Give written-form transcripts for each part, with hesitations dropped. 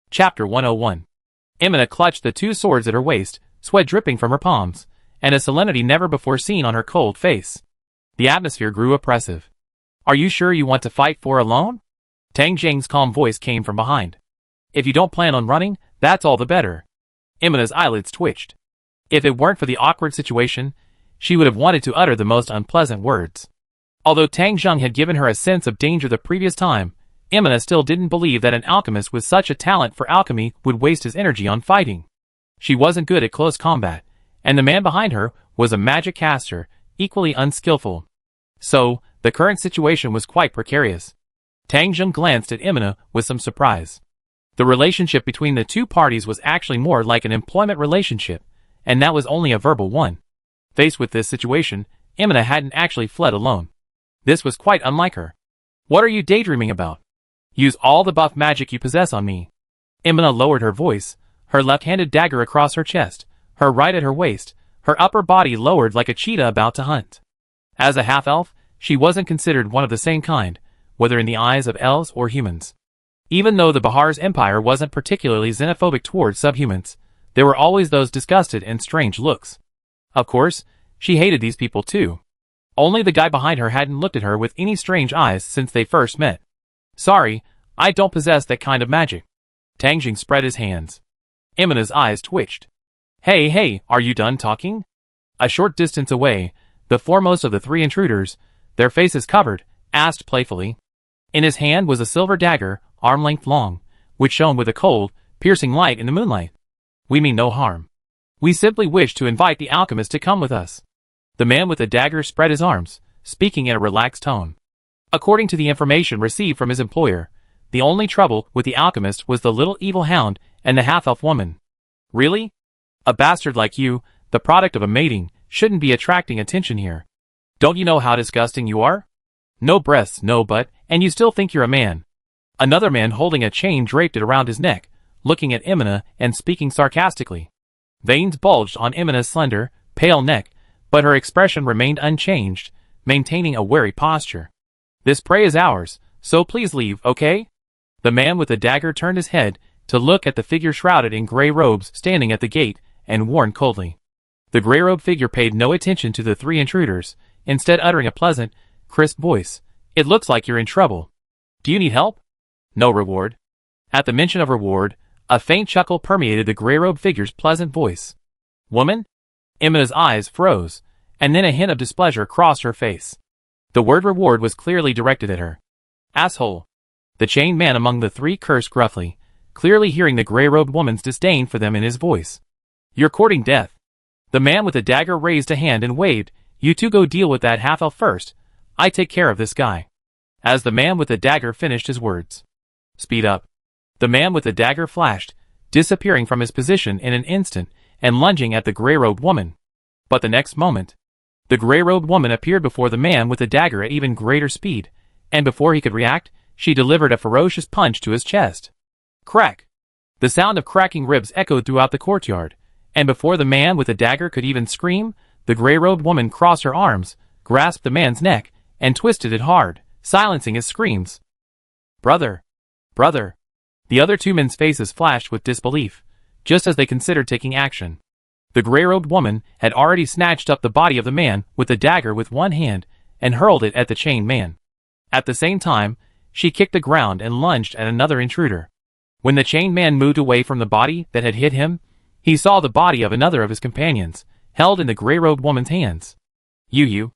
Chapter 101. Imina clutched the two swords at her waist, sweat dripping from her palms, and a salinity never before seen on her cold face. The atmosphere grew oppressive. "Are you sure you want to fight for alone?" Tang Jing's calm voice came from behind. "If you don't plan on running, that's all the better." Imina's eyelids twitched. If it weren't for the awkward situation, she would have wanted to utter the most unpleasant words. Although Tang Jing had given her a sense of danger the previous time, Imina still didn't believe that an alchemist with such a talent for alchemy would waste his energy on fighting. She wasn't good at close combat, and the man behind her was a magic caster, equally unskillful. So, the current situation was quite precarious. Tang Jing glanced at Imina with some surprise. The relationship between the two parties was actually more like an employment relationship, and that was only a verbal one. Faced with this situation, Imina hadn't actually fled alone. This was quite unlike her. "What are you daydreaming about? Use all the buff magic you possess on me." Imina lowered her voice, her left-handed dagger across her chest, her right at her waist, her upper body lowered like a cheetah about to hunt. As a half-elf, she wasn't considered one of the same kind, whether in the eyes of elves or humans. Even though the Bahar's empire wasn't particularly xenophobic towards subhumans, there were always those disgusted and strange looks. Of course, she hated these people too. Only the guy behind her hadn't looked at her with any strange eyes since they first met. "Sorry, I don't possess that kind of magic." Tang Jing spread his hands. Imina's eyes twitched. Hey, are you done talking?" A short distance away, the foremost of the three intruders, their faces covered, asked playfully. In his hand was a silver dagger, arm-length long, which shone with a cold, piercing light in the moonlight. "We mean no harm. We simply wish to invite the alchemist to come with us." The man with the dagger spread his arms, speaking in a relaxed tone. According to the information received from his employer, the only trouble with the alchemist was the little evil hound and the half-elf woman. "Really? A bastard like you, the product of a mating, shouldn't be attracting attention here. Don't you know how disgusting you are? No breasts, no butt, and you still think you're a man." Another man holding a chain draped it around his neck, looking at Imina and speaking sarcastically. Veins bulged on Imina's slender, pale neck, but her expression remained unchanged, maintaining a wary posture. "This prey is ours, so please leave, okay?" The man with the dagger turned his head to look at the figure shrouded in gray robes standing at the gate and warned coldly. The gray-robed figure paid no attention to the three intruders, instead uttering a pleasant, crisp voice. "It looks like you're in trouble. Do you need help?" "No reward." At the mention of reward, a faint chuckle permeated the gray-robed figure's pleasant voice. "Woman?" Imina's eyes froze, and then a hint of displeasure crossed her face. The word reward was clearly directed at her. "Asshole." The chained man among the three cursed gruffly, clearly hearing the gray-robed woman's disdain for them in his voice. "You're courting death." The man with the dagger raised a hand and waved. "You two go deal with that half-elf first. I take care of this guy." As the man with the dagger finished his words. "Speed up." The man with the dagger flashed, disappearing from his position in an instant and lunging at the gray-robed woman. But the next moment, the gray-robed woman appeared before the man with the dagger at even greater speed, and before he could react, she delivered a ferocious punch to his chest. Crack! The sound of cracking ribs echoed throughout the courtyard, and before the man with the dagger could even scream, the gray-robed woman crossed her arms, grasped the man's neck, and twisted it hard, silencing his screams. "Brother! Brother!" The other two men's faces flashed with disbelief, just as they considered taking action. The gray-robed woman had already snatched up the body of the man with the dagger with one hand and hurled it at the chained man. At the same time, she kicked the ground and lunged at another intruder. When the chained man moved away from the body that had hit him, he saw the body of another of his companions, held in the gray-robed woman's hands. You.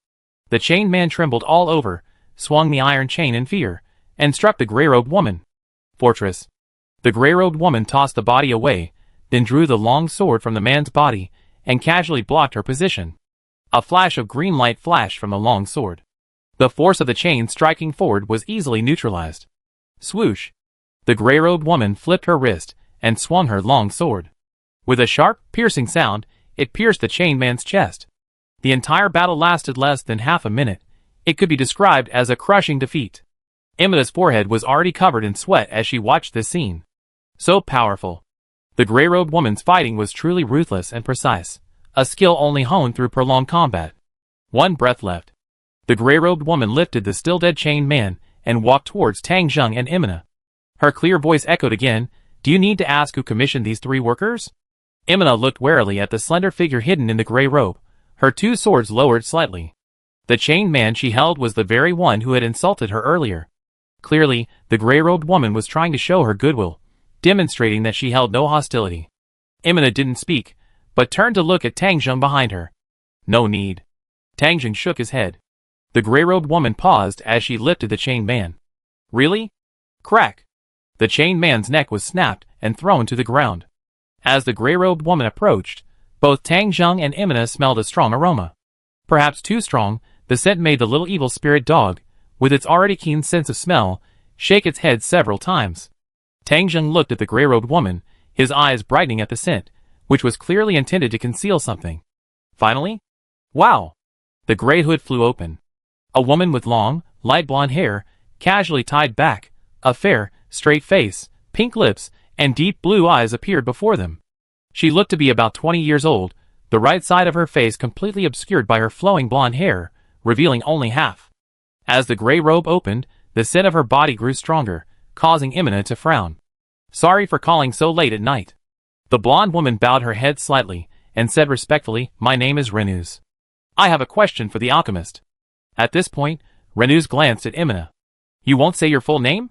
The chained man trembled all over, swung the iron chain in fear, and struck the gray-robed woman. Fortress. The gray-robed woman tossed the body away, then drew the long sword from the man's body, and casually blocked her position. A flash of green light flashed from the long sword. The force of the chain striking forward was easily neutralized. Swoosh! The gray-robed woman flipped her wrist, and swung her long sword. With a sharp, piercing sound, it pierced the chained man's chest. The entire battle lasted less than half a minute. It could be described as a crushing defeat. Imina's forehead was already covered in sweat as she watched this scene. So powerful. The gray-robed woman's fighting was truly ruthless and precise, a skill only honed through prolonged combat. One breath left. The gray-robed woman lifted the still-dead chained man and walked towards Tang Jing and Imina. Her clear voice echoed again, Do you need to ask who commissioned these 3 workers? Imina looked warily at the slender figure hidden in the gray robe, her 2 swords lowered slightly. The chained man she held was the very one who had insulted her earlier. Clearly, the gray-robed woman was trying to show her goodwill, demonstrating that she held no hostility. Imina didn't speak, but turned to look at Tang Zheng behind her. No need. Tang Zheng shook his head. The gray-robed woman paused as she lifted the chained man. Really? Crack! The chained man's neck was snapped and thrown to the ground. As the gray-robed woman approached, both Tang Zheng and Imina smelled a strong aroma. Perhaps too strong, the scent made the little evil spirit dog, with its already keen sense of smell, shake its head several times. Tang Zheng looked at the gray-robed woman, his eyes brightening at the scent, which was clearly intended to conceal something. Finally, wow! The gray hood flew open. A woman with long, light blonde hair, casually tied back, a fair, straight face, pink lips, and deep blue eyes appeared before them. She looked to be about 20 years old, the right side of her face completely obscured by her flowing blonde hair, revealing only half. As the gray robe opened, the scent of her body grew stronger, causing Imina to frown. Sorry for calling so late at night. The blonde woman bowed her head slightly, and said respectfully, My name is Renase. I have a question for the alchemist. At this point, Renase glanced at Imina. You won't say your full name?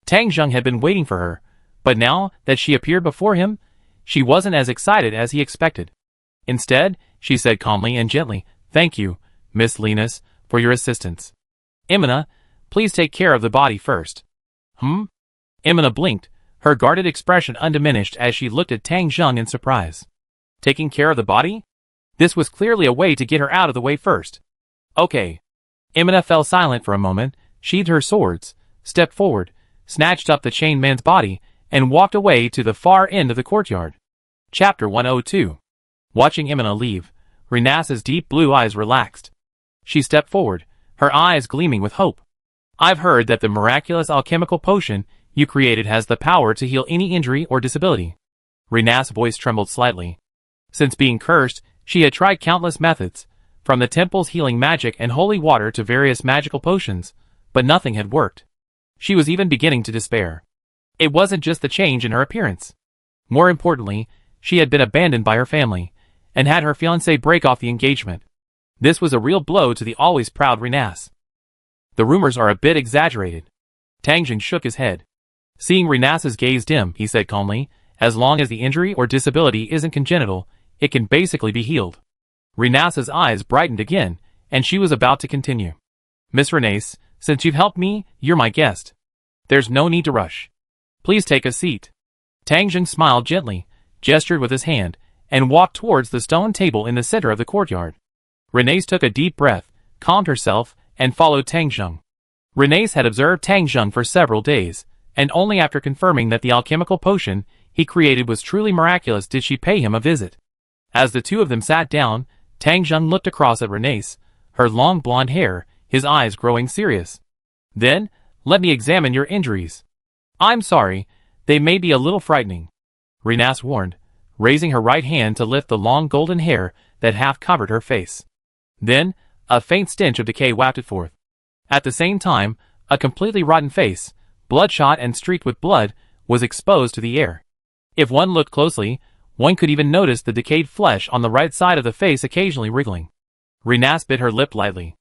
Tang Zheng had been waiting for her, but now that she appeared before him, she wasn't as excited as he expected. Instead, she said calmly and gently, Thank you, Miss Renase, for your assistance. Imina, please take care of the body first. Imina blinked, her guarded expression undiminished as she looked at Tang Zheng in surprise. Taking care of the body? This was clearly a way to get her out of the way first. Okay. Imina fell silent for a moment, sheathed her swords, stepped forward, snatched up the chained man's body, and walked away to the far end of the courtyard. Chapter 102. Watching Imina leave, Renase's deep blue eyes relaxed. She stepped forward, her eyes gleaming with hope. I've heard that the miraculous alchemical potion you created has the power to heal any injury or disability. Renase's voice trembled slightly. Since being cursed, she had tried countless methods, from the temple's healing magic and holy water to various magical potions, but nothing had worked. She was even beginning to despair. It wasn't just the change in her appearance. More importantly, she had been abandoned by her family, and had her fiancé break off the engagement. This was a real blow to the always proud Renase. The rumors are a bit exaggerated. Tang Zheng shook his head. Seeing Renase's gaze dim, he said calmly, as long as the injury or disability isn't congenital, it can basically be healed. Renase's eyes brightened again, and she was about to continue. Miss Renase, since you've helped me, you're my guest. There's no need to rush. Please take a seat. Tang Zheng smiled gently, gestured with his hand, and walked towards the stone table in the center of the courtyard. Renase took a deep breath, calmed herself, and followed Tang Zheng. Renase had observed Tang Zheng for several days, and only after confirming that the alchemical potion he created was truly miraculous did she pay him a visit. As the two of them sat down, Tang Zheng looked across at Renase, her long blonde hair, his eyes growing serious. Then, let me examine your injuries. I'm sorry, they may be a little frightening, Renase warned, raising her right hand to lift the long golden hair that half covered her face. Then, a faint stench of decay wafted forth. At the same time, a completely rotten face, bloodshot and streaked with blood, was exposed to the air. If one looked closely, one could even notice the decayed flesh on the right side of the face occasionally wriggling. Renase bit her lip lightly.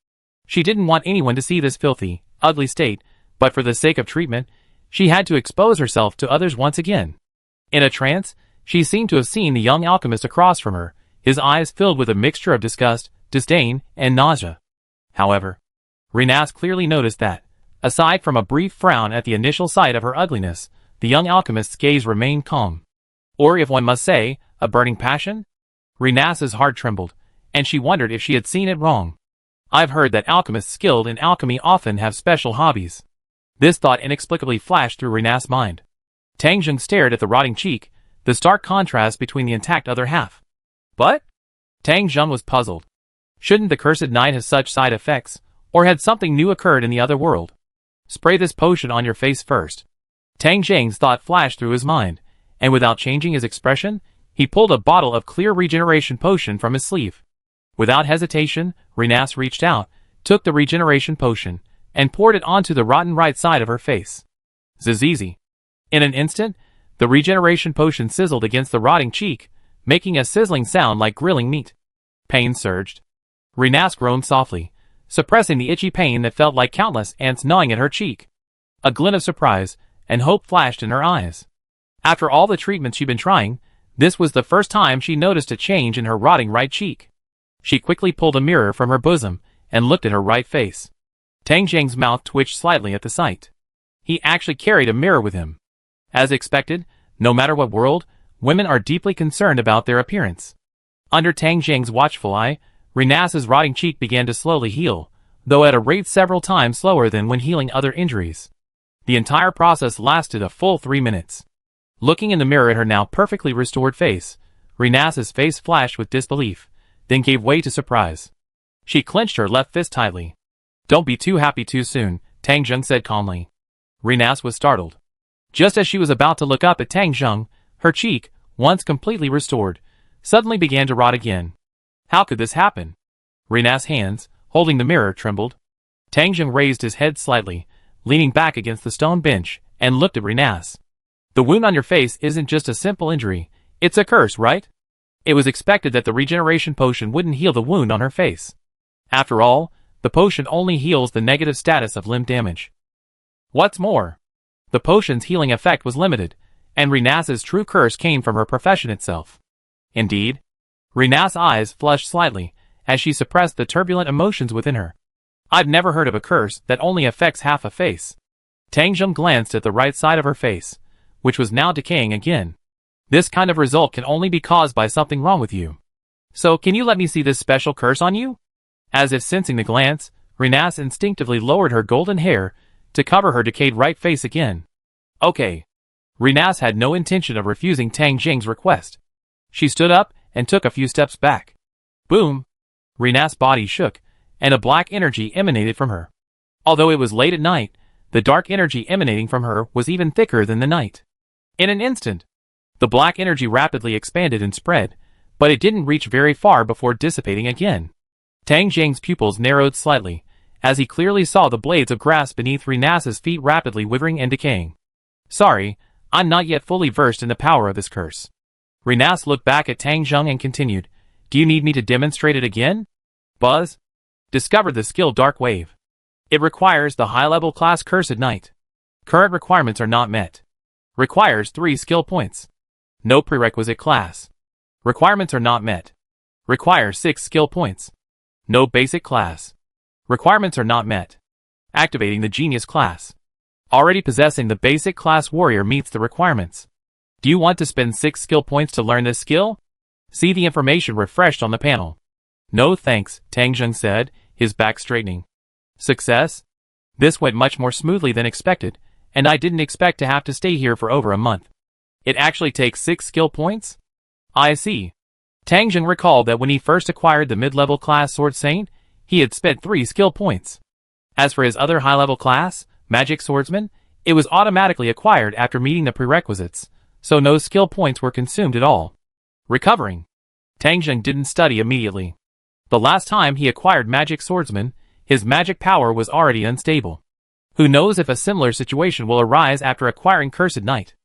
She didn't want anyone to see this filthy, ugly state, but for the sake of treatment, she had to expose herself to others once again. In a trance, she seemed to have seen the young alchemist across from her, his eyes filled with a mixture of disgust, disdain, and nausea. However, Renase clearly noticed that, aside from a brief frown at the initial sight of her ugliness, the young alchemist's gaze remained calm. Or if one must say, a burning passion? Renase's heart trembled, and she wondered if she had seen it wrong. I've heard that alchemists skilled in alchemy often have special hobbies. This thought inexplicably flashed through Renase's mind. Tang Zheng stared at the rotting cheek, the stark contrast between the intact other half. But? Tang Zheng was puzzled. Shouldn't the cursed night have such side effects, or had something new occurred in the other world? Spray this potion on your face first. Tang Zheng's thought flashed through his mind, and without changing his expression, he pulled a bottle of clear regeneration potion from his sleeve. Without hesitation, Renase reached out, took the regeneration potion, and poured it onto the rotten right side of her face. Zizizi. In an instant, The regeneration potion sizzled against the rotting cheek, making a sizzling sound like grilling meat. Pain surged. Renase groaned softly, suppressing the itchy pain that felt like countless ants gnawing at her cheek. A glint of surprise and hope flashed in her eyes. After all the treatments she'd been trying, this was the first time she noticed a change in her rotting right cheek. She quickly pulled a mirror from her bosom and looked at her right face. Tang Jiang's mouth twitched slightly at the sight. He actually carried a mirror with him. As expected, no matter what world, women are deeply concerned about their appearance. Under Tang Jiang's watchful eye, Renase's rotting cheek began to slowly heal, though at a rate several times slower than when healing other injuries. The entire process lasted a full 3 minutes. Looking in the mirror at her now perfectly restored face, Renase's face flashed with disbelief, then gave way to surprise. She clenched her left fist tightly. "Don't be too happy too soon," Tang Jiang said calmly. Renase was startled. Just as she was about to look up at Tang Jiang, her cheek, once completely restored, suddenly began to rot again. How could this happen? Renase's hands, holding the mirror, trembled. Tang Jiang raised his head slightly, leaning back against the stone bench, and looked at Renase. "The wound on your face isn't just a simple injury, it's a curse, right? It was expected that the regeneration potion wouldn't heal the wound on her face. After all, the potion only heals the negative status of limb damage. What's more, the potion's healing effect was limited, and Renase's true curse came from her profession itself." Indeed? Renase's eyes flushed slightly, as she suppressed the turbulent emotions within her. "I've never heard of a curse that only affects half a face." Tang Jiang glanced at the right side of her face, which was now decaying again. "This kind of result can only be caused by something wrong with you. So can you let me see this special curse on you?" As if sensing the glance, Renase instinctively lowered her golden hair to cover her decayed right face again. Okay. Renase had no intention of refusing Tang Jiang's request. She stood up and took a few steps back. Boom! Renase's body shook, and a black energy emanated from her. Although it was late at night, the dark energy emanating from her was even thicker than the night. In an instant, the black energy rapidly expanded and spread, but it didn't reach very far before dissipating again. Tang Jiang's pupils narrowed slightly, as he clearly saw the blades of grass beneath Renase's feet rapidly withering and decaying. "Sorry, I'm not yet fully versed in the power of this curse." Renase looked back at Tang Jiang and continued, "Do you need me to demonstrate it again?" Buzz discovered the skill Dark Wave. It requires the high-level class Curse at Night. Current requirements are not met. Requires 3 skill points. No prerequisite class. Requirements are not met. Requires 6 skill points. No basic class. Requirements are not met. Activating the Genius class. Already possessing the basic class Warrior meets the requirements. Do you want to spend 6 skill points to learn this skill? See the information refreshed on the panel. No thanks, Tang Jiang said, his back straightening. Success? This went much more smoothly than expected, and I didn't expect to have to stay here for over a month. It actually takes 6 skill points? I see. Tang Jiang recalled that when he first acquired the mid-level class Sword Saint, he had spent 3 skill points. As for his other high-level class, Magic Swordsman, it was automatically acquired after meeting the prerequisites, so no skill points were consumed at all. Recovering. Tang Jiang didn't study immediately. The last time he acquired Magic Swordsman, his magic power was already unstable. Who knows if a similar situation will arise after acquiring Cursed Knight.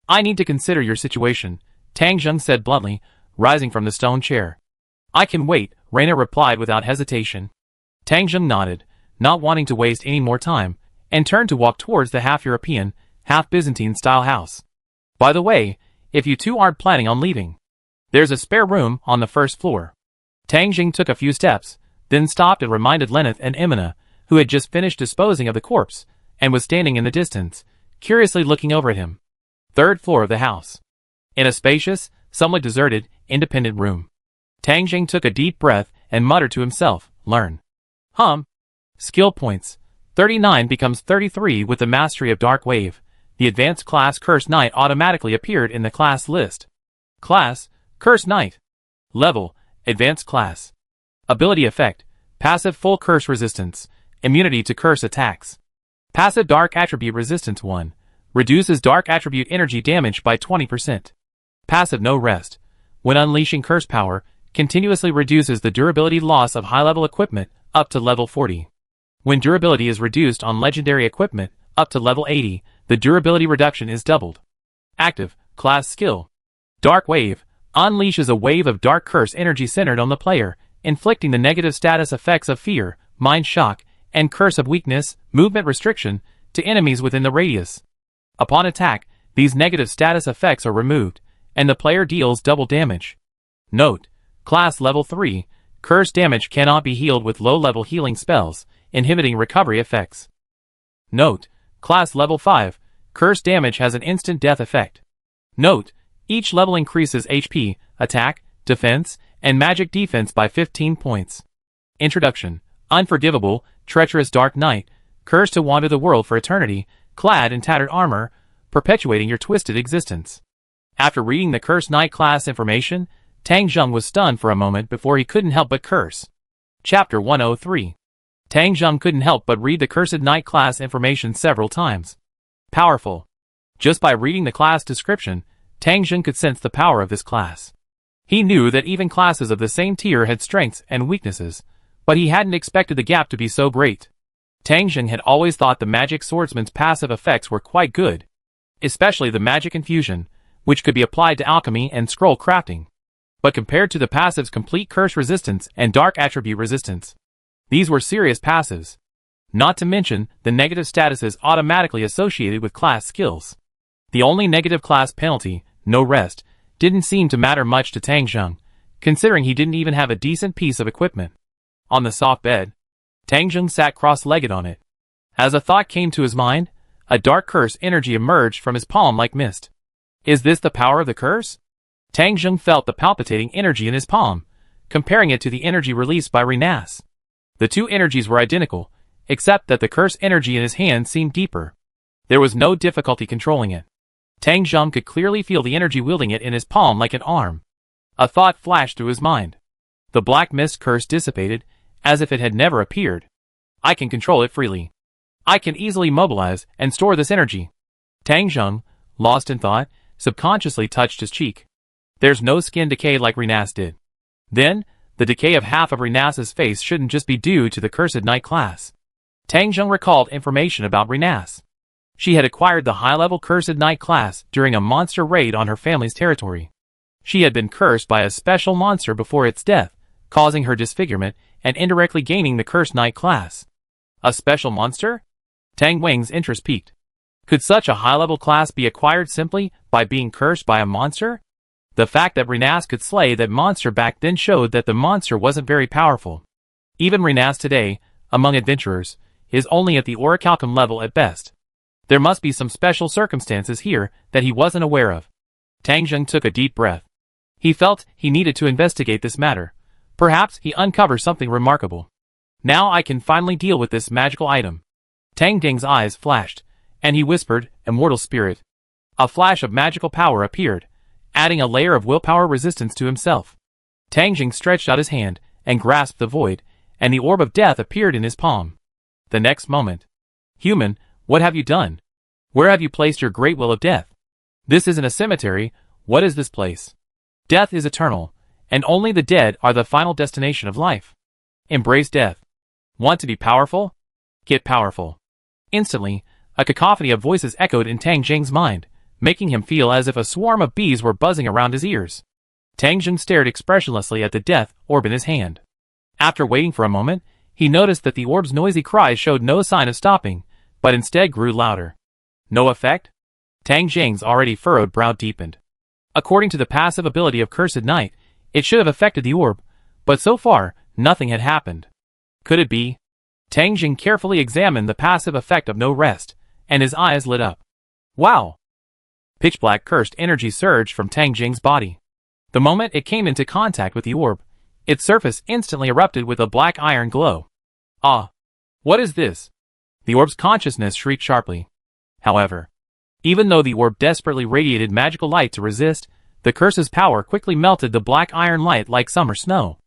I need to consider your situation, Tang Jiang said bluntly, rising from the stone chair. I can wait, Renase replied without hesitation. Tang Jiang nodded, not wanting to waste any more time, and turned to walk towards the half-European, half-Byzantine-style house. By the way, if you two aren't planning on leaving, there's a spare room on the first floor. Tang Jiang took a few steps, then stopped and reminded Lenneth and Emina, who had just finished disposing of the corpse, and was standing in the distance, curiously looking over at him. 3rd floor of the house. In a spacious, somewhat deserted, independent room. Tang Jiang took a deep breath and muttered to himself, learn. Skill points. 39 becomes 33 with the mastery of Dark Wave. The advanced class Cursed Knight automatically appeared in the class list. Class, Cursed Knight. Level, Advanced Class. Ability effect, Passive Full Curse Resistance, Immunity to Curse Attacks. Passive Dark Attribute Resistance 1, reduces Dark Attribute Energy damage by 20%. Passive No Rest, when unleashing curse power, continuously reduces the durability loss of high-level equipment up to level 40. When durability is reduced on legendary equipment up to level 80, the durability reduction is doubled. Active, Class skill. Dark Wave. Unleashes a wave of dark curse energy centered on the player, inflicting the negative status effects of fear, mind shock, and curse of weakness, movement restriction, to enemies within the radius. Upon attack, these negative status effects are removed, and the player deals double damage. Note: Class Level 3. Curse damage cannot be healed with low-level healing spells, inhibiting recovery effects. Note: Class Level 5. Curse damage has an instant death effect. Note: Each level increases HP, attack, defense, and magic defense by 15 points. Introduction. Unforgivable, treacherous dark knight, cursed to wander the world for eternity, clad in tattered armor, perpetuating your twisted existence. After reading the Cursed Knight class information, Tang Zheng was stunned for a moment before he couldn't help but curse. Chapter 103. Tang Zheng couldn't help but read the Cursed Knight class information several times. Powerful. Just by reading the class description, Tang Zheng could sense the power of this class. He knew that even classes of the same tier had strengths and weaknesses, but he hadn't expected the gap to be so great. Tang Zheng had always thought the magic swordsman's passive effects were quite good, especially the magic infusion, which could be applied to alchemy and scroll crafting. But compared to the passive's complete curse resistance and dark attribute resistance, these were serious passives. Not to mention the negative statuses automatically associated with class skills. The only negative class penalty, no rest, didn't seem to matter much to Tang Zheng, considering he didn't even have a decent piece of equipment. On the soft bed, Tang Zheng sat cross-legged on it. As a thought came to his mind, a dark curse energy emerged from his palm like mist. Is this the power of the curse? Tang Zheng felt the palpitating energy in his palm, comparing it to the energy released by Renase. The two energies were identical, except that the curse energy in his hand seemed deeper. There was no difficulty controlling it. Tang Zheng could clearly feel the energy wielding it in his palm like an arm. A thought flashed through his mind. The black mist curse dissipated, as if it had never appeared. I can control it freely. I can easily mobilize and store this energy. Tang Zheng, lost in thought, subconsciously touched his cheek. There's no skin decay like Renase did. Then, the decay of half of Renase's face shouldn't just be due to the Cursed Knight class. Tang Zheng recalled information about Renase. She had acquired the high-level Cursed Knight class during a monster raid on her family's territory. She had been cursed by a special monster before its death, causing her disfigurement and indirectly gaining the Cursed Knight class. A special monster? Tang Wang's interest piqued. Could such a high-level class be acquired simply by being cursed by a monster? The fact that Renase could slay that monster back then showed that the monster wasn't very powerful. Even Renase today, among adventurers, is only at the orichalcum level at best. There must be some special circumstances here that he wasn't aware of. Tang Zheng took a deep breath. He felt he needed to investigate this matter. Perhaps he uncovered something remarkable. Now I can finally deal with this magical item. Tang Ding's eyes flashed, and he whispered, Immortal Spirit. A flash of magical power appeared, adding a layer of willpower resistance to himself. Tang Zheng stretched out his hand and grasped the void, and the orb of death appeared in his palm. The next moment. Human, what have you done? Where have you placed your great will of death? This isn't a cemetery. What is this place? Death is eternal, and only the dead are the final destination of life. Embrace death. Want to be powerful? Get powerful. Instantly, a cacophony of voices echoed in Tang Zheng's mind, making him feel as if a swarm of bees were buzzing around his ears. Tang Zheng stared expressionlessly at the death orb in his hand. After waiting for a moment, he noticed that the orb's noisy cries showed no sign of stopping, but instead grew louder. No effect? Tang Zheng's already furrowed brow deepened. According to the passive ability of Cursed Knight, it should have affected the orb, but so far, nothing had happened. Could it be? Tang Zheng carefully examined the passive effect of no rest, and his eyes lit up. Wow! Pitch-black cursed energy surged from Tang Zheng's body. The moment it came into contact with the orb, its surface instantly erupted with a black iron glow. Ah! What is this? The orb's consciousness shrieked sharply. However, even though the orb desperately radiated magical light to resist, the curse's power quickly melted the black iron light like summer snow.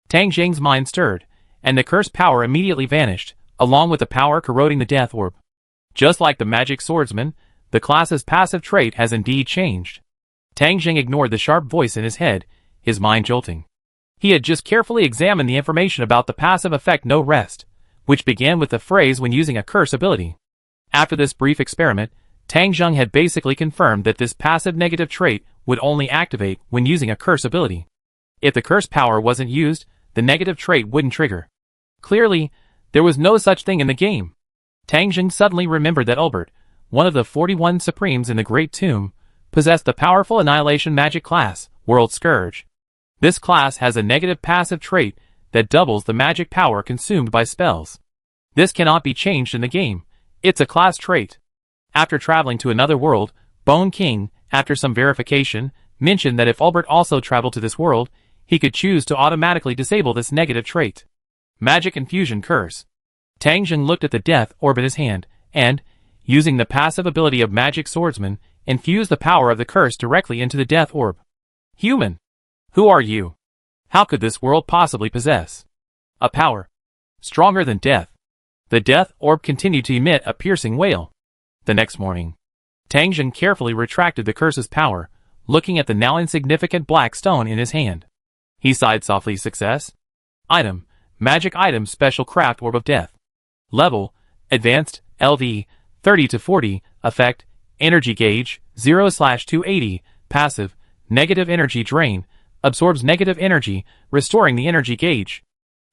Tang Zheng's mind stirred, and the curse power immediately vanished, along with the power corroding the death orb. Just like the magic swordsman, the class's passive trait has indeed changed. Tang Zheng ignored the sharp voice in his head, his mind jolting. He had just carefully examined the information about the passive effect No Rest, which began with the phrase when using a curse ability. After this brief experiment, Tang Zheng had basically confirmed that this passive negative trait would only activate when using a curse ability. If the curse power wasn't used, the negative trait wouldn't trigger. Clearly, there was no such thing in the game. Tang Zheng suddenly remembered that Ulbert, one of the 41 Supremes in the Great Tomb, possessed the powerful annihilation magic class, World Scourge. This class has a negative passive trait that doubles the magic power consumed by spells. This cannot be changed in the game. It's a class trait. After traveling to another world, Bone King, after some verification, mentioned that if Ulbert also traveled to this world, he could choose to automatically disable this negative trait. Magic Infusion Curse. Tang Zheng looked at the death orb in his hand, and, using the passive ability of Magic Swordsman, infused the power of the curse directly into the death orb. Human! Who are you? How could this world possibly possess a power stronger than death? The death orb continued to emit a piercing wail. The next morning, Tang Zheng carefully retracted the curse's power, looking at the now insignificant black stone in his hand. He sighed softly. Success. Item. Magic item Special Craft Orb of Death. Level. Advanced, LV, 30 to 40. Effect. Energy Gauge, 0/280. Passive. Negative Energy Drain. Absorbs negative energy, restoring the energy gauge.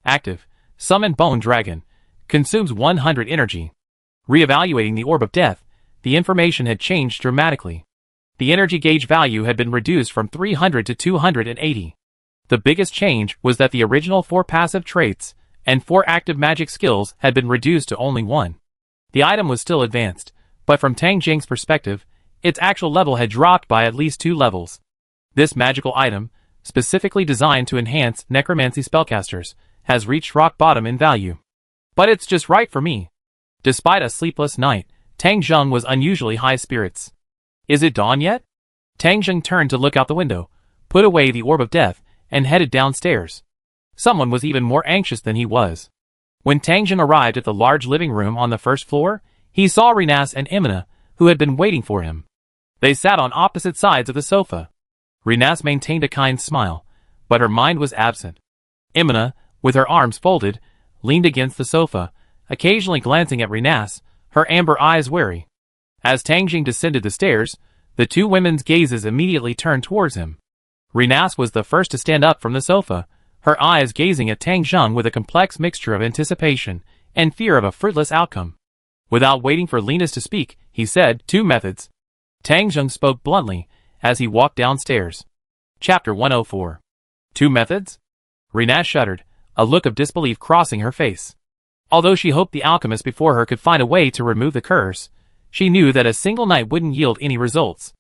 Active. Summon Bone Dragon. Consumes 100 energy. Re-evaluating the Orb of Death, the information had changed dramatically. The energy gauge value had been reduced from 300 to 280. The biggest change was that the original 4 passive traits and 4 active magic skills had been reduced to only 1. The item was still advanced, but from Tang Zheng's perspective, its actual level had dropped by at least 2 levels. This magical item, specifically designed to enhance necromancy spellcasters, has reached rock bottom in value. But it's just right for me. Despite a sleepless night, Tang Zheng was unusually high spirits. Is it dawn yet? Tang Zheng turned to look out the window, put away the Orb of Death, and headed downstairs. Someone was even more anxious than he was. When Tang Zheng arrived at the large living room on the first floor, he saw Renase and Emina, who had been waiting for him. They sat on opposite sides of the sofa. Renase maintained a kind smile, but her mind was absent. Emina, with her arms folded, leaned against the sofa, occasionally glancing at Renase, her amber eyes wary. As Tang Zheng descended the stairs, the two women's gazes immediately turned towards him. Renase was the first to stand up from the sofa, her eyes gazing at Tang Zheng with a complex mixture of anticipation and fear of a fruitless outcome. Without waiting for Renase to speak, he said, 2 methods. Tang Zheng spoke bluntly as he walked downstairs. Chapter 104. 2 methods? Renase shuddered, a look of disbelief crossing her face. Although she hoped the alchemist before her could find a way to remove the curse, she knew that a single night wouldn't yield any results.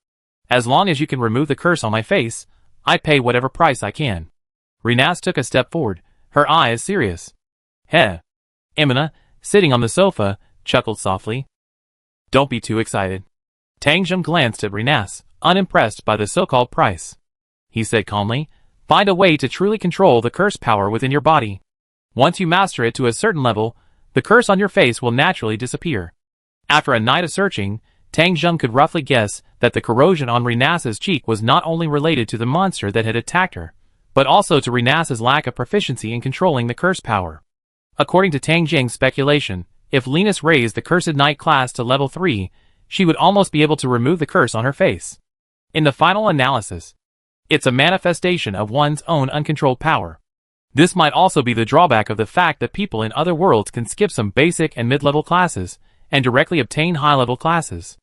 As long as you can remove the curse on my face, I'd pay whatever price I can. Renase took a step forward, her eyes serious. Heh. Emina, sitting on the sofa, chuckled softly. Don't be too excited. Tang Zheng glanced at Renase, unimpressed by the so-called price. He said calmly, find a way to truly control the curse power within your body. Once you master it to a certain level, the curse on your face will naturally disappear. After a night of searching, Tang Zheng could roughly guess that the corrosion on Renase's cheek was not only related to the monster that had attacked her, but also to Renase's lack of proficiency in controlling the curse power. According to Tang Zheng's speculation, if Renase raised the Cursed Knight class to level 3, she would almost be able to remove the curse on her face. In the final analysis, it's a manifestation of one's own uncontrolled power. This might also be the drawback of the fact that people in other worlds can skip some basic and mid-level classes and directly obtain high-level classes.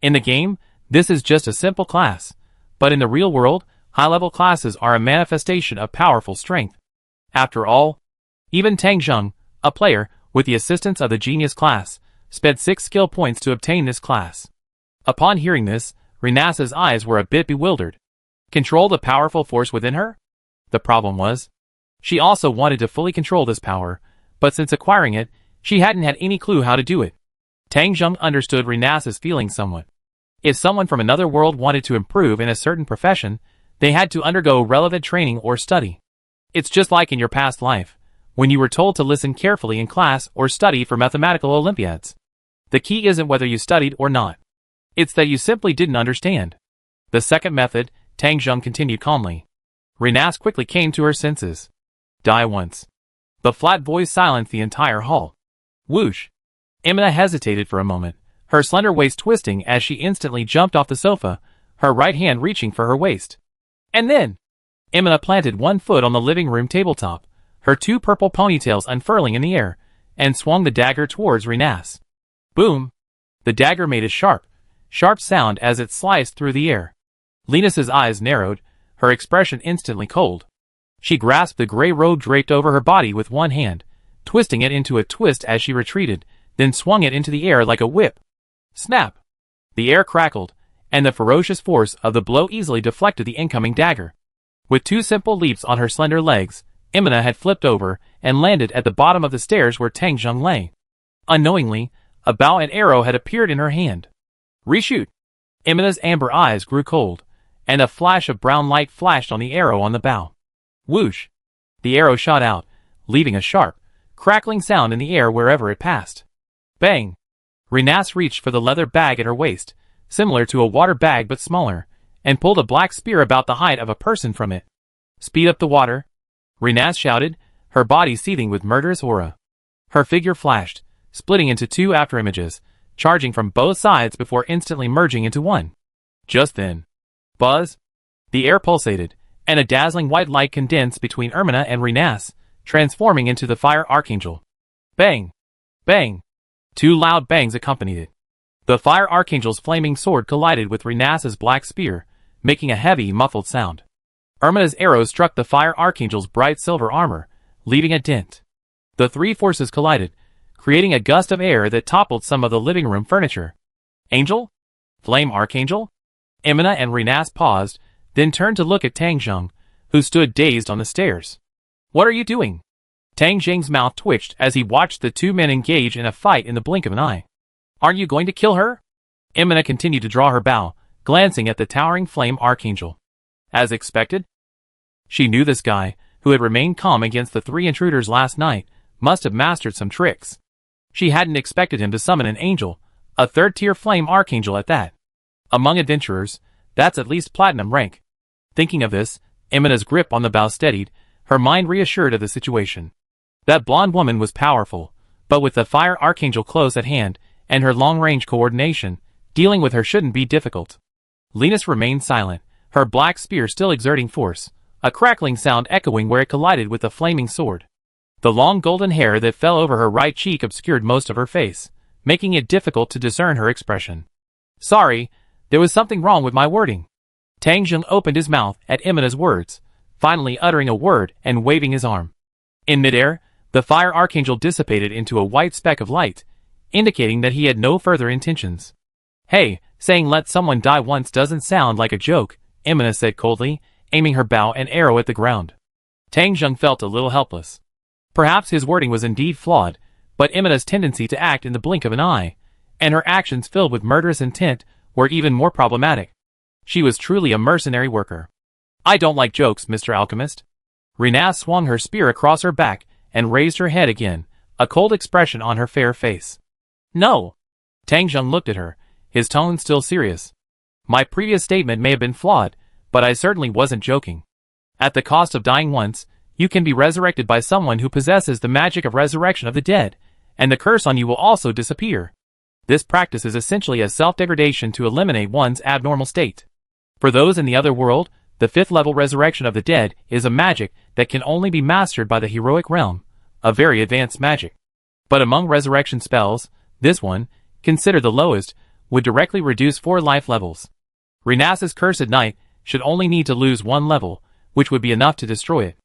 In the game, this is just a simple class, but in the real world, high-level classes are a manifestation of powerful strength. After all, even Tang Zheng, a player, with the assistance of the genius class, spent 6 skill points to obtain this class. Upon hearing this, Renase's eyes were a bit bewildered. Control the powerful force within her? The problem was, she also wanted to fully control this power, but since acquiring it, she hadn't had any clue how to do it. Tang Zheng understood Renase's feelings somewhat. If someone from another world wanted to improve in a certain profession, they had to undergo relevant training or study. It's just like in your past life, when you were told to listen carefully in class or study for mathematical Olympiads. The key isn't whether you studied or not. It's that you simply didn't understand. The second method, Tang Zheng continued calmly. Renase quickly came to her senses. Die once. The flat voice silenced the entire hall. Whoosh. Emina hesitated for a moment, her slender waist twisting as she instantly jumped off the sofa, her right hand reaching for her waist. And then, Emina planted one foot on the living room tabletop, her two purple ponytails unfurling in the air, and swung the dagger towards Renase. Boom! The dagger made a sharp sound as it sliced through the air. Renase's eyes narrowed, her expression instantly cold. She grasped the gray robe draped over her body with one hand, twisting it into a twist as she retreated, then swung it into the air like a whip. Snap! The air crackled, and the ferocious force of the blow easily deflected the incoming dagger. With two simple leaps on her slender legs, Emina had flipped over and landed at the bottom of the stairs where Tang Zheng lay. Unknowingly, a bow and arrow had appeared in her hand. Reshoot! Emina's amber eyes grew cold, and a flash of brown light flashed on the arrow on the bow. Whoosh! The arrow shot out, leaving a sharp, crackling sound in the air wherever it passed. Bang! Renase reached for the leather bag at her waist, similar to a water bag but smaller, and pulled a black spear about the height of a person from it. Speed up the water! Renase shouted, her body seething with murderous aura. Her figure flashed, splitting into two afterimages, charging from both sides before instantly merging into one. Just then, buzz! The air pulsated, and a dazzling white light condensed between Emina and Renase, transforming into the fire archangel. Bang! Bang! Two loud bangs accompanied it. The fire archangel's flaming sword collided with Renase's black spear, making a heavy, muffled sound. Emina's arrow struck the fire archangel's bright silver armor, leaving a dent. The three forces collided, creating a gust of air that toppled some of the living room furniture. Angel? Flame archangel? Emina and Renase paused, then turned to look at Tang Zheng, who stood dazed on the stairs. What are you doing? Tang Zheng's mouth twitched as he watched the two men engage in a fight in the blink of an eye. Aren't you going to kill her? Emina continued to draw her bow, glancing at the towering flame archangel. As expected? She knew this guy, who had remained calm against the three intruders last night, must have mastered some tricks. She hadn't expected him to summon an angel, a third-tier flame archangel at that. Among adventurers, that's at least platinum rank. Thinking of this, Emina's grip on the bow steadied, her mind reassured of the situation. That blonde woman was powerful, but with the fire archangel close at hand, and her long-range coordination, dealing with her shouldn't be difficult. Renase remained silent, her black spear still exerting force, a crackling sound echoing where it collided with the flaming sword. The long golden hair that fell over her right cheek obscured most of her face, making it difficult to discern her expression. Sorry, there was something wrong with my wording. Tang Zheng opened his mouth at Emina's words, finally uttering a word and waving his arm. In midair, the fire archangel dissipated into a white speck of light, indicating that he had no further intentions. Hey, saying let someone die once doesn't sound like a joke, Emina said coldly, aiming her bow and arrow at the ground. Tang Zheng felt a little helpless. Perhaps his wording was indeed flawed, but Emina's tendency to act in the blink of an eye, and her actions filled with murderous intent, were even more problematic. She was truly a mercenary worker. I don't like jokes, Mr. Alchemist. Renase swung her spear across her back and raised her head again, a cold expression on her fair face. No. Tang Zheng looked at her, his tone still serious. My previous statement may have been flawed, but I certainly wasn't joking. At the cost of dying once, you can be resurrected by someone who possesses the magic of resurrection of the dead, and the curse on you will also disappear. This practice is essentially a self-degradation to eliminate one's abnormal state. For those in the other world, the 5th level resurrection of the dead is a magic that can only be mastered by the heroic realm, a very advanced magic. But among resurrection spells, this one, considered the lowest, would directly reduce 4 life levels. Renase's Cursed Knight should only need to lose 1 level, which would be enough to destroy it.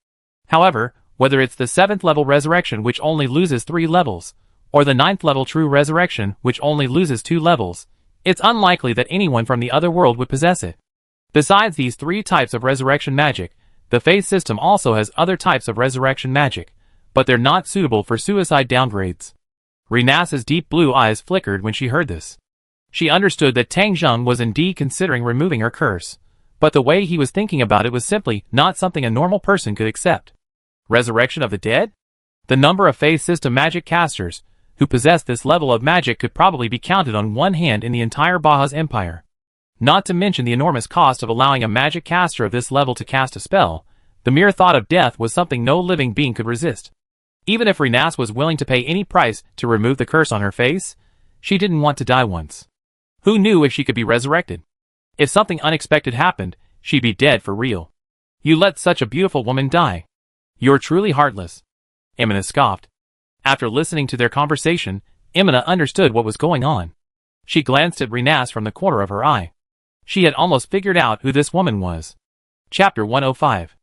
However, whether it's the 7th level resurrection which only loses 3 levels, or the 9th level true resurrection which only loses 2 levels, it's unlikely that anyone from the other world would possess it. Besides these 3 types of resurrection magic, the Faith system also has other types of resurrection magic, but they're not suitable for suicide downgrades. Renase's deep blue eyes flickered when she heard this. She understood that Tang Zheng was indeed considering removing her curse, but the way he was thinking about it was simply not something a normal person could accept. Resurrection of the dead? The number of Faith system magic casters who possess this level of magic could probably be counted on one hand in the entire Baja's empire. Not to mention the enormous cost of allowing a magic caster of this level to cast a spell, the mere thought of death was something no living being could resist. Even if Renase was willing to pay any price to remove the curse on her face, She didn't want to die once. Who knew if she could be resurrected? If something unexpected happened, she'd be dead for real. You let such a beautiful woman die. You're truly heartless. Emina scoffed. After listening to their conversation, Emina understood what was going on. She glanced at Renase from the corner of her eye. She had almost figured out who this woman was. Chapter 105.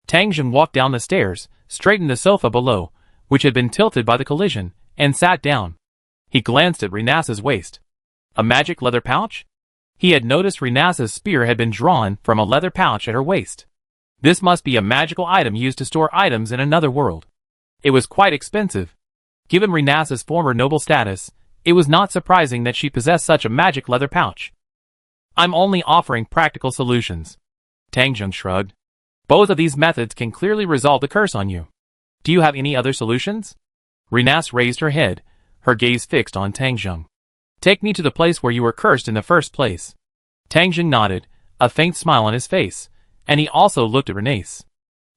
Tang Jing walked down the stairs, straightened the sofa below, which had been tilted by the collision, and sat down. He glanced at Renase's waist. A magic leather pouch? He had noticed Renase's spear had been drawn from a leather pouch at her waist. This must be a magical item used to store items in another world. It was quite expensive. Given Renase's former noble status, it was not surprising that she possessed such a magic leather pouch. I'm only offering practical solutions. Tang Jing shrugged. Both of these methods can clearly resolve the curse on you. Do you have any other solutions? Renase raised her head, her gaze fixed on Tang Jing. Take me to the place where you were cursed in the first place. Tang Jing nodded, a faint smile on his face, and he also looked at Renase.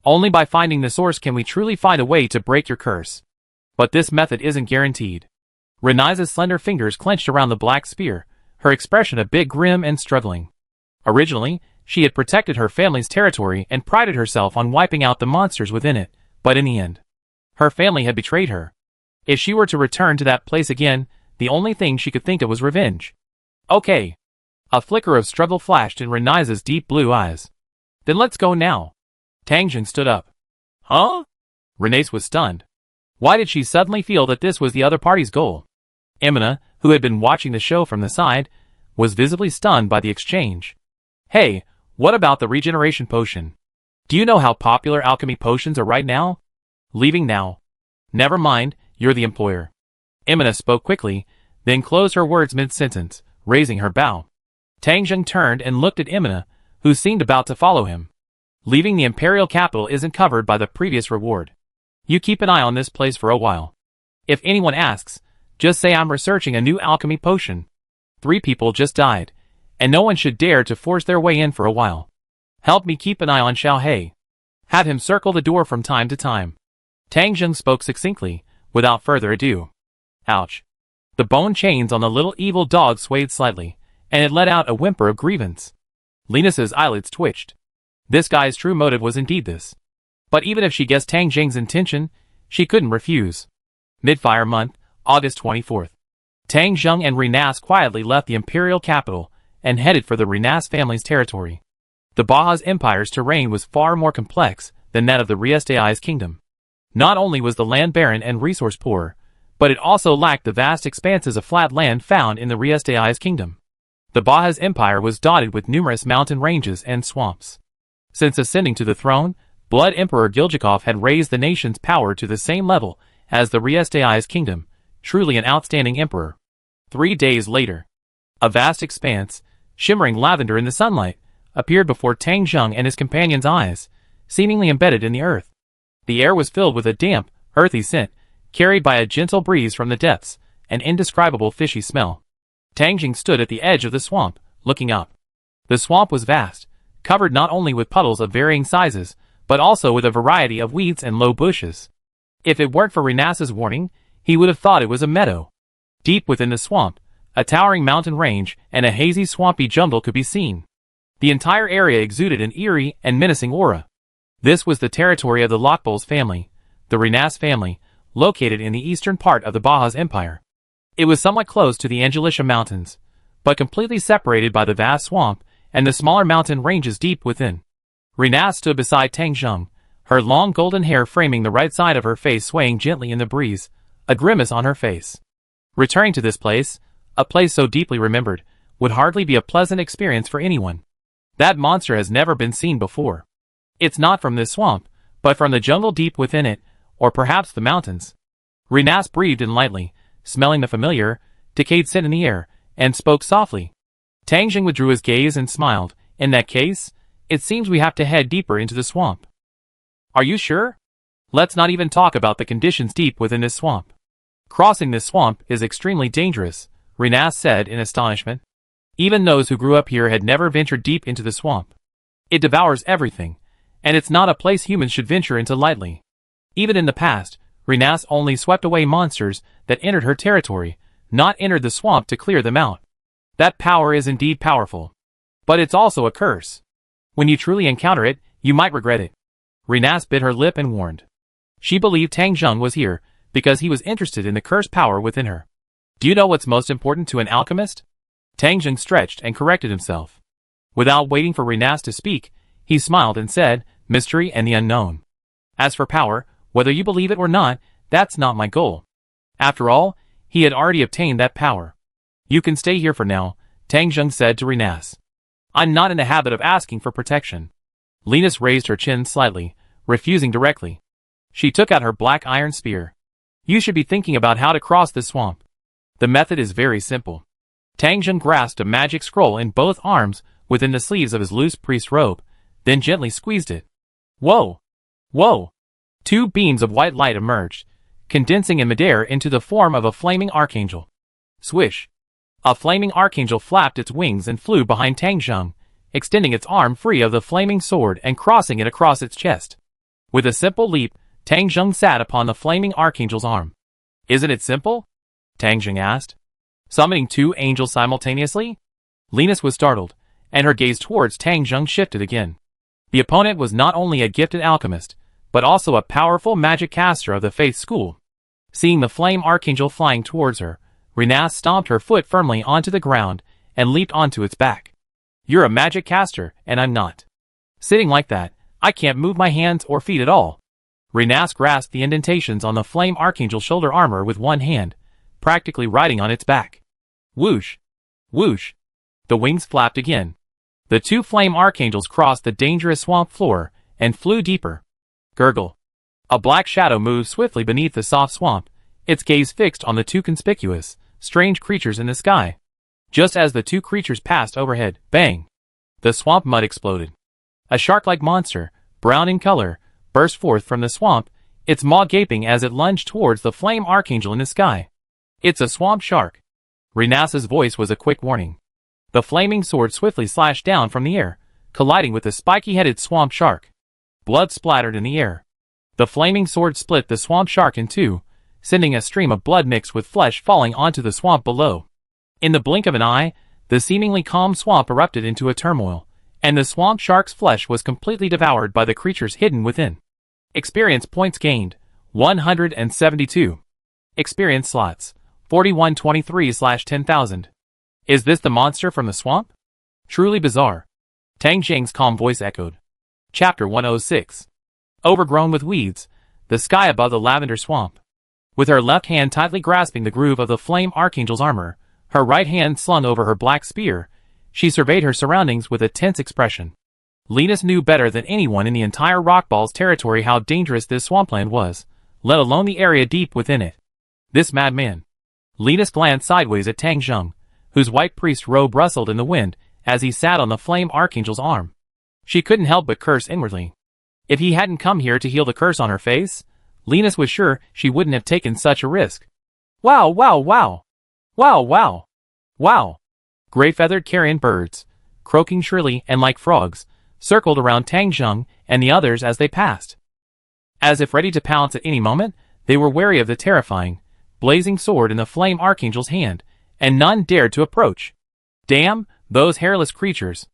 Only by finding the source can we truly find a way to break your curse. But this method isn't guaranteed. Renase's slender fingers clenched around the black spear, her expression a bit grim and struggling. Originally, she had protected her family's territory and prided herself on wiping out the monsters within it, but in the end, her family had betrayed her. If she were to return to that place again, the only thing she could think of was revenge. Okay. A flicker of struggle flashed in Renase's deep blue eyes. Then let's go now. Tang Jing stood up. Huh? Renase was stunned. Why did she suddenly feel that this was the other party's goal? Emina, who had been watching the show from the side, was visibly stunned by the exchange. Hey, what about the regeneration potion? Do you know how popular alchemy potions are right now? Leaving now. Never mind, you're the employer. Emina spoke quickly, then closed her words mid-sentence, raising her bow. Tang Jing turned and looked at Emina, who seemed about to follow him. Leaving the imperial capital isn't covered by the previous reward. You keep an eye on this place for a while. If anyone asks, just say I'm researching a new alchemy potion. 3 people just died, and no one should dare to force their way in for a while. Help me keep an eye on Xiao He. Have him circle the door from time to time. Tang Jing spoke succinctly, without further ado. Ouch. The bone chains on the little evil dog swayed slightly, and it let out a whimper of grievance. Renase's eyelids twitched. This guy's true motive was indeed this. But even if she guessed Tang Jing's intention, she couldn't refuse. Mid-fire month, August 24th. Tang Jing and Renase quietly left the imperial capital and headed for the Renase family's territory. The Baja's empire's terrain was far more complex than that of the Renaise's kingdom. Not only was the land barren and resource poor, but it also lacked the vast expanses of flat land found in the Renaise's kingdom. The Baja's empire was dotted with numerous mountain ranges and swamps. Since ascending to the throne, Blood Emperor Giljakov had raised the nation's power to the same level as the Renaise's kingdom, truly an outstanding emperor. 3 days later, a vast expanse, shimmering lavender in the sunlight, appeared before Tang Jing and his companion's eyes, seemingly embedded in the earth. The air was filled with a damp, earthy scent, carried by a gentle breeze from the depths, an indescribable fishy smell. Tang Jing stood at the edge of the swamp, looking up. The swamp was vast, covered not only with puddles of varying sizes, but also with a variety of weeds and low bushes. If it weren't for Renase's warning, he would have thought it was a meadow. Deep within the swamp, a towering mountain range and a hazy swampy jungle could be seen. The entire area exuded an eerie and menacing aura. This was the territory of the Lockbowls family, the Renase family, located in the eastern part of the Baja's empire. It was somewhat close to the Angelisha Mountains, but completely separated by the vast swamp and the smaller mountain ranges deep within. Renase stood beside Tang Jing, her long golden hair framing the right side of her face swaying gently in the breeze, a grimace on her face. Returning to this place, a place so deeply remembered, would hardly be a pleasant experience for anyone. That monster has never been seen before. It's not from this swamp, but from the jungle deep within it, or perhaps the mountains. Renase breathed in lightly, smelling the familiar, decayed scent in the air, and spoke softly. Tang Jing withdrew his gaze and smiled. In that case, it seems we have to head deeper into the swamp. Are you sure? Let's not even talk about the conditions deep within this swamp. Crossing this swamp is extremely dangerous, Renase said in astonishment. Even those who grew up here had never ventured deep into the swamp. It devours everything, and it's not a place humans should venture into lightly. Even in the past, Renase only swept away monsters that entered her territory, not entered the swamp to clear them out. That power is indeed powerful. But it's also a curse. When you truly encounter it, you might regret it. Renase bit her lip and warned. She believed Tang Zheng was here because he was interested in the cursed power within her. Do you know what's most important to an alchemist? Tang Zheng stretched and corrected himself. Without waiting for Renase to speak, he smiled and said, mystery and the unknown. As for power, whether you believe it or not, that's not my goal. After all, he had already obtained that power. You can stay here for now, Tang Zheng said to Renase. I'm not in the habit of asking for protection. Renase raised her chin slightly, refusing directly. She took out her black iron spear. You should be thinking about how to cross this swamp. The method is very simple. Tang Zheng grasped a magic scroll in both arms within the sleeves of his loose priest robe, then gently squeezed it. Whoa! Whoa! 2 beams of white light emerged, condensing in midair into the form of a flaming archangel. Swish! A flaming archangel flapped its wings and flew behind Tang Zheng, extending its arm free of the flaming sword and crossing it across its chest. With a simple leap, Tang Zheng sat upon the flaming archangel's arm. Isn't it simple? Tang Zheng asked. Summoning 2 angels simultaneously? Renase was startled, and her gaze towards Tang Zheng shifted again. The opponent was not only a gifted alchemist, but also a powerful magic caster of the Faith School. Seeing the flame archangel flying towards her, Renase stomped her foot firmly onto the ground and leaped onto its back. You're a magic caster, and I'm not. Sitting like that, I can't move my hands or feet at all. Renase grasped the indentations on the flame archangel's shoulder armor with one hand, practically riding on its back. Whoosh! Whoosh! The wings flapped again. The 2 flame archangels crossed the dangerous swamp floor and flew deeper. Gurgle. A black shadow moved swiftly beneath the soft swamp, its gaze fixed on the 2 conspicuous, strange creatures in the sky. Just as the 2 creatures passed overhead, bang! The swamp mud exploded. A shark-like monster, brown in color, burst forth from the swamp, its maw gaping as it lunged towards the flame archangel in the sky. It's a swamp shark. Renase's voice was a quick warning. The flaming sword swiftly slashed down from the air, colliding with the spiky-headed swamp shark. Blood splattered in the air. The flaming sword split the swamp shark in 2, sending a stream of blood mixed with flesh falling onto the swamp below. In the blink of an eye, the seemingly calm swamp erupted into a turmoil, and the swamp shark's flesh was completely devoured by the creatures hidden within. Experience points gained, 172. Experience slots, 4123/10,000. Is this the monster from the swamp? Truly bizarre. Tang Zheng's calm voice echoed. Chapter 106. Overgrown with weeds, the sky above the lavender swamp. With her left hand tightly grasping the groove of the flame archangel's armor, her right hand slung over her black spear, she surveyed her surroundings with a tense expression. Renase knew better than anyone in the entire Rockball's territory how dangerous this swampland was, let alone the area deep within it. This madman. Renase glanced sideways at Tang Zheng, whose white priest robe rustled in the wind as he sat on the flame archangel's arm. She couldn't help but curse inwardly. If he hadn't come here to heal the curse on her face, Renase was sure she wouldn't have taken such a risk. Wow, wow, wow! Wow, wow! Wow! Gray-feathered carrion birds, croaking shrilly and like frogs, circled around Tang Zheng and the others as they passed. As if ready to pounce at any moment, they were wary of the terrifying, blazing sword in the flame archangel's hand, and none dared to approach. Damn, those hairless creatures!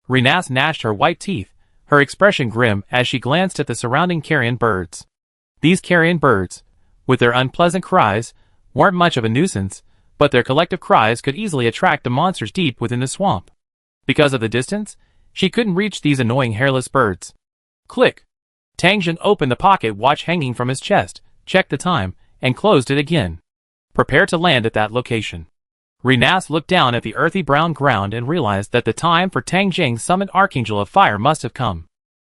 Renase gnashed her white teeth, her expression grim as she glanced at the surrounding carrion birds. These carrion birds, with their unpleasant cries, weren't much of a nuisance, but their collective cries could easily attract the monsters deep within the swamp. Because of the distance, she couldn't reach these annoying hairless birds. Click! Tang Zheng opened the pocket watch hanging from his chest, checked the time, and closed it again. Prepare to land at that location. Renase looked down at the earthy brown ground and realized that the time for Tang Zheng's summoned Archangel of Fire must have come.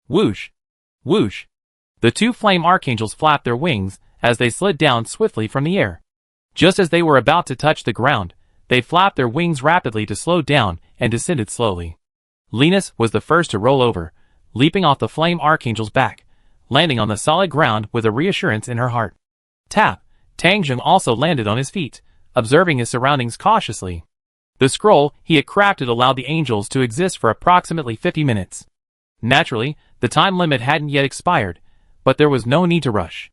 Whoosh! Whoosh! The 2 flame archangels flapped their wings as they slid down swiftly from the air. Just as they were about to touch the ground, they flapped their wings rapidly to slow down and descended slowly. Renase was the first to roll over, leaping off the flame archangel's back, landing on the solid ground with a reassurance in her heart. Tap! Tang Zheng also landed on his feet, observing his surroundings cautiously. The scroll he had crafted allowed the angels to exist for approximately 50 minutes. Naturally, the time limit hadn't yet expired, but there was no need to rush.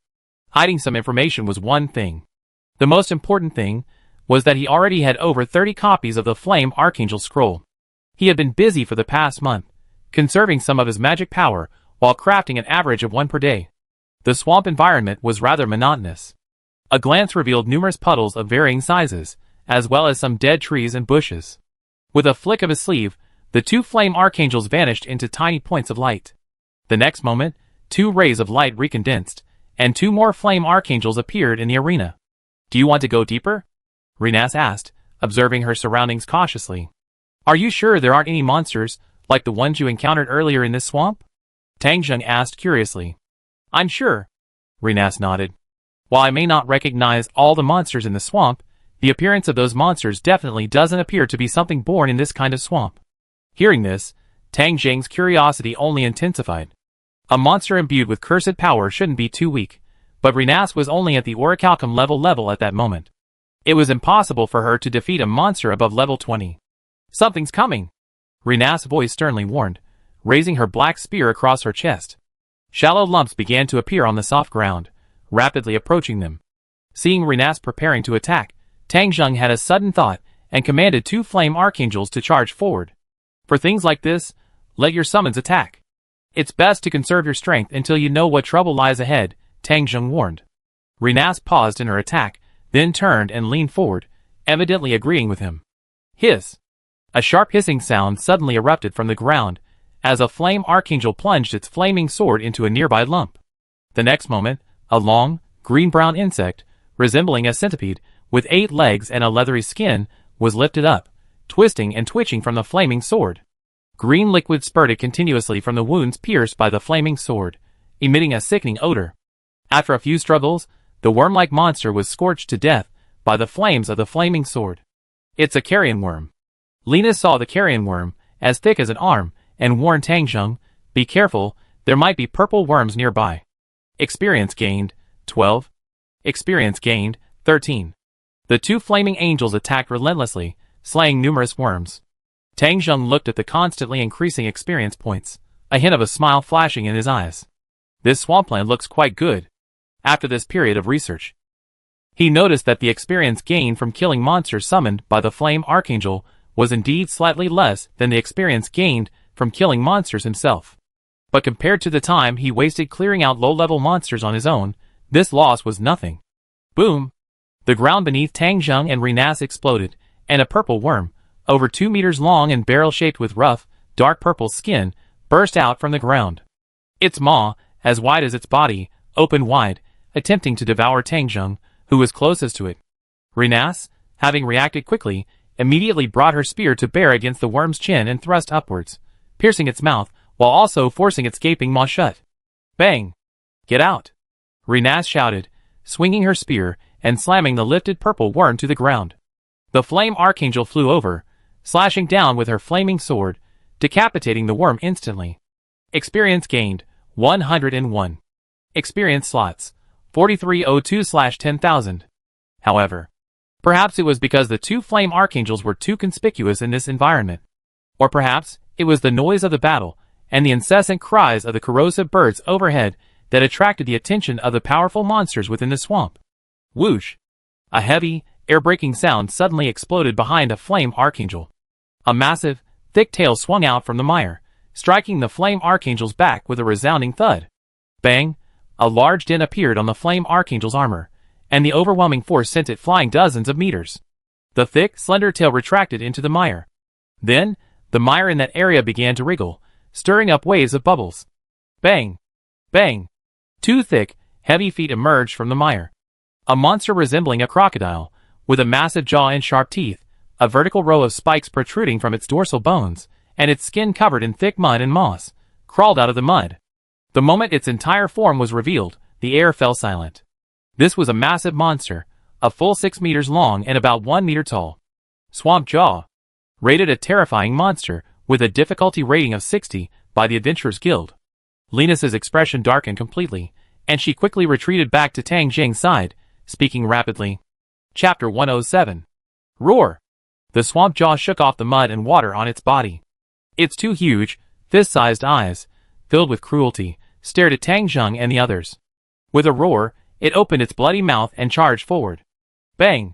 Hiding some information was one thing. The most important thing was that he already had over 30 copies of the Flame Archangel Scroll. He had been busy for the past month, conserving some of his magic power while crafting an average of one per day. The swamp environment was rather monotonous. A glance revealed numerous puddles of varying sizes, as well as some dead trees and bushes. With a flick of his sleeve, the two flame archangels vanished into tiny points of light. The next moment, two rays of light recondensed, and two more flame archangels appeared in the arena. "Do you want to go deeper?" Renase asked, observing her surroundings cautiously. "Are you sure there aren't any monsters, like the ones you encountered earlier in this swamp?" Tang Zheng asked curiously. "I'm sure," Renase nodded. "While I may not recognize all the monsters in the swamp, the appearance of those monsters definitely doesn't appear to be something born in this kind of swamp." Hearing this, Tang Zheng's curiosity only intensified. A monster imbued with cursed power shouldn't be too weak, but Renase was only at the orichalcum level at that moment. It was impossible for her to defeat a monster above level 20. "Something's coming," Renase's voice sternly warned, raising her black spear across her chest. Shallow lumps began to appear on the soft ground, rapidly approaching them. Seeing Renase preparing to attack, Tang Zheng had a sudden thought and commanded two flame archangels to charge forward. "For things like this, let your summons attack. It's best to conserve your strength until you know what trouble lies ahead," Tang Zheng warned. Renase paused in her attack, then turned and leaned forward, evidently agreeing with him. Hiss! A sharp hissing sound suddenly erupted from the ground, as a flame archangel plunged its flaming sword into a nearby lump. The next moment, a long, green-brown insect, resembling a centipede, with 8 legs and a leathery skin, was lifted up, twisting and twitching from the flaming sword. Green liquid spurted continuously from the wounds pierced by the flaming sword, emitting a sickening odor. After a few struggles, the worm-like monster was scorched to death by the flames of the flaming sword. "It's a carrion worm." Lena saw the carrion worm, as thick as an arm, and warned Tang Zheng, "Be careful, there might be purple worms nearby." Experience gained, 12. Experience gained, 13. The two flaming angels attacked relentlessly, slaying numerous worms. Tang Zheng looked at the constantly increasing experience points, a hint of a smile flashing in his eyes. This swampland looks quite good. After this period of research, he noticed that the experience gained from killing monsters summoned by the Flame Archangel was indeed slightly less than the experience gained from killing monsters himself. But compared to the time he wasted clearing out low-level monsters on his own, this loss was nothing. Boom! The ground beneath Tang Zheng and Renase exploded, and a purple worm, over 2 meters long and barrel-shaped with rough, dark purple skin, burst out from the ground. Its maw, as wide as its body, opened wide, attempting to devour Tang Zheng, who was closest to it. Renase, having reacted quickly, immediately brought her spear to bear against the worm's chin and thrust upwards, piercing its mouth, while also forcing its gaping maw shut. Bang! "Get out!" Renase shouted, swinging her spear and slamming the lifted purple worm to the ground. The Flame Archangel flew over, slashing down with her flaming sword, decapitating the worm instantly. Experience gained, 101. Experience slots, 4302/10,000. However, perhaps it was because the two Flame Archangels were too conspicuous in this environment. Or perhaps it was the noise of the battle and the incessant cries of the corrosive birds overhead that attracted the attention of the powerful monsters within the swamp. Whoosh! A heavy, air-breaking sound suddenly exploded behind a Flame Archangel. A massive, thick tail swung out from the mire, striking the Flame Archangel's back with a resounding thud. Bang! A large dent appeared on the Flame Archangel's armor, and the overwhelming force sent it flying dozens of meters. The thick, slender tail retracted into the mire. Then, the mire in that area began to wriggle, stirring up waves of bubbles. Bang! Bang! 2 thick, heavy feet emerged from the mire. A monster resembling a crocodile, with a massive jaw and sharp teeth, a vertical row of spikes protruding from its dorsal bones, and its skin covered in thick mud and moss, crawled out of the mud. The moment its entire form was revealed, the air fell silent. This was a massive monster, a full 6 meters long and about 1 meter tall. Swamp Jaw. Rated a terrifying monster, with a difficulty rating of 60 by the Adventurers Guild. Lena's expression darkened completely, and she quickly retreated back to Tang Zheng's side, speaking rapidly. Chapter 107. Roar! The Swamp Jaw shook off the mud and water on its body. Its 2 huge, fist-sized eyes, filled with cruelty, stared at Tang Zheng and the others. With a roar, it opened its bloody mouth and charged forward. Bang!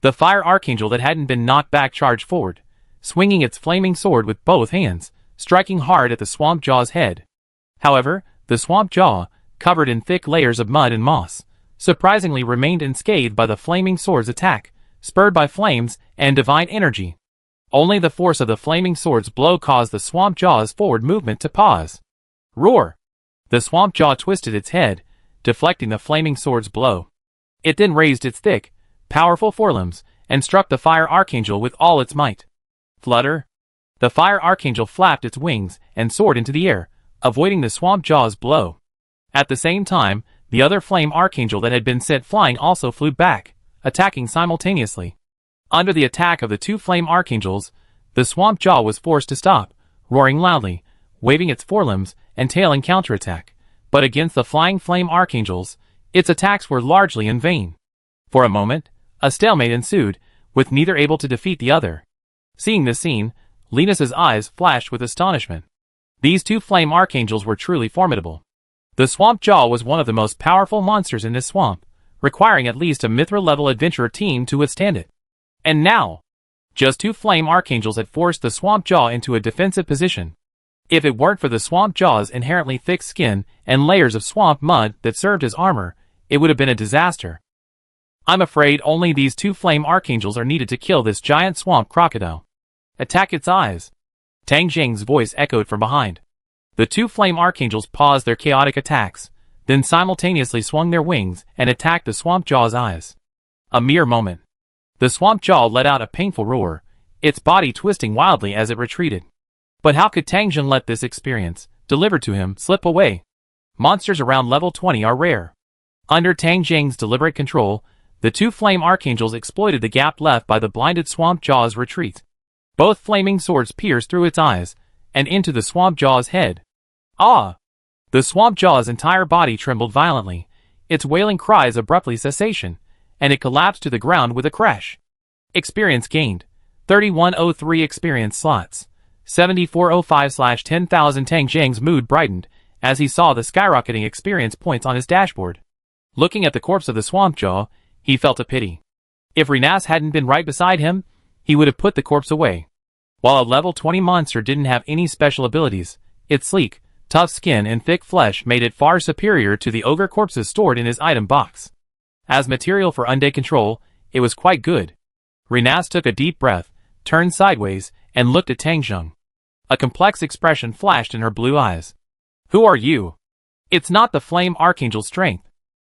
The fire archangel that hadn't been knocked back charged forward, swinging its flaming sword with both hands, striking hard at the swamp jaw's head. However, the swamp jaw, covered in thick layers of mud and moss, surprisingly remained unscathed by the flaming sword's attack, spurred by flames and divine energy. Only the force of the flaming sword's blow caused the swamp jaw's forward movement to pause. Roar! The swamp jaw twisted its head, deflecting the flaming sword's blow. It then raised its thick, powerful forelimbs and struck the fire archangel with all its might. Flutter! The fire archangel flapped its wings and soared into the air, avoiding the swamp jaw's blow. At the same time, the other flame archangel that had been sent flying also flew back, attacking simultaneously. Under the attack of the two flame archangels, the swamp jaw was forced to stop, roaring loudly, waving its forelimbs and tail in counterattack. But against the flying flame archangels, its attacks were largely in vain. For a moment, a stalemate ensued, with neither able to defeat the other. Seeing this scene, Renase's eyes flashed with astonishment. These two flame archangels were truly formidable. The swamp jaw was one of the most powerful monsters in this swamp, requiring at least a Mithril-level adventurer team to withstand it. And now, just two flame archangels had forced the swamp jaw into a defensive position. If it weren't for the swamp jaw's inherently thick skin and layers of swamp mud that served as armor, it would have been a disaster. I'm afraid only these two flame archangels are needed to kill this giant swamp crocodile. Attack its eyes. Tang Jing's voice echoed from behind. The two flame archangels paused their chaotic attacks, then simultaneously swung their wings and attacked the swamp jaw's eyes. A mere moment. The swamp jaw let out a painful roar, its body twisting wildly as it retreated. But how could Tang Jing let this experience, delivered to him, slip away? Monsters around level 20 are rare. Under Tang Jing's deliberate control, the two flame archangels exploited the gap left by the blinded swamp jaw's retreat. Both flaming swords pierced through its eyes and into the swamp jaw's head. Ah! The swamp jaw's entire body trembled violently, its wailing cries abruptly cessation, and it collapsed to the ground with a crash. Experience gained. 3103 experience slots. 7405/10,000. Tang Jing's mood brightened as he saw the skyrocketing experience points on his dashboard. Looking at the corpse of the swamp jaw, he felt a pity. If Renase hadn't been right beside him, he would have put the corpse away. While a level 20 monster didn't have any special abilities, its sleek, tough skin and thick flesh made it far superior to the ogre corpses stored in his item box. As material for Undead control, it was quite good. Renase took a deep breath, turned sideways, and looked at Tang Jing. A complex expression flashed in her blue eyes. Who are you? It's not the flame archangel's strength.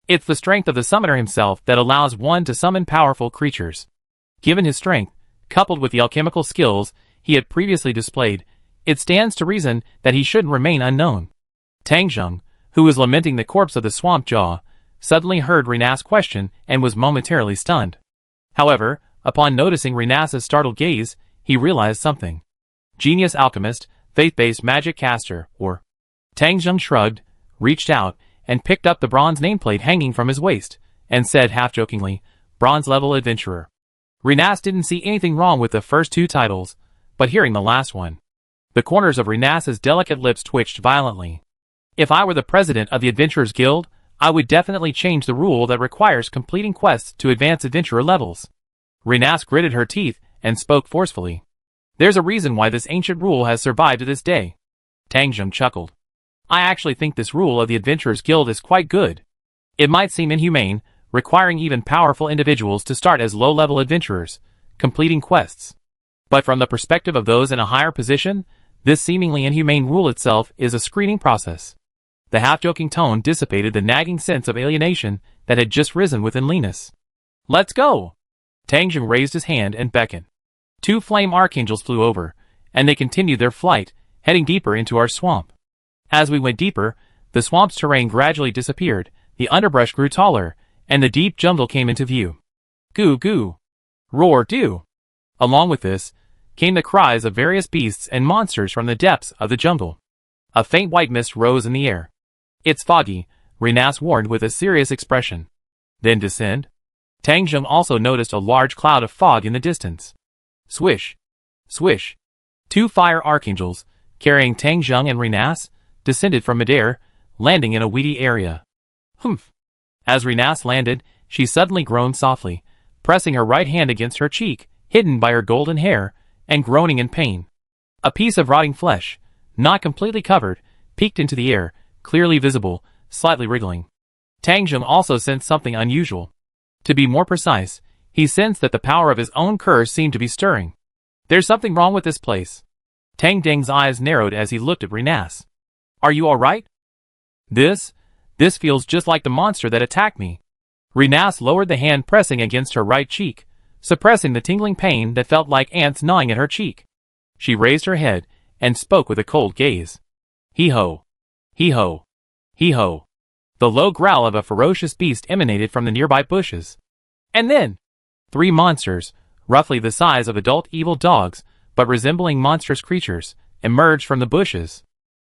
It's the strength of the summoner himself that allows one to summon powerful creatures. Given his strength, coupled with the alchemical skills he had previously displayed, it stands to reason that he shouldn't remain unknown. Tang Jing, who was lamenting the corpse of the swamp jaw, suddenly heard Renase's question and was momentarily stunned. However, upon noticing Renase's startled gaze, he realized something. Genius alchemist, faith-based magic caster, or... Tang Jing shrugged, reached out, and picked up the bronze nameplate hanging from his waist, and said half-jokingly, bronze-level adventurer. Renase didn't see anything wrong with the first two titles, but hearing the last one, the corners of Renase's delicate lips twitched violently. If I were the president of the Adventurers Guild, I would definitely change the rule that requires completing quests to advance adventurer levels. Renase gritted her teeth and spoke forcefully. There's a reason why this ancient rule has survived to this day. Tang Jing chuckled. I actually think this rule of the Adventurers Guild is quite good. It might seem inhumane, requiring even powerful individuals to start as low-level adventurers, completing quests. But from the perspective of those in a higher position, this seemingly inhumane rule itself is a screening process. The half-joking tone dissipated the nagging sense of alienation that had just risen within Renase. Let's go! Tang Jing raised his hand and beckoned. Two flame archangels flew over, and they continued their flight, heading deeper into our swamp. As we went deeper, the swamp's terrain gradually disappeared, the underbrush grew taller, and the deep jungle came into view. Goo goo! Roar do! Along with this, came the cries of various beasts and monsters from the depths of the jungle. A faint white mist rose in the air. It's foggy, Renase warned with a serious expression. Then descend. Tang Jing also noticed a large cloud of fog in the distance. Swish! Swish! Two fire archangels, carrying Tang Jing and Renase, descended from midair, landing in a weedy area. Humph! As Renase landed, she suddenly groaned softly, pressing her right hand against her cheek, hidden by her golden hair, and groaning in pain. A piece of rotting flesh, not completely covered, peeked into the air, clearly visible, slightly wriggling. Tang Jung also sensed something unusual. To be more precise, he sensed that the power of his own curse seemed to be stirring. There's something wrong with this place. Tang Deng's eyes narrowed as he looked at Renase. Are you alright? This feels just like the monster that attacked me. Renase lowered the hand pressing against her right cheek, suppressing the tingling pain that felt like ants gnawing at her cheek. She raised her head and spoke with a cold gaze. Hee-ho. Hee-ho. Hee-ho. The low growl of a ferocious beast emanated from the nearby bushes. And then, 3 monsters, roughly the size of adult evil dogs, but resembling monstrous creatures, emerged from the bushes.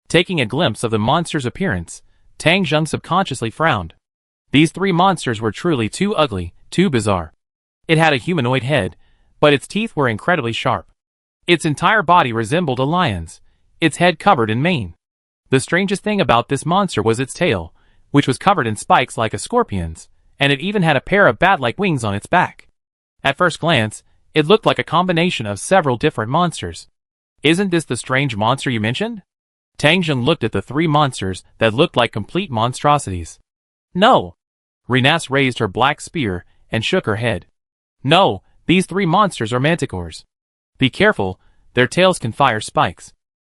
Taking a glimpse of the monster's appearance, Tang Jung subconsciously frowned. These 3 monsters were truly too ugly, too bizarre. It had a humanoid head, but its teeth were incredibly sharp. Its entire body resembled a lion's, its head covered in mane. The strangest thing about this monster was its tail, which was covered in spikes like a scorpion's, and it even had a pair of bat-like wings on its back. At first glance, it looked like a combination of several different monsters. Isn't this the strange monster you mentioned? Tang Jung looked at the 3 monsters that looked like complete monstrosities. No. Renase raised her black spear and shook her head. No, these 3 monsters are manticores. Be careful, their tails can fire spikes.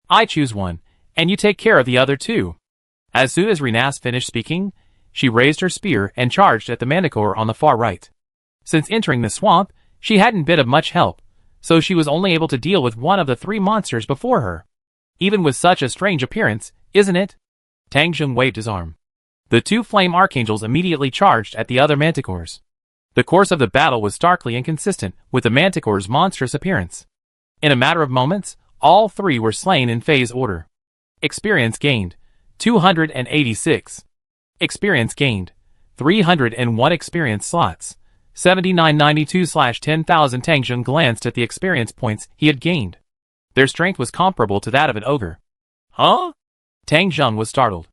I choose one, and you take care of the other 2. As soon as Renase finished speaking, she raised her spear and charged at the manticore on the far right. Since entering the swamp, she hadn't been of much help, so she was only able to deal with one of the 3 monsters before her. Even with such a strange appearance, isn't it? Tang Jung waved his arm. The 2 flame archangels immediately charged at the other manticores. The course of the battle was starkly inconsistent with the manticore's monstrous appearance. In a matter of moments, all 3 were slain in phase order. Experience gained, 286. Experience gained, 301 experience slots, 7992/10,000. Tang Jung glanced at the experience points he had gained. Their strength was comparable to that of an ogre. Huh? Tang Jung was startled.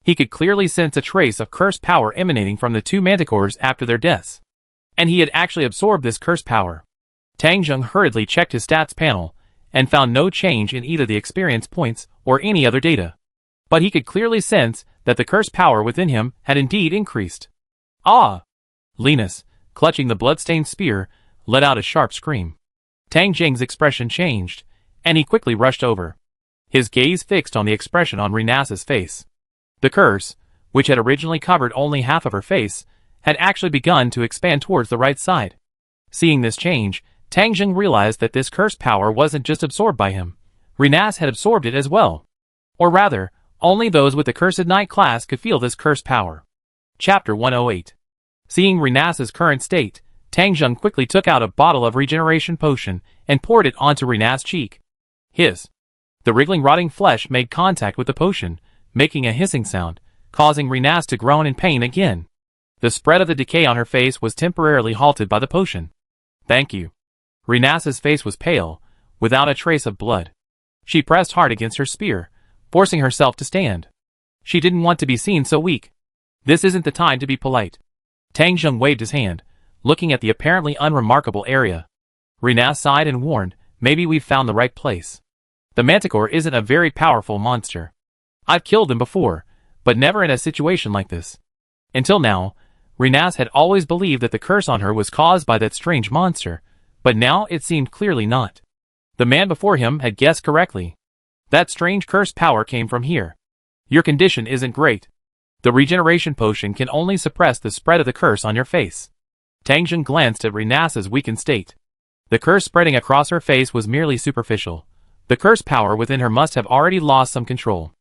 He could clearly sense a trace of curse power emanating from the 2 manticores after their deaths. And he had actually absorbed this curse power. Tang Jung hurriedly checked his stats panel, and found no change in either the experience points or any other data. But he could clearly sense that the curse power within him had indeed increased. Ah! Renase, clutching the blood-stained spear, let out a sharp scream. Tang Jung's expression changed, and he quickly rushed over. His gaze fixed on the expression on Renase's face. The curse, which had originally covered only half of her face, had actually begun to expand towards the right side. Seeing this change, Tang Jung realized that this curse power wasn't just absorbed by him. Renase had absorbed it as well. Or rather, only those with the Cursed Knight class could feel this curse power. Chapter 108. Seeing Renase's current state, Tang Jung quickly took out a bottle of regeneration potion and poured it onto Renase's cheek. Hiss. The wriggling rotting flesh made contact with the potion, making a hissing sound, causing Renase to groan in pain again. The spread of the decay on her face was temporarily halted by the potion. Thank you. Renase's face was pale, without a trace of blood. She pressed hard against her spear, forcing herself to stand. She didn't want to be seen so weak. This isn't the time to be polite. Tang Jung waved his hand, looking at the apparently unremarkable area. Renase sighed and warned, maybe we've found the right place. The manticore isn't a very powerful monster. I've killed them before, but never in a situation like this. Until now, Renase had always believed that the curse on her was caused by that strange monster, but now it seemed clearly not. The man before him had guessed correctly. That strange curse power came from here. Your condition isn't great. The regeneration potion can only suppress the spread of the curse on your face. Tang Jung glanced at Renase's weakened state. The curse spreading across her face was merely superficial. The curse power within her must have already lost some control.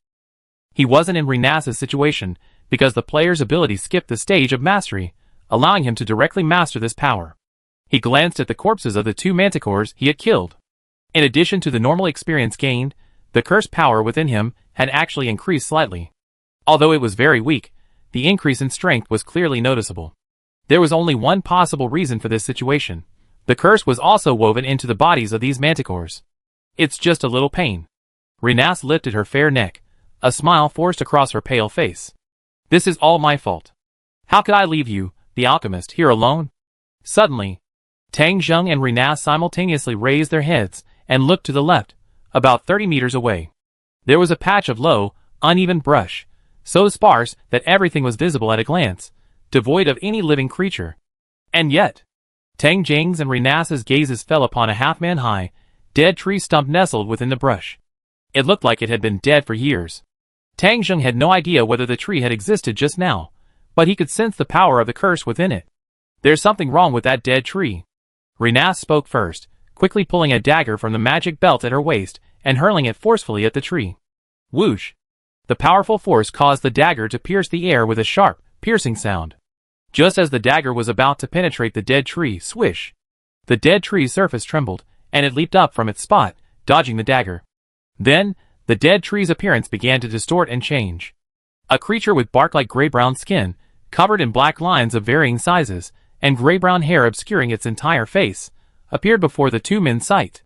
He wasn't in Renase's situation, because the player's ability skipped the stage of mastery, allowing him to directly master this power. He glanced at the corpses of the 2 manticores he had killed. In addition to the normal experience gained, the curse power within him had actually increased slightly. Although it was very weak, the increase in strength was clearly noticeable. There was only one possible reason for this situation. The curse was also woven into the bodies of these manticores. It's just a little pain. Renase lifted her fair neck, a smile forced across her pale face. This is all my fault. How could I leave you, the alchemist, here alone? Suddenly, Tang Zheng and Renase simultaneously raised their heads and looked to the left, about 30 meters away. There was a patch of low, uneven brush, so sparse that everything was visible at a glance, devoid of any living creature. And yet, Tang Zheng's and Renase's gazes fell upon a half-man-high, dead tree stump nestled within the brush. It looked like it had been dead for years. Tang Zheng had no idea whether the tree had existed just now, but he could sense the power of the curse within it. There's something wrong with that dead tree. Renase spoke first, quickly pulling a dagger from the magic belt at her waist and hurling it forcefully at the tree. Whoosh! The powerful force caused the dagger to pierce the air with a sharp, piercing sound. Just as the dagger was about to penetrate the dead tree, swish! The dead tree's surface trembled, and it leaped up from its spot, dodging the dagger. Then, the dead tree's appearance began to distort and change. A creature with bark-like gray-brown skin, covered in black lines of varying sizes, and gray-brown hair obscuring its entire face, appeared before the two men's sight.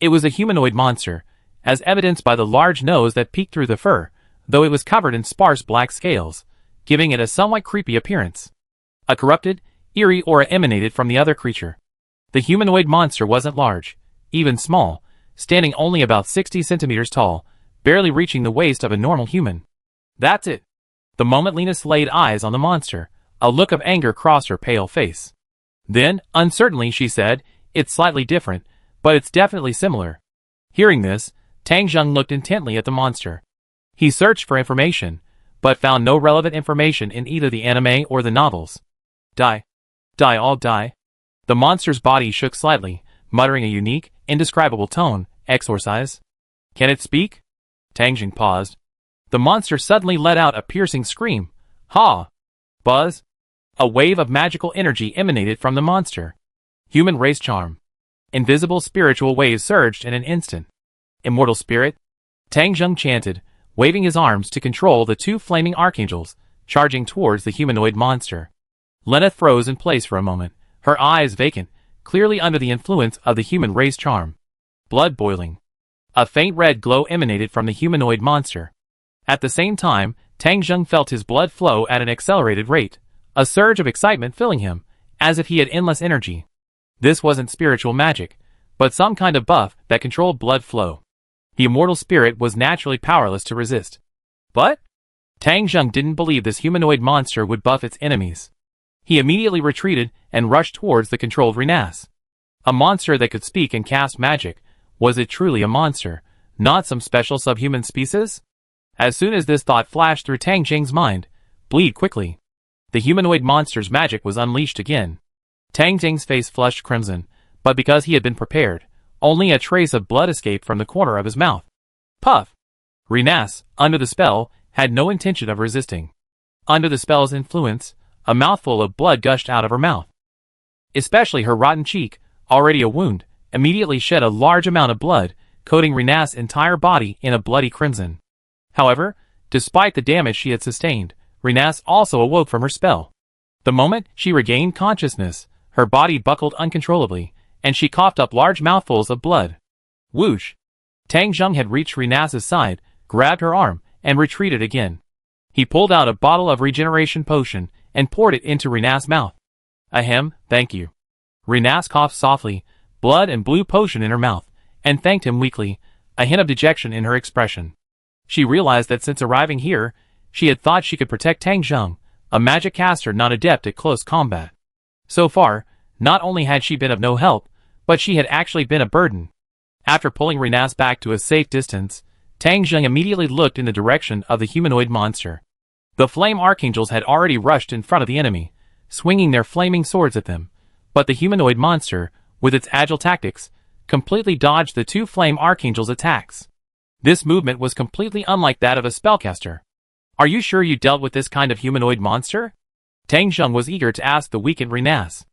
It was a humanoid monster, as evidenced by the large nose that peeked through the fur, though it was covered in sparse black scales, giving it a somewhat creepy appearance. A corrupted, eerie aura emanated from the other creature. The humanoid monster wasn't large, even small, standing only about 60 centimeters tall, barely reaching the waist of a normal human. That's it. The moment Renase laid eyes on the monster, a look of anger crossed her pale face. Then, uncertainly, she said, "It's slightly different, but it's definitely similar." Hearing this, Tang Zheng looked intently at the monster. He searched for information, but found no relevant information in either the anime or the novels. Die. Die, all die. The monster's body shook slightly, muttering a unique, indescribable tone. Exorcise. Can it speak? Tang Zheng paused. The monster suddenly let out a piercing scream. Ha! Buzz! A wave of magical energy emanated from the monster. Human race charm. Invisible spiritual waves surged in an instant. Immortal spirit? Tang Zheng chanted, waving his arms to control the two flaming archangels, charging towards the humanoid monster. Lena froze in place for a moment, her eyes vacant, clearly under the influence of the human race charm. Blood boiling. A faint red glow emanated from the humanoid monster. At the same time, Tang Zheng felt his blood flow at an accelerated rate, a surge of excitement filling him, as if he had endless energy. This wasn't spiritual magic, but some kind of buff that controlled blood flow. The immortal spirit was naturally powerless to resist. But Tang Zheng didn't believe this humanoid monster would buff its enemies. He immediately retreated and rushed towards the controlled Renase. A monster that could speak and cast magic. Was it truly a monster, not some special subhuman species? As soon as this thought flashed through Tang Zheng's mind, bleed quickly. The humanoid monster's magic was unleashed again. Tang Zheng's face flushed crimson, but because he had been prepared, only a trace of blood escaped from the corner of his mouth. Puff! Renase, under the spell, had no intention of resisting. Under the spell's influence, a mouthful of blood gushed out of her mouth. Especially her rotten cheek, already a wound, immediately shed a large amount of blood, coating Renase's entire body in a bloody crimson. However, despite the damage she had sustained, Renase also awoke from her spell. The moment she regained consciousness, her body buckled uncontrollably, and she coughed up large mouthfuls of blood. Whoosh! Tang Zheng had reached Renase's side, grabbed her arm, and retreated again. He pulled out a bottle of regeneration potion and poured it into Renase's mouth. Ahem, thank you. Renase coughed softly, blood and blue potion in her mouth, and thanked him weakly, a hint of dejection in her expression. She realized that since arriving here, she had thought she could protect Tang Zheng, a magic caster not adept at close combat. So far, not only had she been of no help, but she had actually been a burden. After pulling Renase back to a safe distance, Tang Zheng immediately looked in the direction of the humanoid monster. The flame archangels had already rushed in front of the enemy, swinging their flaming swords at them, but the humanoid monster, with its agile tactics, completely dodged the two flame archangels' attacks. This movement was completely unlike that of a spellcaster. Are you sure you dealt with this kind of humanoid monster? Tang Zheng was eager to ask the weakened Renase.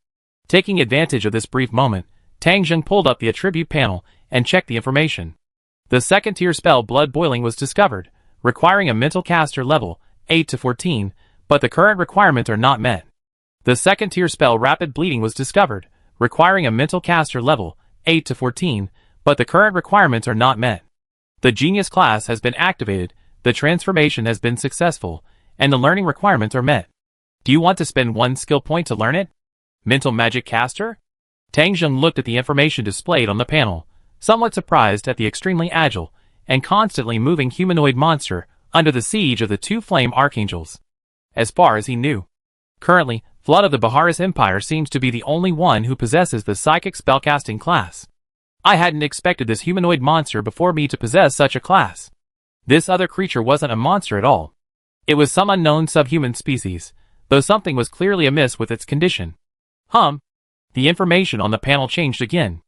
Taking advantage of this brief moment, Tang Zheng pulled up the attribute panel and checked the information. The second-tier spell Blood Boiling was discovered, requiring a mental caster level 8 to 14, but the current requirements are not met. The second-tier spell Rapid Bleeding was discovered, requiring a mental caster level 8 to 14, but the current requirements are not met. The Genius class has been activated, the transformation has been successful, and the learning requirements are met. Do you want to spend one skill point to learn it? Mental Magic Caster? Tang Zheng looked at the information displayed on the panel, somewhat surprised at the extremely agile and constantly moving humanoid monster under the siege of the two flame archangels. As far as he knew, currently, Flood of the Baharis Empire seems to be the only one who possesses the psychic spellcasting class. I hadn't expected this humanoid monster before me to possess such a class. This other creature wasn't a monster at all. It was some unknown subhuman species, though something was clearly amiss with its condition. The information on the panel changed again.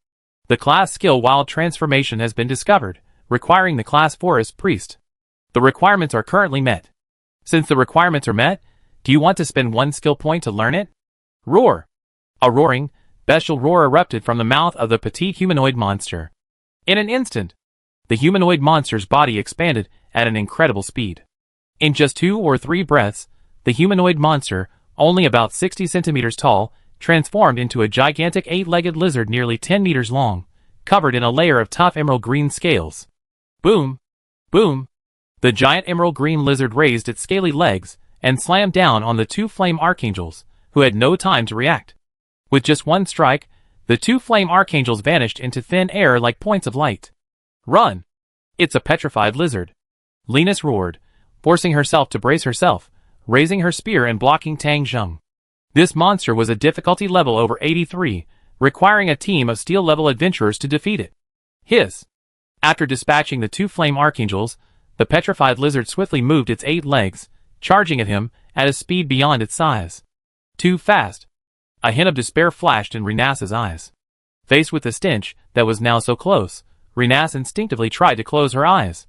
The class skill Wild Transformation has been discovered, requiring the class Forest Priest. The requirements are currently met. Since the requirements are met, do you want to spend 1 skill point to learn it? Roar! A roaring, bestial roar erupted from the mouth of the petite humanoid monster. In an instant, the humanoid monster's body expanded at an incredible speed. In just 2 or 3 breaths, the humanoid monster, only about 60 centimeters tall, transformed into a gigantic 8-legged lizard nearly 10 meters long, covered in a layer of tough emerald green scales. Boom! Boom! The giant emerald green lizard raised its scaly legs and slammed down on the 2 flame archangels, who had no time to react. With just 1 strike, the 2 flame archangels vanished into thin air like points of light. Run! It's a petrified lizard. Renase roared, forcing herself to brace herself, raising her spear and blocking Tang Zheng. This monster was a difficulty level over 83, requiring a team of steel-level adventurers to defeat it. Hiss! After dispatching the 2 flame archangels, the petrified lizard swiftly moved its 8 legs, charging at him at a speed beyond its size. Too fast! A hint of despair flashed in Renase's eyes. Faced with the stench that was now so close, Renase instinctively tried to close her eyes.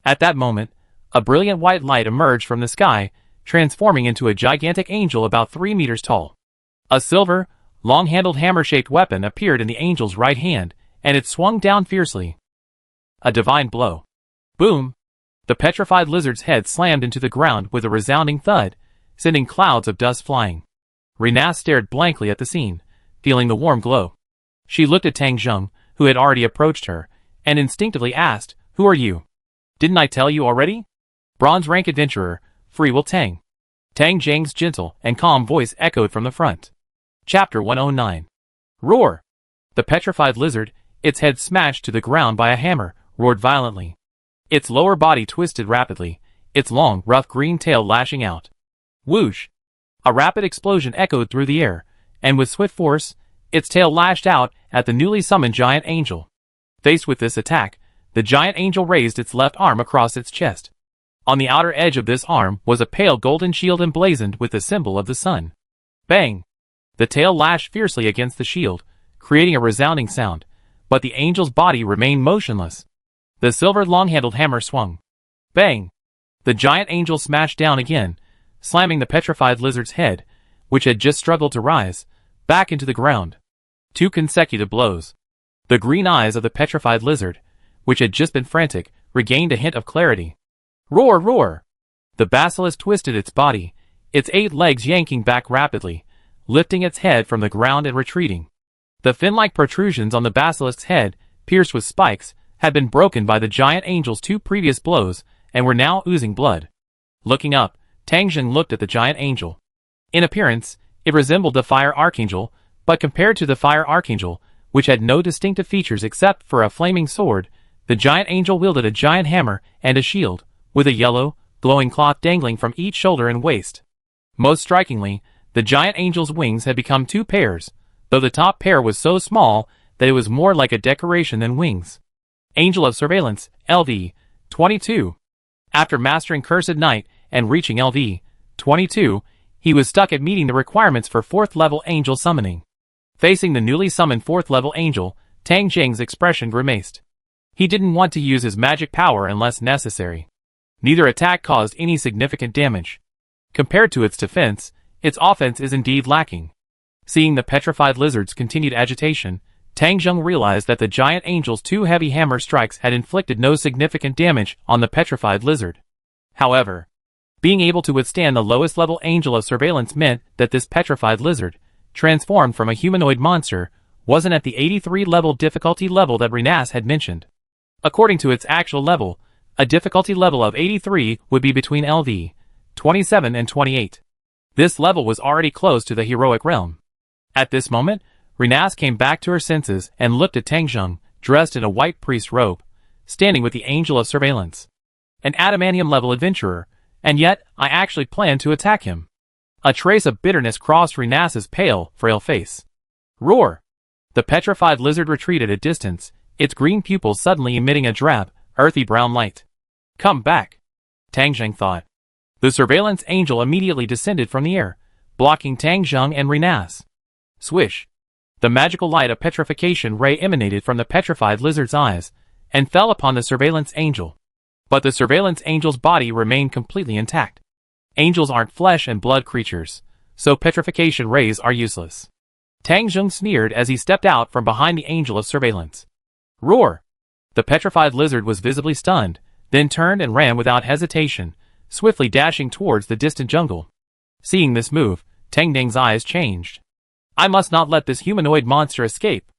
At that moment, a brilliant white light emerged from the sky, transforming into a gigantic angel about 3 meters tall. A silver, long-handled hammer-shaped weapon appeared in the angel's right hand, and it swung down fiercely. A divine blow. Boom! The petrified lizard's head slammed into the ground with a resounding thud, sending clouds of dust flying. Renase stared blankly at the scene, feeling the warm glow. She looked at Tang Zheng, who had already approached her, and instinctively asked, "Who are you?" "Didn't I tell you already?" "Bronze rank adventurer, Free Will Tang." Tang Zheng's gentle and calm voice echoed from the front. Chapter 109. Roar! The petrified lizard, its head smashed to the ground by a hammer, roared violently. Its lower body twisted rapidly, its long, rough green tail lashing out. Whoosh! A rapid explosion echoed through the air, and with swift force, its tail lashed out at the newly summoned giant angel. Faced with this attack, the giant angel raised its left arm across its chest. On the outer edge of this arm was a pale golden shield emblazoned with the symbol of the sun. Bang! The tail lashed fiercely against the shield, creating a resounding sound, but the angel's body remained motionless. The silver long-handled hammer swung. Bang! The giant angel smashed down again, slamming the petrified lizard's head, which had just struggled to rise, back into the ground. 2 consecutive blows. The green eyes of the petrified lizard, which had just been frantic, regained a hint of clarity. Roar, roar! The basilisk twisted its body, its 8 legs yanking back rapidly, lifting its head from the ground and retreating. The fin-like protrusions on the basilisk's head, pierced with spikes, had been broken by the giant angel's 2 previous blows, and were now oozing blood. Looking up, Tang Zheng looked at the giant angel. In appearance, it resembled the fire archangel, but compared to the fire archangel, which had no distinctive features except for a flaming sword, the giant angel wielded a giant hammer and a shield, with a yellow, glowing cloth dangling from each shoulder and waist. Most strikingly, the giant angel's wings had become 2 pairs, though the top pair was so small that it was more like a decoration than wings. Angel of Surveillance, LV 22. After mastering Cursed Night and reaching LV 22, he was stuck at meeting the requirements for 4th level angel summoning. Facing the newly summoned 4th level angel, Tang Zheng's expression grimaced. He didn't want to use his magic power unless necessary. Neither attack caused any significant damage. Compared to its defense, its offense is indeed lacking. Seeing the petrified lizard's continued agitation, Tang Zheng realized that the giant angel's 2 heavy hammer strikes had inflicted no significant damage on the petrified lizard. However, being able to withstand the lowest level angel of surveillance meant that this petrified lizard, transformed from a humanoid monster, wasn't at the 83 level difficulty level that Renase had mentioned. According to its actual level, a difficulty level of 83 would be between LV 27 and 28. This level was already close to the heroic realm. At this moment, Renase came back to her senses and looked at Tang Zheng, dressed in a white priest robe, standing with the Angel of Surveillance. An adamantium-level adventurer, and yet I actually planned to attack him. A trace of bitterness crossed Renase's pale, frail face. Roar! The petrified lizard retreated a distance, its green pupils suddenly emitting a drab, earthy brown light. Come back, Tang Zheng thought. The surveillance angel immediately descended from the air, blocking Tang Zheng and Renase. Swish! The magical light of petrification ray emanated from the petrified lizard's eyes, and fell upon the surveillance angel. But the surveillance angel's body remained completely intact. Angels aren't flesh and blood creatures, so petrification rays are useless. Tang Zheng sneered as he stepped out from behind the Angel of Surveillance. Roar! The petrified lizard was visibly stunned, then turned and ran without hesitation, swiftly dashing towards the distant jungle. Seeing this move, Tang Zheng's eyes changed. I must not let this humanoid monster escape.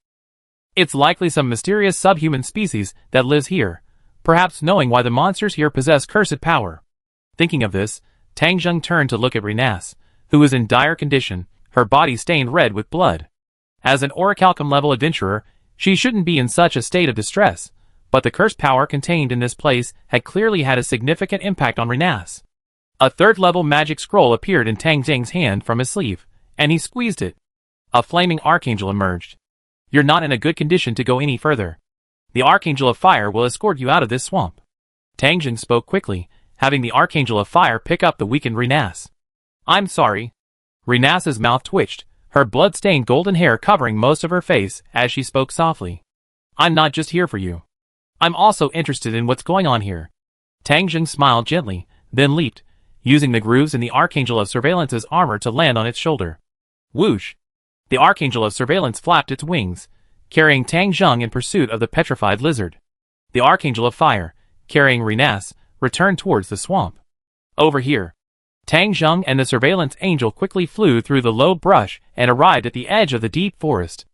It's likely some mysterious subhuman species that lives here, perhaps knowing why the monsters here possess cursed power. Thinking of this, Tang Zheng turned to look at Renase, who was in dire condition, her body stained red with blood. As an orichalcum-level adventurer, she shouldn't be in such a state of distress, but the cursed power contained in this place had clearly had a significant impact on Renase. A third-level magic scroll appeared in Tang Zheng's hand from his sleeve, and he squeezed it. A flaming archangel emerged. You're not in a good condition to go any further. The Archangel of Fire will escort you out of this swamp. Tang Zheng spoke quickly, having the Archangel of Fire pick up the weakened Renase. I'm sorry. Renase's mouth twitched, her blood-stained golden hair covering most of her face as she spoke softly. I'm not just here for you. I'm also interested in what's going on here. Tang Zheng smiled gently, then leaped, using the grooves in the Archangel of Surveillance's armor to land on its shoulder. Whoosh! The Archangel of Surveillance flapped its wings, carrying Tang Zheng in pursuit of the petrified lizard. The Archangel of Fire, carrying Renase, returned towards the swamp. Over here. Tang Zheng and the surveillance angel quickly flew through the low brush and arrived at the edge of the deep forest.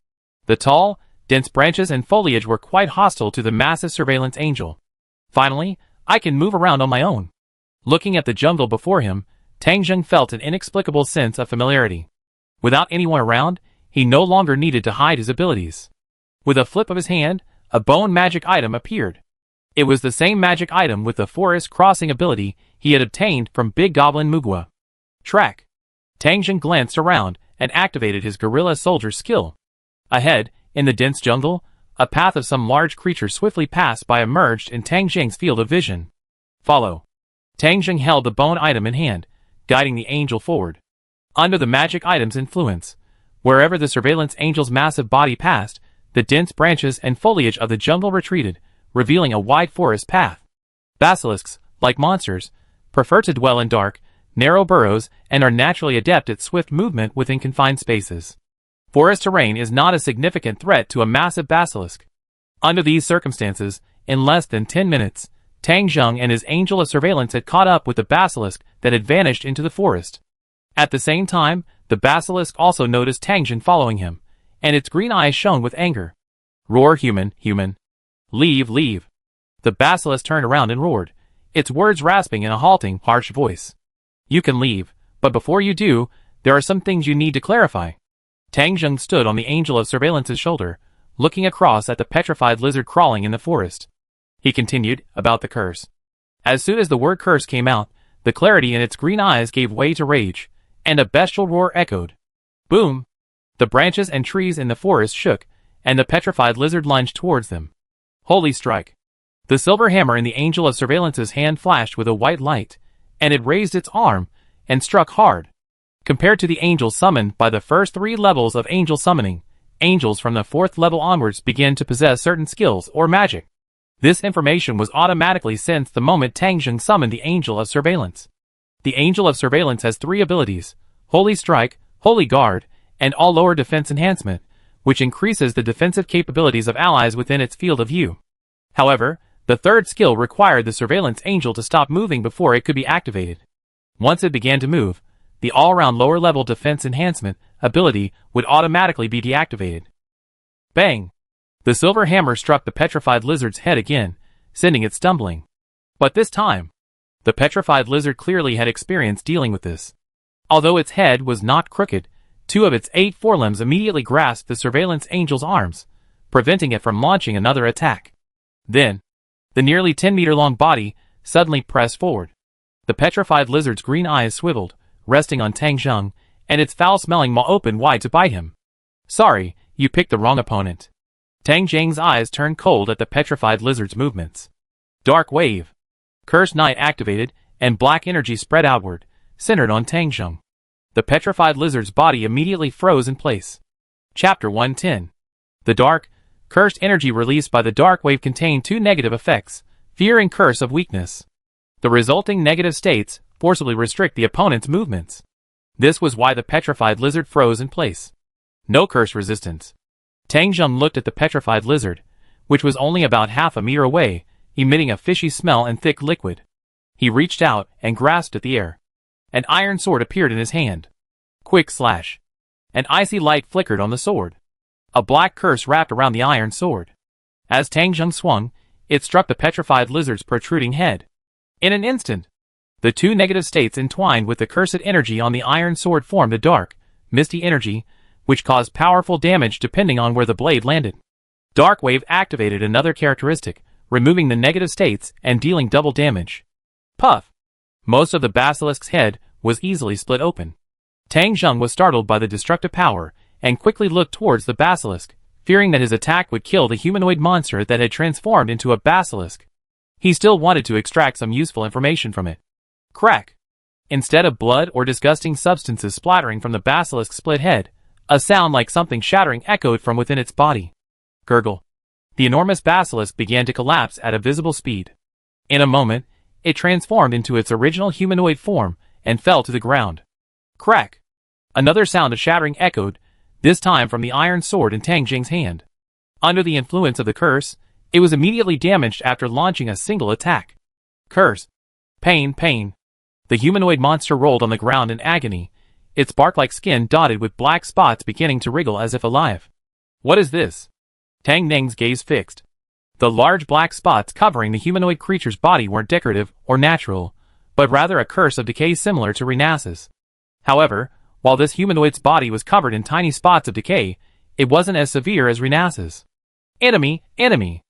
The tall, dense branches and foliage were quite hostile to the massive surveillance angel. Finally, I can move around on my own. Looking at the jungle before him, Tang Zheng felt an inexplicable sense of familiarity. Without anyone around, he no longer needed to hide his abilities. With a flip of his hand, a bone magic item appeared. It was the same magic item with the forest crossing ability he had obtained from Big Goblin Mugwa. Track. Tang Zheng glanced around and activated his guerrilla soldier skill. Ahead, in the dense jungle, a path of some large creature swiftly passed by emerged in Tang Zheng's field of vision. Follow. Tang Zheng held the bone item in hand, guiding the angel forward. Under the magic item's influence, wherever the surveillance angel's massive body passed, the dense branches and foliage of the jungle retreated, revealing a wide forest path. Basilisks, like monsters, prefer to dwell in dark, narrow burrows and are naturally adept at swift movement within confined spaces. Forest terrain is not a significant threat to a massive basilisk. Under these circumstances, in less than 10 minutes, Tang Zheng and his Angel of Surveillance had caught up with the basilisk that had vanished into the forest. At the same time, the basilisk also noticed Tang Zheng following him, and its green eyes shone with anger. Roar, human, human. Leave, leave. The basilisk turned around and roared, its words rasping in a halting, harsh voice. You can leave, but before you do, there are some things you need to clarify. Tang Zheng stood on the Angel of Surveillance's shoulder, looking across at the petrified lizard crawling in the forest. He continued, about the curse. As soon as the word curse came out, the clarity in its green eyes gave way to rage, and a bestial roar echoed. Boom! The branches and trees in the forest shook, and the petrified lizard lunged towards them. Holy strike! The silver hammer in the Angel of Surveillance's hand flashed with a white light, and it raised its arm, and struck hard. Compared to the angels summoned by the first 3 levels of angel summoning, angels from the 4th level onwards begin to possess certain skills or magic. This information was automatically sensed the moment Tang Zheng summoned the Angel of Surveillance. The Angel of Surveillance has 3 abilities, Holy Strike, Holy Guard, and All Lower Defense Enhancement, which increases the defensive capabilities of allies within its field of view. However, the 3rd skill required the Surveillance Angel to stop moving before it could be activated. Once it began to move, the all-around lower-level defense enhancement ability would automatically be deactivated. Bang! The silver hammer struck the petrified lizard's head again, sending it stumbling. But this time, the petrified lizard clearly had experience dealing with this. Although its head was not crooked, Two of its 8 forelimbs immediately grasped the surveillance angel's arms, preventing it from launching another attack. Then, the nearly 10-meter-long body suddenly pressed forward. The petrified lizard's green eyes swiveled, resting on Tang Zheng, and its foul-smelling maw opened wide to bite him. Sorry, you picked the wrong opponent. Tang Zheng's eyes turned cold at the petrified lizard's movements. Dark Wave. Cursed Night activated, and black energy spread outward, centered on Tang Zheng. The petrified lizard's body immediately froze in place. Chapter 110. The dark, cursed energy released by the dark wave contained 2 negative effects, fear and curse of weakness. The resulting negative states forcibly restrict the opponent's movements. This was why the petrified lizard froze in place. No curse resistance. Tang Zheng looked at the petrified lizard, which was only about half a meter away, emitting a fishy smell and thick liquid. He reached out and grasped at the air. An iron sword appeared in his hand. Quick slash. An icy light flickered on the sword. A black curse wrapped around the iron sword. As Tang Zheng swung, it struck the petrified lizard's protruding head. In an instant, the 2 negative states entwined with the cursed energy on the iron sword formed a dark, misty energy, which caused powerful damage depending on where the blade landed. Dark Wave activated another characteristic, removing the negative states and dealing double damage. Puff! Most of the basilisk's head was easily split open. Tang Zheng was startled by the destructive power, and quickly looked towards the basilisk, fearing that his attack would kill the humanoid monster that had transformed into a basilisk. He still wanted to extract some useful information from it. Crack! Instead of blood or disgusting substances splattering from the basilisk's split head, a sound like something shattering echoed from within its body. Gurgle. The enormous basilisk began to collapse at a visible speed. In a moment, it transformed into its original humanoid form and fell to the ground. Crack! Another sound of shattering echoed, this time from the iron sword in Tang Zheng's hand. Under the influence of the curse, it was immediately damaged after launching a single attack. Curse! Pain, pain! The humanoid monster rolled on the ground in agony, its bark-like skin dotted with black spots beginning to wriggle as if alive. What is this? Tang Zheng's gaze fixed. The large black spots covering the humanoid creature's body weren't decorative or natural, but rather a curse of decay similar to Renase's. However, while this humanoid's body was covered in tiny spots of decay, it wasn't as severe as Renase's. Enemy, enemy!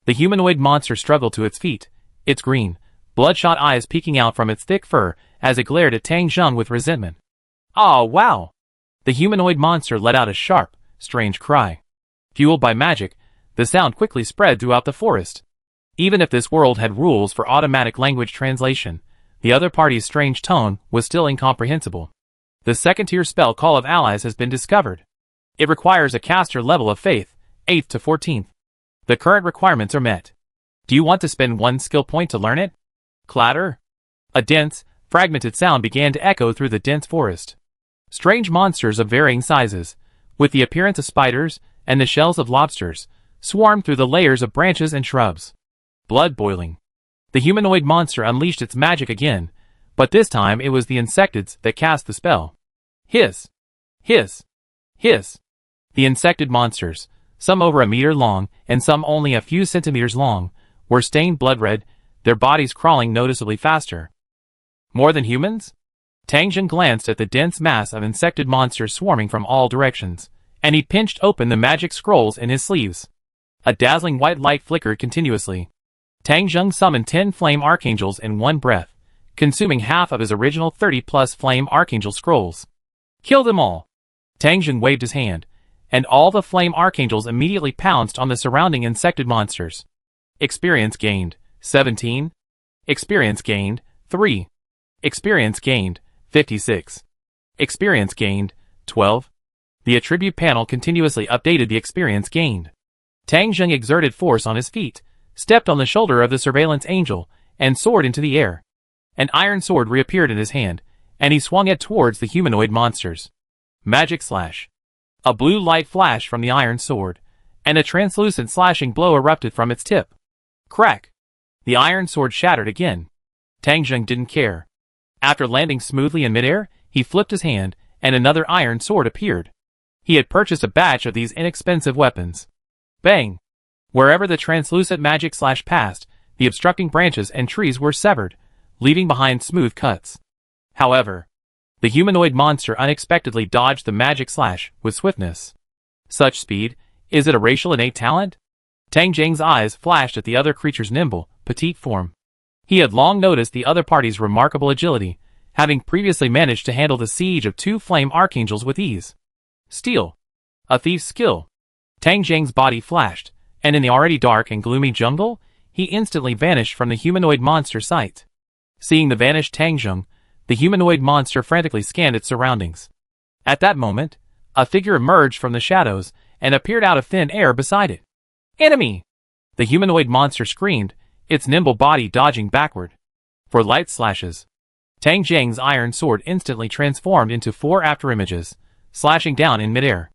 The humanoid monster struggled to its feet, its green, bloodshot eyes peeking out from its thick fur as it glared at Tang Zheng with resentment. Oh, wow! The humanoid monster let out a sharp, strange cry. Fueled by magic, the sound quickly spread throughout the forest. Even if this world had rules for automatic language translation, the other party's strange tone was still incomprehensible. The second-tier spell Call of Allies has been discovered. It requires a caster level of faith, 8th to 14th. The current requirements are met. Do you want to spend 1 skill point to learn it? Clatter! A dense, fragmented sound began to echo through the dense forest. Strange monsters of varying sizes, with the appearance of spiders and the shells of lobsters, swarmed through the layers of branches and shrubs. Blood boiling. The humanoid monster unleashed its magic again, but this time it was the insectids that cast the spell. Hiss! Hiss! Hiss! The insected monsters, some over a meter long and some only a few centimeters long, were stained blood-red, their bodies crawling noticeably faster. More than humans? Tang Zheng glanced at the dense mass of insected monsters swarming from all directions, and he pinched open the magic scrolls in his sleeves. A dazzling white light flickered continuously. Tang Zheng summoned 10 flame archangels in one breath, consuming half of his original 30-plus flame archangel scrolls. Kill them all! Tang Zheng waved his hand, and all the flame archangels immediately pounced on the surrounding insected monsters. Experience gained, 17. Experience gained, 3. Experience gained, 56. Experience gained, 12. The attribute panel continuously updated the experience gained. Tang Zheng exerted force on his feet, stepped on the shoulder of the surveillance angel, and soared into the air. An iron sword reappeared in his hand, and he swung it towards the humanoid monsters. Magic slash. A blue light flashed from the iron sword, and a translucent slashing blow erupted from its tip. Crack! The iron sword shattered again. Tang Zheng didn't care. After landing smoothly in midair, he flipped his hand, and another iron sword appeared. He had purchased a batch of these inexpensive weapons. Bang! Wherever the translucent magic slash passed, the obstructing branches and trees were severed, leaving behind smooth cuts. However, The humanoid monster unexpectedly dodged the magic slash with swiftness. Such speed, is it a racial innate talent? Tang Jing's eyes flashed at the other creature's nimble, petite form. He had long noticed the other party's remarkable agility, having previously managed to handle the siege of 2 flame archangels with ease. Steal. A thief's skill. Tang Jing's body flashed, and in the already dark and gloomy jungle, he instantly vanished from the humanoid monster's sight. Seeing the vanished Tang Jing, the humanoid monster frantically scanned its surroundings. At that moment, a figure emerged from the shadows and appeared out of thin air beside it. Enemy! The humanoid monster screamed, its nimble body dodging backward. For light slashes. Tang Jing's iron sword instantly transformed into 4 afterimages, slashing down in midair.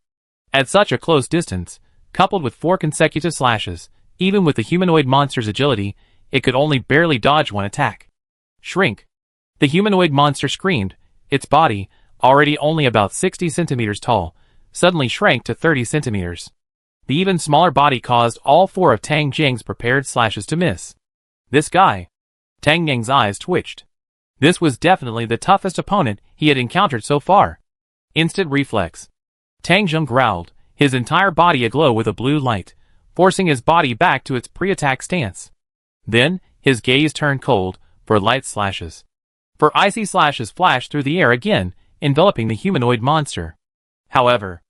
At such a close distance, coupled with 4 consecutive slashes, even with the humanoid monster's agility, it could only barely dodge one attack. Shrink. The humanoid monster screamed, its body, already only about 60 centimeters tall, suddenly shrank to 30 centimeters. The even smaller body caused all 4 of Tang Jing's prepared slashes to miss. This guy. Tang Jing's eyes twitched. This was definitely the toughest opponent he had encountered so far. Instant reflex. Tang Jing growled, his entire body aglow with a blue light, forcing his body back to its pre-attack stance. Then, his gaze turned cold, for light slashes. For icy slashes flashed through the air again, enveloping the humanoid monster. However,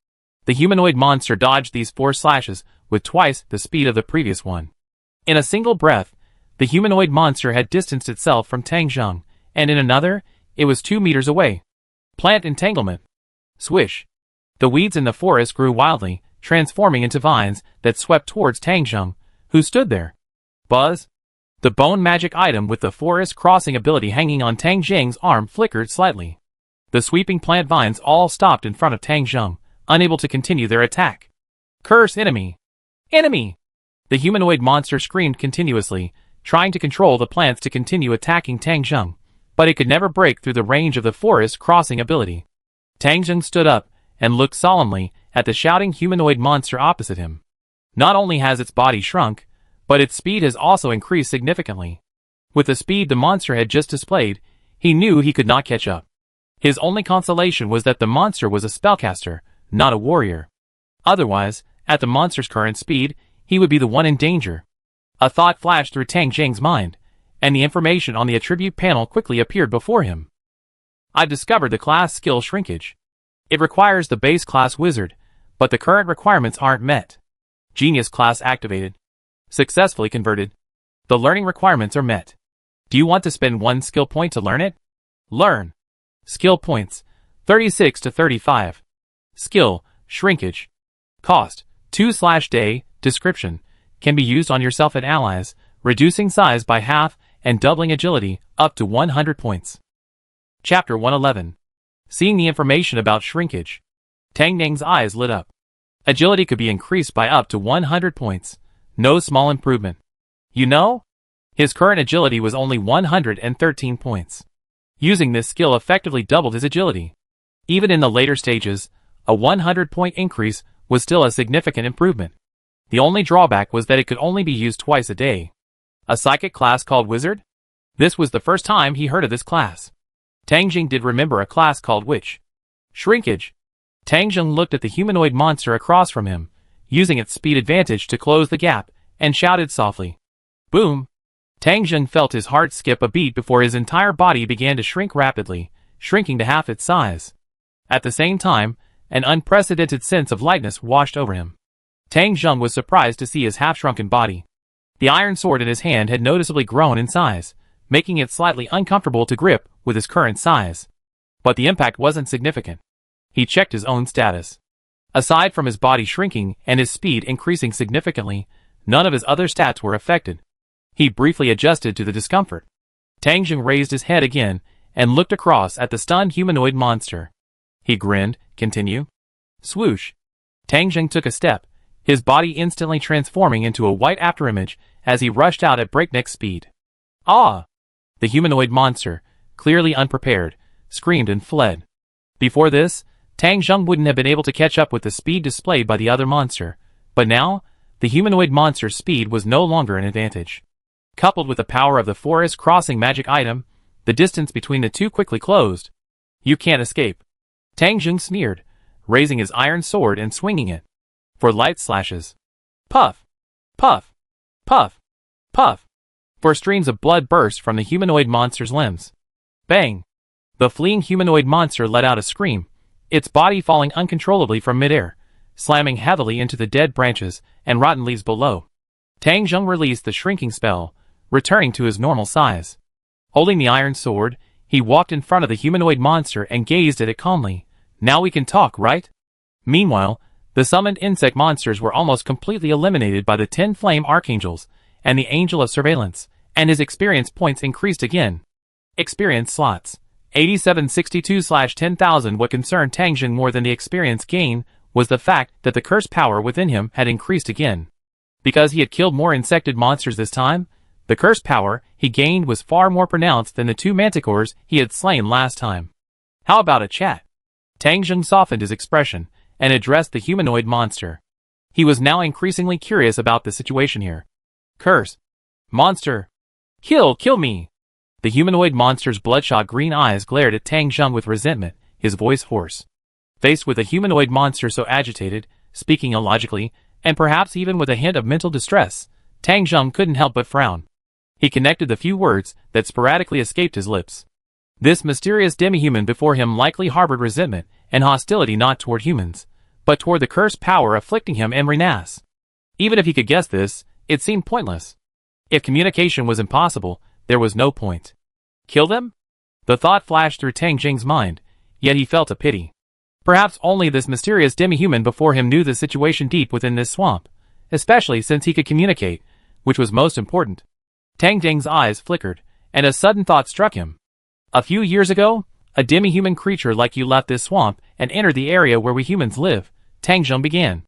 the humanoid monster dodged these 4 slashes with twice the speed of the previous one. In a single breath, the humanoid monster had distanced itself from Tang Jing, and in another, it was 2 meters away. Plant entanglement. Swish. The weeds in the forest grew wildly, transforming into vines that swept towards Tang Jing, who stood there. Buzz. The bone magic item with the forest crossing ability hanging on Tang Jing's arm flickered slightly. The sweeping plant vines all stopped in front of Tang Jing, unable to continue their attack. Curse enemy! Enemy! The humanoid monster screamed continuously, trying to control the plants to continue attacking Tang Jing, but it could never break through the range of the forest crossing ability. Tang Jing stood up and looked solemnly at the shouting humanoid monster opposite him. Not only has its body shrunk, but its speed has also increased significantly. With the speed the monster had just displayed, he knew he could not catch up. His only consolation was that the monster was a spellcaster, not a warrior. Otherwise, at the monster's current speed, he would be the one in danger. A thought flashed through Tang Jing's mind, and the information on the attribute panel quickly appeared before him. I've discovered the class skill Shrinkage. It requires the base class wizard, but the current requirements aren't met. Genius class activated. Successfully converted. The learning requirements are met. Do you want to spend 1 skill point to learn it? Learn. Skill points, 36 to 35. Skill, Shrinkage. Cost, 2/day. Description, can be used on yourself and allies, reducing size by half and doubling agility, up to 100 points. Chapter 111. Seeing the information about Shrinkage, Tang Jing's eyes lit up. Agility could be increased by up to 100 points. No small improvement. You know? His current agility was only 113 points. Using this skill effectively doubled his agility. Even in the later stages, a 100-point increase was still a significant improvement. The only drawback was that it could only be used twice a day. A psychic class called Wizard? This was the first time he heard of this class. Tang Jing did remember a class called Witch. Shrinkage. Tang Jing looked at the humanoid monster across from him, using its speed advantage to close the gap, and shouted softly. Boom! Tang Jing felt his heart skip a beat before his entire body began to shrink rapidly, shrinking to half its size. At the same time, an unprecedented sense of lightness washed over him. Tang Jing was surprised to see his half-shrunken body. The iron sword in his hand had noticeably grown in size, making it slightly uncomfortable to grip with his current size. But the impact wasn't significant. He checked his own status. Aside from his body shrinking and his speed increasing significantly, none of his other stats were affected. He briefly adjusted to the discomfort. Tang Jing raised his head again and looked across at the stunned humanoid monster. He grinned. Continue. Swoosh. Tang Jing took a step, his body instantly transforming into a white afterimage as he rushed out at breakneck speed. Ah! The humanoid monster, clearly unprepared, screamed and fled. Before this, Tang Jing wouldn't have been able to catch up with the speed displayed by the other monster, but now, the humanoid monster's speed was no longer an advantage. Coupled with the power of the forest crossing magic item, the distance between the two quickly closed. You can't escape. Tang Jing sneered, raising his iron sword and swinging it. For light slashes. Puff! Puff! Puff! Puff! For streams of blood burst from the humanoid monster's limbs. Bang! The fleeing humanoid monster let out a scream, its body falling uncontrollably from midair, slamming heavily into the dead branches and rotten leaves below. Tang Jing released the shrinking spell, returning to his normal size. Holding the iron sword, he walked in front of the humanoid monster and gazed at it calmly. Now we can talk, right? Meanwhile, the summoned insect monsters were almost completely eliminated by the 10 flame archangels and the angel of surveillance, and his experience points increased again. Experience slots. 8762/10,000. What concerned Tang Jing more than the experience gain was the fact that the curse power within him had increased again. Because he had killed more insected monsters this time, the curse power he gained was far more pronounced than the 2 manticores he had slain last time. How about a chat? Tang Jing softened his expression and addressed the humanoid monster. He was now increasingly curious about the situation here. Curse. Monster. Kill me. The humanoid monster's bloodshot green eyes glared at Tang Jing with resentment, his voice hoarse. Faced with a humanoid monster so agitated, speaking illogically, and perhaps even with a hint of mental distress, Tang Jing couldn't help but frown. He connected the few words that sporadically escaped his lips. This mysterious demi-human before him likely harbored resentment and hostility not toward humans, but toward the cursed power afflicting him and Renase. Even if he could guess this, it seemed pointless. If communication was impossible, there was no point. Kill them? The thought flashed through Tang Jing's mind, yet he felt a pity. Perhaps only this mysterious demi-human before him knew the situation deep within this swamp, especially since he could communicate, which was most important. Tang Jing's eyes flickered, and a sudden thought struck him. A few years ago, a demi-human creature like you left this swamp and entered the area where we humans live, Tang Jing began.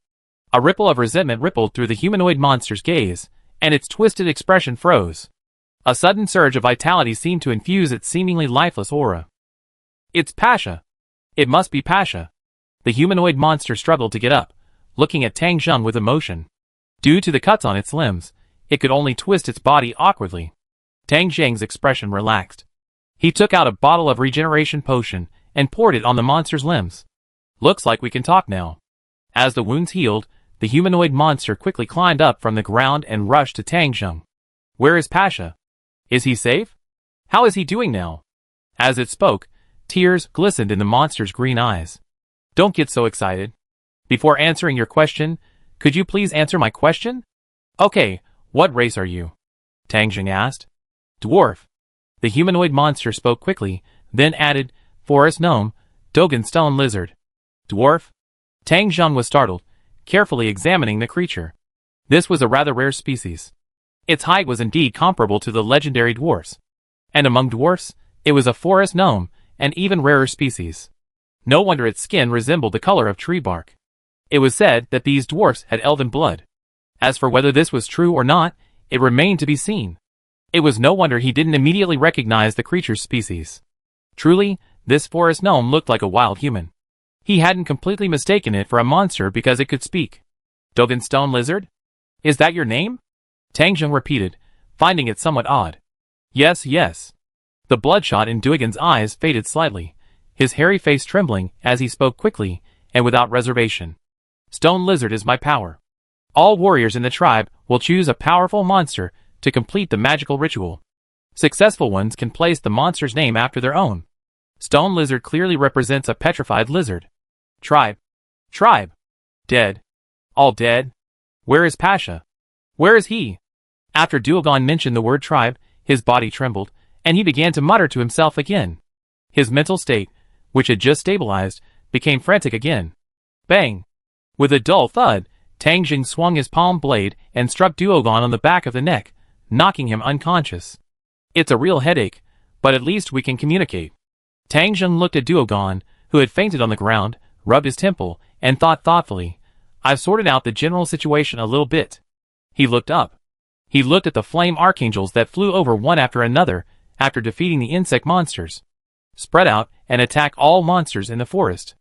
A ripple of resentment rippled through the humanoid monster's gaze, and its twisted expression froze. A sudden surge of vitality seemed to infuse its seemingly lifeless aura. It's Pasha. It must be Pasha. The humanoid monster struggled to get up, looking at Tang Jing with emotion. Due to the cuts on its limbs, it could only twist its body awkwardly. Tang Jing's expression relaxed. He took out a bottle of regeneration potion and poured it on the monster's limbs. Looks like we can talk now. As the wounds healed, the humanoid monster quickly climbed up from the ground and rushed to Tang Jing. Where is Pasha? Is he safe? How is he doing now? As it spoke, tears glistened in the monster's green eyes. Don't get so excited. Before answering your question, could you please answer my question? Okay, what race are you? Tang Jing asked. Dwarf. The humanoid monster spoke quickly, then added, forest gnome, Dogon stone lizard. Dwarf? Tang Jing was startled, carefully examining the creature. This was a rather rare species. Its height was indeed comparable to the legendary dwarfs. And among dwarfs, it was a forest gnome, an even rarer species. No wonder its skin resembled the color of tree bark. It was said that these dwarfs had elven blood. As for whether this was true or not, it remained to be seen. It was no wonder he didn't immediately recognize the creature's species. Truly, this forest gnome looked like a wild human. He hadn't completely mistaken it for a monster because it could speak. Dogon stone lizard? Is that your name? Tang Jing repeated, finding it somewhat odd. Yes, yes. The bloodshot in Dogon's eyes faded slightly, his hairy face trembling as he spoke quickly and without reservation. Stone lizard is my power. All warriors in the tribe will choose a powerful monster to complete the magical ritual. Successful ones can place the monster's name after their own. Stone lizard clearly represents a petrified lizard. Tribe. Tribe. Dead. All dead. Where is Pasha? Where is he? After Duogon mentioned the word tribe, his body trembled, and he began to mutter to himself again. His mental state, which had just stabilized, became frantic again. Bang! With a dull thud, Tang Jing swung his palm blade and struck Duogon on the back of the neck, knocking him unconscious. It's a real headache, but at least we can communicate. Tang Jing looked at Duogon, who had fainted on the ground, rubbed his temple, and thought thoughtfully, I've sorted out the general situation a little bit. He looked up. He looked at the flame archangels that flew over one after another after defeating the insect monsters. Spread out and attack all monsters in the forest.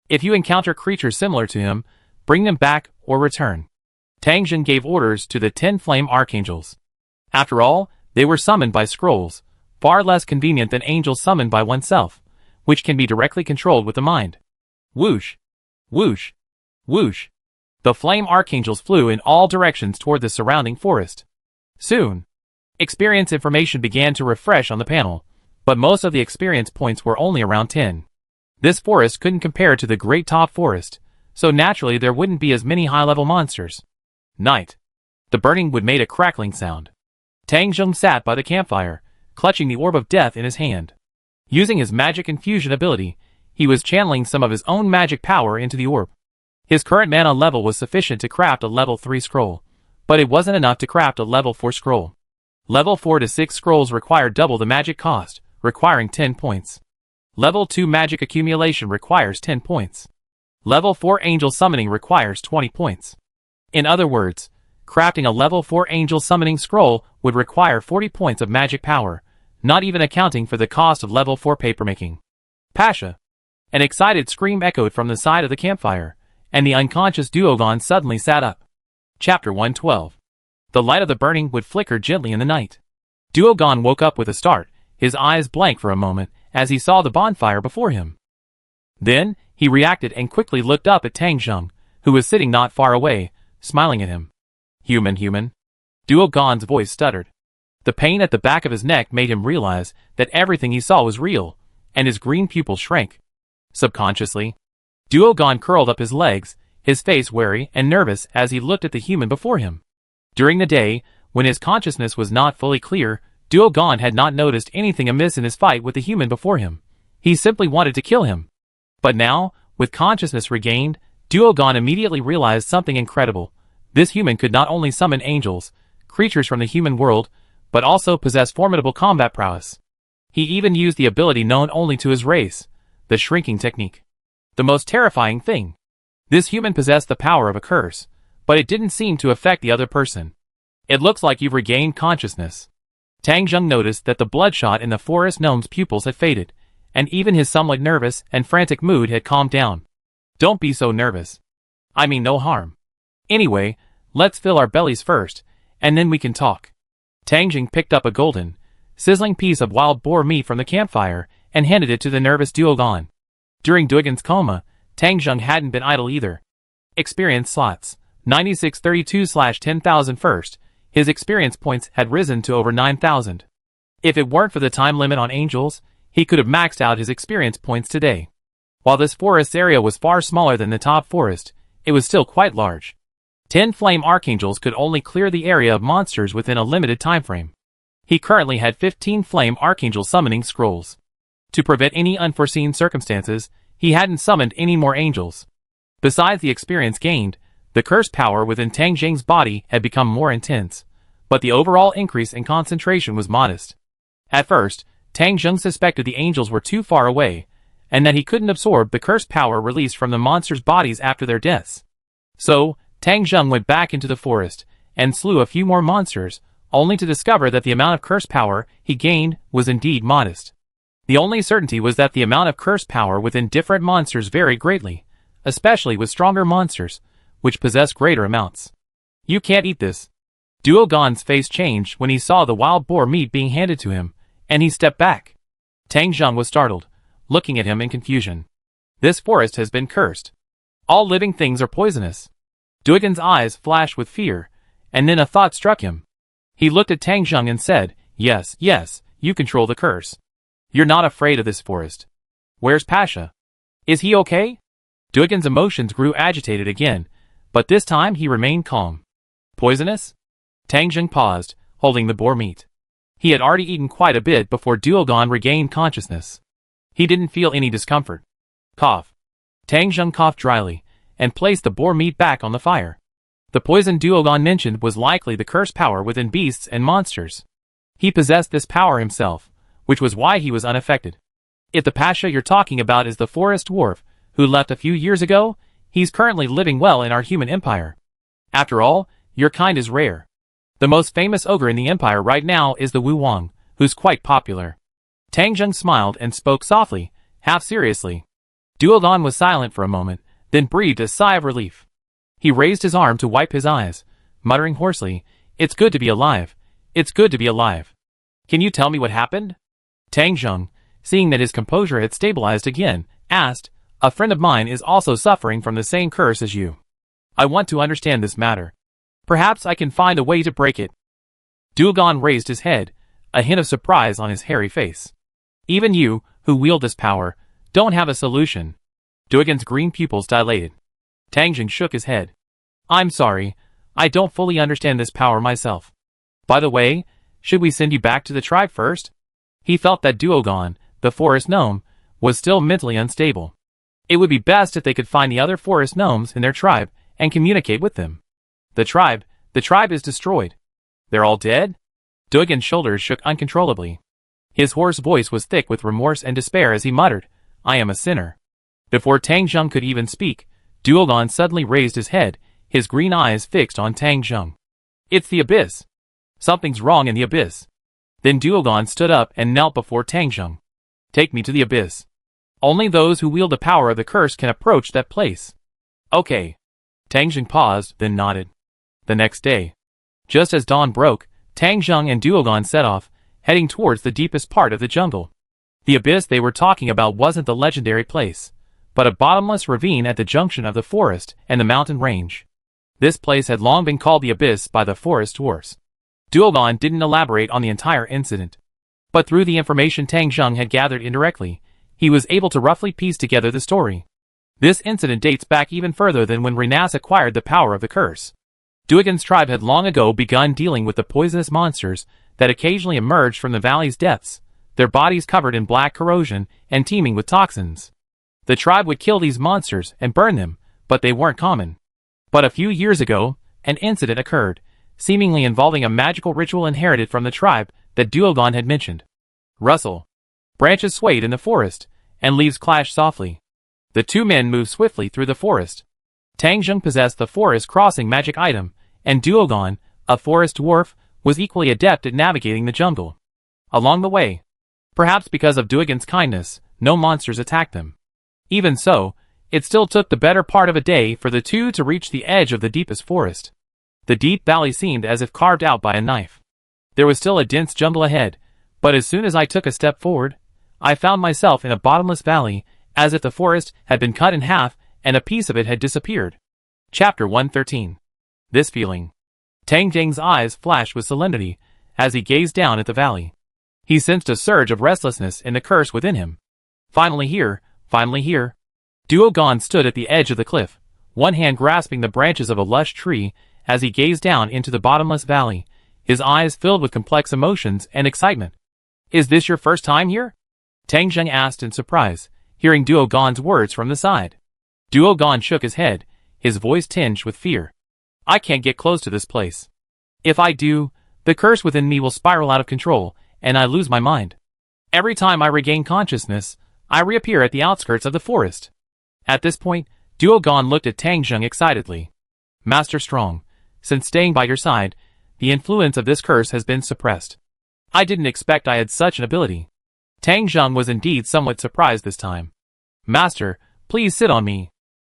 If you encounter creatures similar to him, bring them back or return. Tang Jing gave orders to the 10 flame archangels. After all, they were summoned by scrolls, far less convenient than angels summoned by oneself, which can be directly controlled with the mind. Whoosh! Whoosh! Whoosh! The flame archangels flew in all directions toward the surrounding forest. Soon, experience information began to refresh on the panel, but most of the experience points were only around 10. This forest couldn't compare to the Great Top Forest, so naturally there wouldn't be as many high-level monsters. Night. The burning wood made a crackling sound. Tang Zheng sat by the campfire, clutching the orb of death in his hand. Using his magic infusion ability, he was channeling some of his own magic power into the orb. His current mana level was sufficient to craft a level 3 scroll, but it wasn't enough to craft a level 4 scroll. Level 4 to 6 scrolls require double the magic cost, requiring 10 points. Level 2 magic accumulation requires 10 points. Level 4 angel summoning requires 20 points. In other words, crafting a level 4 angel summoning scroll would require 40 points of magic power, not even accounting for the cost of level 4 papermaking. Pasha! An excited scream echoed from the side of the campfire, and the unconscious Duogon suddenly sat up. Chapter 112. The light of the burning wood flickered gently in the night. Duogon woke up with a start, his eyes blank for a moment, as he saw the bonfire before him. Then, he reacted and quickly looked up at Tang Zheng, who was sitting not far away, smiling at him. Human. Duogon's voice stuttered. The pain at the back of his neck made him realize that everything he saw was real, and his green pupils shrank. Subconsciously, Duogon curled up his legs, his face wary and nervous as he looked at the human before him. During the day, when his consciousness was not fully clear, Duogon had not noticed anything amiss in his fight with the human before him. He simply wanted to kill him. But now, with consciousness regained, Duogon immediately realized something incredible. This human could not only summon angels, creatures from the human world, but also possess formidable combat prowess. He even used the ability known only to his race, the shrinking technique. The most terrifying thing. This human possessed the power of a curse, but it didn't seem to affect the other person. It looks like you've regained consciousness. Tang Zheng noticed that the bloodshot in the forest gnome's pupils had faded, and even his somewhat nervous and frantic mood had calmed down. Don't be so nervous. I mean no harm. Anyway, let's fill our bellies first, and then we can talk. Tang Zheng picked up a golden, sizzling piece of wild boar meat from the campfire and handed it to the nervous Duogon. During Duogon's coma, Tang Zheng hadn't been idle either. Experience slots, 9632/10,000 first. His experience points had risen to over 9,000. If it weren't for the time limit on angels, he could have maxed out his experience points today. While this forest's area was far smaller than the top forest, it was still quite large. 10 flame archangels could only clear the area of monsters within a limited time frame. He currently had 15 flame archangel summoning scrolls. To prevent any unforeseen circumstances, he hadn't summoned any more angels. Besides the experience gained, the curse power within Tang Zheng's body had become more intense, but the overall increase in concentration was modest. At first, Tang Zheng suspected the angels were too far away, and that he couldn't absorb the curse power released from the monsters' bodies after their deaths. So, Tang Zheng went back into the forest, and slew a few more monsters, only to discover that the amount of curse power he gained was indeed modest. The only certainty was that the amount of curse power within different monsters varied greatly, especially with stronger monsters, which possess greater amounts. You can't eat this. Duogon's face changed when he saw the wild boar meat being handed to him, and he stepped back. Tang Zheng was startled, looking at him in confusion. This forest has been cursed. All living things are poisonous. Duogon's eyes flashed with fear, and then a thought struck him. He looked at Tang Zheng and said, yes, you control the curse. You're not afraid of this forest. Where's Pasha? Is he okay? Duogon's emotions grew agitated again, but this time he remained calm. Poisonous? Tang Zheng paused, holding the boar meat. He had already eaten quite a bit before Duogon regained consciousness. He didn't feel any discomfort. Cough. Tang Zheng coughed dryly, and placed the boar meat back on the fire. The poison Duogon mentioned was likely the curse power within beasts and monsters. He possessed this power himself, which was why he was unaffected. If the Pasha you're talking about is the forest dwarf, who left a few years ago, he's currently living well in our human empire. After all, your kind is rare. The most famous ogre in the empire right now is the Wu Wang, who's quite popular. Tang Zheng smiled and spoke softly, half seriously. Duogon was silent for a moment, then breathed a sigh of relief. He raised his arm to wipe his eyes, muttering hoarsely, "It's good to be alive. It's good to be alive. Can you tell me what happened?" Tang Zheng, seeing that his composure had stabilized again, asked, "A friend of mine is also suffering from the same curse as you. I want to understand this matter. Perhaps I can find a way to break it." Duogon raised his head, a hint of surprise on his hairy face. "Even you, who wield this power, don't have a solution." Duogon's green pupils dilated. Tangjing shook his head. "I'm sorry, I don't fully understand this power myself. By the way, should we send you back to the tribe first?" He felt that Duogon, the forest gnome, was still mentally unstable. It would be best if they could find the other forest gnomes in their tribe and communicate with them. The tribe is destroyed. They're all dead? Duogon's shoulders shook uncontrollably. His hoarse voice was thick with remorse and despair as he muttered, "I am a sinner." Before Tangjung could even speak, Duogon suddenly raised his head, his green eyes fixed on Tangjung. "It's the abyss. Something's wrong in the abyss." Then Duogon stood up and knelt before Tangjung. "Take me to the abyss. Only those who wield the power of the curse can approach that place." "Okay." Tangjung paused, then nodded. The next day, just as dawn broke, Tangjung and Duogon set off, heading towards the deepest part of the jungle. The abyss they were talking about wasn't the legendary place, but a bottomless ravine at the junction of the forest and the mountain range. This place had long been called the abyss by the forest dwarves. Duogon didn't elaborate on the entire incident, but through the information Tangjung had gathered indirectly, he was able to roughly piece together the story. This incident dates back even further than when Renase acquired the power of the curse. Duogon's tribe had long ago begun dealing with the poisonous monsters that occasionally emerged from the valley's depths, their bodies covered in black corrosion and teeming with toxins. The tribe would kill these monsters and burn them, but they weren't common. But a few years ago, an incident occurred, seemingly involving a magical ritual inherited from the tribe that Duogon had mentioned. Rustle. Branches swayed in the forest, and leaves clashed softly. The two men moved swiftly through the forest. Tangjung possessed the forest-crossing magic item, and Duogon, a forest dwarf, was equally adept at navigating the jungle. Along the way, perhaps because of Duogon's kindness, no monsters attacked them. Even so, it still took the better part of a day for the two to reach the edge of the deepest forest. The deep valley seemed as if carved out by a knife. There was still a dense jungle ahead, but as soon as I took a step forward, I found myself in a bottomless valley, as if the forest had been cut in half and a piece of it had disappeared. Chapter 113. This feeling. Tangjung's eyes flashed with solemnity as he gazed down at the valley. He sensed a surge of restlessness in the curse within him. Finally here, finally here. Duogon stood at the edge of the cliff, one hand grasping the branches of a lush tree as he gazed down into the bottomless valley, his eyes filled with complex emotions and excitement. "Is this your first time here?" Tangjung asked in surprise, hearing Duogon's words from the side. Duogon shook his head, his voice tinged with fear. "I can't get close to this place. If I do, the curse within me will spiral out of control, and I lose my mind. Every time I regain consciousness, I reappear at the outskirts of the forest." At this point, Duogon looked at Tangjung excitedly. "Master Strong, since staying by your side, the influence of this curse has been suppressed. I didn't expect I had such an ability." Tangjung was indeed somewhat surprised this time. "Master, please sit on me."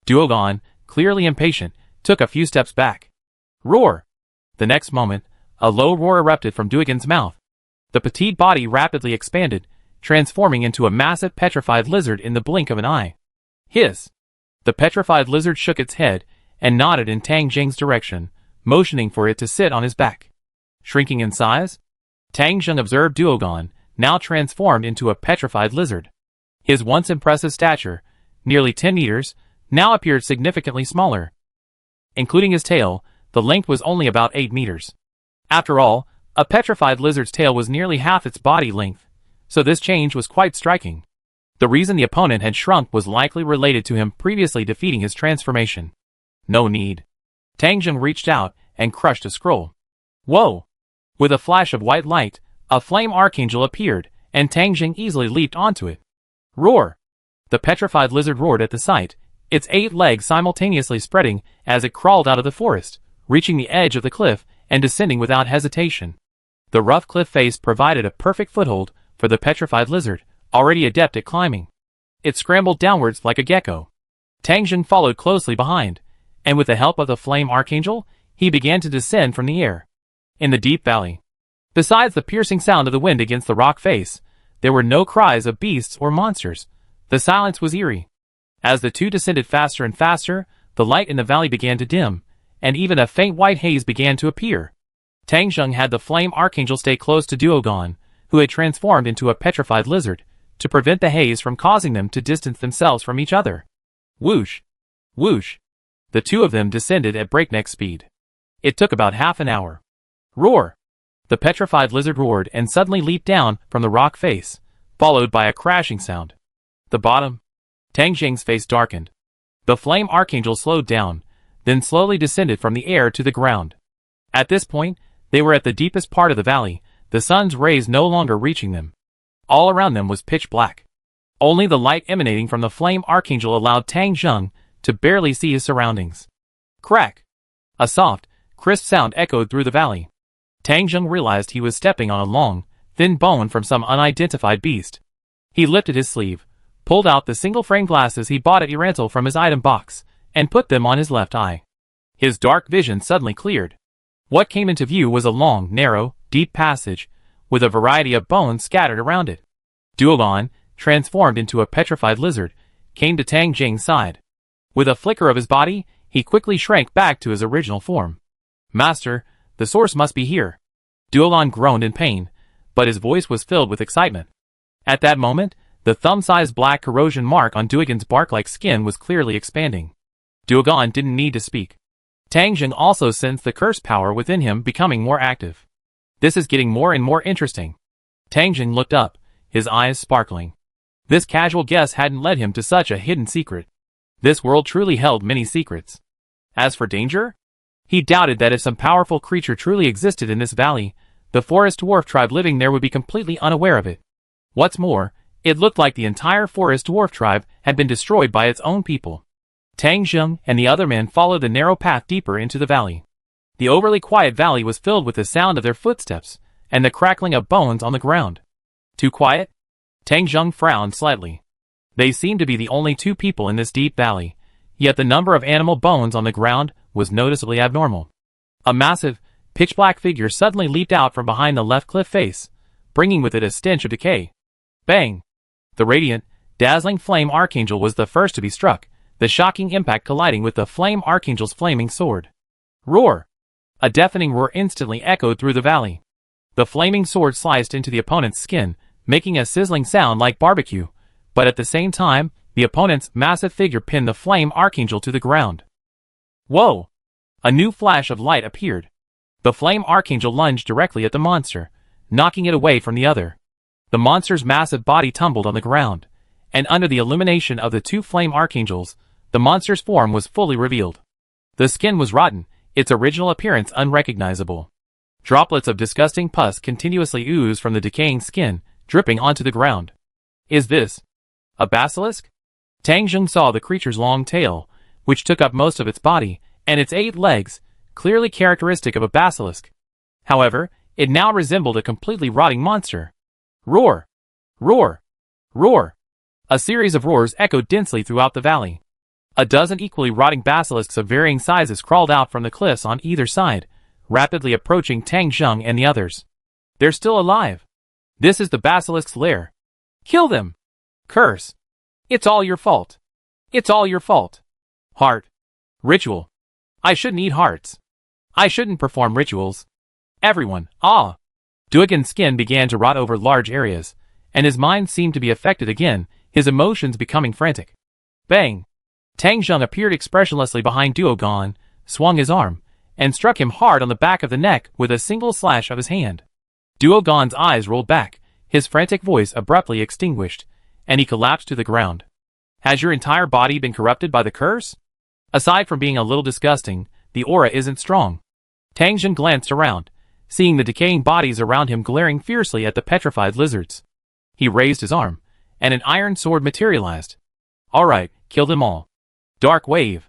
Duogon, clearly impatient, took a few steps back. "Roar!" The next moment, a low roar erupted from Duogon's mouth. The petite body rapidly expanded, transforming into a massive petrified lizard in the blink of an eye. "Hiss!" The petrified lizard shook its head and nodded in Tangjung's direction, motioning for it to sit on his back. Shrinking in size? Tangjung observed Duogon, now transformed into a petrified lizard. His once impressive stature, nearly 10 meters, now appeared significantly smaller. Including his tail, the length was only about 8 meters. After all, a petrified lizard's tail was nearly half its body length, so this change was quite striking. The reason the opponent had shrunk was likely related to him previously defeating his transformation. No need. Tangjung reached out and crushed a scroll. Whoa! With a flash of white light, a flame archangel appeared, and Tangjung easily leaped onto it. Roar! The petrified lizard roared at the sight, its 8 legs simultaneously spreading as it crawled out of the forest, reaching the edge of the cliff and descending without hesitation. The rough cliff face provided a perfect foothold for the petrified lizard, already adept at climbing. It scrambled downwards like a gecko. Tangjung followed closely behind, and with the help of the flame archangel, he began to descend from the air. In the deep valley, besides the piercing sound of the wind against the rock face, there were no cries of beasts or monsters. The silence was eerie. As the two descended faster and faster, the light in the valley began to dim, and even a faint white haze began to appear. Tang Zheng had the flame archangel stay close to Duogon, who had transformed into a petrified lizard, to prevent the haze from causing them to distance themselves from each other. Whoosh! Whoosh! The two of them descended at breakneck speed. It took about half an hour. Roar! The petrified lizard roared and suddenly leaped down from the rock face, followed by a crashing sound. The bottom. Tang Zheng's face darkened. The flame archangel slowed down, then slowly descended from the air to the ground. At this point, they were at the deepest part of the valley, the sun's rays no longer reaching them. All around them was pitch black. Only the light emanating from the flame archangel allowed Tang Zheng to barely see his surroundings. Crack! A soft, crisp sound echoed through the valley. Tang Zheng realized he was stepping on a long, thin bone from some unidentified beast. He lifted his sleeve, pulled out the single-frame glasses he bought at Irantal from his item box, and put them on his left eye. His dark vision suddenly cleared. What came into view was a long, narrow, deep passage, with a variety of bones scattered around it. Duogon, transformed into a petrified lizard, came to Tang Zheng's side. With a flicker of his body, he quickly shrank back to his original form. Master, the source must be here. Duogon groaned in pain, but his voice was filled with excitement. At that moment, the thumb-sized black corrosion mark on Duogon's bark-like skin was clearly expanding. Duogon didn't need to speak. Tang Zheng also sensed the curse power within him becoming more active. This is getting more and more interesting. Tang Zheng looked up, his eyes sparkling. This casual guess hadn't led him to such a hidden secret. This world truly held many secrets. As for danger? He doubted that if some powerful creature truly existed in this valley, the forest dwarf tribe living there would be completely unaware of it. What's more, it looked like the entire forest dwarf tribe had been destroyed by its own people. Tang Zheng and the other men followed the narrow path deeper into the valley. The overly quiet valley was filled with the sound of their footsteps and the crackling of bones on the ground. Too quiet? Tang Zheng frowned slightly. They seemed to be the only two people in this deep valley, yet the number of animal bones on the ground was noticeably abnormal. A massive, pitch-black figure suddenly leaped out from behind the left cliff face, bringing with it a stench of decay. Bang! The radiant, dazzling flame archangel was the first to be struck, the shocking impact colliding with the flame archangel's flaming sword. Roar! A deafening roar instantly echoed through the valley. The flaming sword sliced into the opponent's skin, making a sizzling sound like barbecue, but at the same time, the opponent's massive figure pinned the flame archangel to the ground. Whoa! A new flash of light appeared. The flame archangel lunged directly at the monster, knocking it away from the other. The monster's massive body tumbled on the ground, and under the illumination of the two flame archangels, the monster's form was fully revealed. The skin was rotten, its original appearance unrecognizable. Droplets of disgusting pus continuously oozed from the decaying skin, dripping onto the ground. Is this a basilisk? Tang Zheng saw the creature's long tail, which took up most of its body, and its 8 legs, clearly characteristic of a basilisk. However, it now resembled a completely rotting monster. Roar! Roar! Roar! A series of roars echoed densely throughout the valley. A dozen equally rotting basilisks of varying sizes crawled out from the cliffs on either side, rapidly approaching Tang Zheng and the others. They're still alive. This is the basilisk's lair. Kill them! Curse! It's all your fault. It's all your fault. Heart. Ritual. I shouldn't eat hearts. I shouldn't perform rituals. Everyone, ah! Duogon's skin began to rot over large areas, and his mind seemed to be affected again, his emotions becoming frantic. Bang! Tang Zheng appeared expressionlessly behind Duogon, swung his arm, and struck him hard on the back of the neck with a single slash of his hand. Duogon's eyes rolled back, his frantic voice abruptly extinguished, and he collapsed to the ground. Has your entire body been corrupted by the curse? Aside from being a little disgusting, the aura isn't strong. Tang Zheng glanced around, seeing the decaying bodies around him glaring fiercely at the petrified lizards. He raised his arm, and an iron sword materialized. Alright, kill them all. Dark wave.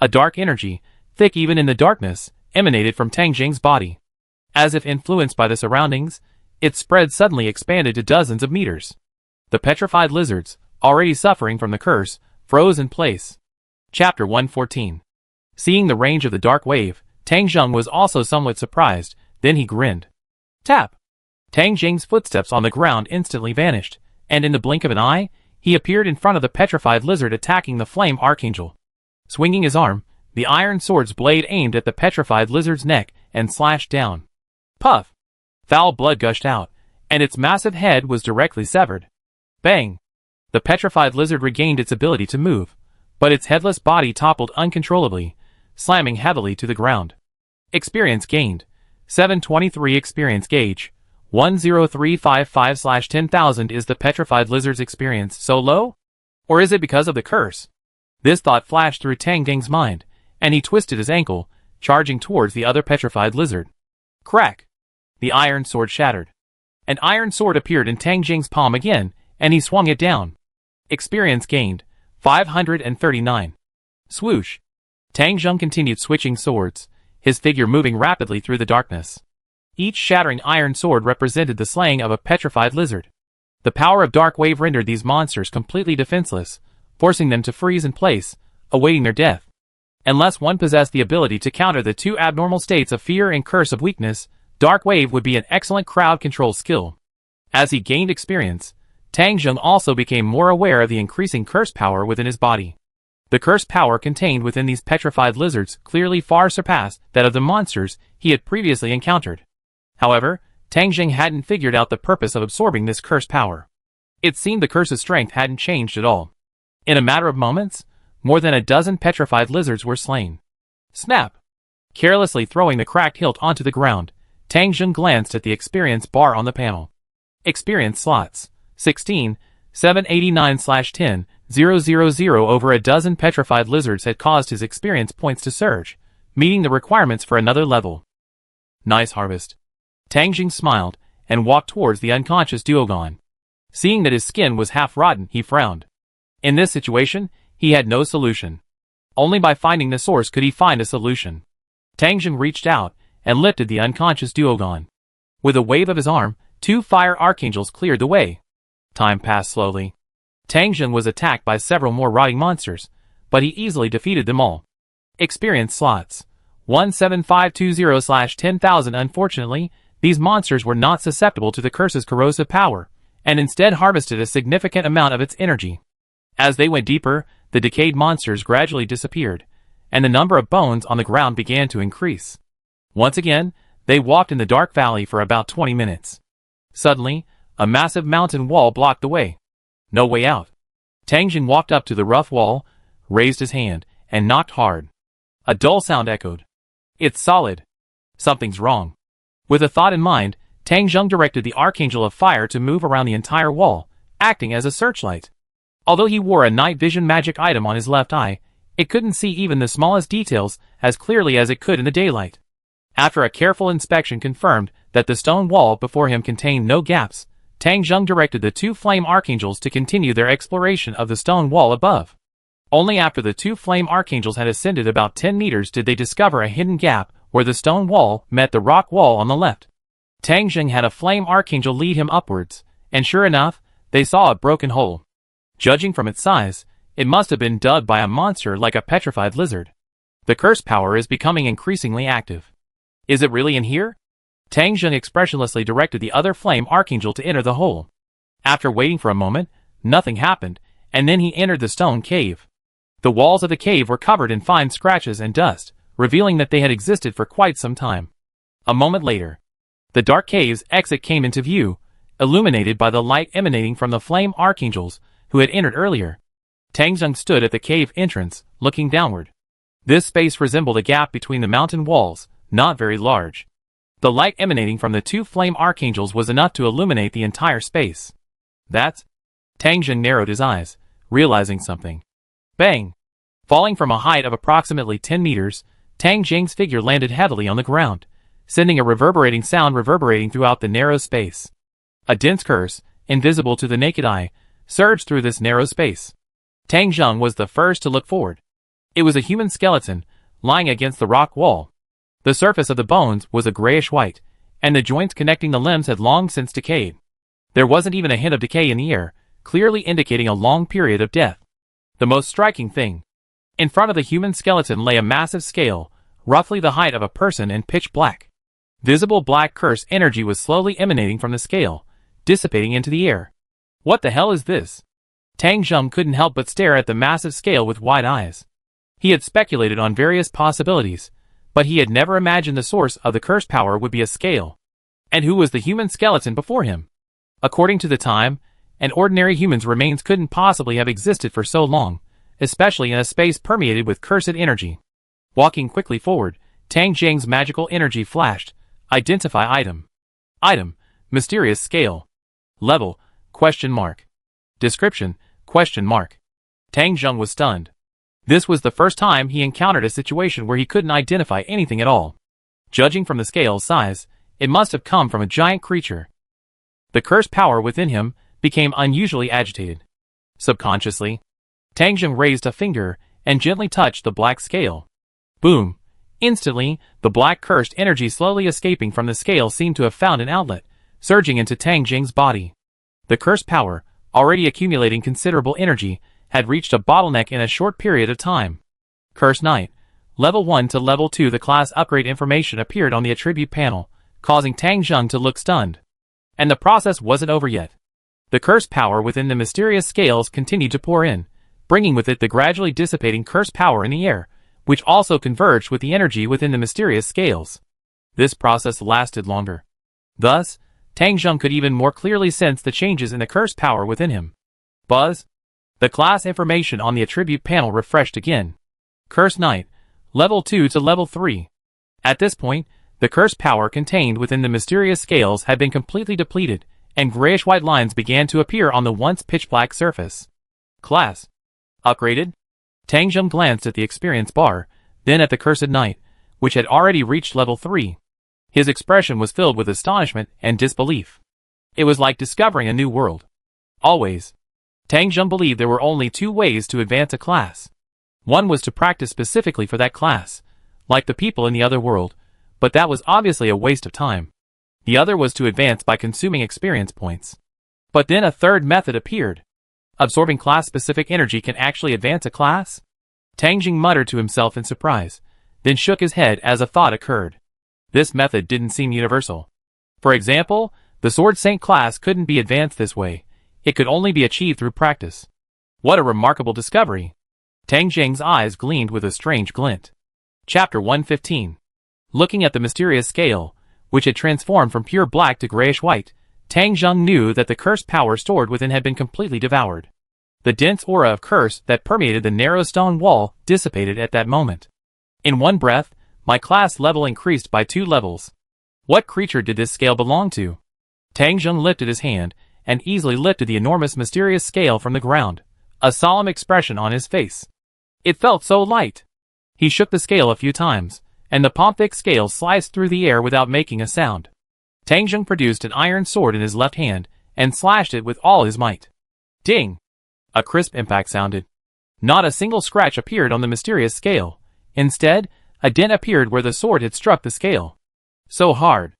A dark energy, thick even in the darkness, emanated from Tang Zheng's body. As if influenced by the surroundings, its spread suddenly expanded to dozens of meters. The petrified lizards, already suffering from the curse, froze in place. Chapter 114. Seeing the range of the dark wave, Tang Zheng was also somewhat surprised, then he grinned. Tap! Tang Jing's footsteps on the ground instantly vanished, and in the blink of an eye, he appeared in front of the petrified lizard attacking the flame archangel. Swinging his arm, the iron sword's blade aimed at the petrified lizard's neck and slashed down. Puff! Foul blood gushed out, and its massive head was directly severed. Bang! The petrified lizard regained its ability to move, but its headless body toppled uncontrollably, slamming heavily to the ground. Experience gained. 723 experience gauge. 10355/10,000. Is the petrified lizard's experience so low? Or is it because of the curse? This thought flashed through Tang Jing's mind, and he twisted his ankle, charging towards the other petrified lizard. Crack! The iron sword shattered. An iron sword appeared in Tang Jing's palm again, and he swung it down. Experience gained. 539. Swoosh! Tang Jing continued switching swords, his figure moving rapidly through the darkness. Each shattering iron sword represented the slaying of a petrified lizard. The power of Dark Wave rendered these monsters completely defenseless, forcing them to freeze in place, awaiting their death. Unless one possessed the ability to counter the two abnormal states of fear and curse of weakness, Dark Wave would be an excellent crowd control skill. As he gained experience, Tang Jing also became more aware of the increasing curse power within his body. The curse power contained within these petrified lizards clearly far surpassed that of the monsters he had previously encountered. However, Tang Jing hadn't figured out the purpose of absorbing this curse power. It seemed the curse's strength hadn't changed at all. In a matter of moments, more than a dozen petrified lizards were slain. Snap! Carelessly throwing the cracked hilt onto the ground, Tang Jing glanced at the experience bar on the panel. Experience slots. 16, 789/10, 000. Over a dozen petrified lizards had caused his experience points to surge, meeting the requirements for another level. Nice harvest. Tang Jing smiled, and walked towards the unconscious duogon. Seeing that his skin was half rotten, he frowned. In this situation, he had no solution. Only by finding the source could he find a solution. Tang Jing reached out, and lifted the unconscious duogon. With a wave of his arm, two fire archangels cleared the way. Time passed slowly. Tang Jing was attacked by several more rotting monsters, but he easily defeated them all. Experience slots. 17520/10,000. Unfortunately, these monsters were not susceptible to the curse's corrosive power, and instead harvested a significant amount of its energy. As they went deeper, the decayed monsters gradually disappeared, and the number of bones on the ground began to increase. Once again, they walked in the dark valley for about 20 minutes. Suddenly, a massive mountain wall blocked the way. No way out. Tang Jing walked up to the rough wall, raised his hand, and knocked hard. A dull sound echoed. It's solid. Something's wrong. With a thought in mind, Tang Jing directed the Archangel of Fire to move around the entire wall, acting as a searchlight. Although he wore a night vision magic item on his left eye, it couldn't see even the smallest details as clearly as it could in the daylight. After a careful inspection confirmed that the stone wall before him contained no gaps, Tang Jing directed the two flame archangels to continue their exploration of the stone wall above. Only after the two flame archangels had ascended about 10 meters did they discover a hidden gap where the stone wall met the rock wall on the left. Tang Jing had a flame archangel lead him upwards, and sure enough, they saw a broken hole. Judging from its size, it must have been dug by a monster like a petrified lizard. The curse power is becoming increasingly active. Is it really in here? Tang Jing expressionlessly directed the other flame archangel to enter the hole. After waiting for a moment, nothing happened, and then he entered the stone cave. The walls of the cave were covered in fine scratches and dust, revealing that they had existed for quite some time. A moment later, the dark cave's exit came into view, illuminated by the light emanating from the flame archangels who had entered earlier. Tang Jing stood at the cave entrance, looking downward. This space resembled a gap between the mountain walls, not very large. The light emanating from the two flame archangels was enough to illuminate the entire space. That's... Tang Jing narrowed his eyes, realizing something. Bang! Falling from a height of approximately 10 meters, Tang Jing's figure landed heavily on the ground, sending a reverberating sound reverberating throughout the narrow space. A dense curse, invisible to the naked eye, surged through this narrow space. Tang Jing was the first to look forward. It was a human skeleton, lying against the rock wall. The surface of the bones was a grayish-white, and the joints connecting the limbs had long since decayed. There wasn't even a hint of decay in the air, clearly indicating a long period of death. The most striking thing. In front of the human skeleton lay a massive scale, roughly the height of a person and pitch black. Visible black curse energy was slowly emanating from the scale, dissipating into the air. What the hell is this? Tang Zheng couldn't help but stare at the massive scale with wide eyes. He had speculated on various possibilities, but he had never imagined the source of the curse power would be a scale. And who was the human skeleton before him? According to the time, an ordinary human's remains couldn't possibly have existed for so long, especially in a space permeated with cursed energy. Walking quickly forward, Tang Zheng's magical energy flashed. Identify item. Item, mysterious scale. Level, ? Description, ? Tang Zheng was stunned. This was the first time he encountered a situation where he couldn't identify anything at all. Judging from the scale's size, it must have come from a giant creature. The curse power within him became unusually agitated. Subconsciously, Tang Zheng raised a finger and gently touched the black scale. Boom! Instantly, the black cursed energy slowly escaping from the scale seemed to have found an outlet, surging into Tang Zheng's body. The curse power, already accumulating considerable energy, had reached a bottleneck in a short period of time. Curse Knight. Level 1 to Level 2. The class upgrade information appeared on the attribute panel, causing Tang Zheng to look stunned. And the process wasn't over yet. The curse power within the mysterious scales continued to pour in, bringing with it the gradually dissipating curse power in the air, which also converged with the energy within the mysterious scales. This process lasted longer. Thus, Tang Zheng could even more clearly sense the changes in the curse power within him. Buzz. The class information on the attribute panel refreshed again. Curse Knight. Level 2 to Level 3. At this point, the curse power contained within the mysterious scales had been completely depleted, and grayish-white lines began to appear on the once pitch-black surface. Class. Upgraded? Tang Zheng glanced at the experience bar, then at the Cursed Knight, which had already reached Level 3. His expression was filled with astonishment and disbelief. It was like discovering a new world. Always, Tang Zheng believed there were only two ways to advance a class. One was to practice specifically for that class, like the people in the other world, but that was obviously a waste of time. The other was to advance by consuming experience points. But then a third method appeared. Absorbing class-specific energy can actually advance a class? Tang Zheng muttered to himself in surprise, then shook his head as a thought occurred. This method didn't seem universal. For example, the Sword Saint class couldn't be advanced this way. It could only be achieved through practice. What a remarkable discovery! Tang Zheng's eyes gleamed with a strange glint. Chapter 115. Looking at the mysterious scale, which had transformed from pure black to grayish-white, Tang Zheng knew that the curse power stored within had been completely devoured. The dense aura of curse that permeated the narrow stone wall dissipated at that moment. In one breath, my class level increased by 2 levels. What creature did this scale belong to? Tang Zheng lifted his hand and easily lifted the enormous mysterious scale from the ground, a solemn expression on his face. It felt so light. He shook the scale a few times, and the palm-thick scale sliced through the air without making a sound. Tang Zheng produced an iron sword in his left hand and slashed it with all his might. Ding! A crisp impact sounded. Not a single scratch appeared on the mysterious scale. Instead, a dent appeared where the sword had struck the scale. So hard.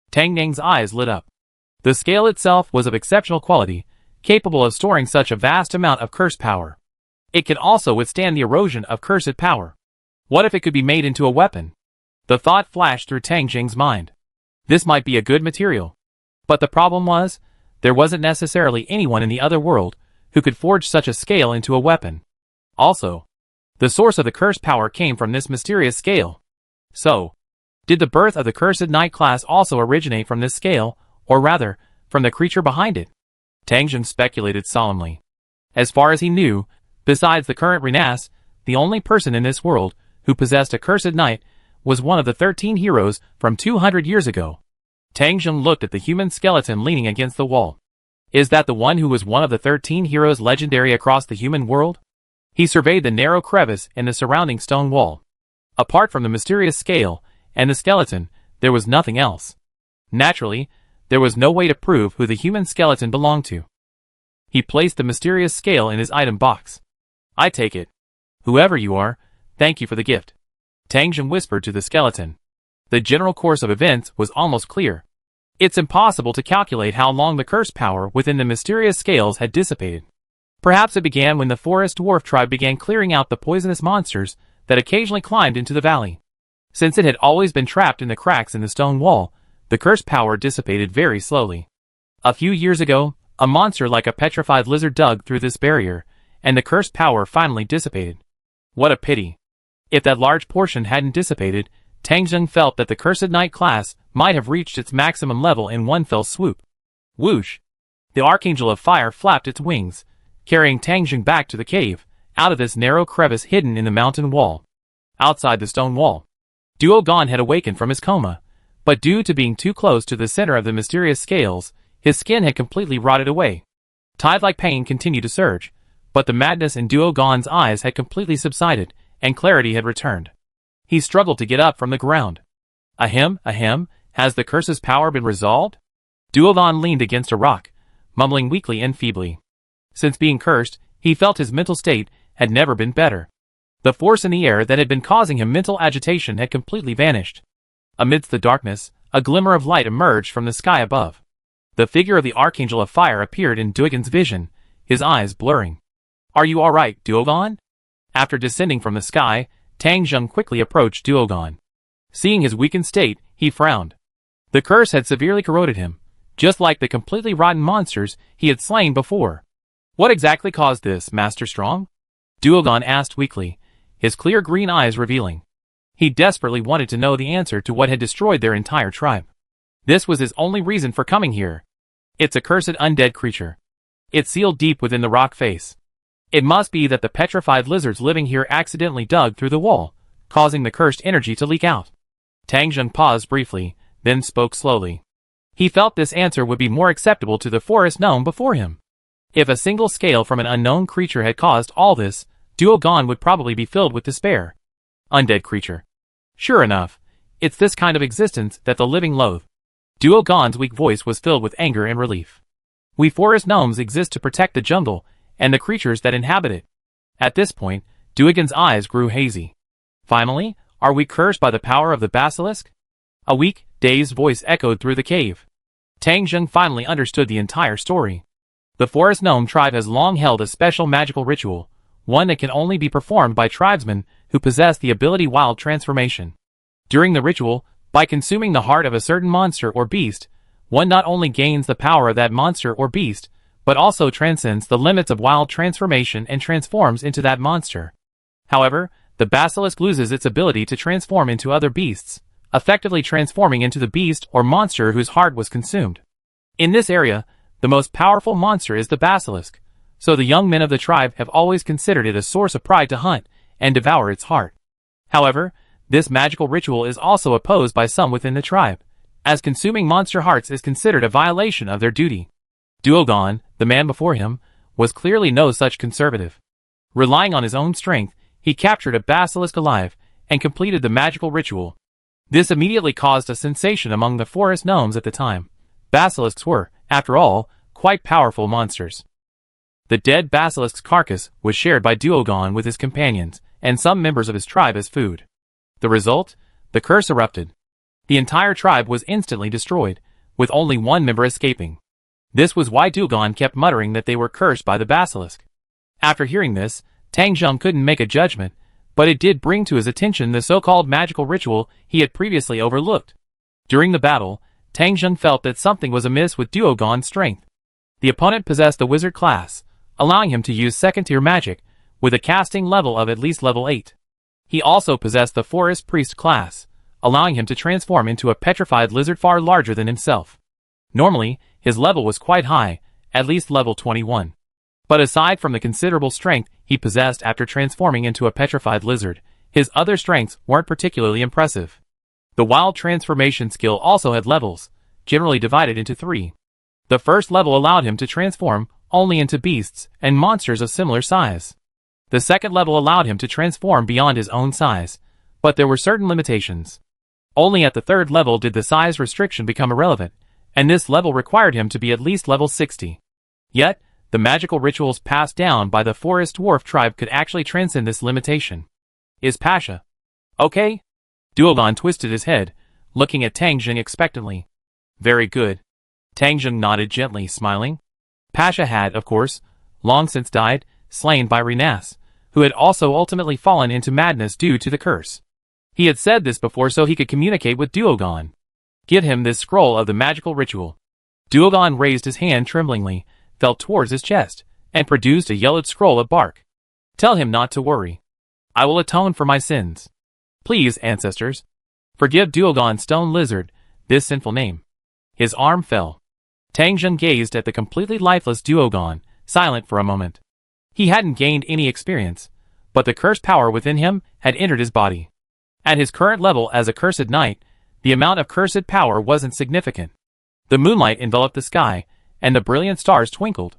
Tang Zheng's eyes lit up. The scale itself was of exceptional quality, capable of storing such a vast amount of curse power. It could also withstand the erosion of cursed power. What if it could be made into a weapon? The thought flashed through Tang Zheng's mind. This might be a good material. But the problem was, there wasn't necessarily anyone in the other world who could forge such a scale into a weapon. Also, the source of the curse power came from this mysterious scale. So, did the birth of the Cursed Knight class also originate from this scale, or rather, from the creature behind it? Tang Zheng speculated solemnly. As far as he knew, besides the current Renase, the only person in this world who possessed a Cursed Knight was one of the 13 heroes from 200 years ago. Tang Zheng looked at the human skeleton leaning against the wall. Is that the one who was one of the 13 heroes legendary across the human world? He surveyed the narrow crevice in the surrounding stone wall. Apart from the mysterious scale and the skeleton, there was nothing else. Naturally, there was no way to prove who the human skeleton belonged to. He placed the mysterious scale in his item box. I take it. Whoever you are, thank you for the gift. Tang Zheng whispered to the skeleton. The general course of events was almost clear. It's impossible to calculate how long the curse power within the mysterious scales had dissipated. Perhaps it began when the forest dwarf tribe began clearing out the poisonous monsters that occasionally climbed into the valley. Since it had always been trapped in the cracks in the stone wall, the curse power dissipated very slowly. A few years ago, a monster like a petrified lizard dug through this barrier, and the curse power finally dissipated. What a pity. If that large portion hadn't dissipated, Tang Zheng felt that the Cursed Knight class might have reached its maximum level in one fell swoop. Whoosh! The Archangel of Fire flapped its wings, carrying Tang Zheng back to the cave, out of this narrow crevice hidden in the mountain wall. Outside the stone wall, Duo Gon had awakened from his coma, but due to being too close to the center of the mysterious scales, his skin had completely rotted away. Tide-like pain continued to surge, but the madness in Duo Gon's eyes had completely subsided, and clarity had returned. He struggled to get up from the ground. Ahem, has the curse's power been resolved? Duo Gon leaned against a rock, mumbling weakly and feebly. Since being cursed, he felt his mental state had never been better. The force in the air that had been causing him mental agitation had completely vanished. Amidst the darkness, a glimmer of light emerged from the sky above. The figure of the Archangel of Fire appeared in Duogon's vision, his eyes blurring. Are you alright, Duogon? After descending from the sky, Tang Zheng quickly approached Duogon. Seeing his weakened state, he frowned. The curse had severely corroded him, just like the completely rotten monsters he had slain before. What exactly caused this, Master Strong? Duogon asked weakly, his clear green eyes revealing. He desperately wanted to know the answer to what had destroyed their entire tribe. This was his only reason for coming here. It's a cursed undead creature. It's sealed deep within the rock face. It must be that the petrified lizards living here accidentally dug through the wall, causing the cursed energy to leak out. Tang Zheng paused briefly, then spoke slowly. He felt this answer would be more acceptable to the forest gnome before him. If a single scale from an unknown creature had caused all this, Duogon would probably be filled with despair. Undead creature. Sure enough, it's this kind of existence that the living loathe. Duogon's weak voice was filled with anger and relief. We forest gnomes exist to protect the jungle and the creatures that inhabit it. At this point, Duogon's eyes grew hazy. Finally, are we cursed by the power of the basilisk? A weak, dazed voice echoed through the cave. Tang Zheng finally understood the entire story. The forest gnome tribe has long held a special magical ritual, one that can only be performed by tribesmen who possess the ability Wild Transformation. During the ritual, by consuming the heart of a certain monster or beast, one not only gains the power of that monster or beast, but also transcends the limits of Wild Transformation and transforms into that monster. However, the basilisk loses its ability to transform into other beasts, effectively transforming into the beast or monster whose heart was consumed. In this area, the most powerful monster is the basilisk, so the young men of the tribe have always considered it a source of pride to hunt and devour its heart. However, this magical ritual is also opposed by some within the tribe, as consuming monster hearts is considered a violation of their duty. Duogon, the man before him, was clearly no such conservative. Relying on his own strength, he captured a basilisk alive and completed the magical ritual. This immediately caused a sensation among the forest gnomes at the time. Basilisks were, after all, quite powerful monsters. The dead basilisk's carcass was shared by Duogon with his companions and some members of his tribe as food. The result? The curse erupted. The entire tribe was instantly destroyed, with only one member escaping. This was why Duogon kept muttering that they were cursed by the basilisk. After hearing this, Tang Zheng couldn't make a judgment, but it did bring to his attention the so-called magical ritual he had previously overlooked. During the battle, Tang Zheng felt that something was amiss with Duogon's strength. The opponent possessed the wizard class, allowing him to use second-tier magic, with a casting level of at least level 8. He also possessed the forest priest class, allowing him to transform into a petrified lizard far larger than himself. Normally, his level was quite high, at least level 21. But aside from the considerable strength he possessed after transforming into a petrified lizard, his other strengths weren't particularly impressive. The Wild Transformation skill also had levels, generally divided into 3. The first level allowed him to transform only into beasts and monsters of similar size. The second level allowed him to transform beyond his own size, but there were certain limitations. Only at the third level did the size restriction become irrelevant, and this level required him to be at least level 60. Yet, the magical rituals passed down by the forest dwarf tribe could actually transcend this limitation. Is Pasha okay? Duogon twisted his head, looking at Tang Zheng expectantly. Very good. Tang Zheng nodded gently, smiling. Pasha had, of course, long since died, slain by Renase, who had also ultimately fallen into madness due to the curse. He had said this before so he could communicate with Duogon. Give him this scroll of the magical ritual. Duogon raised his hand tremblingly, felt towards his chest, and produced a yellowed scroll of bark. Tell him not to worry. I will atone for my sins. Please, ancestors. Forgive Duogon Stone Lizard, this sinful name. His arm fell. Tang Zheng gazed at the completely lifeless Duogon, silent for a moment. He hadn't gained any experience, but the cursed power within him had entered his body. At his current level as a cursed knight, the amount of cursed power wasn't significant. The moonlight enveloped the sky, and the brilliant stars twinkled.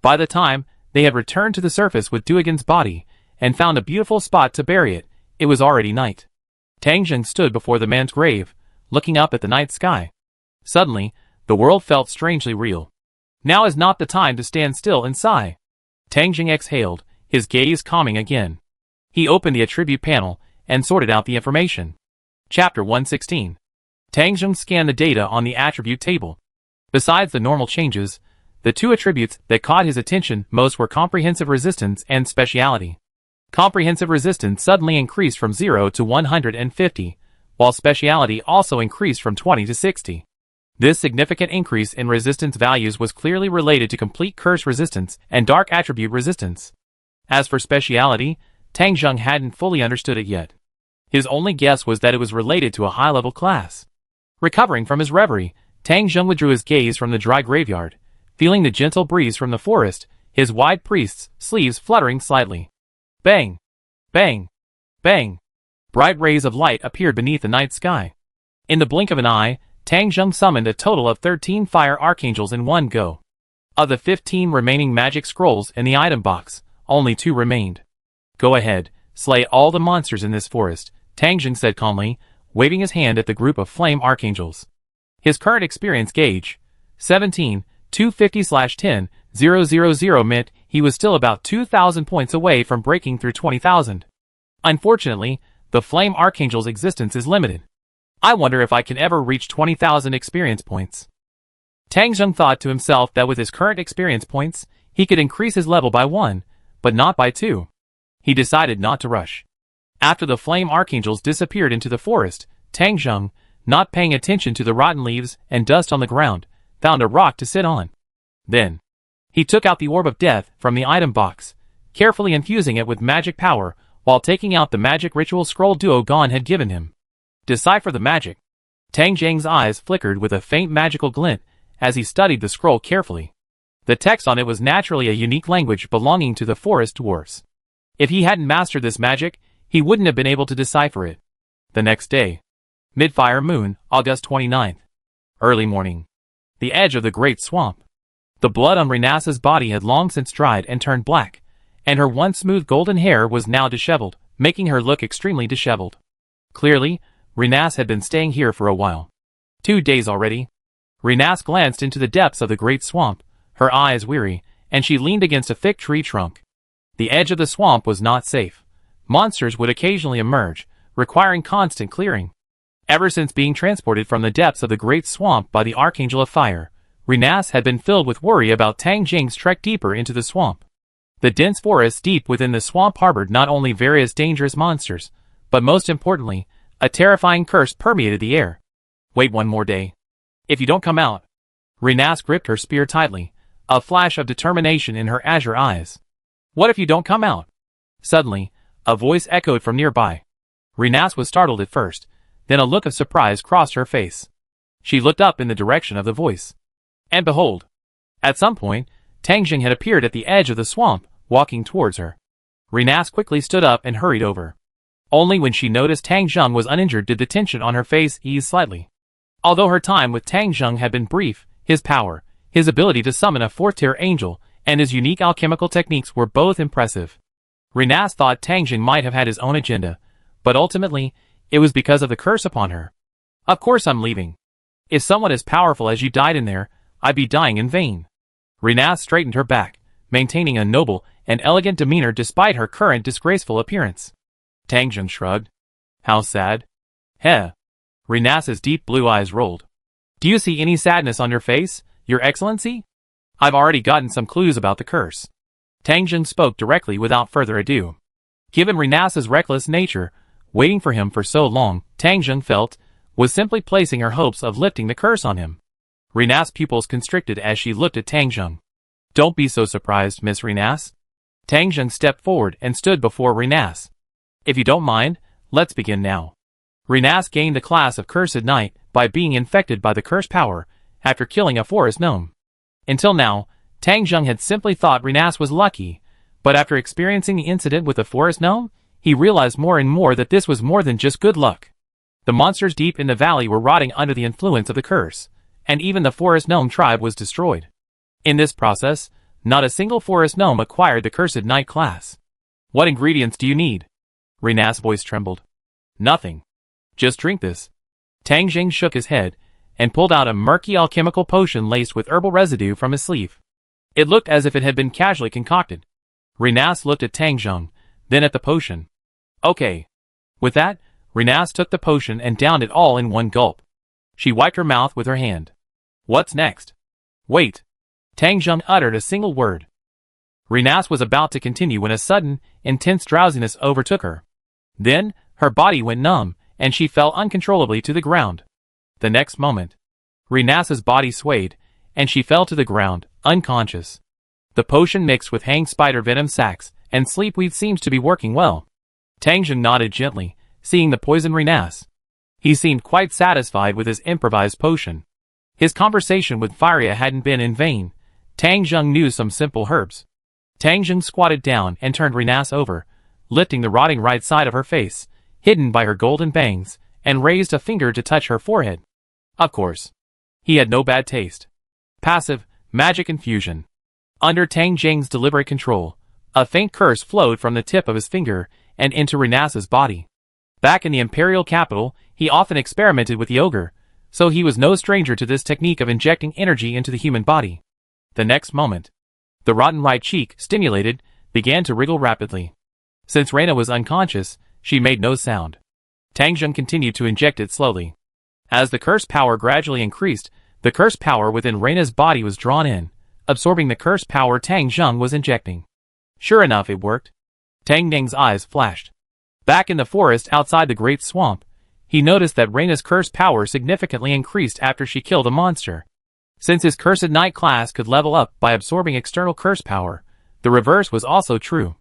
By the time they had returned to the surface with Duogon's body, and found a beautiful spot to bury it, it was already night. Tang Zheng stood before the man's grave, looking up at the night sky. Suddenly, the world felt strangely real. Now is not the time to stand still and sigh. Tang Zheng exhaled, his gaze calming again. He opened the attribute panel, and sorted out the information. Chapter 116. Tang Zheng scanned the data on the attribute table. Besides the normal changes, the two attributes that caught his attention most were comprehensive resistance and speciality. Comprehensive resistance suddenly increased from 0 to 150, while speciality also increased from 20 to 60. This significant increase in resistance values was clearly related to complete curse resistance and dark attribute resistance. As for speciality, Tang Zheng hadn't fully understood it yet. His only guess was that it was related to a high-level class. Recovering from his reverie, Tang Zheng withdrew his gaze from the dry graveyard, feeling the gentle breeze from the forest, his wide priest's sleeves fluttering slightly. Bang! Bang! Bang! Bright rays of light appeared beneath the night sky. In the blink of an eye, Tang Zheng summoned a total of 13 fire archangels in one go. Of the 15 remaining magic scrolls in the item box, only 2 remained. Go ahead, slay all the monsters in this forest, Tang Zheng said calmly, waving his hand at the group of flame archangels. His current experience gauge, 17, 250/10, 000 meant he was still about 2,000 points away from breaking through 20,000. Unfortunately, the flame archangel's existence is limited. I wonder if I can ever reach 20,000 experience points. Tang Zheng thought to himself that with his current experience points, he could increase his level by 1, but not by 2. He decided not to rush. After the flame archangels disappeared into the forest, Tang Zheng, not paying attention to the rotten leaves and dust on the ground, found a rock to sit on. Then, he took out the orb of death from the item box, carefully infusing it with magic power while taking out the magic ritual scroll Duogon had given him. Decipher the magic. Tang Zheng's eyes flickered with a faint magical glint as he studied the scroll carefully. The text on it was naturally a unique language belonging to the forest dwarves. If he hadn't mastered this magic, he wouldn't have been able to decipher it. The next day. Midfire Moon, August 29th. Early morning. The edge of the great swamp. The blood on Renase's body had long since dried and turned black, and her once smooth golden hair was now disheveled, making her look extremely disheveled. Clearly, Renase had been staying here for a while. 2 days already. Renase glanced into the depths of the great swamp, her eyes weary, and she leaned against a thick tree trunk. The edge of the swamp was not safe. Monsters would occasionally emerge, requiring constant clearing. Ever since being transported from the depths of the great swamp by the Archangel of Fire, Renase had been filled with worry about Tang Zheng's trek deeper into the swamp. The dense forest deep within the swamp harbored not only various dangerous monsters, but most importantly, a terrifying curse permeated the air. Wait one more day. If you don't come out. Renase gripped her spear tightly, a flash of determination in her azure eyes. What if you don't come out? Suddenly, a voice echoed from nearby. Renase was startled at first, then a look of surprise crossed her face. She looked up in the direction of the voice. And behold! At some point, Tang Zheng had appeared at the edge of the swamp, walking towards her. Renase quickly stood up and hurried over. Only when she noticed Tang Zheng was uninjured did the tension on her face ease slightly. Although her time with Tang Zheng had been brief, his power, his ability to summon a 4th-tier angel, and his unique alchemical techniques were both impressive. Renase thought Tang Zheng might have had his own agenda, but ultimately, it was because of the curse upon her. Of course I'm leaving. If someone as powerful as you died in there, I'd be dying in vain. Renase straightened her back, maintaining a noble and elegant demeanor despite her current disgraceful appearance. Tang Zheng shrugged. How sad. Heh. Renase's deep blue eyes rolled. Do you see any sadness on your face, Your Excellency? I've already gotten some clues about the curse. Tang Zheng spoke directly without further ado. Given Renase's reckless nature, waiting for him for so long, Tang Zheng felt, was simply placing her hopes of lifting the curse on him. Renase's pupils constricted as she looked at Tang Zheng. "Don't be so surprised, Miss Renase." Tang Zheng stepped forward and stood before Renase. "If you don't mind, let's begin now." Renase gained the class of Cursed Knight by being infected by the curse power after killing a forest gnome. Until now, Tang Zheng had simply thought Renase was lucky, but after experiencing the incident with the forest gnome, he realized more and more that this was more than just good luck. The monsters deep in the valley were rotting under the influence of the curse, and even the forest gnome tribe was destroyed. In this process, not a single forest gnome acquired the Cursed Knight class. "What ingredients do you need?" Renase's voice trembled. "Nothing. Just drink this." Tang Zheng shook his head and pulled out a murky alchemical potion laced with herbal residue from his sleeve. It looked as if it had been casually concocted. Renase looked at Tang Zheng, then at the potion. "Okay." With that, Renase took the potion and downed it all in one gulp. She wiped her mouth with her hand. "What's next?" "Wait." Tang Zheng uttered a single word. Renase was about to continue when a sudden, intense drowsiness overtook her. Then, her body went numb, and she fell uncontrollably to the ground. The next moment, Renase's body swayed, and she fell to the ground, unconscious. The potion mixed with hang spider venom sacs and sleepweed seems to be working well. Tang Zheng nodded gently, seeing the poison Renase. He seemed quite satisfied with his improvised potion. His conversation with Firia hadn't been in vain. Tang Zheng knew some simple herbs. Tang Zheng squatted down and turned Renase over, lifting the rotting right side of her face, hidden by her golden bangs, and raised a finger to touch her forehead. Of course, he had no bad taste. Passive, magic infusion. Under Tang Zheng's deliberate control, a faint curse flowed from the tip of his finger and into Renase's body. Back in the imperial capital, he often experimented with the ogre, so he was no stranger to this technique of injecting energy into the human body. The next moment, the rotten right cheek, stimulated, began to wriggle rapidly. Since Rena was unconscious, she made no sound. Tang Zheng continued to inject it slowly. As the curse power gradually increased, the curse power within Rena's body was drawn in, absorbing the curse power Tang Zheng was injecting. Sure enough, it worked. Tang Zheng's eyes flashed. Back in the forest outside the great swamp, he noticed that Rena's curse power significantly increased after she killed a monster. Since his Cursed Knight class could level up by absorbing external curse power, the reverse was also true.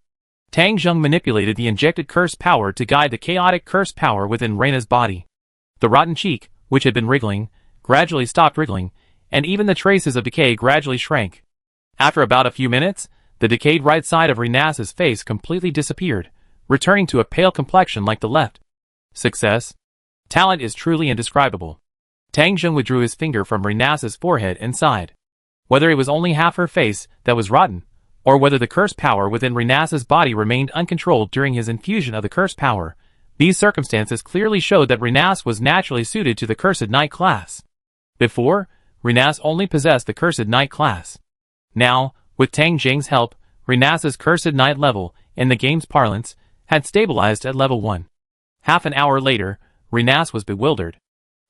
Tang Zheng manipulated the injected curse power to guide the chaotic curse power within Rena's body. The rotten cheek, which had been wriggling, gradually stopped wriggling, and even the traces of decay gradually shrank. After about a few minutes, the decayed right side of Renase's face completely disappeared, returning to a pale complexion like the left. Success. Talent is truly indescribable. Tang Zheng withdrew his finger from Renase's forehead and sighed. Whether it was only half her face that was rotten, or whether the curse power within Renase's body remained uncontrolled during his infusion of the curse power, these circumstances clearly showed that Renase was naturally suited to the Cursed Knight class. Before, Renase only possessed the Cursed Knight class. Now, with Tang Zheng's help, Renase's Cursed Knight level, in the game's parlance, had stabilized at level 1. Half an hour later, Renase was bewildered.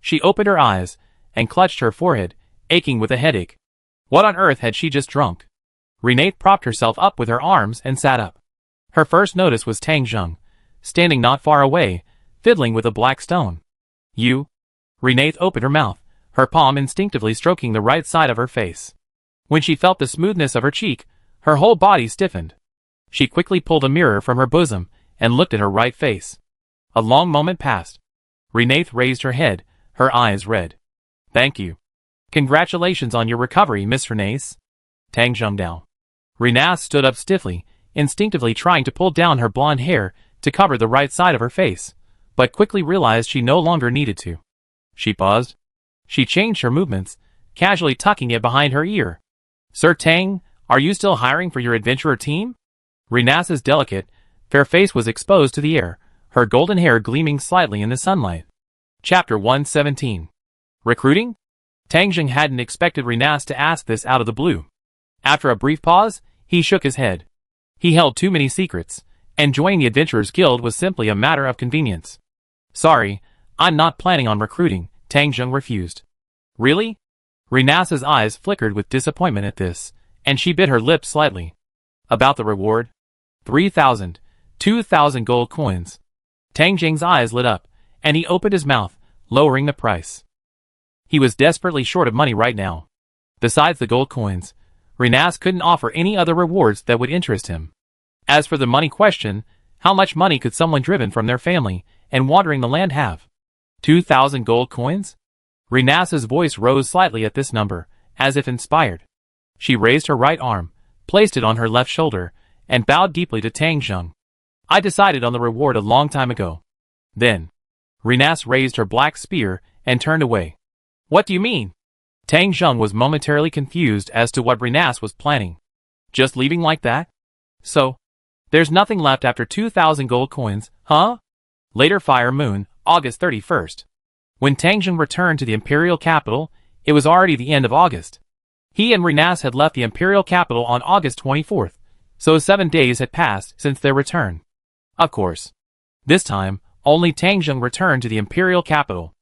She opened her eyes and clutched her forehead, aching with a headache. What on earth had she just drunk? Renate propped herself up with her arms and sat up. Her first notice was Tang Zheng, standing not far away, fiddling with a black stone. "You?" Renate opened her mouth, her palm instinctively stroking the right side of her face. When she felt the smoothness of her cheek, her whole body stiffened. She quickly pulled a mirror from her bosom and looked at her right face. A long moment passed. Renate raised her head, her eyes red. "Thank you. Congratulations on your recovery, Miss Renase." Tang Zheng down. Renase stood up stiffly, instinctively trying to pull down her blonde hair to cover the right side of her face, but quickly realized she no longer needed to. She paused. She changed her movements, casually tucking it behind her ear. "Sir Tang, are you still hiring for your adventurer team?" Renase's delicate, fair face was exposed to the air, her golden hair gleaming slightly in the sunlight. Chapter 117. Recruiting? Tang Zheng hadn't expected Renase to ask this out of the blue. After a brief pause, he shook his head. He held too many secrets, and joining the Adventurers Guild was simply a matter of convenience. "Sorry, I'm not planning on recruiting," Tang Zheng refused. "Really?" Renase's eyes flickered with disappointment at this, and she bit her lip slightly. "About the reward?" 2,000 gold coins. Tang Zheng's eyes lit up, and he opened his mouth, lowering the price. He was desperately short of money right now. Besides the gold coins, Renase couldn't offer any other rewards that would interest him. As for the money question, how much money could someone driven from their family and wandering the land have? 2,000 gold coins? Renase's voice rose slightly at this number, as if inspired. She raised her right arm, placed it on her left shoulder, and bowed deeply to Tang Zheng. I decided on the reward a long time ago. Then, Renase raised her black spear and turned away. What do you mean? Tang Zheng was momentarily confused as to what Renase was planning. Just leaving like that? So, there's nothing left after 2,000 gold coins, huh? Later Fire Moon, August 31st. When Tang Zheng returned to the imperial capital, it was already the end of August. He and Renase had left the imperial capital on August 24th, so 7 days had passed since their return. Of course. This time, only Tang Zheng returned to the imperial capital.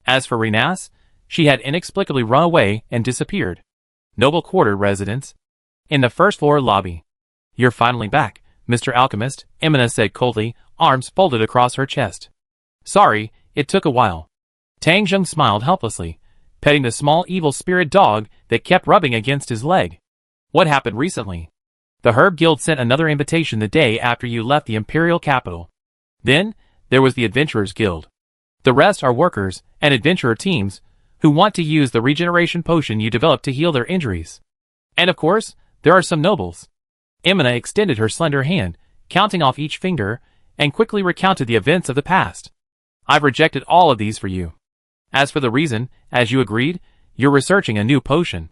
As for Renase, she had inexplicably run away and disappeared. Noble Quarter residence. In the first floor lobby. You're finally back, Mr. Alchemist, Emina said coldly, arms folded across her chest. Sorry, it took a while. Tang Zheng smiled helplessly, petting the small evil spirit dog that kept rubbing against his leg. What happened recently? The Herb Guild sent another invitation the day after you left the imperial capital. Then, there was the Adventurers Guild. The rest are workers and adventurer teams who want to use the regeneration potion you developed to heal their injuries. And of course, there are some nobles. Emina extended her slender hand, counting off each finger, and quickly recounted the events of the past. I've rejected all of these for you. As for the reason, as you agreed, you're researching a new potion.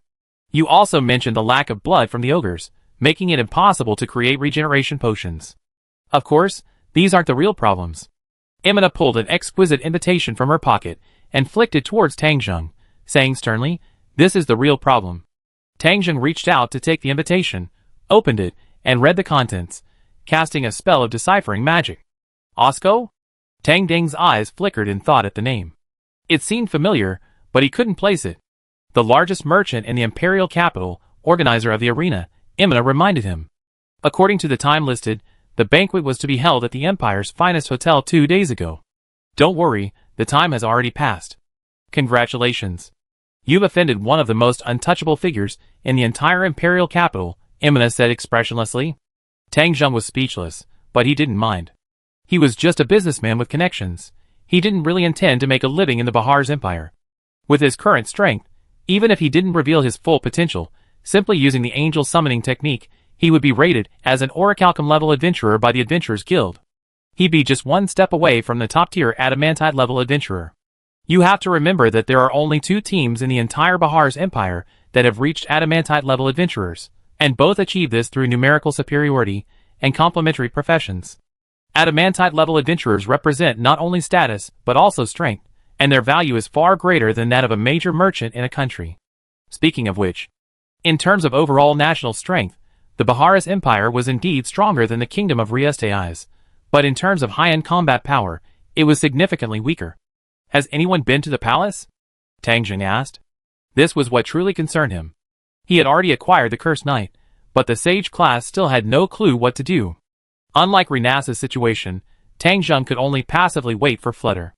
You also mentioned the lack of blood from the ogres, making it impossible to create regeneration potions. Of course, these aren't the real problems. Emina pulled an exquisite invitation from her pocket and flicked it towards Tang Zheng, saying sternly, this is the real problem. Tang Zheng reached out to take the invitation, opened it, and read the contents, casting a spell of deciphering magic. Osco? Tang Ding's eyes flickered in thought at the name. It seemed familiar, but he couldn't place it. The largest merchant in the imperial capital, organizer of the arena, Emina reminded him. According to the time listed, the banquet was to be held at the Empire's finest hotel 2 days ago. Don't worry, the time has already passed. Congratulations. You've offended one of the most untouchable figures in the entire imperial capital, Emina said expressionlessly. Tang Zheng was speechless, but he didn't mind. He was just a businessman with connections. He didn't really intend to make a living in the Bahar's empire. With his current strength, even if he didn't reveal his full potential, simply using the angel summoning technique, he would be rated as an orichalcum level adventurer by the Adventurers Guild. He'd be just one step away from the top-tier adamantite level adventurer. You have to remember that there are only 2 teams in the entire Bahar's empire that have reached adamantite level adventurers, and both achieve this through numerical superiority and complementary professions. Adamantite level adventurers represent not only status but also strength, and their value is far greater than that of a major merchant in a country. Speaking of which, in terms of overall national strength, the Bahar's empire was indeed stronger than the kingdom of Riestais, but in terms of high-end combat power, it was significantly weaker. Has anyone been to the palace? Tang Zheng asked. This was what truly concerned him. He had already acquired the Cursed Knight, but the Sage class still had no clue what to do. Unlike Renase's situation, Tang Zheng could only passively wait for Flutter.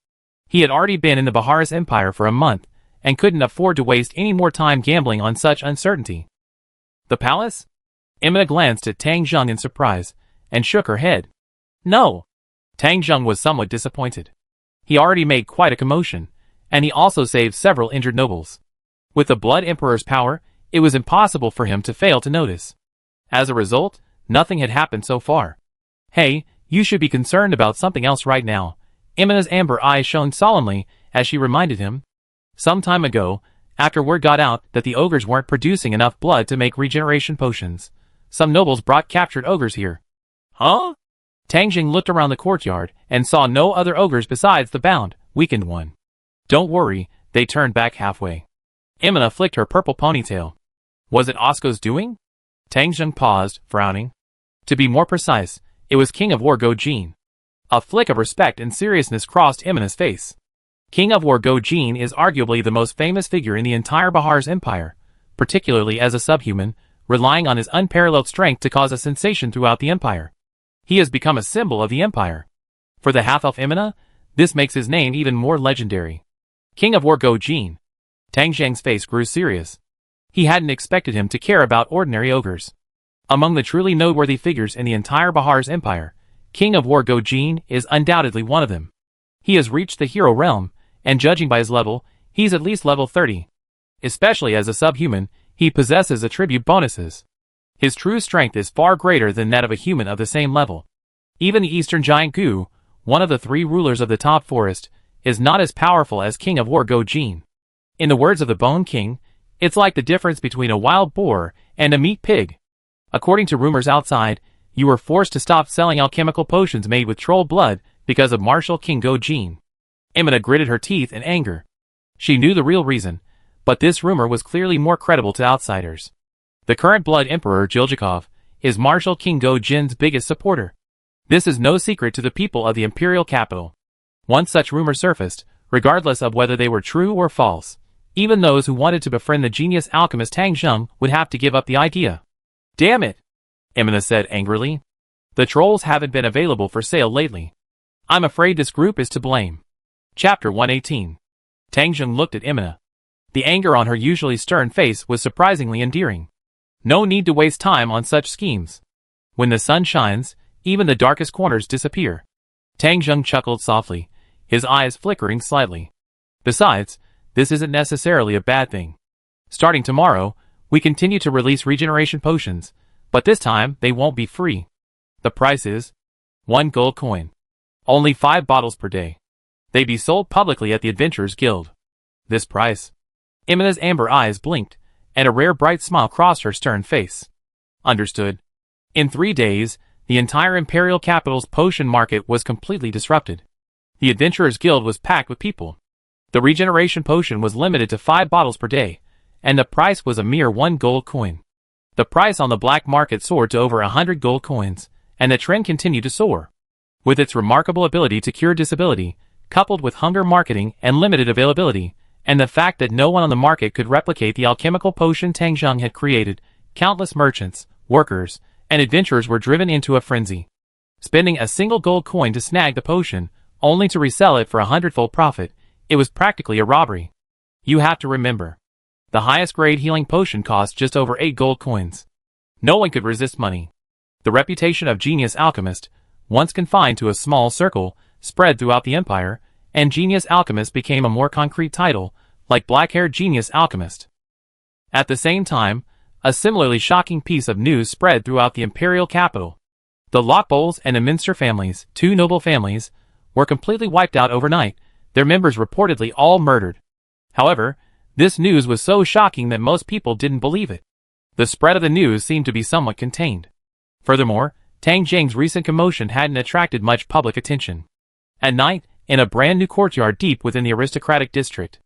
He had already been in the Bahar's empire for a month, and couldn't afford to waste any more time gambling on such uncertainty. The palace? Emina glanced at Tang Zheng in surprise, and shook her head. No. Tang Zheng was somewhat disappointed. He already made quite a commotion, and he also saved several injured nobles. With the Blood Emperor's power, it was impossible for him to fail to notice. As a result, nothing had happened so far. Hey, you should be concerned about something else right now. Emina's amber eyes shone solemnly as she reminded him. Some time ago, after word got out that the ogres weren't producing enough blood to make regeneration potions, some nobles brought captured ogres here. Huh? Tang Zheng looked around the courtyard and saw no other ogres besides the bound, weakened one. Don't worry, they turned back halfway. Emina flicked her purple ponytail. Was it Osco's doing? Tang Zheng paused, frowning. To be more precise, it was King of War Go-Jin. A flick of respect and seriousness crossed Emina's face. King of War Go-Jin is arguably the most famous figure in the entire Bahar's empire, particularly as a subhuman, relying on his unparalleled strength to cause a sensation throughout the empire. He has become a symbol of the empire. For the half-elf Emina, this makes his name even more legendary. King of War Go Jin. Tang Zhang's face grew serious. He hadn't expected him to care about ordinary ogres. Among the truly noteworthy figures in the entire Bahar's empire, King of War Go Jin is undoubtedly one of them. He has reached the hero realm, and judging by his level, he's at least level 30. Especially as a subhuman, he possesses attribute bonuses. His true strength is far greater than that of a human of the same level. Even the Eastern Giant Gu, one of the 3 rulers of the top forest, is not as powerful as King of War Go Jin. In the words of the Bone King, it's like the difference between a wild boar and a meat pig. According to rumors outside, you were forced to stop selling alchemical potions made with troll blood because of Martial King Go Jin. Emina gritted her teeth in anger. She knew the real reason, but this rumor was clearly more credible to outsiders. The current Blood Emperor Jiljikov is Martial King Go Jin's biggest supporter. This is no secret to the people of the imperial capital. Once such rumors surfaced, regardless of whether they were true or false, even those who wanted to befriend the genius alchemist Tang Zheng would have to give up the idea. Damn it! Emina said angrily. The trolls haven't been available for sale lately. I'm afraid this group is to blame. Chapter 118. Tang Zheng looked at Emina. The anger on her usually stern face was surprisingly endearing. No need to waste time on such schemes. When the sun shines, even the darkest corners disappear. Tang Zheng chuckled softly, his eyes flickering slightly. Besides, this isn't necessarily a bad thing. Starting tomorrow, we continue to release regeneration potions, but this time they won't be free. The price is 1 gold coin. Only 5 bottles per day. They be sold publicly at the Adventurers Guild. This price. Emina's amber eyes blinked, and a rare bright smile crossed her stern face. Understood. In 3 days, the entire imperial capital's potion market was completely disrupted. The Adventurers Guild was packed with people. The regeneration potion was limited to 5 bottles per day, and the price was a mere 1 gold coin. The price on the black market soared to over 100 gold coins, and the trend continued to soar. With its remarkable ability to cure disability, coupled with hunger marketing and limited availability, and the fact that no one on the market could replicate the alchemical potion Tang Zheng had created, countless merchants, workers, and adventurers were driven into a frenzy. Spending a single gold coin to snag the potion, only to resell it for 100-fold profit, it was practically a robbery. You have to remember, the highest grade healing potion cost just over 8 gold coins. No one could resist money. The reputation of genius alchemist, once confined to a small circle, spread throughout the empire, and genius alchemist became a more concrete title, like black-haired genius alchemist. At the same time, a similarly shocking piece of news spread throughout the imperial capital. The Lockbowls and the Minster families, 2 noble families, were completely wiped out overnight, their members reportedly all murdered. However, this news was so shocking that most people didn't believe it. The spread of the news seemed to be somewhat contained. Furthermore, Tang Zheng's recent commotion hadn't attracted much public attention. At night, in a brand new courtyard deep within the aristocratic district,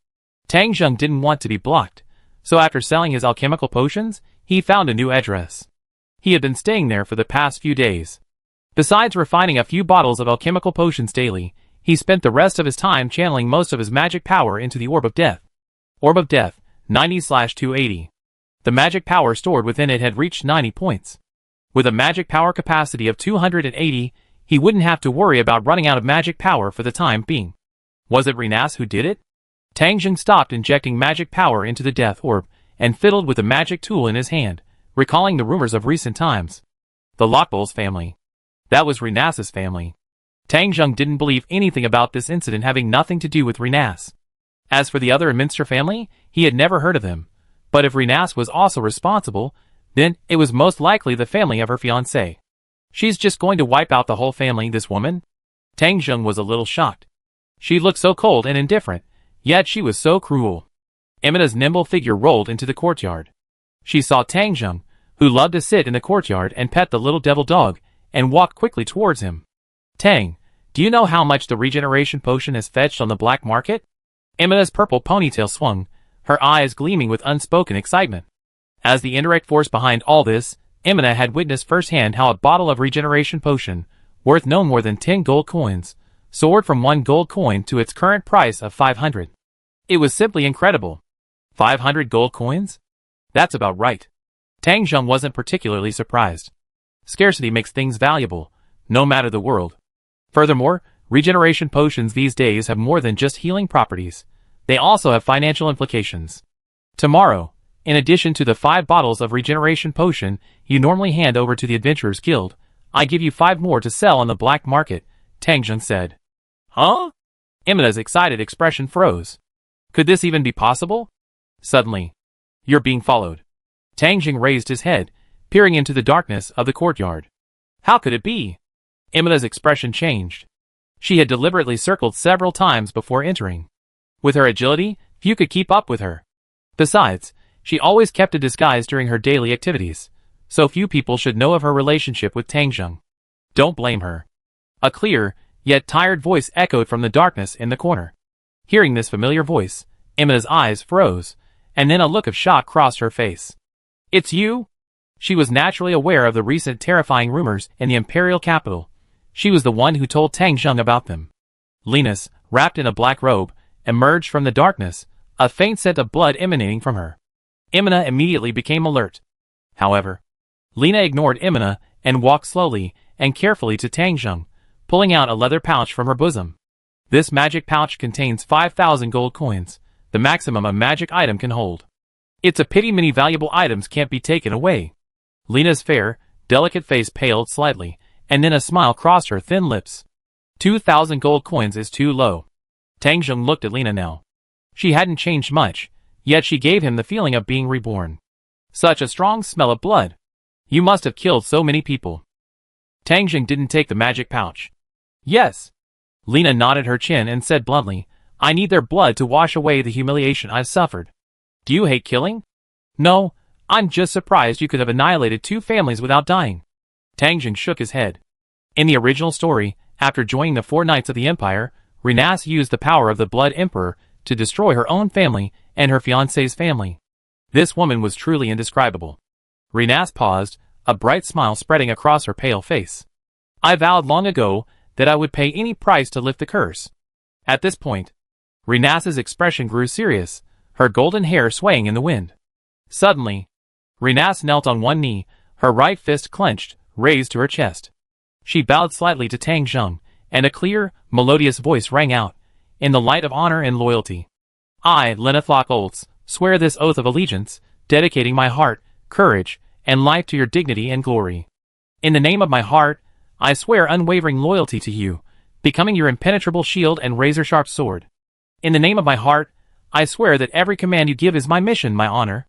Tang Zheng didn't want to be blocked, so after selling his alchemical potions, he found a new address. He had been staying there for the past few days. Besides refining a few bottles of alchemical potions daily, he spent the rest of his time channeling most of his magic power into the Orb of Death. Orb of Death, 90/280. The magic power stored within it had reached 90 points. With a magic power capacity of 280, he wouldn't have to worry about running out of magic power for the time being. Was it Renase who did it? Tang Zheng stopped injecting magic power into the Death Orb, and fiddled with the magic tool in his hand, recalling the rumors of recent times. The Lockbowls family. That was Renase's family. Tang Zheng didn't believe anything about this incident having nothing to do with Renase. As for the other Minster family, he had never heard of them, but if Renase was also responsible, then it was most likely the family of her fiancé. She's just going to wipe out the whole family, this woman? Tang Zheng was a little shocked. She looked so cold and indifferent, yet she was so cruel. Emina's nimble figure rolled into the courtyard. She saw Tang Zheng, who loved to sit in the courtyard and pet the little devil dog, and walked quickly towards him. Tang, do you know how much the regeneration potion has fetched on the black market? Emina's purple ponytail swung, her eyes gleaming with unspoken excitement. As the indirect force behind all this, Emina had witnessed firsthand how a bottle of regeneration potion, worth no more than 10 gold coins, soared from 1 gold coin to its current price of 500. It was simply incredible. 500 gold coins? That's about right. Tang Zheng wasn't particularly surprised. Scarcity makes things valuable, no matter the world. Furthermore, regeneration potions these days have more than just healing properties. They also have financial implications. Tomorrow, in addition to the 5 bottles of regeneration potion you normally hand over to the Adventurers Guild, I give you 5 more to sell on the black market, Tang Zheng said. Huh? Imina's excited expression froze. Could this even be possible? Suddenly, you're being followed. Tang Zheng raised his head, peering into the darkness of the courtyard. How could it be? Imina's expression changed. She had deliberately circled several times before entering. With her agility, few could keep up with her. Besides, she always kept a disguise during her daily activities, so few people should know of her relationship with Tang Zheng. Don't blame her. A clear, yet tired voice echoed from the darkness in the corner. Hearing this familiar voice, Imina's eyes froze, and then a look of shock crossed her face. It's you? She was naturally aware of the recent terrifying rumors in the imperial capital. She was the one who told Tang Zheng about them. Renase, wrapped in a black robe, emerged from the darkness, a faint scent of blood emanating from her. Imina immediately became alert. However, Lena ignored Imina and walked slowly and carefully to Tang Zheng, pulling out a leather pouch from her bosom. This magic pouch contains 5,000 gold coins, the maximum a magic item can hold. It's a pity many valuable items can't be taken away. Lena's fair, delicate face paled slightly, and then a smile crossed her thin lips. 2,000 gold coins is too low. Tang Zheng looked at Lena now. She hadn't changed much, yet she gave him the feeling of being reborn. Such a strong smell of blood. You must have killed so many people. Tang Zheng didn't take the magic pouch. Yes. Lena nodded her chin and said bluntly, I need their blood to wash away the humiliation I've suffered. Do you hate killing? No, I'm just surprised you could have annihilated 2 families without dying. Tang Zheng shook his head. In the original story, after joining the 4 Knights of the Empire, Renase used the power of the Blood Emperor to destroy her own family and her fiancé's family. This woman was truly indescribable. Renase paused, a bright smile spreading across her pale face. I vowed long ago that I would pay any price to lift the curse. At this point, Renase's expression grew serious, her golden hair swaying in the wind. Suddenly, Renase knelt on one knee, her right fist clenched, raised to her chest. She bowed slightly to Tang Zheng, and a clear, melodious voice rang out, in the light of honor and loyalty. I, Lenethlock Oltz, swear this oath of allegiance, dedicating my heart, courage, and life to your dignity and glory. In the name of my heart, I swear unwavering loyalty to you, becoming your impenetrable shield and razor-sharp sword. In the name of my heart, I swear that every command you give is my mission, my honor.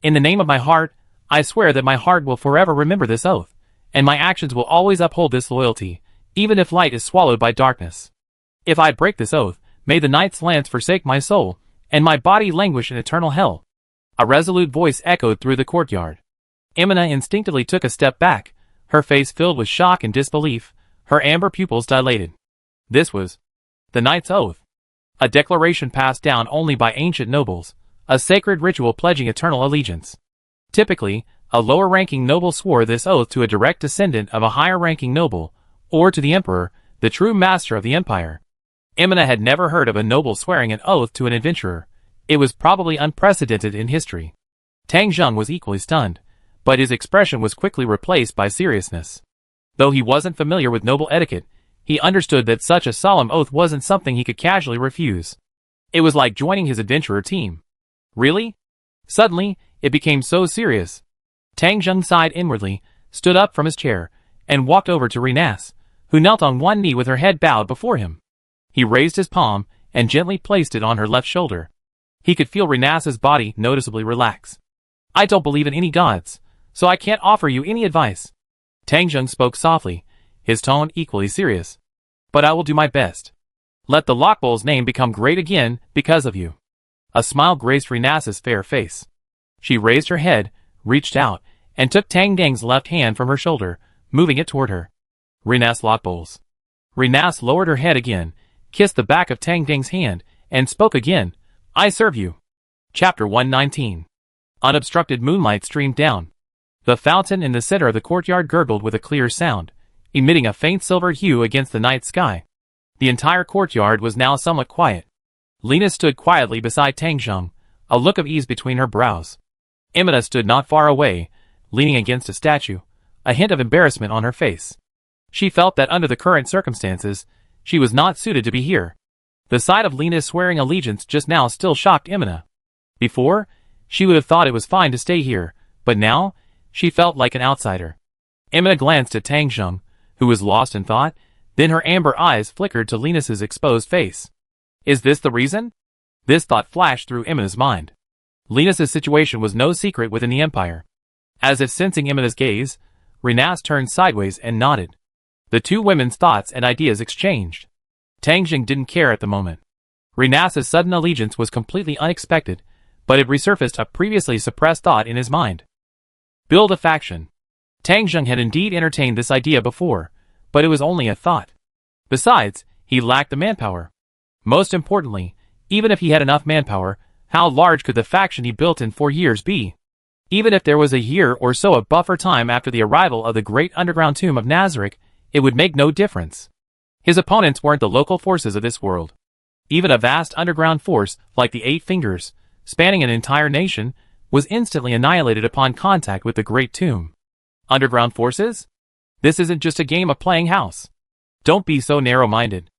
In the name of my heart, I swear that my heart will forever remember this oath, and my actions will always uphold this loyalty, even if light is swallowed by darkness. If I break this oath, may the night's lance forsake my soul, and my body languish in eternal hell. A resolute voice echoed through the courtyard. Imina instinctively took a step back, her face filled with shock and disbelief, her amber pupils dilated. This was the knight's oath. A declaration passed down only by ancient nobles, a sacred ritual pledging eternal allegiance. Typically, a lower-ranking noble swore this oath to a direct descendant of a higher-ranking noble, or to the emperor, the true master of the empire. Imina had never heard of a noble swearing an oath to an adventurer. It was probably unprecedented in history. Tang Zheng was equally stunned, but his expression was quickly replaced by seriousness. Though he wasn't familiar with noble etiquette, he understood that such a solemn oath wasn't something he could casually refuse. It was like joining his adventurer team. Really? Suddenly, it became so serious. Tang Zheng sighed inwardly, stood up from his chair, and walked over to Renase, who knelt on one knee with her head bowed before him. He raised his palm and gently placed it on her left shoulder. He could feel Renase's body noticeably relax. I don't believe in any gods, so I can't offer you any advice. Tang Zheng spoke softly, his tone equally serious. But I will do my best. Let the Lockbowl's name become great again because of you. A smile graced Renase's fair face. She raised her head, reached out, and took Tang Dang's left hand from her shoulder, moving it toward her. Renase Lockbowls. Renase lowered her head again, kissed the back of Tang Dang's hand, and spoke again. I serve you. Chapter 119. Unobstructed moonlight streamed down. The fountain in the center of the courtyard gurgled with a clear sound, emitting a faint silver hue against the night sky. The entire courtyard was now somewhat quiet. Lena stood quietly beside Tang Zheng, a look of ease between her brows. Imina stood not far away, leaning against a statue, a hint of embarrassment on her face. She felt that under the current circumstances, she was not suited to be here. The sight of Lena swearing allegiance just now still shocked Imina. Before, she would have thought it was fine to stay here, but now, she felt like an outsider. Imina glanced at Tang Zheng, who was lost in thought, then her amber eyes flickered to Linus's exposed face. Is this the reason? This thought flashed through Imina's mind. Linus's situation was no secret within the Empire. As if sensing Imina's gaze, Renase turned sideways and nodded. The two women's thoughts and ideas exchanged. Tang Zheng didn't care at the moment. Renase's sudden allegiance was completely unexpected, but it resurfaced a previously suppressed thought in his mind. Build a faction. Tang Zheng had indeed entertained this idea before, but it was only a thought. Besides, he lacked the manpower. Most importantly, even if he had enough manpower, how large could the faction he built in 4 years be? Even if there was a year or so of buffer time after the arrival of the great underground tomb of Nazarick, it would make no difference. His opponents weren't the local forces of this world. Even a vast underground force, like the Eight Fingers, spanning an entire nation, was instantly annihilated upon contact with the Great Tomb. Underground forces? This isn't just a game of playing house. Don't be so narrow-minded.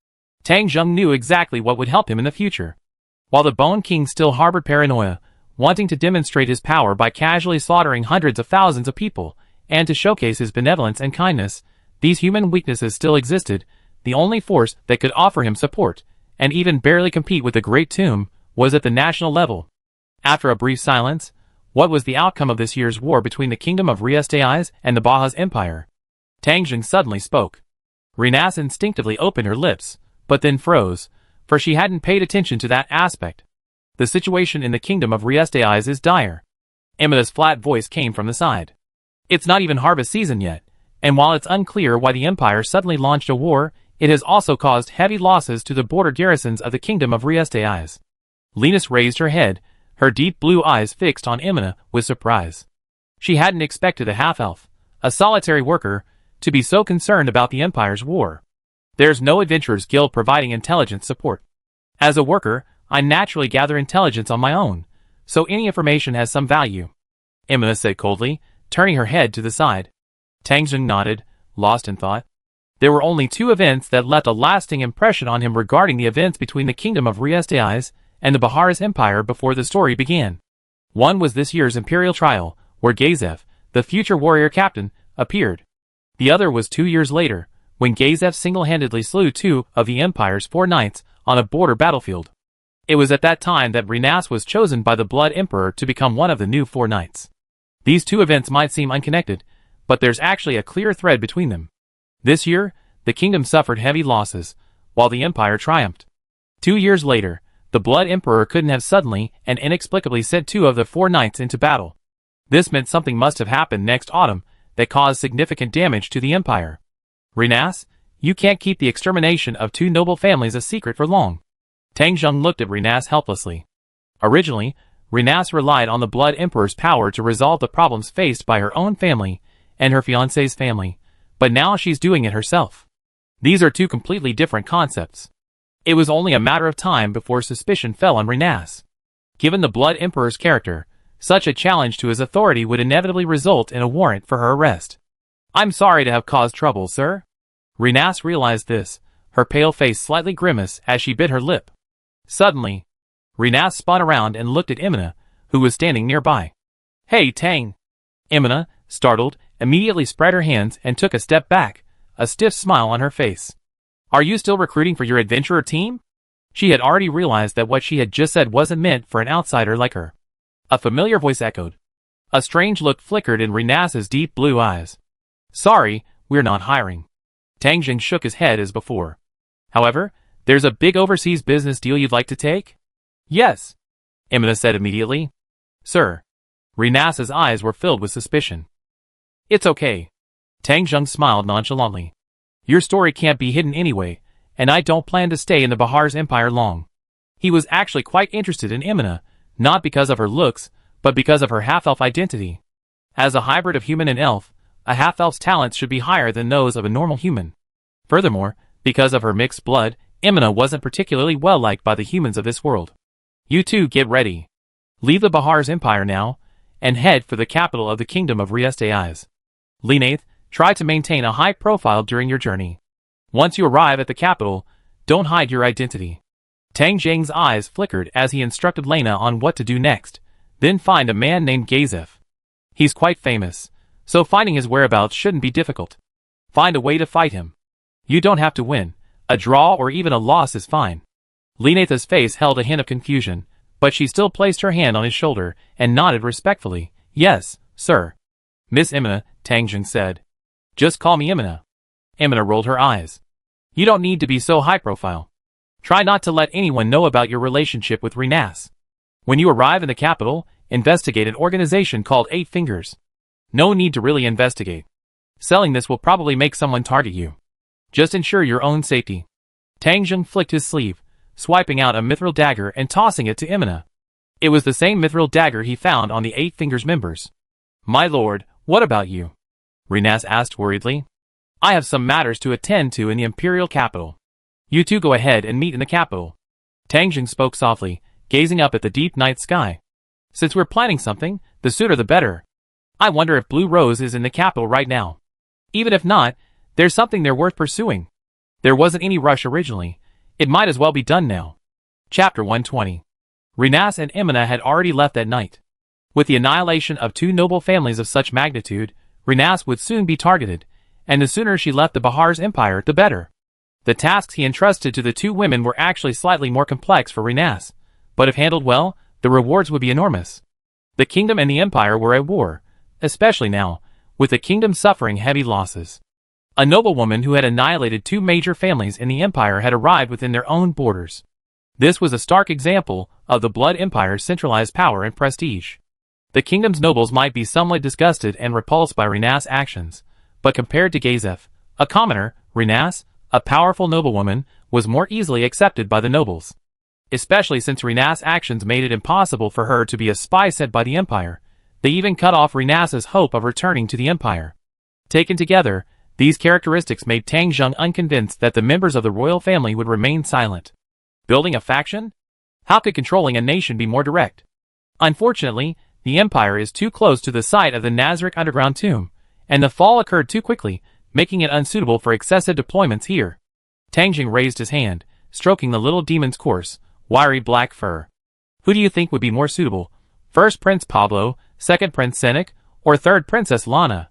Tang Zheng knew exactly what would help him in the future. While the Bone King still harbored paranoia, wanting to demonstrate his power by casually slaughtering hundreds of thousands of people, and to showcase his benevolence and kindness, these human weaknesses still existed. The only force that could offer him support, and even barely compete with the Great Tomb, was at the national level. After a brief silence, what was the outcome of this year's war between the Kingdom of Riestais and the Bahaz Empire? Tang Zheng suddenly spoke. Renase instinctively opened her lips, but then froze, for she hadn't paid attention to that aspect. The situation in the Kingdom of Riestais is dire. Imina's flat voice came from the side. It's not even harvest season yet, and while it's unclear why the Empire suddenly launched a war, it has also caused heavy losses to the border garrisons of the Kingdom of Riestais. Linus raised her head, her deep blue eyes fixed on Imina with surprise. She hadn't expected a half-elf, a solitary worker, to be so concerned about the Empire's war. There's no Adventurers Guild providing intelligence support. As a worker, I naturally gather intelligence on my own, so any information has some value. Imina said coldly, turning her head to the side. Tang Zheng nodded, lost in thought. There were only 2 events that left a lasting impression on him regarding the events between the Kingdom of Riestais and the Bahaz Empire before the story began. One was this year's Imperial Trial, where Gazef, the future warrior captain, appeared. The other was 2 years later, when Gazef single-handedly slew 2 of the Empire's 4 knights on a border battlefield. It was at that time that Renase was chosen by the Blood Emperor to become one of the new 4 knights. These 2 events might seem unconnected, but there's actually a clear thread between them. This year, the kingdom suffered heavy losses, while the Empire triumphed. 2 years later, the Blood Emperor couldn't have suddenly and inexplicably sent 2 of the 4 knights into battle. This meant something must have happened next autumn that caused significant damage to the Empire. Renase, you can't keep the extermination of 2 noble families a secret for long. Tang Zheng looked at Renase helplessly. Originally, Renase relied on the Blood Emperor's power to resolve the problems faced by her own family and her fiancé's family, but now she's doing it herself. These are 2 completely different concepts. It was only a matter of time before suspicion fell on Renase. Given the Blood Emperor's character, such a challenge to his authority would inevitably result in a warrant for her arrest. I'm sorry to have caused trouble, sir. Renase realized this, her pale face slightly grimaced as she bit her lip. Suddenly, Renase spun around and looked at Imina, who was standing nearby. Hey, Tang! Imina, startled, immediately spread her hands and took a step back, a stiff smile on her face. Are you still recruiting for your adventurer team? She had already realized that what she had just said wasn't meant for an outsider like her. A familiar voice echoed. A strange look flickered in Renase's deep blue eyes. Sorry, we're not hiring. Tang Zheng shook his head as before. However, there's a big overseas business deal you'd like to take? Yes, Imina said immediately. Sir. Renase's eyes were filled with suspicion. It's okay. Tang Zheng smiled nonchalantly. Your story can't be hidden anyway, and I don't plan to stay in the Bahaz Empire long. He was actually quite interested in Imina, not because of her looks, but because of her half-elf identity. As a hybrid of human and elf, a half-elf's talents should be higher than those of a normal human. Furthermore, because of her mixed blood, Imina wasn't particularly well-liked by the humans of this world. You two get ready. Leave the Bahaz Empire now, and head for the capital of the Kingdom of Riestais. Renase, try to maintain a high profile during your journey. Once you arrive at the capital, don't hide your identity. Tang Jing's eyes flickered as he instructed Lena on what to do next. Then find a man named Gazef. He's quite famous, so finding his whereabouts shouldn't be difficult. Find a way to fight him. You don't have to win. A draw or even a loss is fine. Lena's face held a hint of confusion, but she still placed her hand on his shoulder and nodded respectfully. Yes, sir. Miss Imina, Tang Jing said. Just call me Imina. Imina rolled her eyes. You don't need to be so high profile. Try not to let anyone know about your relationship with Renase. When you arrive in the capital, investigate an organization called 8 Fingers. No need to really investigate. Selling this will probably make someone target you. Just ensure your own safety. Tang Jing flicked his sleeve, swiping out a mithril dagger and tossing it to Imina. It was the same mithril dagger he found on the 8 Fingers members. My lord, what about you? Renase asked worriedly. I have some matters to attend to in the imperial capital. You two go ahead and meet in the capital. Tang Jing spoke softly, gazing up at the deep night sky. Since we're planning something, the sooner the better. I wonder if Blue Rose is in the capital right now. Even if not, there's something there worth pursuing. There wasn't any rush originally. It might as well be done now. Chapter 120. Renase and Imina had already left that night. With the annihilation of 2 noble families of such magnitude, Renase would soon be targeted, and the sooner she left the Bahar's empire, the better. The tasks he entrusted to the 2 women were actually slightly more complex for Renase, but if handled well, the rewards would be enormous. The kingdom and the empire were at war, especially now, with the kingdom suffering heavy losses. A noblewoman who had annihilated 2 major families in the empire had arrived within their own borders. This was a stark example of the Blood Empire's centralized power and prestige. The kingdom's nobles might be somewhat disgusted and repulsed by Renase's actions, but compared to Gazef, a commoner, Renase, a powerful noblewoman, was more easily accepted by the nobles. Especially since Renase's actions made it impossible for her to be a spy sent by the Empire. They even cut off Renase's hope of returning to the Empire. Taken together, these characteristics made Tang Jing unconvinced that the members of the royal family would remain silent. Building a faction? How could controlling a nation be more direct? Unfortunately, the Empire is too close to the site of the Nazarick underground tomb, and the fall occurred too quickly, making it unsuitable for excessive deployments here. Tang Jing raised his hand, stroking the little demon's coarse, wiry black fur. Who do you think would be more suitable? First Prince Pablo, second Prince Senek, or third Princess Lana?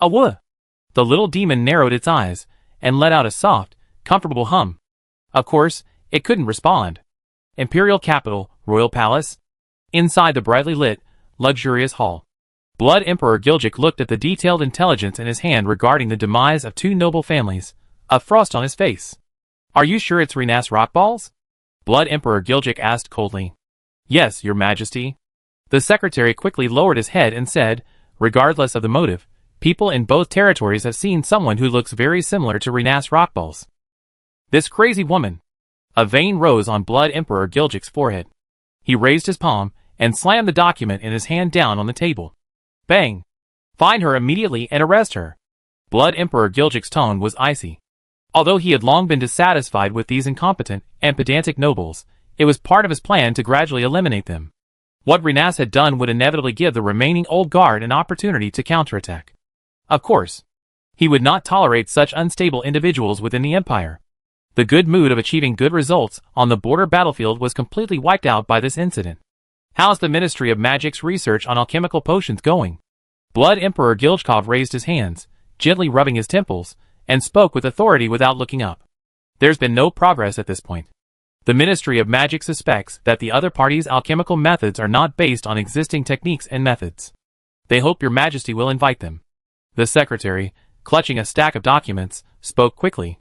Awuh! The little demon narrowed its eyes, and let out a soft, comfortable hum. Of course, it couldn't respond. Imperial capital, royal palace. Inside the brightly lit, luxurious hall. Blood Emperor Gilgic looked at the detailed intelligence in his hand regarding the demise of 2 noble families, a frost on his face. Are you sure it's Renase Rockballs? Blood Emperor Gilgic asked coldly. Yes, your majesty. The secretary quickly lowered his head and said, regardless of the motive, people in both territories have seen someone who looks very similar to Renase Rockballs. This crazy woman. A vein rose on Blood Emperor Gilgic's forehead. He raised his palm and slammed the document in his hand down on the table. Bang! Find her immediately and arrest her. Blood Emperor Gilgic's tone was icy. Although he had long been dissatisfied with these incompetent and pedantic nobles, it was part of his plan to gradually eliminate them. What Renase had done would inevitably give the remaining old guard an opportunity to counterattack. Of course, he would not tolerate such unstable individuals within the Empire. The good mood of achieving good results on the border battlefield was completely wiped out by this incident. How's the Ministry of Magic's research on alchemical potions going? Blood Emperor Gilchkov raised his hands, gently rubbing his temples, and spoke with authority without looking up. There's been no progress at this point. The Ministry of Magic suspects that the other party's alchemical methods are not based on existing techniques and methods. They hope your majesty will invite them. The secretary, clutching a stack of documents, spoke quickly.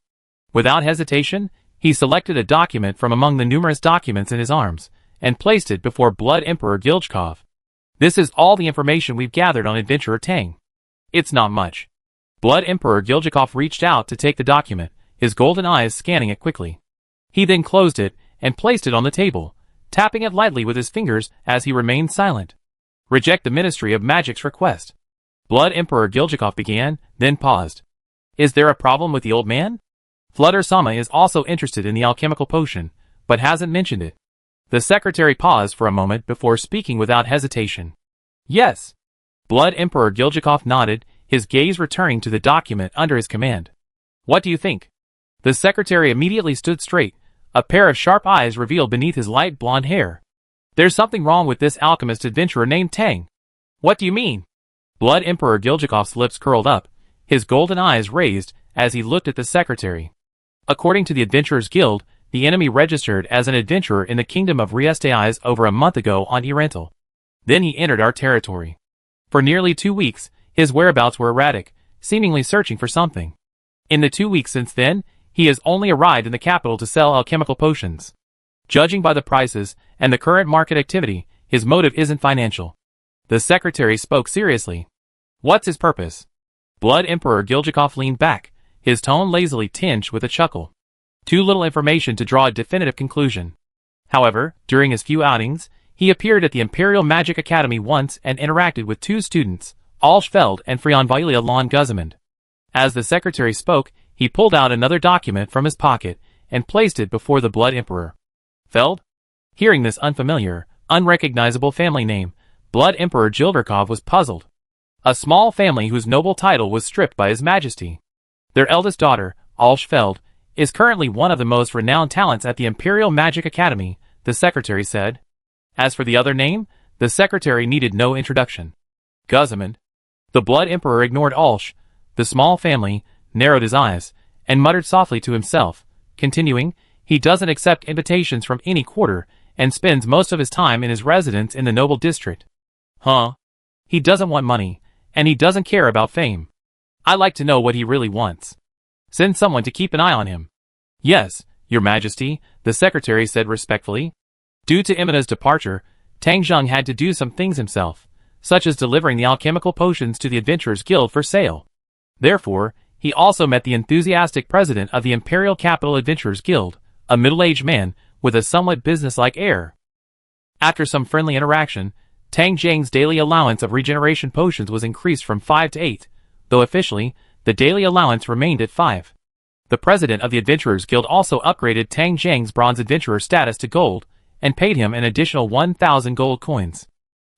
Without hesitation, he selected a document from among the numerous documents in his arms, and placed it before Blood Emperor Gilchkov. This is all the information we've gathered on Adventurer Tang. It's not much. Blood Emperor Gilchkov reached out to take the document, his golden eyes scanning it quickly. He then closed it and placed it on the table, tapping it lightly with his fingers as he remained silent. Reject the Ministry of Magic's request. Blood Emperor Gilchkov began, then paused. Is there a problem with the old man? Flutter-sama is also interested in the alchemical potion, but hasn't mentioned it. The secretary paused for a moment before speaking without hesitation. Yes. Blood Emperor Gilchkov nodded, his gaze returning to the document under his command. What do you think? The secretary immediately stood straight, A pair of sharp eyes revealed beneath his light blonde hair. There's something wrong with this alchemist adventurer named Tang. What do you mean? Blood Emperor Giljakov's lips curled up, his golden eyes raised as he looked at the secretary. According to the Adventurers Guild, the enemy registered as an adventurer in the kingdom of Renase over a month ago on Erental. Then he entered our territory. For nearly 2 weeks, his whereabouts were erratic, seemingly searching for something. In the 2 weeks since then, he has only arrived in the capital to sell alchemical potions. Judging by the prices and the current market activity, his motive isn't financial. The secretary spoke seriously. What's his purpose? Blood Emperor Giljakov leaned back, his tone lazily tinged with a chuckle. Too little information to draw a definitive conclusion. However, during his few outings, he appeared at the Imperial Magic Academy once and interacted with 2 students, Alchfeld and Frianvalia Lon Guzamond. As the secretary spoke, he pulled out another document from his pocket and placed it before the Blood Emperor. Feld? Hearing this unfamiliar, unrecognizable family name, Blood Emperor Gilderkov was puzzled. A small family whose noble title was stripped by His Majesty. Their eldest daughter, Alchfeld, is currently one of the most renowned talents at the Imperial Magic Academy, the secretary said. As for the other name, the secretary needed no introduction. Guzamond. The Blood Emperor ignored Alsh, the small family, narrowed his eyes, and muttered softly to himself, continuing, he doesn't accept invitations from any quarter, and spends most of his time in his residence in the noble district. Huh? He doesn't want money, and he doesn't care about fame. I like to know what he really wants. Send someone to keep an eye on him. Yes, Your Majesty, the secretary said respectfully. Due to Imina's departure, Tang Zheng had to do some things himself, such as delivering the alchemical potions to the Adventurers Guild for sale. Therefore, he also met the enthusiastic president of the Imperial Capital Adventurers Guild, a middle-aged man with a somewhat businesslike air. After some friendly interaction, Tang Zheng's daily allowance of regeneration potions was increased from 5 to 8, though officially, the daily allowance remained at 5. The president of the Adventurers Guild also upgraded Tang Zheng's bronze adventurer status to gold, and paid him an additional 1,000 gold coins.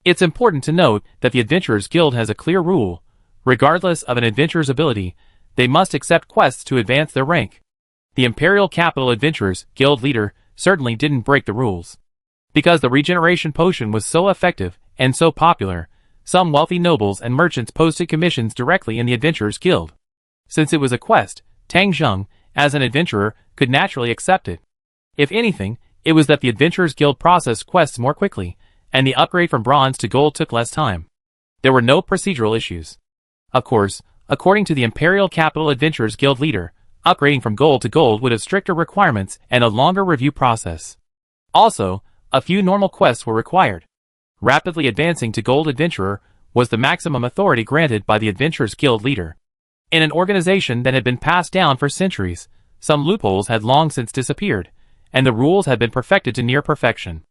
It's important to note that the Adventurers Guild has a clear rule: regardless of an adventurer's ability, they must accept quests to advance their rank. The Imperial Capital Adventurers Guild leader certainly didn't break the rules. Because the regeneration potion was so effective and so popular, some wealthy nobles and merchants posted commissions directly in the Adventurers Guild. Since it was a quest, Tang Zheng, as an adventurer, could naturally accept it. If anything, it was that the Adventurers Guild processed quests more quickly, and the upgrade from bronze to gold took less time. There were no procedural issues. Of course, according to the Imperial Capital Adventurers Guild leader, upgrading from gold to gold would have stricter requirements and a longer review process. Also, a few normal quests were required. Rapidly advancing to Gold Adventurer was the maximum authority granted by the Adventurers Guild leader. In an organization that had been passed down for centuries, some loopholes had long since disappeared, and the rules had been perfected to near perfection.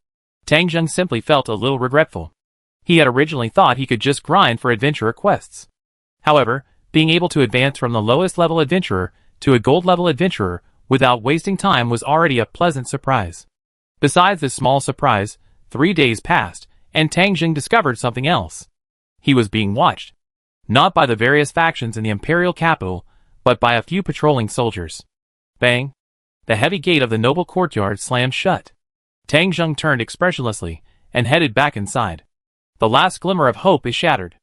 Tang Zheng simply felt a little regretful. He had originally thought he could just grind for adventurer quests. However, being able to advance from the lowest level adventurer to a gold level adventurer without wasting time was already a pleasant surprise. Besides this small surprise, 3 days passed, and Tang Zheng discovered something else. He was being watched. Not by the various factions in the imperial capital, but by a few patrolling soldiers. Bang! The heavy gate of the noble courtyard slammed shut. Tang Zheng turned expressionlessly, and headed back inside. The last glimmer of hope is shattered.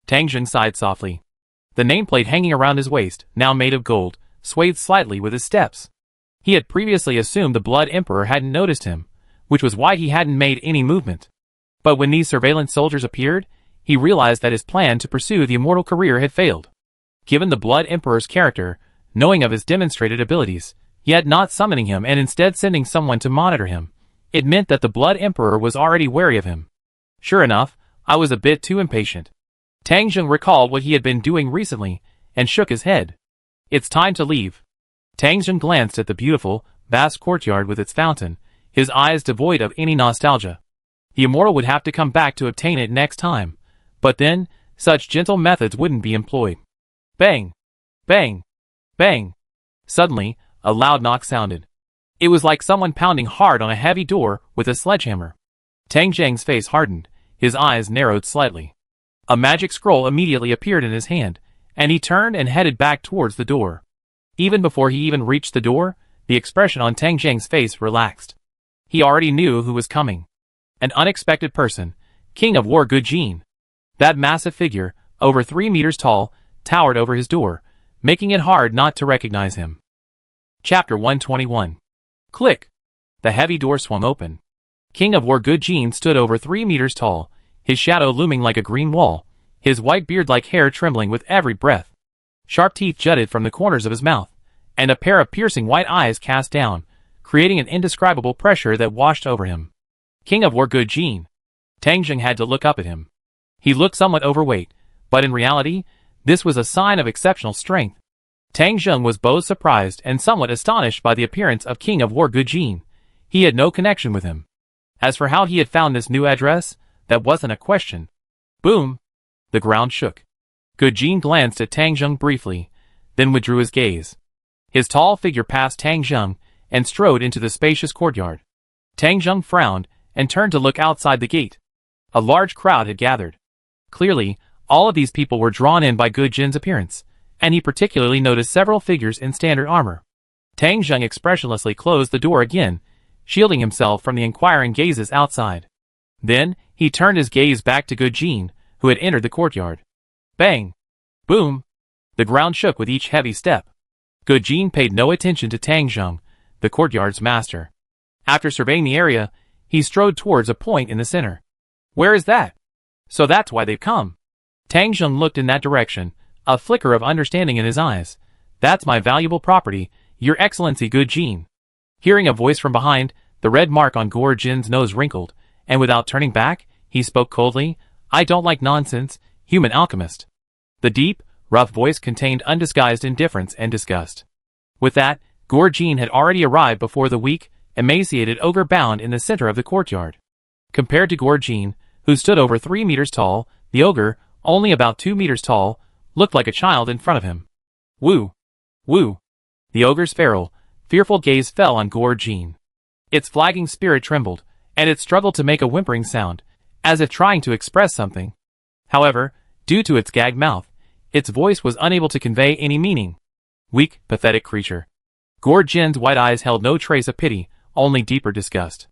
Tang Zheng sighed softly. The nameplate hanging around his waist, now made of gold, swayed slightly with his steps. He had previously assumed the Blood Emperor hadn't noticed him, which was why he hadn't made any movement. But when these surveillance soldiers appeared, he realized that his plan to pursue the immortal career had failed. Given the Blood Emperor's character, knowing of his demonstrated abilities, yet not summoning him and instead sending someone to monitor him, it meant that the Blood Emperor was already wary of him. Sure enough, I was a bit too impatient. Tang Zheng recalled what he had been doing recently, and shook his head. It's time to leave. Tang Zheng glanced at the beautiful, vast courtyard with its fountain, his eyes devoid of any nostalgia. The immortal would have to come back to obtain it next time, but then, such gentle methods wouldn't be employed. Bang! Bang! Bang! Suddenly, a loud knock sounded. It was like someone pounding hard on a heavy door with a sledgehammer. Tang Zheng's face hardened, his eyes narrowed slightly. A magic scroll immediately appeared in his hand, and he turned and headed back towards the door. Even before he even reached the door, The expression on Tang Zheng's face relaxed. He already knew who was coming. An unexpected person, King of War Gujin. That massive figure, over 3 meters tall, towered over his door, making it hard not to recognize him. Chapter 121. Click! The heavy door swung open. King of War Gujin stood over 3 meters tall, his shadow looming like a green wall, his white beard like hair trembling with every breath. Sharp teeth jutted from the corners of his mouth, and a pair of piercing white eyes cast down, creating an indescribable pressure that washed over him. King of War Gujin. Tang Zheng had to look up at him. He looked somewhat overweight, but in reality, this was a sign of exceptional strength. Tang Zheng was both surprised and somewhat astonished by the appearance of King of War Gujin. He had no connection with him. As for how he had found this new address, that wasn't a question. Boom! The ground shook. Gujin glanced at Tang Zheng briefly, then withdrew his gaze. His tall figure passed Tang Zheng and strode into the spacious courtyard. Tang Zheng frowned and turned to look outside the gate. A large crowd had gathered. Clearly, all of these people were drawn in by Gujin's appearance, and he particularly noticed several figures in standard armor. Tang Zheng expressionlessly closed the door again, shielding himself from the inquiring gazes outside. Then, he turned his gaze back to Gujin, who had entered the courtyard. Bang! Boom! The ground shook with each heavy step. Gujin paid no attention to Tang Zheng, the courtyard's master. After surveying the area, he strode towards a point in the center. Where is that? So that's why they've come. Tang Zheng looked in that direction, a flicker of understanding in his eyes. That's my valuable property, Your Excellency Gujin. Hearing a voice from behind, the red mark on Gujin's nose wrinkled, and without turning back, he spoke coldly, I don't like nonsense, human alchemist. The deep, rough voice contained undisguised indifference and disgust. With that, Gujin had already arrived before the weak, emaciated ogre bound in the center of the courtyard. Compared to Gujin, who stood over 3 meters tall, the ogre, only about 2 meters tall, looked like a child in front of him. Woo! Woo! The ogre's fearful gaze fell on Gujin. Its flagging spirit trembled, and it struggled to make a whimpering sound, as if trying to express something. However, due to its gagged mouth, its voice was unable to convey any meaning. Weak, pathetic creature. Gujin's white eyes held no trace of pity, only deeper disgust.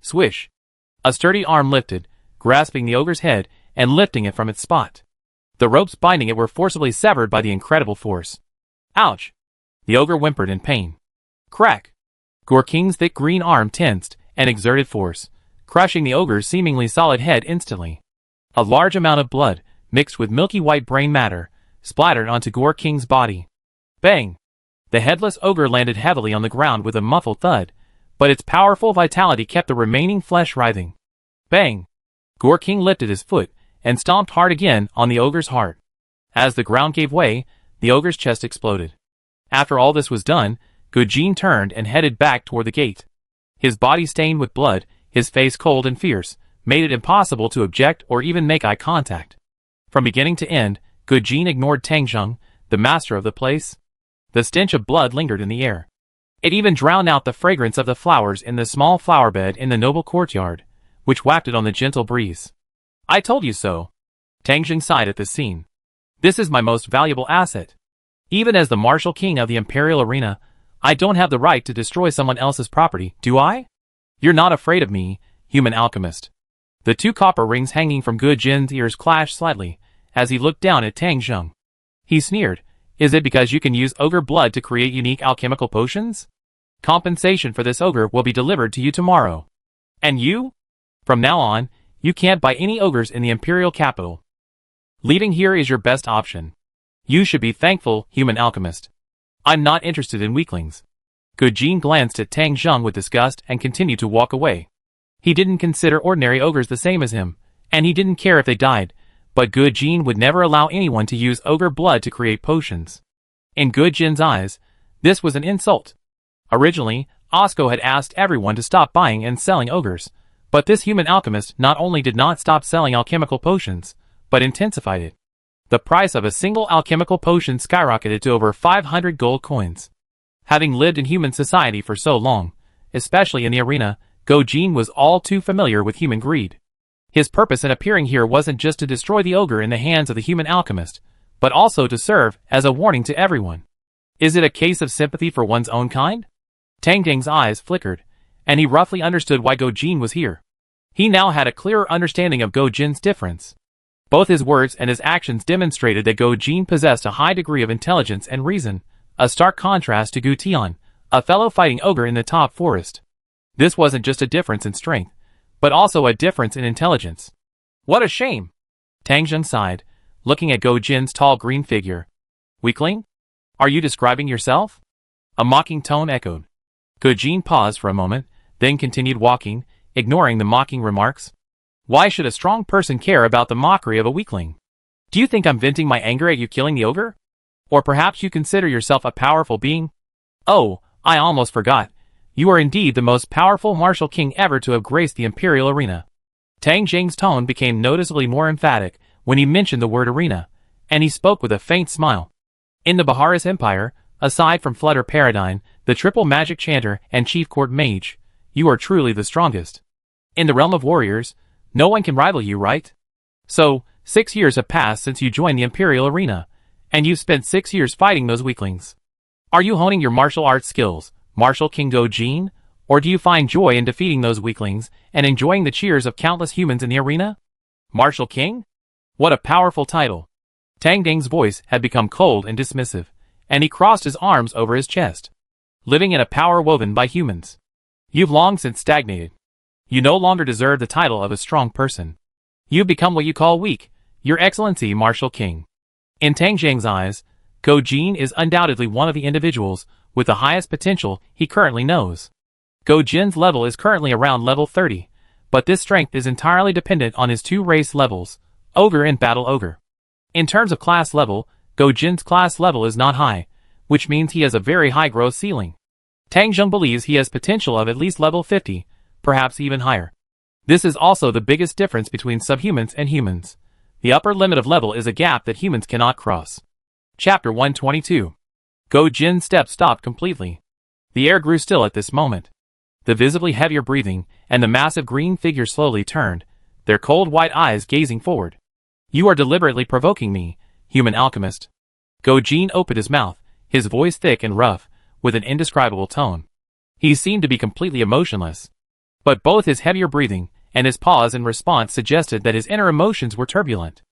Swish! A sturdy arm lifted, grasping the ogre's head and lifting it from its spot. The ropes binding it were forcibly severed by the incredible force. Ouch! The ogre whimpered in pain. Crack! Gujin's thick green arm tensed and exerted force, crushing the ogre's seemingly solid head instantly. A large amount of blood, mixed with milky white brain matter, splattered onto Gujin's body. Bang! The headless ogre landed heavily on the ground with a muffled thud, but its powerful vitality kept the remaining flesh writhing. Bang! Gujin lifted his foot and stomped hard again on the ogre's heart. As the ground gave way, the ogre's chest exploded. After all this was done, Gujin turned and headed back toward the gate. His body stained with blood, his face cold and fierce, made it impossible to object or even make eye contact. From beginning to end, Gujin ignored Tang Zheng, the master of the place. The stench of blood lingered in the air. It even drowned out the fragrance of the flowers in the small flower bed in the noble courtyard, which wafted on the gentle breeze. I told you so. Tang Zheng sighed at this scene. This is my most valuable asset. Even as the martial king of the imperial arena, I don't have the right to destroy someone else's property, do I? You're not afraid of me, human alchemist. The 2 copper rings hanging from Gujin's ears clashed slightly, as he looked down at Tang Zheng. He sneered, Is it because you can use ogre blood to create unique alchemical potions? Compensation for this ogre will be delivered to you tomorrow. And you? From now on, you can't buy any ogres in the imperial capital. Leaving here is your best option. You should be thankful, human alchemist. I'm not interested in weaklings. Gujin glanced at Tang Zheng with disgust and continued to walk away. He didn't consider ordinary ogres the same as him, and he didn't care if they died, but Gujin would never allow anyone to use ogre blood to create potions. In Gujin's eyes, this was an insult. Originally, Osco had asked everyone to stop buying and selling ogres, but this human alchemist not only did not stop selling alchemical potions, but intensified it. The price of a single alchemical potion skyrocketed to over 500 gold coins. Having lived in human society for so long, especially in the arena, Gujin was all too familiar with human greed. His purpose in appearing here wasn't just to destroy the ogre in the hands of the human alchemist, but also to serve as a warning to everyone. Is it a case of sympathy for one's own kind? Tang Jing's eyes flickered, and he roughly understood why Go Jin was here. He now had a clearer understanding of Go Jin's difference. Both his words and his actions demonstrated that Go Jin possessed a high degree of intelligence and reason, a stark contrast to Gu Tian, a fellow fighting ogre in the top forest. This wasn't just a difference in strength, but also a difference in intelligence. What a shame! Tang Jing sighed, looking at Go Jin's tall green figure. Weakling? Are you describing yourself? A mocking tone echoed. Go Jin paused for a moment, then continued walking, ignoring the mocking remarks. Why should a strong person care about the mockery of a weakling? Do you think I'm venting my anger at you killing the ogre? Or perhaps you consider yourself a powerful being? Oh, I almost forgot. You are indeed the most powerful martial king ever to have graced the Imperial Arena. Tang Jing's tone became noticeably more emphatic when he mentioned the word arena, and he spoke with a faint smile. In the Baharis Empire, aside from Flutter Paradine, the triple magic chanter and chief court mage, you are truly the strongest. In the realm of warriors, no one can rival you, right? So, 6 years have passed since you joined the Imperial Arena, and you've spent 6 years fighting those weaklings. Are you honing your martial arts skills, Martial King Go Jin, or do you find joy in defeating those weaklings and enjoying the cheers of countless humans in the arena? Martial King? What a powerful title. Tang Ding's voice had become cold and dismissive, and he crossed his arms over his chest. Living in a power woven by humans. You've long since stagnated. You no longer deserve the title of a strong person. You've become what you call weak, Your Excellency Martial King. In Tang Jing's eyes, Go Jin is undoubtedly one of the individuals with the highest potential he currently knows. Go Jin's level is currently around level 30, but this strength is entirely dependent on his 2 race levels, Ogre and Battle Ogre. In terms of class level, Go Jin's class level is not high, which means he has a very high growth ceiling. Tang Jing believes he has potential of at least level 50, perhaps even higher. This is also the biggest difference between subhumans and humans. The upper limit of level is a gap that humans cannot cross. Chapter 122. Go Jin's steps stopped completely. The air grew still at this moment. The visibly heavier breathing and the massive green figure slowly turned, their cold white eyes gazing forward. You are deliberately provoking me, human alchemist. Go Jin opened his mouth, his voice thick and rough, with an indescribable tone. He seemed to be completely emotionless. But both his heavier breathing and his pause in response suggested that his inner emotions were turbulent.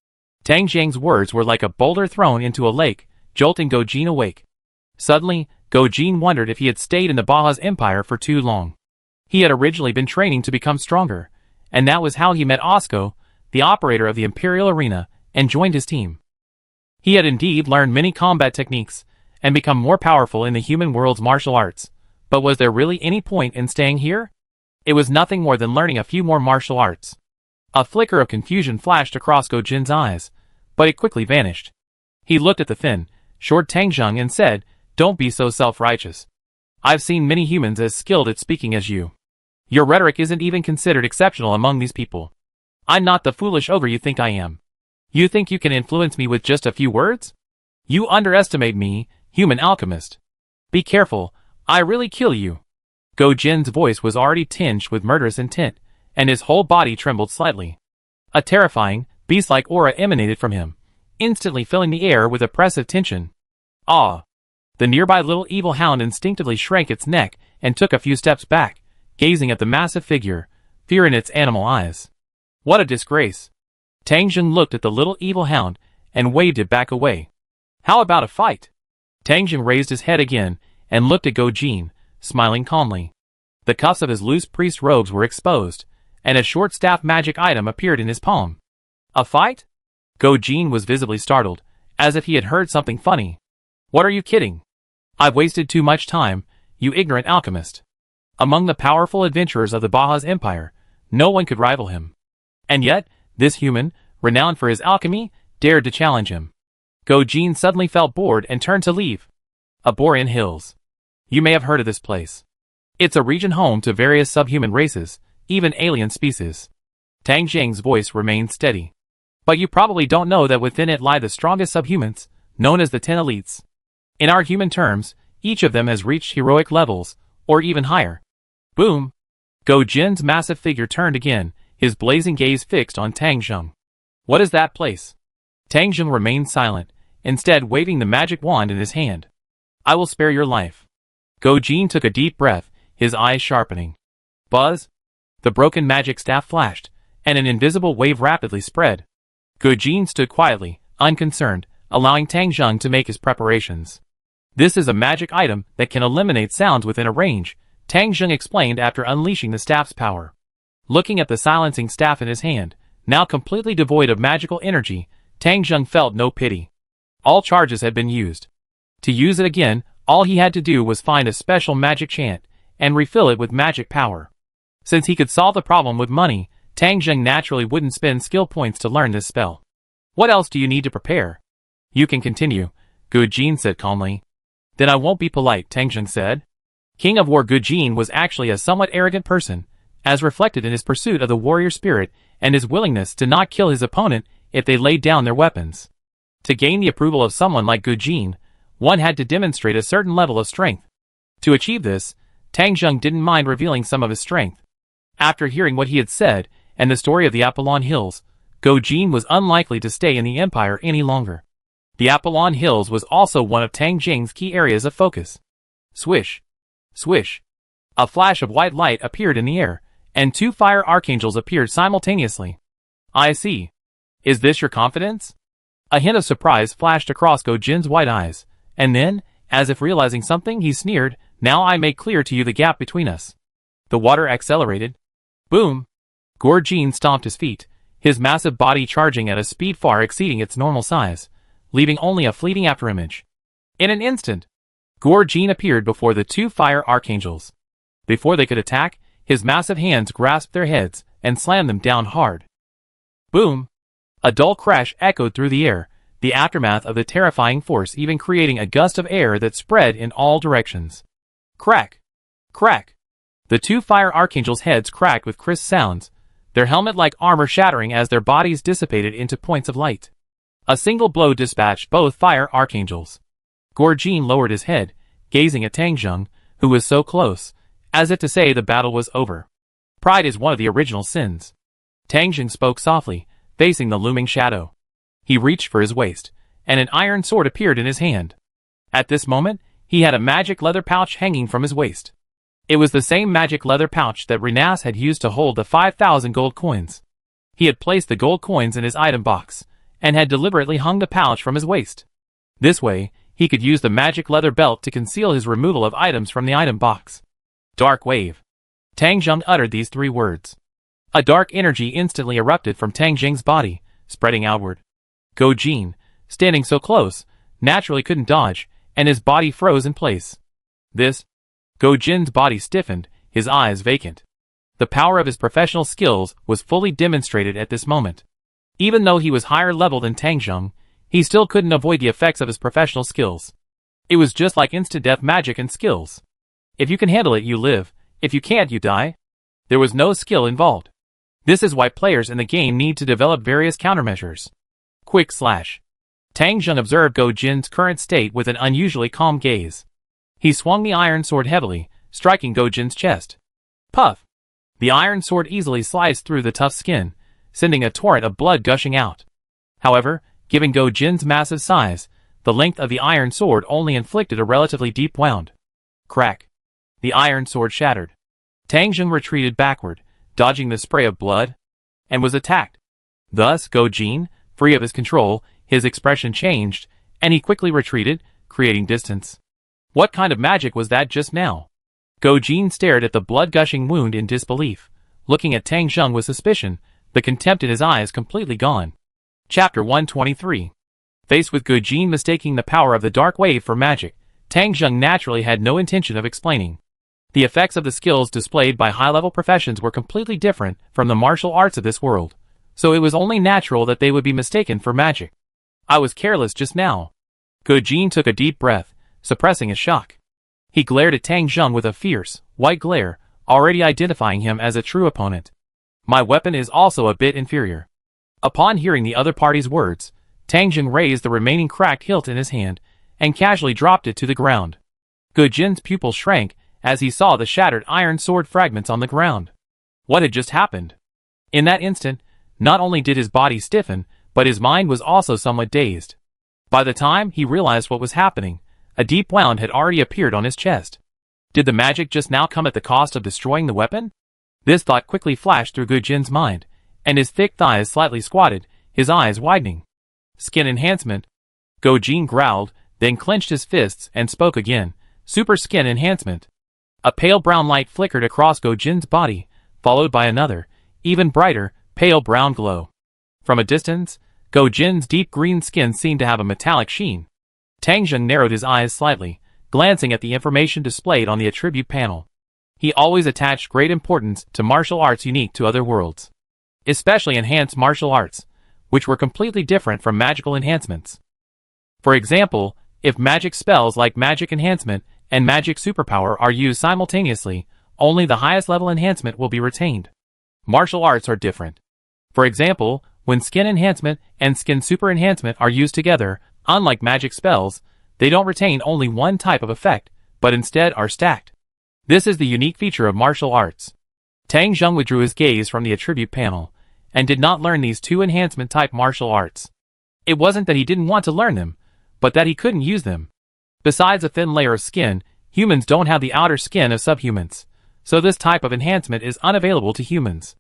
Tang Jing's words were like a boulder thrown into a lake, jolting Go Jin awake. Suddenly, Go Jin wondered if he had stayed in the Baha's empire for too long. He had originally been training to become stronger, and that was how he met Osko, the operator of the Imperial Arena, and joined his team. He had indeed learned many combat techniques, and become more powerful in the human world's martial arts, but was there really any point in staying here? It was nothing more than learning a few more martial arts. A flicker of confusion flashed across Go Jin's eyes, but it quickly vanished. He looked at the thin, short Tang Jing and said, "Don't be so self-righteous. I've seen many humans as skilled at speaking as you. Your rhetoric isn't even considered exceptional among these people. I'm not the foolish ogre you think I am. You think you can influence me with just a few words? You underestimate me, human alchemist. Be careful, I really kill you." Go Jin's voice was already tinged with murderous intent, and his whole body trembled slightly. A terrifying, beast-like aura emanated from him, instantly filling the air with oppressive tension. Ah! The nearby little evil hound instinctively shrank its neck and took a few steps back, gazing at the massive figure, fear in its animal eyes. What a disgrace! Tang Jing looked at the little evil hound and waved it back away. How about a fight? Tang Jing raised his head again and looked at Go Jin, smiling calmly. The cuffs of his loose priest robes were exposed, and a short staff magic item appeared in his palm. A fight? Go Jin was visibly startled, as if he had heard something funny. What are you kidding? I've wasted too much time, you ignorant alchemist. Among the powerful adventurers of the Baha's empire, no one could rival him. And yet, this human, renowned for his alchemy, dared to challenge him. Go Jin suddenly felt bored and turned to leave. Aboran Hills. You may have heard of this place. It's a region home to various subhuman races, even alien species. Tang Jing's voice remained steady. But you probably don't know that within it lie the strongest subhumans, known as the 10 elites. In our human terms, each of them has reached heroic levels, or even higher. Boom! Go Jin's massive figure turned again, his blazing gaze fixed on Tang Jing. What is that place? Tang Jing remained silent, instead waving the magic wand in his hand. I will spare your life. Jin took a deep breath, his eyes sharpening. Buzz! The broken magic staff flashed, and an invisible wave rapidly spread. Jin stood quietly, unconcerned, allowing Tang Zheng to make his preparations. This is a magic item that can eliminate sounds within a range, Tang Zheng explained after unleashing the staff's power. Looking at the silencing staff in his hand, now completely devoid of magical energy, Tang Zheng felt no pity. All charges had been used. To use it again, all he had to do was find a special magic chant, and refill it with magic power. Since he could solve the problem with money, Tang Zheng naturally wouldn't spend skill points to learn this spell. What else do you need to prepare? You can continue, Jin said calmly. Then I won't be polite, Tang Zheng said. King of War Jin was actually a somewhat arrogant person, as reflected in his pursuit of the warrior spirit and his willingness to not kill his opponent if they laid down their weapons. To gain the approval of someone like Jin, one had to demonstrate a certain level of strength. To achieve this, Tang Zheng didn't mind revealing some of his strength. After hearing what he had said, and the story of the Apollon Hills, Jin was unlikely to stay in the Empire any longer. The Apollon Hills was also one of Tang Zheng's key areas of focus. Swish! Swish! A flash of white light appeared in the air, and 2 fire archangels appeared simultaneously. I see. Is this your confidence? A hint of surprise flashed across Jin's white eyes, and then, as if realizing something, he sneered, now I make clear to you the gap between us. The water accelerated. Boom! Jin stomped his feet, his massive body charging at a speed far exceeding its normal size, leaving only a fleeting afterimage. In an instant, Jin appeared before the 2 fire archangels. Before they could attack, his massive hands grasped their heads and slammed them down hard. Boom! A dull crash echoed through the air, the aftermath of the terrifying force even creating a gust of air that spread in all directions. Crack! Crack! The 2 fire archangels' heads cracked with crisp sounds, their helmet-like armor shattering as their bodies dissipated into points of light. A single blow dispatched both fire archangels. Jin lowered his head, gazing at Tang Zheng, who was so close, as if to say the battle was over. Pride is one of the original sins. Tang Zheng spoke softly, facing the looming shadow. He reached for his waist, and an iron sword appeared in his hand. At this moment, he had a magic leather pouch hanging from his waist. It was the same magic leather pouch that Renase had used to hold the 5,000 gold coins. He had placed the gold coins in his item box, and had deliberately hung the pouch from his waist. This way, he could use the magic leather belt to conceal his removal of items from the item box. Dark wave. Tang Zheng uttered these 3 words. A dark energy instantly erupted from Tang Zheng's body, spreading outward. Jin, standing so close, naturally couldn't dodge, and his body froze in place. Jin's body stiffened, his eyes vacant. The power of his professional skills was fully demonstrated at this moment. Even though he was higher level than Tang Zheng, he still couldn't avoid the effects of his professional skills. It was just like instant death magic and skills. If you can handle it, you live. If you can't, you die. There was no skill involved. This is why players in the game need to develop various countermeasures. Quick slash. Tang Zheng observed Jin's current state with an unusually calm gaze. He swung the iron sword heavily, striking Jin's chest. Puff! The iron sword easily sliced through the tough skin, sending a torrent of blood gushing out. However, given Jin's massive size, the length of the iron sword only inflicted a relatively deep wound. Crack! The iron sword shattered. Tang Zheng retreated backward, dodging the spray of blood, and was attacked. Thus, Jin, free of his control, his expression changed, and he quickly retreated, creating distance. What kind of magic was that just now? Jin stared at the blood-gushing wound in disbelief, looking at Tang Zheng with suspicion, the contempt in his eyes completely gone. Chapter 123. Faced with Jin mistaking the power of the dark wave for magic, Tang Zheng naturally had no intention of explaining. The effects of the skills displayed by high-level professions were completely different from the martial arts of this world, so it was only natural that they would be mistaken for magic. I was careless just now. Jin took a deep breath, suppressing his shock. He glared at Tang Zheng with a fierce, white glare, already identifying him as a true opponent. My weapon is also a bit inferior. Upon hearing the other party's words, Tang Zheng raised the remaining cracked hilt in his hand, and casually dropped it to the ground. Jin's pupils shrank as he saw the shattered iron sword fragments on the ground. What had just happened? In that instant, not only did his body stiffen, but his mind was also somewhat dazed. By the time he realized what was happening, a deep wound had already appeared on his chest. Did the magic just now come at the cost of destroying the weapon? This thought quickly flashed through Go Jin's mind, and his thick thighs slightly squatted, his eyes widening. Skin enhancement. Go Jin growled, then clenched his fists and spoke again. Super skin enhancement. A pale brown light flickered across Go Jin's body, followed by another, even brighter, pale brown glow. From a distance, Go Jin's deep green skin seemed to have a metallic sheen. Tang Zheng narrowed his eyes slightly, glancing at the information displayed on the attribute panel. He always attached great importance to martial arts unique to other worlds, especially enhanced martial arts, which were completely different from magical enhancements. For example, if magic spells like magic enhancement and magic superpower are used simultaneously, only the highest level enhancement will be retained. Martial arts are different. For example, when skin enhancement and skin super enhancement are used together, unlike magic spells, they don't retain only one type of effect, but instead are stacked. This is the unique feature of martial arts. Tang Zheng withdrew his gaze from the attribute panel, and did not learn these two enhancement-type martial arts. It wasn't that he didn't want to learn them, but that he couldn't use them. Besides a thin layer of skin, humans don't have the outer skin of subhumans, so this type of enhancement is unavailable to humans.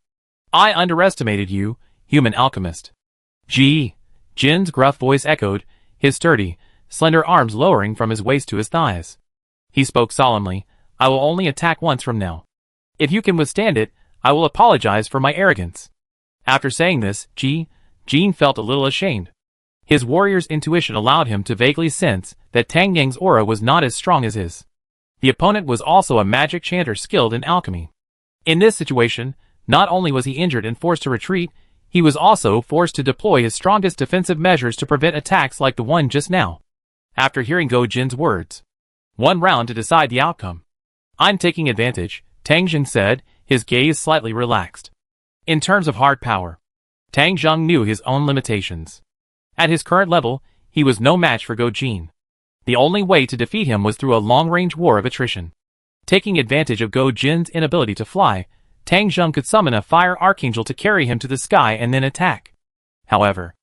I underestimated you, human alchemist. Gee, Jin's gruff voice echoed, his sturdy, slender arms lowering from his waist to his thighs. He spoke solemnly, I will only attack once from now. If you can withstand it, I will apologize for my arrogance. After saying this, Jin felt a little ashamed. His warrior's intuition allowed him to vaguely sense that Tang Yang's aura was not as strong as his. The opponent was also a magic chanter skilled in alchemy. In this situation, not only was he injured and forced to retreat, he was also forced to deploy his strongest defensive measures to prevent attacks like the one just now. After hearing Go Jin's words, one round to decide the outcome. I'm taking advantage, Tang Zheng said, his gaze slightly relaxed. In terms of hard power, Tang Zheng knew his own limitations. At his current level, he was no match for Go Jin. The only way to defeat him was through a long-range war of attrition. Taking advantage of Go Jin's inability to fly, Tang Zheng could summon a fire archangel to carry him to the sky and then attack. However,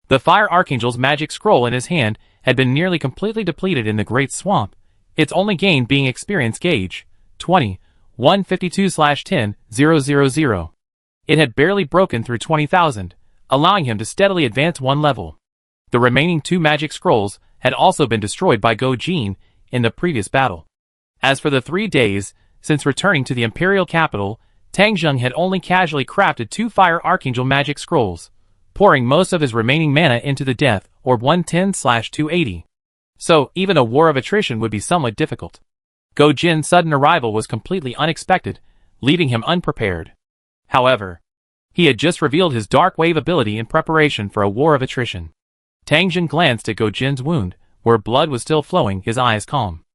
the fire archangel's magic scroll in his hand had been nearly completely depleted in the Great Swamp, its only gain being experience gauge, 20, 152/10,000. It had barely broken through 20,000, allowing him to steadily advance one level. The remaining two magic scrolls had also been destroyed by Go Jin in the previous battle. As for the 3 days, since returning to the imperial capital, Tang Zheng had only casually crafted 2 fire archangel magic scrolls, pouring most of his remaining mana into the death orb 110/280. So, even a war of attrition would be somewhat difficult. Go Jin's sudden arrival was completely unexpected, leaving him unprepared. However, he had just revealed his Dark Wave ability in preparation for a war of attrition. Tang Zheng glanced at Go Jin's wound, where blood was still flowing, his eyes calm.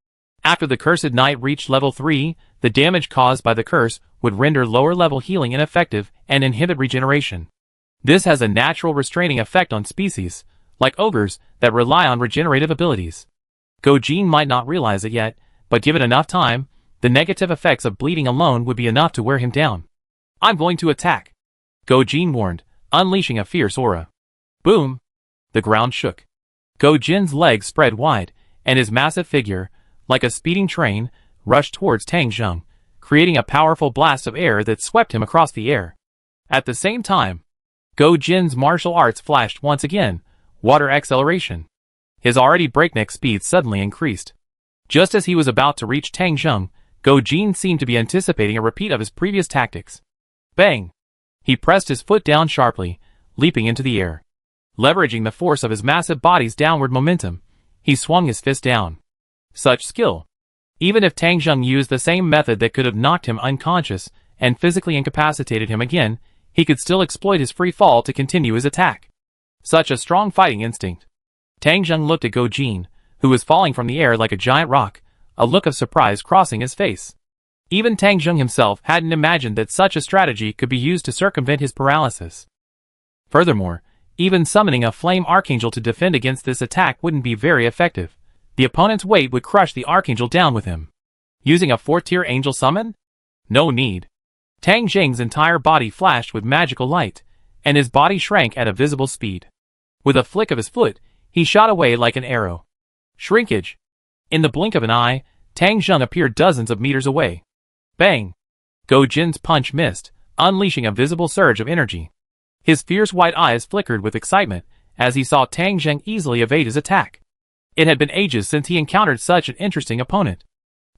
After the Cursed Knight reached level 3, the damage caused by the curse would render lower-level healing ineffective and inhibit regeneration. This has a natural restraining effect on species, like ogres, that rely on regenerative abilities. Go Jin might not realize it yet, but given enough time, the negative effects of bleeding alone would be enough to wear him down. I'm going to attack, Go Jin warned, unleashing a fierce aura. Boom! The ground shook. Go Jin's legs spread wide, and his massive figure, like a speeding train, rushed towards Tang Zheng, creating a powerful blast of air that swept him across the air. At the same time, Go Jin's martial arts flashed once again, water acceleration. His already breakneck speed suddenly increased. Just as he was about to reach Tang Zheng, Go Jin seemed to be anticipating a repeat of his previous tactics. Bang! He pressed his foot down sharply, leaping into the air. Leveraging the force of his massive body's downward momentum, he swung his fist down. Such skill! Even if Tang Zheng used the same method that could have knocked him unconscious and physically incapacitated him again, he could still exploit his free fall to continue his attack. Such a strong fighting instinct. Tang Zheng looked at Go Jin, who was falling from the air like a giant rock, a look of surprise crossing his face. Even Tang Zheng himself hadn't imagined that such a strategy could be used to circumvent his paralysis. Furthermore, even summoning a flame archangel to defend against this attack wouldn't be very effective. The opponent's weight would crush the archangel down with him. Using a 4th-tier angel summon? No need. Tang Zheng's entire body flashed with magical light, and his body shrank at a visible speed. With a flick of his foot, he shot away like an arrow. Shrinkage! In the blink of an eye, Tang Zheng appeared dozens of meters away. Bang! Go Jin's punch missed, unleashing a visible surge of energy. His fierce white eyes flickered with excitement as he saw Tang Zheng easily evade his attack. It had been ages since he encountered such an interesting opponent.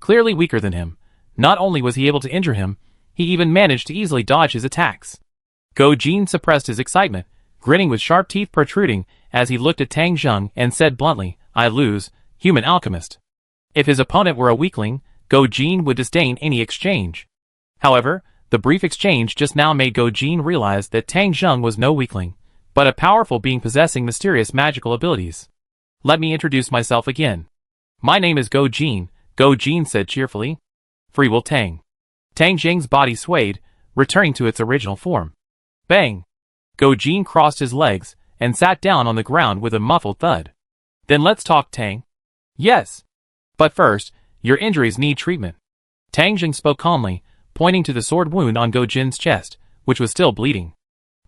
Clearly weaker than him, not only was he able to injure him, he even managed to easily dodge his attacks. Go Jin suppressed his excitement, grinning with sharp teeth protruding as he looked at Tang Zheng and said bluntly, "I lose, human alchemist." If his opponent were a weakling, Go Jin would disdain any exchange. However, the brief exchange just now made Go Jin realize that Tang Zheng was no weakling, but a powerful being possessing mysterious magical abilities. "Let me introduce myself again. My name is Go Jin," Go Jin said cheerfully. "Free will Tang." Tang Zheng's body swayed, returning to its original form. Bang! Go Jin crossed his legs and sat down on the ground with a muffled thud. "Then let's talk, Tang." "Yes. But first, your injuries need treatment." Tang Zheng spoke calmly, pointing to the sword wound on Go Jin's chest, which was still bleeding.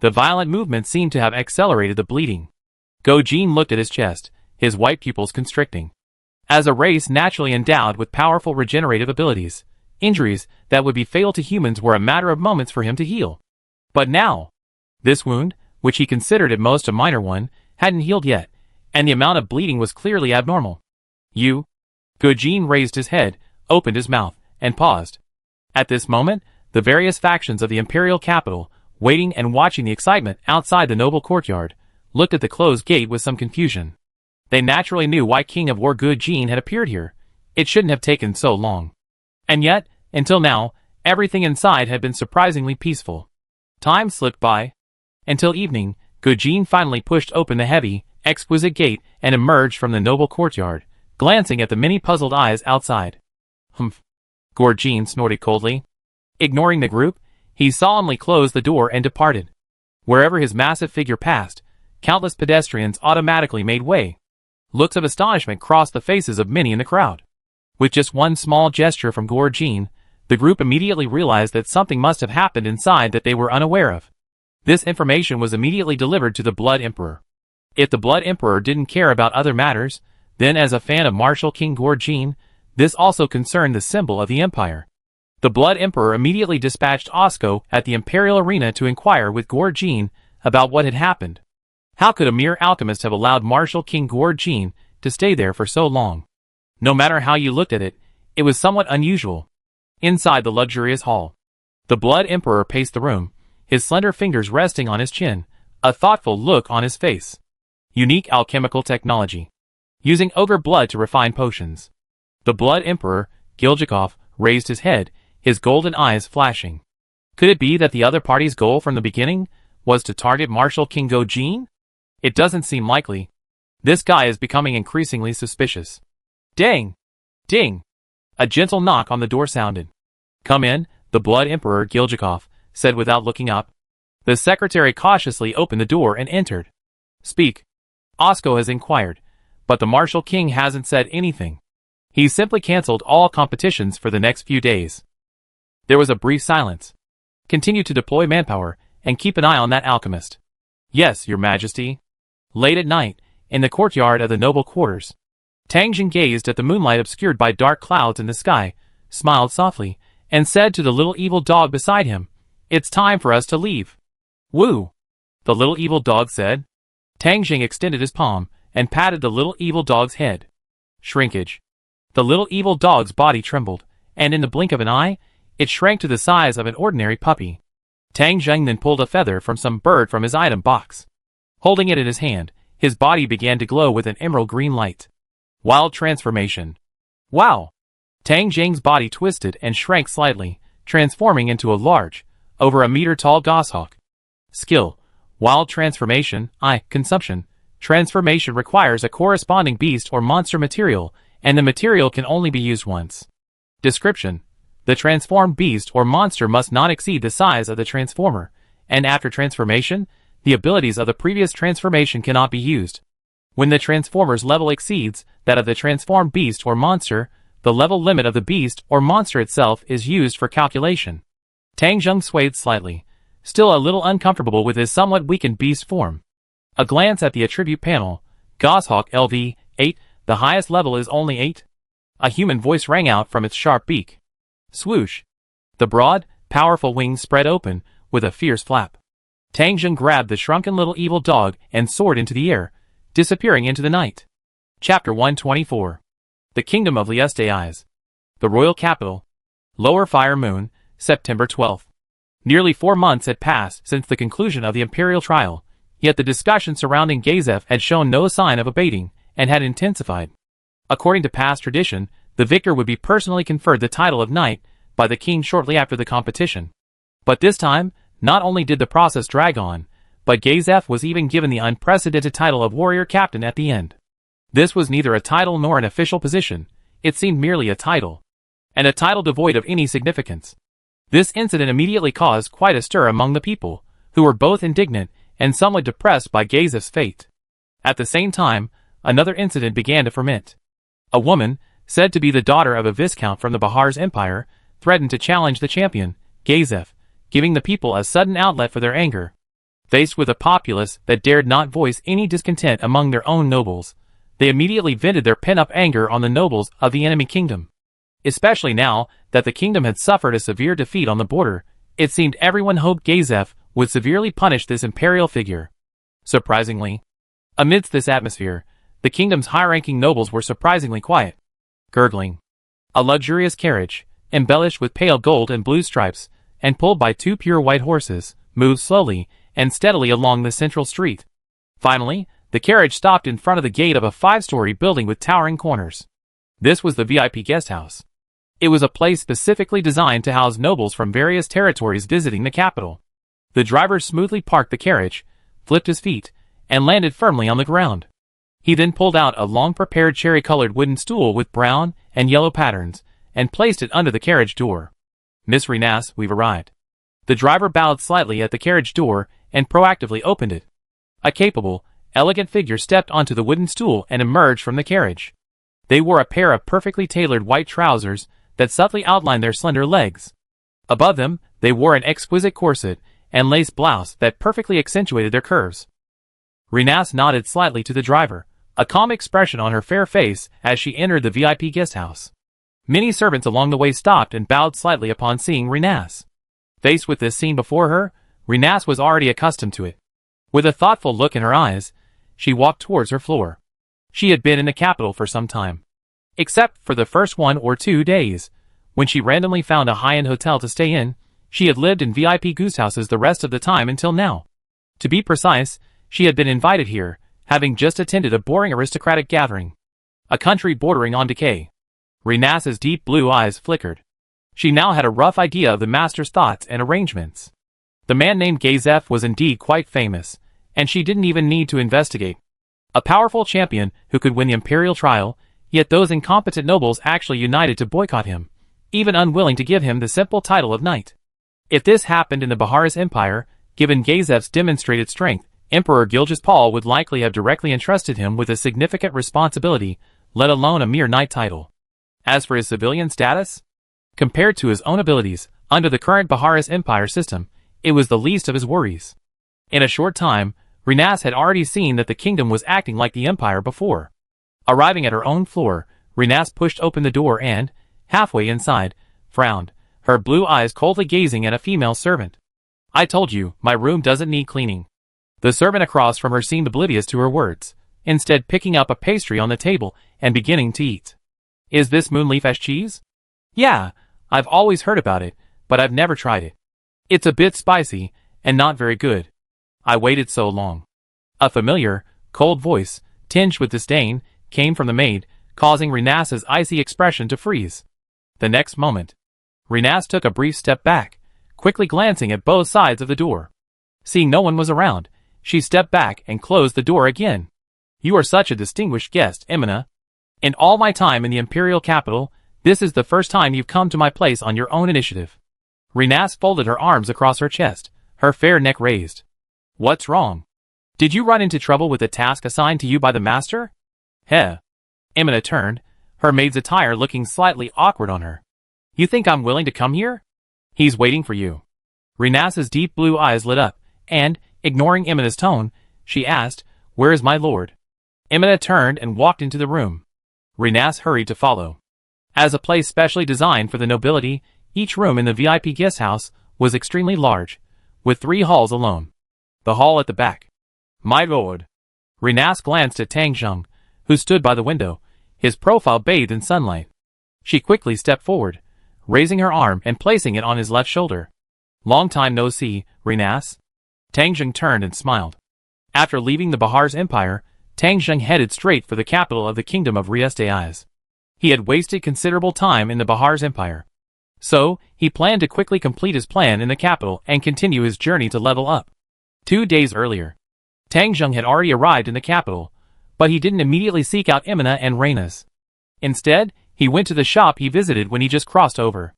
The violent movement seemed to have accelerated the bleeding. Go Jin looked at his chest, his white pupils constricting. As a race naturally endowed with powerful regenerative abilities, injuries that would be fatal to humans were a matter of moments for him to heal. But now, this wound, which he considered at most a minor one, hadn't healed yet, and the amount of bleeding was clearly abnormal. "You?" Go Jin raised his head, opened his mouth, and paused. At this moment, the various factions of the imperial capital, waiting and watching the excitement outside the noble courtyard, looked at the closed gate with some confusion. They naturally knew why King of War Go Jin had appeared here. It shouldn't have taken so long. And yet, until now, everything inside had been surprisingly peaceful. Time slipped by. Until evening, Go Jin finally pushed open the heavy, exquisite gate and emerged from the noble courtyard, glancing at the many puzzled eyes outside. "Humph," Go Jin snorted coldly. Ignoring the group, he solemnly closed the door and departed. Wherever his massive figure passed, countless pedestrians automatically made way. Looks of astonishment crossed the faces of many in the crowd. With just one small gesture from Go Jin, the group immediately realized that something must have happened inside that they were unaware of. This information was immediately delivered to the Blood Emperor. If the Blood Emperor didn't care about other matters, then as a fan of martial King Go Jin, this also concerned the symbol of the Empire. The Blood Emperor immediately dispatched Osco at the Imperial Arena to inquire with Go Jin about what had happened. How could a mere alchemist have allowed martial King Go Jin to stay there for so long? No matter how you looked at it, it was somewhat unusual. Inside the luxurious hall, the Blood Emperor paced the room, his slender fingers resting on his chin, a thoughtful look on his face. Unique alchemical technology. Using ogre blood to refine potions. The Blood Emperor, Giljikov, raised his head, his golden eyes flashing. Could it be that the other party's goal from the beginning was to target martial King Go Jin? It doesn't seem likely. This guy is becoming increasingly suspicious. Dang! Ding! A gentle knock on the door sounded. "Come in," the Blood Emperor Giljikov said without looking up. The secretary cautiously opened the door and entered. "Speak." Osco has inquired, but the martial king hasn't said anything. He simply cancelled all competitions for the next few days. There was a brief silence. "Continue to deploy manpower, and keep an eye on that alchemist." "Yes, your majesty." Late at night, in the courtyard of the noble quarters, Tang Zheng gazed at the moonlight obscured by dark clouds in the sky, smiled softly, and said to the little evil dog beside him, "It's time for us to leave." "Woo!" the little evil dog said. Tang Zheng extended his palm and patted the little evil dog's head. Shrinkage. The little evil dog's body trembled, and in the blink of an eye, it shrank to the size of an ordinary puppy. Tang Zheng then pulled a feather from some bird from his item box. Holding it in his hand, his body began to glow with an emerald green light. Wild transformation. Wow! Tang Zheng's body twisted and shrank slightly, transforming into a large, over a meter-tall goshawk. Skill. Wild transformation. Consumption. Transformation requires a corresponding beast or monster material, and the material can only be used once. Description. The transformed beast or monster must not exceed the size of the transformer, and after transformation, the abilities of the previous transformation cannot be used. When the transformer's level exceeds that of the transformed beast or monster, the level limit of the beast or monster itself is used for calculation. Tang Zheng swayed slightly, still a little uncomfortable with his somewhat weakened beast form. A glance at the attribute panel. Goshawk LV 8, the highest level is only 8. A human voice rang out from its sharp beak. Swoosh! The broad, powerful wings spread open, with a fierce flap. Tang Jun grabbed the shrunken little evil dog and soared into the air, disappearing into the night. Chapter 124. The Kingdom of Lieste Eyes. The Royal Capital. Lower Fire Moon, September 12th. Nearly 4 months had passed since the conclusion of the imperial trial, yet the discussion surrounding Gazef had shown no sign of abating, and had intensified. According to past tradition, the victor would be personally conferred the title of knight by the king shortly after the competition. But this time, not only did the process drag on, but Gazef was even given the unprecedented title of warrior captain at the end. This was neither a title nor an official position, it seemed merely a title. And a title devoid of any significance. This incident immediately caused quite a stir among the people, who were both indignant and somewhat depressed by Gazef's fate. At the same time, another incident began to ferment. A woman, said to be the daughter of a viscount from the Bahar's empire, threatened to challenge the champion, Gazef, giving the people a sudden outlet for their anger. Faced with a populace that dared not voice any discontent among their own nobles, they immediately vented their pent-up anger on the nobles of the enemy kingdom. Especially now that the kingdom had suffered a severe defeat on the border, it seemed everyone hoped Gazef would severely punish this imperial figure. Surprisingly, amidst this atmosphere, the kingdom's high-ranking nobles were surprisingly quiet. Gurgling. A luxurious carriage, embellished with pale gold and blue stripes, and pulled by 2 pure white horses, moved slowly and steadily along the central street. Finally, the carriage stopped in front of the gate of a 5-story building with towering corners. This was the VIP guest house. It was a place specifically designed to house nobles from various territories visiting the capital. The driver smoothly parked the carriage, flipped his feet, and landed firmly on the ground. He then pulled out a long-prepared cherry-colored wooden stool with brown and yellow patterns, and placed it under the carriage door. Miss Renase, we've arrived. The driver bowed slightly at the carriage door and proactively opened it. A capable, elegant figure stepped onto the wooden stool and emerged from the carriage. They wore a pair of perfectly tailored white trousers that subtly outlined their slender legs. Above them, they wore an exquisite corset and lace blouse that perfectly accentuated their curves. Renase nodded slightly to the driver, a calm expression on her fair face as she entered the VIP guest house. Many servants along the way stopped and bowed slightly upon seeing Renase. Faced with this scene before her, Renase was already accustomed to it. With a thoughtful look in her eyes, she walked towards her floor. She had been in the capital for some time. Except for the first 1 or 2 days, when she randomly found a high-end hotel to stay in, she had lived in VIP goose houses the rest of the time until now. To be precise, she had been invited here, having just attended a boring aristocratic gathering. A country bordering on decay. Renase's deep blue eyes flickered. She now had a rough idea of the master's thoughts and arrangements. The man named Gazef was indeed quite famous, and she didn't even need to investigate. A powerful champion who could win the imperial trial, yet those incompetent nobles actually united to boycott him, even unwilling to give him the simple title of knight. If this happened in the Bahar's empire, given Gazef's demonstrated strength, Emperor Gilgis Paul would likely have directly entrusted him with a significant responsibility, let alone a mere knight title. As for his civilian status, compared to his own abilities, under the current Bahar's empire system, it was the least of his worries. In a short time, Renase had already seen that the kingdom was acting like the empire before. Arriving at her own floor, Renase pushed open the door and, halfway inside, frowned, her blue eyes coldly gazing at a female servant. I told you, my room doesn't need cleaning. The servant across from her seemed oblivious to her words, instead picking up a pastry on the table and beginning to eat. Is this moonleaf ash cheese? Yeah, I've always heard about it, but I've never tried it. It's a bit spicy, and not very good. I waited so long. A familiar, cold voice, tinged with disdain, came from the maid, causing Renase's icy expression to freeze. The next moment, Renase took a brief step back, quickly glancing at both sides of the door. Seeing no one was around, she stepped back and closed the door again. You are such a distinguished guest, Emina. In all my time in the imperial capital, this is the first time you've come to my place on your own initiative. Renase folded her arms across her chest, her fair neck raised. What's wrong? Did you run into trouble with the task assigned to you by the master? Heh. Emina turned, her maid's attire looking slightly awkward on her. You think I'm willing to come here? He's waiting for you. Renase's deep blue eyes lit up, and, ignoring Emina's tone, she asked, Where is my lord? Emina turned and walked into the room. Renase hurried to follow. As a place specially designed for the nobility, each room in the VIP guest house was extremely large, with 3 halls alone. The hall at the back. My lord. Renase glanced at Tang Zheng, who stood by the window, his profile bathed in sunlight. She quickly stepped forward, raising her arm and placing it on his left shoulder. Long time no see, Renase. Tang Zheng turned and smiled. After leaving the Bahar's empire, Tang Zheng headed straight for the capital of the kingdom of Renase. He had wasted considerable time in the Bahar's empire. So, he planned to quickly complete his plan in the capital and continue his journey to level up. 2 days earlier, Tang Zheng had already arrived in the capital, but he didn't immediately seek out Emina and Renase. Instead, he went to the shop he visited when he just crossed over.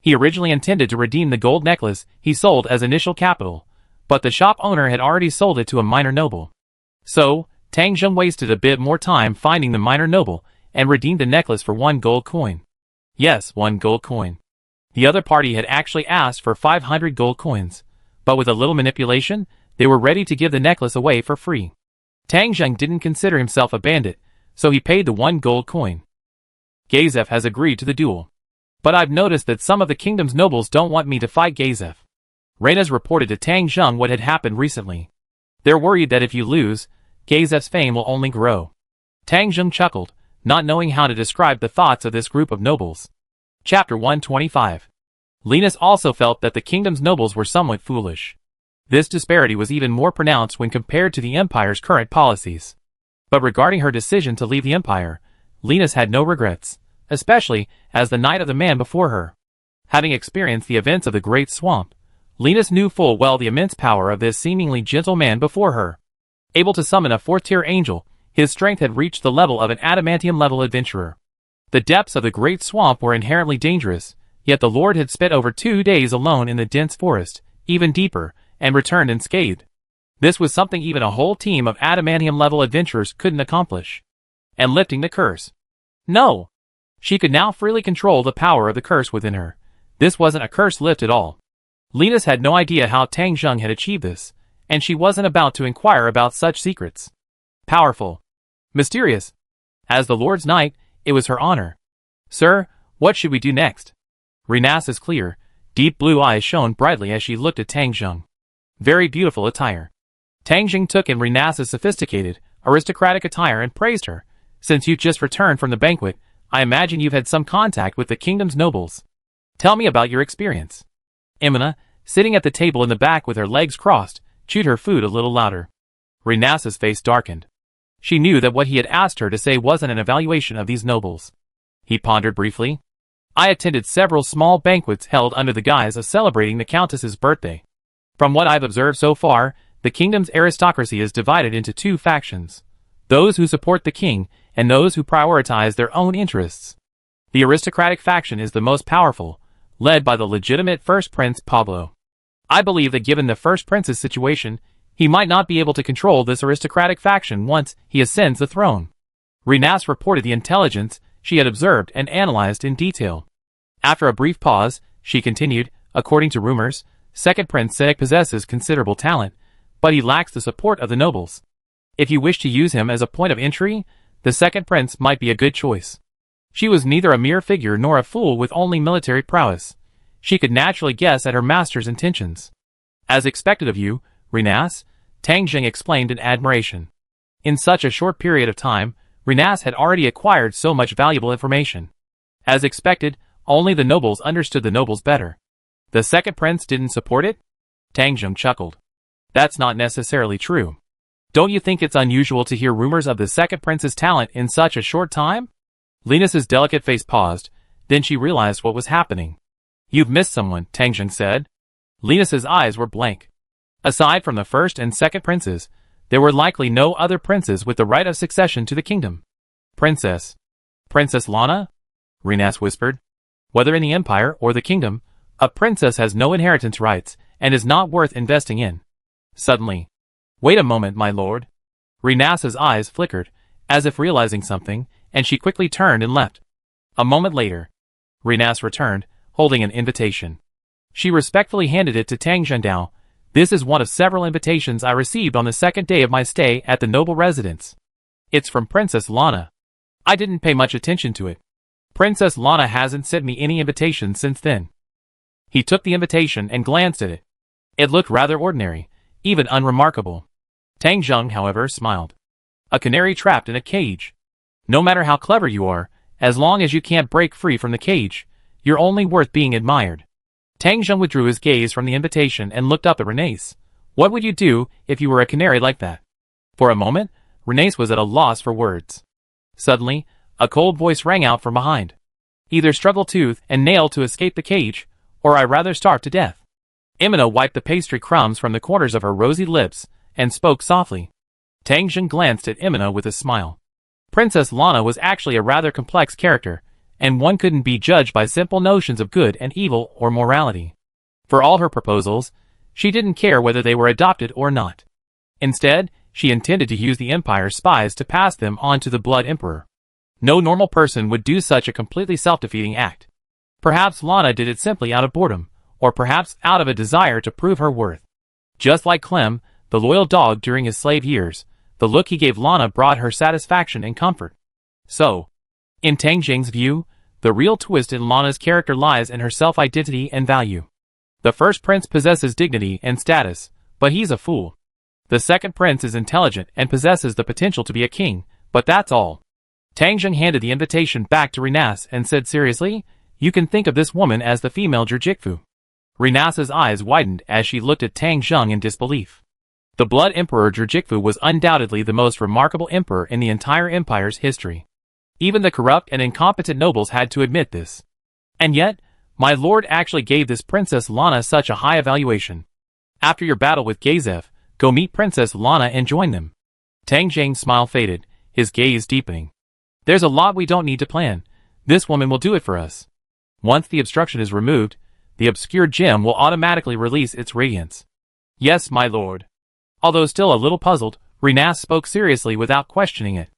He originally intended to redeem the gold necklace he sold as initial capital, but the shop owner had already sold it to a minor noble. So, Tang Zheng wasted a bit more time finding the minor noble and redeemed the necklace for 1 gold coin. Yes, 1 gold coin. The other party had actually asked for 500 gold coins, but with a little manipulation, they were ready to give the necklace away for free. Tang Zheng didn't consider himself a bandit, so he paid the 1 gold coin. Gazef has agreed to the duel. But I've noticed that some of the kingdom's nobles don't want me to fight Gazef. Renase reported to Tang Zheng what had happened recently. They're worried that if you lose, Gazef's fame will only grow. Tang Zheng chuckled, not knowing how to describe the thoughts of this group of nobles. Chapter 125. Renase also felt that the kingdom's nobles were somewhat foolish. This disparity was even more pronounced when compared to the empire's current policies. But regarding her decision to leave the empire, Renase had no regrets, especially as the knight of the man before her. Having experienced the events of the Great Swamp, Renase knew full well the immense power of this seemingly gentle man before her. Able to summon a 4th-tier angel, his strength had reached the level of an adamantium-level adventurer. The depths of the Great Swamp were inherently dangerous, yet the Lord had spent over 2 days alone in the dense forest, even deeper, and returned unscathed. This was something even a whole team of adamantium-level adventurers couldn't accomplish. And lifting the curse. No! She could now freely control the power of the curse within her. This wasn't a curse lift at all. Renase had no idea how Tang Zheng had achieved this, and she wasn't about to inquire about such secrets. Powerful. Mysterious. As the Lord's knight, it was her honor. Sir, what should we do next? Renase's clear, deep blue eyes shone brightly as she looked at Tang Zheng. Very beautiful attire. Tang Zheng took in Renase's sophisticated, aristocratic attire and praised her. Since you've just returned from the banquet, I imagine you've had some contact with the kingdom's nobles. Tell me about your experience. Emina, sitting at the table in the back with her legs crossed, chewed her food a little louder. Renase's face darkened. She knew that what he had asked her to say wasn't an evaluation of these nobles. He pondered briefly. I attended several small banquets held under the guise of celebrating the Countess's birthday. From what I've observed so far, the kingdom's aristocracy is divided into 2 factions. Those who support the king, and those who prioritize their own interests. The aristocratic faction is the most powerful, led by the legitimate first prince Pablo. I believe that given the first prince's situation, he might not be able to control this aristocratic faction once he ascends the throne. Renase reported the intelligence she had observed and analyzed in detail. After a brief pause, she continued, according to rumors, second Prince Sedek possesses considerable talent, but he lacks the support of the nobles. If you wish to use him as a point of entry, the second prince might be a good choice. She was neither a mere figure nor a fool with only military prowess. She could naturally guess at her master's intentions. As expected of you, Renase, Tang Zheng explained in admiration. In such a short period of time, Renase had already acquired so much valuable information. As expected, only the nobles understood the nobles better. The second prince didn't support it? Tang Zheng chuckled. That's not necessarily true. Don't you think it's unusual to hear rumors of the second prince's talent in such a short time? Renase's delicate face paused, then she realized what was happening. You've missed someone, Tang Zheng said. Renase's eyes were blank. Aside from the first and second princes, there were likely no other princes with the right of succession to the kingdom. Princess Lana? Renase whispered. Whether in the empire or the kingdom, a princess has no inheritance rights and is not worth investing in. Suddenly. Wait a moment, my lord. Renase's eyes flickered, as if realizing something, and she quickly turned and left. A moment later, Renase returned, holding an invitation. She respectfully handed it to Tang Zhendao. This is one of several invitations I received on the second day of my stay at the noble residence. It's from Princess Lana. I didn't pay much attention to it. Princess Lana hasn't sent me any invitation since then. He took the invitation and glanced at it. It looked rather ordinary, even unremarkable. Tang Zheng, however, smiled. A canary trapped in a cage. No matter how clever you are, as long as you can't break free from the cage, you're only worth being admired. Tang Zheng withdrew his gaze from the invitation and looked up at Renase. What would you do if you were a canary like that? For a moment, Renase was at a loss for words. Suddenly, a cold voice rang out from behind. Either struggle tooth and nail to escape the cage, or I rather starve to death. Imina wiped the pastry crumbs from the corners of her rosy lips and spoke softly. Tang Zheng glanced at Imina with a smile. Princess Lana was actually a rather complex character, and one couldn't be judged by simple notions of good and evil or morality. For all her proposals, she didn't care whether they were adopted or not. Instead, she intended to use the Empire's spies to pass them on to the Blood Emperor. No normal person would do such a completely self-defeating act. Perhaps Lana did it simply out of boredom, or perhaps out of a desire to prove her worth. Just like Clem, the loyal dog during his slave years, the look he gave Lana brought her satisfaction and comfort. So, in Tang Zheng's view, the real twist in Lana's character lies in her self-identity and value. The first prince possesses dignity and status, but he's a fool. The second prince is intelligent and possesses the potential to be a king, but that's all. Tang Zheng handed the invitation back to Renase and said seriously, "You can think of this woman as the female Jurjikfu." Renase's eyes widened as she looked at Tang Zheng in disbelief. The Blood Emperor Jurjikfu was undoubtedly the most remarkable emperor in the entire empire's history. Even the corrupt and incompetent nobles had to admit this. And yet, my lord actually gave this Princess Lana such a high evaluation. After your battle with Gazef, go meet Princess Lana and join them. Tang Zheng's smile faded, his gaze deepening. There's a lot we don't need to plan. This woman will do it for us. Once the obstruction is removed, the obscured gem will automatically release its radiance. Yes, my lord. Although still a little puzzled, Renase spoke seriously without questioning it.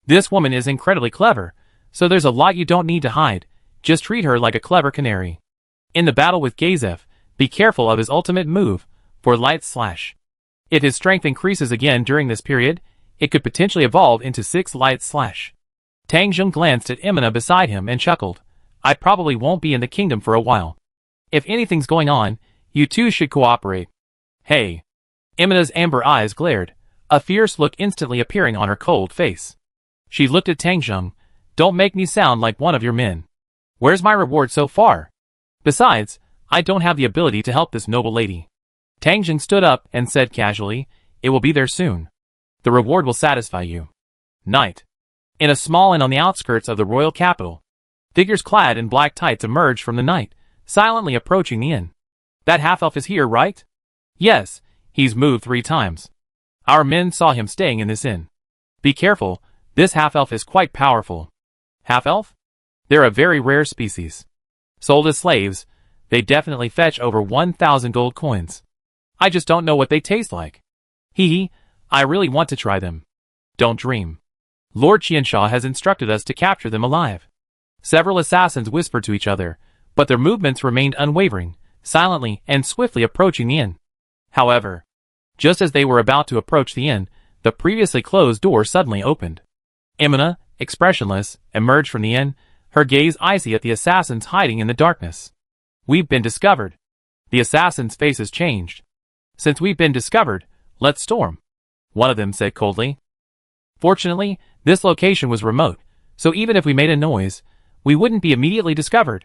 This woman is incredibly clever, so there's a lot you don't need to hide. Just treat her like a clever canary. In the battle with Gazef, be careful of his ultimate move, for Light Slash. If his strength increases again during this period, it could potentially evolve into 6 Light Slash. Tang Zheng glanced at Imina beside him and chuckled. I probably won't be in the kingdom for a while. If anything's going on, you two should cooperate. Hey. Imina's amber eyes glared, a fierce look instantly appearing on her cold face. She looked at Tang Zheng. Don't make me sound like one of your men. Where's my reward so far? Besides, I don't have the ability to help this noble lady. Tang Zheng stood up and said casually, it will be there soon. The reward will satisfy you. Night. In a small inn on the outskirts of the royal capital, figures clad in black tights emerged from the night, silently approaching the inn. That half-elf is here, right? Yes, he's moved 3 times. Our men saw him staying in this inn. Be careful, this half-elf is quite powerful. Half-elf? They're a very rare species. Sold as slaves, they definitely fetch over 1,000 gold coins. I just don't know what they taste like. Hee, I really want to try them. Don't dream. Lord Qiansha has instructed us to capture them alive. Several assassins whispered to each other, but their movements remained unwavering, silently and swiftly approaching the inn. However, just as they were about to approach the inn, the previously closed door suddenly opened. Imina, expressionless, emerged from the inn, her gaze icy at the assassins hiding in the darkness. We've been discovered. The assassins' faces changed. Since we've been discovered, let's storm. One of them said coldly. Fortunately, this location was remote, so even if we made a noise, we wouldn't be immediately discovered.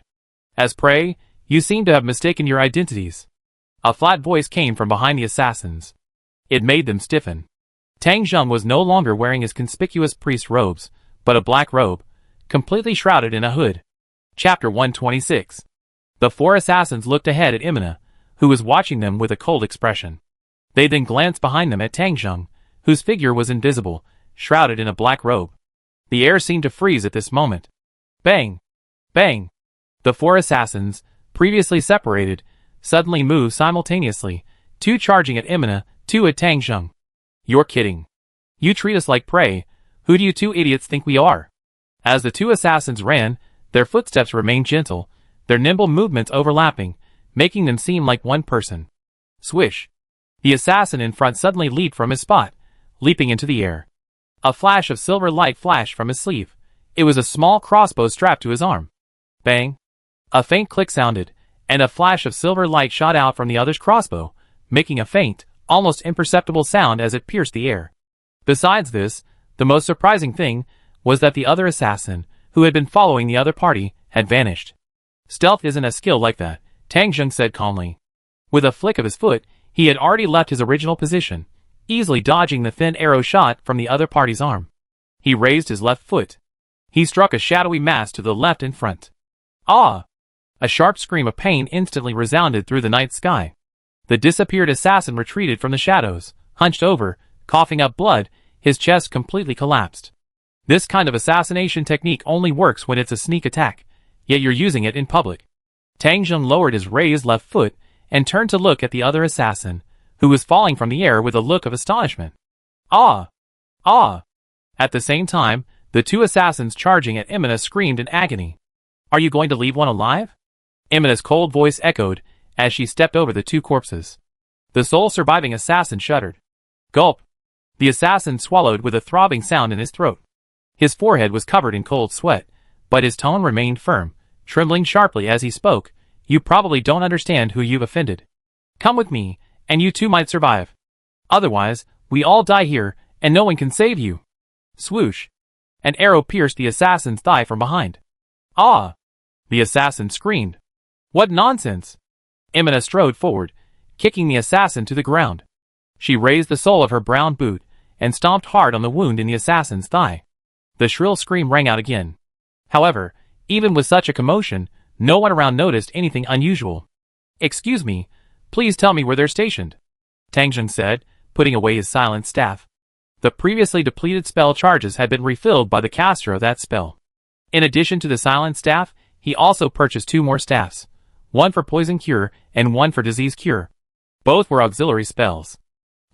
As prey, you seem to have mistaken your identities. A flat voice came from behind the assassins. It made them stiffen. Tang Zheng was no longer wearing his conspicuous priest robes, but a black robe, completely shrouded in a hood. Chapter 126. The 4 assassins looked ahead at Imina, who was watching them with a cold expression. They then glanced behind them at Tang Zheng, whose figure was invisible, shrouded in a black robe. The air seemed to freeze at this moment. Bang! Bang! The 4 assassins, previously separated, suddenly moved simultaneously, 2 charging at Imina, 2 at Tang Zheng. You're kidding. You treat us like prey. Who do you 2 idiots think we are? As the 2 assassins ran, their footsteps remained gentle, their nimble movements overlapping, making them seem like one person. Swish! The assassin in front suddenly leaped from his spot, leaping into the air. A flash of silver light flashed from his sleeve. It was a small crossbow strapped to his arm. Bang! A faint click sounded, and a flash of silver light shot out from the other's crossbow, making a faint, almost imperceptible sound as it pierced the air. Besides this, the most surprising thing was that the other assassin, who had been following the other party, had vanished. Stealth isn't a skill like that, Tang Zheng said calmly. With a flick of his foot, he had already left his original position, easily dodging the thin arrow shot from the other party's arm. He raised his left foot. He struck a shadowy mass to the left in front. Ah! A sharp scream of pain instantly resounded through the night sky. The disappeared assassin retreated from the shadows, hunched over, coughing up blood, his chest completely collapsed. This kind of assassination technique only works when it's a sneak attack, yet you're using it in public. Tang Zheng lowered his raised left foot and turned to look at the other assassin, who was falling from the air with a look of astonishment. Ah! Ah! At the same time, the two assassins charging at Imina screamed in agony. Are you going to leave one alive? Imina's cold voice echoed as she stepped over the two corpses. The sole surviving assassin shuddered. Gulp! The assassin swallowed with a throbbing sound in his throat. His forehead was covered in cold sweat, but his tone remained firm, trembling sharply as he spoke. You probably don't understand who you've offended. Come with me, and you too might survive. Otherwise, we all die here, and no one can save you. Swoosh! An arrow pierced the assassin's thigh from behind. Ah! The assassin screamed. What nonsense! Imina strode forward, kicking the assassin to the ground. She raised the sole of her brown boot and stomped hard on the wound in the assassin's thigh. The shrill scream rang out again. However, even with such a commotion, no one around noticed anything unusual. Excuse me, please tell me where they're stationed, Tang Zheng said, putting away his silent staff. The previously depleted spell charges had been refilled by the caster of that spell. In addition to the silent staff, he also purchased 2 more staffs, one for poison cure and one for disease cure. Both were auxiliary spells.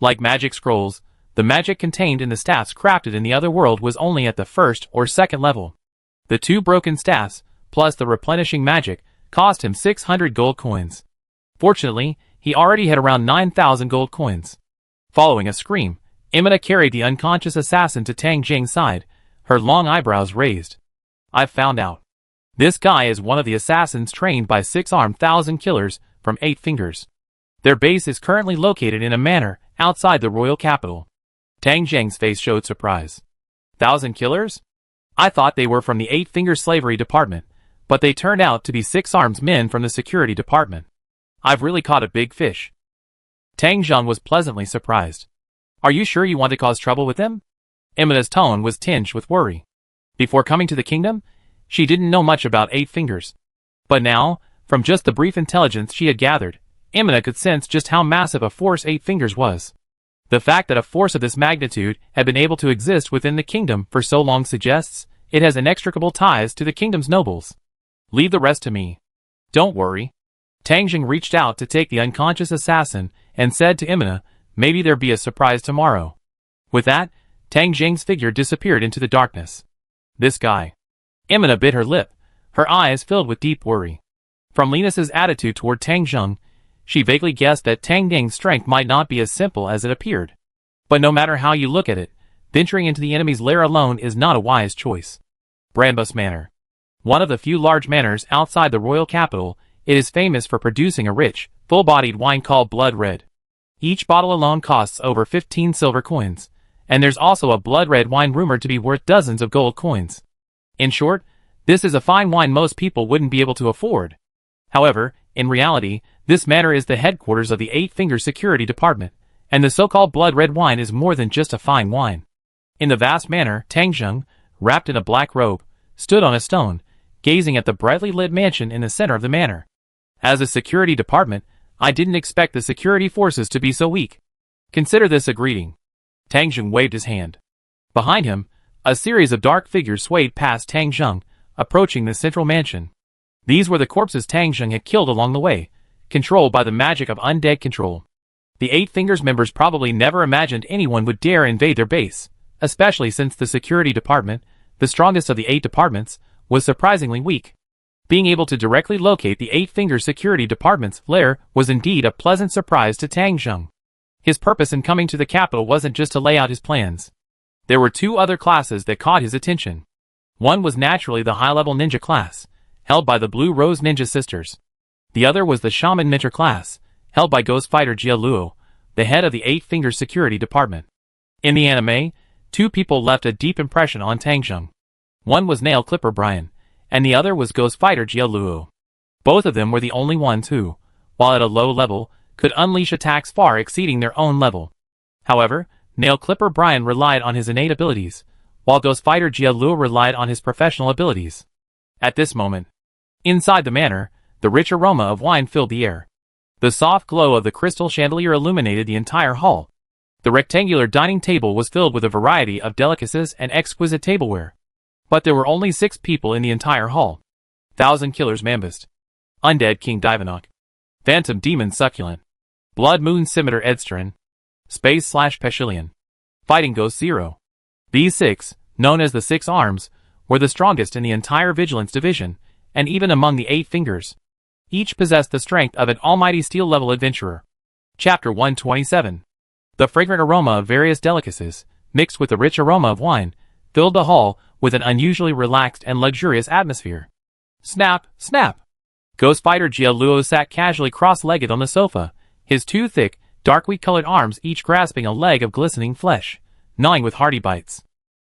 Like magic scrolls, the magic contained in the staffs crafted in the other world was only at the 1st or 2nd level. The 2 broken staffs, plus the replenishing magic, cost him 600 gold coins. Fortunately, he already had around 9,000 gold coins. Following a scream, Imina carried the unconscious assassin to Tang Zheng's side, her long eyebrows raised. I've found out. This guy is one of the assassins trained by 6-armed thousand killers from 8 fingers. Their base is currently located in a manor outside the royal capital. Tang Zheng's face showed surprise. 1,000 killers? I thought they were from the 8-finger slavery department, but they turned out to be 6-armed men from the security department. I've really caught a big fish. Tang Zheng was pleasantly surprised. Are you sure you want to cause trouble with them? Imina's tone was tinged with worry. Before coming to the kingdom, she didn't know much about 8 fingers. But now, from just the brief intelligence she had gathered, Imina could sense just how massive a force 8 fingers was. The fact that a force of this magnitude had been able to exist within the kingdom for so long suggests it has inextricable ties to the kingdom's nobles. Leave the rest to me. Don't worry. Tang Zheng reached out to take the unconscious assassin and said to Imina, maybe there'll be a surprise tomorrow. With that, Tang Zheng's figure disappeared into the darkness. This guy. Imina bit her lip, her eyes filled with deep worry. From Renase's attitude toward Tang Zheng, she vaguely guessed that Tang Zheng's strength might not be as simple as it appeared. But no matter how you look at it, venturing into the enemy's lair alone is not a wise choice. Brambus Manor. One of the few large manors outside the royal capital, it is famous for producing a rich, full-bodied wine called Blood Red. Each bottle alone costs over 15 silver coins, and there's also a Blood Red wine rumored to be worth dozens of gold coins. In short, this is a fine wine most people wouldn't be able to afford. However, in reality, this manor is the headquarters of the 8-finger security department, and the so-called blood red wine is more than just a fine wine. In the vast manor, Tang Zheng, wrapped in a black robe, stood on a stone, gazing at the brightly lit mansion in the center of the manor. As a security department, I didn't expect the security forces to be so weak. Consider this a greeting. Tang Zheng waved his hand. Behind him, a series of dark figures swayed past Tang Zheng, approaching the central mansion. These were the corpses Tang Zheng had killed along the way, controlled by the magic of undead control. The 8 Fingers members probably never imagined anyone would dare invade their base, especially since the security department, the strongest of the 8 departments, was surprisingly weak. Being able to directly locate the 8 Fingers security department's lair was indeed a pleasant surprise to Tang Zheng. His purpose in coming to the capital wasn't just to lay out his plans. There were 2 other classes that caught his attention. One was naturally the high-level ninja class, held by the Blue Rose Ninja Sisters. The other was the Shaman Mentor class, held by Ghost Fighter Jia Luo, the head of the Eight Fingers Security Department. In the anime, two people left a deep impression on Tangzheng. One was Nail Clipper Brian, and the other was Ghost Fighter Jia Luo. Both of them were the only ones who, while at a low level, could unleash attacks far exceeding their own level. However, Nail Clipper Brian relied on his innate abilities, while Ghost Fighter Jia Luo relied on his professional abilities. At this moment, inside the manor, the rich aroma of wine filled the air. The soft glow of the crystal chandelier illuminated the entire hall. The rectangular dining table was filled with a variety of delicacies and exquisite tableware. But there were only 6 people in the entire hall. Thousand Killers Mambist, Undead King Divanok, Phantom Demon Succulent, Blood Moon Scimitar Edstrin, Space/Peshilian, Fighting Ghost Zero. These 6, known as the 6 Arms, were the strongest in the entire Vigilance Division, and even among the 8 Fingers. Each possessed the strength of an almighty steel-level adventurer. Chapter 127. The fragrant aroma of various delicacies, mixed with the rich aroma of wine, filled the hall with an unusually relaxed and luxurious atmosphere. Snap, snap! Ghost Fighter Jia Luo sat casually cross-legged on the sofa, his 2 thick, dark wheat-colored arms each grasping a leg of glistening flesh, gnawing with hearty bites.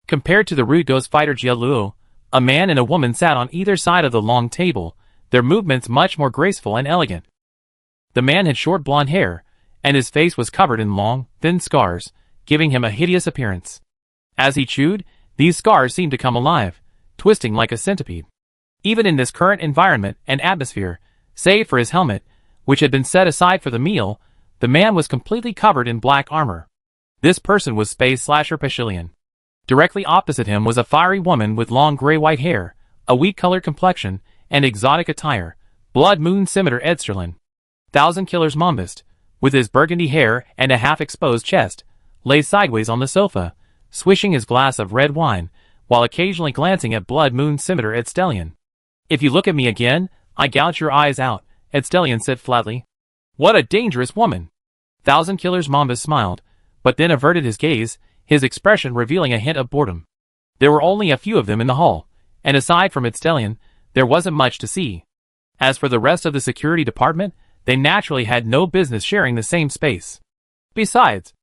Compared to the rude Ghost Fighter Jia Luo, a man and a woman sat on either side of the long table, their movements much more graceful and elegant. The man had short blonde hair, and his face was covered in long, thin scars, giving him a hideous appearance. As he chewed, these scars seemed to come alive, twisting like a centipede. Even in this current environment and atmosphere, save for his helmet, which had been set aside for the meal, the man was completely covered in black armor. This person was Space/Peshilian. Directly opposite him was a fiery woman with long gray-white hair, a wheat-colored complexion, and exotic attire, Blood Moon Scimitar Edsterlin. Thousand Killers Mambist, with his burgundy hair and a half-exposed chest, lay sideways on the sofa, swishing his glass of red wine, while occasionally glancing at Blood Moon Scimitar Edstelion. If you look at me again, I gouge your eyes out, Edstelion said flatly. What a dangerous woman! Thousand Killers Mambist smiled, but then averted his gaze, his expression revealing a hint of boredom. There were only a few of them in the hall, and aside from Edstelion, there wasn't much to see. As for the rest of the security department, they naturally had no business sharing the same space. Besides,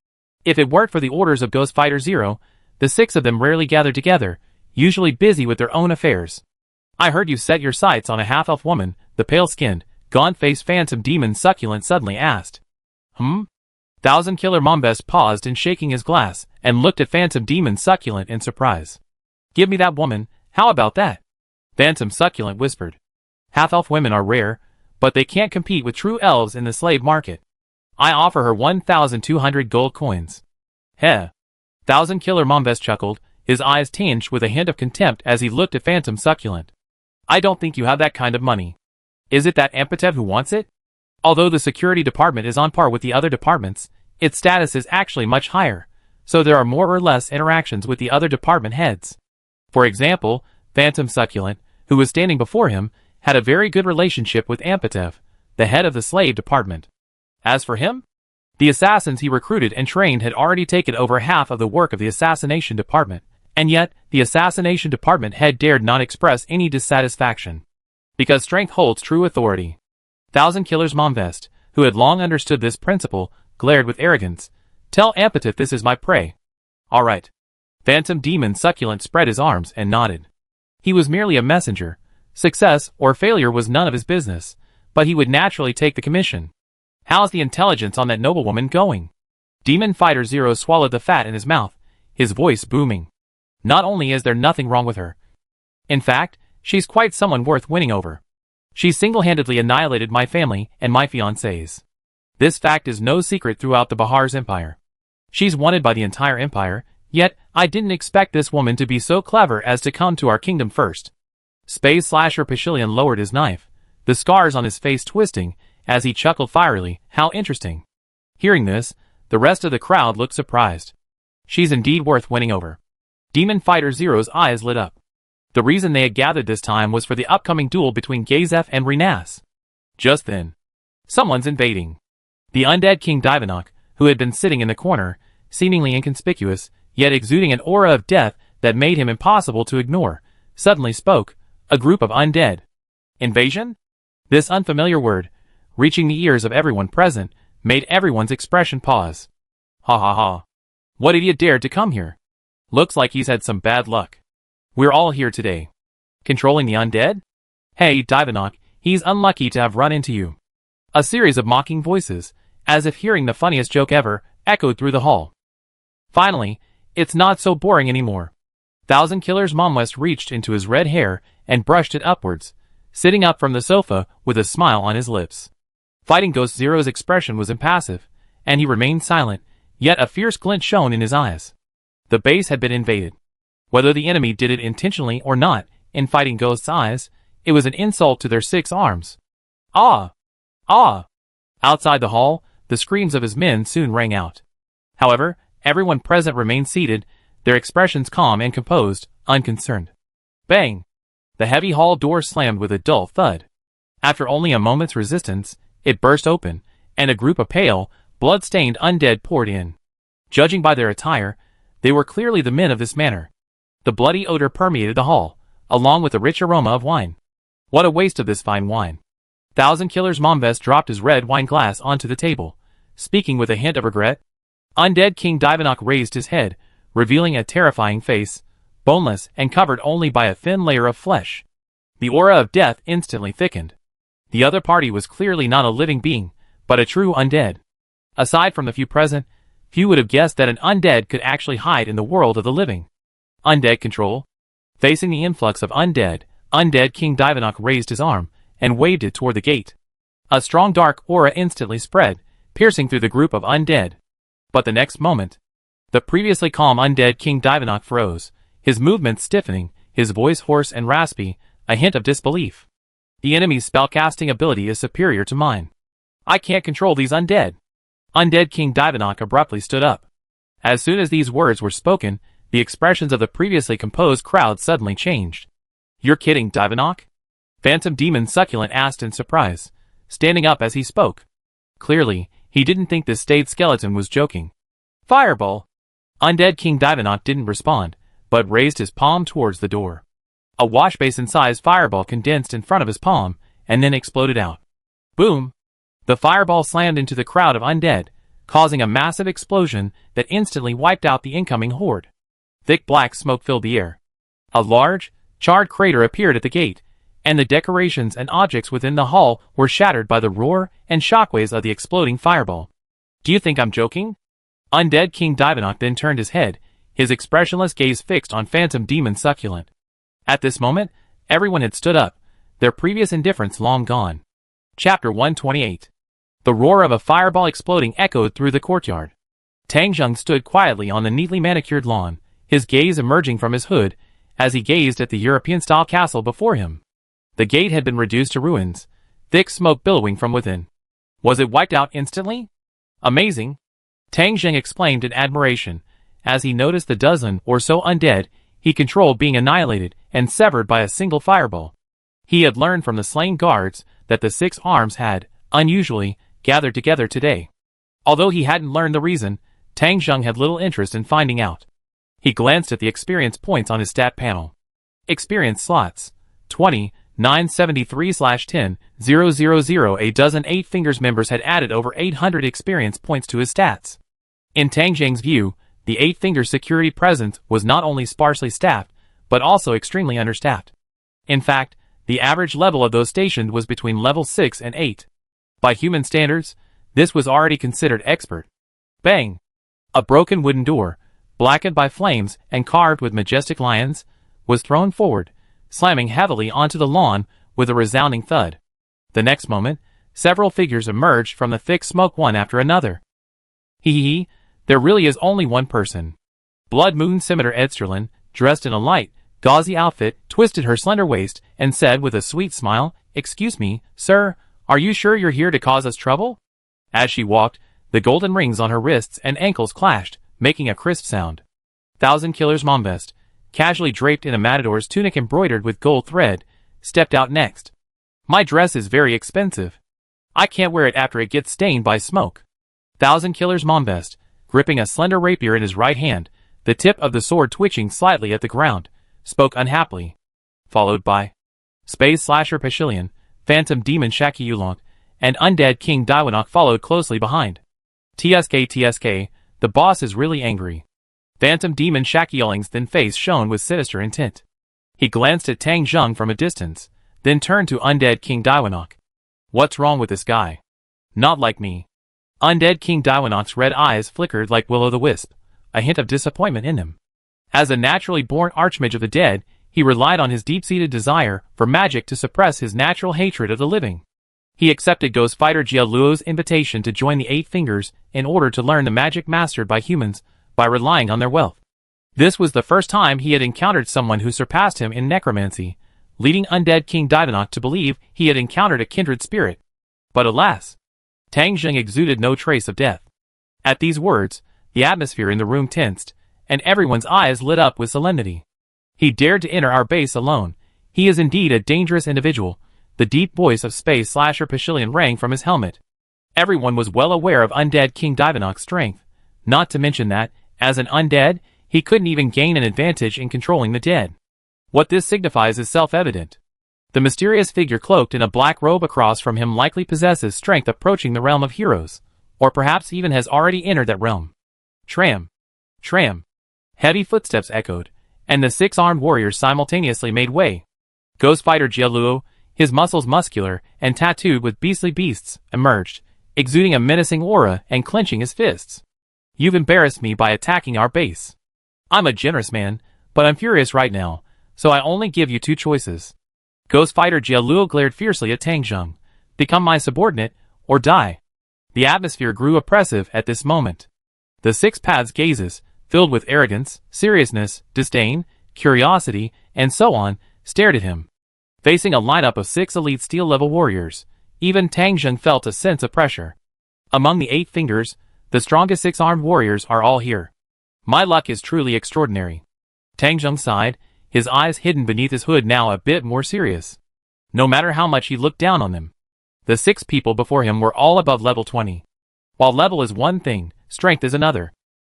if it weren't for the orders of Ghost Fighter Zero, the 6 of them rarely gathered together, usually busy with their own affairs. I heard you set your sights on a half-elf woman, the pale-skinned, gaunt-faced Phantom Demon Succulent suddenly asked. Thousand Killer Mambest paused in shaking his glass, and looked at Phantom Demon Succulent in surprise. Give me that woman, how about that? Phantom Succulent whispered. Half-elf women are rare, but they can't compete with true elves in the slave market. I offer her 1,200 gold coins. Heh. Thousand Killer Mambest chuckled, his eyes tinged with a hint of contempt as he looked at Phantom Succulent. I don't think you have that kind of money. Is it that Ampetev who wants it? Although the security department is on par with the other departments, its status is actually much higher, so there are more or less interactions with the other department heads. For example, Phantom Succulent, who was standing before him, had a very good relationship with Ampetev, the head of the slave department. As for him, the assassins he recruited and trained had already taken over half of the work of the assassination department, and yet the assassination department head dared not express any dissatisfaction. Because strength holds true authority. Thousand Killers Mambest, who had long understood this principle, glared with arrogance. Tell Ampetev this is my prey. All right. Phantom Demon Succulent spread his arms and nodded. He was merely a messenger. Success or failure was none of his business, but he would naturally take the commission. How's the intelligence on that noblewoman going? Demon Fighter Zero swallowed the fat in his mouth, his voice booming. Not only is there nothing wrong with her. In fact, she's quite someone worth winning over. She single-handedly annihilated my family and my fiancés. This fact is no secret throughout the Bahar's empire. She's wanted by the entire empire, yet I didn't expect this woman to be so clever as to come to our kingdom first. Space/Peshilian lowered his knife, the scars on his face twisting, as he chuckled fierily. How interesting. Hearing this, the rest of the crowd looked surprised. She's indeed worth winning over. Demon Fighter Zero's eyes lit up. The reason they had gathered this time was for the upcoming duel between Gazef and Renase. Just then, someone's invading. The undead King Divanok, who had been sitting in the corner, seemingly inconspicuous, yet exuding an aura of death that made him impossible to ignore, suddenly spoke, a group of undead. Invasion? This unfamiliar word, reaching the ears of everyone present, made everyone's expression pause. Ha ha ha. What idiot dared to come here? Looks like he's had some bad luck. We're all here today. Controlling the undead? Hey, Divanok, he's unlucky to have run into you. A series of mocking voices, as if hearing the funniest joke ever, echoed through the hall. Finally, it's not so boring anymore. Thousand Killer's Momwest reached into his red hair and brushed it upwards, sitting up from the sofa with a smile on his lips. Fighting Ghost Zero's expression was impassive, and he remained silent, yet a fierce glint shone in his eyes. The base had been invaded. Whether the enemy did it intentionally or not, in Fighting Ghost's eyes, it was an insult to their 6 arms. Ah! Ah! Outside the hall, the screams of his men soon rang out. However, everyone present remained seated, their expressions calm and composed, unconcerned. Bang! The heavy hall door slammed with a dull thud. After only a moment's resistance, it burst open, and a group of pale, blood-stained undead poured in. Judging by their attire, they were clearly the men of this manor. The bloody odor permeated the hall, along with the rich aroma of wine. What a waste of this fine wine. Thousand Killer's Momvest dropped his red wine glass onto the table, speaking with a hint of regret. Undead King Divanok raised his head, revealing a terrifying face, boneless and covered only by a thin layer of flesh. The aura of death instantly thickened. The other party was clearly not a living being, but a true undead. Aside from the few present, few would have guessed that an undead could actually hide in the world of the living. Undead control. Facing the influx of undead, Undead King Divanok raised his arm and waved it toward the gate. A strong dark aura instantly spread, piercing through the group of undead. But the next moment, the previously calm Undead King Divanok froze, his movements stiffening, his voice hoarse and raspy, a hint of disbelief. The enemy's spellcasting ability is superior to mine. I can't control these undead. Undead King Divanok abruptly stood up. As soon as these words were spoken, the expressions of the previously composed crowd suddenly changed. You're kidding, Divanok? Phantom Demon Succulent asked in surprise, standing up as he spoke. Clearly, he didn't think this staid skeleton was joking. Fireball! Undead King Divanok didn't respond, but raised his palm towards the door. A washbasin-sized fireball condensed in front of his palm, and then exploded out. Boom! The fireball slammed into the crowd of undead, causing a massive explosion that instantly wiped out the incoming horde. Thick black smoke filled the air. A large, charred crater appeared at the gate, and the decorations and objects within the hall were shattered by the roar and shockwaves of the exploding fireball. Do you think I'm joking? Undead King Divanok then turned his head, his expressionless gaze fixed on Phantom Demon Succulent. At this moment, everyone had stood up, their previous indifference long gone. Chapter 128. The roar of a fireball exploding echoed through the courtyard. Tang Zheng stood quietly on the neatly manicured lawn, his gaze emerging from his hood, as he gazed at the European-style castle before him. The gate had been reduced to ruins, thick smoke billowing from within. Was it wiped out instantly? Amazing! Tang Zheng exclaimed in admiration, as he noticed the dozen or so undead he controlled being annihilated and severed by a single fireball. He had learned from the slain guards that the 6 arms had, unusually, gathered together today. Although he hadn't learned the reason, Tang Zheng had little interest in finding out. He glanced at the experience points on his stat panel. Experience slots. 20, 973/10, 000. A dozen 8 Fingers members had added over 800 experience points to his stats. In Tang Zheng's view, the 8 Fingers security presence was not only sparsely staffed, but also extremely understaffed. In fact, the average level of those stationed was between level 6 and 8. By human standards, this was already considered expert. Bang! A broken wooden door, blackened by flames and carved with majestic lions, was thrown forward, slamming heavily onto the lawn with a resounding thud. The next moment, several figures emerged from the thick smoke one after another. Hee, there really is only one person. Blood Moon Scimitar Edsterlin, dressed in a light, gauzy outfit, twisted her slender waist and said with a sweet smile, "Excuse me, sir, are you sure you're here to cause us trouble?" As she walked, the golden rings on her wrists and ankles clashed, making a crisp sound. Thousand Killer's Momvest, casually draped in a matador's tunic embroidered with gold thread, stepped out next. "My dress is very expensive. I can't wear it after it gets stained by smoke." Thousand Killer's Momvest, gripping a slender rapier in his right hand, the tip of the sword twitching slightly at the ground, spoke unhappily. followed by Space Slasher Pashilian, Phantom Demon Shaki Yulong, and Undead King Daiwanok followed closely behind. TSK, the boss is really angry. Phantom Demon Shaki Yulong's thin face shone with sinister intent. He glanced at Tang Zheng from a distance, then turned to Undead King Daiwanok. What's wrong with this guy? Not like me. Undead King Daiwanok's red eyes flickered like will-o'-the-wisp, a hint of disappointment in them. As a naturally born archmage of the dead, he relied on his deep-seated desire for magic to suppress his natural hatred of the living. He accepted Ghost Fighter Jia Luo's invitation to join the Eight Fingers in order to learn the magic mastered by humans by relying on their wealth. This was the first time he had encountered someone who surpassed him in necromancy, leading Undead King Daiwanok to believe he had encountered a kindred spirit. But alas, Tang Zheng exuded no trace of death. At these words, the atmosphere in the room tensed, and everyone's eyes lit up with solemnity. He dared to enter our base alone. He is indeed a dangerous individual. The deep voice of Space Slasher Pashilian rang from his helmet. Everyone was well aware of Undead King Daiwanok's strength, not to mention that, as an undead, he couldn't even gain an advantage in controlling the dead. What this signifies is self-evident. The mysterious figure cloaked in a black robe across from him likely possesses strength approaching the realm of heroes, or perhaps even has already entered that realm. Tram. Tram. Heavy footsteps echoed, and the 6 armed warriors simultaneously made way. Ghost Fighter Jia Luo, his muscles muscular and tattooed with beastly beasts, emerged, exuding a menacing aura and clenching his fists. You've embarrassed me by attacking our base. I'm a generous man, but I'm furious right now, so I only give you 2 choices. Ghost Fighter Jia Luo glared fiercely at Tang Zheng. Become my subordinate, or die. The atmosphere grew oppressive at this moment. The 6 paths' gazes, filled with arrogance, seriousness, disdain, curiosity, and so on, stared at him. Facing a lineup of 6 elite steel-level warriors, even Tang Zheng felt a sense of pressure. Among the 8 fingers, the strongest 6 armed warriors are all here. My luck is truly extraordinary. Tang Zheng sighed, his eyes hidden beneath his hood now a bit more serious. No matter how much he looked down on them, the 6 people before him were all above level 20. While level is one thing, strength is another.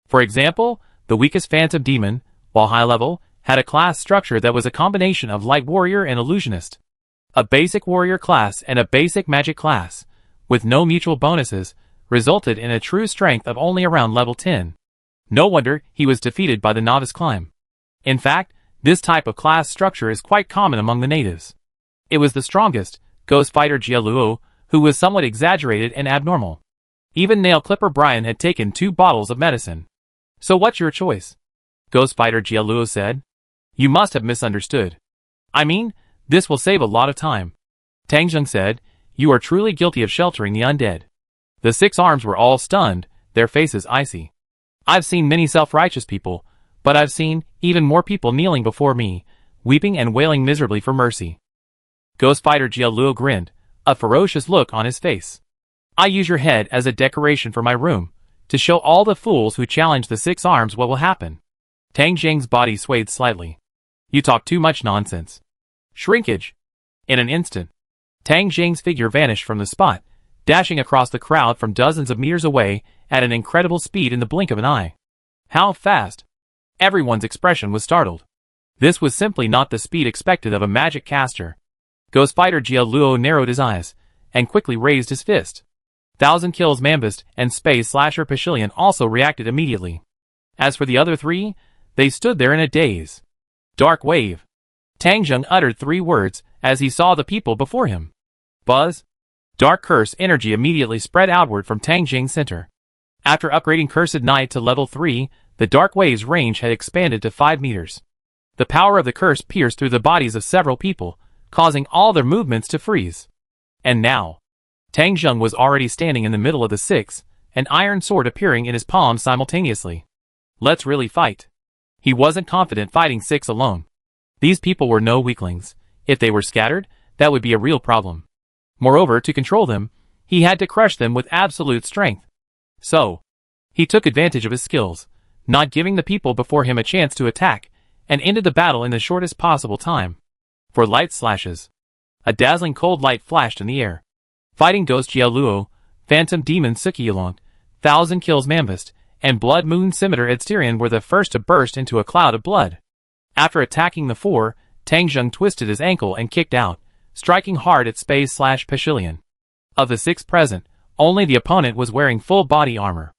For example, the weakest Phantom Demon, while high level, had a class structure that was a combination of light warrior and illusionist. A basic warrior class and a basic magic class, with no mutual bonuses, resulted in a true strength of only around level 10. No wonder he was defeated by the novice climb. In fact, this type of class structure is quite common among the natives. It was the strongest, Ghost Fighter Jia Luo, who was somewhat exaggerated and abnormal. Even Nail Clipper Brian had taken 2 bottles of medicine. So what's your choice? Ghost Fighter Jia Luo said. You must have misunderstood. I mean, this will save a lot of time. Tang Zheng said, you are truly guilty of sheltering the undead. The 6 arms were all stunned, their faces icy. I've seen many self-righteous people, but I've seen even more people kneeling before me, weeping and wailing miserably for mercy. Ghost Fighter Jia Luo grinned, a ferocious look on his face. I use your head as a decoration for my room, to show all the fools who challenge the 6 arms what will happen. Tang Zheng's body swayed slightly. You talk too much nonsense. Shrinkage. In an instant, Tang Zheng's figure vanished from the spot, dashing across the crowd from dozens of meters away at an incredible speed in the blink of an eye. How fast? Everyone's expression was startled. This was simply not the speed expected of a magic caster. Ghost Fighter Jia Luo narrowed his eyes, and quickly raised his fist. 1,000 Kills Mambust and Space Slasher Pashilian also reacted immediately. As for the other 3, they stood there in a daze. Dark Wave. Tang Zheng uttered 3 words as he saw the people before him. Buzz. Dark Curse energy immediately spread outward from Tang Zheng's center. After upgrading Cursed Knight to level 3, the Dark Wave's range had expanded to 5 meters. The power of the curse pierced through the bodies of several people, causing all their movements to freeze. And now, Tang Zheng was already standing in the middle of the 6, an iron sword appearing in his palm simultaneously. Let's really fight. He wasn't confident fighting 6 alone. These people were no weaklings. If they were scattered, that would be a real problem. Moreover, to control them, he had to crush them with absolute strength. So, he took advantage of his skills, not giving the people before him a chance to attack, and ended the battle in the shortest possible time. For light slashes. A dazzling cold light flashed in the air. Fighting Ghost Jia Luo, Phantom Demon Suki Yulong, 1,000 Kills Mambust, and Blood Moon Scimitar Edstirian were the first to burst into a cloud of blood. After attacking the 4, Tang Zheng twisted his ankle and kicked out, striking hard at Space/Pavilion. Of the 6 present, only the opponent was wearing full body armor.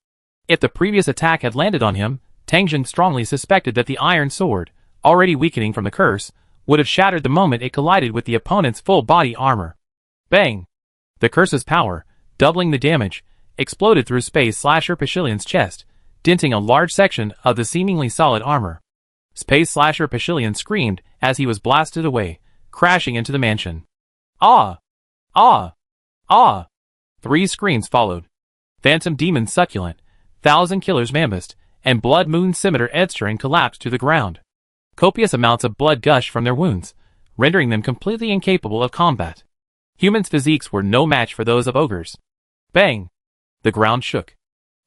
If the previous attack had landed on him, Tang Zheng strongly suspected that the iron sword, already weakening from the curse, would have shattered the moment it collided with the opponent's full body armor. Bang! The curse's power, doubling the damage, exploded through Space/Pavillion's chest, denting a large section of the seemingly solid armor. Space/Pavilion screamed as he was blasted away, crashing into the mansion. Ah! Ah! Ah! 3 screams followed. Phantom Demon Succulent, Thousand Killers Mambust, and Blood Moon Scimitar Edstern collapsed to the ground. Copious amounts of blood gushed from their wounds, rendering them completely incapable of combat. Humans' physiques were no match for those of ogres. Bang! The ground shook.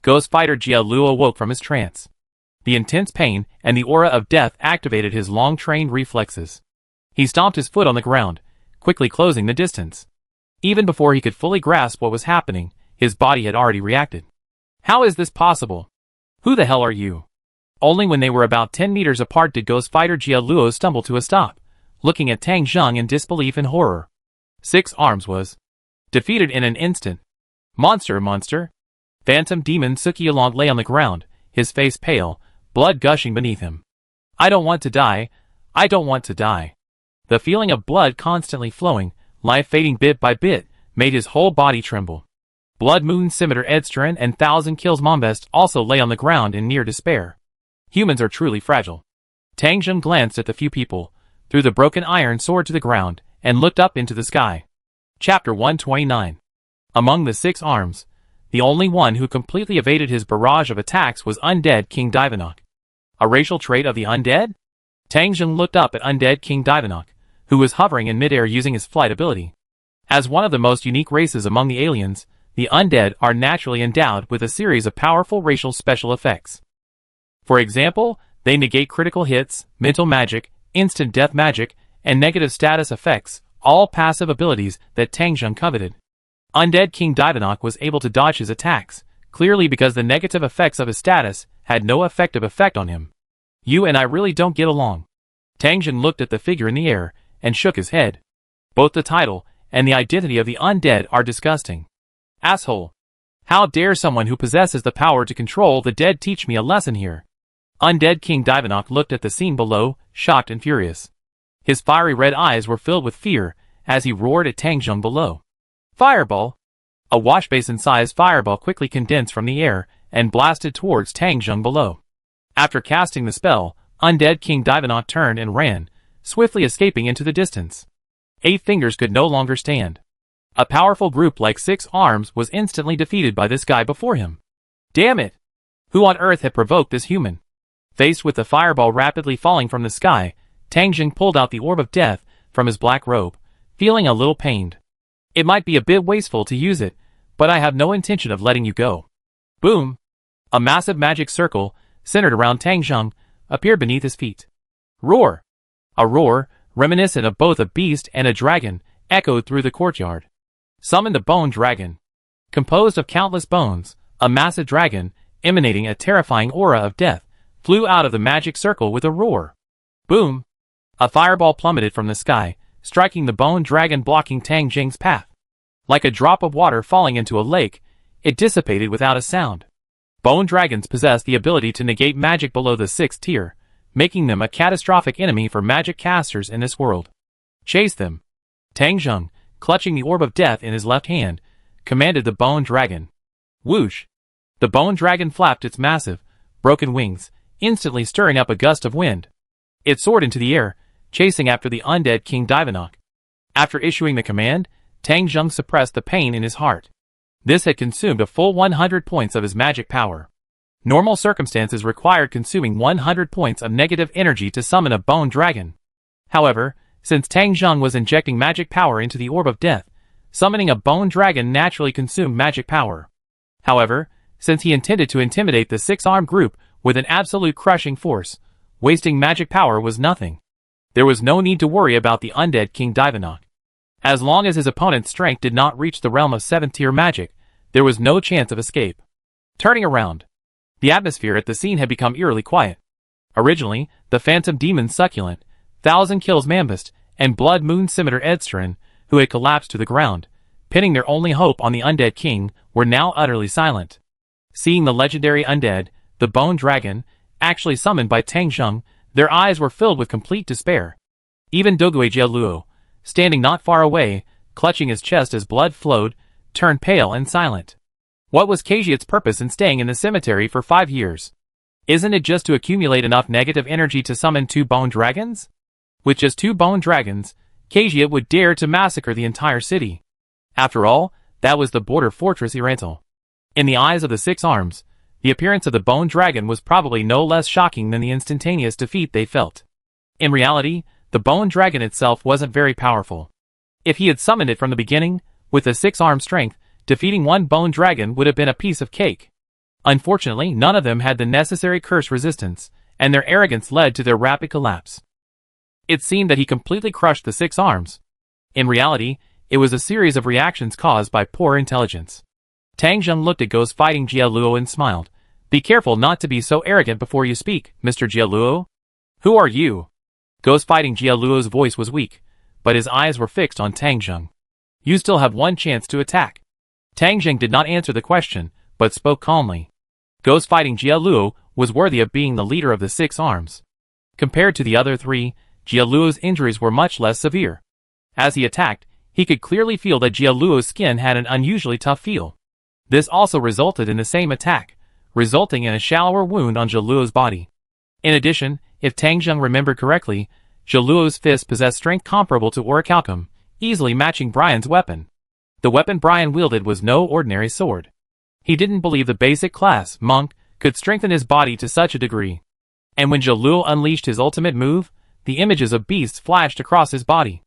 Ghost Fighter Jia Lu awoke from his trance. The intense pain and the aura of death activated his long-trained reflexes. He stomped his foot on the ground, quickly closing the distance. Even before he could fully grasp what was happening, his body had already reacted. How is this possible? Who the hell are you? Only when they were about 10 meters apart did Ghost Fighter Jia Luo stumble to a stop, looking at Tang Zheng in disbelief and horror. 6 Arms was defeated in an instant. Monster! Phantom Demon Succulent lay on the ground, his face pale, blood gushing beneath him. I don't want to die. I don't want to die. The feeling of blood constantly flowing, life fading bit by bit, made his whole body tremble. Blood Moon Scimitar Edstern and Thousand Kills Mambust also lay on the ground in near despair. Humans are truly fragile. Tang Zheng glanced at the few people, threw the broken iron sword to the ground, and looked up into the sky. Chapter 129. Among the 6 arms, the only one who completely evaded his barrage of attacks was Undead King Divanok. A racial trait of the Undead? Tang Zheng looked up at Undead King Divanok, who was hovering in midair using his flight ability. As one of the most unique races among the aliens, the Undead are naturally endowed with a series of powerful racial special effects. For example, they negate critical hits, mental magic, instant death magic, and negative status effects, all passive abilities that Tang Zheng coveted. Undead King Divanok was able to dodge his attacks, clearly because the negative effects of his status had no effective effect on him. You and I really don't get along. Tang Zheng looked at the figure in the air and shook his head. Both the title and the identity of the Undead are disgusting. Asshole. How dare someone who possesses the power to control the dead teach me a lesson here? Undead King Divanok looked at the scene below, shocked and furious. His fiery red eyes were filled with fear as he roared at Tang Zheng below. Fireball! A washbasin-sized fireball quickly condensed from the air and blasted towards Tang Zheng below. After casting the spell, Undead King Divanok turned and ran, swiftly escaping into the distance. 8 Fingers could no longer stand. A powerful group like 6 Arms was instantly defeated by this guy before him. Damn it! Who on earth had provoked this human? Faced with the fireball rapidly falling from the sky, Tang Zheng pulled out the Orb of Death from his black robe, feeling a little pained. It might be a bit wasteful to use it, but I have no intention of letting you go. Boom! A massive magic circle, centered around Tang Zheng, appeared beneath his feet. Roar! A roar, reminiscent of both a beast and a dragon, echoed through the courtyard. Summon the Bone Dragon. Composed of countless bones, a massive dragon, emanating a terrifying aura of death, flew out of the magic circle with a roar. Boom! A fireball plummeted from the sky, striking the Bone Dragon, blocking Tang Zheng's path. Like a drop of water falling into a lake, it dissipated without a sound. Bone Dragons possess the ability to negate magic below the 6th tier, making them a catastrophic enemy for magic casters in this world. Chase them! Tang Zheng, clutching the Orb of Death in his left hand, commanded the Bone Dragon. Whoosh! The Bone Dragon flapped its massive, broken wings, instantly stirring up a gust of wind. It soared into the air, chasing after the Undead King Divanok. After issuing the command, Tang Zheng suppressed the pain in his heart. This had consumed a full 100 points of his magic power. Normal circumstances required consuming 100 points of negative energy to summon a Bone Dragon. However, since Tang Zheng was injecting magic power into the Orb of Death, summoning a Bone Dragon naturally consumed magic power. However, since he intended to intimidate the 6-armed group with an absolute crushing force, wasting magic power was nothing. There was no need to worry about the Undead King Divanok. As long as his opponent's strength did not reach the realm of 7th tier magic, there was no chance of escape. Turning around. The atmosphere at the scene had become eerily quiet. Originally, the Phantom Demon Succulent, 1,000 kills Mambust, and Blood Moon Scimitar Edstrin, who had collapsed to the ground, pinning their only hope on the Undead King, were now utterly silent. Seeing the legendary Undead, the Bone Dragon, actually summoned by Tang Zheng, their eyes were filled with complete despair. Even Dogue Jieluo, standing not far away, clutching his chest as blood flowed, turned pale and silent. What was Kajit's purpose in staying in the cemetery for 5 years? Isn't it just to accumulate enough negative energy to summon 2 bone dragons? With just 2 bone dragons, Kajit would dare to massacre the entire city. After all, that was the border fortress Irantal. In the eyes of the Six Arms, the appearance of the bone dragon was probably no less shocking than the instantaneous defeat they felt. In reality, the bone dragon itself wasn't very powerful. If he had summoned it from the beginning, with the 6-arm strength, defeating 1 bone dragon would have been a piece of cake. Unfortunately, none of them had the necessary curse resistance, and their arrogance led to their rapid collapse. It seemed that he completely crushed the 6 arms. In reality, it was a series of reactions caused by poor intelligence. Tang Zheng looked at Ghost Fighting Jieluo and smiled. Be careful not to be so arrogant before you speak, Mr. Jieluo. Who are you? Ghost Fighting Jieluo's voice was weak, but his eyes were fixed on Tang Zheng. You still have 1 chance to attack. Tang Zheng did not answer the question, but spoke calmly. Ghost Fighting Jieluo was worthy of being the leader of the 6 arms. Compared to the other 3, Jieluo's injuries were much less severe. As he attacked, he could clearly feel that Jieluo's skin had an unusually tough feel. This also resulted in the same attack, resulting in a shallower wound on Jieluo's body. In addition, if Tang Zheng remembered correctly, Jieluo's fist possessed strength comparable to orichalcum, easily matching Brian's weapon. The weapon Brian wielded was no ordinary sword. He didn't believe the basic class, monk, could strengthen his body to such a degree. And when Jieluo unleashed his ultimate move, the images of beasts flashed across his body.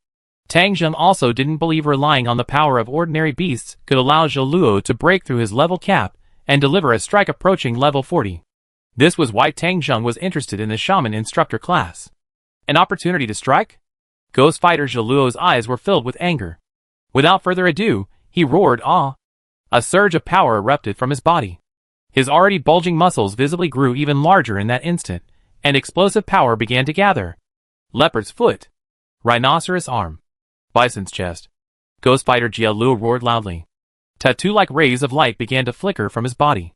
Tang Zheng also didn't believe relying on the power of ordinary beasts could allow Jieluo to break through his level cap and deliver a strike approaching level 40. This was why Tang Zheng was interested in the shaman instructor class. An opportunity to strike? Ghost Fighter Jieluo's eyes were filled with anger. Without further ado, he roared, "Ah!" A surge of power erupted from his body. His already bulging muscles visibly grew even larger in that instant, and explosive power began to gather. Leopard's foot. Rhinoceros arm. Bison's chest. Ghost Fighter Jieluo roared loudly. Tattoo-like rays of light began to flicker from his body.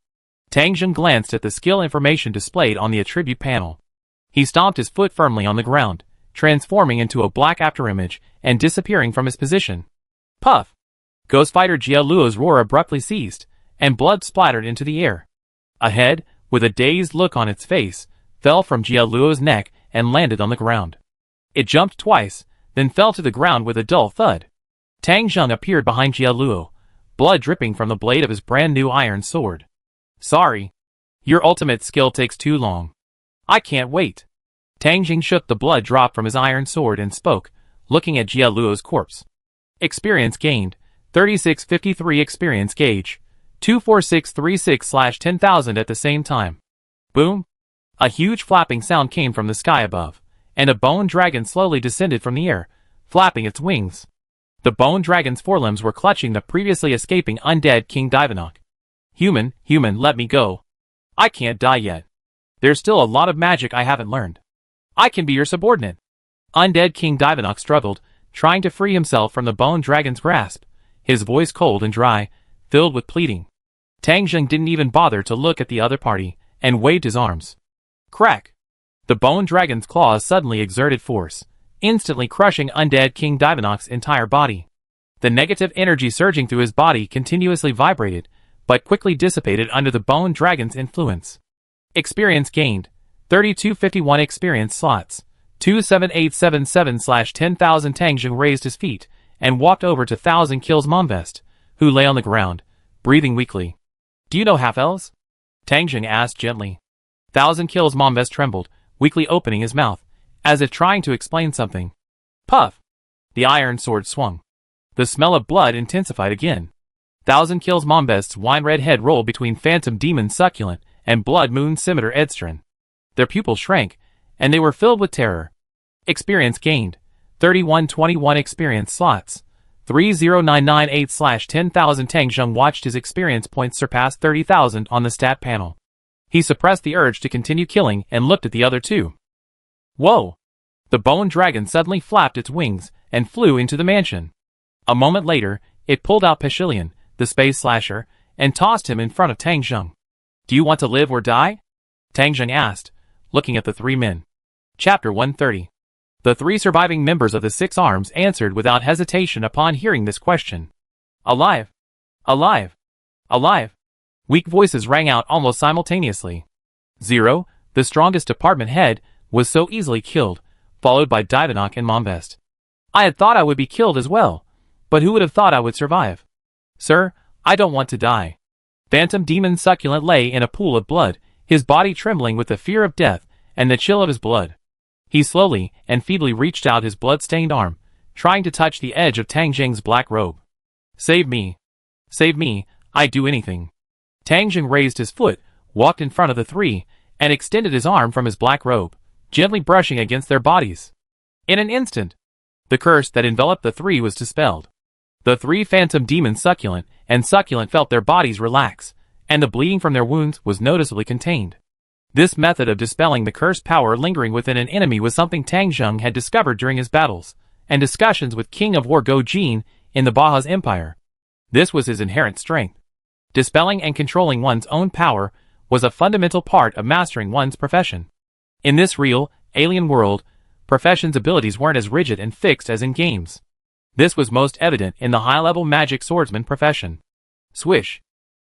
Tang Zheng glanced at the skill information displayed on the attribute panel. He stomped his foot firmly on the ground, transforming into a black afterimage and disappearing from his position. Puff! Ghost Fighter Jieluo's roar abruptly ceased, and blood splattered into the air. A head, with a dazed look on its face, fell from Jieluo's neck and landed on the ground. It jumped twice, then fell to the ground with a dull thud. Tang Zheng appeared behind Jieluo, blood dripping from the blade of his brand new iron sword. Sorry. Your ultimate skill takes too long. I can't wait. Tang Zheng shook the blood drop from his iron sword and spoke, looking at Jieluo's corpse. Experience gained, 3653 experience gauge, 24636/10,000 at the same time. Boom! A huge flapping sound came from the sky above, and a bone dragon slowly descended from the air, flapping its wings. The bone dragon's forelimbs were clutching the previously escaping undead King Divanok. Human, let me go. I can't die yet. There's still a lot of magic I haven't learned. I can be your subordinate. Undead King Divanok struggled, trying to free himself from the bone dragon's grasp, his voice cold and dry, filled with pleading. Tang Zheng didn't even bother to look at the other party, and waved his arms. Crack! The bone dragon's claws suddenly exerted force, instantly crushing undead King Divanok's entire body. The negative energy surging through his body continuously vibrated, but quickly dissipated under the bone dragon's influence. Experience gained, 3251 experience slots, 27877/10,000. Tang Zheng raised his feet, and walked over to 1,000 Kills Momvest, who lay on the ground, breathing weakly. Do you know half-elves? Tang Zheng asked gently. 1,000 Kills Momvest trembled, weakly opening his mouth, as if trying to explain something. Puff! The iron sword swung. The smell of blood intensified again. 1,000 Kills Momvest's wine-red head rolled between Phantom Demon Succulent and Blood Moon Scimitar Edstrin. Their pupils shrank, and they were filled with terror. Experience gained, 3121 experience slots, 30998/10,000. Tang Zheng watched his experience points surpass 30,000 on the stat panel. He suppressed the urge to continue killing and looked at the other two. Whoa! The bone dragon suddenly flapped its wings and flew into the mansion. A moment later, it pulled out Pashilian, the space slasher, and tossed him in front of Tang Zheng. Do you want to live or die? Tang Zheng asked, looking at the three men. Chapter 130. The three surviving members of the Six Arms answered without hesitation upon hearing this question. Alive! Alive! Alive! Weak voices rang out almost simultaneously. Zero, the strongest department head, was so easily killed, followed by Divanok and Mombest. I had thought I would be killed as well, but who would have thought I would survive? Sir, I don't want to die. Phantom Demon Succulent lay in a pool of blood, his body trembling with the fear of death and the chill of his blood. He slowly and feebly reached out his blood-stained arm, trying to touch the edge of Tang Zheng's black robe. Save me. Save me, I'd do anything. Tang Zheng raised his foot, walked in front of the three, and extended his arm from his black robe, gently brushing against their bodies. In an instant, the curse that enveloped the three was dispelled. The three Phantom Demons Succulent and Succulent felt their bodies relax, and the bleeding from their wounds was noticeably contained. This method of dispelling the cursed power lingering within an enemy was something Tang Zheng had discovered during his battles and discussions with King of War Go Jin in the Baja's Empire. This was his inherent strength. Dispelling and controlling one's own power was a fundamental part of mastering one's profession. In this real, alien world, profession's abilities weren't as rigid and fixed as in games. This was most evident in the high-level magic swordsman profession. Swish!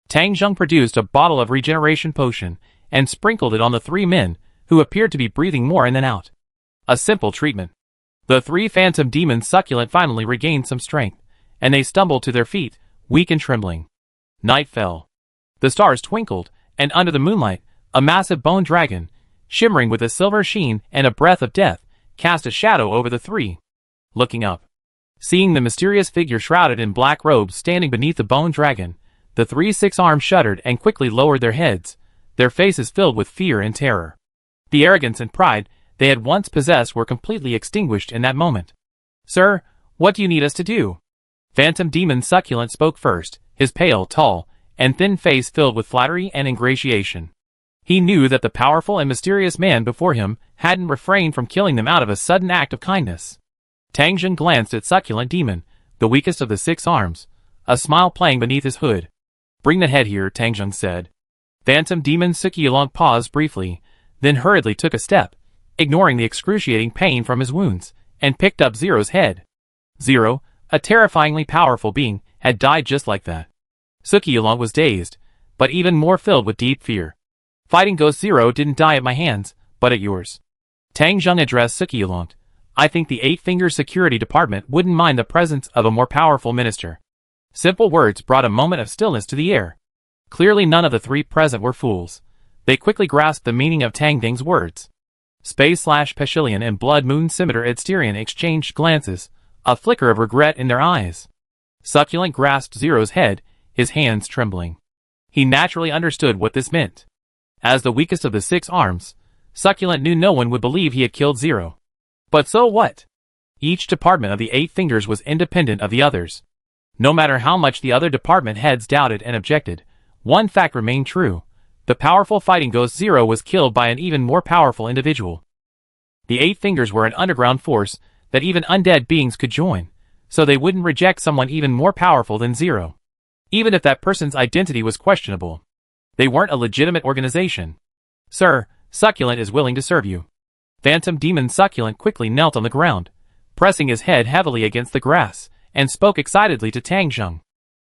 Tang Zheng produced a bottle of regeneration potion and sprinkled it on the three men, who appeared to be breathing more in than out. A simple treatment. The three Phantom Demons Succulent finally regained some strength, and they stumbled to their feet, weak and trembling. Night fell. The stars twinkled, and under the moonlight, a massive bone dragon, shimmering with a silver sheen and a breath of death, cast a shadow over the three. Looking up, seeing the mysterious figure shrouded in black robes standing beneath the bone dragon, the three Six-Armed shuddered and quickly lowered their heads, their faces filled with fear and terror. The arrogance and pride they had once possessed were completely extinguished in that moment. Sir, what do you need us to do? Phantom Demon Succulent spoke first, his pale, tall, and thin face filled with flattery and ingratiation. He knew that the powerful and mysterious man before him hadn't refrained from killing them out of a sudden act of kindness. Tang Zheng glanced at Succulent Demon, the weakest of the Six Arms, a smile playing beneath his hood. Bring the head here, Tang Zheng said. Phantom Demon Succulent paused briefly, then hurriedly took a step, ignoring the excruciating pain from his wounds, and picked up Zero's head. Zero, a terrifyingly powerful being, had died just like that. Succulent was dazed, but even more filled with deep fear. Fighting Ghost Zero didn't die at my hands, but at yours. Tang Zheng addressed Succulent. I think the Eight-Finger Security Department wouldn't mind the presence of a more powerful minister. Simple words brought a moment of stillness to the air. Clearly none of the three present were fools. They quickly grasped the meaning of Tang Ding's words. Space/Pashilian and Blood Moon Scimitar Edsterian exchanged glances, a flicker of regret in their eyes. Succulent grasped Zero's head, his hands trembling. He naturally understood what this meant. As the weakest of the Six Arms, Succulent knew no one would believe he had killed Zero. But so what? Each department of the Eight Fingers was independent of the others. No matter how much the other department heads doubted and objected, one fact remained true. The powerful Fighting Ghost Zero was killed by an even more powerful individual. The Eight Fingers were an underground force that even undead beings could join, so they wouldn't reject someone even more powerful than Zero. Even if that person's identity was questionable. They weren't a legitimate organization. Sir, Succulent is willing to serve you. Phantom Demon Succulent quickly knelt on the ground, pressing his head heavily against the grass, and spoke excitedly to Tang Zheng.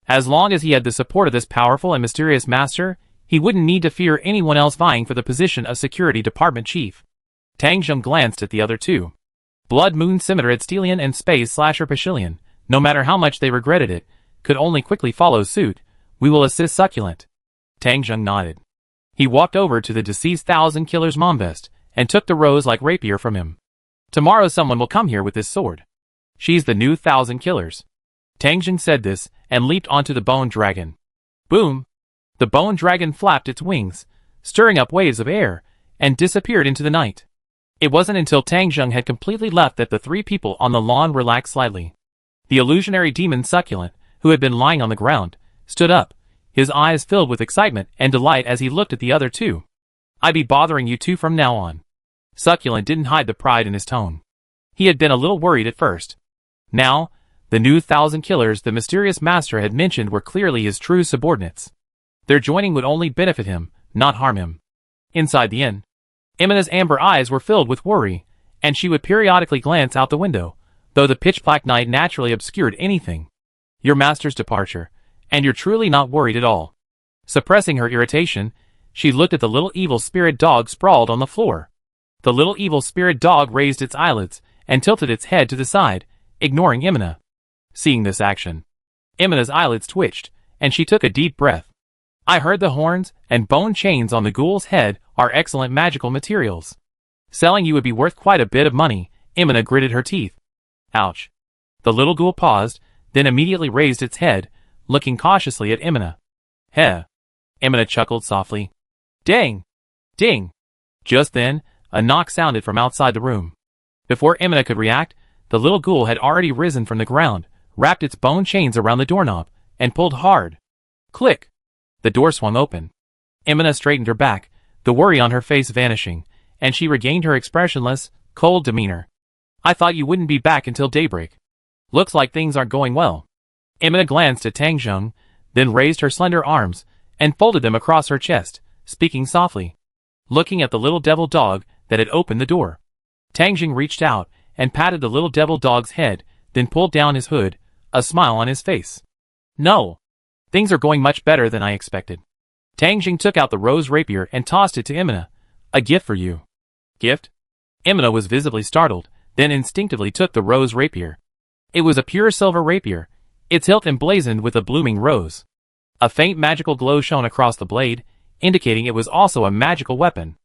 As long as he had the support of this powerful and mysterious master, he wouldn't need to fear anyone else vying for the position of Security Department Chief. Tang Zheng glanced at the other two. Blood Moon Scimitar Edsterian and Space/Pashilian, no matter how much they regretted it, could only quickly follow suit. We will assist Succulent. Tang Zheng nodded. He walked over to the deceased Thousand Killer's Mombest, and took the rose-like rapier from him. Tomorrow someone will come here with this sword. She's the new Thousand Killers. Tang Zheng said this, and leaped onto the bone dragon. Boom! The bone dragon flapped its wings, stirring up waves of air, and disappeared into the night. It wasn't until Tang Zheng had completely left that the three people on the lawn relaxed slightly. The illusionary demon Succulent, who had been lying on the ground, stood up, his eyes filled with excitement and delight as he looked at the other two. I'd be bothering you two from now on. Succulent didn't hide the pride in his tone. He had been a little worried at first. Now, the new 1,000 killers the mysterious master had mentioned were clearly his true subordinates. Their joining would only benefit him, not harm him. Inside the inn, Emina's amber eyes were filled with worry, and she would periodically glance out the window, though the pitch-black night naturally obscured anything. Your master's departure, and you're truly not worried at all. Suppressing her irritation, she looked at the little evil spirit dog sprawled on the floor. The little evil spirit dog raised its eyelids and tilted its head to the side, ignoring Emina. Seeing this action, Emina's eyelids twitched, and she took a deep breath. I heard the horns and bone chains on the ghoul's head are excellent magical materials. Selling you would be worth quite a bit of money. Emina gritted her teeth. Ouch. The little ghoul paused, then immediately raised its head, looking cautiously at Emina. Heh. Emina chuckled softly. Dang! Ding! Just then, a knock sounded from outside the room. Before Emina could react, the little ghoul had already risen from the ground, wrapped its bone chains around the doorknob, and pulled hard. Click! The door swung open. Emina straightened her back, the worry on her face vanishing, and she regained her expressionless, cold demeanor. I thought you wouldn't be back until daybreak. Looks like things aren't going well. Emina glanced at Tang Zheng, then raised her slender arms, and folded them across her chest, speaking softly. Looking at the little devil dog that had opened the door. Tang Zheng reached out and patted the little devil dog's head, then pulled down his hood, a smile on his face. No. Things are going much better than I expected. Tang Zheng took out the rose rapier and tossed it to Emina. A gift for you. Gift? Emina was visibly startled, then instinctively took the rose rapier. It was a pure silver rapier, its hilt emblazoned with a blooming rose. A faint magical glow shone across the blade, indicating it was also a magical weapon.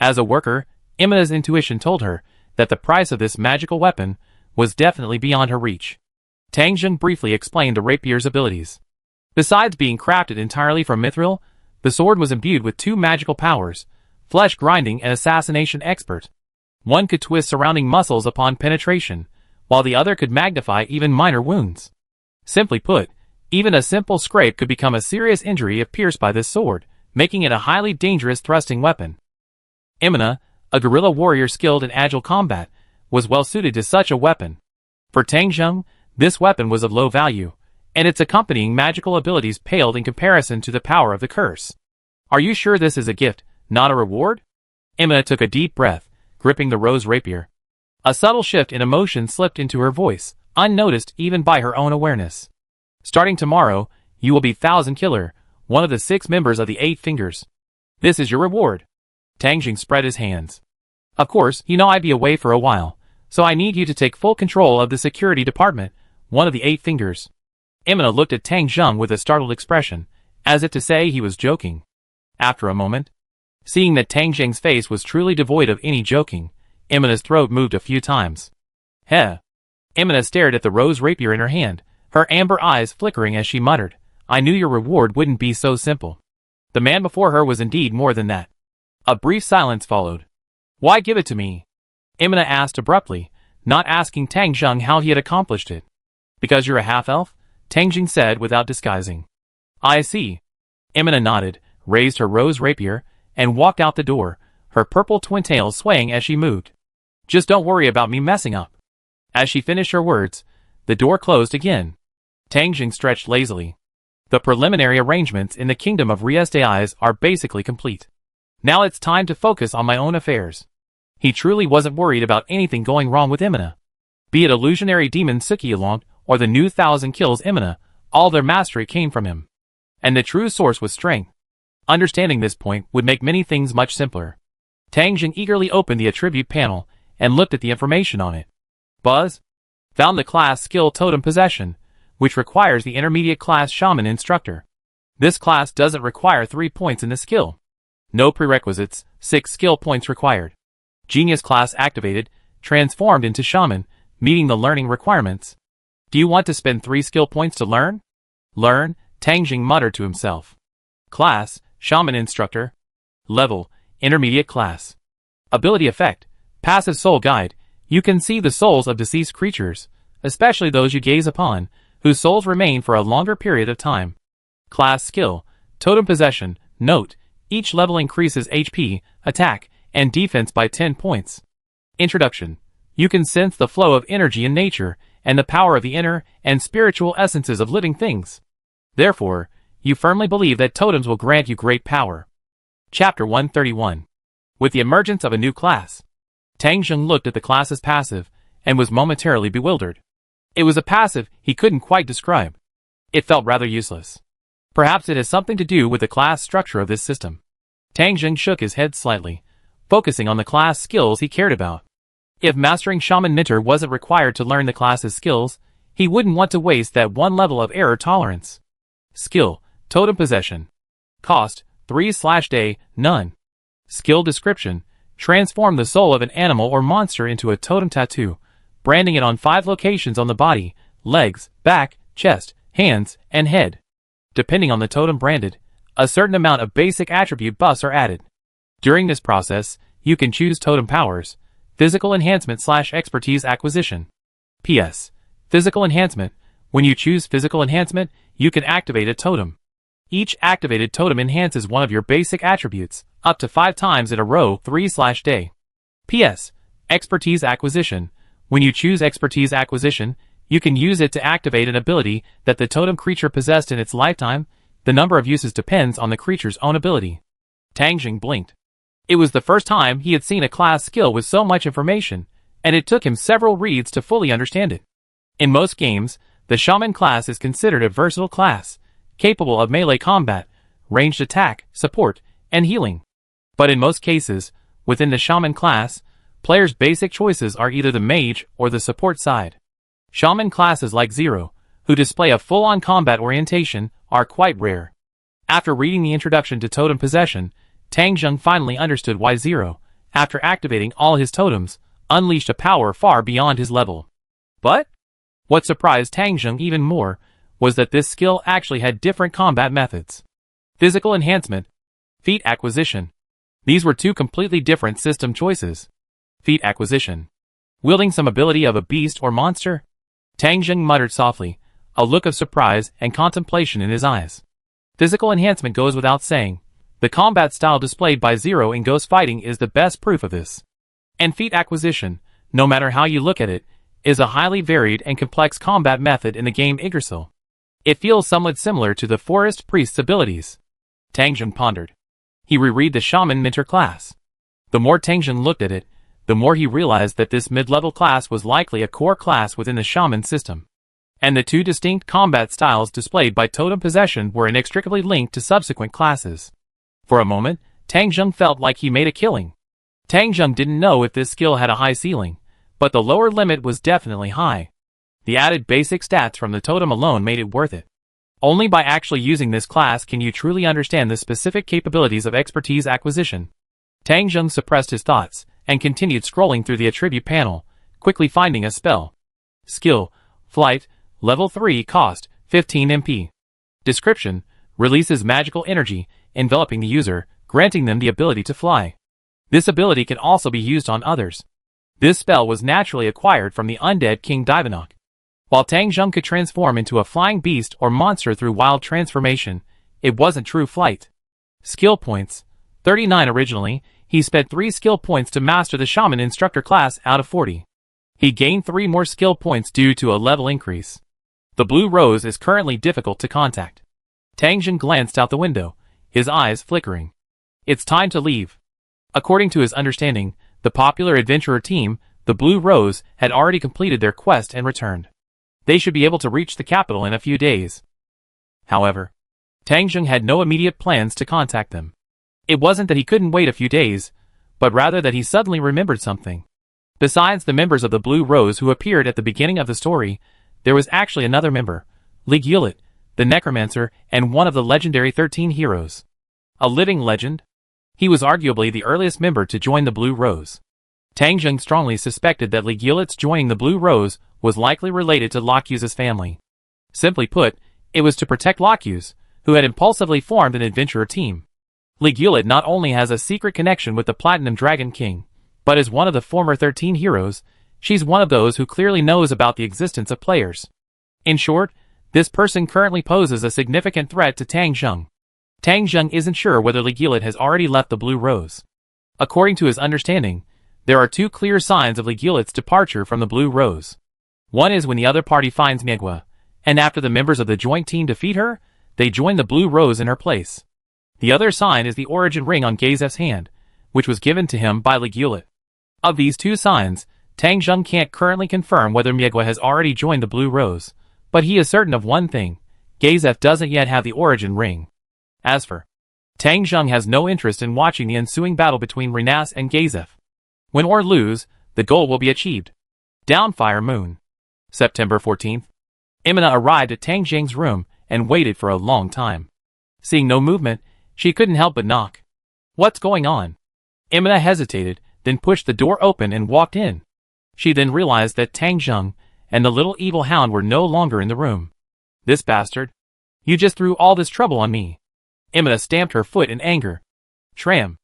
As a worker, Emina's intuition told her that the price of this magical weapon was definitely beyond her reach. Tang Zheng briefly explained the rapier's abilities. Besides being crafted entirely from mithril, the sword was imbued with two magical powers, flesh grinding and assassination expert. One could twist surrounding muscles upon penetration, while the other could magnify even minor wounds. Simply put, even a simple scrape could become a serious injury if pierced by this sword, making it a highly dangerous thrusting weapon. Emina, a guerrilla warrior skilled in agile combat, was well suited to such a weapon. For Tang Zheng, this weapon was of low value, and its accompanying magical abilities paled in comparison to the power of the curse. Are you sure this is a gift, not a reward? Emina took a deep breath, gripping the rose rapier. A subtle shift in emotion slipped into her voice, unnoticed even by her own awareness. Starting tomorrow, you will be 1,000 Killer, one of the 6 members of the 8 Fingers. This is your reward. Tang Zheng spread his hands. Of course, you know I'd be away for a while, so I need you to take full control of the security department, one of the 8 Fingers. Emina looked at Tang Zheng with a startled expression, as if to say he was joking. After a moment, seeing that Tang Zheng's face was truly devoid of any joking, Emina's throat moved a few times. Heh. Emina stared at the rose rapier in her hand, her amber eyes flickering as she muttered, I knew your reward wouldn't be so simple. The man before her was indeed more than that. A brief silence followed. Why give it to me? Emina asked abruptly, not asking Tang Zheng how he had accomplished it. Because you're a half-elf? Tang Zheng said without disguising. I see. Emina nodded, raised her rose rapier, and walked out the door, her purple twin tails swaying as she moved. Just don't worry about me messing up. As she finished her words, the door closed again. Tang Zheng stretched lazily. The preliminary arrangements in the kingdom of Renase are basically complete. Now it's time to focus on my own affairs. He truly wasn't worried about anything going wrong with Emina. Be it illusionary demon Sukialong or the new 1,000 kills Emina, all their mastery came from him. And the true source was strength. Understanding this point would make many things much simpler. Tang Zheng eagerly opened the attribute panel and looked at the information on it. Buzz? Found the class skill totem possession, which requires the intermediate class shaman instructor. This class doesn't require 3 points in the skill. No prerequisites, 6 skill points required. Genius class activated, transformed into shaman, meeting the learning requirements. Do you want to spend 3 skill points to learn? Learn, Tang Zheng muttered to himself. Class, shaman instructor. Level, intermediate class. Ability effect, passive soul guide. You can see the souls of deceased creatures, especially those you gaze upon, whose souls remain for a longer period of time. Class skill, totem possession. Note, each level increases HP, attack, and defense by 10 points. Introduction. You can sense the flow of energy in nature and the power of the inner and spiritual essences of living things. Therefore, you firmly believe that totems will grant you great power. Chapter 131. With the emergence of a new class, Tang Zheng looked at the class's passive and was momentarily bewildered. It was a passive he couldn't quite describe. It felt rather useless. Perhaps it has something to do with the class structure of this system. Tang Zheng shook his head slightly, focusing on the class skills he cared about. If mastering Shaman Mentor wasn't required to learn the class's skills, he wouldn't want to waste that one level of error tolerance. Skill, Totem Possession. Cost, 3/day, none. Skill description, transform the soul of an animal or monster into a totem tattoo, branding it on 5 locations on the body, legs, back, chest, hands, and head. Depending on the totem branded, a certain amount of basic attribute buffs are added. During this process, you can choose totem powers, physical enhancement/expertise acquisition. PS. Physical enhancement. When you choose physical enhancement, you can activate a totem. Each activated totem enhances one of your basic attributes, up to 5 times in a row 3/day. PS. Expertise acquisition. When you choose expertise acquisition, you can use it to activate an ability that the totem creature possessed in its lifetime. The number of uses depends on the creature's own ability. Tang Zheng blinked. It was the first time he had seen a class skill with so much information, and it took him several reads to fully understand it. In most games, the Shaman class is considered a versatile class, capable of melee combat, ranged attack, support, and healing. But in most cases, within the Shaman class, players' basic choices are either the mage or the support side. Shaman classes like Zero, who display a full-on combat orientation, are quite rare. After reading the introduction to totem possession, Tang Zheng finally understood why Zero, after activating all his totems, unleashed a power far beyond his level. But what surprised Tang Zheng even more was that this skill actually had different combat methods. Physical enhancement, feat acquisition. These were 2 completely different system choices. Feat acquisition. Wielding some ability of a beast or monster? Tang Zheng muttered softly, a look of surprise and contemplation in his eyes. Physical enhancement goes without saying. The combat style displayed by Zero in Ghost Fighting is the best proof of this. And feat acquisition, no matter how you look at it, is a highly varied and complex combat method in the game Yggdrasil. It feels somewhat similar to the Forest Priest's abilities. Tang Zheng pondered. He reread the Shaman Mentor class. The more Tang Zheng looked at it, the more he realized that this mid-level class was likely a core class within the Shaman system. And the 2 distinct combat styles displayed by Totem Possession were inextricably linked to subsequent classes. For a moment, Tang Zheng felt like he made a killing. Tang Zheng didn't know if this skill had a high ceiling, but the lower limit was definitely high. The added basic stats from the totem alone made it worth it. Only by actually using this class can you truly understand the specific capabilities of expertise acquisition. Tang Zheng suppressed his thoughts and continued scrolling through the attribute panel, quickly finding a spell. Skill, Flight, Level 3, Cost, 15 MP. Description, releases magical energy, enveloping the user, granting them the ability to fly. This ability can also be used on others. This spell was naturally acquired from the Undead King Divanok. While Tang Zheng could transform into a flying beast or monster through wild transformation, it wasn't true flight. Skill points, 39 originally. He spent 3 skill points to master the Shaman Instructor class out of 40. He gained 3 more skill points due to a level increase. The Blue Rose is currently difficult to contact. Tang Zheng glanced out the window, his eyes flickering. It's time to leave. According to his understanding, the popular adventurer team, the Blue Rose, had already completed their quest and returned. They should be able to reach the capital in a few days. However, Tang Zheng had no immediate plans to contact them. It wasn't that he couldn't wait a few days, but rather that he suddenly remembered something. Besides the members of the Blue Rose who appeared at the beginning of the story, there was actually another member, Legulet, the Necromancer, and one of the legendary 13 heroes. A living legend? He was arguably the earliest member to join the Blue Rose. Tang Zheng strongly suspected that Legulet's joining the Blue Rose was likely related to Locuse's family. Simply put, it was to protect Locuse, who had impulsively formed an adventurer team. Legulet not only has a secret connection with the Platinum Dragon King, but as one of the former 13 heroes, she's one of those who clearly knows about the existence of players. In short, this person currently poses a significant threat to Tang Zheng. Tang Zheng isn't sure whether Legulet has already left the Blue Rose. According to his understanding, There are two clear signs of Legulet's departure from the Blue Rose. One is when the other party finds Miegwa, and after the members of the joint team defeat her, they join the Blue Rose in her place. The other sign is the origin ring on Gazef's hand, which was given to him by Legulet. Of these two signs, Tang Zheng can't currently confirm whether Miegwa has already joined the Blue Rose, but he is certain of one thing: Gazef doesn't yet have the origin ring. As for Tang Zheng, has no interest in watching the ensuing battle between Renase and Gazef. Win or lose, the goal will be achieved. Downfire Moon. September 14th. Imina arrived at Tang Zheng's room and waited for a long time. Seeing no movement, she couldn't help but knock. What's going on? Imina hesitated, then pushed the door open and walked in. She then realized that Tang Zheng and the little evil hound were no longer in the room. This bastard. You just threw all this trouble on me. Imina stamped her foot in anger. Tram.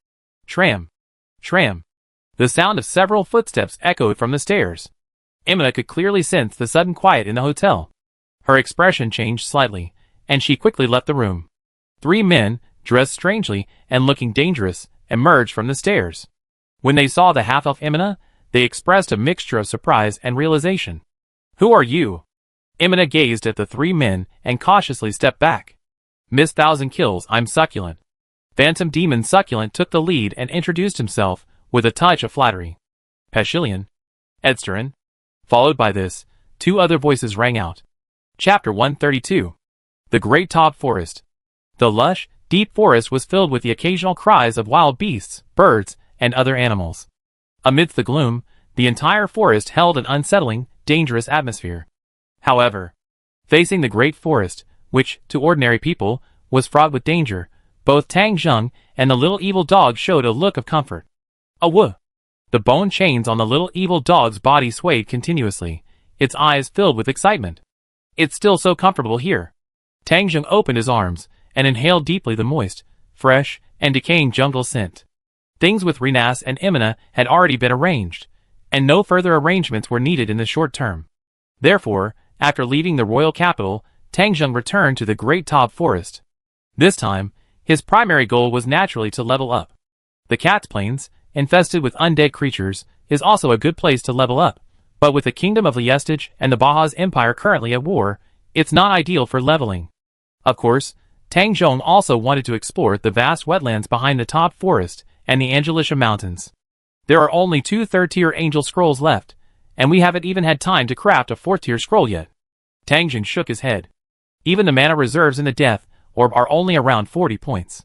Tram. Tram. The sound of several footsteps echoed from the stairs. Imina could clearly sense the sudden quiet in the hotel. Her expression changed slightly, and she quickly left the room. 3 men, dressed strangely and looking dangerous, emerged from the stairs. When they saw the half-elf Imina, they expressed a mixture of surprise and realization. Who are you? Imina gazed at the 3 men and cautiously stepped back. Miss Thousand Kills, I'm Succulent. Phantom Demon Succulent took the lead and introduced himself with a touch of flattery. Peshilian. Edsterin. Followed by this, 2 other voices rang out. Chapter 132. The Great Top Forest. The lush, deep forest was filled with the occasional cries of wild beasts, birds, and other animals. Amidst the gloom, the entire forest held an unsettling, dangerous atmosphere. However, facing the great forest, which, to ordinary people, was fraught with danger, both Tang Zheng and the little evil dog showed a look of comfort. Awoo! The bone chains on the little evil dog's body swayed continuously, its eyes filled with excitement. It's still so comfortable here. Tang Zheng opened his arms and inhaled deeply the moist, fresh, and decaying jungle scent. Things with Renase and Imina had already been arranged, and no further arrangements were needed in the short term. Therefore, after leaving the royal capital, Tang Zheng returned to the Great Top Forest. This time, his primary goal was naturally to level up. The Cat's Plains, infested with undead creatures, is also a good place to level up, but with the Kingdom of Liestage and the Baja's Empire currently at war, it's not ideal for leveling. Of course, Tang Zheng also wanted to explore the vast wetlands behind the top forest and the Angelisha Mountains. There are only 2 third-tier angel scrolls left, and we haven't even had time to craft a 4th-tier scroll yet. Tang Zheng shook his head. Even the mana reserves in the Death Orb are only around 40 points.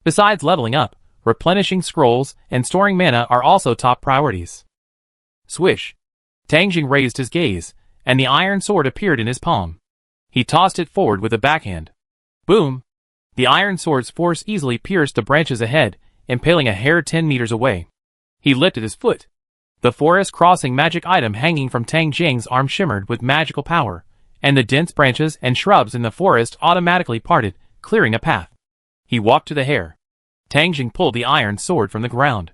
Besides leveling up, replenishing scrolls and storing mana are also top priorities. Swish. Tang Zheng raised his gaze, and the iron sword appeared in his palm. He tossed it forward with a backhand. Boom! The iron sword's force easily pierced the branches ahead, impaling a hair 10 meters away. He lifted his foot. The forest-crossing magic item hanging from Tang Zheng's arm shimmered with magical power, and the dense branches and shrubs in the forest automatically parted, clearing a path. He walked to the hare. Tang Zheng pulled the iron sword from the ground.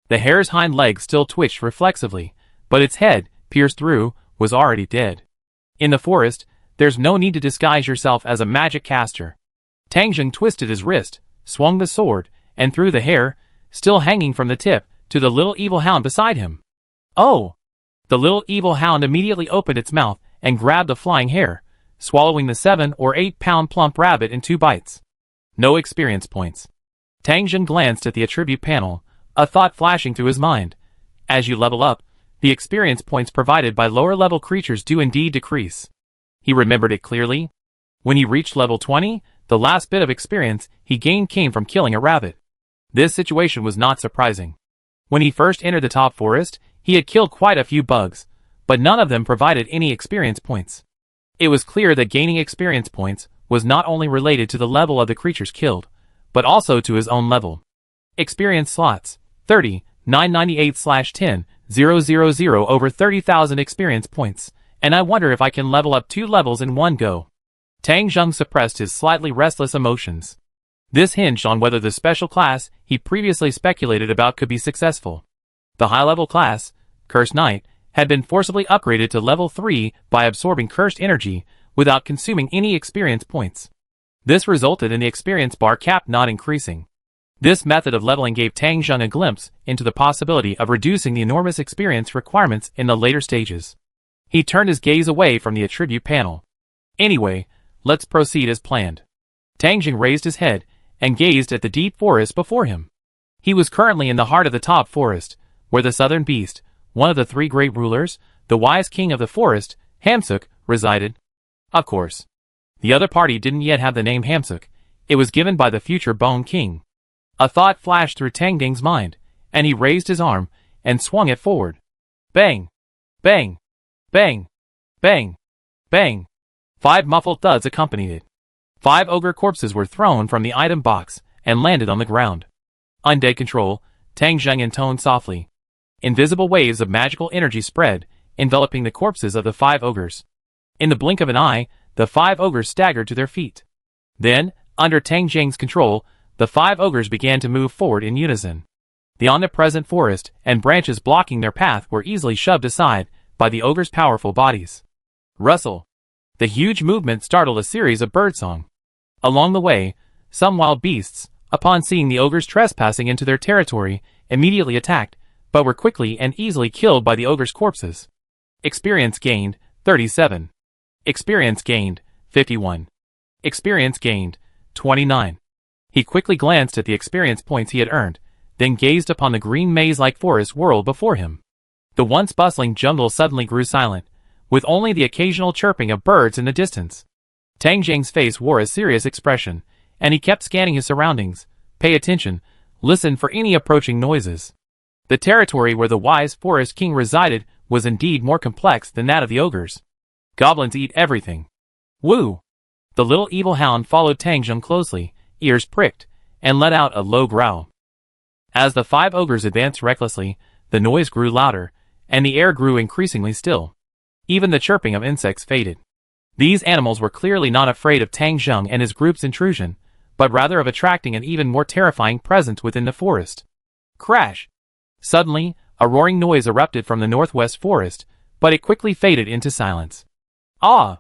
The hare's hind legs still twitched reflexively, but its head, pierced through, was already dead. In the forest, there's no need to disguise yourself as a magic caster. Tang Zheng twisted his wrist, swung the sword, and threw the hare, still hanging from the tip, to the little evil hound beside him. Oh! The little evil hound immediately opened its mouth and grabbed the flying hare, swallowing the 7 or 8 pound plump rabbit in 2 bites. No experience points. Tang Zheng glanced at the attribute panel, a thought flashing through his mind. As you level up, the experience points provided by lower-level creatures do indeed decrease. He remembered it clearly. When he reached level 20, the last bit of experience he gained came from killing a rabbit. This situation was not surprising. When he first entered the top forest, he had killed quite a few bugs, but none of them provided any experience points. It was clear that gaining experience points was not only related to the level of the creatures killed, but also to his own level. Experience slots, 30, 998/10, 000 over 30,000 experience points, and I wonder if I can level up 2 levels in one go. Tang Zheng suppressed his slightly restless emotions. This hinged on whether the special class he previously speculated about could be successful. The high-level class, Cursed Knight, had been forcibly upgraded to level 3 by absorbing cursed energy without consuming any experience points. This resulted in the experience bar cap not increasing. This method of leveling gave Tang Zheng a glimpse into the possibility of reducing the enormous experience requirements in the later stages. He turned his gaze away from the attribute panel. Anyway, let's proceed as planned. Tang Zheng raised his head and gazed at the deep forest before him. He was currently in the heart of the top forest, where the southern beast, one of the three great rulers, the wise king of the forest, Hamsuk, resided. Of course. The other party didn't yet have the name Hamsuk. It was given by the future Bone King. A thought flashed through Tang Zheng's mind, and he raised his arm and swung it forward. Bang! Bang! Bang! Bang! Bang! 5 muffled thuds accompanied it. 5 ogre corpses were thrown from the item box and landed on the ground. Undead control, Tang Zheng intoned softly. Invisible waves of magical energy spread, enveloping the corpses of the 5 ogres. In the blink of an eye, the 5 ogres staggered to their feet. Then, under Tang Zheng's control, the 5 ogres began to move forward in unison. The omnipresent forest and branches blocking their path were easily shoved aside by the ogres' powerful bodies. Rustle. The huge movement startled a series of birdsong. Along the way, some wild beasts, upon seeing the ogres trespassing into their territory, immediately attacked, but were quickly and easily killed by the ogres' corpses. Experience gained, 37. Experience gained, 51. Experience gained, 29. He quickly glanced at the experience points he had earned, then gazed upon the green maze-like forest world before him. The once bustling jungle suddenly grew silent, with only the occasional chirping of birds in the distance. Tang Zheng's face wore a serious expression, and he kept scanning his surroundings. Pay attention, listen for any approaching noises. The territory where the wise forest king resided was indeed more complex than that of the ogres. Goblins eat everything. Woo! The little evil hound followed Tang Zheng closely, ears pricked, and let out a low growl. As the 5 ogres advanced recklessly, the noise grew louder, and the air grew increasingly still. Even the chirping of insects faded. These animals were clearly not afraid of Tang Zheng and his group's intrusion, but rather of attracting an even more terrifying presence within the forest. Crash! Suddenly, a roaring noise erupted from the northwest forest, but it quickly faded into silence. Ah!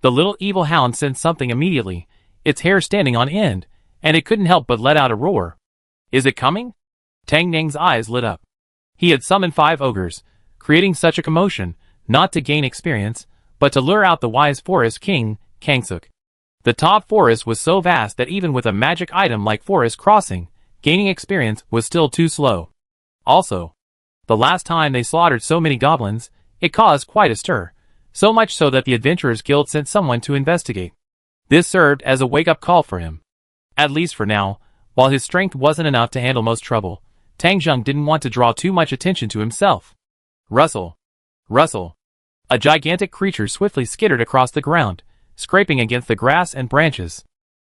The little evil hound sensed something immediately, its hair standing on end, and it couldn't help but let out a roar. Is it coming? Tang Zheng's eyes lit up. He had summoned 5 ogres, creating such a commotion, not to gain experience, but to lure out the wise forest king, Kangsuk. The top forest was so vast that even with a magic item like Forest Crossing, gaining experience was still too slow. Also, the last time they slaughtered so many goblins, it caused quite a stir, so much so that the Adventurers Guild sent someone to investigate. This served as a wake-up call for him. At least for now, while his strength wasn't enough to handle most trouble, Tang Zheng didn't want to draw too much attention to himself. Rustle. Rustle. A gigantic creature swiftly skittered across the ground, scraping against the grass and branches.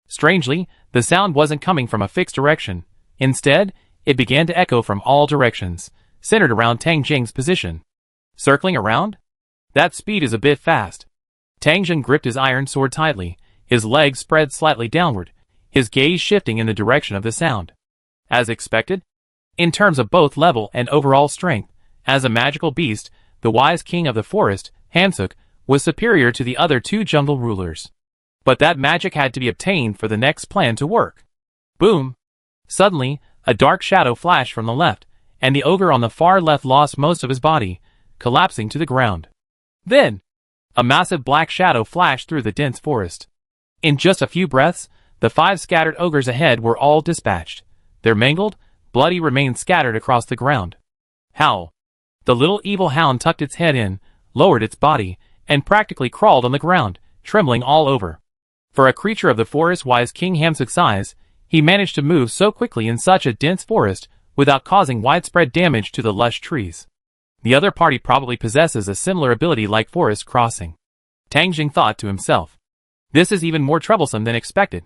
Strangely, the sound wasn't coming from a fixed direction. Instead, it began to echo from all directions, centered around Tang Zheng's position. Circling around? That speed is a bit fast. Tang Zheng gripped his iron sword tightly, his legs spread slightly downward, his gaze shifting in the direction of the sound. As expected? In terms of both level and overall strength, as a magical beast, the wise king of the forest, Hamsuk, was superior to the other 2 jungle rulers. But that magic had to be obtained for the next plan to work. Boom! Suddenly, a dark shadow flashed from the left, and the ogre on the far left lost most of his body, collapsing to the ground. Then, a massive black shadow flashed through the dense forest. In just a few breaths, the 5 scattered ogres ahead were all dispatched, their mangled, bloody remains scattered across the ground. Howl! The little evil hound tucked its head in, lowered its body, and practically crawled on the ground, trembling all over. For a creature of the forest-wise King Hamsuk's size, he managed to move so quickly in such a dense forest without causing widespread damage to the lush trees. The other party probably possesses a similar ability like Forest Crossing. Tang Zheng thought to himself. This is even more troublesome than expected.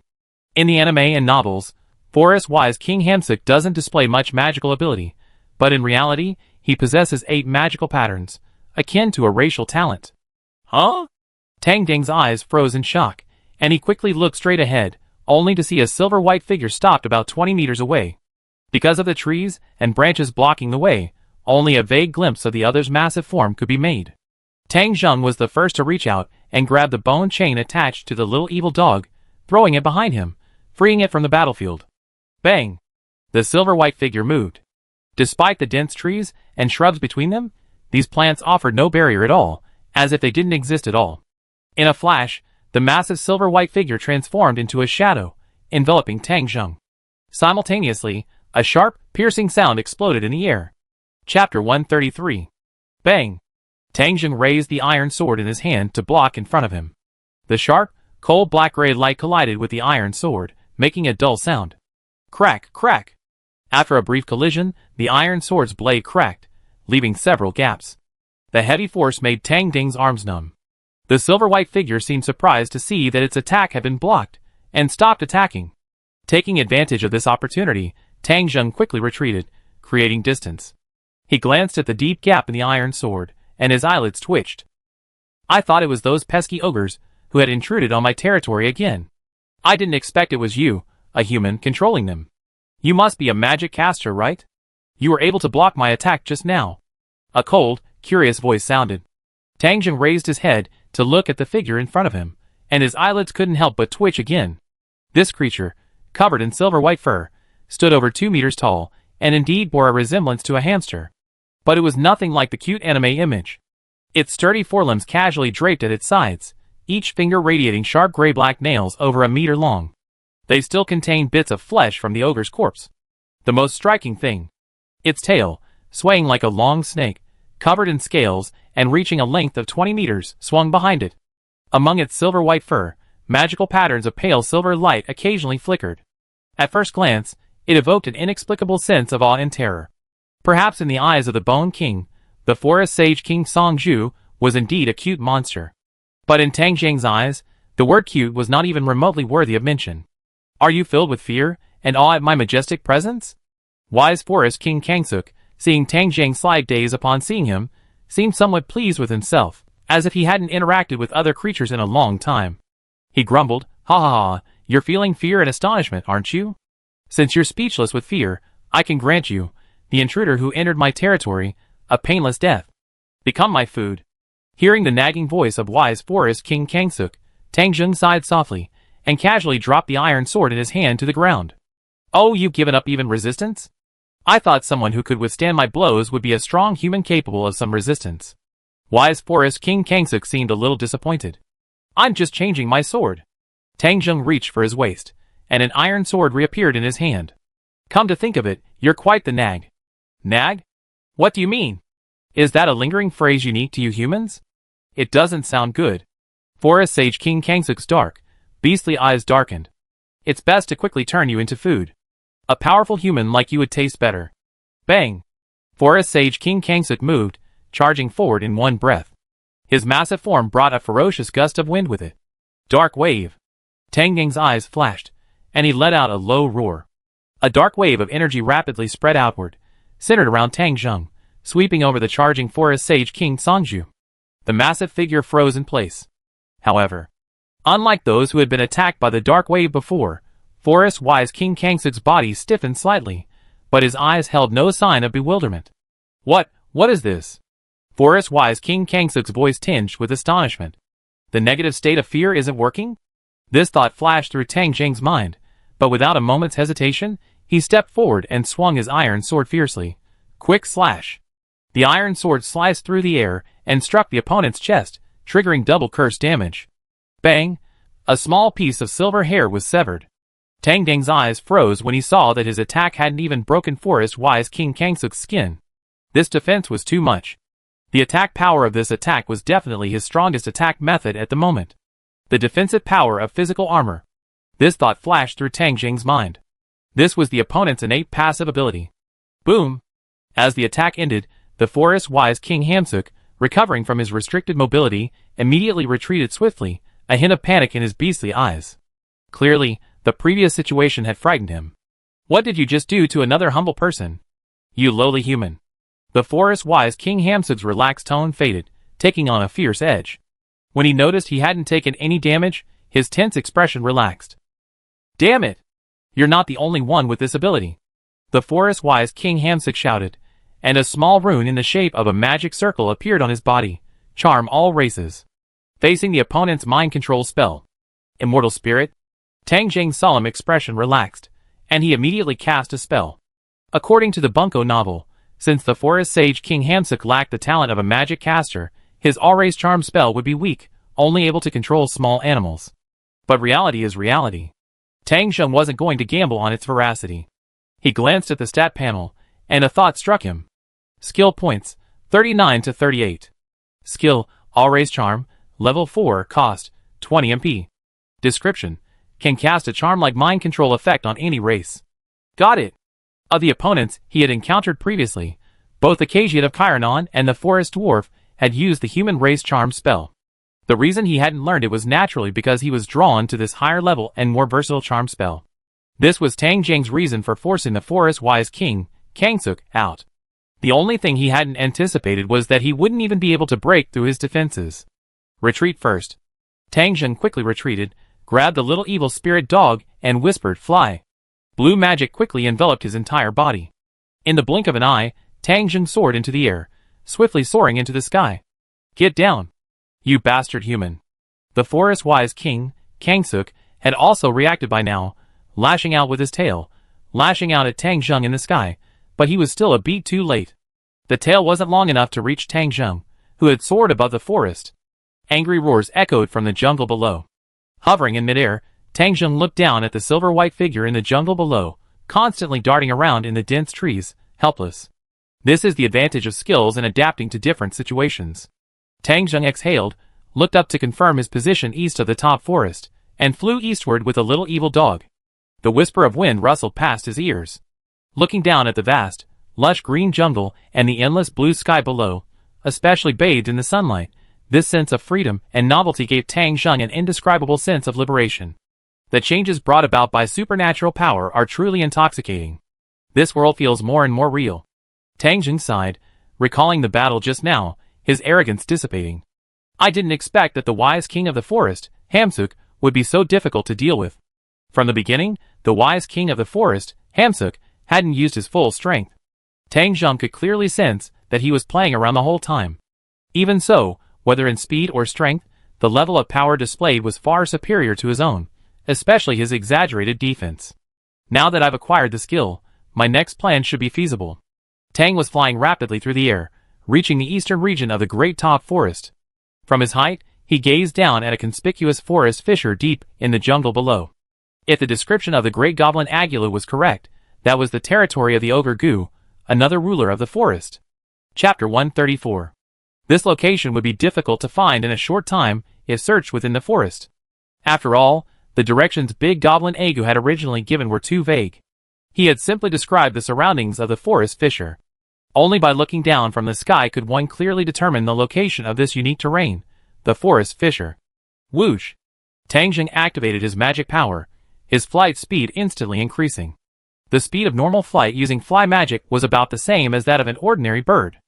In the anime and novels, forest-wise King Hamsuk doesn't display much magical ability, but in reality, he possesses 8 magical patterns, akin to a racial talent. Huh? Tang Zheng's eyes froze in shock, and he quickly looked straight ahead, only to see a silver-white figure stopped about 20 meters away. Because of the trees and branches blocking the way, only a vague glimpse of the other's massive form could be made. Tang Zheng was the first to reach out and grab the bone chain attached to the little evil dog, throwing it behind him, freeing it from the battlefield. Bang! The silver-white figure moved. Despite the dense trees and shrubs between them, these plants offered no barrier at all, as if they didn't exist at all. In a flash, the massive silver-white figure transformed into a shadow, enveloping Tang Zheng. Simultaneously, a sharp, piercing sound exploded in the air. Chapter 133. Bang! Tang Zheng raised the iron sword in his hand to block in front of him. The sharp, cold black-gray light collided with the iron sword, making a dull sound. Crack, crack! After a brief collision, the iron sword's blade cracked, leaving several gaps. The heavy force made Tang Ding's arms numb. The silver-white figure seemed surprised to see that its attack had been blocked, and stopped attacking. Taking advantage of this opportunity, Tang Zheng quickly retreated, creating distance. He glanced at the deep gap in the iron sword, and his eyelids twitched. I thought it was those pesky ogres who had intruded on my territory again. I didn't expect it was you, a human, controlling them. You must be a magic caster, right? You were able to block my attack just now. A cold, curious voice sounded. Tang Zheng raised his head to look at the figure in front of him, and his eyelids couldn't help but twitch again. This creature, covered in silver-white fur, stood over 2 meters tall, and indeed bore a resemblance to a hamster. But it was nothing like the cute anime image. Its sturdy forelimbs casually draped at its sides, each finger radiating sharp gray-black nails over a meter long. They still contained bits of flesh from the ogre's corpse. The most striking thing, its tail, swaying like a long snake, covered in scales and reaching a length of 20 meters, swung behind it. Among its silver-white fur, magical patterns of pale silver light occasionally flickered. At first glance, it evoked an inexplicable sense of awe and terror. Perhaps in the eyes of the Bone King, the forest sage King Songju was indeed a cute monster. But in Tang Zheng's eyes, the word cute was not even remotely worthy of mention. Are you filled with fear and awe at my majestic presence? Wise Forest King Kangsuk, seeing Tang Zheng slide days upon seeing him, seemed somewhat pleased with himself, as if he hadn't interacted with other creatures in a long time. He grumbled, "Ha ha ha, you're feeling fear and astonishment, aren't you? Since you're speechless with fear, I can grant you, the intruder who entered my territory, a painless death. Become my food." Hearing the nagging voice of Wise Forest King Kangsuk, Tang Zheng sighed softly, and casually dropped the iron sword in his hand to the ground. "Oh, you've given up even resistance? I thought someone who could withstand my blows would be a strong human capable of some resistance." Wise Forest King Kangsuk seemed a little disappointed. "I'm just changing my sword." Tang Zheng reached for his waist, and an iron sword reappeared in his hand. "Come to think of it, you're quite the nag." "Nag? What do you mean? Is that a lingering phrase unique to you humans? It doesn't sound good." Forest Sage King Kangsuk's dark, beastly eyes darkened. "It's best to quickly turn you into food. A powerful human like you would taste better." Bang! Forest Sage King Kangsuk moved, charging forward in one breath. His massive form brought a ferocious gust of wind with it. Dark wave. Tang Ying's eyes flashed, and he let out a low roar. A dark wave of energy rapidly spread outward, centered around Tang Zheng, sweeping over the charging Forest Sage King Songju. The massive figure froze in place. However, unlike those who had been attacked by the dark wave before, Forest Wise King Kangsuk's body stiffened slightly, but his eyes held no sign of bewilderment. What is this?" Forest Wise King Kangsuk's voice tinged with astonishment. "The negative state of fear isn't working?" This thought flashed through Tang Zheng's mind, but without a moment's hesitation, he stepped forward and swung his iron sword fiercely. Quick slash. The iron sword sliced through the air and struck the opponent's chest, triggering double curse damage. Bang! A small piece of silver hair was severed. Tang Ding's eyes froze when he saw that his attack hadn't even broken Forest Wise King Kangsuk's skin. This defense was too much. The attack power of this attack was definitely his strongest attack method at the moment. The defensive power of physical armor. This thought flashed through Tang Jing's mind. This was the opponent's innate passive ability. Boom! As the attack ended, the Forest Wise King Hamsuk, recovering from his restricted mobility, immediately retreated swiftly, a hint of panic in his beastly eyes. Clearly, the previous situation had frightened him. What did you just do to another humble person? You lowly human. The Forest Wise King Hamsuk's relaxed tone faded, taking on a fierce edge. When he noticed he hadn't taken any damage, his tense expression relaxed. Damn it! You're not the only one with this ability. The Forest Wise King Hamsuk shouted, and a small rune in the shape of a magic circle appeared on his body. Charm all races. Facing the opponent's mind control spell. Immortal Spirit? Tang Jing's solemn expression relaxed, and he immediately cast a spell. According to the Bunko novel, since the forest sage King Hamsuk lacked the talent of a magic caster, his all-raise charm spell would be weak, only able to control small animals. But reality is reality. Tang Zheng wasn't going to gamble on its veracity. He glanced at the stat panel, and a thought struck him. Skill points, 39 to 38. Skill, all-raise charm, level 4, cost, 20 MP. Description, can cast a charm like mind control effect on any race. Got it. Of the opponents he had encountered previously, both the Khajiit of Chironon and the forest dwarf had used the human race charm spell. The reason he hadn't learned it was naturally because he was drawn to this higher level and more versatile charm spell. This was Tang Zheng's reason for forcing the forest-wise king, Kangsuk, out. The only thing he hadn't anticipated was that he wouldn't even be able to break through his defenses. Retreat first. Tang Zheng quickly retreated, grabbed the little evil spirit dog, and whispered, "Fly." Blue magic quickly enveloped his entire body. In the blink of an eye, Tang Zheng soared into the air, swiftly soaring into the sky. Get down, you bastard human. The forest-wise king, Kangsuk, had also reacted by now, lashing out with his tail, lashing out at Tang Zheng in the sky, but he was still a beat too late. The tail wasn't long enough to reach Tang Zheng, who had soared above the forest. Angry roars echoed from the jungle below. Hovering in midair, Tang Zheng looked down at the silver-white figure in the jungle below, constantly darting around in the dense trees, helpless. This is the advantage of skills in adapting to different situations. Tang Zheng exhaled, looked up to confirm his position east of the top forest, and flew eastward with the little evil dog. The whisper of wind rustled past his ears. Looking down at the vast, lush green jungle and the endless blue sky below, especially bathed in the sunlight, this sense of freedom and novelty gave Tang Zheng an indescribable sense of liberation. The changes brought about by supernatural power are truly intoxicating. This world feels more and more real. Tang Zheng sighed, recalling the battle just now, his arrogance dissipating. I didn't expect that the wise king of the forest, Hamsuk, would be so difficult to deal with. From the beginning, the wise king of the forest, Hamsuk, hadn't used his full strength. Tang Zheng could clearly sense that he was playing around the whole time. Even so, whether in speed or strength, the level of power displayed was far superior to his own, especially his exaggerated defense. Now that I've acquired the skill, my next plan should be feasible. Tang was flying rapidly through the air, reaching the eastern region of the great top forest. From his height, he gazed down at a conspicuous forest fissure deep in the jungle below. If the description of the great goblin Agula was correct, that was the territory of the ogre Gu, another ruler of the forest. Chapter 134. This location would be difficult to find in a short time if searched within the forest. After all, the directions big goblin Agu had originally given were too vague. He had simply described the surroundings of the forest fissure. Only by looking down from the sky could one clearly determine the location of this unique terrain, the forest fissure. Whoosh! Tang Zheng activated his magic power, his flight speed instantly increasing. The speed of normal flight using fly magic was about the same as that of an ordinary bird.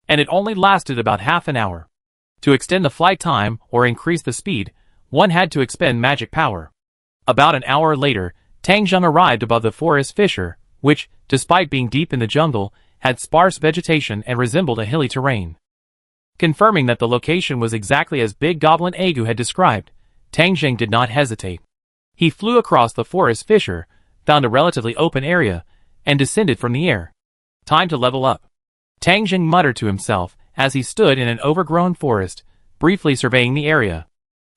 And it only lasted about half an hour. To extend the flight time or increase the speed, one had to expend magic power. About an hour later, Tang Zheng arrived above the forest fissure, which, despite being deep in the jungle, had sparse vegetation and resembled a hilly terrain. Confirming that the location was exactly as big goblin Agu had described, Tang Zheng did not hesitate. He flew across the forest fissure, found a relatively open area, and descended from the air. Time to level up. Tang Zheng muttered to himself as he stood in an overgrown forest, briefly surveying the area.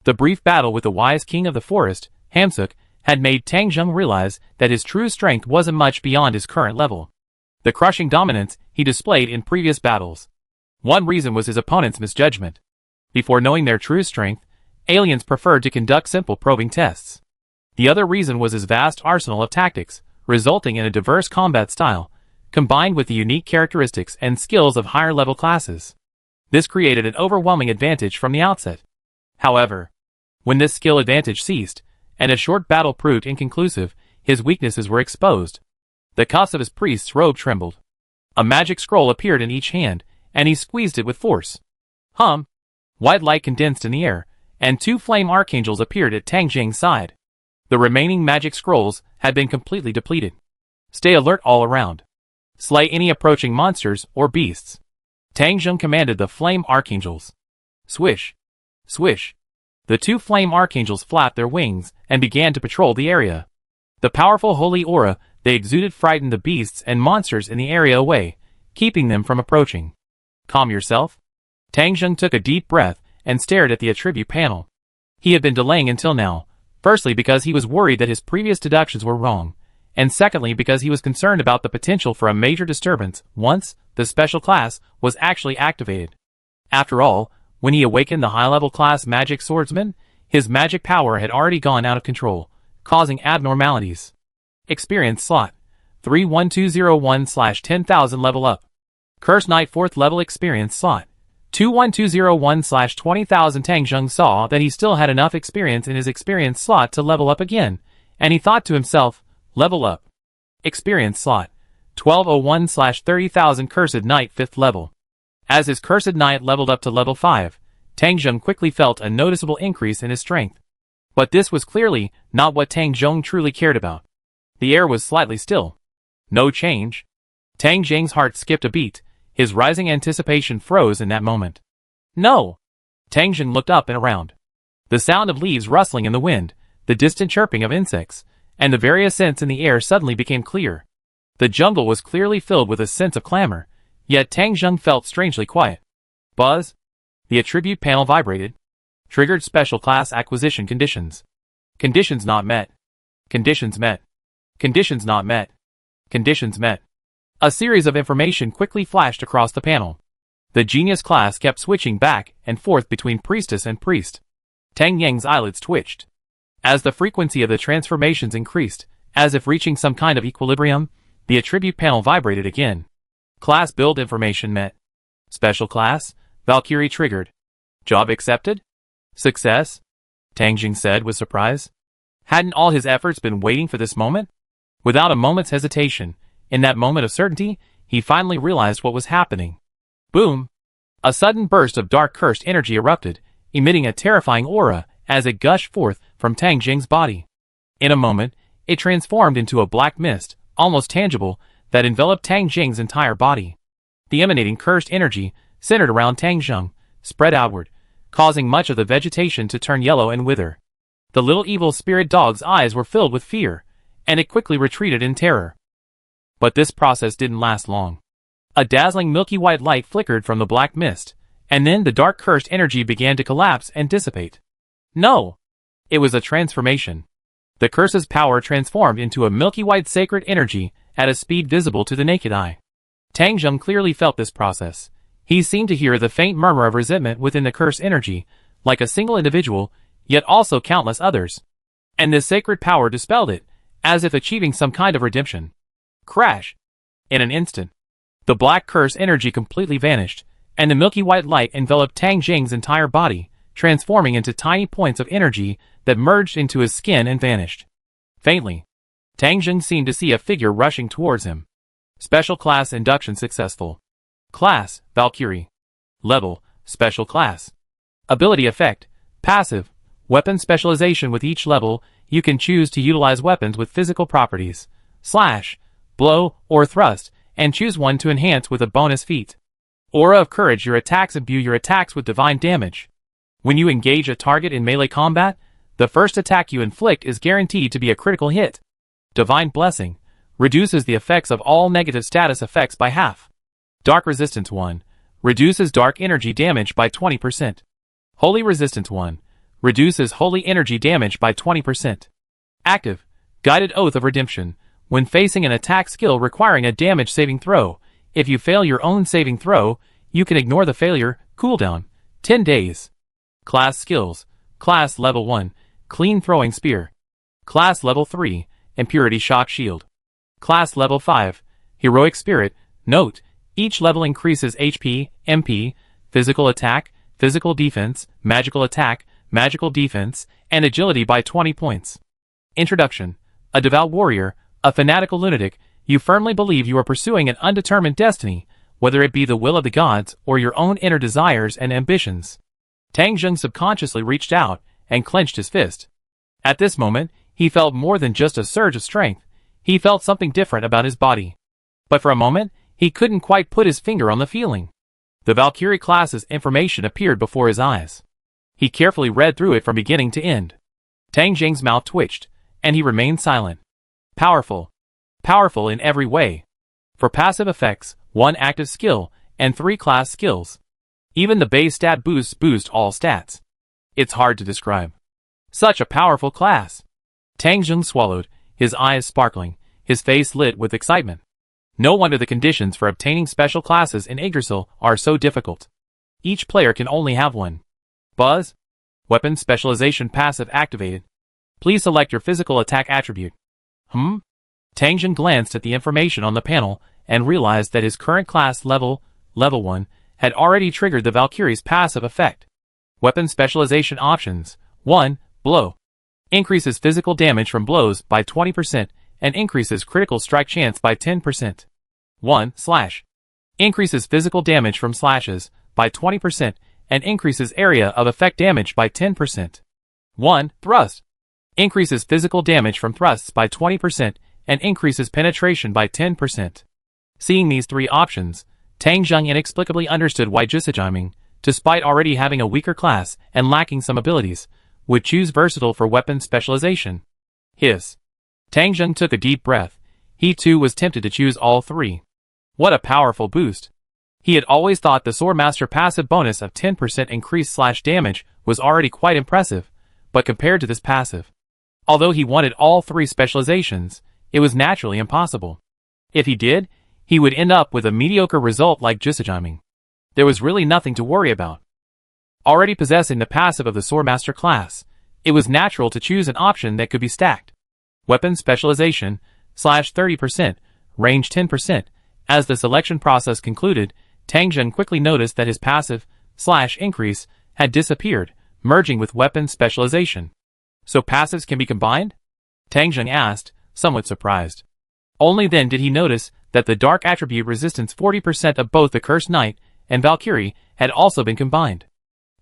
The brief battle with the wise king of the forest, Hamsuk, had made Tang Zheng realize that his true strength wasn't much beyond his current level. The crushing dominance he displayed in previous battles. One reason was his opponent's misjudgment. Before knowing their true strength, aliens preferred to conduct simple probing tests. The other reason was his vast arsenal of tactics, resulting in a diverse combat style, combined with the unique characteristics and skills of higher-level classes. This created an overwhelming advantage from the outset. However, when this skill advantage ceased, and a short battle proved inconclusive, his weaknesses were exposed. The cuffs of his priest's robe trembled. A magic scroll appeared in each hand, and he squeezed it with force. Hum! White light condensed in the air, and two flame archangels appeared at Tang Zheng's side. The remaining magic scrolls had been completely depleted. Stay alert all around. Slay any approaching monsters or beasts. Tang Zheng commanded the flame archangels. Swish! Swish! The two flame archangels flapped their wings and began to patrol the area. The powerful holy aura they exuded frightened the beasts and monsters in the area away, keeping them from approaching. Calm yourself. Tang Zheng took a deep breath and stared at the attribute panel. He had been delaying until now, firstly because he was worried that his previous deductions were wrong, and secondly because he was concerned about the potential for a major disturbance once the special class was actually activated. After all, when he awakened the high-level class magic swordsman, his magic power had already gone out of control, causing abnormalities. Experience slot 31201/10,000 level up. Cursed Knight 4th level experience slot 21201/20,000. Tang Zheng saw that he still had enough experience in his experience slot to level up again, and he thought to himself, level up. Experience slot 1201/30,000. Cursed Knight 5th level. As his Cursed Knight leveled up to level 5, Tang Zheng quickly felt a noticeable increase in his strength. But this was clearly not what Tang Zheng truly cared about. The air was slightly still. No change. Tang Zheng's heart skipped a beat, his rising anticipation froze in that moment. No! Tang Zheng looked up and around. The sound of leaves rustling in the wind, the distant chirping of insects, and the various scents in the air suddenly became clear. The jungle was clearly filled with a sense of clamor, yet Tang Zheng felt strangely quiet. Buzz? The attribute panel vibrated. Triggered special class acquisition conditions. Conditions not met. Conditions met. Conditions not met. Conditions met. A series of information quickly flashed across the panel. The genius class kept switching back and forth between priestess and priest. Tang Yang's eyelids twitched. As the frequency of the transformations increased, as if reaching some kind of equilibrium, the attribute panel vibrated again. Class build information met. Special class, Valkyrie triggered. Job accepted? Success? Tang Zheng said with surprise. Hadn't all his efforts been waiting for this moment? Without a moment's hesitation, in that moment of certainty, he finally realized what was happening. Boom! A sudden burst of dark cursed energy erupted, emitting a terrifying aura as it gushed forth from Tang Zheng's body. In a moment, it transformed into a black mist, almost tangible, that enveloped Tang Zheng's entire body. The emanating cursed energy, centered around Tang Zheng, spread outward, causing much of the vegetation to turn yellow and wither. The little evil spirit dog's eyes were filled with fear, and it quickly retreated in terror. But this process didn't last long. A dazzling milky white light flickered from the black mist, and then the dark cursed energy began to collapse and dissipate. No! It was a transformation. The curse's power transformed into a milky white sacred energy at a speed visible to the naked eye. Tang Zheng clearly felt this process. He seemed to hear the faint murmur of resentment within the cursed energy, like a single individual, yet also countless others. And this sacred power dispelled it, as if achieving some kind of redemption. Crash! In an instant, the black curse energy completely vanished, and the milky white light enveloped Tang Zheng's entire body, transforming into tiny points of energy that merged into his skin and vanished. Faintly, Tang Zheng seemed to see a figure rushing towards him. Special class induction successful. Class, Valkyrie. Level, Special class. Ability effect, Passive, Weapon specialization. With each level, you can choose to utilize weapons with physical properties, slash, blow, or thrust, and choose one to enhance with a bonus feat. Aura of Courage. Your attacks imbue your attacks with divine damage. When you engage a target in melee combat, the first attack you inflict is guaranteed to be a critical hit. Divine Blessing reduces the effects of all negative status effects by half. Dark Resistance 1 reduces dark energy damage by 20%. Holy Resistance 1 reduces holy energy damage by 20%. Active Guided Oath of Redemption. When facing an attack skill requiring a damage saving throw, if you fail your own saving throw, you can ignore the failure. Cooldown 10 days. Class skills. Class level 1, Clean Throwing Spear. Class level 3, Impurity Shock Shield. Class level 5, Heroic Spirit. Note, each level increases HP, MP, physical attack, physical defense, magical attack, magical defense, and agility by 20 points. Introduction. A devout warrior, a fanatical lunatic, you firmly believe you are pursuing an undetermined destiny, whether it be the will of the gods or your own inner desires and ambitions. Tang Zheng subconsciously reached out and clenched his fist. At this moment, he felt more than just a surge of strength. He felt something different about his body. But for a moment, he couldn't quite put his finger on the feeling. The Valkyrie class's information appeared before his eyes. He carefully read through it from beginning to end. Tang Zheng's mouth twitched, and he remained silent. Powerful. Powerful in every way. For passive effects, 1 active skill, and 3 class skills. Even the base stat boosts boost all stats. It's hard to describe. Such a powerful class. Tang Jung swallowed, his eyes sparkling, his face lit with excitement. No wonder the conditions for obtaining special classes in Yggdrasil are so difficult. Each player can only have one. Buzz. Weapon specialization passive activated. Please select your physical attack attribute. Tang Jung glanced at the information on the panel and realized that his current class level 1, had already triggered the Valkyrie's passive effect. Weapon specialization options. 1. Blow. Increases physical damage from blows by 20% and increases critical strike chance by 10%. 1. Slash. Increases physical damage from slashes by 20% and increases area of effect damage by 10%. 1. Thrust. Increases physical damage from thrusts by 20% and increases penetration by 10%. Seeing these 3 options, Tang Jung inexplicably understood why Jisajiming, despite already having a weaker class and lacking some abilities, would choose versatile for weapon specialization. Hiss. Tang Jung took a deep breath. He too was tempted to choose all 3. What a powerful boost. He had always thought the Swordmaster passive bonus of 10% increased slash damage was already quite impressive, but compared to this passive, although he wanted all 3 specializations, it was naturally impossible. If he did, he would end up with a mediocre result like Jisajiming. There was really nothing to worry about. Already possessing the passive of the Swordmaster class, it was natural to choose an option that could be stacked. Weapon specialization, /30%, range 10%. As the selection process concluded, Tang Jung quickly noticed that his passive, /increase, had disappeared, merging with weapon specialization. So passives can be combined? Tang Jung asked, somewhat surprised. Only then did he notice that the dark attribute resistance 40% of both the Cursed Knight and Valkyrie had also been combined.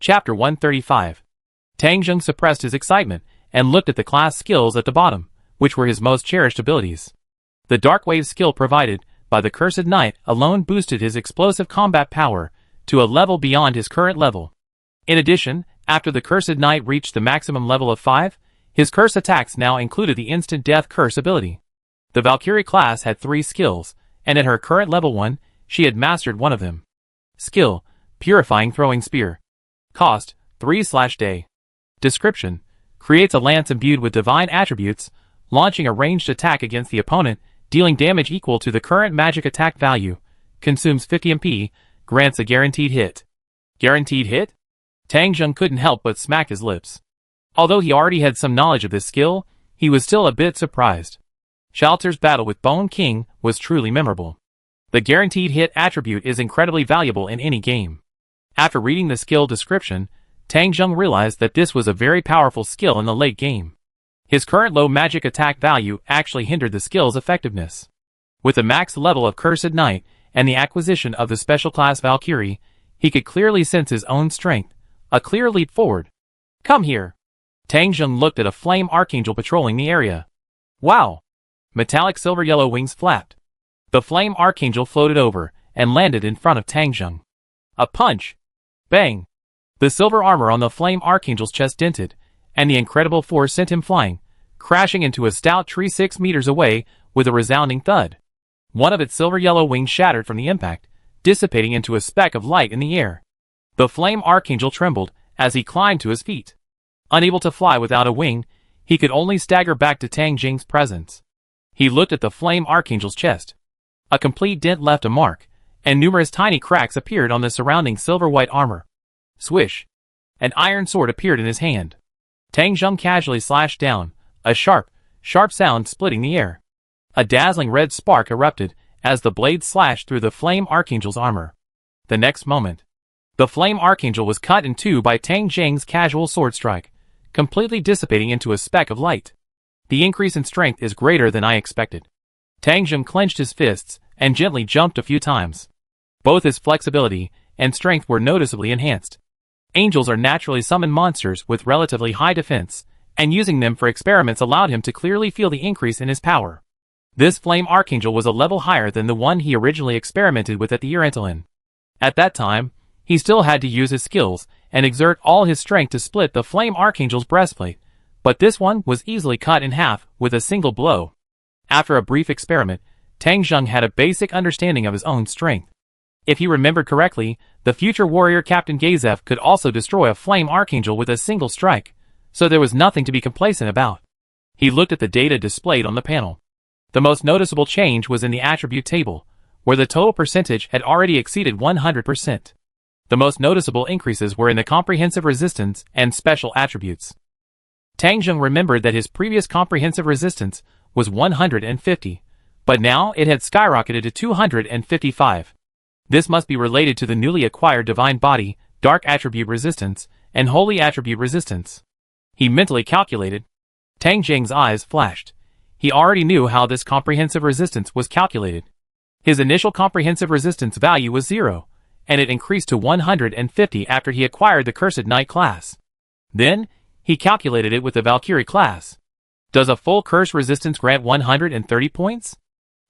Chapter 135. Tang Jung suppressed his excitement and looked at the class skills at the bottom, which were his most cherished abilities. The Dark Wave skill provided by the Cursed Knight alone boosted his explosive combat power to a level beyond his current level. In addition, after the Cursed Knight reached the maximum level of 5, his curse attacks now included the instant death curse ability. The Valkyrie class had 3 skills, and at her current level 1, she had mastered one of them. Skill, Purifying Throwing Spear. Cost, 3/day. Description, creates a lance imbued with divine attributes, launching a ranged attack against the opponent, dealing damage equal to the current magic attack value, consumes 50 MP, grants a guaranteed hit. Guaranteed hit? Tang Jung couldn't help but smack his lips. Although he already had some knowledge of this skill, he was still a bit surprised. Shalter's battle with Bone King was truly memorable. The guaranteed hit attribute is incredibly valuable in any game. After reading the skill description, Tang Jung realized that this was a very powerful skill in the late game. His current low magic attack value actually hindered the skill's effectiveness. With the max level of Cursed Knight and the acquisition of the special class Valkyrie, he could clearly sense his own strength, a clear leap forward. Come here. Tang Jung looked at a flame archangel patrolling the area. Wow! Metallic silver yellow wings flapped. The flame archangel floated over and landed in front of Tang Jung. A punch! Bang! The silver armor on the flame archangel's chest dented, and the incredible force sent him flying, crashing into a stout tree 6 meters away with a resounding thud. One of its silver yellow wings shattered from the impact, dissipating into a speck of light in the air. The flame archangel trembled as he climbed to his feet. Unable to fly without a wing, he could only stagger back to Tang Jung's presence. He looked at the flame archangel's chest. A complete dent left a mark, and numerous tiny cracks appeared on the surrounding silver-white armor. Swish! An iron sword appeared in his hand. Tang Jung casually slashed down, a sharp sound splitting the air. A dazzling red spark erupted as the blade slashed through the flame archangel's armor. The next moment, the flame archangel was cut in two by Tang Jung's casual sword strike, completely dissipating into a speck of light. The increase in strength is greater than I expected. Tang Jung clenched his fists and gently jumped a few times. Both his flexibility and strength were noticeably enhanced. Angels are naturally summoned monsters with relatively high defense, and using them for experiments allowed him to clearly feel the increase in his power. This flame archangel was a level higher than the one he originally experimented with at the Oriental Inn. At that time, he still had to use his skills and exert all his strength to split the flame archangel's breastplate, but this one was easily cut in half with a single blow. After a brief experiment, Tang Zheng had a basic understanding of his own strength. If he remembered correctly, the future warrior Captain Gazef could also destroy a flame archangel with a single strike, so there was nothing to be complacent about. He looked at the data displayed on the panel. The most noticeable change was in the attribute table, where the total percentage had already exceeded 100%. The most noticeable increases were in the comprehensive resistance and special attributes. Tang Zheng remembered that his previous comprehensive resistance was 150, but now it had skyrocketed to 255. This must be related to the newly acquired divine body, dark attribute resistance, and holy attribute resistance. He mentally calculated. Tang Zheng's eyes flashed. He already knew how this comprehensive resistance was calculated. His initial comprehensive resistance value was 0, and it increased to 150 after he acquired the Cursed Knight class. Then, he calculated it with the Valkyrie class. Does a full curse resistance grant 130 points?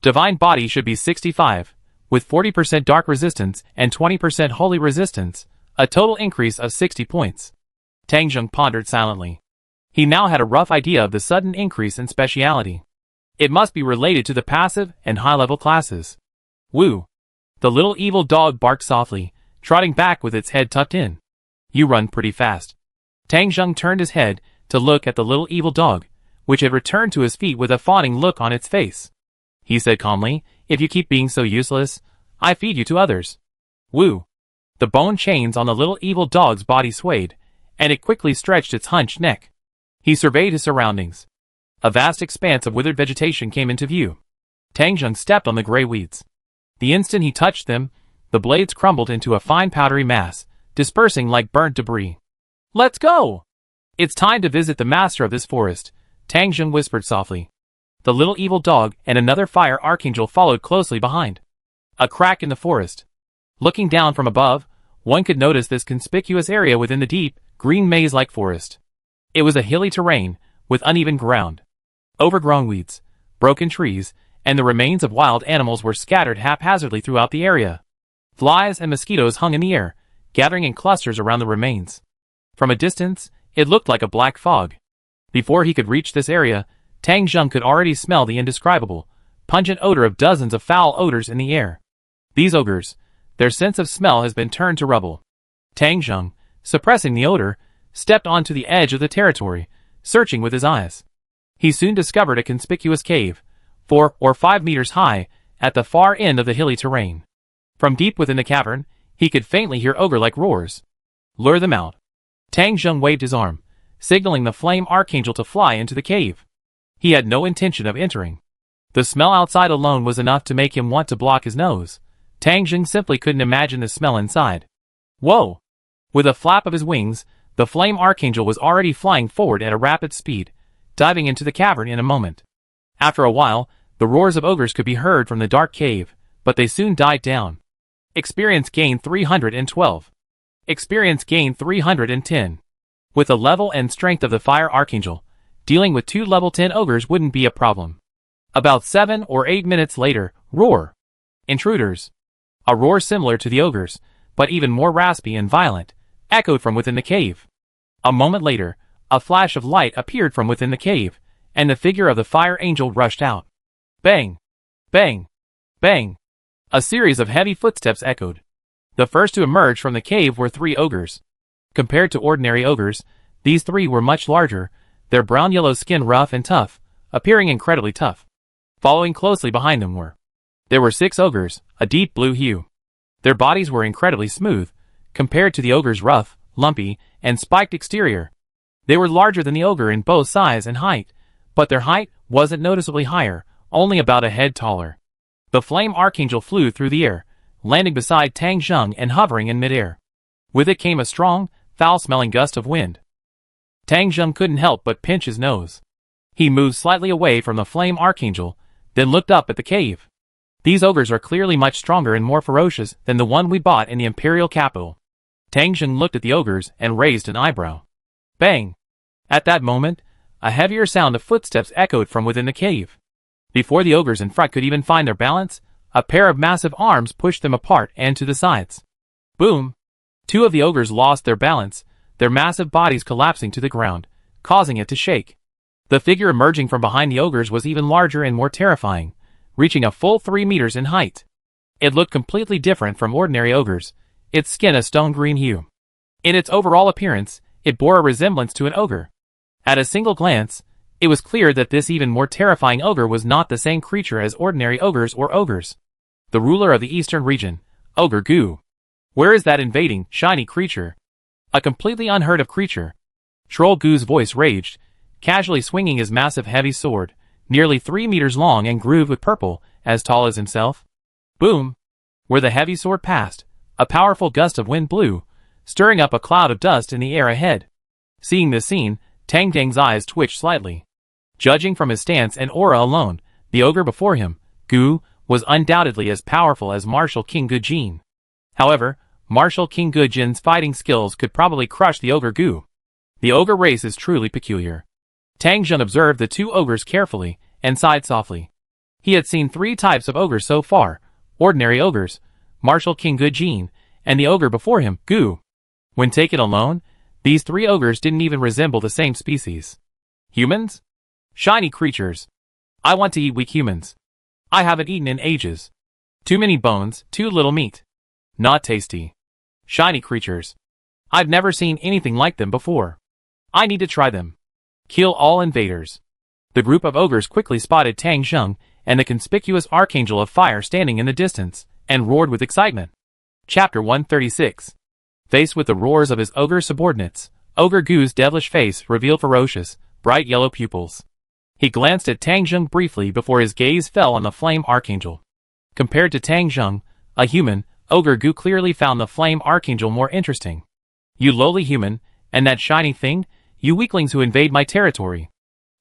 Divine body should be 65, with 40% dark resistance and 20% holy resistance, a total increase of 60 points. Tang Zheng pondered silently. He now had a rough idea of the sudden increase in speciality. It must be related to the passive and high-level classes. Woo! The little evil dog barked softly, trotting back with its head tucked in. You run pretty fast. Tang Zheng turned his head to look at the little evil dog, which had returned to his feet with a fawning look on its face. He said calmly, if you keep being so useless, I feed you to others. Woo! The bone chains on the little evil dog's body swayed, and it quickly stretched its hunched neck. He surveyed his surroundings. A vast expanse of withered vegetation came into view. Tang Zheng stepped on the gray weeds. The instant he touched them, the blades crumbled into a fine powdery mass, dispersing like burnt debris. Let's go! It's time to visit the master of this forest, Tang Zheng whispered softly. The little evil dog and another fire archangel followed closely behind. A crack in the forest. Looking down from above, one could notice this conspicuous area within the deep, green maze-like forest. It was a hilly terrain, with uneven ground. Overgrown weeds, broken trees, and the remains of wild animals were scattered haphazardly throughout the area. Flies and mosquitoes hung in the air, gathering in clusters around the remains. From a distance, it looked like a black fog. Before he could reach this area, Tang Zheng could already smell the indescribable, pungent odor of dozens of foul odors in the air. These ogres, their sense of smell has been turned to rubble. Tang Zheng, suppressing the odor, stepped onto the edge of the territory, searching with his eyes. He soon discovered a conspicuous cave, 4 or 5 meters high, at the far end of the hilly terrain. From deep within the cavern, he could faintly hear ogre-like roars. Lure them out. Tang Zheng waved his arm, signaling the flame archangel to fly into the cave. He had no intention of entering. The smell outside alone was enough to make him want to block his nose. Tang Zheng simply couldn't imagine the smell inside. Whoa! With a flap of his wings, the flame archangel was already flying forward at a rapid speed, diving into the cavern in a moment. After a while, the roars of ogres could be heard from the dark cave, but they soon died down. Experience gain 312. Experience gain 310. With the level and strength of the fire archangel, dealing with 2 level 10 ogres wouldn't be a problem. About 7 or 8 minutes later, roar. Intruders. A roar similar to the ogres, but even more raspy and violent, echoed from within the cave. A moment later, a flash of light appeared from within the cave, and the figure of the fire angel rushed out. Bang! Bang! Bang! A series of heavy footsteps echoed. The first to emerge from the cave were 3 ogres. Compared to ordinary ogres, these 3 were much larger, their brown-yellow skin rough and tough, appearing incredibly tough. Following closely behind them there were 6 ogres, a deep blue hue. Their bodies were incredibly smooth, compared to the ogre's rough, lumpy, and spiked exterior. They were larger than the ogre in both size and height, but their height wasn't noticeably higher, only about a head taller. The flame archangel flew through the air, landing beside Tang Zheng and hovering in midair. With it came a strong, foul-smelling gust of wind. Tang Zheng couldn't help but pinch his nose. He moved slightly away from the flame archangel, then looked up at the cave. These ogres are clearly much stronger and more ferocious than the one we bought in the imperial capital. Tang Zheng looked at the ogres and raised an eyebrow. Bang! At that moment, a heavier sound of footsteps echoed from within the cave. Before the ogres in front could even find their balance, a pair of massive arms pushed them apart and to the sides. Boom! 2 of the ogres lost their balance, their massive bodies collapsing to the ground, causing it to shake. The figure emerging from behind the ogres was even larger and more terrifying, reaching a full 3 meters in height. It looked completely different from ordinary ogres, its skin a stone green hue. In its overall appearance, it bore a resemblance to an ogre. At a single glance, it was clear that this even more terrifying ogre was not the same creature as ordinary ogres or ogres. The ruler of the eastern region, Ogre Goo. Where is that invading, shiny creature? A completely unheard of creature. Troll Goo's voice raged, casually swinging his massive heavy sword, nearly 3 meters long and grooved with purple, as tall as himself. Boom! Where the heavy sword passed, a powerful gust of wind blew, stirring up a cloud of dust in the air ahead. Seeing this scene, Tang Dang's eyes twitched slightly. Judging from his stance and aura alone, the ogre before him, Goo, was undoubtedly as powerful as Martial King Gujin. However, Martial King Gujin's fighting skills could probably crush the ogre Goo. The ogre race is truly peculiar. Tang Jun observed the two ogres carefully, and sighed softly. He had seen 3 types of ogres so far: ordinary ogres, Martial King Gujin, and the ogre before him, Goo. When taken alone, these 3 ogres didn't even resemble the same species. Humans? Shiny creatures. I want to eat weak humans. I haven't eaten in ages. Too many bones, too little meat. Not tasty. Shiny creatures. I've never seen anything like them before. I need to try them. Kill all invaders. The group of ogres quickly spotted Tang Zheng and the conspicuous Archangel of Fire standing in the distance, and roared with excitement. Chapter 136. Faced with the roars of his ogre subordinates, Ogre Goo's devilish face revealed ferocious, bright yellow pupils. He glanced at Tang Zheng briefly before his gaze fell on the Flame Archangel. Compared to Tang Zheng, a human, Ogre Goo clearly found the Flame Archangel more interesting. You lowly human, and that shiny thing, you weaklings who invade my territory.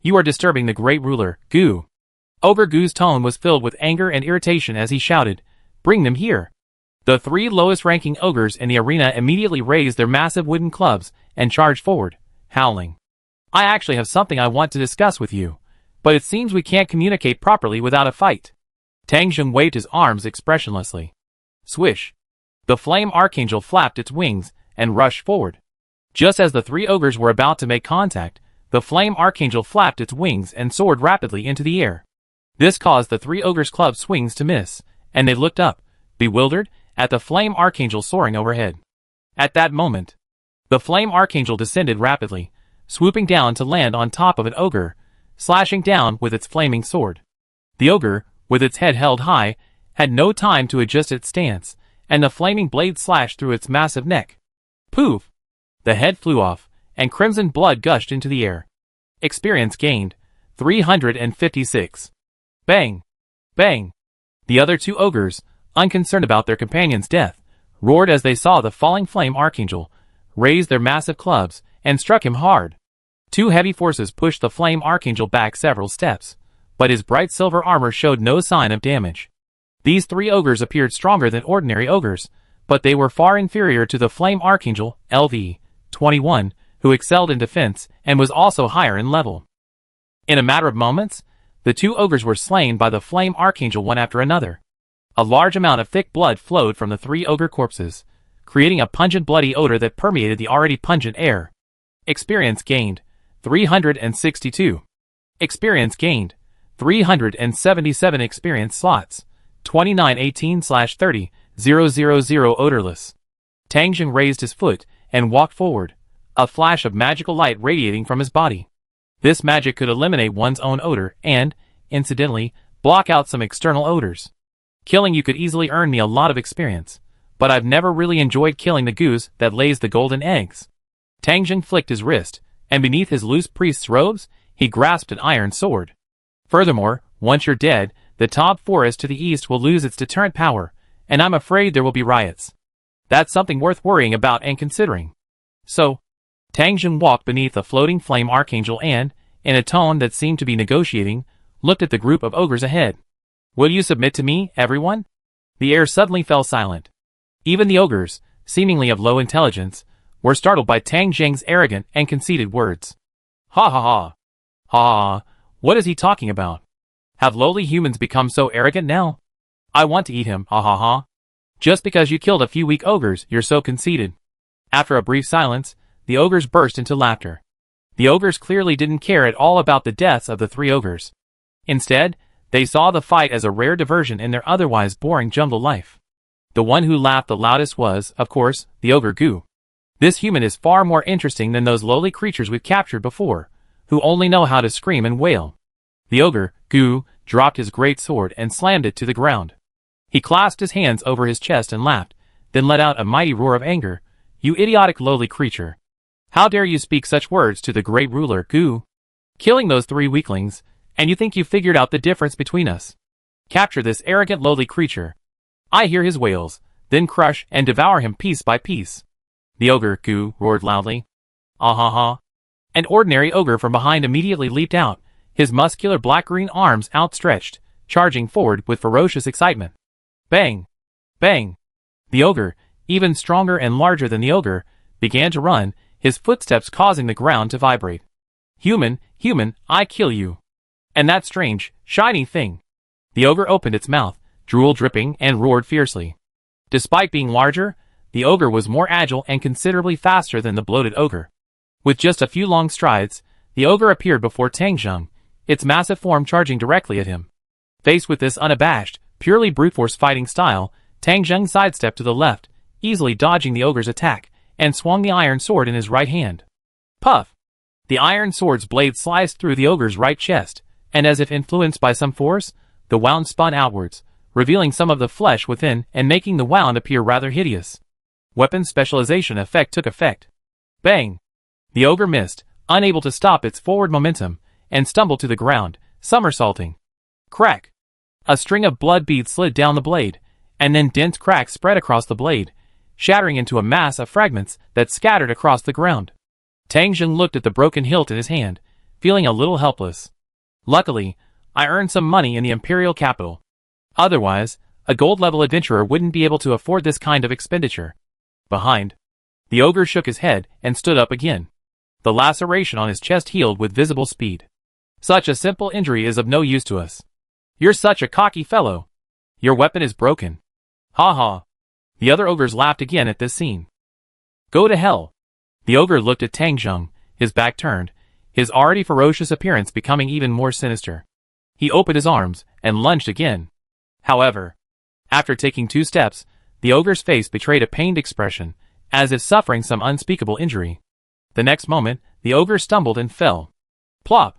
You are disturbing the great ruler, Goo. Ogre Goo's tone was filled with anger and irritation as he shouted, "Bring them here." The 3 lowest-ranking ogres in the arena immediately raised their massive wooden clubs and charged forward, howling. I actually have something I want to discuss with you, but it seems we can't communicate properly without a fight. Tang Zheng waved his arms expressionlessly. Swish! The Flame Archangel flapped its wings and rushed forward. Just as the 3 ogres were about to make contact, the Flame Archangel flapped its wings and soared rapidly into the air. This caused the 3 ogres' club swings to miss, and they looked up, bewildered, at the Flame Archangel soaring overhead. At that moment, the Flame Archangel descended rapidly, swooping down to land on top of an ogre, slashing down with its flaming sword. The ogre, with its head held high, had no time to adjust its stance, and the flaming blade slashed through its massive neck. Poof! The head flew off, and crimson blood gushed into the air. Experience gained, 356. Bang! Bang! The other 2 ogres, unconcerned about their companion's death, roared as they saw the falling Flame Archangel, raise their massive clubs, and struck him hard. 2 heavy forces pushed the Flame Archangel back several steps, but his bright silver armor showed no sign of damage. These 3 ogres appeared stronger than ordinary ogres, but they were far inferior to the Flame Archangel, LV-21, who excelled in defense and was also higher in level. In a matter of moments, the 2 ogres were slain by the Flame Archangel one after another. A large amount of thick blood flowed from the 3 ogre corpses, creating a pungent bloody odor that permeated the already pungent air. Experience gained, 362. Experience gained, 377 experience slots, 2918/30,000 odorless. Tang Zheng raised his foot and walked forward, a flash of magical light radiating from his body. This magic could eliminate one's own odor and, incidentally, block out some external odors. Killing you could easily earn me a lot of experience, but I've never really enjoyed killing the goose that lays the golden eggs. Tang Zheng flicked his wrist, and beneath his loose priest's robes, he grasped an iron sword. Furthermore, once you're dead, the top forest to the east will lose its deterrent power, and I'm afraid there will be riots. That's something worth worrying about and considering. So, Tang Zheng walked beneath the floating Flame Archangel and, in a tone that seemed to be negotiating, looked at the group of ogres ahead. Will you submit to me, everyone? The air suddenly fell silent. Even the ogres, seemingly of low intelligence, were startled by Tang Zheng's arrogant and conceited words. Ha ha ha. Ha ha. What is he talking about? Have lowly humans become so arrogant now? I want to eat him, ha ha ha. Just because you killed a few weak ogres, you're so conceited. After a brief silence, the ogres burst into laughter. The ogres clearly didn't care at all about the deaths of the 3 ogres. Instead, they saw the fight as a rare diversion in their otherwise boring jungle life. The one who laughed the loudest was, of course, the ogre Gu. This human is far more interesting than those lowly creatures we've captured before, who only know how to scream and wail. The ogre, Gu, dropped his great sword and slammed it to the ground. He clasped his hands over his chest and laughed, then let out a mighty roar of anger. You idiotic lowly creature! How dare you speak such words to the great ruler, Gu? Killing those 3 weaklings, and you think you figured out the difference between us? Capture this arrogant lowly creature. I hear his wails, then crush and devour him piece by piece. The ogre, Gu, roared loudly. Ah ha ha. An ordinary ogre from behind immediately leaped out, his muscular black-green arms outstretched, charging forward with ferocious excitement. Bang! Bang! The ogre, even stronger and larger than the ogre, began to run, his footsteps causing the ground to vibrate. Human, I kill you. And that strange, shiny thing. The ogre opened its mouth, drool dripping, and roared fiercely. Despite being larger, the ogre was more agile and considerably faster than the bloated ogre. With just a few long strides, the ogre appeared before Tang Zheng, its massive form charging directly at him. Faced with this unabashed, purely brute force fighting style, Tang Zheng sidestepped to the left, easily dodging the ogre's attack, and swung the iron sword in his right hand. Puff! The iron sword's blade sliced through the ogre's right chest, and as if influenced by some force, the wound spun outwards, revealing some of the flesh within and making the wound appear rather hideous. Weapon specialization effect took effect. Bang! The ogre missed, unable to stop its forward momentum, and stumbled to the ground, somersaulting. Crack! A string of blood beads slid down the blade, and then dense cracks spread across the blade, shattering into a mass of fragments that scattered across the ground. Tang Zheng looked at the broken hilt in his hand, feeling a little helpless. Luckily, I earned some money in the imperial capital. Otherwise, a gold-level adventurer wouldn't be able to afford this kind of expenditure. Behind. The ogre shook his head and stood up again. The laceration on his chest healed with visible speed. Such a simple injury is of no use to us. You're such a cocky fellow. Your weapon is broken. Ha ha. The other ogres laughed again at this scene. Go to hell. The ogre looked at Tang Zheng, his back turned, his already ferocious appearance becoming even more sinister. He opened his arms and lunged again. However, after taking 2 steps, the ogre's face betrayed a pained expression, as if suffering some unspeakable injury. The next moment, the ogre stumbled and fell. Plop!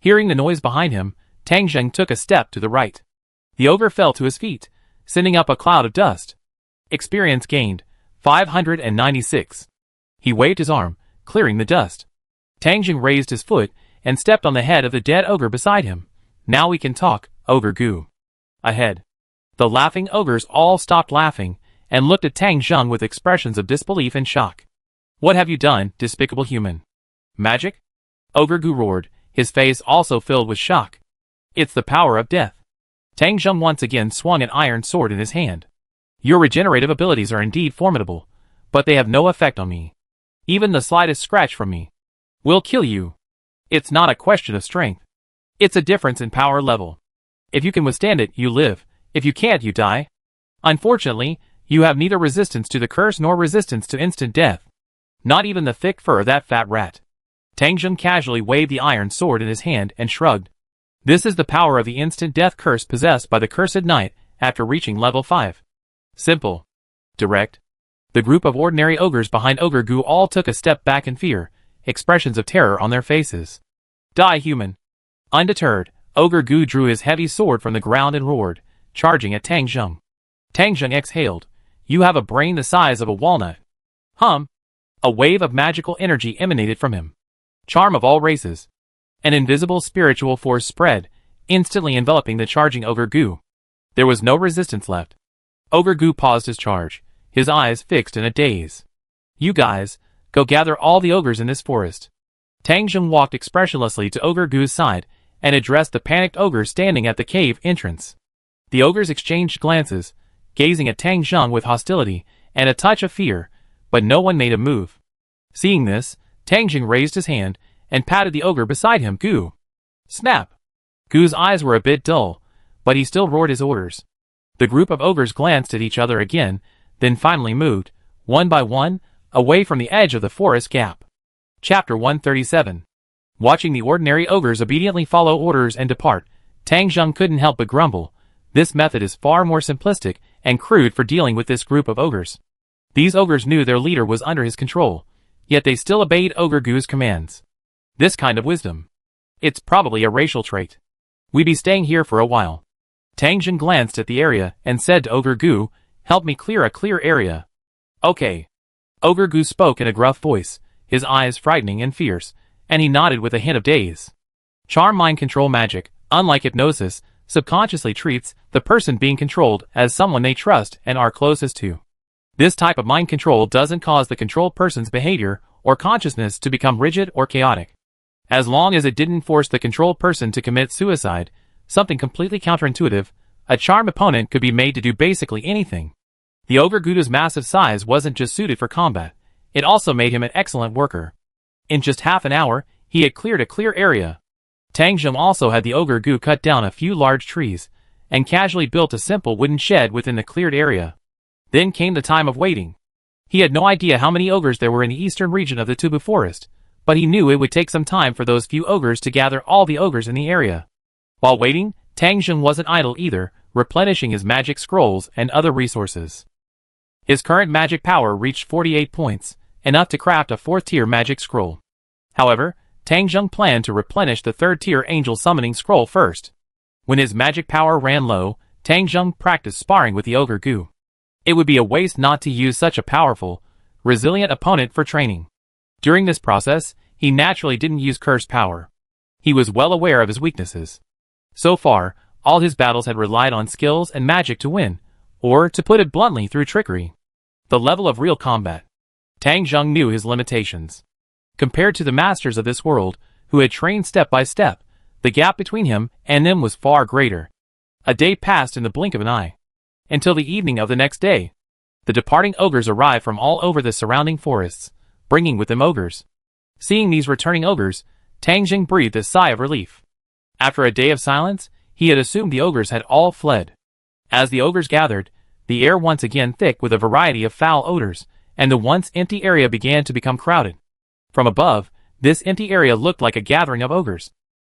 Hearing the noise behind him, Tang Zheng took a step to the right. The ogre fell to his feet, sending up a cloud of dust. Experience gained, 596. He waved his arm, clearing the dust. Tang Zheng raised his foot and stepped on the head of the dead ogre beside him. Now we can talk, Ogre Gu. Ahead. The laughing ogres all stopped laughing and looked at Tang Zheng with expressions of disbelief and shock. What have you done, despicable human? Magic? Ogre Gu roared, his face also filled with shock. It's the power of death. Tang Zheng once again swung an iron sword in his hand. Your regenerative abilities are indeed formidable, but they have no effect on me. Even the slightest scratch from me will kill you. It's not a question of strength. It's a difference in power level. If you can withstand it, you live. If you can't, you die. Unfortunately, you have neither resistance to the curse nor resistance to instant death. Not even the thick fur of that fat rat. Tang Zheng casually waved the iron sword in his hand and shrugged. This is the power of the instant death curse possessed by the cursed knight after reaching level 5. Simple. Direct. The group of ordinary ogres behind Ogre Gu all took a step back in fear, expressions of terror on their faces. Die, human. Undeterred, Ogre Gu drew his heavy sword from the ground and roared, charging at Tang Zheng. Tang Zheng exhaled. You have a brain the size of a walnut. Hum. A wave of magical energy emanated from him. Charm of all races. An invisible spiritual force spread, instantly enveloping the charging Ogre Gu. There was no resistance left. Ogre Gu paused his charge, his eyes fixed in a daze. You guys, go gather all the ogres in this forest. Tang Zheng walked expressionlessly to Ogre Gu's side and addressed the panicked ogres standing at the cave entrance. The ogres exchanged glances, gazing at Tang Zheng with hostility and a touch of fear, but no one made a move. Seeing this, Tang Zheng raised his hand and patted the ogre beside him. Gu. Snap! Gu's eyes were a bit dull, but he still roared his orders. The group of ogres glanced at each other again, then finally moved, one by one, away from the edge of the forest gap. Chapter 137. Watching the ordinary ogres obediently follow orders and depart, Tang Zheng couldn't help but grumble. This method is far more simplistic and crude for dealing with this group of ogres. These ogres knew their leader was under his control, yet they still obeyed Ogre Gu's commands. This kind of wisdom. It's probably a racial trait. We be staying here for a while. Tang Zheng glanced at the area and said to Ogre Gu, help me clear a clear area. Okay. Ogre Gu spoke in a gruff voice, his eyes frightening and fierce, and he nodded with a hint of daze. Charm mind control magic, unlike hypnosis, subconsciously treats the person being controlled as someone they trust and are closest to. This type of mind control doesn't cause the controlled person's behavior or consciousness to become rigid or chaotic. As long as it didn't force the controlled person to commit suicide, something completely counterintuitive, a charm opponent could be made to do basically anything. The Ogre Gu's massive size wasn't just suited for combat, it also made him an excellent worker. In just half an hour, he had cleared a clear area. Tang Zheng also had the Ogre Gu cut down a few large trees, and casually built a simple wooden shed within the cleared area. Then came the time of waiting. He had no idea how many ogres there were in the eastern region of the Tubu Forest, but he knew it would take some time for those few ogres to gather all the ogres in the area. While waiting, Tang Zheng wasn't idle either, replenishing his magic scrolls and other resources. His current magic power reached 48 points, enough to craft a 4th-tier magic scroll. However, Tang Zheng planned to replenish the 3rd-tier angel summoning scroll first. When his magic power ran low, Tang Zheng practiced sparring with the Ogre Gu. It would be a waste not to use such a powerful, resilient opponent for training. During this process, he naturally didn't use cursed power. He was well aware of his weaknesses. So far, all his battles had relied on skills and magic to win, or, to put it bluntly, through trickery. The level of real combat. Tang Zheng knew his limitations. Compared to the masters of this world, who had trained step by step, the gap between him and them was far greater. A day passed in the blink of an eye. Until the evening of the next day. The departing ogres arrived from all over the surrounding forests, bringing with them ogres. Seeing these returning ogres, Tang Zheng breathed a sigh of relief. After a day of silence, he had assumed the ogres had all fled. As the ogres gathered, the air once again thick with a variety of foul odors, and the once empty area began to become crowded. From above, this empty area looked like a gathering of ogres.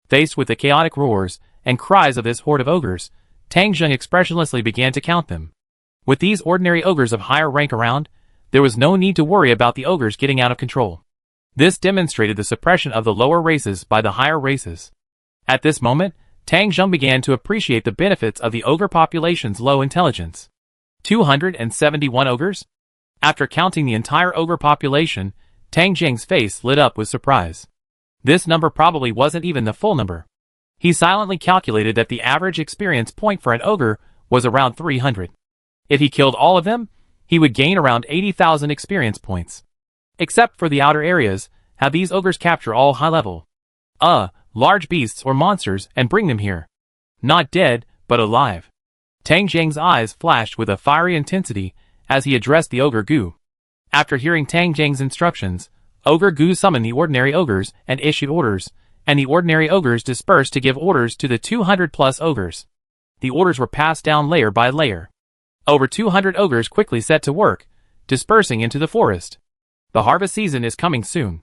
Faced with the chaotic roars and cries of this horde of ogres, Tang Zheng expressionlessly began to count them. With these ordinary ogres of higher rank around, there was no need to worry about the ogres getting out of control. This demonstrated the suppression of the lower races by the higher races. At this moment, Tang Zheng began to appreciate the benefits of the ogre population's low intelligence. 271 ogres? After counting the entire ogre population, Tang Zheng's face lit up with surprise. This number probably wasn't even the full number. He silently calculated that the average experience point for an ogre was around 300. If he killed all of them, he would gain around 80,000 experience points. Except for the outer areas, have these ogres capture all high-level, large beasts or monsters and bring them here. Not dead, but alive. Tang Zheng's eyes flashed with a fiery intensity as he addressed the Ogre Gu. After hearing Tang Zheng's instructions, Ogre Gu summoned the ordinary ogres and issued orders, and the ordinary ogres dispersed to give orders to the 200+ ogres. The orders were passed down layer by layer. Over 200 ogres quickly set to work, dispersing into the forest. The harvest season is coming soon.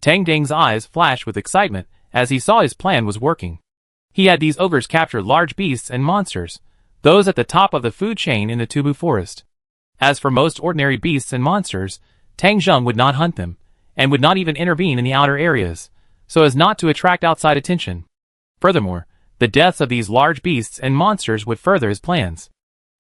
Tang Zheng's eyes flashed with excitement as he saw his plan was working. He had these ogres capture large beasts and monsters, those at the top of the food chain in the Tubu Forest. As for most ordinary beasts and monsters, Tang Zheng would not hunt them, and would not even intervene in the outer areas, so as not to attract outside attention. Furthermore, the deaths of these large beasts and monsters would further his plans.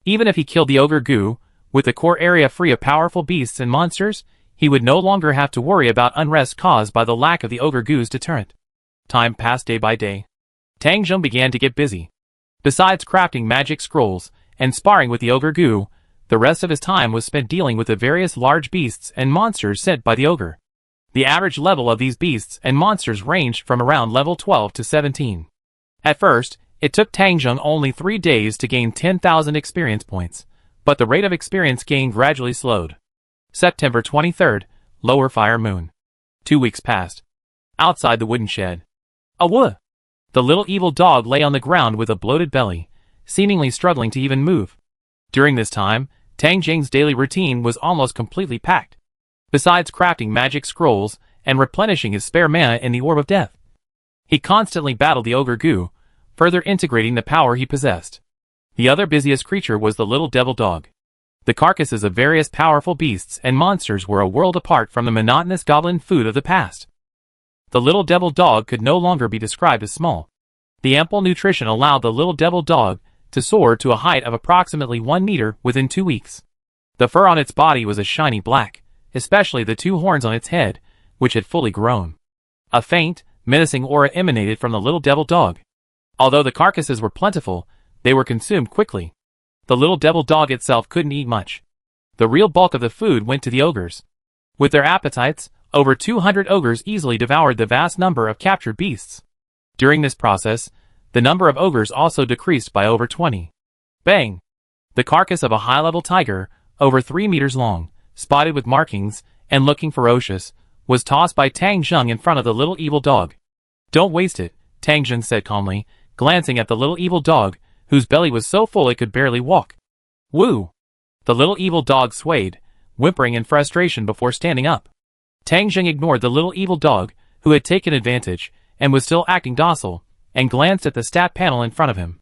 Even if he killed the Ogre Gu, with the core area free of powerful beasts and monsters, he would no longer have to worry about unrest caused by the lack of the Ogre Gu's deterrent. Time passed day by day. Tang Zheng began to get busy. Besides crafting magic scrolls and sparring with the Ogre Gu, the rest of his time was spent dealing with the various large beasts and monsters sent by the ogre. The average level of these beasts and monsters ranged from around level 12 to 17. At first, it took Tang Zheng only 3 days to gain 10,000 experience points, but the rate of experience gain gradually slowed. September 23rd, Lower Fire Moon. 2 weeks passed. Outside the wooden shed. Awooh! The little evil dog lay on the ground with a bloated belly, seemingly struggling to even move. During this time, Tang Zheng's daily routine was almost completely packed. Besides crafting magic scrolls and replenishing his spare mana in the Orb of Death, He constantly battled the ogre goo, further integrating the power he possessed. The other busiest creature was the little devil dog. The carcasses of various powerful beasts and monsters were a world apart from the monotonous goblin food of the past. The little devil dog could no longer be described as small. The ample nutrition allowed the little devil dog to soar to a height of approximately 1 meter within 2 weeks. The fur on its body was a shiny black, especially the 2 horns on its head, which had fully grown. A faint, menacing aura emanated from the little devil dog. Although the carcasses were plentiful, they were consumed quickly. The little devil dog itself couldn't eat much. The real bulk of the food went to the ogres. With their appetites, over 200 ogres easily devoured the vast number of captured beasts. During this process, the number of ogres also decreased by over 20. Bang! The carcass of a high-level tiger, over 3 meters long, spotted with markings, and looking ferocious, was tossed by Tang Zheng in front of the little evil dog. "Don't waste it," Tang Zheng said calmly, glancing at the little evil dog, whose belly was so full it could barely walk. Woo! The little evil dog swayed, whimpering in frustration before standing up. Tang Zheng ignored the little evil dog, who had taken advantage, and was still acting docile, and glanced at the stat panel in front of him.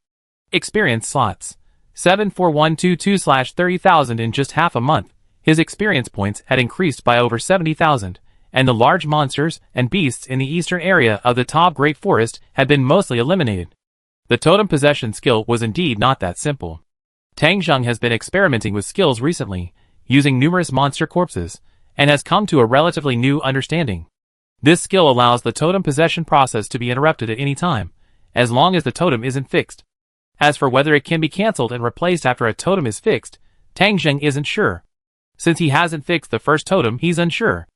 Experience slots. 74122/30,000 in just half a month. His experience points had increased by over 70,000, and the large monsters and beasts in the eastern area of the top Great Forest had been mostly eliminated. The totem possession skill was indeed not that simple. Tang Zheng has been experimenting with skills recently, using numerous monster corpses, and has come to a relatively new understanding. This skill allows the totem possession process to be interrupted at any time, as long as the totem isn't fixed. As for whether it can be cancelled and replaced after a totem is fixed, Tang Zheng isn't sure. Since he hasn't fixed the first totem, he's unsure.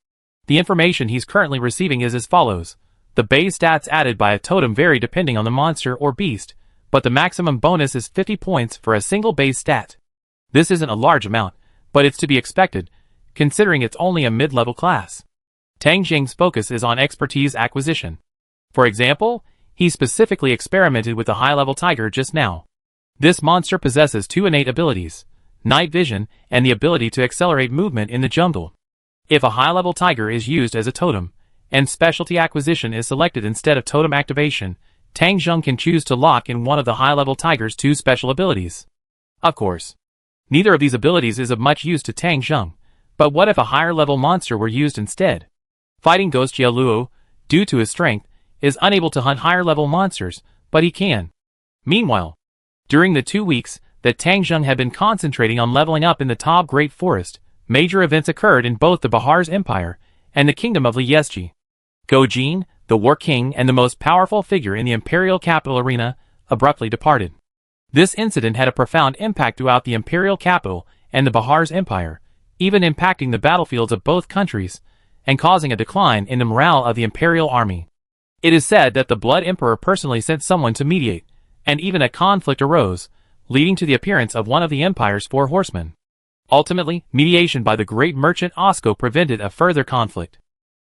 The information he's currently receiving is as follows. The base stats added by a totem vary depending on the monster or beast, but the maximum bonus is 50 points for a single base stat. This isn't a large amount, but it's to be expected, considering it's only a mid-level class. Tang Zheng's focus is on expertise acquisition. For example, he specifically experimented with the high-level tiger just now. This monster possesses 2 innate abilities, night vision and the ability to accelerate movement in the jungle. If a high-level tiger is used as a totem, and specialty acquisition is selected instead of totem activation, Tang Zheng can choose to lock in one of the high-level tiger's 2 special abilities. Of course, neither of these abilities is of much use to Tang Zheng, but what if a higher-level monster were used instead? Fighting Ghost Jia Luo, due to his strength, is unable to hunt higher-level monsters, but he can. Meanwhile, during the 2 weeks that Tang Zheng had been concentrating on leveling up in the top Great Forest, major events occurred in both the Bahar's Empire and the Kingdom of Liesji. Go Jin, the War King and the most powerful figure in the Imperial Capital arena, abruptly departed. This incident had a profound impact throughout the Imperial Capital and the Bahar's Empire, even impacting the battlefields of both countries, and causing a decline in the morale of the Imperial Army. It is said that the Blood Emperor personally sent someone to mediate, and even a conflict arose, leading to the appearance of one of the Empire's 4 horsemen. Ultimately, mediation by the great merchant Osco prevented a further conflict.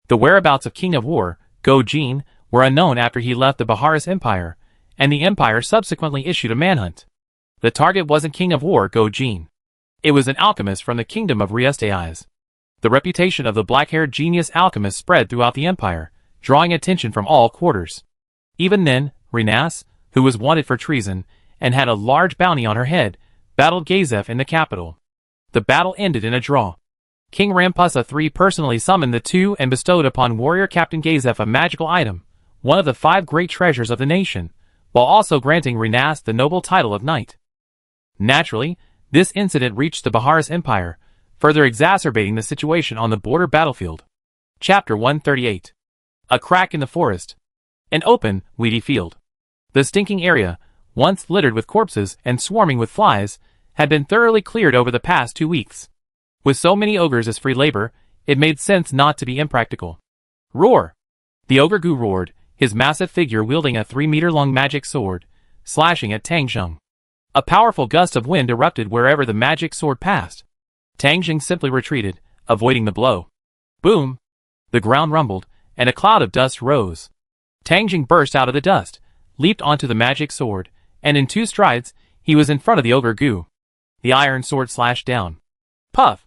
The whereabouts of King of War, Go Jin, were unknown after he left the Bahar's Empire, and the Empire subsequently issued a manhunt. The target wasn't King of War Go Jin. It was an alchemist from the Kingdom of Renase. The reputation of the black-haired genius alchemist spread throughout the Empire, drawing attention from all quarters. Even then, Renase, who was wanted for treason, and had a large bounty on her head, battled Gazef in the capital. The battle ended in a draw. King Rampusa III personally summoned the 2 and bestowed upon warrior Captain Gazef a magical item, one of the 5 great treasures of the nation, while also granting Renase the noble title of knight. Naturally, this incident reached the Bahar's Empire, further exacerbating the situation on the border battlefield. Chapter 138. A crack in the forest. An open, weedy field. The stinking area, once littered with corpses and swarming with flies, had been thoroughly cleared over the past 2 weeks. With so many ogres as free labor, it made sense not to be impractical. Roar! The ogre Gu roared, his massive figure wielding a 3-meter-long magic sword, slashing at Tang Zheng. A powerful gust of wind erupted wherever the magic sword passed. Tang Zheng simply retreated, avoiding the blow. Boom! The ground rumbled, and a cloud of dust rose. Tang Zheng burst out of the dust, leaped onto the magic sword, and in 2 strides, he was in front of the ogre Gu. The iron sword slashed down. Puff!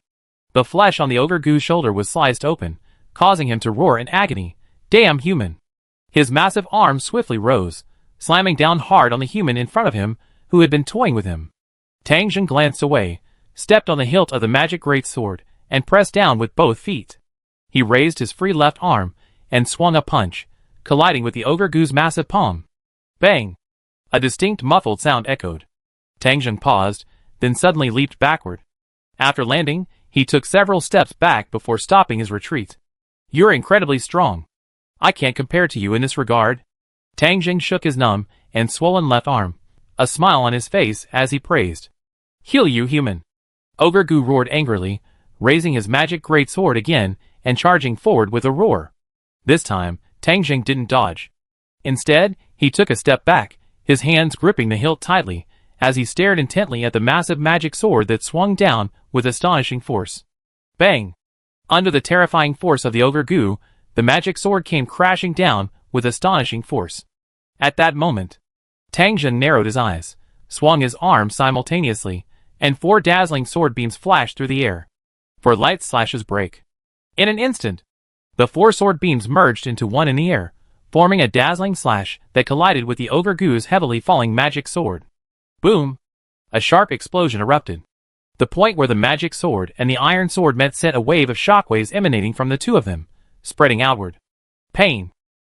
The flesh on the ogre Gu's shoulder was sliced open, causing him to roar in agony. Damn human! His massive arm swiftly rose, slamming down hard on the human in front of him who had been toying with him. Tang Jing glanced away, stepped on the hilt of the magic greatsword, and pressed down with both feet. He raised his free left arm and swung a punch, colliding with the ogre Gu's massive palm. Bang! A distinct muffled sound echoed. Tang Jing paused, then suddenly leaped backward. After landing, he took several steps back before stopping his retreat. You're incredibly strong. I can't compare to you in this regard. Tang Jing shook his numb and swollen left arm, a smile on his face as he praised. Heal you, human! Ogre Gu roared angrily, raising his magic greatsword again and charging forward with a roar. This time, Tang Jing didn't dodge. Instead, he took a step back, his hands gripping the hilt tightly, as he stared intently at the massive magic sword that swung down with astonishing force. Bang! Under the terrifying force of the ogre Gu, the magic sword came crashing down with astonishing force. At that moment, Tang Jing narrowed his eyes, swung his arms simultaneously, and 4 dazzling sword beams flashed through the air. 4 light slashes break. In an instant, the 4 sword beams merged into one in the air, forming a dazzling slash that collided with the ogre Gu's heavily falling magic sword. Boom! A sharp explosion erupted. The point where the magic sword and the iron sword met sent a wave of shockwaves emanating from the two of them, spreading outward. Pain!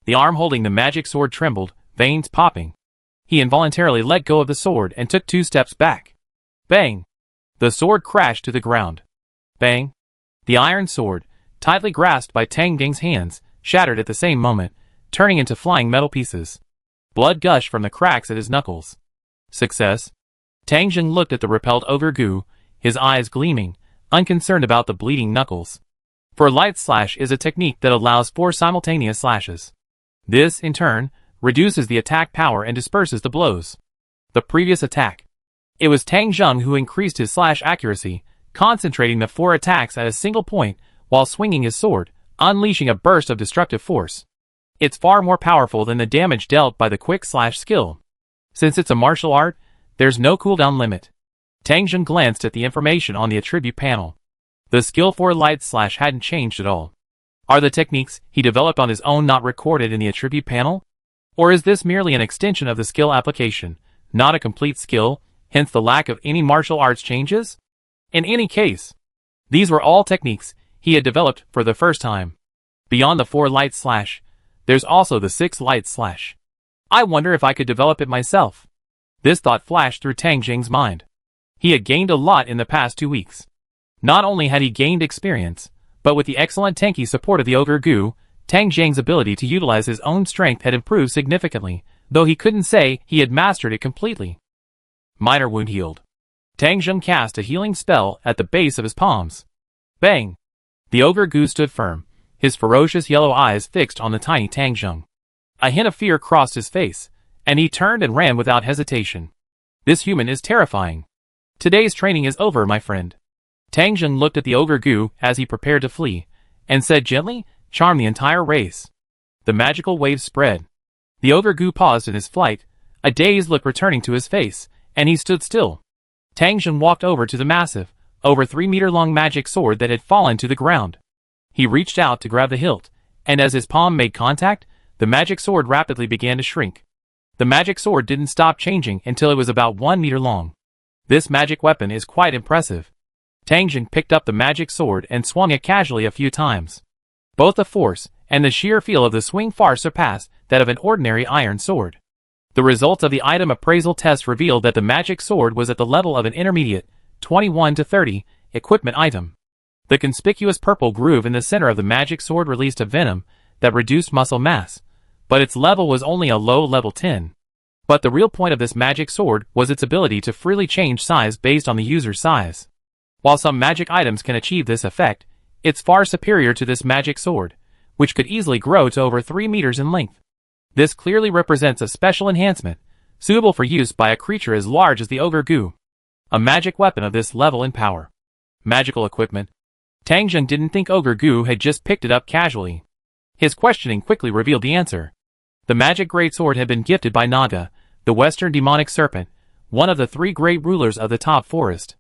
The arm holding the magic sword trembled, veins popping. He involuntarily let go of the sword and took 2 steps back. Bang! The sword crashed to the ground. Bang! The iron sword, tightly grasped by Tang Jing's hands, shattered at the same moment, turning into flying metal pieces. Blood gushed from the cracks at his knuckles. Success? Tang Jing looked at the repelled ogre Gu, his eyes gleaming, unconcerned about the bleeding knuckles. For light slash is a technique that allows 4 simultaneous slashes. This, in turn, reduces the attack power and disperses the blows. The previous attack. It was Tang Jing who increased his slash accuracy, concentrating the 4 attacks at a single point while swinging his sword, unleashing a burst of destructive force. It's far more powerful than the damage dealt by the quick slash skill. Since it's a martial art, there's no cooldown limit. Tang Jing glanced at the information on the attribute panel. The skill for light slash hadn't changed at all. Are the techniques he developed on his own not recorded in the attribute panel? Or is this merely an extension of the skill application, not a complete skill, hence the lack of any martial arts changes? In any case, these were all techniques he had developed for the first time. Beyond the 4 light slash, there's also the 6 light slash. I wonder if I could develop it myself. This thought flashed through Tang Jing's mind. He had gained a lot in the past 2 weeks. Not only had he gained experience, but with the excellent tanky support of the ogre Gu, Tang Jing's ability to utilize his own strength had improved significantly, though he couldn't say he had mastered it completely. Minor wound healed. Tang Jing cast a healing spell at the base of his palms. Bang! The ogre Gu stood firm, his ferocious yellow eyes fixed on the tiny Tang Jing. A hint of fear crossed his face, and he turned and ran without hesitation. This human is terrifying. Today's training is over, my friend. Tang Jing looked at the ogre Gu as he prepared to flee, and said gently, "Charm the entire race." The magical waves spread. The ogre Gu paused in his flight, a dazed look returning to his face, and he stood still. Tang Jing walked over to the massive, over 3-meter-long magic sword that had fallen to the ground. He reached out to grab the hilt, and as his palm made contact, the magic sword rapidly began to shrink. The magic sword didn't stop changing until it was about 1 meter long. This magic weapon is quite impressive. Tang Jing picked up the magic sword and swung it casually a few times. Both the force and the sheer feel of the swing far surpassed that of an ordinary iron sword. The results of the item appraisal test revealed that the magic sword was at the level of an intermediate, 21 to 30, equipment item. The conspicuous purple groove in the center of the magic sword released a venom that reduced muscle mass, but its level was only a low level 10. But the real point of this magic sword was its ability to freely change size based on the user's size. While some magic items can achieve this effect, it's far superior to this magic sword, which could easily grow to over 3 meters in length. This clearly represents a special enhancement, suitable for use by a creature as large as the ogre Gu. A magic weapon of this level and power. Magical equipment. Tang Jing didn't think ogre Gu had just picked it up casually. His questioning quickly revealed the answer. The magic greatsword had been gifted by Naga, the western demonic serpent, one of the 3 great rulers of the top forest.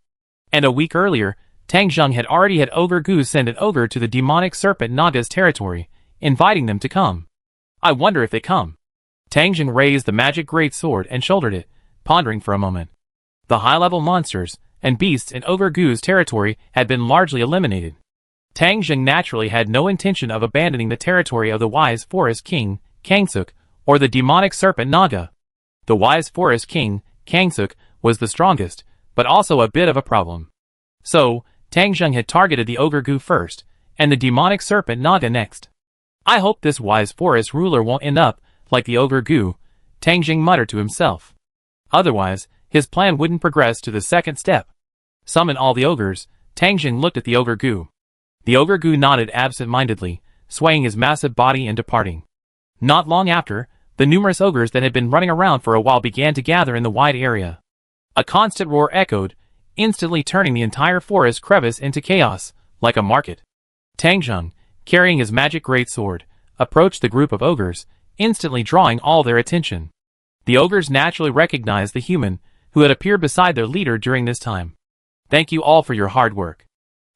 And a week earlier, Tang Jing had already had ogre Gu send an ogre to the demonic serpent Naga's territory, inviting them to come. I wonder if they come. Tang Jing raised the magic greatsword and shouldered it, pondering for a moment. The high-level monsters and beasts in Ogre Gu's territory had been largely eliminated. Tang Jing naturally had no intention of abandoning the territory of the wise forest king, Kangsuk, or the demonic serpent Naga. The wise forest king, Kangsuk, was the strongest, but also a bit of a problem. So, Tang Jing had targeted the Ogre Gu first, and the demonic serpent Naga next. I hope this wise forest ruler won't end up like the Ogre Gu, Tang Jing muttered to himself. Otherwise, his plan wouldn't progress to the second step. Summon all the ogres. Tang Jing looked at the Ogre Gu. The Ogre Gu nodded absent-mindedly, swaying his massive body and departing. Not long after, the numerous ogres that had been running around for a while began to gather in the wide area. A constant roar echoed, instantly turning the entire forest crevice into chaos, like a market. Tang Jing, carrying his magic greatsword, approached the group of ogres, instantly drawing all their attention. The ogres naturally recognized the human who had appeared beside their leader during this time. Thank you all for your hard work.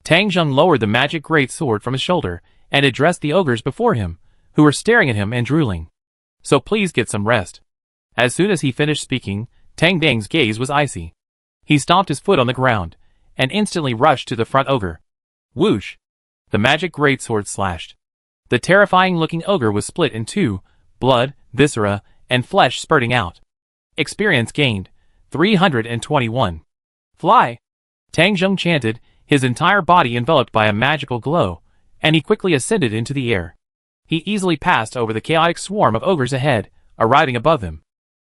Tang Jing lowered the magic greatsword from his shoulder and addressed the ogres before him, who were staring at him and drooling. So please get some rest. As soon as he finished speaking, Tang Jing's gaze was icy. He stomped his foot on the ground, and instantly rushed to the front ogre. Whoosh! The magic greatsword slashed. The terrifying-looking ogre was split in two, blood, viscera, and flesh spurting out. Experience gained, 321. Fly! Tang Jing chanted, his entire body enveloped by a magical glow, and he quickly ascended into the air. He easily passed over the chaotic swarm of ogres ahead, arriving above him.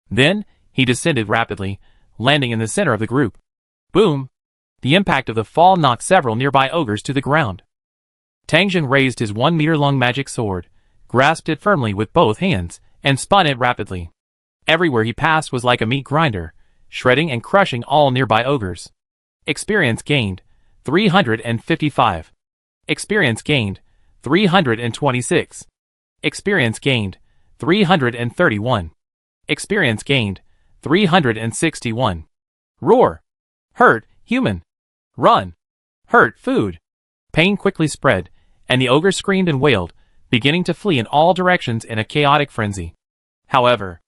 Then, he descended rapidly, landing in the center of the group. Boom! The impact of the fall knocked several nearby ogres to the ground. Tang Jing raised his 1-meter-long magic sword, grasped it firmly with both hands, and spun it rapidly. Everywhere he passed was like a meat grinder, shredding and crushing all nearby ogres. Experience gained, 355. Experience gained, 326. Experience gained, 331. Experience gained, 361. Roar! Hurt, human! Run! Hurt, food! Pain quickly spread, and the ogre screamed and wailed, beginning to flee in all directions in a chaotic frenzy. However,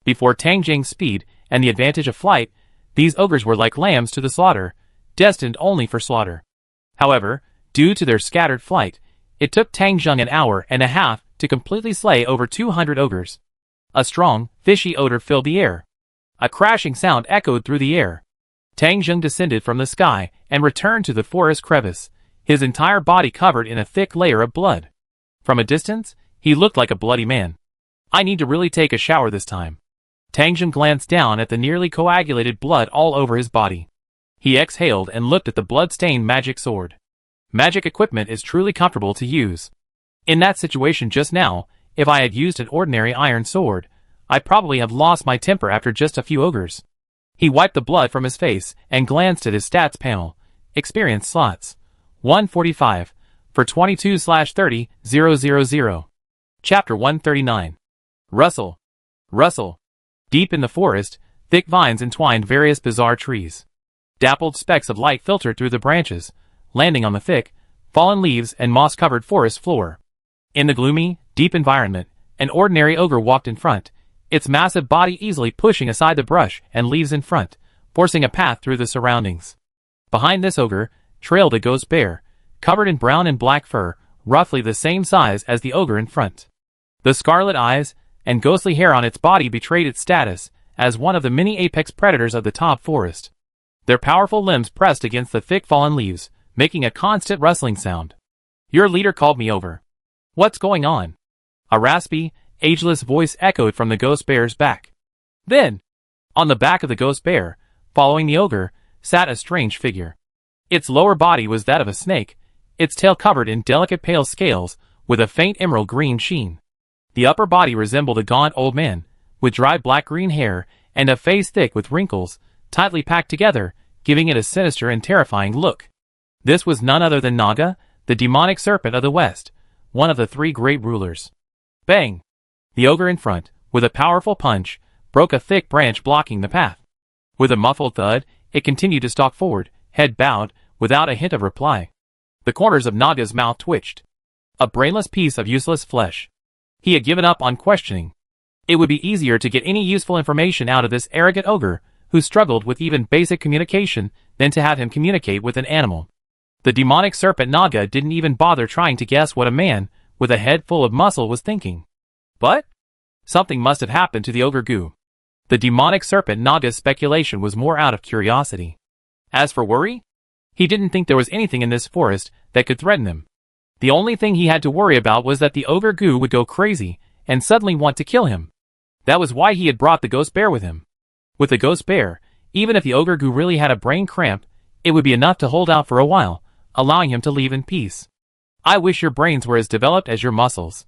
before Tang Jing's speed and the advantage of flight, these ogres were like lambs to the slaughter, destined only for slaughter. However, due to their scattered flight, it took Tang Jing an hour and a half to completely slay over 200 ogres. A strong, fishy odor filled the air. A crashing sound echoed through the air. Tang Jing descended from the sky and returned to the forest crevice, his entire body covered in a thick layer of blood. From a distance, he looked like a bloody man. I need to really take a shower this time. Tang Jing glanced down at the nearly coagulated blood all over his body. He exhaled and looked at the blood-stained magic sword. Magic equipment is truly comfortable to use. In that situation just now, if I had used an ordinary iron sword, I'd probably have lost my temper after just a few ogres. He wiped the blood from his face and glanced at his stats panel. Experience slots. 145. For 22/30,000. Chapter 139. Rustle. Rustle. Deep in the forest, thick vines entwined various bizarre trees. Dappled specks of light filtered through the branches, landing on the thick, fallen leaves and moss-covered forest floor. In the gloomy, deep environment, an ordinary ogre walked in front, its massive body easily pushing aside the brush and leaves in front, forcing a path through the surroundings. Behind this ogre, trailed a ghost bear, covered in brown and black fur, roughly the same size as the ogre in front. The scarlet eyes and ghostly hair on its body betrayed its status as one of the many apex predators of the top forest. Their powerful limbs pressed against the thick fallen leaves, making a constant rustling sound. Your leader called me over. What's going on? A raspy, ageless voice echoed from the ghost bear's back. Then, on the back of the ghost bear, following the ogre, sat a strange figure. Its lower body was that of a snake, its tail covered in delicate pale scales with a faint emerald green sheen. The upper body resembled a gaunt old man, with dry black-green hair and a face thick with wrinkles, tightly packed together, giving it a sinister and terrifying look. This was none other than Naga, the demonic serpent of the west, one of the three great rulers. Bang! The ogre in front, with a powerful punch, broke a thick branch blocking the path. With a muffled thud, it continued to stalk forward, head bowed, without a hint of reply. The corners of Naga's mouth twitched. A brainless piece of useless flesh. He had given up on questioning. It would be easier to get any useful information out of this arrogant ogre, who struggled with even basic communication, than to have him communicate with an animal. The demonic serpent Naga didn't even bother trying to guess what a man, with a head full of muscle, was thinking. But something must have happened to the ogre goo. The demonic serpent Naga's speculation was more out of curiosity. As for worry, he didn't think there was anything in this forest that could threaten him. The only thing he had to worry about was that the ogre goo would go crazy and suddenly want to kill him. That was why he had brought the ghost bear with him. With the ghost bear, even if the ogre goo really had a brain cramp, it would be enough to hold out for a while, allowing him to leave in peace. I wish your brains were as developed as your muscles.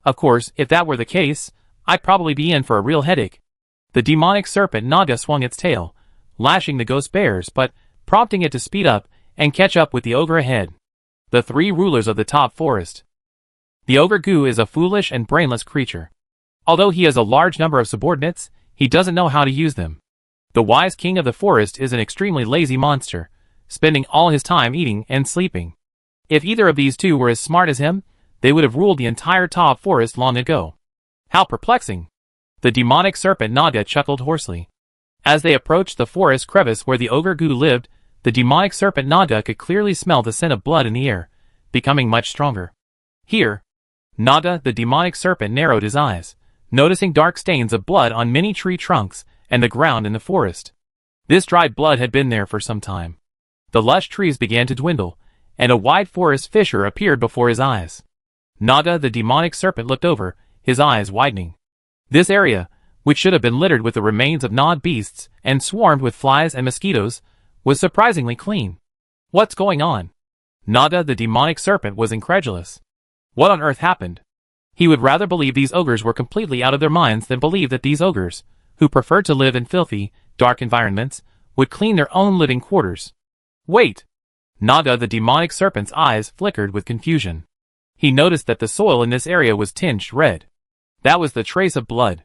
Of course, if that were the case, I'd probably be in for a real headache. The demonic serpent Naga swung its tail, lashing the ghost bears but prompting it to speed up and catch up with the ogre ahead. The three rulers of the top forest. The ogre goo is a foolish and brainless creature. Although he has a large number of subordinates, he doesn't know how to use them. The wise king of the forest is an extremely lazy monster, spending all his time eating and sleeping. If either of these two were as smart as him, they would have ruled the entire top forest long ago. How perplexing! The demonic serpent Naga chuckled hoarsely. As they approached the forest crevice where the ogre goo lived, the demonic serpent Naga could clearly smell the scent of blood in the air, becoming much stronger. Here, Naga the demonic serpent narrowed his eyes, noticing dark stains of blood on many tree trunks and the ground in the forest. This dried blood had been there for some time. The lush trees began to dwindle, and a wide forest fissure appeared before his eyes. Naga the demonic serpent looked over, his eyes widening. This area, which should have been littered with the remains of gnawed beasts and swarmed with flies and mosquitoes, was surprisingly clean. What's going on? Naga the demonic serpent was incredulous. What on earth happened? He would rather believe these ogres were completely out of their minds than believe that these ogres, who preferred to live in filthy, dark environments, would clean their own living quarters. Wait! Naga the demonic serpent's eyes flickered with confusion. He noticed that the soil in this area was tinged red. That was the trace of blood.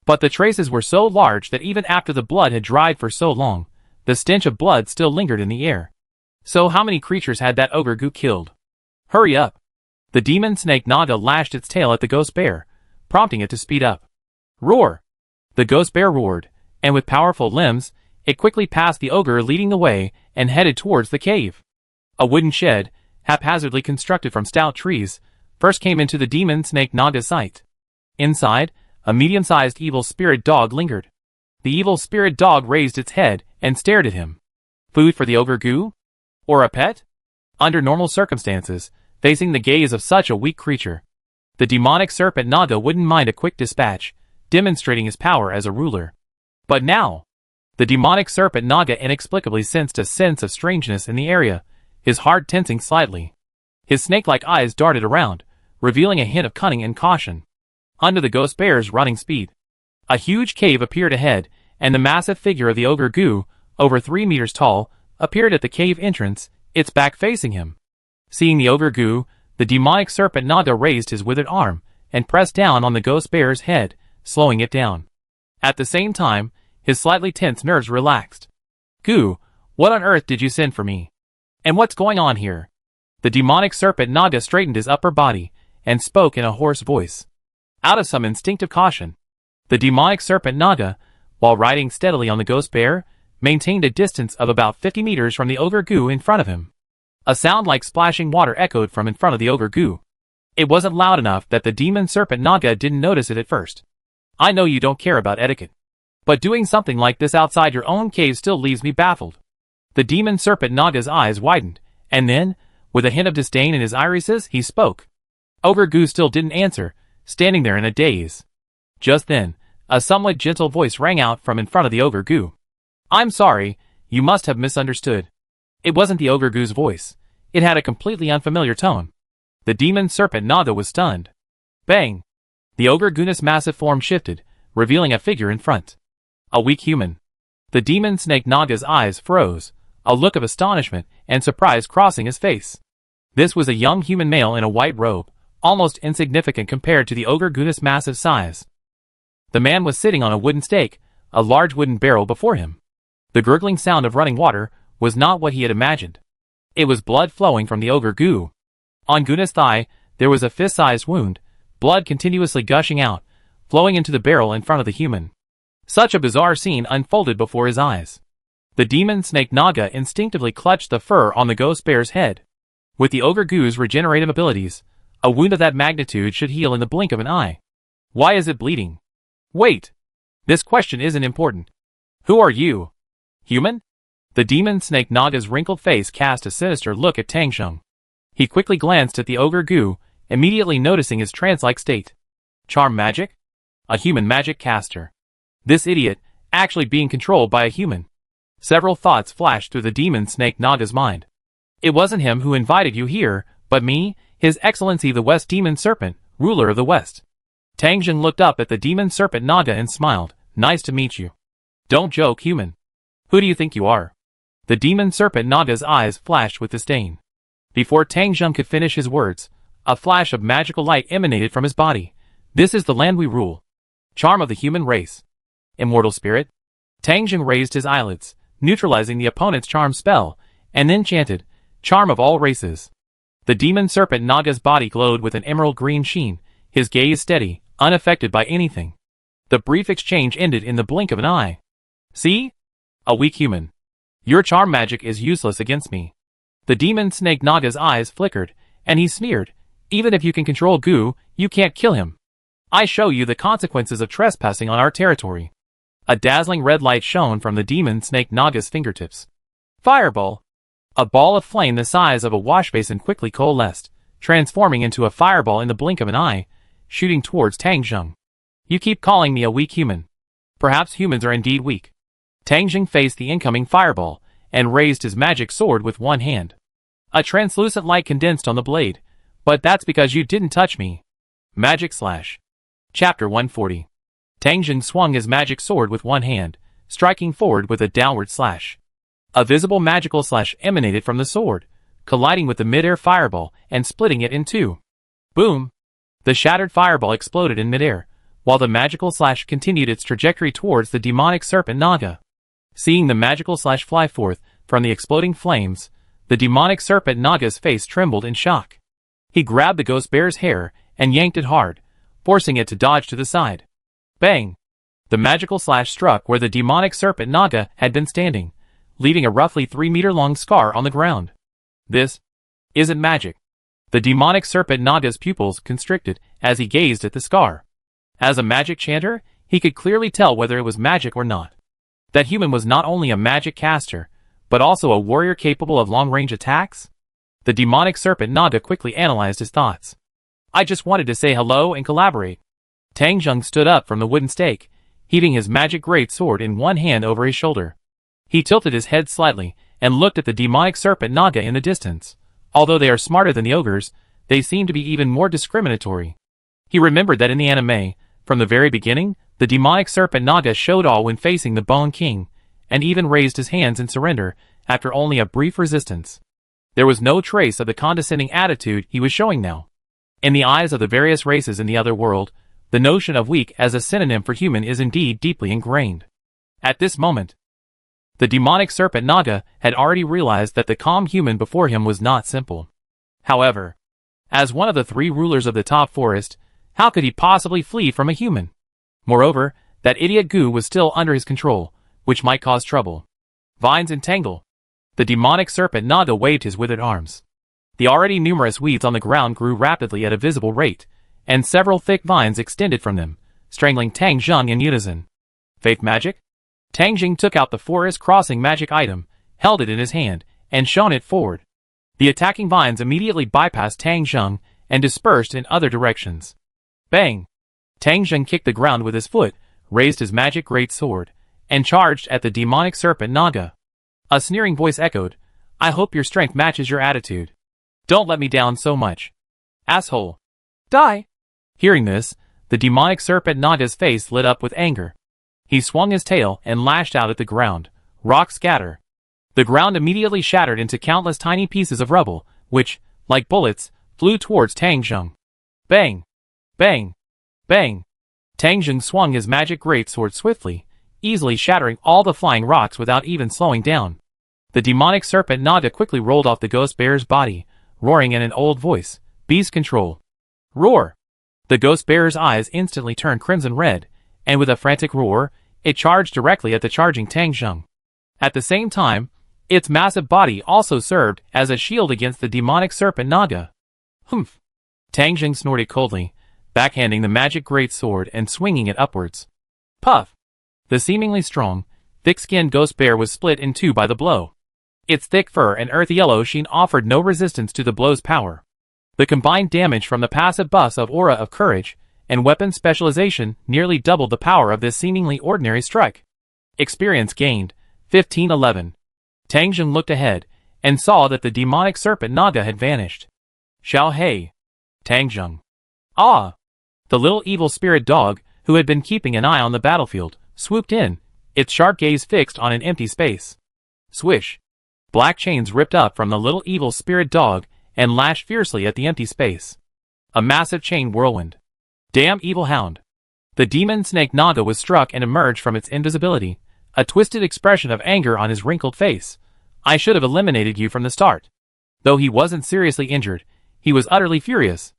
But the traces were so large that even after the blood had dried for so long, the stench of blood still lingered in the air. So how many creatures had that ogre goo killed? Hurry up! The demon snake Naga lashed its tail at the ghost bear, prompting it to speed up. Roar! The ghost bear roared, and with powerful limbs, it quickly passed the ogre leading the way and headed towards the cave. A wooden shed, haphazardly constructed from stout trees, first came into the demon snake Naga's sight. Inside, a medium-sized evil spirit dog lingered. The evil spirit dog raised its head and stared at him. Food for the ogre goo? Or a pet? Under normal circumstances, facing the gaze of such a weak creature, the demonic serpent Naga wouldn't mind a quick dispatch, demonstrating his power as a ruler. But now, the demonic serpent Naga inexplicably sensed a sense of strangeness in the area, his heart tensing slightly. His snake-like eyes darted around, revealing a hint of cunning and caution. Under the ghost bear's running speed, a huge cave appeared ahead, and the massive figure of the ogre goo, over 3 meters tall, appeared at the cave entrance, its back facing him. Seeing the ogre goo, the demonic serpent Naga raised his withered arm and pressed down on the ghost bear's head, slowing it down. At the same time, his slightly tense nerves relaxed. Goo, what on earth did you send for me? And what's going on here? The demonic serpent Naga straightened his upper body and spoke in a hoarse voice. Out of some instinctive caution, the demonic serpent Naga, while riding steadily on the ghost bear, maintained a distance of about 50 meters from the ogre goo in front of him. A sound like splashing water echoed from in front of the ogre goo. It wasn't loud enough that the demon serpent Naga didn't notice it at first. I know you don't care about etiquette, but doing something like this outside your own cave still leaves me baffled. The demon serpent Naga's eyes widened, and then, with a hint of disdain in his irises, he spoke. Ogre goo still didn't answer, standing there in a daze. Just then, a somewhat gentle voice rang out from in front of the ogre goo. I'm sorry, you must have misunderstood. It wasn't the ogre goo's voice. It had a completely unfamiliar tone. The demon serpent Naga was stunned. Bang! The ogre goo's massive form shifted, revealing a figure in front. A weak human. The demon snake Naga's eyes froze, a look of astonishment and surprise crossing his face. This was a young human male in a white robe, almost insignificant compared to the ogre goo's massive size. The man was sitting on a wooden stake, a large wooden barrel before him. The gurgling sound of running water was not what he had imagined. It was blood flowing from the ogre goo. On Guna's thigh, there was a fist-sized wound, blood continuously gushing out, flowing into the barrel in front of the human. Such a bizarre scene unfolded before his eyes. The demon snake Naga instinctively clutched the fur on the ghost bear's head. With the ogre goo's regenerative abilities, a wound of that magnitude should heal in the blink of an eye. Why is it bleeding? Wait! This question isn't important. Who are you? Human? The demon snake Naga's wrinkled face cast a sinister look at Tang Zheng. He quickly glanced at the ogre goo, immediately noticing his trance-like state. Charm magic? A human magic caster. This idiot, actually being controlled by a human. Several thoughts flashed through the demon snake Naga's mind. It wasn't him who invited you here, but me, His Excellency the West Demon Serpent, ruler of the West. Tang Zheng looked up at the demon serpent Naga and smiled. Nice to meet you. Don't joke, human. Who do you think you are? The demon serpent Naga's eyes flashed with disdain. Before Tang Zheng could finish his words, a flash of magical light emanated from his body. This is the land we rule. Charm of the human race. Immortal spirit? Tang Zheng raised his eyelids, neutralizing the opponent's charm spell, and then chanted, Charm of all races. The demon serpent Naga's body glowed with an emerald green sheen, his gaze steady, unaffected by anything. The brief exchange ended in the blink of an eye. See? A weak human. Your charm magic is useless against me. The demon snake Naga's eyes flickered, and he sneered, Even if you can control goo, you can't kill him. I show you the consequences of trespassing on our territory. A dazzling red light shone from the demon snake Naga's fingertips. Fireball. A ball of flame the size of a washbasin quickly coalesced, transforming into a fireball in the blink of an eye, shooting towards Tang Zheng. You keep calling me a weak human. Perhaps humans are indeed weak. Tang Zheng faced the incoming fireball, and raised his magic sword with one hand. A translucent light condensed on the blade, but that's because you didn't touch me. Magic Slash. Chapter 140. Tang Zheng swung his magic sword with one hand, striking forward with a downward slash. A visible magical slash emanated from the sword, colliding with the mid-air fireball and splitting it in two. Boom! The shattered fireball exploded in mid-air, while the magical slash continued its trajectory towards the demonic serpent Naga. Seeing the magical slash fly forth from the exploding flames, the demonic serpent Naga's face trembled in shock. He grabbed the ghost bear's hair and yanked it hard, forcing it to dodge to the side. Bang! The magical slash struck where the demonic serpent Naga had been standing, leaving a roughly 3-meter-long scar on the ground. This isn't magic. The demonic serpent Naga's pupils constricted as he gazed at the scar. As a magic chanter, he could clearly tell whether it was magic or not. That human was not only a magic caster, but also a warrior capable of long-range attacks? The demonic serpent Naga quickly analyzed his thoughts. I just wanted to say hello and collaborate. Tang Zheng stood up from the wooden stake, heaving his magic great sword in one hand over his shoulder. He tilted his head slightly and looked at the demonic serpent Naga in the distance. Although they are smarter than the ogres, they seem to be even more discriminatory. He remembered that in the anime, from the very beginning, the demonic serpent Naga showed all when facing the Bone King, and even raised his hands in surrender after only a brief resistance. There was no trace of the condescending attitude he was showing now. In the eyes of the various races in the other world, the notion of weak as a synonym for human is indeed deeply ingrained. At this moment, the demonic serpent Naga had already realized that the calm human before him was not simple. However, as one of the 3 rulers of the top forest, how could he possibly flee from a human? Moreover, that idiot goo was still under his control, which might cause trouble. Vines entangle. The demonic serpent Naga waved his withered arms. The already numerous weeds on the ground grew rapidly at a visible rate, and several thick vines extended from them, strangling Tang Zheng in unison. Faith magic? Tang Zheng took out the forest crossing magic item, held it in his hand, and shone it forward. The attacking vines immediately bypassed Tang Zheng and dispersed in other directions. Bang! Tang Zheng kicked the ground with his foot, raised his magic great sword, and charged at the demonic serpent Naga. A sneering voice echoed, I hope your strength matches your attitude. Don't let me down so much. Asshole. Die! Hearing this, the demonic serpent Naga's face lit up with anger. He swung his tail and lashed out at the ground. Rock scatter. The ground immediately shattered into countless tiny pieces of rubble, which, like bullets, flew towards Tang Zheng. Bang! Bang! Bang! Tang Zheng swung his magic greatsword swiftly, easily shattering all the flying rocks without even slowing down. The demonic serpent Naga quickly rolled off the ghost bear's body, roaring in an old voice, Beast control. Roar! The ghost bearer's eyes instantly turned crimson red, and with a frantic roar, it charged directly at the charging Tang Zheng. At the same time, its massive body also served as a shield against the demonic serpent Naga. Humph! Tang Zheng snorted coldly, backhanding the magic greatsword and swinging it upwards. Puff! The seemingly strong, thick-skinned ghost bear was split in two by the blow. Its thick fur and earthy yellow sheen offered no resistance to the blow's power. The combined damage from the passive buffs of Aura of Courage and weapon specialization nearly doubled the power of this seemingly ordinary strike. Experience gained, 1511. Tang Zheng looked ahead and saw that the demonic serpent Naga had vanished. Xiao Hei. Tang Zheng. Ah! The little evil spirit dog, who had been keeping an eye on the battlefield, swooped in, its sharp gaze fixed on an empty space. Swish! Black chains ripped up from the little evil spirit dog and lashed fiercely at the empty space. A massive chain whirlwind. Damn evil hound! The demon snake Naga was struck and emerged from its invisibility, a twisted expression of anger on his wrinkled face. I should have eliminated you from the start. Though he wasn't seriously injured, he was utterly furious.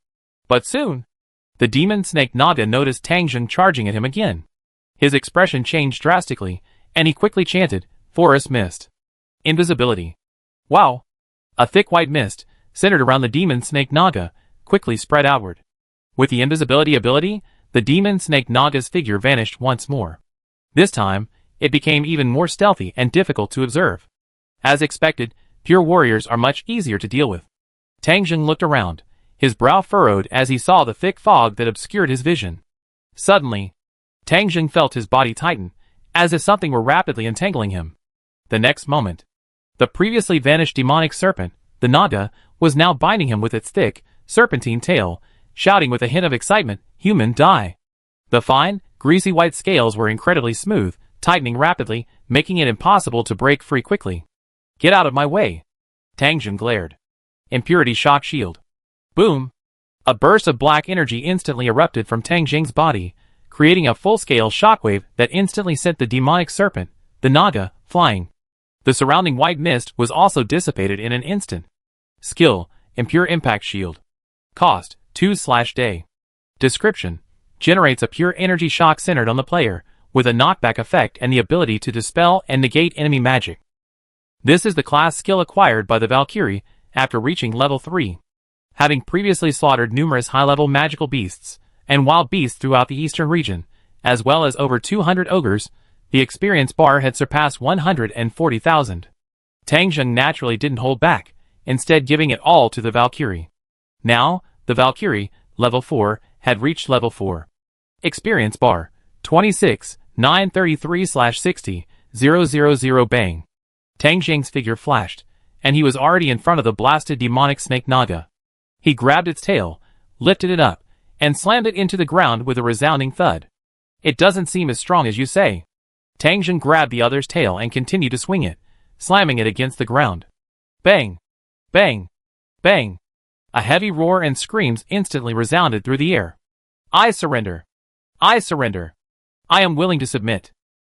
But soon, the demon snake Naga noticed Tang Zheng charging at him again. His expression changed drastically, and he quickly chanted, Forest Mist. Invisibility. Wow! A thick white mist, centered around the demon snake Naga, quickly spread outward. With the invisibility ability, the demon snake Naga's figure vanished once more. This time, it became even more stealthy and difficult to observe. As expected, pure warriors are much easier to deal with. Tang Zheng looked around, his brow furrowed as he saw the thick fog that obscured his vision. Suddenly, Tang Zheng felt his body tighten, as if something were rapidly entangling him. The next moment, the previously vanished demonic serpent, the Naga, was now binding him with its thick, serpentine tail, shouting with a hint of excitement, Human, die! The fine, greasy white scales were incredibly smooth, tightening rapidly, making it impossible to break free quickly. Get out of my way! Tang Zheng glared. Impurity shock shield. Boom! A burst of black energy instantly erupted from Tang Zheng's body, creating a full-scale shockwave that instantly sent the demonic serpent, the Naga, flying. The surrounding white mist was also dissipated in an instant. Skill, Impure Impact Shield. Cost, 2/day. Description: generates a pure energy shock centered on the player, with a knockback effect and the ability to dispel and negate enemy magic. This is the class skill acquired by the Valkyrie after reaching level 3. Having previously slaughtered numerous high-level magical beasts and wild beasts throughout the eastern region, as well as over 200 ogres, the experience bar had surpassed 140,000. Tang Zheng naturally didn't hold back, instead giving it all to the Valkyrie. Now, the Valkyrie, level 4, had reached level 4. Experience bar, 26, 933/60, 000 bang. Tang Zheng's figure flashed, and he was already in front of the blasted demonic snake Naga. He grabbed its tail, lifted it up, and slammed it into the ground with a resounding thud. It doesn't seem as strong as you say. Tang Zheng grabbed the other's tail and continued to swing it, slamming it against the ground. Bang! Bang! Bang! A heavy roar and screams instantly resounded through the air. I surrender! I surrender! I am willing to submit!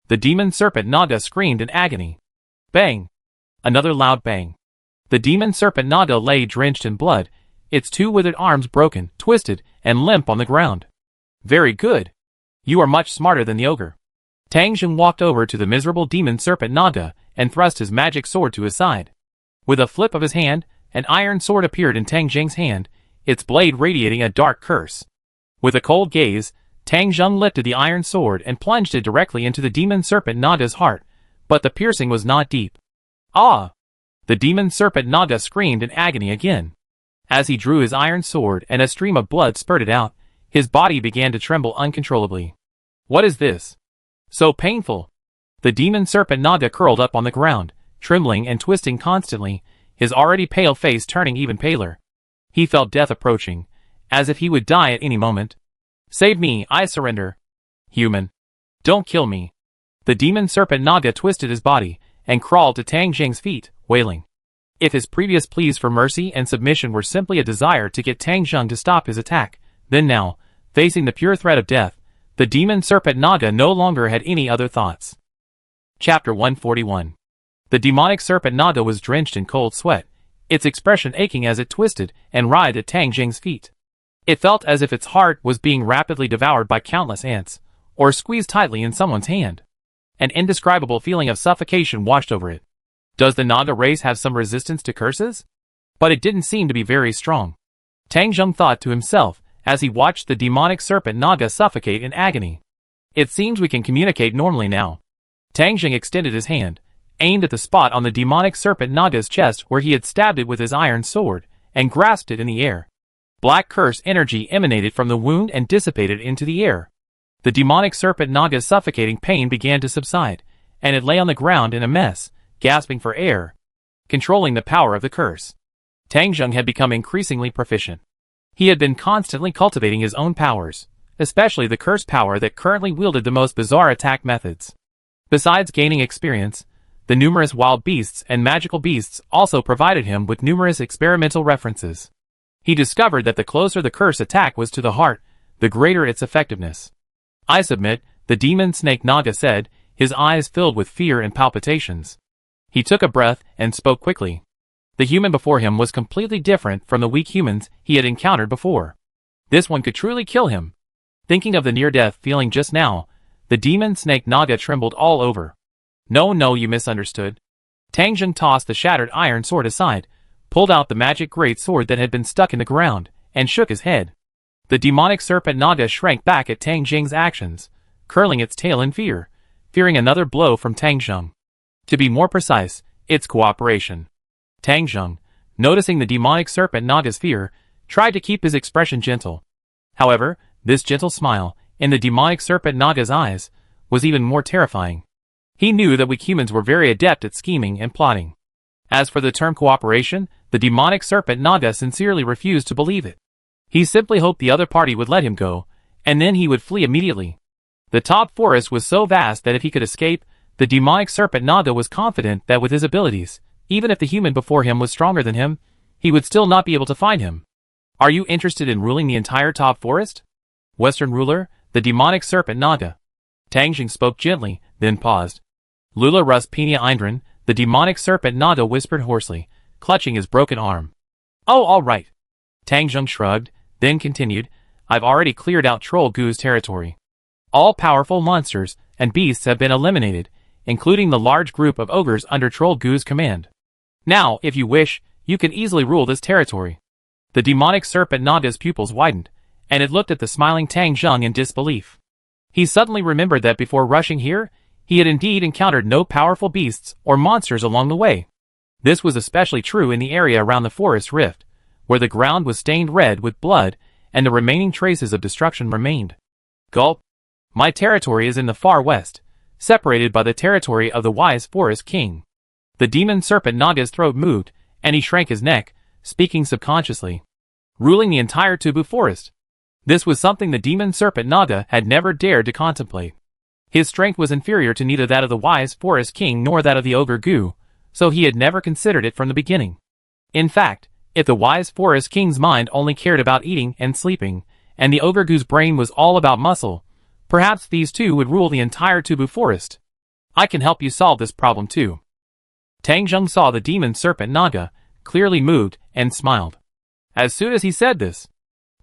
The demon serpent Naga screamed in agony. Bang! Another loud bang. The demon serpent Naga lay drenched in blood, its two withered arms broken, twisted, and limp on the ground. Very good! You are much smarter than the ogre. Tang Zheng walked over to the miserable demon serpent Naga and thrust his magic sword to his side. With a flip of his hand, an iron sword appeared in Tang Zheng's hand, its blade radiating a dark curse. With a cold gaze, Tang Zheng lifted the iron sword and plunged it directly into the demon serpent Naga's heart, but the piercing was not deep. Ah! The demon serpent Naga screamed in agony again. As he drew his iron sword and a stream of blood spurted out, his body began to tremble uncontrollably. What is this? So painful! The demon serpent Naga curled up on the ground, trembling and twisting constantly, his already pale face turning even paler. He felt death approaching, as if he would die at any moment. Save me, I surrender. Human. Don't kill me. The demon serpent Naga twisted his body, and crawled to Tang Zheng's feet, wailing. If his previous pleas for mercy and submission were simply a desire to get Tang Zheng to stop his attack, then now, facing the pure threat of death, the demon serpent Naga no longer had any other thoughts. Chapter 141. The demonic serpent Naga was drenched in cold sweat, its expression aching as it twisted and writhed at Tang Zheng's feet. It felt as if its heart was being rapidly devoured by countless ants, or squeezed tightly in someone's hand. An indescribable feeling of suffocation washed over it. Does the Naga race have some resistance to curses? But it didn't seem to be very strong. Tang Zheng thought to himself as he watched the demonic serpent Naga suffocate in agony. It seems we can communicate normally now. Tang Zheng extended his hand, aimed at the spot on the demonic serpent Naga's chest where he had stabbed it with his iron sword, and grasped it in the air. Black curse energy emanated from the wound and dissipated into the air. The demonic serpent Naga's suffocating pain began to subside, and it lay on the ground in a mess, gasping for air, controlling the power of the curse. Tang Zheng had become increasingly proficient. He had been constantly cultivating his own powers, especially the curse power that currently wielded the most bizarre attack methods. Besides gaining experience, the numerous wild beasts and magical beasts also provided him with numerous experimental references. He discovered that the closer the curse attack was to the heart, the greater its effectiveness. "I submit," the demon snake Naga said, his eyes filled with fear and palpitations. He took a breath and spoke quickly. The human before him was completely different from the weak humans he had encountered before. This one could truly kill him. Thinking of the near-death feeling just now, the demon snake Naga trembled all over. No, you misunderstood." Tang Zheng tossed the shattered iron sword aside, pulled out the magic great sword that had been stuck in the ground, and shook his head. The demonic serpent Naga shrank back at Tang Zheng's actions, curling its tail in fear, fearing another blow from Tang Zheng. To be more precise, its cooperation. Tang Zheng, noticing the demonic serpent Naga's fear, tried to keep his expression gentle. However, this gentle smile, in the demonic serpent Naga's eyes, was even more terrifying. He knew that we humans were very adept at scheming and plotting. As for the term cooperation, the demonic serpent Naga sincerely refused to believe it. He simply hoped the other party would let him go, and then he would flee immediately. The top forest was so vast that if he could escape, the demonic serpent Naga was confident that with his abilities, even if the human before him was stronger than him, he would still not be able to find him. "Are you interested in ruling the entire top forest? Western ruler, the demonic serpent Naga." Tang Zheng spoke gently, then paused. "Lula Rus Penia Eindran," the demonic serpent Naga whispered hoarsely, clutching his broken arm. "Oh, all right." Tang Zheng shrugged, then continued, "I've already cleared out Troll Goo's territory. All powerful monsters and beasts have been eliminated, including the large group of ogres under Troll Goo's command. Now, if you wish, you can easily rule this territory." The demonic serpent Naga's pupils widened, and it looked at the smiling Tang Zheng in disbelief. He suddenly remembered that before rushing here, he had indeed encountered no powerful beasts or monsters along the way. This was especially true in the area around the forest rift, where the ground was stained red with blood and the remaining traces of destruction remained. Gulp. "My territory is in the far west, separated by the territory of the wise forest king." The demon serpent Naga's throat moved, and he shrank his neck, speaking subconsciously. Ruling the entire Tubu forest. This was something the demon serpent Naga had never dared to contemplate. His strength was inferior to neither that of the wise forest king nor that of the ogre Gu, so he had never considered it from the beginning. In fact, if the wise forest king's mind only cared about eating and sleeping, and the ogre Gu's brain was all about muscle, perhaps these two would rule the entire Tubu forest. "I can help you solve this problem too." Tang Zheng saw the demon serpent Naga, clearly moved, and smiled. As soon as he said this,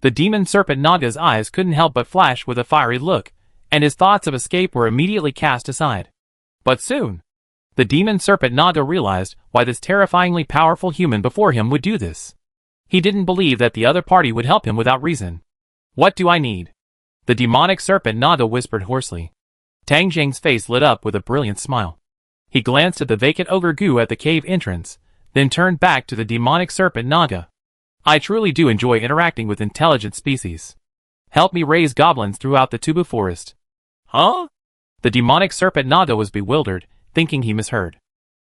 the demon serpent Naga's eyes couldn't help but flash with a fiery look, and his thoughts of escape were immediately cast aside. But soon, the demon serpent Naga realized why this terrifyingly powerful human before him would do this. He didn't believe that the other party would help him without reason. "What do I need?" the demonic serpent Naga whispered hoarsely. Tang Zheng's face lit up with a brilliant smile. He glanced at the vacant ogre Gu at the cave entrance, then turned back to the demonic serpent Naga. "I truly do enjoy interacting with intelligent species. Help me raise goblins throughout the Tubu forest." "Huh?" The demonic serpent Naga was bewildered, thinking he misheard.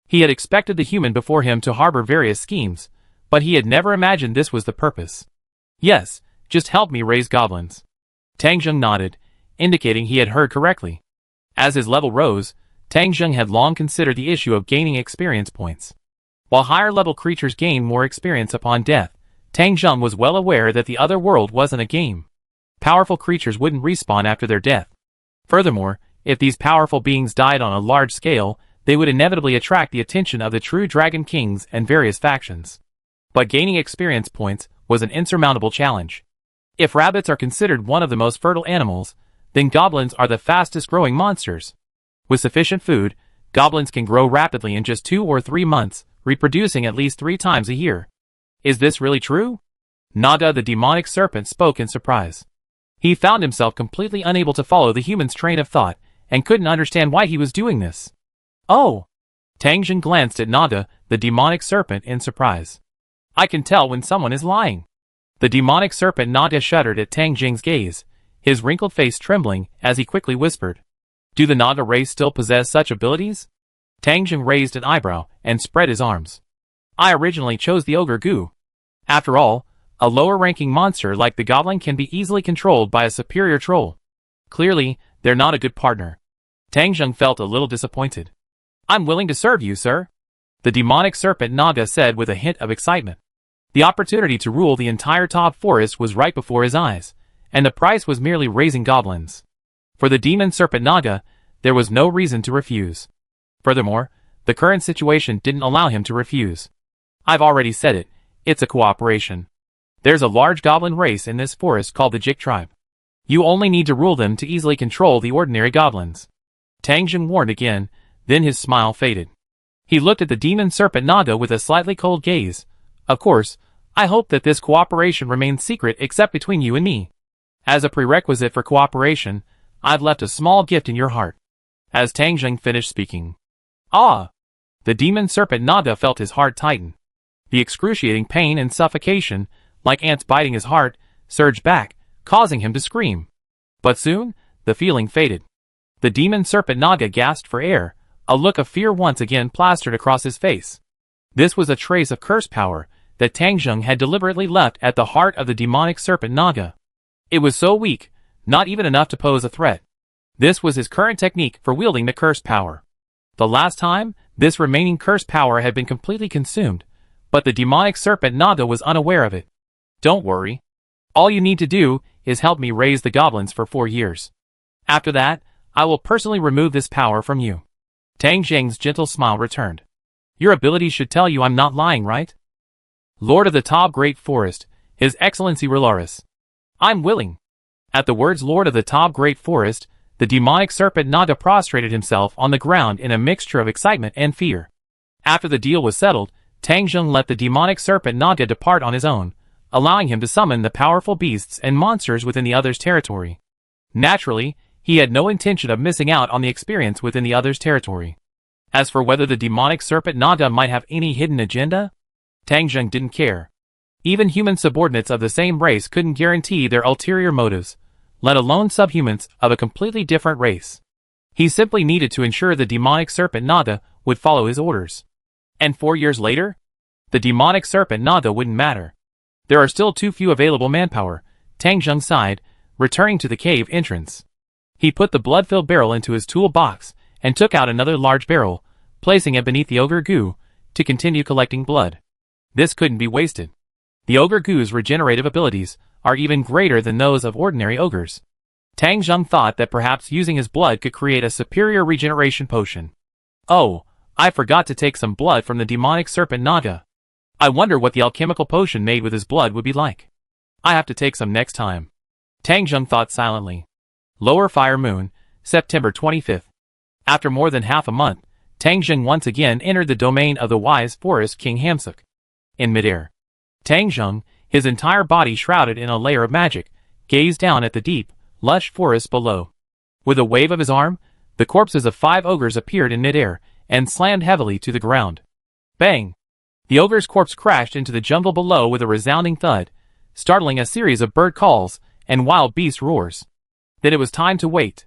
He had expected the human before him to harbor various schemes, but he had never imagined this was the purpose. "Yes, just help me raise goblins." Tang Zheng nodded, indicating he had heard correctly. As his level rose, Tang Zheng had long considered the issue of gaining experience points. While higher-level creatures gain more experience upon death, Tang Zheng was well aware that the other world wasn't a game. Powerful creatures wouldn't respawn after their death. Furthermore, if these powerful beings died on a large scale, they would inevitably attract the attention of the true Dragon Kings and various factions. But gaining experience points was an insurmountable challenge. If rabbits are considered one of the most fertile animals, then goblins are the fastest growing monsters. With sufficient food, goblins can grow rapidly in just 2 or 3 months, reproducing at least 3 times a year. Is this really true? Naga the demonic serpent spoke in surprise. He found himself completely unable to follow the human's train of thought, and couldn't understand why he was doing this. Oh! Tang Jing glanced at Naga, the demonic serpent, in surprise. I can tell when someone is lying. The demonic serpent Naga shuddered at Tang Jing's gaze, his wrinkled face trembling as he quickly whispered. Do the Naga race still possess such abilities? Tang Jing raised an eyebrow and spread his arms. I originally chose the ogre goo. After all, a lower-ranking monster like the goblin can be easily controlled by a superior troll. Clearly, they're not a good partner. Tang Jing felt a little disappointed. I'm willing to serve you, sir. The demonic serpent Naga said with a hint of excitement. The opportunity to rule the entire top forest was right before his eyes, and the price was merely raising goblins. For the demon serpent Naga, there was no reason to refuse. Furthermore, the current situation didn't allow him to refuse. I've already said it, it's a cooperation. There's a large goblin race in this forest called the Jik tribe. You only need to rule them to easily control the ordinary goblins. Tang Jing warned again, then his smile faded. He looked at the demon serpent Naga with a slightly cold gaze. Of course, I hope that this cooperation remains secret except between you and me. As a prerequisite for cooperation, I've left a small gift in your heart. As Tang Jing finished speaking. Ah! The demon serpent Naga felt his heart tighten. The excruciating pain and suffocation, like ants biting his heart, surged back, causing him to scream. But soon, the feeling faded. The demon serpent Naga gasped for air, a look of fear once again plastered across his face. This was a trace of curse power that Tang Jing had deliberately left at the heart of the demonic serpent Naga. It was so weak, not even enough to pose a threat. This was his current technique for wielding the curse power. The last time, this remaining curse power had been completely consumed, but the demonic serpent Naga was unaware of it. Don't worry. All you need to do is help me raise the goblins for 4 years. After that, I will personally remove this power from you. Tang Jing's gentle smile returned. Your abilities should tell you I'm not lying, right? Lord of the Top Great Forest, His Excellency Renase. I'm willing. At the words Lord of the Top Great Forest, the demonic serpent Naga prostrated himself on the ground in a mixture of excitement and fear. After the deal was settled, Tang Jing let the demonic serpent Naga depart on his own, allowing him to summon the powerful beasts and monsters within the other's territory. Naturally, he had no intention of missing out on the experience within the other's territory. As for whether the demonic serpent Naga might have any hidden agenda, Tang Jing didn't care. Even human subordinates of the same race couldn't guarantee their ulterior motives, let alone subhumans of a completely different race. He simply needed to ensure the demonic serpent Naga would follow his orders. And 4 years later? The demonic serpent Naga wouldn't matter. There are still too few available manpower, Tang Jing sighed, returning to the cave entrance. He put the blood-filled barrel into his toolbox and took out another large barrel, placing it beneath the ogre goo, to continue collecting blood. This couldn't be wasted. The ogre goo's regenerative abilities are even greater than those of ordinary ogres. Tang Jing thought that perhaps using his blood could create a superior regeneration potion. Oh, I forgot to take some blood from the demonic serpent Naga. I wonder what the alchemical potion made with his blood would be like. I have to take some next time. Tang Jing thought silently. Lower Fire Moon, September 25th. After more than half a month, Tang Jing once again entered the domain of the wise forest king Hamsuk. In midair, Tang Jing, his entire body shrouded in a layer of magic, gazed down at the deep, lush forest below. With a wave of his arm, the corpses of 5 ogres appeared in midair and slammed heavily to the ground. Bang! The ogre's corpse crashed into the jungle below with a resounding thud, startling a series of bird calls and wild beast roars. Then it was time to wait.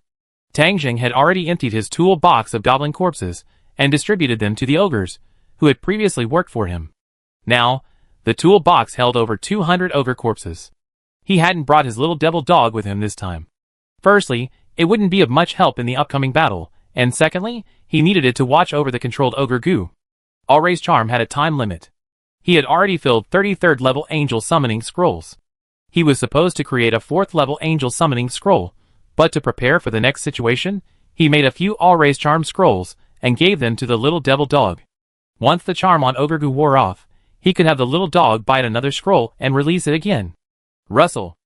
Tang Jing had already emptied his toolbox of goblin corpses and distributed them to the ogres, who had previously worked for him. Now, the toolbox held over 200 ogre corpses. He hadn't brought his little devil dog with him this time. Firstly, it wouldn't be of much help in the upcoming battle, and secondly, he needed it to watch over the controlled ogre goo. Alray's charm had a time limit. He had already filled 33rd level angel summoning scrolls. He was supposed to create a 4th level angel summoning scroll, but to prepare for the next situation, he made a few Alray's charm scrolls and gave them to the little devil dog. Once the charm on ogre goo wore off, he could have the little dog bite another scroll and release it again. Rustle.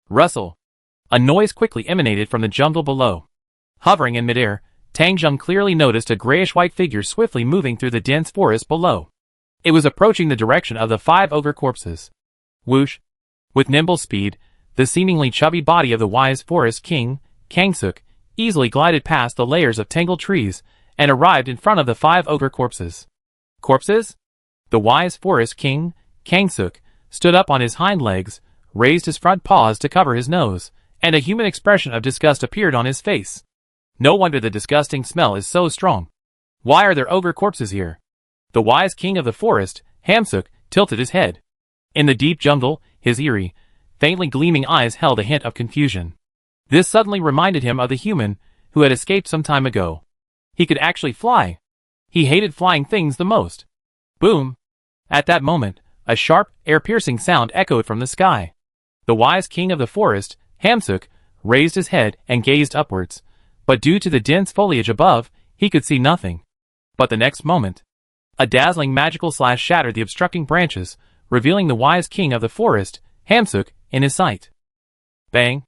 Rustle. A noise quickly emanated from the jungle below. Hovering in midair, Tang Zheng clearly noticed a grayish-white figure swiftly moving through the dense forest below. It was approaching the direction of the 5 ogre corpses. Whoosh! With nimble speed, the seemingly chubby body of the wise forest king, Kangsuk, easily glided past the layers of tangled trees and arrived in front of the 5 ogre corpses. Corpses? The wise forest king, Kangsuk, stood up on his hind legs, raised his front paws to cover his nose, and a human expression of disgust appeared on his face. No wonder the disgusting smell is so strong. Why are there ogre corpses here? The wise king of the forest, Hamsuk, tilted his head. In the deep jungle, his eerie, faintly gleaming eyes held a hint of confusion. This suddenly reminded him of the human who had escaped some time ago. He could actually fly. He hated flying things the most. Boom! At that moment, a sharp, air-piercing sound echoed from the sky. The wise king of the forest, Hamsuk, raised his head and gazed upwards, but due to the dense foliage above, he could see nothing. But the next moment, a dazzling magical slash shattered the obstructing branches, revealing the wise king of the forest, Hamsuk, in his sight. Bang!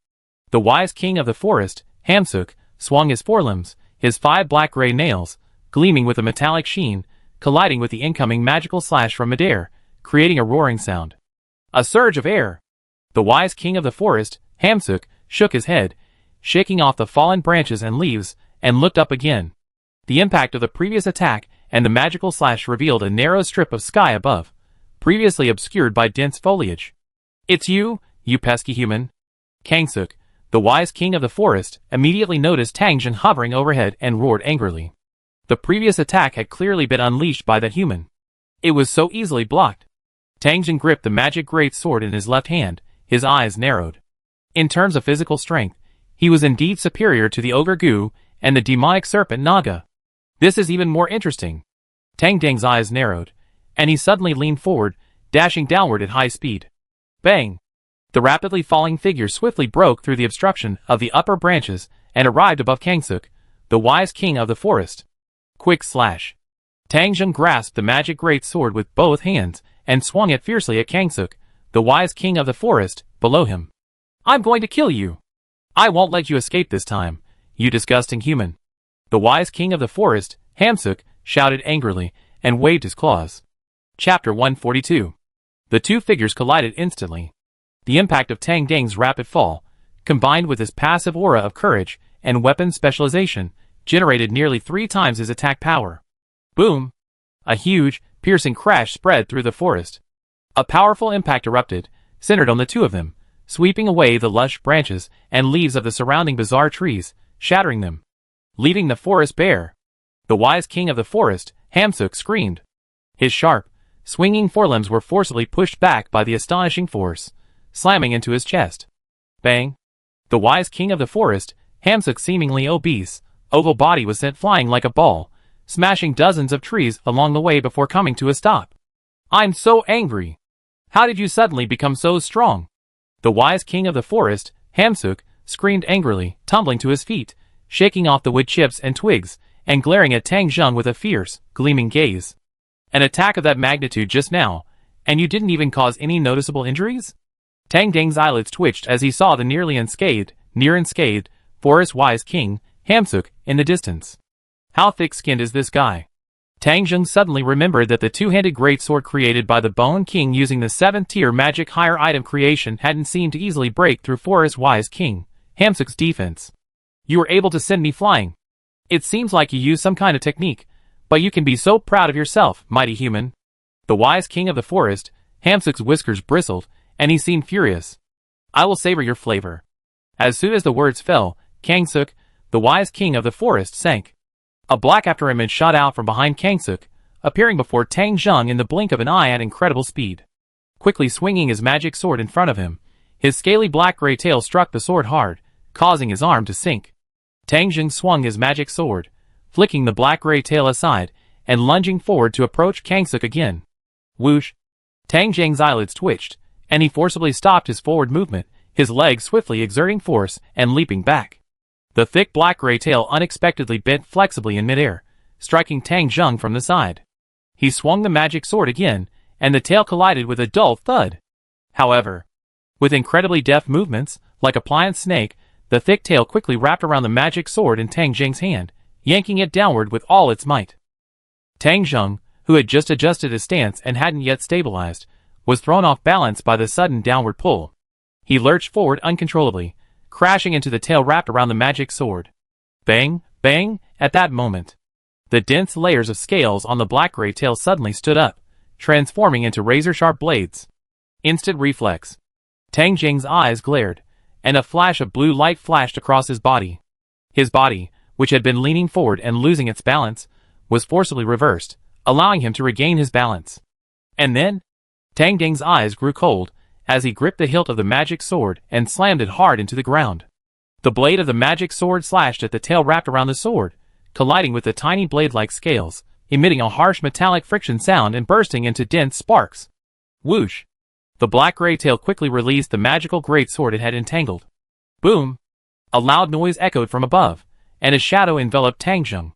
The wise king of the forest, Hamsuk, swung his forelimbs, his 5 black-gray nails, gleaming with a metallic sheen, colliding with the incoming magical slash from midair, creating a roaring sound. A surge of air! The wise king of the forest, Hamsuk, shook his head, shaking off the fallen branches and leaves, and looked up again. The impact of the previous attack and the magical slash revealed a narrow strip of sky above, previously obscured by dense foliage. It's you, you pesky human. Kangsuk, the wise king of the forest, immediately noticed Tang Zheng hovering overhead and roared angrily. The previous attack had clearly been unleashed by that human. It was so easily blocked. Tang Zheng gripped the magic great sword in his left hand, his eyes narrowed. In terms of physical strength, he was indeed superior to the ogre Gu and the demonic serpent Naga. This is even more interesting. Tang Zheng's eyes narrowed, and he suddenly leaned forward, dashing downward at high speed. Bang! The rapidly falling figure swiftly broke through the obstruction of the upper branches and arrived above Kangsuk, the wise king of the forest. Quick slash! Tang Zheng grasped the magic great sword with both hands and swung it fiercely at Kangsuk, the wise king of the forest, below him. I'm going to kill you! I won't let you escape this time, you disgusting human. The wise king of the forest, Hamsuk, shouted angrily and waved his claws. Chapter 142. The two figures collided instantly. The impact of Tang Zheng's rapid fall, combined with his passive aura of courage and weapon specialization, generated nearly 3 times his attack power. Boom! A huge, piercing crash spread through the forest. A powerful impact erupted, centered on the two of them, sweeping away the lush branches and leaves of the surrounding bizarre trees, shattering them, leaving the forest bare. The wise king of the forest, Hamsuk, screamed. His sharp, swinging forelimbs were forcibly pushed back by the astonishing force, slamming into his chest. Bang! The wise king of the forest, Hamsuk's seemingly obese, oval body was sent flying like a ball, smashing dozens of trees along the way before coming to a stop. I'm so angry! How did you suddenly become so strong? The wise king of the forest, Hamsuk, screamed angrily, tumbling to his feet, shaking off the wood chips and twigs, and glaring at Tang Zheng with a fierce, gleaming gaze. An attack of that magnitude just now, and you didn't even cause any noticeable injuries? Tang Zheng's eyelids twitched as he saw the near unscathed, forest-wise king, Hamsuk, in the distance. How thick-skinned is this guy? Tang Zheng suddenly remembered that the two-handed greatsword created by the Bone King using the 7th-tier magic higher item creation hadn't seemed to easily break through forest-wise king, Hamsuk's defense. You were able to send me flying. It seems like you used some kind of technique, but you can be so proud of yourself, mighty human. The wise king of the forest, Hamsuk's whiskers bristled, and he seemed furious. I will savor your flavor. As soon as the words fell, Kangsuk, the wise king of the forest, sank. A black afterimage shot out from behind Kangsuk, appearing before Tang Zheng in the blink of an eye at incredible speed. Quickly swinging his magic sword in front of him, his scaly black-gray tail struck the sword hard, causing his arm to sink. Tang Zheng swung his magic sword, flicking the black-gray tail aside, and lunging forward to approach Kangsuk again. Whoosh! Tang Zheng's eyelids twitched, and he forcibly stopped his forward movement, his legs swiftly exerting force and leaping back. The thick black-gray tail unexpectedly bent flexibly in midair, striking Tang Zheng from the side. He swung the magic sword again, and the tail collided with a dull thud. However, with incredibly deft movements, Like a pliant snake, the thick tail quickly wrapped around the magic sword in Tang Jing's hand, yanking it downward with all its might. Tang Jing, who had just adjusted his stance and hadn't yet stabilized, was thrown off balance by the sudden downward pull. He lurched forward uncontrollably, crashing into the tail wrapped around the magic sword. Bang, bang, at that moment. The dense layers of scales on the black-gray tail suddenly stood up, transforming into razor-sharp blades. Instant reflex. Tang Jing's eyes glared, and a flash of blue light flashed across his body. His body, which had been leaning forward and losing its balance, was forcibly reversed, allowing him to regain his balance. And then, Tang Jing's eyes grew cold as he gripped the hilt of the magic sword and slammed it hard into the ground. The blade of the magic sword slashed at the tail wrapped around the sword, colliding with the tiny blade-like scales, emitting a harsh metallic friction sound and bursting into dense sparks. Whoosh! The black-gray tail quickly released the magical great sword it had entangled. Boom! A loud noise echoed from above, and a shadow enveloped Tang Jing.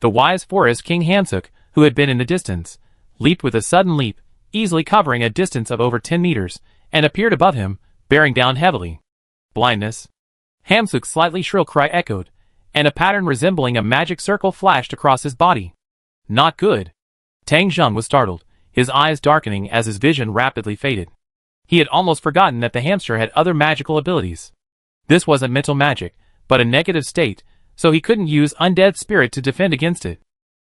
The wise forest king Hamsuk, who had been in the distance, leaped with a sudden leap, easily covering a distance of over 10 meters, and appeared above him, bearing down heavily. Blindness. Hamsuk's slightly shrill cry echoed, and a pattern resembling a magic circle flashed across his body. Not good. Tang Jing was startled, his eyes darkening as his vision rapidly faded. He had almost forgotten that the hamster had other magical abilities. This wasn't mental magic, but a negative state, so he couldn't use Undead Spirit to defend against it.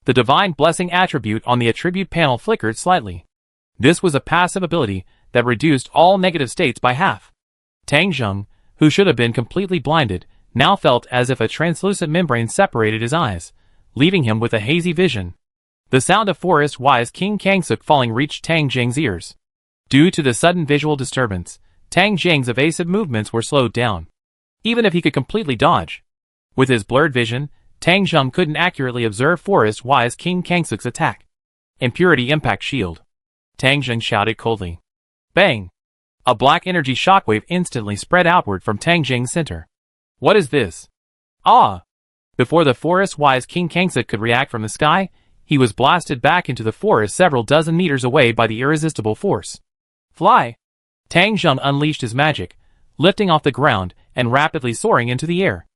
The Divine Blessing attribute on the attribute panel flickered slightly. This was a passive ability that reduced all negative states by half. Tang Jing, who should have been completely blinded, now felt as if a translucent membrane separated his eyes, leaving him with a hazy vision. The sound of forest-wise King Kangsuk falling reached Tang Jing's ears. Due to the sudden visual disturbance, Tang Jing's evasive movements were slowed down. Even if he could completely dodge. With his blurred vision, Tang Jing couldn't accurately observe forest-wise King Kangsuk's attack. Impurity Impact Shield. Tang Jing shouted coldly. Bang! A black energy shockwave instantly spread outward from Tang Jing's center. What is this? Ah! Before the forest-wise King Kangsuk could react from the sky, he was blasted back into the forest several dozen meters away by the irresistible force. Fly! Tang Jing unleashed his magic, lifting off the ground and rapidly soaring into the air.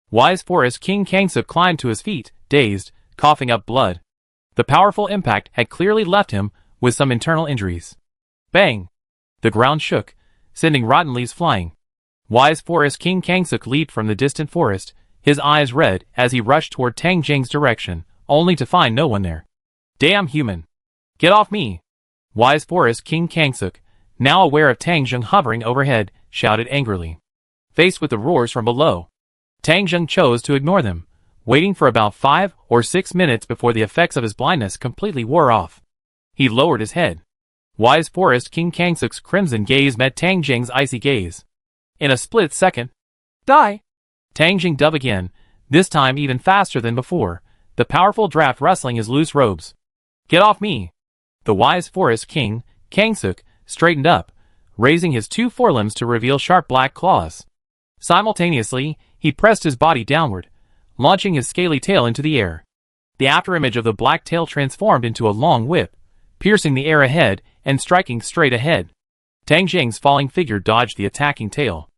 Wise Forest King Kangsuk climbed to his feet, dazed, coughing up blood. The powerful impact had clearly left him with some internal injuries. Bang! The ground shook, sending rotten leaves flying. Wise Forest King Kangsuk leaped from the distant forest, his eyes red as he rushed toward Tang Jing's direction, only to find no one there. Damn human! Get off me! Wise Forest King Kangsuk, now aware of Tang Jing hovering overhead, shouted angrily. Faced with the roars from below, Tang Jing chose to ignore them, waiting for about 5 or 6 minutes before the effects of his blindness completely wore off. He lowered his head. Wise Forest King Kangsuk's crimson gaze met Tang Jing's icy gaze. In a split second, die! Tang Jing dove again, this time even faster than before, the powerful draft rustling his loose robes. Get off me! The Wise Forest King, Kangsuk, straightened up, raising his 2 forelimbs to reveal sharp black claws. Simultaneously, he pressed his body downward, launching his scaly tail into the air. The afterimage of the black tail transformed into a long whip, piercing the air ahead and striking straight ahead. Tang Jing's falling figure dodged the attacking tail.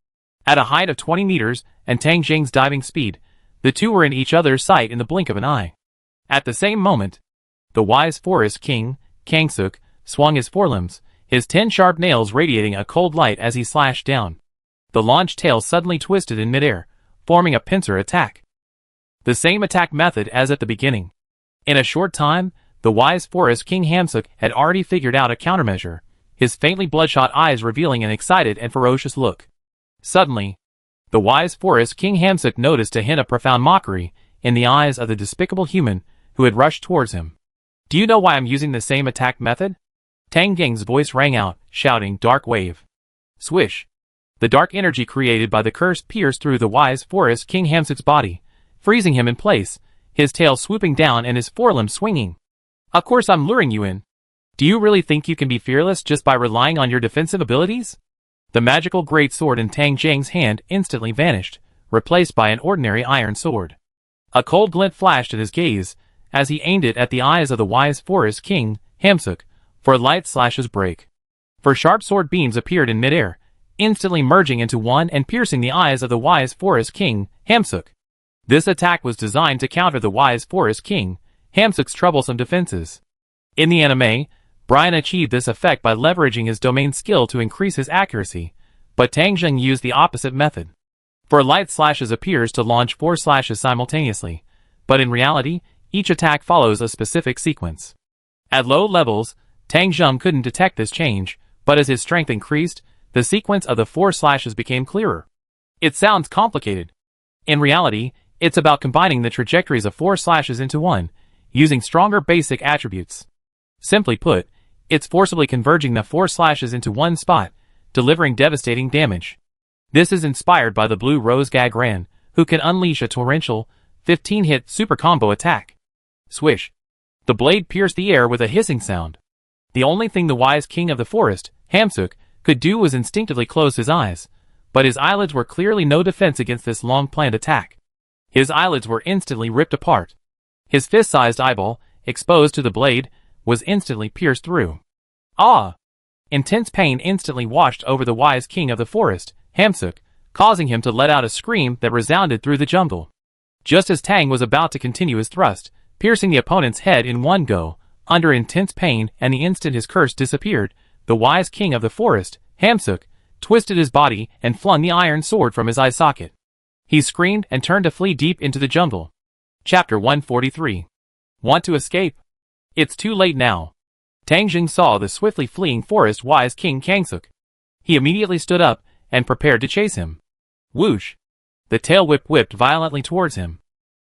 At a height of 20 meters and Tang Jing's diving speed, the two were in each other's sight in the blink of an eye. At the same moment, the Wise Forest King, Kangsuk, swung his forelimbs, his 10 sharp nails radiating a cold light as he slashed down. The launched tail suddenly twisted in midair, forming a pincer attack. The same attack method as at the beginning. In a short time, the Wise Forest King Hamsuk had already figured out a countermeasure, his faintly bloodshot eyes revealing an excited and ferocious look. Suddenly, the Wise Forest King Hamsuk noticed a hint of profound mockery in the eyes of the despicable human who had rushed towards him. Do you know why I'm using the same attack method? Tang Jing's voice rang out, shouting, Dark Wave. Swish. The dark energy created by the curse pierced through the Wise Forest King Hamsuk's body, freezing him in place, his tail swooping down and his forelimbs swinging. Of course I'm luring you in. Do you really think you can be fearless just by relying on your defensive abilities? The magical great sword in Tang Jing's hand instantly vanished, replaced by an ordinary iron sword. A cold glint flashed at his gaze, as he aimed it at the eyes of the Wise Forest King, Hamsuk, for light slashes break. For sharp sword beams appeared in midair, instantly merging into one and piercing the eyes of the wise forest king, Hamsuk. This attack was designed to counter the wise forest king, Hamsuk's troublesome defenses. In the anime, Brian achieved this effect by leveraging his domain skill to increase his accuracy, but Tang Zheng used the opposite method. For light slashes appears to launch 4 slashes simultaneously, but in reality, each attack follows a specific sequence. At low levels, Tang Zheng couldn't detect this change, but as his strength increased, the sequence of the 4 slashes became clearer. It sounds complicated. In reality, it's about combining the trajectories of 4 slashes into one, using stronger basic attributes. Simply put, it's forcibly converging the 4 slashes into one spot, delivering devastating damage. This is inspired by the blue Rose Gagran, who can unleash a torrential, 15-hit super combo attack. Swish. The blade pierced the air with a hissing sound. The only thing the wise king of the forest, Hamsuk, could do was instinctively close his eyes, but his eyelids were clearly no defense against this long-planned attack. His eyelids were instantly ripped apart. His fist-sized eyeball, exposed to the blade, was instantly pierced through. Ah! Intense pain instantly washed over the wise king of the forest, Hamsuk, causing him to let out a scream that resounded through the jungle. Just as Tang was about to continue his thrust, piercing the opponent's head in one go, under intense pain and the instant his curse disappeared, the wise king of the forest, Hamsuk, twisted his body and flung the iron sword from his eye socket. He screamed and turned to flee deep into the jungle. Chapter 143. Want to escape? It's too late now. Tang Zheng saw the swiftly fleeing forest wise king Kangsuk. He immediately stood up and prepared to chase him. Whoosh! The tail whipped violently towards him.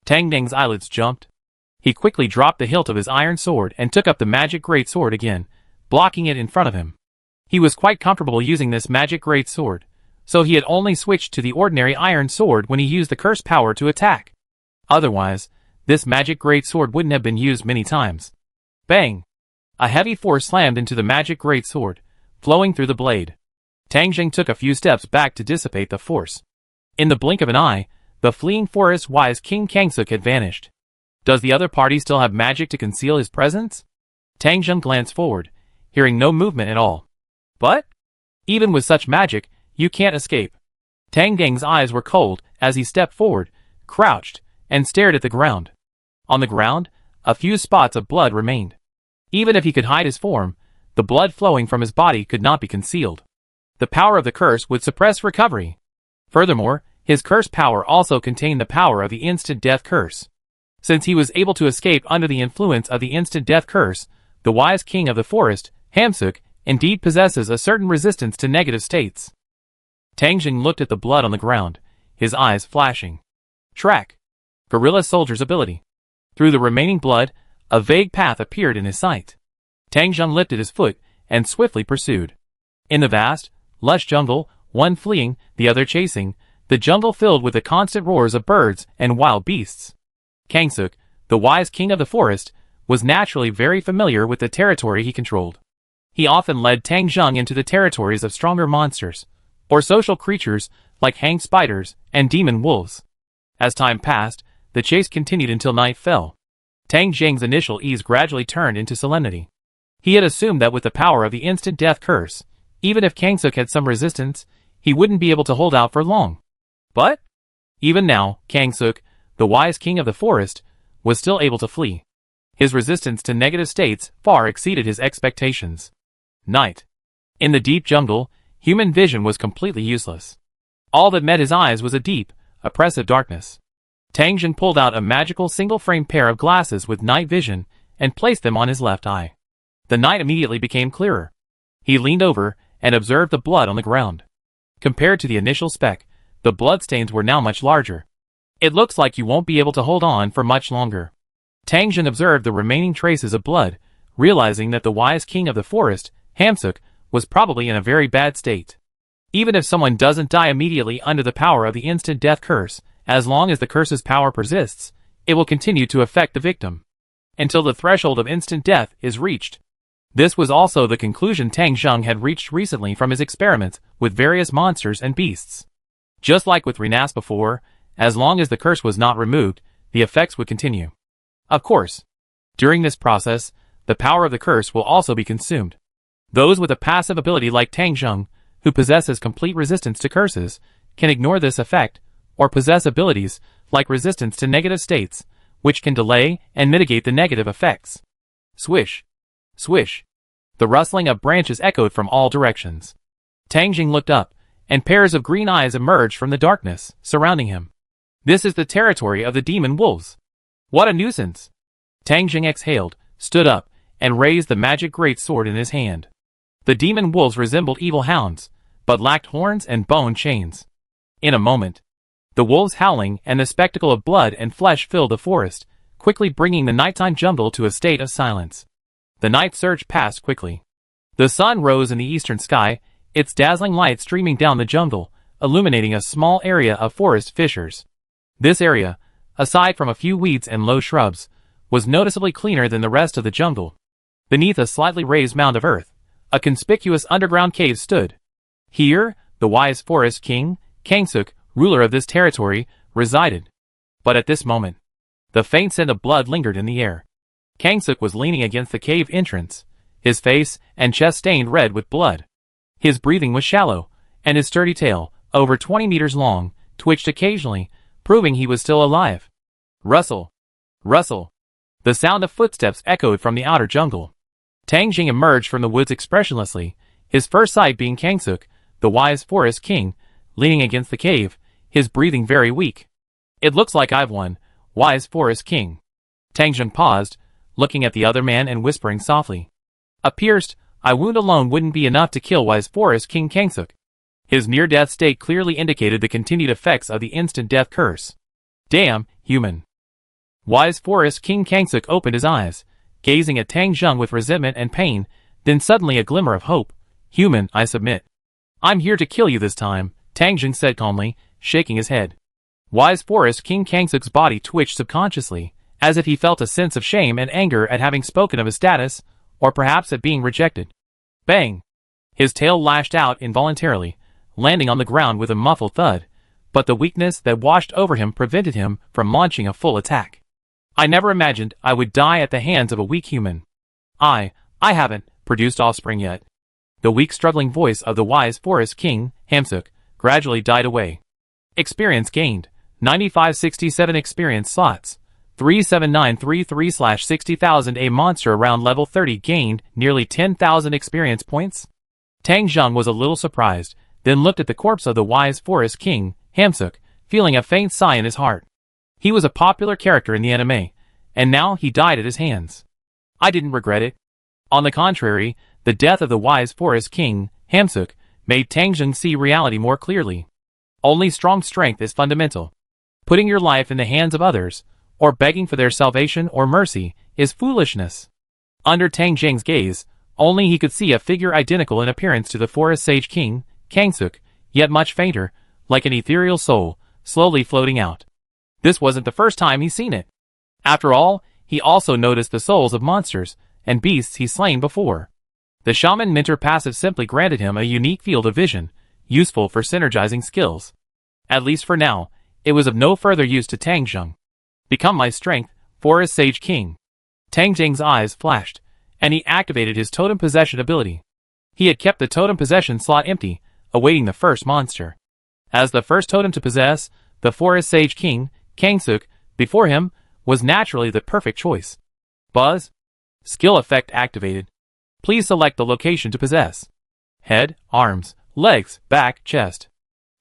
Tang Zheng's eyelids jumped. He quickly dropped the hilt of his iron sword and took up the magic great sword again, blocking it in front of him. He was quite comfortable using this magic great sword, so he had only switched to the ordinary iron sword when he used the curse power to attack. Otherwise, this magic great sword wouldn't have been used many times. Bang! A heavy force slammed into the magic great sword, flowing through the blade. Tang Zheng took a few steps back to dissipate the force. In the blink of an eye, the fleeing forest wise King Kangsuk had vanished. Does the other party still have magic to conceal his presence? Tang Zheng glanced forward, hearing no movement at all. But? Even with such magic, you can't escape. Tang Zheng's eyes were cold as he stepped forward, crouched, and stared at the ground. On the ground, a few spots of blood remained. Even if he could hide his form, the blood flowing from his body could not be concealed. The power of the curse would suppress recovery. Furthermore, his curse power also contained the power of the instant death curse. Since he was able to escape under the influence of the instant death curse, the wise king of the forest, Hamsuk, indeed possesses a certain resistance to negative states. Tang Zheng looked at the blood on the ground, his eyes flashing. Track. Guerrilla soldier's ability. Through the remaining blood, a vague path appeared in his sight. Tang Zheng lifted his foot and swiftly pursued. In the vast, lush jungle, one fleeing, the other chasing, the jungle filled with the constant roars of birds and wild beasts. Kangsuk, the wise king of the forest, was naturally very familiar with the territory he controlled. He often led Tang Zheng into the territories of stronger monsters, or social creatures like hanged spiders and demon wolves. As time passed, the chase continued until night fell. Tang Zheng's initial ease gradually turned into solemnity. He had assumed that with the power of the instant death curse, even if Kangsuk had some resistance, he wouldn't be able to hold out for long. But even now, Kangsuk, the wise king of the forest, was still able to flee. His resistance to negative states far exceeded his expectations. Night. In the deep jungle, human vision was completely useless. All that met his eyes was a deep, oppressive darkness. Tang Zheng pulled out a magical single-frame pair of glasses with night vision and placed them on his left eye. The night immediately became clearer. He leaned over and observed the blood on the ground. Compared to the initial speck, the bloodstains were now much larger. It looks like you won't be able to hold on for much longer. Tang Zheng observed the remaining traces of blood, realizing that the wise king of the forest, Hamsuk, was probably in a very bad state. Even if someone doesn't die immediately under the power of the instant death curse, as long as the curse's power persists, it will continue to affect the victim until the threshold of instant death is reached. This was also the conclusion Tang Zheng had reached recently from his experiments with various monsters and beasts. Just like with Renase before, as long as the curse was not removed, the effects would continue. Of course, during this process, the power of the curse will also be consumed. Those with a passive ability like Tang Zheng, who possesses complete resistance to curses, can ignore this effect, or possess abilities, like resistance to negative states, which can delay and mitigate the negative effects. Swish. Swish. The rustling of branches echoed from all directions. Tang Jing looked up, and pairs of green eyes emerged from the darkness surrounding him. This is the territory of the demon wolves. What a nuisance! Tang Jing exhaled, stood up, and raised the magic great sword in his hand. The demon wolves resembled evil hounds, but lacked horns and bone chains. In a moment, the wolves howling and the spectacle of blood and flesh filled the forest, quickly bringing the nighttime jungle to a state of silence. The night surge passed quickly. The sun rose in the eastern sky, its dazzling light streaming down the jungle, illuminating a small area of forest fissures. This area, aside from a few weeds and low shrubs, was noticeably cleaner than the rest of the jungle. Beneath a slightly raised mound of earth, a conspicuous underground cave stood. Here, the wise forest king, Kangsuk, ruler of this territory, resided. But at this moment, the faint scent of blood lingered in the air. Kangsuk was leaning against the cave entrance, his face and chest stained red with blood. His breathing was shallow, and his sturdy tail, over 20 meters long, twitched occasionally, proving he was still alive. Rustle! Rustle! The sound of footsteps echoed from the outer jungle. Tang Jing emerged from the woods expressionlessly, his first sight being Kangsuk, the wise forest king, leaning against the cave, his breathing very weak. It looks like I've won, wise forest king. Tang Jing paused, looking at the other man and whispering softly. A pierced, eye wound alone wouldn't be enough to kill wise forest king Kangsuk. His near-death state clearly indicated the continued effects of the instant death curse. Damn, human. Wise forest king Kangsuk opened his eyes, gazing at Tang Jing with resentment and pain, then suddenly a glimmer of hope. Human, I submit. I'm here to kill you this time, Tang Jing said calmly, shaking his head. Wise forest king Kangsuk's body twitched subconsciously, as if he felt a sense of shame and anger at having spoken of his status, or perhaps at being rejected. Bang! His tail lashed out involuntarily, landing on the ground with a muffled thud, but the weakness that washed over him prevented him from launching a full attack. I never imagined I would die at the hands of a weak human. I haven't produced offspring yet. The weak struggling voice of the wise forest king, Kangsuk, gradually died away. Experience gained, 9567 experience slots. 37933/60,000. A monster around level 30 gained nearly 10,000 experience points. Tang Jing was a little surprised, then looked at the corpse of the wise forest king, Kangsuk, feeling a faint sigh in his heart. He was a popular character in the anime, and now he died at his hands. I didn't regret it. On the contrary, the death of the wise forest king, Kangsuk, made Tang Jing see reality more clearly. Only strong strength is fundamental. Putting your life in the hands of others, or begging for their salvation or mercy, is foolishness. Under Tang Jing's gaze, only he could see a figure identical in appearance to the forest sage king, Kangsuk, yet much fainter, like an ethereal soul, slowly floating out. This wasn't the first time he'd seen it. After all, he also noticed the souls of monsters and beasts he'd slain before. The Shaman Mentor passive simply granted him a unique field of vision, useful for synergizing skills. At least for now, it was of no further use to Tang Jing. Become my strength, Forest Sage King. Tang Jing's eyes flashed, and he activated his totem possession ability. He had kept the totem possession slot empty, awaiting the first monster. As the first totem to possess, the Forest Sage King, Kangsuk, before him, was naturally the perfect choice. Buzz. Skill effect activated. Please select the location to possess. Head, arms, legs, back, chest.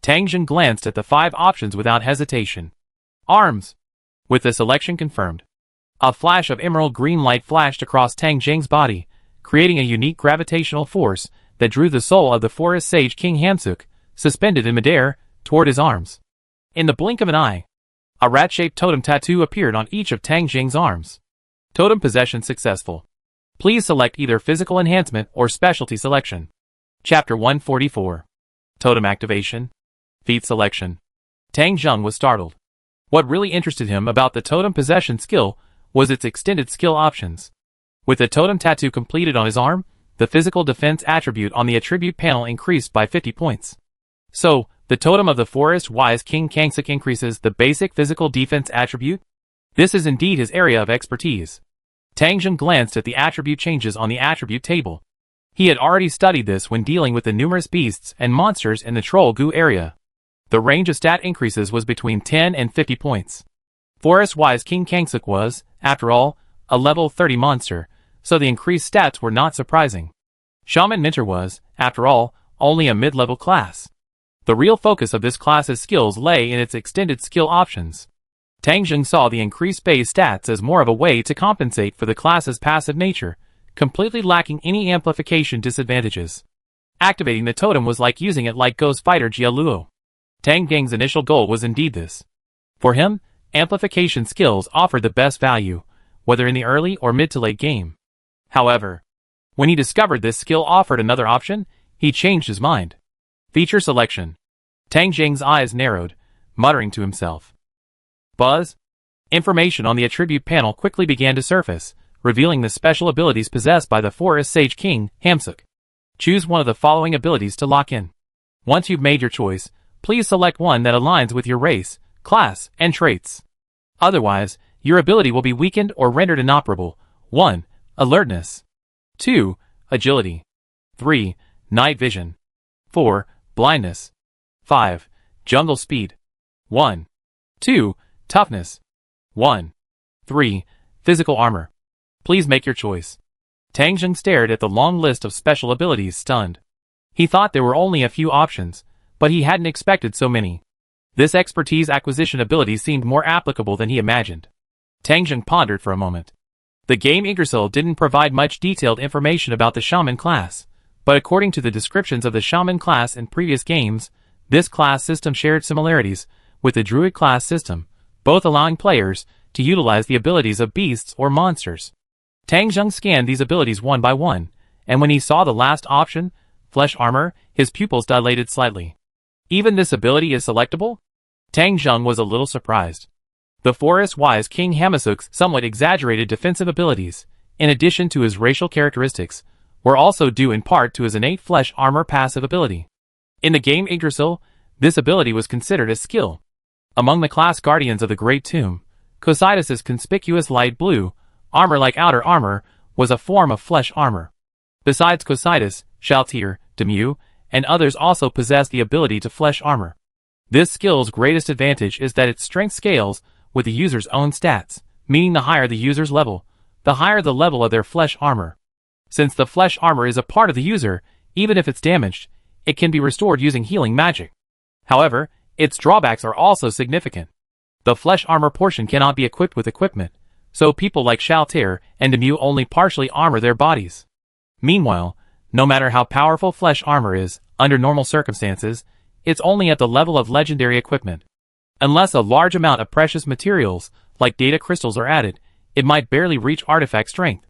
Tang Jing glanced at the 5 options without hesitation. Arms. With the selection confirmed, a flash of emerald green light flashed across Tang Jing's body, creating a unique gravitational force that drew the soul of the Forest Sage King Kangsuk, suspended in midair, toward his arms. In the blink of an eye, a rat-shaped totem tattoo appeared on each of Tang Jing's arms. Totem possession successful. Please select either physical enhancement or specialty selection. Chapter 144. Totem activation. Feat selection. Tang Jing was startled. What really interested him about the totem possession skill was its extended skill options. With the totem tattoo completed on his arm, the physical defense attribute on the attribute panel increased by 50 points. So, the totem of the Forest Wise King Kangsuk increases the basic physical defense attribute? This is indeed his area of expertise. Tang Jing glanced at the attribute changes on the attribute table. He had already studied this when dealing with the numerous beasts and monsters in the Troll Goo area. The range of stat increases was between 10 and 50 points. Forest-wise, King Kangsuk was, after all, a level 30 monster, so the increased stats were not surprising. Shaman Mentor was, after all, only a mid-level class. The real focus of this class's skills lay in its extended skill options. Tang Zheng saw the increased base stats as more of a way to compensate for the class's passive nature, completely lacking any amplification disadvantages. Activating the totem was like using it like Ghost Fighter Jia Luo. Tang Zheng's initial goal was indeed this. For him, amplification skills offered the best value, whether in the early or mid to late game. However, when he discovered this skill offered another option, he changed his mind. Feature selection. Tang Zheng's eyes narrowed, muttering to himself. Buzz? Information on the attribute panel quickly began to surface, revealing the special abilities possessed by the Forest Sage King, Hamsuk. Choose one of the following abilities to lock in. Once you've made your choice, please select one that aligns with your race, class, and traits. Otherwise, your ability will be weakened or rendered inoperable. 1. Alertness. 2. Agility. 3. Night vision. 4. Blindness. 5. Jungle speed. 1. 2. Toughness. 1. 3. Physical armor. Please make your choice. Tang Zheng stared at the long list of special abilities, stunned. He thought there were only a few options, but he hadn't expected so many. This expertise acquisition ability seemed more applicable than he imagined. Tang Zheng pondered for a moment. The game Yggdrasil didn't provide much detailed information about the Shaman class, but according to the descriptions of the Shaman class in previous games, this class system shared similarities with the Druid class system, both allowing players to utilize the abilities of beasts or monsters. Tang Zheng scanned these abilities one by one, and when he saw the last option, flesh armor, his pupils dilated slightly. Even this ability is selectable? Tang Zheng was a little surprised. The forest-wise King Hamasuk's somewhat exaggerated defensive abilities, in addition to his racial characteristics, were also due in part to his innate flesh armor passive ability. In the game Yggdrasil, this ability was considered a skill. Among the class guardians of the Great Tomb, Cocytus's conspicuous light blue, armor-like outer armor, was a form of flesh armor. Besides Cocytus, Shaltir, Demu, and others also possess the ability to flesh armor. This skill's greatest advantage is that its strength scales with the user's own stats, meaning the higher the user's level, the higher the level of their flesh armor. Since the flesh armor is a part of the user, even if it's damaged, it can be restored using healing magic. However, its drawbacks are also significant. The flesh armor portion cannot be equipped with equipment, so people like Shaltir and Demu only partially armor their bodies. Meanwhile, no matter how powerful flesh armor is, under normal circumstances, it's only at the level of legendary equipment. Unless a large amount of precious materials, like data crystals, are added, it might barely reach artifact strength.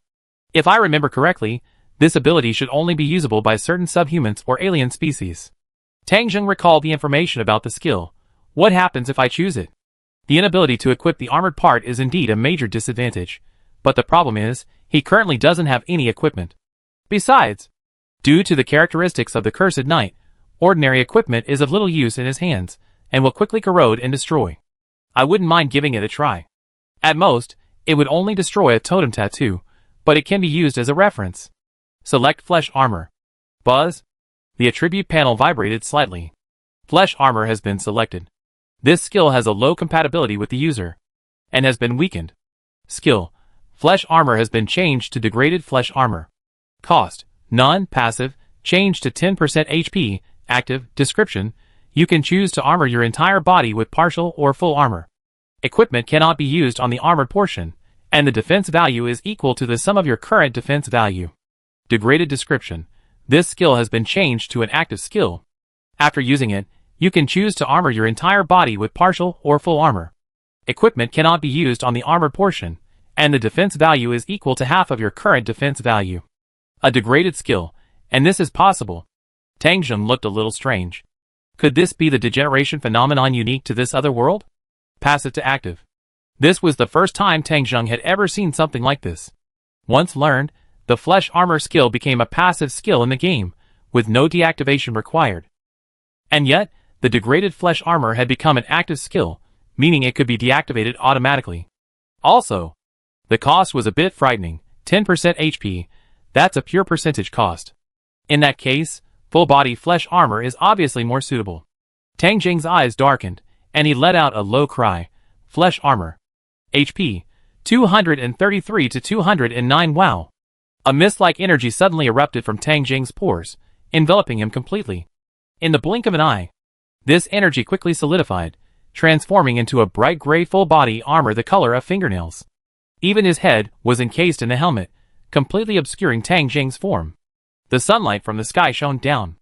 If I remember correctly, this ability should only be usable by certain subhumans or alien species. Tang Zheng recalled the information about the skill. What happens if I choose it? The inability to equip the armored part is indeed a major disadvantage, but the problem is, he currently doesn't have any equipment. Besides, due to the characteristics of the Cursed Knight, ordinary equipment is of little use in his hands, and will quickly corrode and destroy. I wouldn't mind giving it a try. At most, it would only destroy a totem tattoo, but it can be used as a reference. Select flesh armor. Buzz? The attribute panel vibrated slightly. Flesh armor has been selected. This skill has a low compatibility with the user, and has been weakened. Skill: flesh armor has been changed to degraded flesh armor. Cost: none. Passive, changed to 10% HP. Active, description: you can choose to armor your entire body with partial or full armor. Equipment cannot be used on the armored portion, and the defense value is equal to the sum of your current defense value. Degraded description: this skill has been changed to an active skill. After using it, you can choose to armor your entire body with partial or full armor. Equipment cannot be used on the armored portion, and the defense value is equal to half of your current defense value. A degraded skill, and this is possible. Tang Zheng looked a little strange. Could this be the degeneration phenomenon unique to this other world? Passive to active. This was the first time Tang Zheng had ever seen something like this. Once learned, the flesh armor skill became a passive skill in the game, with no deactivation required. And yet, the degraded flesh armor had become an active skill, meaning it could be deactivated automatically. Also, the cost was a bit frightening. 10% HP, that's a pure percentage cost. In that case, full-body flesh armor is obviously more suitable. Tang Jing's eyes darkened, and he let out a low cry. Flesh armor. HP. 233 to 209. Wow. A mist-like energy suddenly erupted from Tang Jing's pores, enveloping him completely. In the blink of an eye, this energy quickly solidified, transforming into a bright gray full-body armor the color of fingernails. Even his head was encased in a helmet, completely obscuring Tang Jing's form. The sunlight from the sky shone down.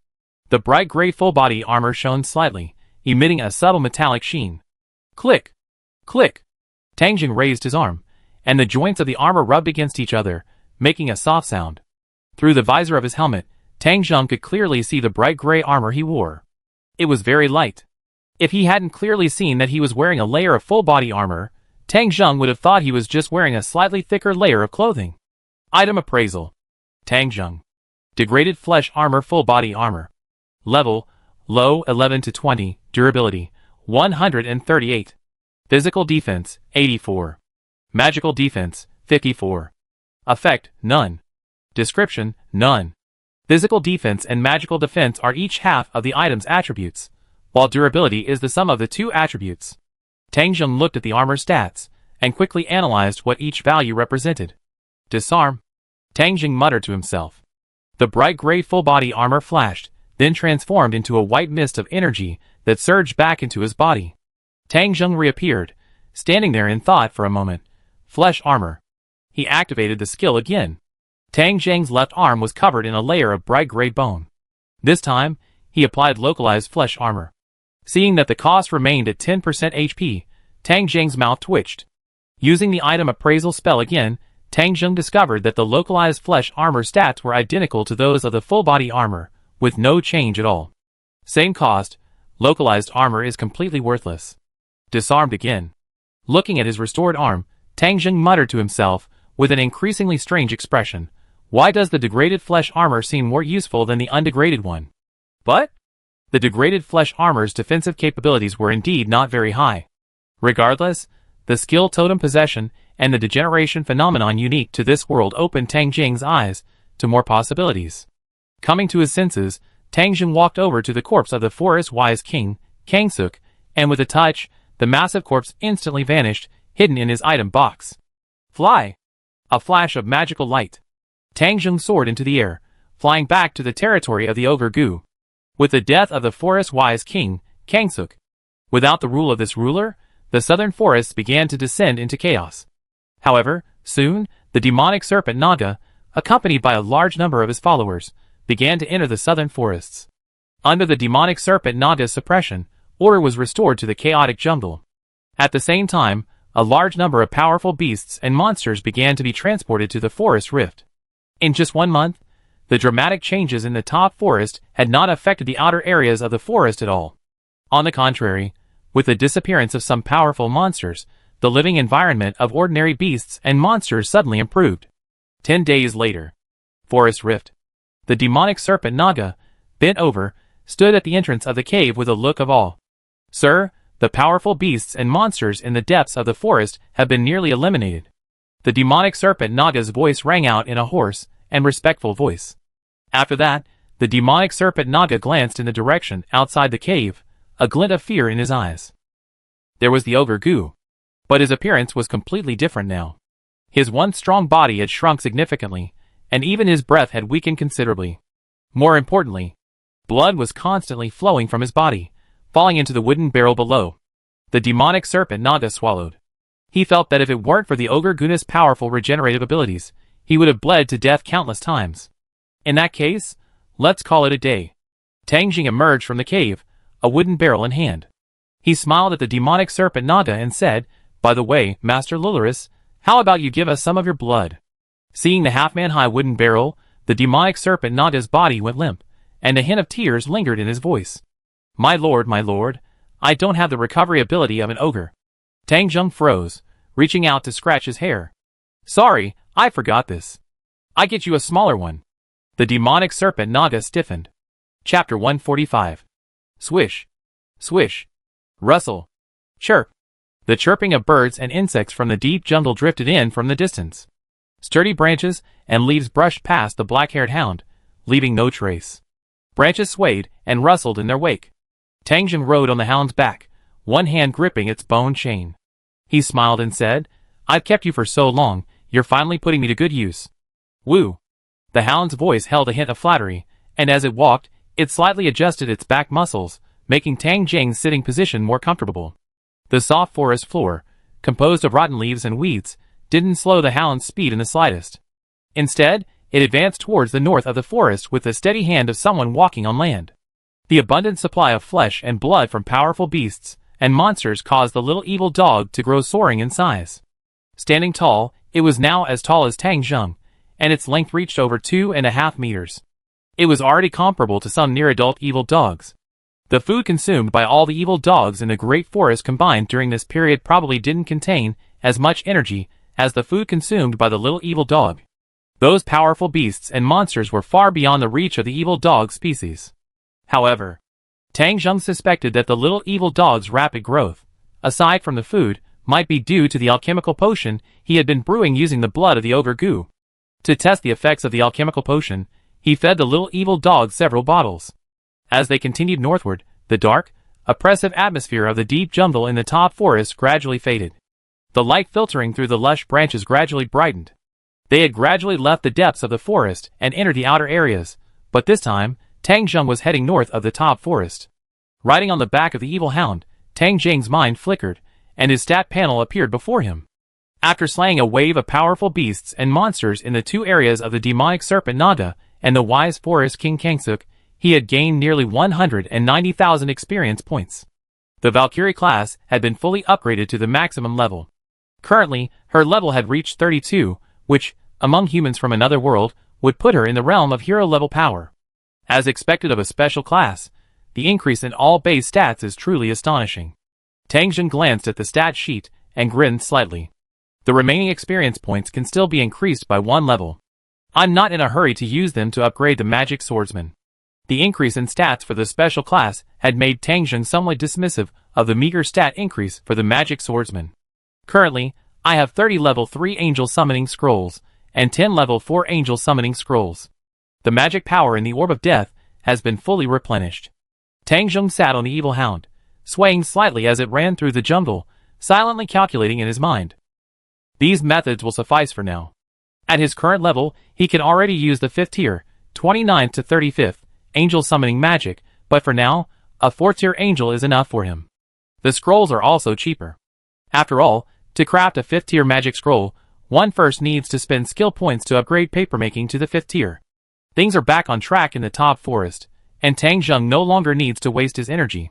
The bright gray full-body armor shone slightly, emitting a subtle metallic sheen. Click! Click! Tang Jing raised his arm, and the joints of the armor rubbed against each other, making a soft sound. Through the visor of his helmet, Tang Jing could clearly see the bright gray armor he wore. It was very light. If he hadn't clearly seen that he was wearing a layer of full-body armor, Tang Jing would have thought he was just wearing a slightly thicker layer of clothing. Item appraisal. Tang Jing. Degraded flesh armor, full-body armor. Level, low 11 to 20, durability, 138. Physical defense, 84. Magical defense, 54. Effect, none. Description, none. Physical defense and magical defense are each half of the item's attributes, while durability is the sum of the two attributes. Tang Jing looked at the armor stats, and quickly analyzed what each value represented. Disarm. Tang Jing muttered to himself. The bright gray full-body armor flashed, then transformed into a white mist of energy that surged back into his body. Tang Jing reappeared, standing there in thought for a moment. Flesh armor. He activated the skill again. Tang Jing's left arm was covered in a layer of bright gray bone. This time, he applied localized flesh armor. Seeing that the cost remained at 10% HP, Tang Jing's mouth twitched. Using the item appraisal spell again, Tang Jing discovered that the localized flesh armor stats were identical to those of the full-body armor, with no change at all. Same cost, localized armor is completely worthless. Disarmed again. Looking at his restored arm, Tang Jing muttered to himself, with an increasingly strange expression. Why does the degraded flesh armor seem more useful than the undegraded one? But the degraded flesh armor's defensive capabilities were indeed not very high. Regardless, the skill totem possession and the degeneration phenomenon unique to this world opened Tang Jing's eyes to more possibilities. Coming to his senses, Tang Jing walked over to the corpse of the forest-wise king, Kangsuk, and with a touch, the massive corpse instantly vanished, hidden in his item box. Fly! A flash of magical light. Tang Jing soared into the air, flying back to the territory of the ogre Gu. With the death of the forest-wise king, Kangsuk, without the rule of this ruler, the southern forests began to descend into chaos. However, soon, the demonic serpent Naga, accompanied by a large number of his followers, began to enter the southern forests. Under the demonic serpent Naga's suppression, order was restored to the chaotic jungle. At the same time, a large number of powerful beasts and monsters began to be transported to the forest rift. In just 1 month, the dramatic changes in the top forest had not affected the outer areas of the forest at all. On the contrary, with the disappearance of some powerful monsters, the living environment of ordinary beasts and monsters suddenly improved. 10 days later. Forest rift. The demonic serpent Naga, bent over, stood at the entrance of the cave with a look of awe. Sir, the powerful beasts and monsters in the depths of the forest have been nearly eliminated. The demonic serpent Naga's voice rang out in a hoarse and respectful voice. After that, the demonic serpent Naga glanced in the direction outside the cave, a glint of fear in his eyes. There was the ogre Gu. But his appearance was completely different now. His once strong body had shrunk significantly, and even his breath had weakened considerably. More importantly, blood was constantly flowing from his body, falling into the wooden barrel below. The demonic serpent Naga swallowed. He felt that if it weren't for the ogre Gu's powerful regenerative abilities, he would have bled to death countless times. In that case, let's call it a day. Tang Jing emerged from the cave, a wooden barrel in hand. He smiled at the demonic serpent Naga and said, "By the way, Master Lularis, how about you give us some of your blood?" Seeing the half-man-high wooden barrel, the demonic serpent Naga's body went limp, and a hint of tears lingered in his voice. My lord, I don't have the recovery ability of an ogre." Tang Jing froze, reaching out to scratch his hair. "Sorry, I forgot this. I get you a smaller one." The demonic serpent Naga stiffened. Chapter 145. Swish. Swish. Rustle. Chirp. The chirping of birds and insects from the deep jungle drifted in from the distance. Sturdy branches and leaves brushed past the black-haired hound, leaving no trace. Branches swayed and rustled in their wake. Tang Zheng rode on the hound's back, one hand gripping its bone chain. He smiled and said, "I've kept you for so long, you're finally putting me to good use." Woo! The hound's voice held a hint of flattery, and as it walked, it slightly adjusted its back muscles, making Tang Zheng's sitting position more comfortable. The soft forest floor, composed of rotten leaves and weeds, didn't slow the hound's speed in the slightest. Instead, it advanced towards the north of the forest with the steady hand of someone walking on land. The abundant supply of flesh and blood from powerful beasts and monsters caused the little evil dog to grow soaring in size. Standing tall, it was now as tall as Tang Zheng, and its length reached over 2.5 meters. It was already comparable to some near-adult evil dogs. The food consumed by all the evil dogs in the Great Forest combined during this period probably didn't contain as much energy as the food consumed by the little evil dog. Those powerful beasts and monsters were far beyond the reach of the evil dog species. However, Tang Zheng suspected that the little evil dog's rapid growth, aside from the food, might be due to the alchemical potion he had been brewing using the blood of the ogre goo. To test the effects of the alchemical potion, he fed the little evil dog several bottles. As they continued northward, the dark, oppressive atmosphere of the deep jungle in the top forest gradually faded. The light filtering through the lush branches gradually brightened. They had gradually left the depths of the forest and entered the outer areas, but this time, Tang Zheng was heading north of the top forest. Riding on the back of the evil hound, Tang Zheng's mind flickered, and his stat panel appeared before him. After slaying a wave of powerful beasts and monsters in the two areas of the demonic serpent Naga and the wise forest king Kangsuk, he had gained nearly 190,000 experience points. The Valkyrie class had been fully upgraded to the maximum level. Currently, her level had reached 32, which, among humans from another world, would put her in the realm of hero-level power. As expected of a special class, the increase in all base stats is truly astonishing. Tang Zheng glanced at the stat sheet and grinned slightly. The remaining experience points can still be increased by 1 level. I'm not in a hurry to use them to upgrade the magic swordsman. The increase in stats for the special class had made Tang Zheng somewhat dismissive of the meager stat increase for the magic swordsman. Currently, I have 30 level 3 angel summoning scrolls and 10 level 4 angel summoning scrolls. The magic power in the Orb of Death has been fully replenished. Tang Zheng sat on the evil hound, swaying slightly as it ran through the jungle, silently calculating in his mind. These methods will suffice for now. At his current level, he can already use the 5th tier, 29th to 35th, angel summoning magic, but for now, a 4th tier angel is enough for him. The scrolls are also cheaper. After all, to craft a 5th tier magic scroll, one first needs to spend skill points to upgrade papermaking to the 5th tier. Things are back on track in the top forest, and Tang Zheng no longer needs to waste his energy.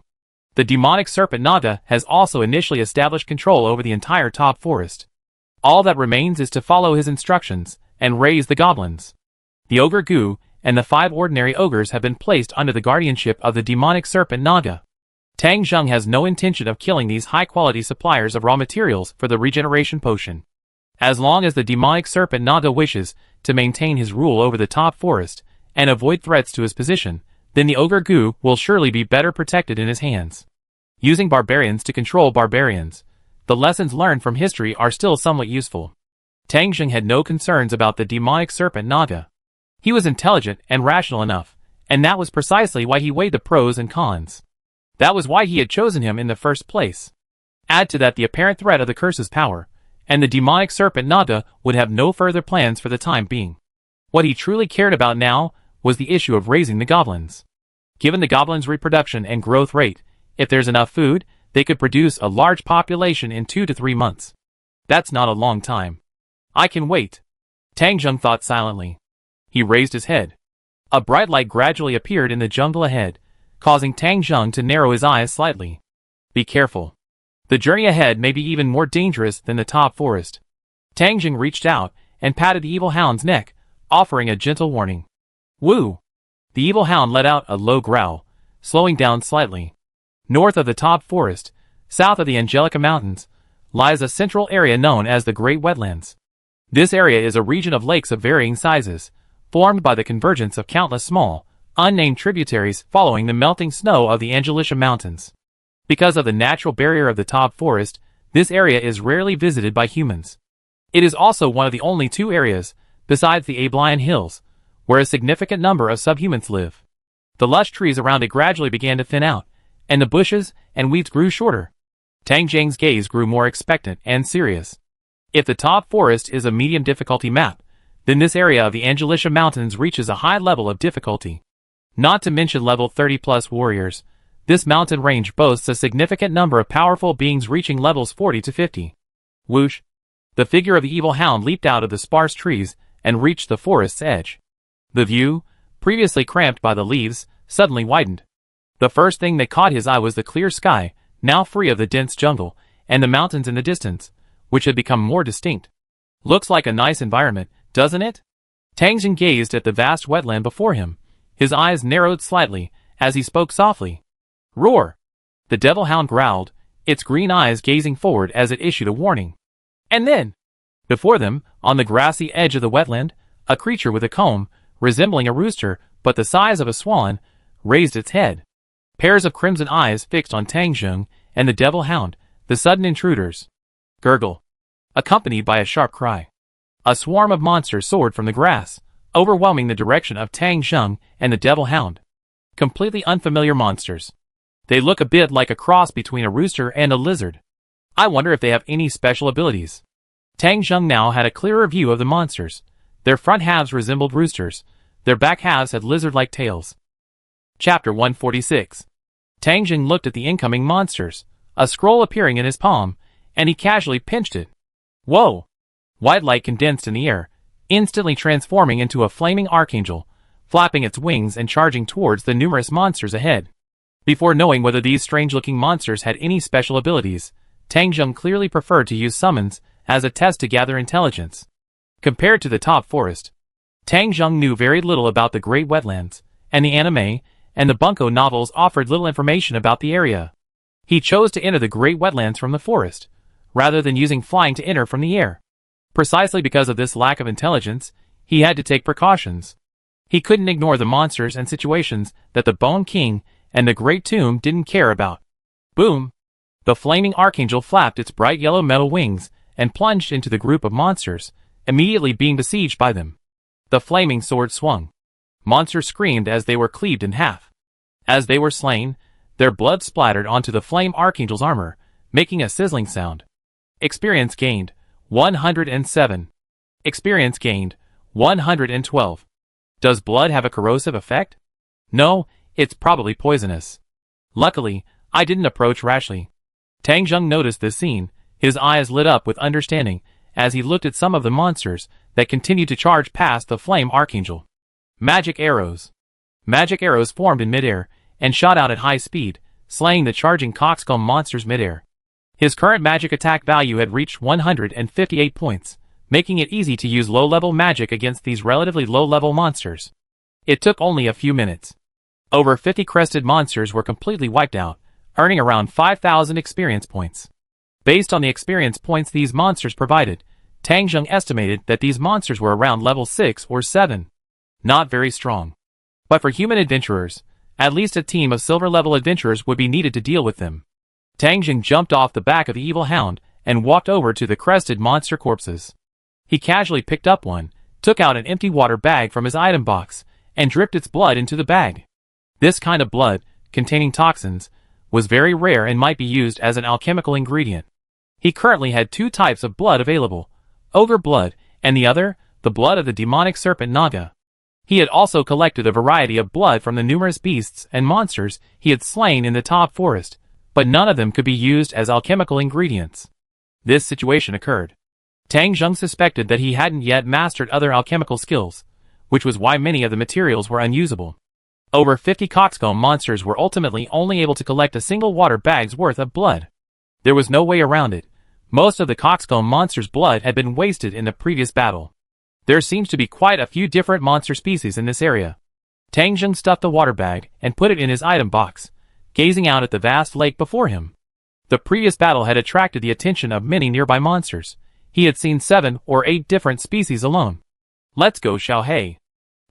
The demonic serpent Naga has also initially established control over the entire top forest. All that remains is to follow his instructions and raise the goblins. The ogre Gu and the 5 ordinary ogres have been placed under the guardianship of the demonic serpent Naga. Tang Zheng has no intention of killing these high-quality suppliers of raw materials for the regeneration potion. As long as the demonic serpent Naga wishes to maintain his rule over the top forest and avoid threats to his position, then the ogre Gu will surely be better protected in his hands. Using barbarians to control barbarians, the lessons learned from history are still somewhat useful. Tang Zheng had no concerns about the demonic serpent Naga. He was intelligent and rational enough, and that was precisely why he weighed the pros and cons. That was why he had chosen him in the first place. Add to that the apparent threat of the curse's power, and the demonic serpent Naga would have no further plans for the time being. What he truly cared about now was the issue of raising the goblins. Given the goblins' reproduction and growth rate, if there's enough food, they could produce a large population in 2 to 3 months. That's not a long time. I can wait. Tang Zheng thought silently. He raised his head. A bright light gradually appeared in the jungle ahead, causing Tang Zheng to narrow his eyes slightly. Be careful. The journey ahead may be even more dangerous than the top forest. Tang Zheng reached out and patted the evil hound's neck, offering a gentle warning. Woo! The evil hound let out a low growl, slowing down slightly. North of the top forest, south of the Angelica Mountains, lies a central area known as the Great Wetlands. This area is a region of lakes of varying sizes, formed by the convergence of countless small, unnamed tributaries following the melting snow of the Angelica Mountains. Because of the natural barrier of the top forest, this area is rarely visited by humans. It is also one of the only 2 areas, besides the Ablian Hills, where a significant number of subhumans live. The lush trees around it gradually began to thin out, and the bushes and weeds grew shorter. Tang Zhang's gaze grew more expectant and serious. If the top forest is a medium difficulty map, then this area of the Angelicia Mountains reaches a high level of difficulty. Not to mention level 30+ warriors, this mountain range boasts a significant number of powerful beings reaching levels 40 to 50. Whoosh! The figure of the evil hound leaped out of the sparse trees and reached the forest's edge. The view, previously cramped by the leaves, suddenly widened. The first thing that caught his eye was the clear sky, now free of the dense jungle, and the mountains in the distance, which had become more distinct. Looks like a nice environment, doesn't it? Tang Zhang gazed at the vast wetland before him. His eyes narrowed slightly as he spoke softly. Roar! The devil hound growled, its green eyes gazing forward as it issued a warning. And then, before them, on the grassy edge of the wetland, a creature with a comb, resembling a rooster but the size of a swan, raised its head. Pairs of crimson eyes fixed on Tang Zhang and the devil hound, the sudden intruders. Gurgle! Accompanied by a sharp cry. A swarm of monsters soared from the grass, overwhelming the direction of Tang Zhang and the devil hound. Completely unfamiliar monsters. They look a bit like a cross between a rooster and a lizard. I wonder if they have any special abilities. Tang Zhang now had a clearer view of the monsters. Their front halves resembled roosters. Their back halves had lizard-like tails. Chapter 146. Tang Zhang looked at the incoming monsters, a scroll appearing in his palm, and he casually pinched it. Whoa! White light condensed in the air, instantly transforming into a flaming archangel, flapping its wings and charging towards the numerous monsters ahead. Before knowing whether these strange-looking monsters had any special abilities, Tang Zhang clearly preferred to use summons as a test to gather intelligence. Compared to the top forest, Tang Zhang knew very little about the Great Wetlands, and the anime and the bunko novels offered little information about the area. He chose to enter the Great Wetlands from the forest, rather than using flying to enter from the air. Precisely because of this lack of intelligence, he had to take precautions. He couldn't ignore the monsters and situations that the Bone King and the Great Tomb didn't care about. Boom! The flaming archangel flapped its bright yellow metal wings and plunged into the group of monsters, immediately being besieged by them. The flaming sword swung. Monsters screamed as they were cleaved in half. As they were slain, their blood splattered onto the flame archangel's armor, making a sizzling sound. Experience gained, 107. Experience gained, 112. Does blood have a corrosive effect? No, it's probably poisonous. Luckily, I didn't approach rashly. Tang Zhang noticed this scene, his eyes lit up with understanding as he looked at some of the monsters that continued to charge past the flame archangel. Magic arrows. Magic arrows formed in midair and shot out at high speed, slaying the charging coxcomb monsters midair. His current magic attack value had reached 158 points, making it easy to use low-level magic against these relatively low-level monsters. It took only a few minutes. Over 50 crested monsters were completely wiped out, earning around 5,000 experience points. Based on the experience points these monsters provided, Tang Zhang estimated that these monsters were around level 6 or 7. Not very strong. But for human adventurers, at least a team of silver-level adventurers would be needed to deal with them. Tang Zhang jumped off the back of the evil hound and walked over to the crested monster corpses. He casually picked up one, took out an empty water bag from his item box, and dripped its blood into the bag. This kind of blood, containing toxins, was very rare and might be used as an alchemical ingredient. He currently had 2 types of blood available, ogre blood, and the other, the blood of the demonic serpent Naga. He had also collected a variety of blood from the numerous beasts and monsters he had slain in the top forest, but none of them could be used as alchemical ingredients. This situation occurred. Tang Zhang suspected that he hadn't yet mastered other alchemical skills, which was why many of the materials were unusable. Over 50 coxcomb monsters were ultimately only able to collect a single water bag's worth of blood. There was no way around it. Most of the coxcomb monsters' blood had been wasted in the previous battle. There seems to be quite a few different monster species in this area. Tang Zhang stuffed the water bag and put it in his item box, gazing out at the vast lake before him. The previous battle had attracted the attention of many nearby monsters. He had seen 7 or 8 different species alone. Let's go, Xiao Hei.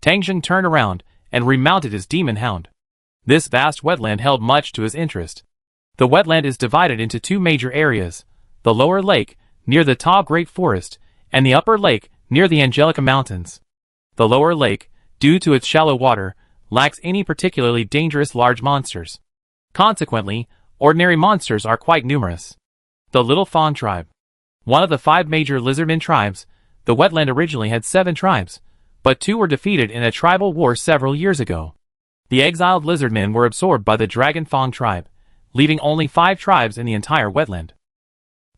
Tang Zhang turned around and remounted his demon hound. This vast wetland held much to his interest. The wetland is divided into 2 major areas, the lower lake, near the top great forest, and the upper lake, near the Angelica Mountains. The lower lake, due to its shallow water, lacks any particularly dangerous large monsters. Consequently, ordinary monsters are quite numerous. The Little Fawn Tribe. One of the 5 major lizardmen tribes, the wetland originally had 7 tribes, but 2 were defeated in a tribal war several years ago. The exiled lizardmen were absorbed by the Dragon Fawn Tribe, leaving only 5 tribes in the entire wetland.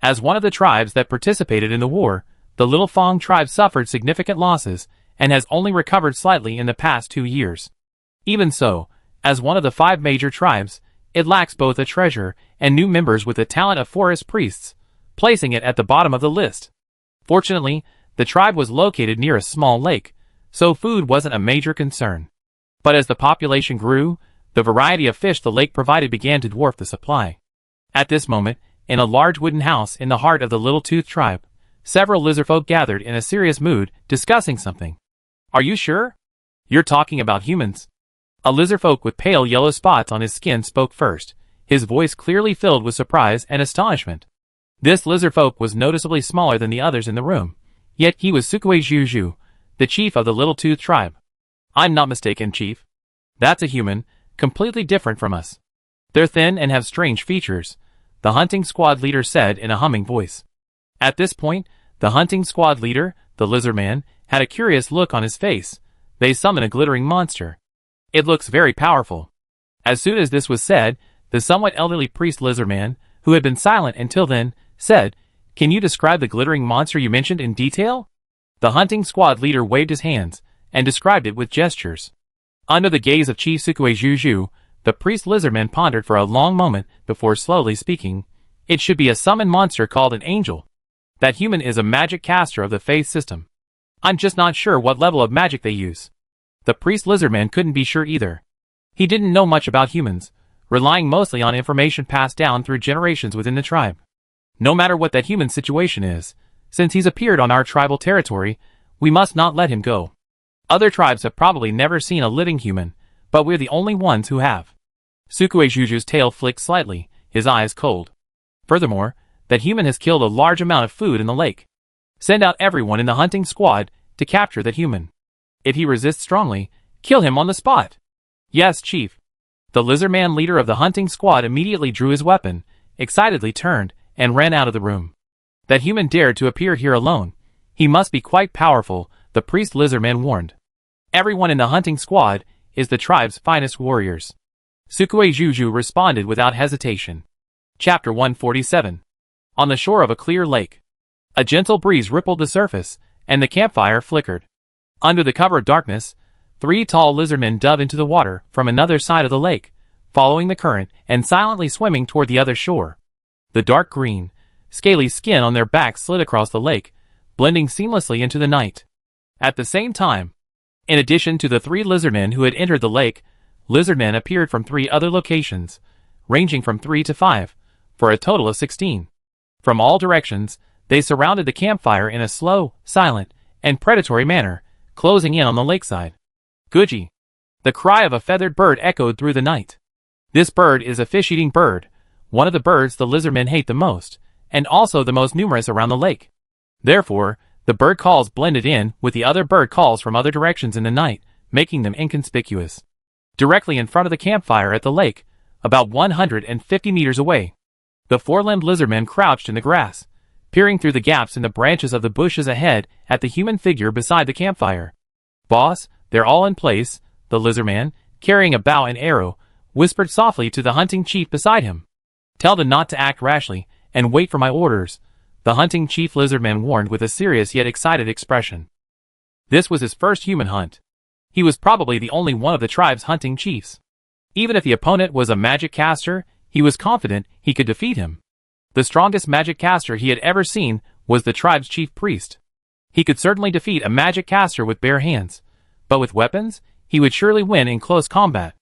As one of the tribes that participated in the war, the Little Fawn Tribe suffered significant losses and has only recovered slightly in the past 2 years. Even so, as one of the 5 major tribes, it lacks both a treasure and new members with the talent of forest priests, placing it at the bottom of the list. Fortunately, the tribe was located near a small lake, so food wasn't a major concern. But as the population grew, the variety of fish the lake provided began to dwarf the supply. At this moment, in a large wooden house in the heart of the Little Tooth Tribe, several lizardfolk gathered in a serious mood, discussing something. "Are you sure? You're talking about humans?" A lizardfolk with pale yellow spots on his skin spoke first, his voice clearly filled with surprise and astonishment. This lizardfolk was noticeably smaller than the others in the room, yet he was Sukue Juju, the chief of the Little Tooth Tribe. "I'm not mistaken, chief. That's a human, completely different from us. They're thin and have strange features," the hunting squad leader said in a humming voice. At this point, the hunting squad leader, the lizardman, had a curious look on his face. They summon a glittering monster. "It looks very powerful." As soon as this was said, the somewhat elderly priest lizardman, who had been silent until then, said, "Can you describe the glittering monster you mentioned in detail?" The hunting squad leader waved his hands and described it with gestures. Under the gaze of Chief Sukue Juju, the priest lizardman pondered for a long moment before slowly speaking. "It should be a summoned monster called an angel. That human is a magic caster of the faith system. I'm just not sure what level of magic they use." The priest lizardman couldn't be sure either. He didn't know much about humans, relying mostly on information passed down through generations within the tribe. No matter what that human situation is, since he's appeared on our tribal territory, we must not let him go. Other tribes have probably never seen a living human, but we're the only ones who have. Sukue Juju's tail flicked slightly, his eyes cold. Furthermore, that human has killed a large amount of food in the lake. Send out everyone in the hunting squad to capture that human. If he resists strongly, kill him on the spot. "Yes, chief." The lizardman leader of the hunting squad immediately drew his weapon, excitedly turned, and ran out of the room. That human dared to appear here alone. He must be quite powerful, the priest lizardman warned. "Everyone in the hunting squad is the tribe's finest warriors." Sukue Juju responded without hesitation. Chapter 147. On the shore of a clear lake. A gentle breeze rippled the surface, and the campfire flickered. Under the cover of darkness, 3 tall lizardmen dove into the water from another side of the lake, following the current and silently swimming toward the other shore. The dark green, scaly skin on their backs slid across the lake, blending seamlessly into the night. At the same time, in addition to the 3 lizardmen who had entered the lake, lizardmen appeared from 3 other locations, ranging from 3 to 5, for a total of 16. From all directions, they surrounded the campfire in a slow, silent, and predatory manner, closing in on the lakeside. "Guji!" The cry of a feathered bird echoed through the night. This bird is a fish-eating bird, one of the birds the lizardmen hate the most, and also the most numerous around the lake. Therefore, the bird calls blended in with the other bird calls from other directions in the night, making them inconspicuous. Directly in front of the campfire at the lake, about 150 meters away, the 4-limbed lizardmen crouched in the grass, peering through the gaps in the branches of the bushes ahead at the human figure beside the campfire. "Boss, they're all in place," the lizardman, carrying a bow and arrow, whispered softly to the hunting chief beside him. "Tell them not to act rashly, and wait for my orders," the hunting chief lizardman warned with a serious yet excited expression. This was his first human hunt. He was probably the only one of the tribe's hunting chiefs. Even if the opponent was a magic caster, he was confident he could defeat him. The strongest magic caster he had ever seen was the tribe's chief priest. He could certainly defeat a magic caster with bare hands, but with weapons, he would surely win in close combat.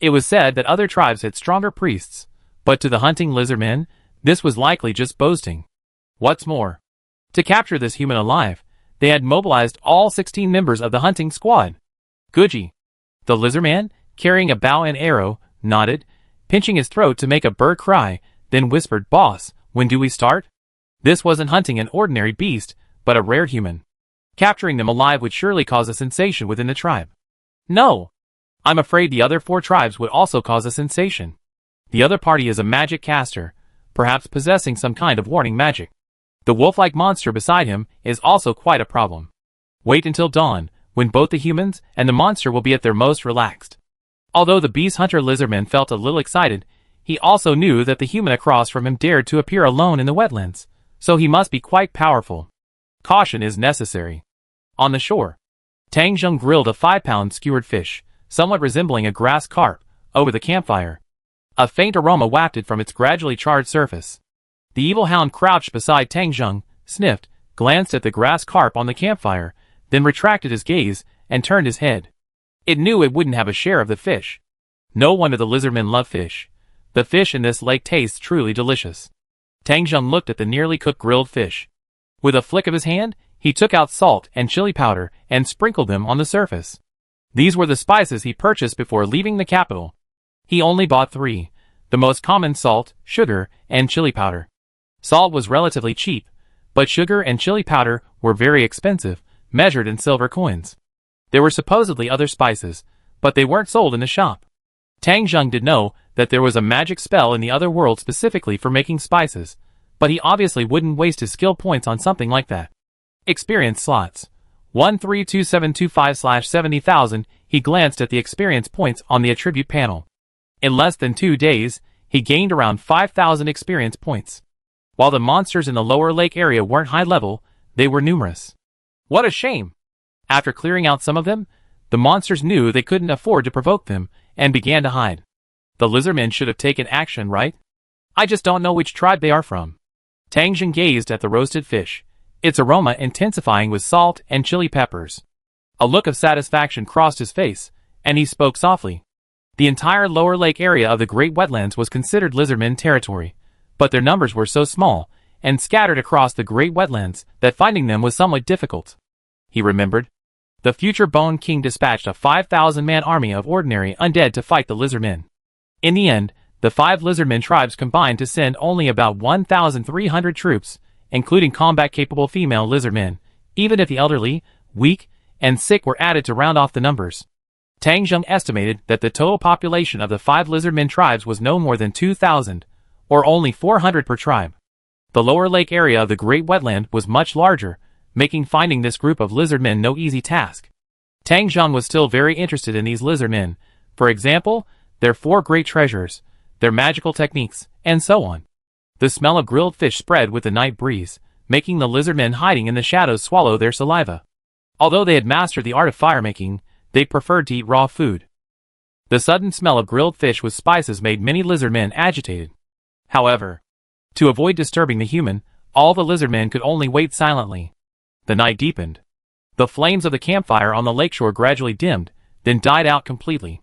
It was said that other tribes had stronger priests, but to the hunting lizardmen, this was likely just boasting. What's more, to capture this human alive, they had mobilized all 16 members of the hunting squad. "Guji!" The lizardman, carrying a bow and arrow, nodded, pinching his throat to make a bird cry, then whispered, "Boss, when do we start?" This wasn't hunting an ordinary beast, but a rare human. Capturing them alive would surely cause a sensation within the tribe. No. I'm afraid the other 4 tribes would also cause a sensation. The other party is a magic caster, perhaps possessing some kind of warning magic. The wolf-like monster beside him is also quite a problem. Wait until dawn, when both the humans and the monster will be at their most relaxed. Although the beast hunter lizardman felt a little excited, he also knew that the human across from him dared to appear alone in the wetlands, so he must be quite powerful. Caution is necessary. On the shore, Tang Zheng grilled a 5-pound skewered fish, somewhat resembling a grass carp, over the campfire. A faint aroma wafted from its gradually charred surface. The evil hound crouched beside Tang Zheng, sniffed, glanced at the grass carp on the campfire, then retracted his gaze and turned his head. It knew it wouldn't have a share of the fish. No wonder the lizardmen love fish. The fish in this lake tastes truly delicious. Tang Zheng looked at the nearly cooked grilled fish. With a flick of his hand, he took out salt and chili powder and sprinkled them on the surface. These were the spices he purchased before leaving the capital. He only bought 3, the most common: salt, sugar, and chili powder. Salt was relatively cheap, but sugar and chili powder were very expensive, measured in silver coins. There were supposedly other spices, but they weren't sold in the shop. Tang Zheng did know that there was a magic spell in the other world specifically for making spices, but he obviously wouldn't waste his skill points on something like that. Experience slots. 132725/70,000. He glanced at the experience points on the attribute panel. In less than 2 days, he gained around 5,000 experience points. While the monsters in the lower lake area weren't high level, they were numerous. What a shame! After clearing out some of them, the monsters knew they couldn't afford to provoke them, and began to hide. The lizardmen should have taken action, right? I just don't know which tribe they are from. Tang Zheng gazed at the roasted fish, its aroma intensifying with salt and chili peppers. A look of satisfaction crossed his face, and he spoke softly. The entire lower lake area of the Great Wetlands was considered lizardmen territory, but their numbers were so small, and scattered across the Great Wetlands, that finding them was somewhat difficult. He remembered. The future Bone King dispatched a 5,000-man army of ordinary undead to fight the lizardmen. In the end, the 5 lizardmen tribes combined to send only about 1,300 troops, including combat-capable female lizardmen, even if the elderly, weak, and sick were added to round off the numbers. Tang Zheng estimated that the total population of the 5 lizardmen tribes was no more than 2,000, or only 400 per tribe. The lower lake area of the Great Wetland was much larger, making finding this group of lizardmen no easy task. Tang Zheng was still very interested in these lizardmen, for example, their 4 great treasures, their magical techniques, and so on. The smell of grilled fish spread with the night breeze, making the lizardmen hiding in the shadows swallow their saliva. Although they had mastered the art of fire-making, they preferred to eat raw food. The sudden smell of grilled fish with spices made many lizardmen agitated. However, to avoid disturbing the human, all the lizardmen could only wait silently. The night deepened. The flames of the campfire on the lakeshore gradually dimmed, then died out completely.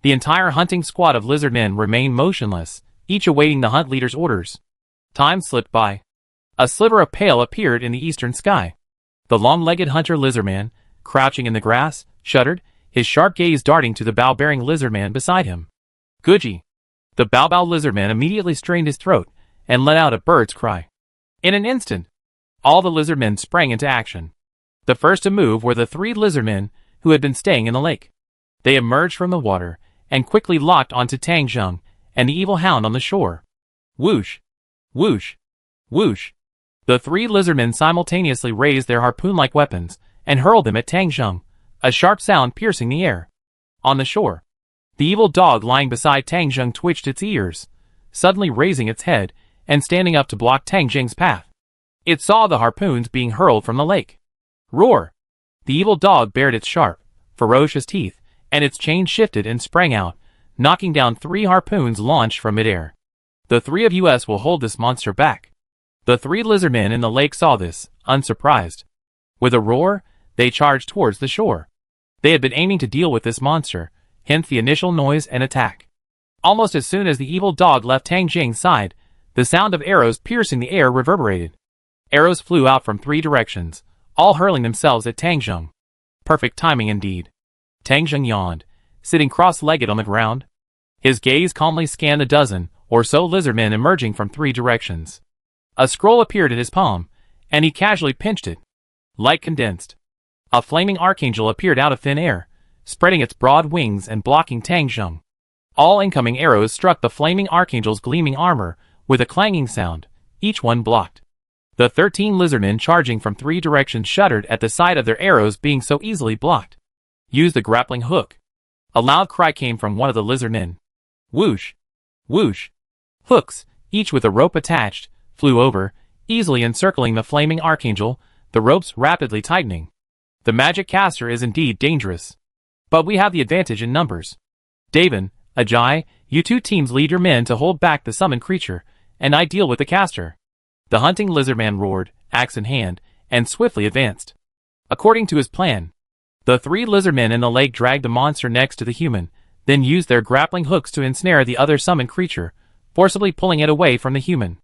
The entire hunting squad of lizardmen remained motionless, each awaiting the hunt leader's orders. Time slipped by. A sliver of pale appeared in the eastern sky. The long-legged hunter lizardman, crouching in the grass, shuddered, his sharp gaze darting to the bow-bearing lizardman beside him. Guji! The bow-bow lizardman immediately strained his throat and let out a bird's cry. In an instant, all the lizardmen sprang into action. The first to move were the 3 lizardmen who had been staying in the lake. They emerged from the water and quickly locked onto Tang Zheng and the evil hound on the shore. Whoosh! Whoosh! Whoosh! The 3 lizardmen simultaneously raised their harpoon-like weapons and hurled them at Tang Zheng, a sharp sound piercing the air. On the shore, the evil dog lying beside Tang Zheng twitched its ears, suddenly raising its head and standing up to block Tang Zheng's path. It saw the harpoons being hurled from the lake. Roar! The evil dog bared its sharp, ferocious teeth, and its chain shifted and sprang out, knocking down 3 harpoons launched from midair. The 3 of us will hold this monster back. The 3 lizardmen in the lake saw this, unsurprised. With a roar, they charged towards the shore. They had been aiming to deal with this monster, hence the initial noise and attack. Almost as soon as the evil dog left Tang Zheng's side, the sound of arrows piercing the air reverberated. Arrows flew out from 3 directions, all hurling themselves at Tang Zheng. Perfect timing indeed. Tang Zheng yawned, sitting cross-legged on the ground. His gaze calmly scanned a dozen or so lizardmen emerging from 3 directions. A scroll appeared in his palm, and he casually pinched it. Light condensed. A flaming archangel appeared out of thin air, spreading its broad wings and blocking Tang Zheng. All incoming arrows struck the flaming archangel's gleaming armor with a clanging sound, each one blocked. The 13 lizardmen charging from 3 directions shuddered at the sight of their arrows being so easily blocked. Use the grappling hook. A loud cry came from one of the lizardmen. Whoosh! Whoosh! Hooks, each with a rope attached, flew over, easily encircling the flaming archangel, the ropes rapidly tightening. The magic caster is indeed dangerous. But we have the advantage in numbers. Davin, Ajay, you 2 teams lead your men to hold back the summoned creature, and I deal with the caster. The hunting lizardman roared, axe in hand, and swiftly advanced. According to his plan, the 3 lizardmen in the lake dragged the monster next to the human, then used their grappling hooks to ensnare the other summoned creature, forcibly pulling it away from the human.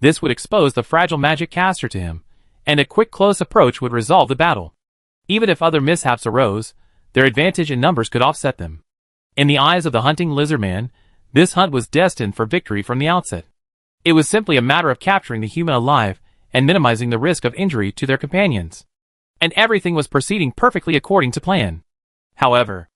This would expose the fragile magic caster to him, and a quick close approach would resolve the battle. Even if other mishaps arose, their advantage in numbers could offset them. In the eyes of the hunting lizardman, this hunt was destined for victory from the outset. It was simply a matter of capturing the human alive and minimizing the risk of injury to their companions. And everything was proceeding perfectly according to plan. However,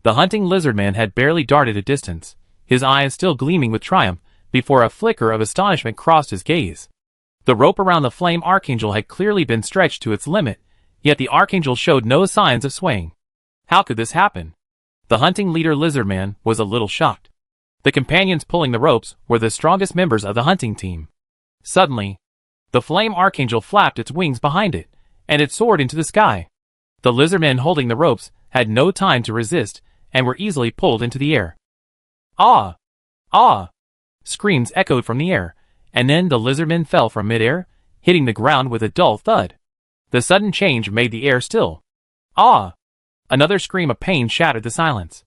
the hunting lizardman had barely darted a distance, his eyes still gleaming with triumph, before a flicker of astonishment crossed his gaze. The rope around the flame archangel had clearly been stretched to its limit, yet the archangel showed no signs of swaying. How could this happen? The hunting leader lizardman was a little shocked. The companions pulling the ropes were the strongest members of the hunting team. Suddenly, the flame archangel flapped its wings behind it, and it soared into the sky. The lizardmen holding the ropes had no time to resist, and were easily pulled into the air. Ah! Ah! Screams echoed from the air, and then the lizardmen fell from midair, hitting the ground with a dull thud. The sudden change made the air still. Ah! Another scream of pain shattered the silence.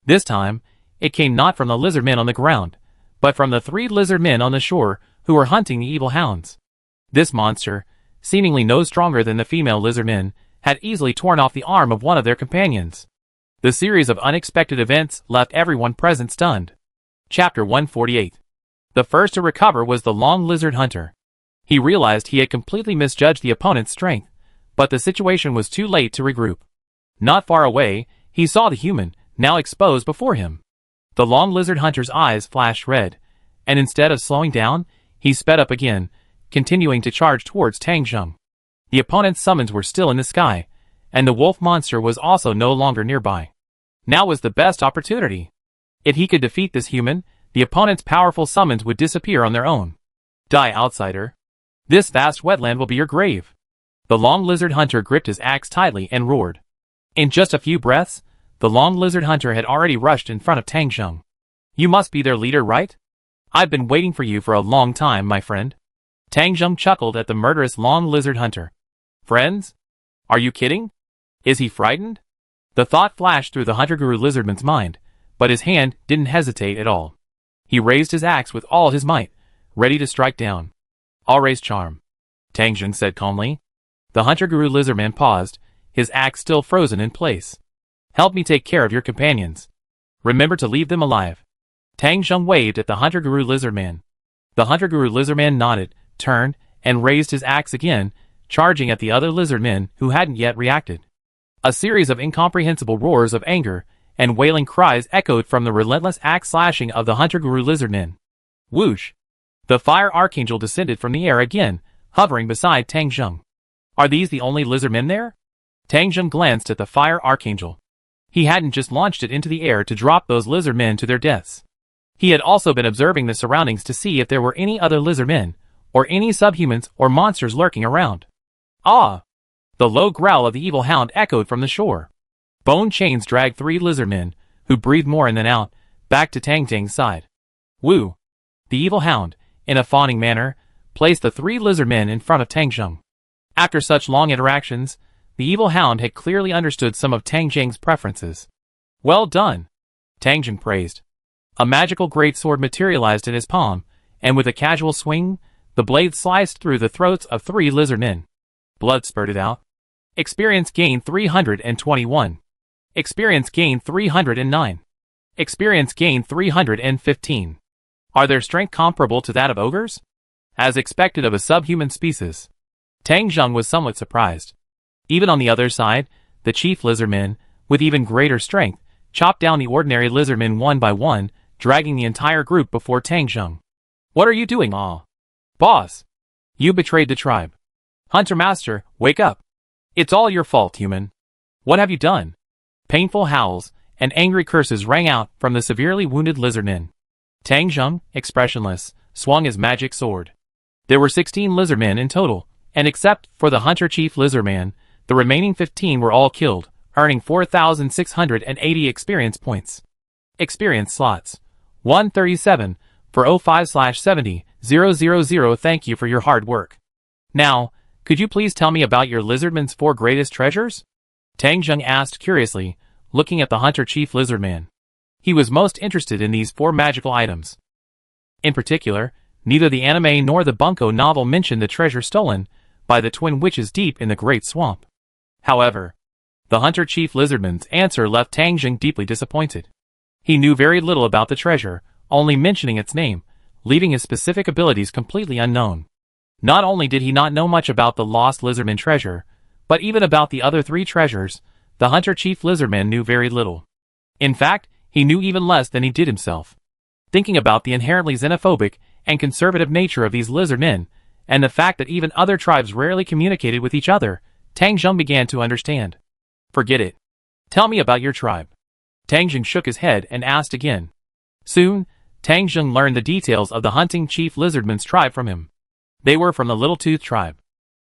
This time, it came not from the lizardmen on the ground, but from the 3 lizardmen on the shore who were hunting the evil hounds. This monster, seemingly no stronger than the female lizardmen, had easily torn off the arm of one of their companions. The series of unexpected events left everyone present stunned. Chapter 148. The first to recover was the long lizard hunter. He realized he had completely misjudged the opponent's strength, but the situation was too late to regroup. Not far away, he saw the human, now exposed before him. The long lizard hunter's eyes flashed red, and instead of slowing down, he sped up again, continuing to charge towards Tang Zheng. The opponent's summons were still in the sky, and the wolf monster was also no longer nearby. Now was the best opportunity. If he could defeat this human, the opponent's powerful summons would disappear on their own. Die, outsider. This vast wetland will be your grave. The long lizard hunter gripped his axe tightly and roared. In just a few breaths, the long lizard hunter had already rushed in front of Tang Zheng. You must be their leader, right? I've been waiting for you for a long time, my friend. Tang Zheng chuckled at the murderous long lizard hunter. Friends? Are you kidding? Is he frightened? The thought flashed through the hunter guru lizardman's mind, but his hand didn't hesitate at all. He raised his axe with all his might, ready to strike down. I'll raise charm, Tang Zheng said calmly. The hunter guru lizardman paused, his axe still frozen in place. Help me take care of your companions. Remember to leave them alive. Tang Zheng waved at the hunter guru lizardman. The hunter guru lizardman nodded, turned, and raised his axe again, charging at the other lizardmen who hadn't yet reacted. A series of incomprehensible roars of anger and wailing cries echoed from the relentless axe slashing of the hunter guru lizardmen. Whoosh! The fire archangel descended from the air again, hovering beside Tang Zheng. Are these the only lizardmen there? Tang Zheng glanced at the fire archangel. He hadn't just launched it into the air to drop those lizardmen to their deaths. He had also been observing the surroundings to see if there were any other lizardmen, or any subhumans or monsters lurking around. Ah! The low growl of the evil hound echoed from the shore. Bone chains dragged 3 lizardmen, who breathed more in than out, back to Tang Zheng's side. Woo! The evil hound, in a fawning manner, placed the 3 lizardmen in front of Tang Zheng. After such long interactions, the evil hound had clearly understood some of Tang Zheng's preferences. Well done! Tang Zheng praised. A magical greatsword materialized in his palm, and with a casual swing, the blade sliced through the throats of 3 lizardmen. Blood spurted out. Experience gain 321. Experience gain 309. Experience gain 315. Are their strength comparable to that of ogres? As expected of a subhuman species. Tang Zheng was somewhat surprised. Even on the other side, the chief lizardmen, with even greater strength, chopped down the ordinary lizardmen one by one, dragging the entire group before Tang Zheng. "What are you doing, boss? You betrayed the tribe. Hunter Master, wake up. It's all your fault, human. What have you done?" Painful howls and angry curses rang out from the severely wounded lizardmen. Tang Zheng, expressionless, swung his magic sword. There were 16 lizardmen in total, and except for the Hunter Chief Lizardman, the remaining 15 were all killed, earning 4,680 experience points. Experience slots. 137 for 05/70,000. Thank you for your hard work. Now, could you please tell me about your lizardman's 4 greatest treasures? Tang Zheng asked curiously, looking at the Hunter Chief Lizardman. He was most interested in these 4 magical items. In particular, neither the anime nor the bunko novel mentioned the treasure stolen by the twin witches deep in the Great Swamp. However, the Hunter Chief Lizardman's answer left Tang Zheng deeply disappointed. He knew very little about the treasure, only mentioning its name, leaving his specific abilities completely unknown. Not only did he not know much about the lost Lizardman treasure, but even about the other 3 treasures, the Hunter Chief Lizardman knew very little. In fact, he knew even less than he did himself. Thinking about the inherently xenophobic and conservative nature of these lizardmen, and the fact that even other tribes rarely communicated with each other, Tang Zheng began to understand. "Forget it. Tell me about your tribe." Tang Zheng shook his head and asked again. Soon, Tang Zheng learned the details of the Hunting Chief Lizardman's tribe from him. They were from the Little Tooth tribe.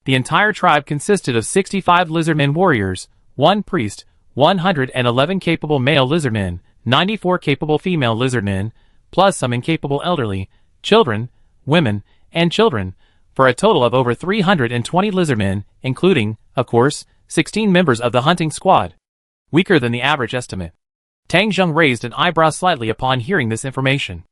The entire tribe consisted of 65 lizardmen warriors, 1 priest, 111 capable male lizardmen, 94 capable female lizardmen, plus some incapable elderly, children, women, and children, for a total of over 320 lizardmen, including, of course, 16 members of the hunting squad. Weaker than the average estimate. Tang Zheng raised an eyebrow slightly upon hearing this information.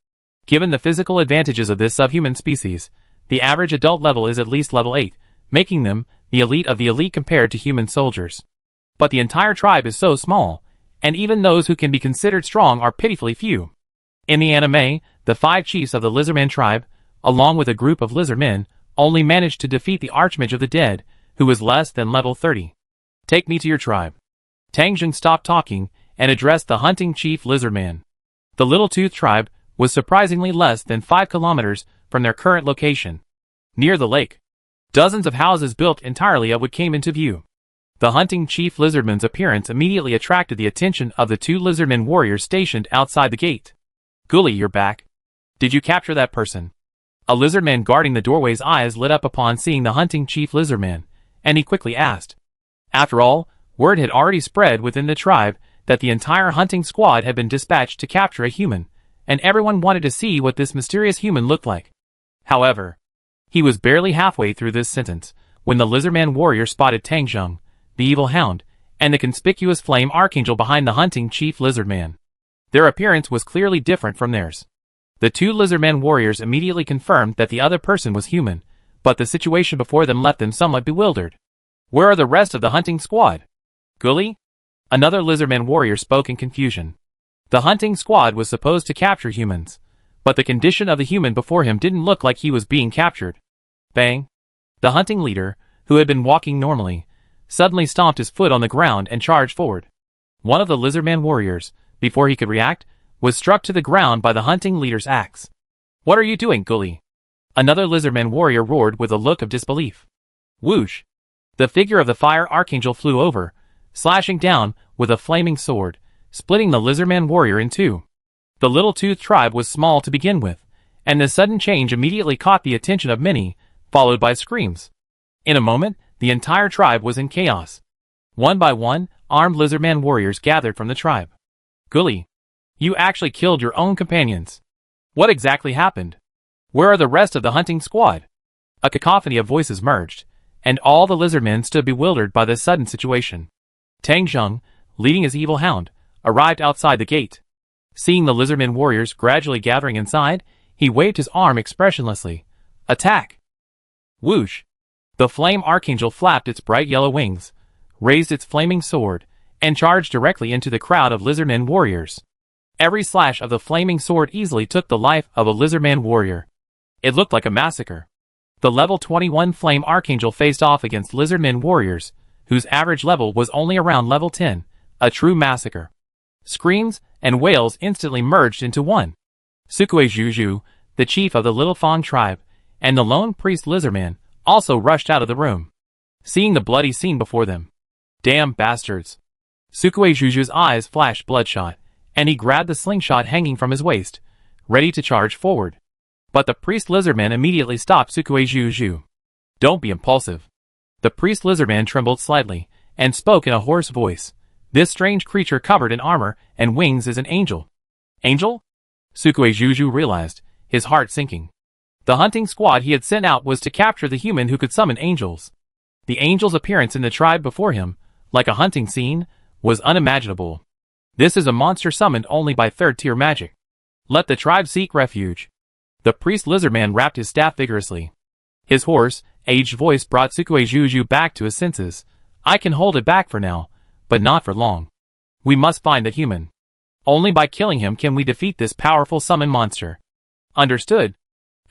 Given the physical advantages of this subhuman species, the average adult level is at least level 8, making them the elite of the elite compared to human soldiers. But the entire tribe is so small, and even those who can be considered strong are pitifully few. In the anime, the 5 chiefs of the Lizardman tribe, along with a group of lizardmen, only managed to defeat the Archmage of the Dead, who was less than level 30. "Take me to your tribe." Tang Zheng stopped talking and addressed the Hunting Chief Lizardman. The Little Tooth tribe was surprisingly less than 5 kilometers from their current location. Near the lake, dozens of houses built entirely of wood came into view. The Hunting Chief Lizardman's appearance immediately attracted the attention of the 2 lizardmen warriors stationed outside the gate. "Gully, you're back. Did you capture that person?" A lizardman guarding the doorway's eyes lit up upon seeing the Hunting Chief Lizardman, and he quickly asked. After all, word had already spread within the tribe that the entire hunting squad had been dispatched to capture a human, and everyone wanted to see what this mysterious human looked like. However, he was barely halfway through this sentence when the lizardman warrior spotted Tang Zheng, the evil hound, and the conspicuous flame archangel behind the Hunting Chief Lizardman. Their appearance was clearly different from theirs. The 2 lizardman warriors immediately confirmed that the other person was human, but the situation before them left them somewhat bewildered. "Where are the rest of the hunting squad?" "Gully?" Another lizardman warrior spoke in confusion. The hunting squad was supposed to capture humans, but the condition of the human before him didn't look like he was being captured. Bang! The hunting leader, who had been walking normally, suddenly stomped his foot on the ground and charged forward. One of the lizardman warriors, before he could react, was struck to the ground by the hunting leader's axe. "What are you doing, Gully?" Another lizardman warrior roared with a look of disbelief. Whoosh! The figure of the fire archangel flew over, slashing down with a flaming sword, splitting the lizardman warrior in 2. The Little Tooth tribe was small to begin with, and the sudden change immediately caught the attention of many, followed by screams. In a moment, the entire tribe was in chaos. One by one, armed lizardman warriors gathered from the tribe. "Gully, you actually killed your own companions. What exactly happened? Where are the rest of the hunting squad?" A cacophony of voices merged, and all the lizardmen stood bewildered by this sudden situation. Tang Zheng, leading his evil hound, arrived outside the gate. Seeing the lizardmen warriors gradually gathering inside, he waved his arm expressionlessly. "Attack!" Whoosh! The flame archangel flapped its bright yellow wings, raised its flaming sword, and charged directly into the crowd of lizardmen warriors. Every slash of the flaming sword easily took the life of a lizardman warrior. It looked like a massacre. The level 21 flame archangel faced off against lizardmen warriors, whose average level was only around level 10, A true massacre. Screams and wails instantly merged into one. Sukue Juju, the chief of the Little Fang tribe, and the lone priest Lizardman also rushed out of the room, seeing the bloody scene before them. Damn bastards. Sukue Juju's eyes flashed bloodshot, and he grabbed the slingshot hanging from his waist, ready to charge forward. But the priest Lizardman immediately stopped Sukue Juju. Don't be impulsive. The priest Lizardman trembled slightly, and spoke in a hoarse voice. This strange creature covered in armor and wings is an angel. Angel? Sukue Juju realized, his heart sinking. The hunting squad he had sent out was to capture the human who could summon angels. The angel's appearance in the tribe before him, like a hunting scene, was unimaginable. This is a monster summoned only by third-tier magic. Let the tribe seek refuge. The priest Lizardman rapped his staff vigorously. His hoarse, aged voice brought Sukue Juju back to his senses. I can hold it back for now, but not for long. We must find the human. Only by killing him can we defeat this powerful summon monster. Understood?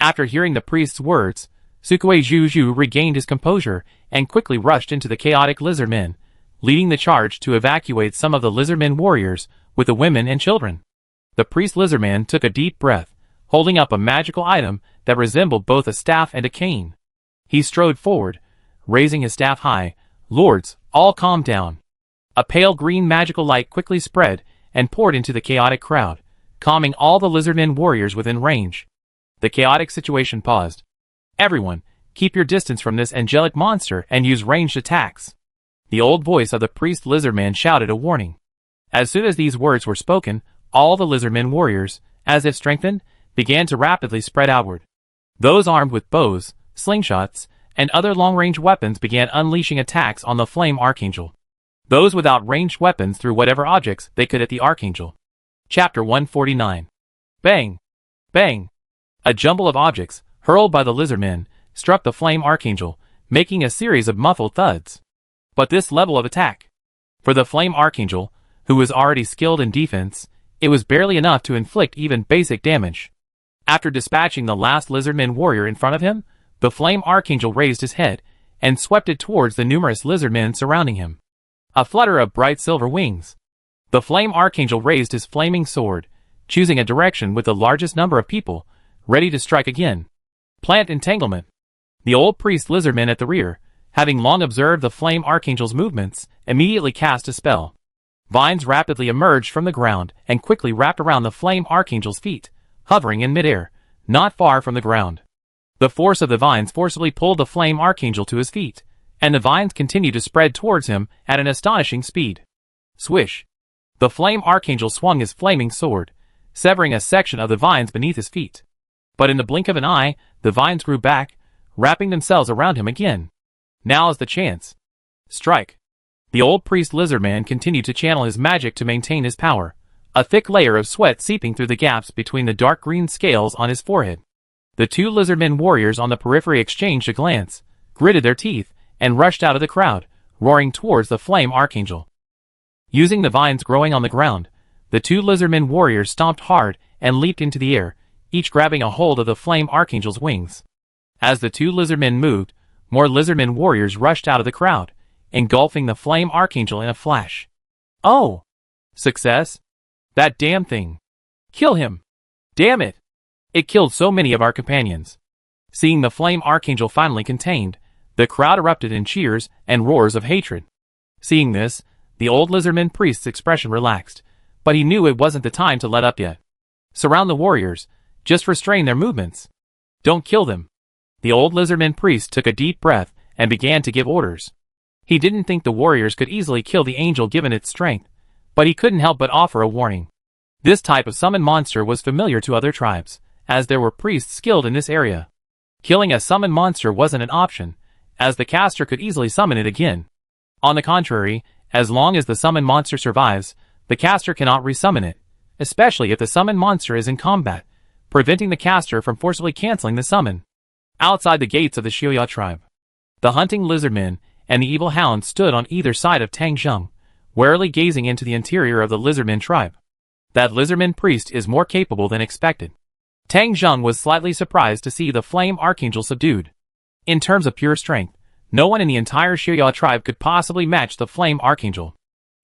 After hearing the priest's words, Sukue Juju regained his composure and quickly rushed into the chaotic lizardmen, leading the charge to evacuate some of the lizardmen warriors with the women and children. The priest lizardman took a deep breath, holding up a magical item that resembled both a staff and a cane. He strode forward, raising his staff high. Lords, all calm down. A pale green magical light quickly spread and poured into the chaotic crowd, calming all the lizardmen warriors within range. The chaotic situation paused. Everyone, keep your distance from this angelic monster and use ranged attacks. The old voice of the priest lizardman shouted a warning. As soon as these words were spoken, all the lizardmen warriors, as if strengthened, began to rapidly spread outward. Those armed with bows, slingshots, and other long-range weapons began unleashing attacks on the flame archangel. Those without ranged weapons threw whatever objects they could at the archangel. Chapter 149. Bang! Bang! A jumble of objects, hurled by the lizardmen, struck the flame archangel, making a series of muffled thuds. But this level of attack, for the flame archangel, who was already skilled in defense, it was barely enough to inflict even basic damage. After dispatching the last lizardman warrior in front of him, the flame archangel raised his head and swept it towards the numerous lizardmen surrounding him. A flutter of bright silver wings. The flame archangel raised his flaming sword, choosing a direction with the largest number of people, ready to strike again. Plant entanglement. The old priest lizardman at the rear, having long observed the flame archangel's movements, immediately cast a spell. Vines rapidly emerged from the ground and quickly wrapped around the flame archangel's feet, hovering in midair, not far from the ground. The force of the vines forcibly pulled the flame archangel to his feet, and the vines continued to spread towards him at an astonishing speed. Swish! The flame archangel swung his flaming sword, severing a section of the vines beneath his feet. But in the blink of an eye, the vines grew back, wrapping themselves around him again. Now is the chance. Strike! The old priest lizardman continued to channel his magic to maintain his power, a thick layer of sweat seeping through the gaps between the dark green scales on his forehead. The two lizardmen warriors on the periphery exchanged a glance, gritted their teeth, and rushed out of the crowd, roaring towards the flame archangel. Using the vines growing on the ground, the two lizardmen warriors stomped hard and leaped into the air, each grabbing a hold of the flame archangel's wings. As the two lizardmen moved, more lizardmen warriors rushed out of the crowd, engulfing the flame archangel in a flash. Oh! Success? That damn thing! Kill him! Damn it! It killed so many of our companions. Seeing the flame archangel finally contained, the crowd erupted in cheers and roars of hatred. Seeing this, the old lizardman priest's expression relaxed, but he knew it wasn't the time to let up yet. Surround the warriors, just restrain their movements. Don't kill them. The old lizardman priest took a deep breath and began to give orders. He didn't think the warriors could easily kill the angel given its strength, but he couldn't help but offer a warning. This type of summon monster was familiar to other tribes, as there were priests skilled in this area. Killing a summon monster wasn't an option, as the caster could easily summon it again. On the contrary, as long as the summon monster survives, the caster cannot resummon it, especially if the summon monster is in combat, preventing the caster from forcibly canceling the summon. Outside the gates of the Xiuya tribe, the hunting lizardmen and the evil hound stood on either side of Tang Zheng, warily gazing into the interior of the lizardman tribe. That lizardman priest is more capable than expected. Tang Zheng was slightly surprised to see the flame archangel subdued. In terms of pure strength, no one in the entire Xiuya tribe could possibly match the flame archangel.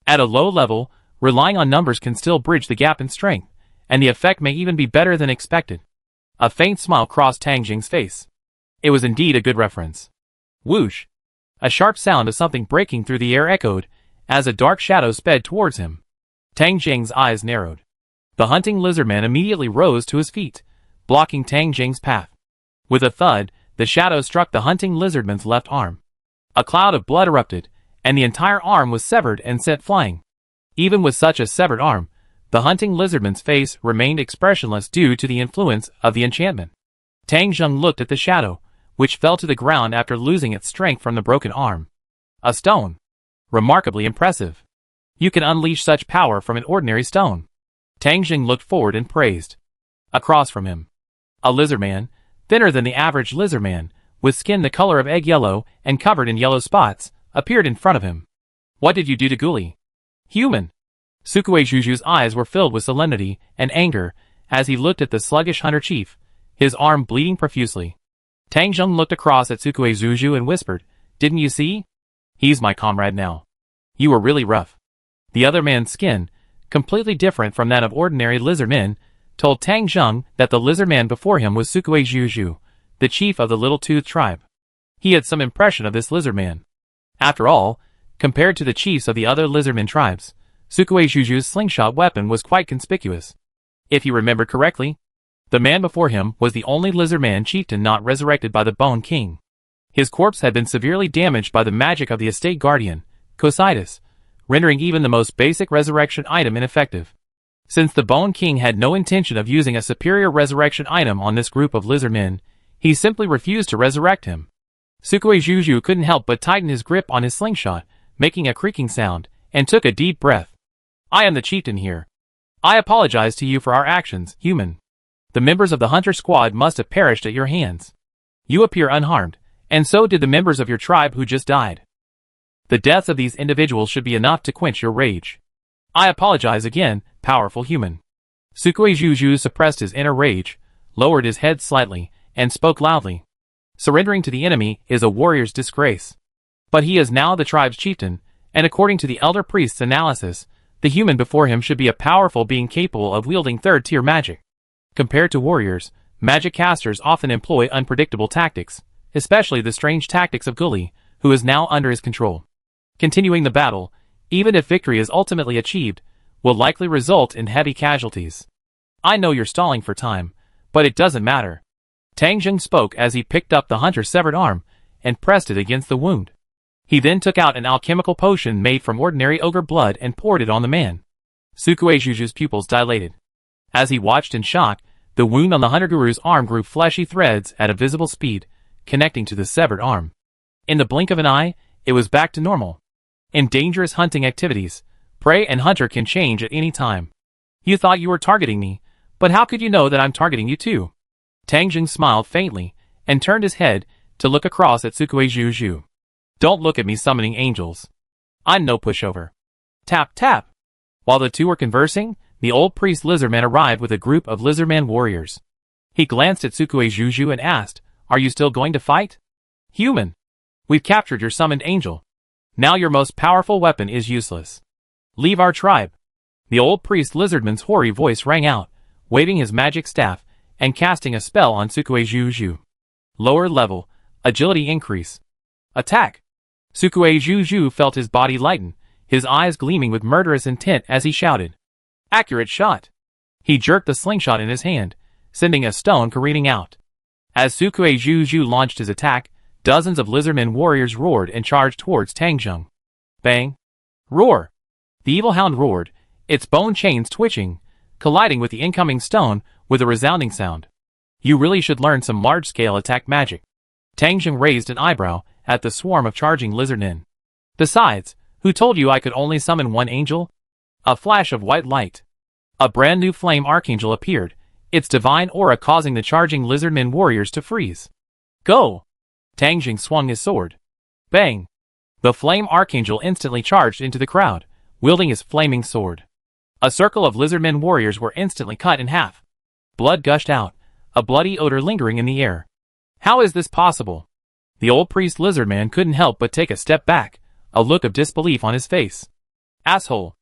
At a low level, relying on numbers can still bridge the gap in strength, and the effect may even be better than expected. A faint smile crossed Tang Jing's face. It was indeed a good reference. Whoosh! A sharp sound of something breaking through the air echoed, as a dark shadow sped towards him. Tang Jing's eyes narrowed. The hunting lizardman immediately rose to his feet, blocking Tang Jing's path. With a thud, the shadow struck the hunting lizardman's left arm. A cloud of blood erupted, and the entire arm was severed and sent flying. Even with such a severed arm, the hunting lizardman's face remained expressionless due to the influence of the enchantment. Tang Jing looked at the shadow, which fell to the ground after losing its strength from the broken arm. A stone. Remarkably impressive. You can unleash such power from an ordinary stone. Tang Jing looked forward and praised. Across from him, a lizardman, thinner than the average lizardman, with skin the color of egg yellow and covered in yellow spots, appeared in front of him. What did you do to Guli? Human. Sukue Juju's eyes were filled with solemnity and anger as he looked at the sluggish hunter chief, his arm bleeding profusely. Tang Jing looked across at Sukue Juju and whispered, "Didn't you see? He's my comrade now. You were really rough." The other man's skin, completely different from that of ordinary lizardmen, told Tang Jing that the lizardman before him was Sukue Juju, the chief of the Little-Toothed tribe. He had some impression of this lizardman. After all, compared to the chiefs of the other lizardman tribes, Sukue Juju's slingshot weapon was quite conspicuous. If he remembered correctly, the man before him was the only lizardman chieftain not resurrected by the Bone King. His corpse had been severely damaged by the magic of the estate guardian, Cositus, rendering even the most basic resurrection item ineffective. Since the Bone King had no intention of using a superior resurrection item on this group of lizardmen, he simply refused to resurrect him. Sukue Juju couldn't help but tighten his grip on his slingshot, making a creaking sound, and took a deep breath. "I am the chieftain here. I apologize to you for our actions, human. The members of the hunter squad must have perished at your hands. You appear unharmed, and so did the members of your tribe who just died. The deaths of these individuals should be enough to quench your rage. I apologize again, powerful human." Sukue Juju suppressed his inner rage, lowered his head slightly, and spoke loudly. "Surrendering to the enemy is a warrior's disgrace. But he is now the tribe's chieftain, and according to the elder priest's analysis, the human before him should be a powerful being capable of wielding third-tier magic. Compared to warriors, magic casters often employ unpredictable tactics, especially the strange tactics of Guli, who is now under his control. Continuing the battle, even if victory is ultimately achieved, will likely result in heavy casualties. I know you're stalling for time, but it doesn't matter." Tang Jing spoke as he picked up the hunter's severed arm and pressed it against the wound. He then took out an alchemical potion made from ordinary ogre blood and poured it on the man. Sukue Juju's pupils dilated. As he watched in shock, the wound on the hunter guru's arm grew fleshy threads at a visible speed, connecting to the severed arm. In the blink of an eye, it was back to normal. In dangerous hunting activities, prey and hunter can change at any time. "You thought you were targeting me, but how could you know that I'm targeting you too?" Tang Jing smiled faintly and turned his head to look across at Sukue Juju. "Don't look at me summoning angels. I'm no pushover." Tap tap. While the two were conversing, the old priest lizardman arrived with a group of lizardman warriors. He glanced at Sukue Juju and asked, "Are you still going to fight?" "Human. We've captured your summoned angel. Now your most powerful weapon is useless. Leave our tribe." The old priest lizardman's hoary voice rang out, waving his magic staff and casting a spell on Sukue Juju. Lower level, agility increase. Attack. Sukue Juju felt his body lighten, his eyes gleaming with murderous intent as he shouted. Accurate shot. He jerked the slingshot in his hand, sending a stone careening out. As Sukue Juju launched his attack, dozens of lizardmen warriors roared and charged towards Tang Jing. Bang. Roar. The evil hound roared, its bone chains twitching, colliding with the incoming stone with a resounding sound. "You really should learn some large-scale attack magic." Tang Jing raised an eyebrow at the swarm of charging lizardmen. "Besides, who told you I could only summon one angel?" A flash of white light. A brand new flame archangel appeared, its divine aura causing the charging lizardmen warriors to freeze. "Go!" Tang Jing swung his sword. Bang! The flame archangel instantly charged into the crowd, wielding his flaming sword. A circle of lizardmen warriors were instantly cut in half. Blood gushed out, a bloody odor lingering in the air. How is this possible? The old priest lizardman couldn't help but take a step back, a look of disbelief on his face. Asshole.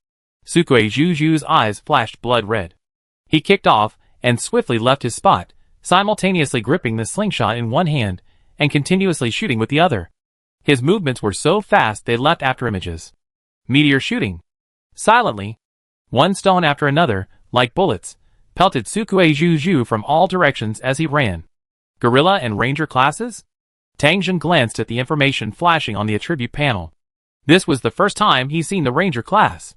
Sukue Juju's eyes flashed blood red. He kicked off and swiftly left his spot, simultaneously gripping the slingshot in one hand and continuously shooting with the other. His movements were so fast they leapt after images. Meteor shooting. Silently, one stone after another, like bullets, pelted Sukue Juju from all directions as he ran. Guerrilla and Ranger classes? Tang Jun glanced at the information flashing on the attribute panel. This was the first time he'd seen the Ranger class.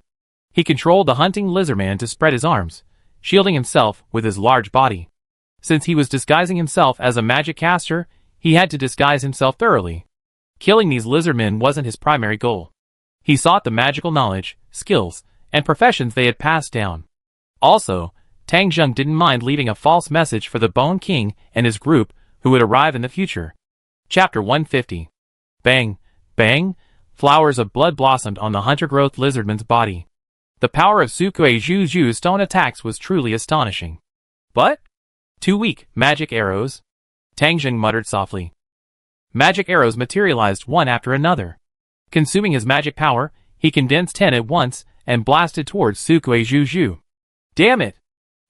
He controlled the hunting lizardman to spread his arms, shielding himself with his large body. Since he was disguising himself as a magic caster, he had to disguise himself thoroughly. Killing these lizardmen wasn't his primary goal. He sought the magical knowledge, skills, and professions they had passed down. Also, Tang Jun didn't mind leaving a false message for the Bone King and his group who would arrive in the future. Chapter 150. Bang, bang, flowers of blood blossomed on the hunter-growth lizardman's body. The power of Sukue Juju's stone attacks was truly astonishing. But? Too weak, magic arrows? Tang Jun muttered softly. Magic arrows materialized one after another. Consuming his magic power, he condensed 10 at once and blasted towards Sukue Juju. Damn it!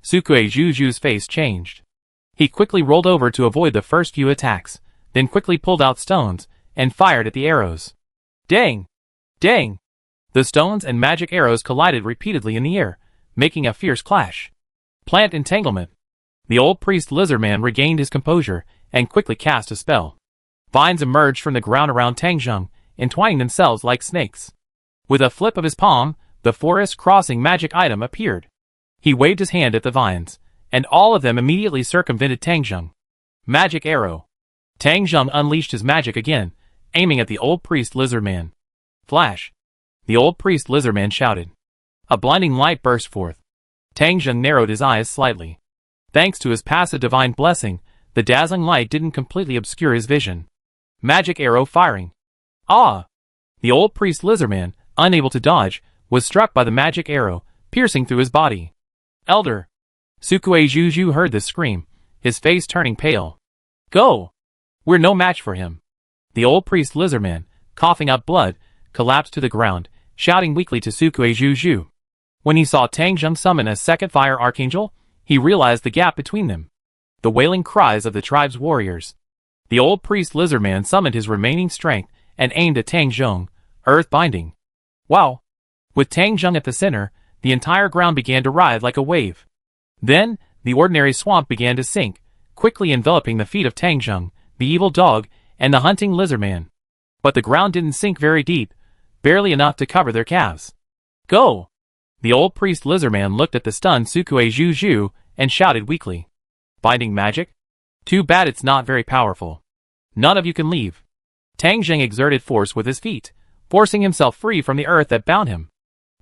Sukue Juju's face changed. He quickly rolled over to avoid the first few attacks, then quickly pulled out stones and fired at the arrows. Dang! Dang! The stones and magic arrows collided repeatedly in the air, making a fierce clash. Plant entanglement. The old priest lizardman regained his composure and quickly cast a spell. Vines emerged from the ground around Tang Jun, entwining themselves like snakes. With a flip of his palm, the forest-crossing magic item appeared. He waved his hand at the vines, and all of them immediately circumvented Tang Jun. Magic arrow. Tang Jun unleashed his magic again, aiming at the old priest lizardman. Flash. The old priest lizardman shouted. A blinding light burst forth. Tang Jun narrowed his eyes slightly. Thanks to his passive divine blessing, the dazzling light didn't completely obscure his vision. Magic arrow firing. Ah! The old priest lizardman, unable to dodge, was struck by the magic arrow, piercing through his body. Elder! Sukue Juju heard this scream, his face turning pale. Go! We're no match for him. The old priest lizardman, coughing up blood, collapsed to the ground, shouting weakly to Sukue Juju. When he saw Tang Jun summon a second fire archangel, he realized the gap between them. The wailing cries of the tribe's warriors. The old priest lizardman summoned his remaining strength and aimed at Tang Jun, earth binding. Wow! With Tang Jun at the center, the entire ground began to writhe like a wave. Then, the ordinary swamp began to sink, quickly enveloping the feet of Tang Jun, the evil dog, and the hunting lizardman. But the ground didn't sink very deep, barely enough to cover their calves. Go! The old priest lizardman looked at the stunned Sukue Juju and shouted weakly. Binding magic? Too bad it's not very powerful. None of you can leave. Tang Jun exerted force with his feet, forcing himself free from the earth that bound him.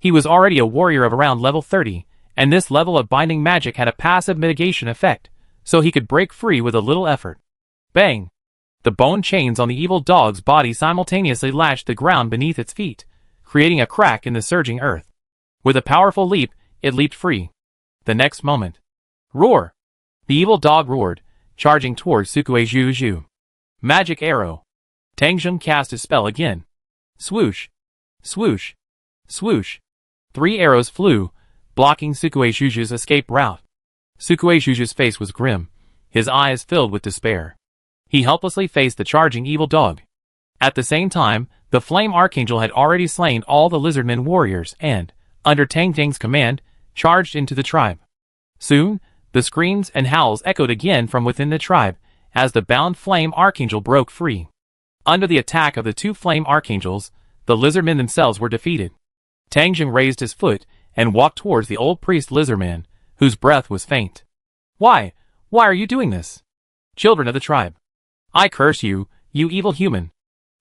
He was already a warrior of around level 30, and this level of binding magic had a passive mitigation effect, so he could break free with a little effort. Bang! The bone chains on the evil dog's body simultaneously lashed the ground beneath its feet, creating a crack in the surging earth. With a powerful leap, it leaped free. The next moment. Roar! The evil dog roared, charging towards Sukue Juju. Magic arrow. Tang Jun cast his spell again. Swoosh! Swoosh! Swoosh! 3 arrows flew, blocking Sukue Juju's escape route. Sukue Juju's face was grim, his eyes filled with despair. He helplessly faced the charging evil dog. At the same time, the Flame Archangel had already slain all the lizardmen warriors and, under Tang Jun's command, charged into the tribe. Soon, the screams and howls echoed again from within the tribe as the bound Flame Archangel broke free. Under the attack of the 2 Flame Archangels, the lizardmen themselves were defeated. Tang Jun raised his foot and walked towards the old priest lizardman, whose breath was faint. Why are you doing this? Children of the tribe. I curse you, you evil human.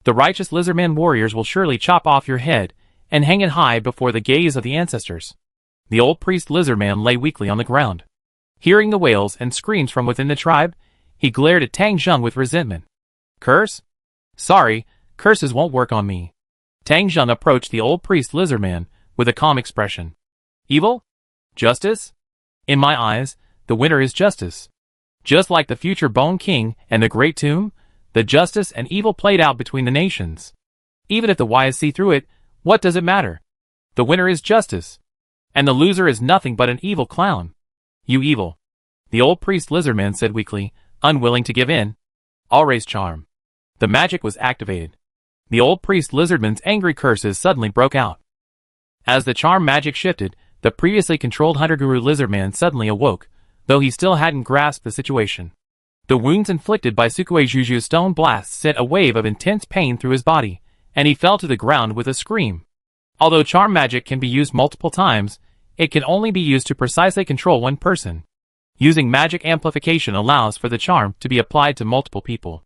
The righteous lizardman warriors will surely chop off your head and hang it high before the gaze of the ancestors. The old priest lizardman lay weakly on the ground. Hearing the wails and screams from within the tribe, he glared at Tang Jun with resentment. Curse? Sorry, curses won't work on me. Tang Jun approached the old priest lizardman with a calm expression. Evil? Justice? In my eyes, the winner is justice. Just like the future Bone King and the Great Tomb, the justice and evil played out between the nations. Even if the wise see through it, what does it matter? The winner is justice. And the loser is nothing but an evil clown. You evil. The old priest lizardman said weakly, unwilling to give in. I'll raise charm. The magic was activated. The old priest lizardman's angry curses suddenly broke out. As the charm magic shifted, the previously controlled hunter-guru lizardman suddenly awoke, though he still hadn't grasped the situation. The wounds inflicted by Sukuejuju's stone blasts sent a wave of intense pain through his body, and he fell to the ground with a scream. Although charm magic can be used multiple times, it can only be used to precisely control one person. Using magic amplification allows for the charm to be applied to multiple people.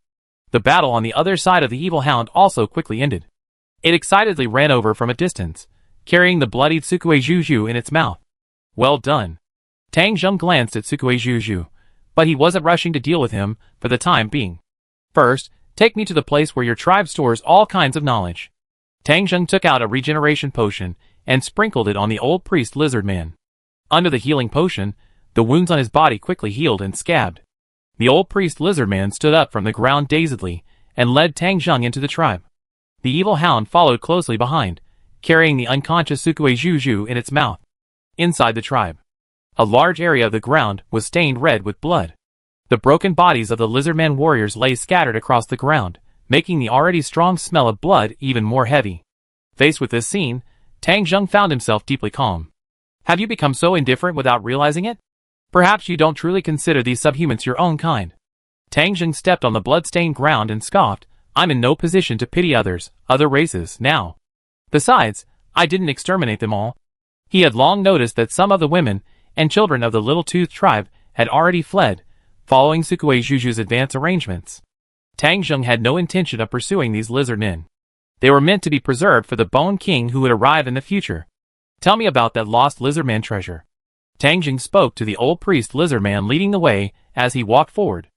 The battle on the other side of the evil hound also quickly ended. It excitedly ran over from a distance, carrying the bloodied Sukuejuju in its mouth. Well done. Tang Zheng glanced at Sukuejuju, but he wasn't rushing to deal with him for the time being. First, take me to the place where your tribe stores all kinds of knowledge. Tang Zheng took out a regeneration potion and sprinkled it on the old priest lizardman. Under the healing potion, the wounds on his body quickly healed and scabbed. The old priest lizardman stood up from the ground dazedly and led Tang Zheng into the tribe. The evil hound followed closely behind, carrying the unconscious Sukuejuju in its mouth. Inside the tribe, a large area of the ground was stained red with blood. The broken bodies of the lizardman warriors lay scattered across the ground, making the already strong smell of blood even more heavy. Faced with this scene, Tang Zheng found himself deeply calm. Have you become so indifferent without realizing it? Perhaps you don't truly consider these subhumans your own kind. Tang Zheng stepped on the blood-stained ground and scoffed, I'm in no position to pity other races, now. Besides, I didn't exterminate them all. He had long noticed that some of the women and children of the Little-Toothed tribe had already fled, following Sukuejuju's advance arrangements. Tang Zheng had no intention of pursuing these lizard men. They were meant to be preserved for the Bone King who would arrive in the future. Tell me about that lost lizardman treasure. Tang Zheng spoke to the old priest lizardman leading the way as he walked forward.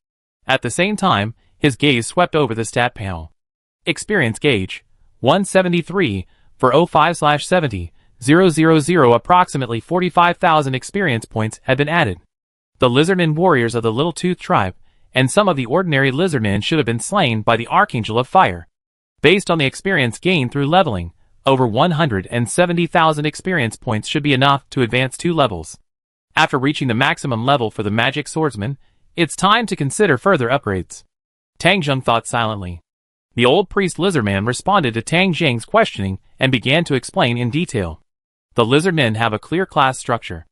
At the same time, his gaze swept over the stat panel. Experience gauge, 173, for 05/70, 000 approximately 45,000 experience points had been added. The lizardmen warriors of the Little-Toothed tribe, and some of the ordinary lizardmen should have been slain by the Archangel of Fire. Based on the experience gained through leveling, over 170,000 experience points should be enough to advance 2 levels. After reaching the maximum level for the magic swordsman, it's time to consider further upgrades. Tang Zheng thought silently. The old priest lizardman responded to Tang Zheng's questioning and began to explain in detail. The lizardmen have a clear class structure.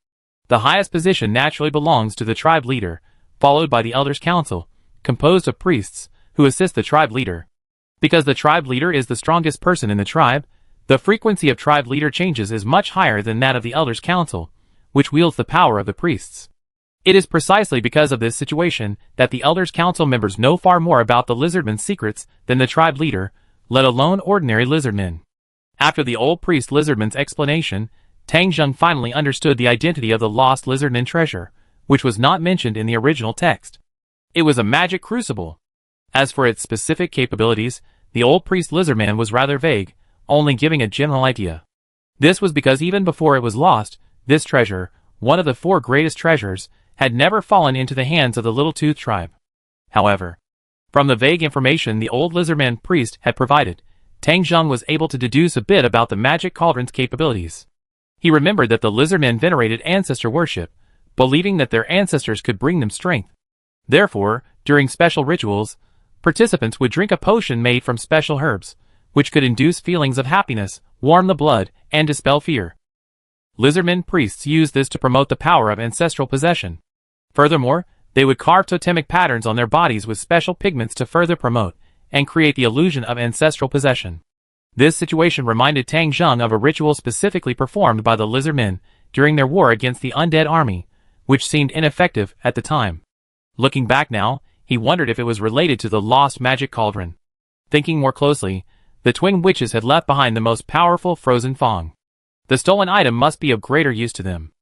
The highest position naturally belongs to the tribe leader, followed by the elders' council, composed of priests, who assist the tribe leader. Because the tribe leader is the strongest person in the tribe, the frequency of tribe leader changes is much higher than that of the elders' council, which wields the power of the priests. It is precisely because of this situation that the elders' council members know far more about the lizardmen's secrets than the tribe leader, let alone ordinary lizardmen. After the old priest lizardman's explanation, Tang Zheng finally understood the identity of the lost lizardman treasure, which was not mentioned in the original text. It was a magic crucible. As for its specific capabilities, the old priest lizardman was rather vague, only giving a general idea. This was because even before it was lost, this treasure, one of the 4 greatest treasures, had never fallen into the hands of the Little-Toothed tribe. However, from the vague information the old lizardman priest had provided, Tang Zheng was able to deduce a bit about the magic cauldron's capabilities. He remembered that the lizardmen venerated ancestor worship, believing that their ancestors could bring them strength. Therefore, during special rituals, participants would drink a potion made from special herbs, which could induce feelings of happiness, warm the blood, and dispel fear. Lizardmen priests used this to promote the power of ancestral possession. Furthermore, they would carve totemic patterns on their bodies with special pigments to further promote and create the illusion of ancestral possession. This situation reminded Tang Zheng of a ritual specifically performed by the lizardmen during their war against the Undead army, which seemed ineffective at the time. Looking back now, he wondered if it was related to the lost magic cauldron. Thinking more closely, the twin witches had left behind the most powerful frozen fong. The stolen item must be of greater use to them.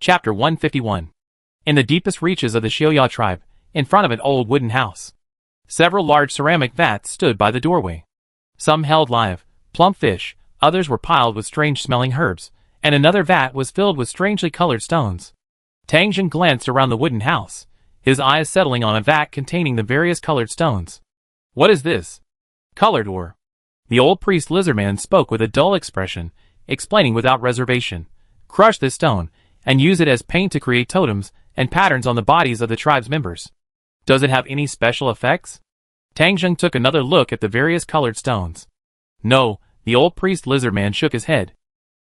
Chapter 151. In the deepest reaches of the Xiuya tribe, in front of an old wooden house, several large ceramic vats stood by the doorway. Some held live, plump fish, others were piled with strange-smelling herbs, and another vat was filled with strangely colored stones. Tang Zheng glanced around the wooden house, his eyes settling on a vat containing the various colored stones. What is this? Colored ore. The old priest lizardman spoke with a dull expression, explaining without reservation. Crush this stone, and use it as paint to create totems and patterns on the bodies of the tribe's members. Does it have any special effects? Tang Zheng took another look at the various colored stones. No, the old priest lizardman shook his head.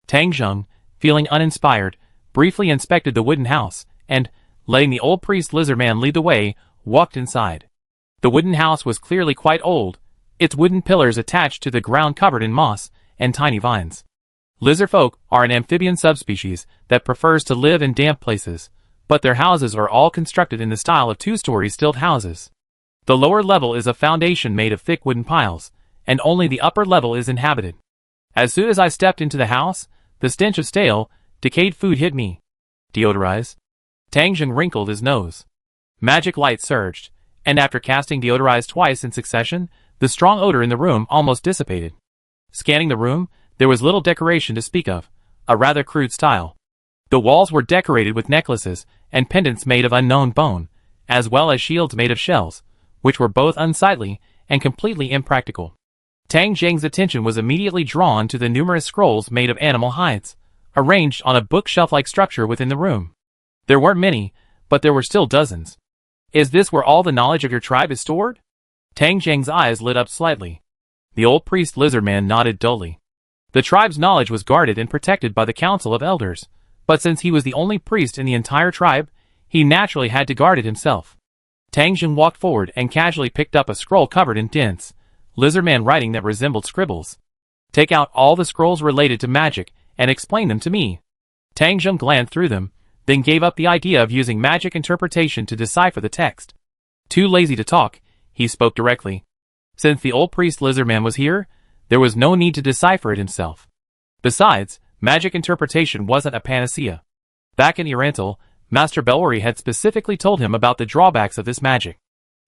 Tang Zheng, feeling uninspired, briefly inspected the wooden house, and, letting the old priest lizardman lead the way, walked inside. The wooden house was clearly quite old, its wooden pillars attached to the ground covered in moss and tiny vines. Lizardfolk are an amphibian subspecies that prefers to live in damp places, but their houses are all constructed in the style of two-story stilt houses. The lower level is a foundation made of thick wooden piles, and only the upper level is inhabited. As soon as I stepped into the house, the stench of stale, decayed food hit me. Deodorize? Tang Zheng wrinkled his nose. Magic light surged, and after casting deodorize twice in succession, the strong odor in the room almost dissipated. Scanning the room, there was little decoration to speak of, a rather crude style. The walls were decorated with necklaces and pendants made of unknown bone, as well as shields made of shells, which were both unsightly and completely impractical. Tang Zheng's attention was immediately drawn to the numerous scrolls made of animal hides, arranged on a bookshelf-like structure within the room. There weren't many, but there were still dozens. Is this where all the knowledge of your tribe is stored? Tang Zheng's eyes lit up slightly. The old priest lizardman nodded dully. The tribe's knowledge was guarded and protected by the Council of Elders, but since he was the only priest in the entire tribe, he naturally had to guard it himself. Tang Zheng walked forward and casually picked up a scroll covered in dense, lizardman writing that resembled scribbles. Take out all the scrolls related to magic and explain them to me. Tang Zheng glanced through them, then gave up the idea of using magic interpretation to decipher the text. Too lazy to talk, he spoke directly. Since the old priest lizardman was here, there was no need to decipher it himself. Besides, magic interpretation wasn't a panacea. Back in Oriental, Master Belwari had specifically told him about the drawbacks of this magic.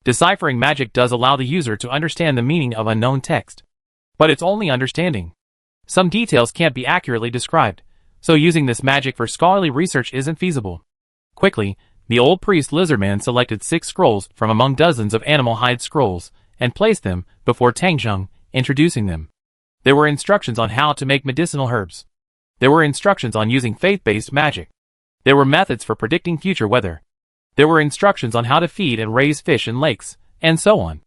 Deciphering magic does allow the user to understand the meaning of unknown text. But it's only understanding. Some details can't be accurately described, so using this magic for scholarly research isn't feasible. Quickly, the old priest lizardman selected 6 scrolls from among dozens of animal hide scrolls, and placed them before Tang Zheng, introducing them. There were instructions on how to make medicinal herbs. There were instructions on using faith-based magic. There were methods for predicting future weather. There were instructions on how to feed and raise fish in lakes, and so on.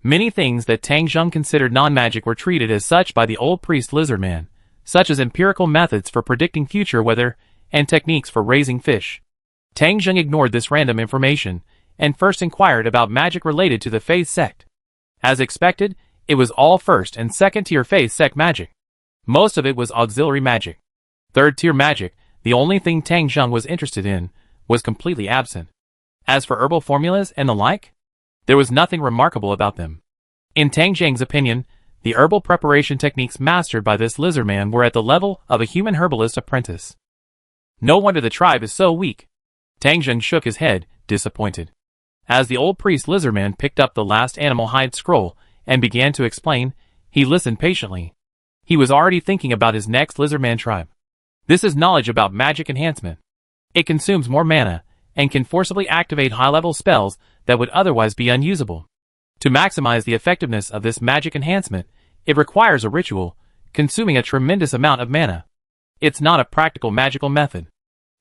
Many things that Tang Zheng considered non-magic were treated as such by the old priest lizardman, such as empirical methods for predicting future weather and techniques for raising fish. Tang Zheng ignored this random information, and first inquired about magic related to the faith sect. As expected, it was all first and second tier faith sect magic. Most of it was auxiliary magic. Third tier magic, the only thing Tang Zheng was interested in, was completely absent. As for herbal formulas and the like, there was nothing remarkable about them. In Tang Zheng's opinion, the herbal preparation techniques mastered by this lizardman were at the level of a human herbalist apprentice. No wonder the tribe is so weak. Tang Zheng shook his head, disappointed. As the old priest lizardman picked up the last animal hide scroll and began to explain, he listened patiently. He was already thinking about his next lizardman tribe. This is knowledge about magic enhancement. It consumes more mana, and can forcibly activate high-level spells that would otherwise be unusable. To maximize the effectiveness of this magic enhancement, it requires a ritual, consuming a tremendous amount of mana. It's not a practical magical method.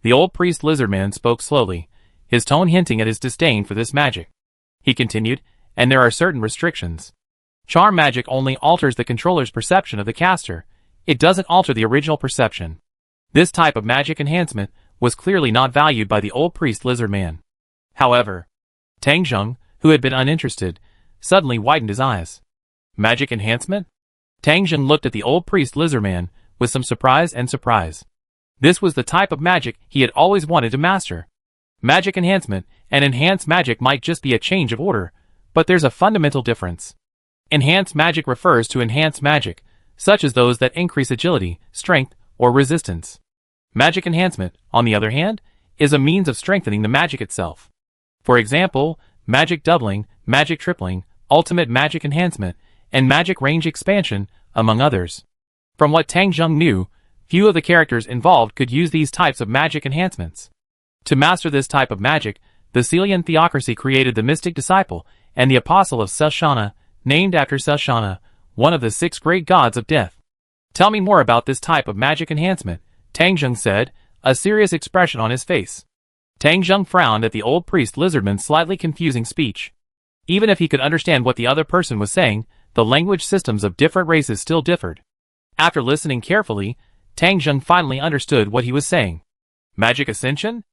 The old priest lizardman spoke slowly, his tone hinting at his disdain for this magic. He continued, and there are certain restrictions. Charm magic only alters the controller's perception of the caster. It doesn't alter the original perception. This type of magic enhancement was clearly not valued by the old priest lizardman. However, Tang Zheng, who had been uninterested, suddenly widened his eyes. Magic enhancement? Tang Zheng looked at the old priest lizardman with some surprise and surprise. This was the type of magic he had always wanted to master. Magic enhancement and enhanced magic might just be a change of order, but there's a fundamental difference. Enhanced magic refers to enhanced magic, such as those that increase agility, strength, or resistance. Magic enhancement, on the other hand, is a means of strengthening the magic itself. For example, magic doubling, magic tripling, ultimate magic enhancement, and magic range expansion, among others. From what Tang Zheng knew, few of the characters involved could use these types of magic enhancements. To master this type of magic, the Celian theocracy created the mystic disciple and the apostle of Sushana, named after Sushana, one of the 6 great gods of death. Tell me more about this type of magic enhancement, Tang Zheng said, a serious expression on his face. Tang Zheng frowned at the old priest lizardman's slightly confusing speech. Even if he could understand what the other person was saying, the language systems of different races still differed. After listening carefully, Tang Zheng finally understood what he was saying. Magic Ascension?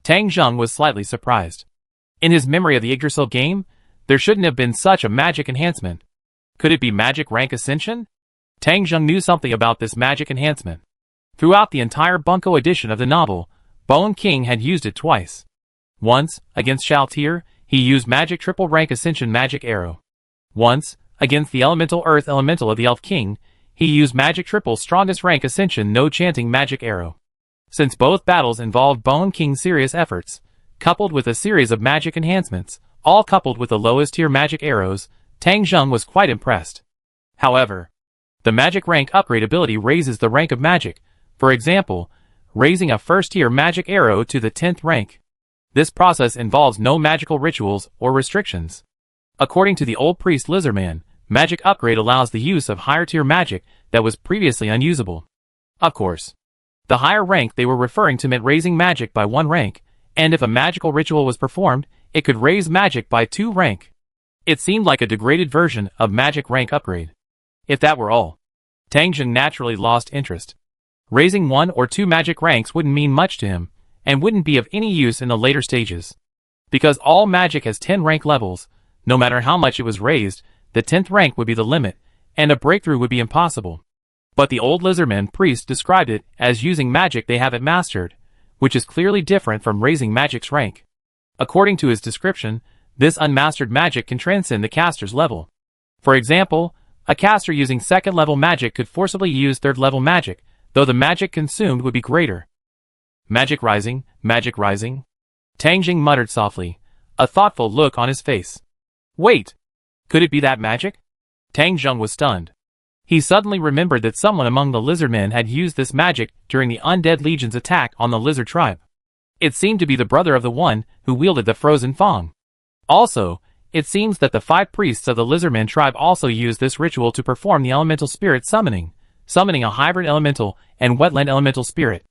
Tang Zheng was slightly surprised. In his memory of the Yggdrasil game, there shouldn't have been such a magic enhancement. Could it be magic rank ascension? Tang Zheng knew something about this magic enhancement. Throughout the entire Bunko edition of the novel, Bone King had used it twice. Once, against Shaltir, he used magic triple rank ascension magic arrow. Once, against the elemental earth elemental of the Elf King, he used magic triple strongest rank ascension no chanting magic arrow. Since both battles involved Bone King's serious efforts, coupled with a series of magic enhancements, all coupled with the lowest tier magic arrows, Tang Zheng was quite impressed. However, the magic rank upgrade ability raises the rank of magic, for example, raising a first tier magic arrow to the 10th rank. This process involves no magical rituals or restrictions. According to the old priest Lizardman, magic upgrade allows the use of higher tier magic that was previously unusable. Of course, the higher rank they were referring to meant raising magic by 1 rank, and if a magical ritual was performed, it could raise magic by 2 rank. It seemed like a degraded version of magic rank upgrade. If that were all, Tang Zheng naturally lost interest. Raising 1 or 2 magic ranks wouldn't mean much to him, and wouldn't be of any use in the later stages. Because all magic has 10 rank levels, no matter how much it was raised, the 10th rank would be the limit, and a breakthrough would be impossible. But the old lizardman priest described it as using magic they haven't mastered, which is clearly different from raising magic's rank. According to his description, this unmastered magic can transcend the caster's level. For example, a caster using 2nd level magic could forcibly use 3rd level magic, though the magic consumed would be greater. Magic rising, magic rising. Tang Zheng muttered softly, a thoughtful look on his face. Wait! Could it be that magic? Tang Zheng was stunned. He suddenly remembered that someone among the lizardmen had used this magic during the Undead Legion's attack on the lizard tribe. It seemed to be the brother of the one who wielded the frozen fang. Also, it seems that the 5 priests of the lizardman tribe also used this ritual to perform the elemental spirit summoning a hybrid elemental and wetland elemental spirit.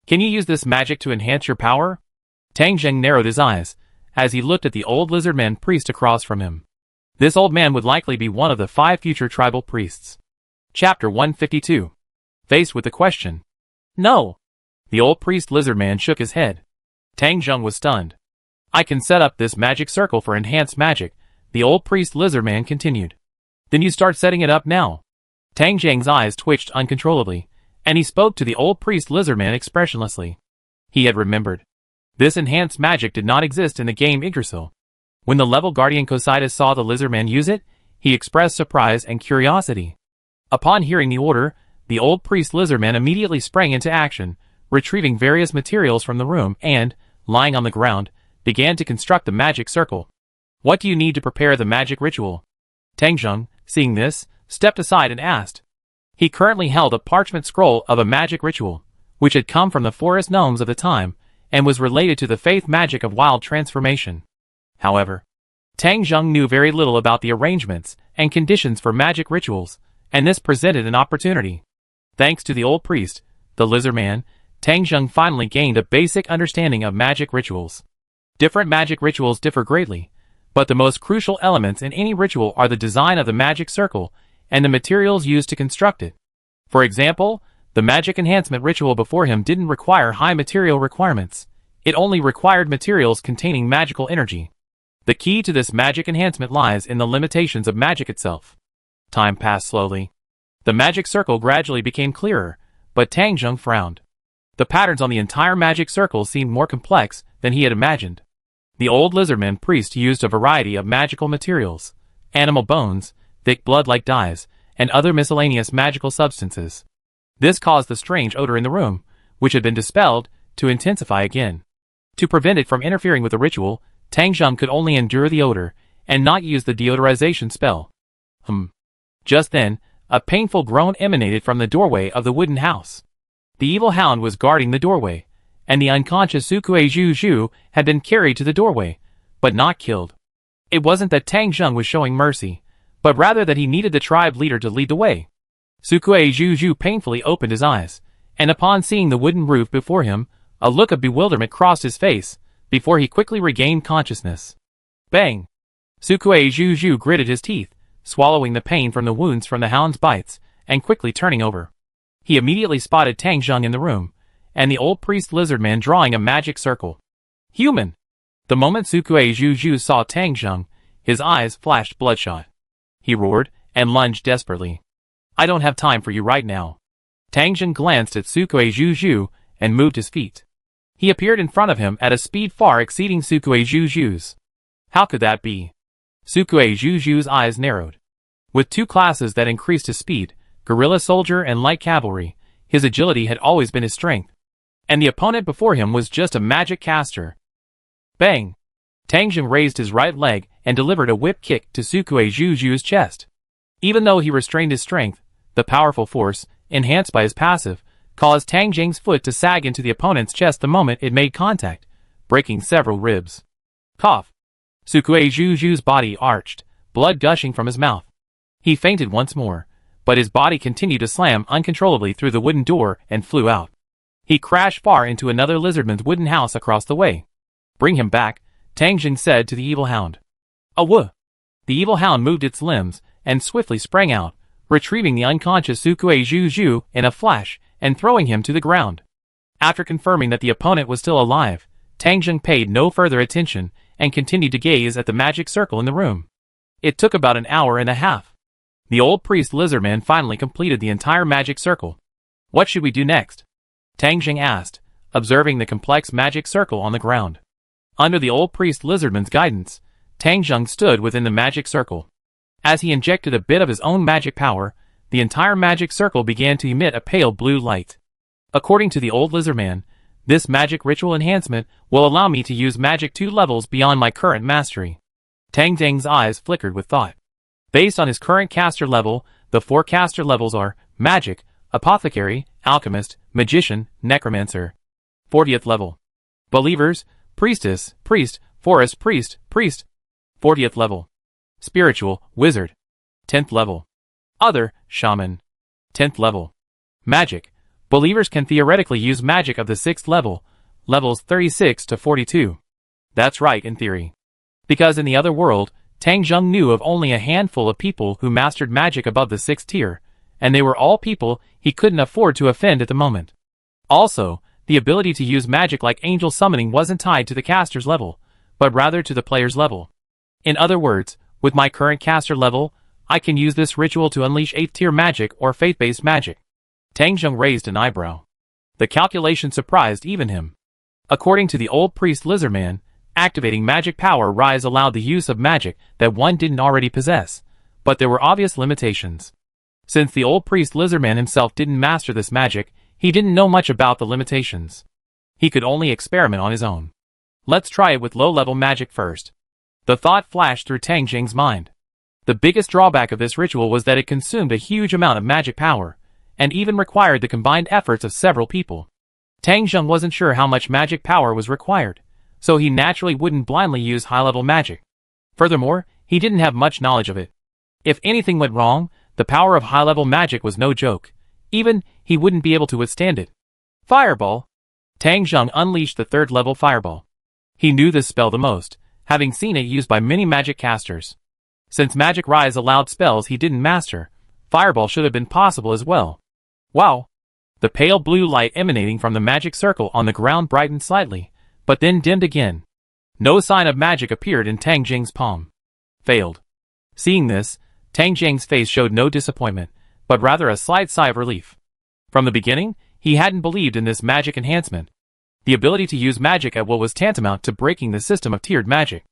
Can you use this magic to enhance your power? Tang Zheng narrowed his eyes as he looked at the old lizardman priest across from him. This old man would likely be one of the 5 future tribal priests. Chapter 152. Faced with the question. No. The old priest lizardman shook his head. Tang Zheng was stunned. I can set up this magic circle for enhanced magic, the old priest lizardman continued. Then you start setting it up now. Tang Zheng's eyes twitched uncontrollably, and he spoke to the old priest lizardman expressionlessly. He had remembered. This enhanced magic did not exist in the game Yggdrasil. When the level guardian Cositus saw the lizardman use it, he expressed surprise and curiosity. Upon hearing the order, the old priest lizardman immediately sprang into action, retrieving various materials from the room and, lying on the ground, began to construct the magic circle. What do you need to prepare the magic ritual? Tang Zheng, seeing this, stepped aside and asked. He currently held a parchment scroll of a magic ritual, which had come from the forest gnomes of the time, and was related to the faith magic of wild transformation. However, Tang Zheng knew very little about the arrangements and conditions for magic rituals, and this presented an opportunity. Thanks to the old priest, the lizard man, Tang Zheng finally gained a basic understanding of magic rituals. Different magic rituals differ greatly, but the most crucial elements in any ritual are the design of the magic circle and the materials used to construct it. For example, the magic enhancement ritual before him didn't require high material requirements. It only required materials containing magical energy. The key to this magic enhancement lies in the limitations of magic itself. Time passed slowly. The magic circle gradually became clearer, but Tang Zheng frowned. The patterns on the entire magic circle seemed more complex than he had imagined. The old lizardman priest used a variety of magical materials, animal bones, thick blood-like dyes, and other miscellaneous magical substances. This caused the strange odor in the room, which had been dispelled, to intensify again. To prevent it from interfering with the ritual, Tang Zheng could only endure the odor, and not use the deodorization spell. Just then, a painful groan emanated from the doorway of the wooden house. The evil hound was guarding the doorway, and the unconscious Sukue Zhu had been carried to the doorway, but not killed. It wasn't that Tang Zheng was showing mercy, but rather that he needed the tribe leader to lead the way. Sukue Zhu painfully opened his eyes, and upon seeing the wooden roof before him, a look of bewilderment crossed his face, before he quickly regained consciousness. Bang! Sukue Zhu gritted his teeth, swallowing the pain from the wounds from the hound's bites, and quickly turning over. He immediately spotted Tang Zheng in the room, and the old priest lizardman drawing a magic circle. Human! The moment Sukue Zhu saw Tang Zheng, his eyes flashed bloodshot. He roared, and lunged desperately. I don't have time for you right now. Tang Zheng glanced at Sukue Zhu and moved his feet. He appeared in front of him at a speed far exceeding Sukue Zhu's. How could that be? Sukue Zhu's eyes narrowed. With two classes that increased his speed, guerrilla soldier and light cavalry, his agility had always been his strength. And the opponent before him was just a magic caster. Bang! Tang Zheng raised his right leg and delivered a whip kick to Sukue Zhu's chest. Even though he restrained his strength, the powerful force, enhanced by his passive, caused Tang Zheng's foot to sag into the opponent's chest the moment it made contact, breaking several ribs. Cough! Sukue Zhu's body arched, blood gushing from his mouth. He fainted once more, but his body continued to slam uncontrollably through the wooden door and flew out. He crashed far into another lizardman's wooden house across the way. Bring him back, Tang Zheng said to the evil hound. Awoo! The evil hound moved its limbs and swiftly sprang out, retrieving the unconscious Sukue Zhu in a flash and throwing him to the ground. After confirming that the opponent was still alive, Tang Zheng paid no further attention and continued to gaze at the magic circle in the room. It took about an hour and a half. The old priest lizardman finally completed the entire magic circle. What should we do next? Tang Zheng asked, observing the complex magic circle on the ground. Under the old priest lizardman's guidance, Tang Zheng stood within the magic circle. As he injected a bit of his own magic power, the entire magic circle began to emit a pale blue light. According to the old lizardman, this magic ritual enhancement will allow me to use magic 2 levels beyond my current mastery. Tang Zheng's eyes flickered with thought. Based on his current caster level, the 4 caster levels are Magic, Apothecary, Alchemist, Magician, Necromancer. 40th level. Believers, Priestess, Priest, Forest Priest, Priest. 40th level. Spiritual, Wizard. 10th level. Other, Shaman. 10th level. Magic. Believers can theoretically use magic of the 6th level, levels 36 to 42. That's right in theory. Because in the other world, Tang Zheng knew of only a handful of people who mastered magic above the 6th tier, and they were all people he couldn't afford to offend at the moment. Also, the ability to use magic like angel summoning wasn't tied to the caster's level, but rather to the player's level. In other words, with my current caster level, I can use this ritual to unleash 8th tier magic or faith-based magic. Tang Zheng raised an eyebrow. The calculation surprised even him. According to the old priest lizardman, activating magic power rise allowed the use of magic that one didn't already possess, but there were obvious limitations. Since the old priest lizardman himself didn't master this magic, he didn't know much about the limitations. He could only experiment on his own. Let's try it with low-level magic first. The thought flashed through Tang Zheng's mind. The biggest drawback of this ritual was that it consumed a huge amount of magic power, and even required the combined efforts of several people. Tang Zheng wasn't sure how much magic power was required, so he naturally wouldn't blindly use high-level magic. Furthermore, he didn't have much knowledge of it. If anything went wrong, the power of high-level magic was no joke. Even, he wouldn't be able to withstand it. Fireball! Tang Zheng unleashed the 3rd level fireball. He knew this spell the most, having seen it used by many magic casters. Since Magic Rise allowed spells he didn't master, fireball should have been possible as well. Wow! The pale blue light emanating from the magic circle on the ground brightened slightly, but then dimmed again. No sign of magic appeared in Tang Zheng's palm. Failed. Seeing this, Tang Zheng's face showed no disappointment, but rather a slight sigh of relief. From the beginning, he hadn't believed in this magic enhancement. The ability to use magic at will was tantamount to breaking the system of tiered magic.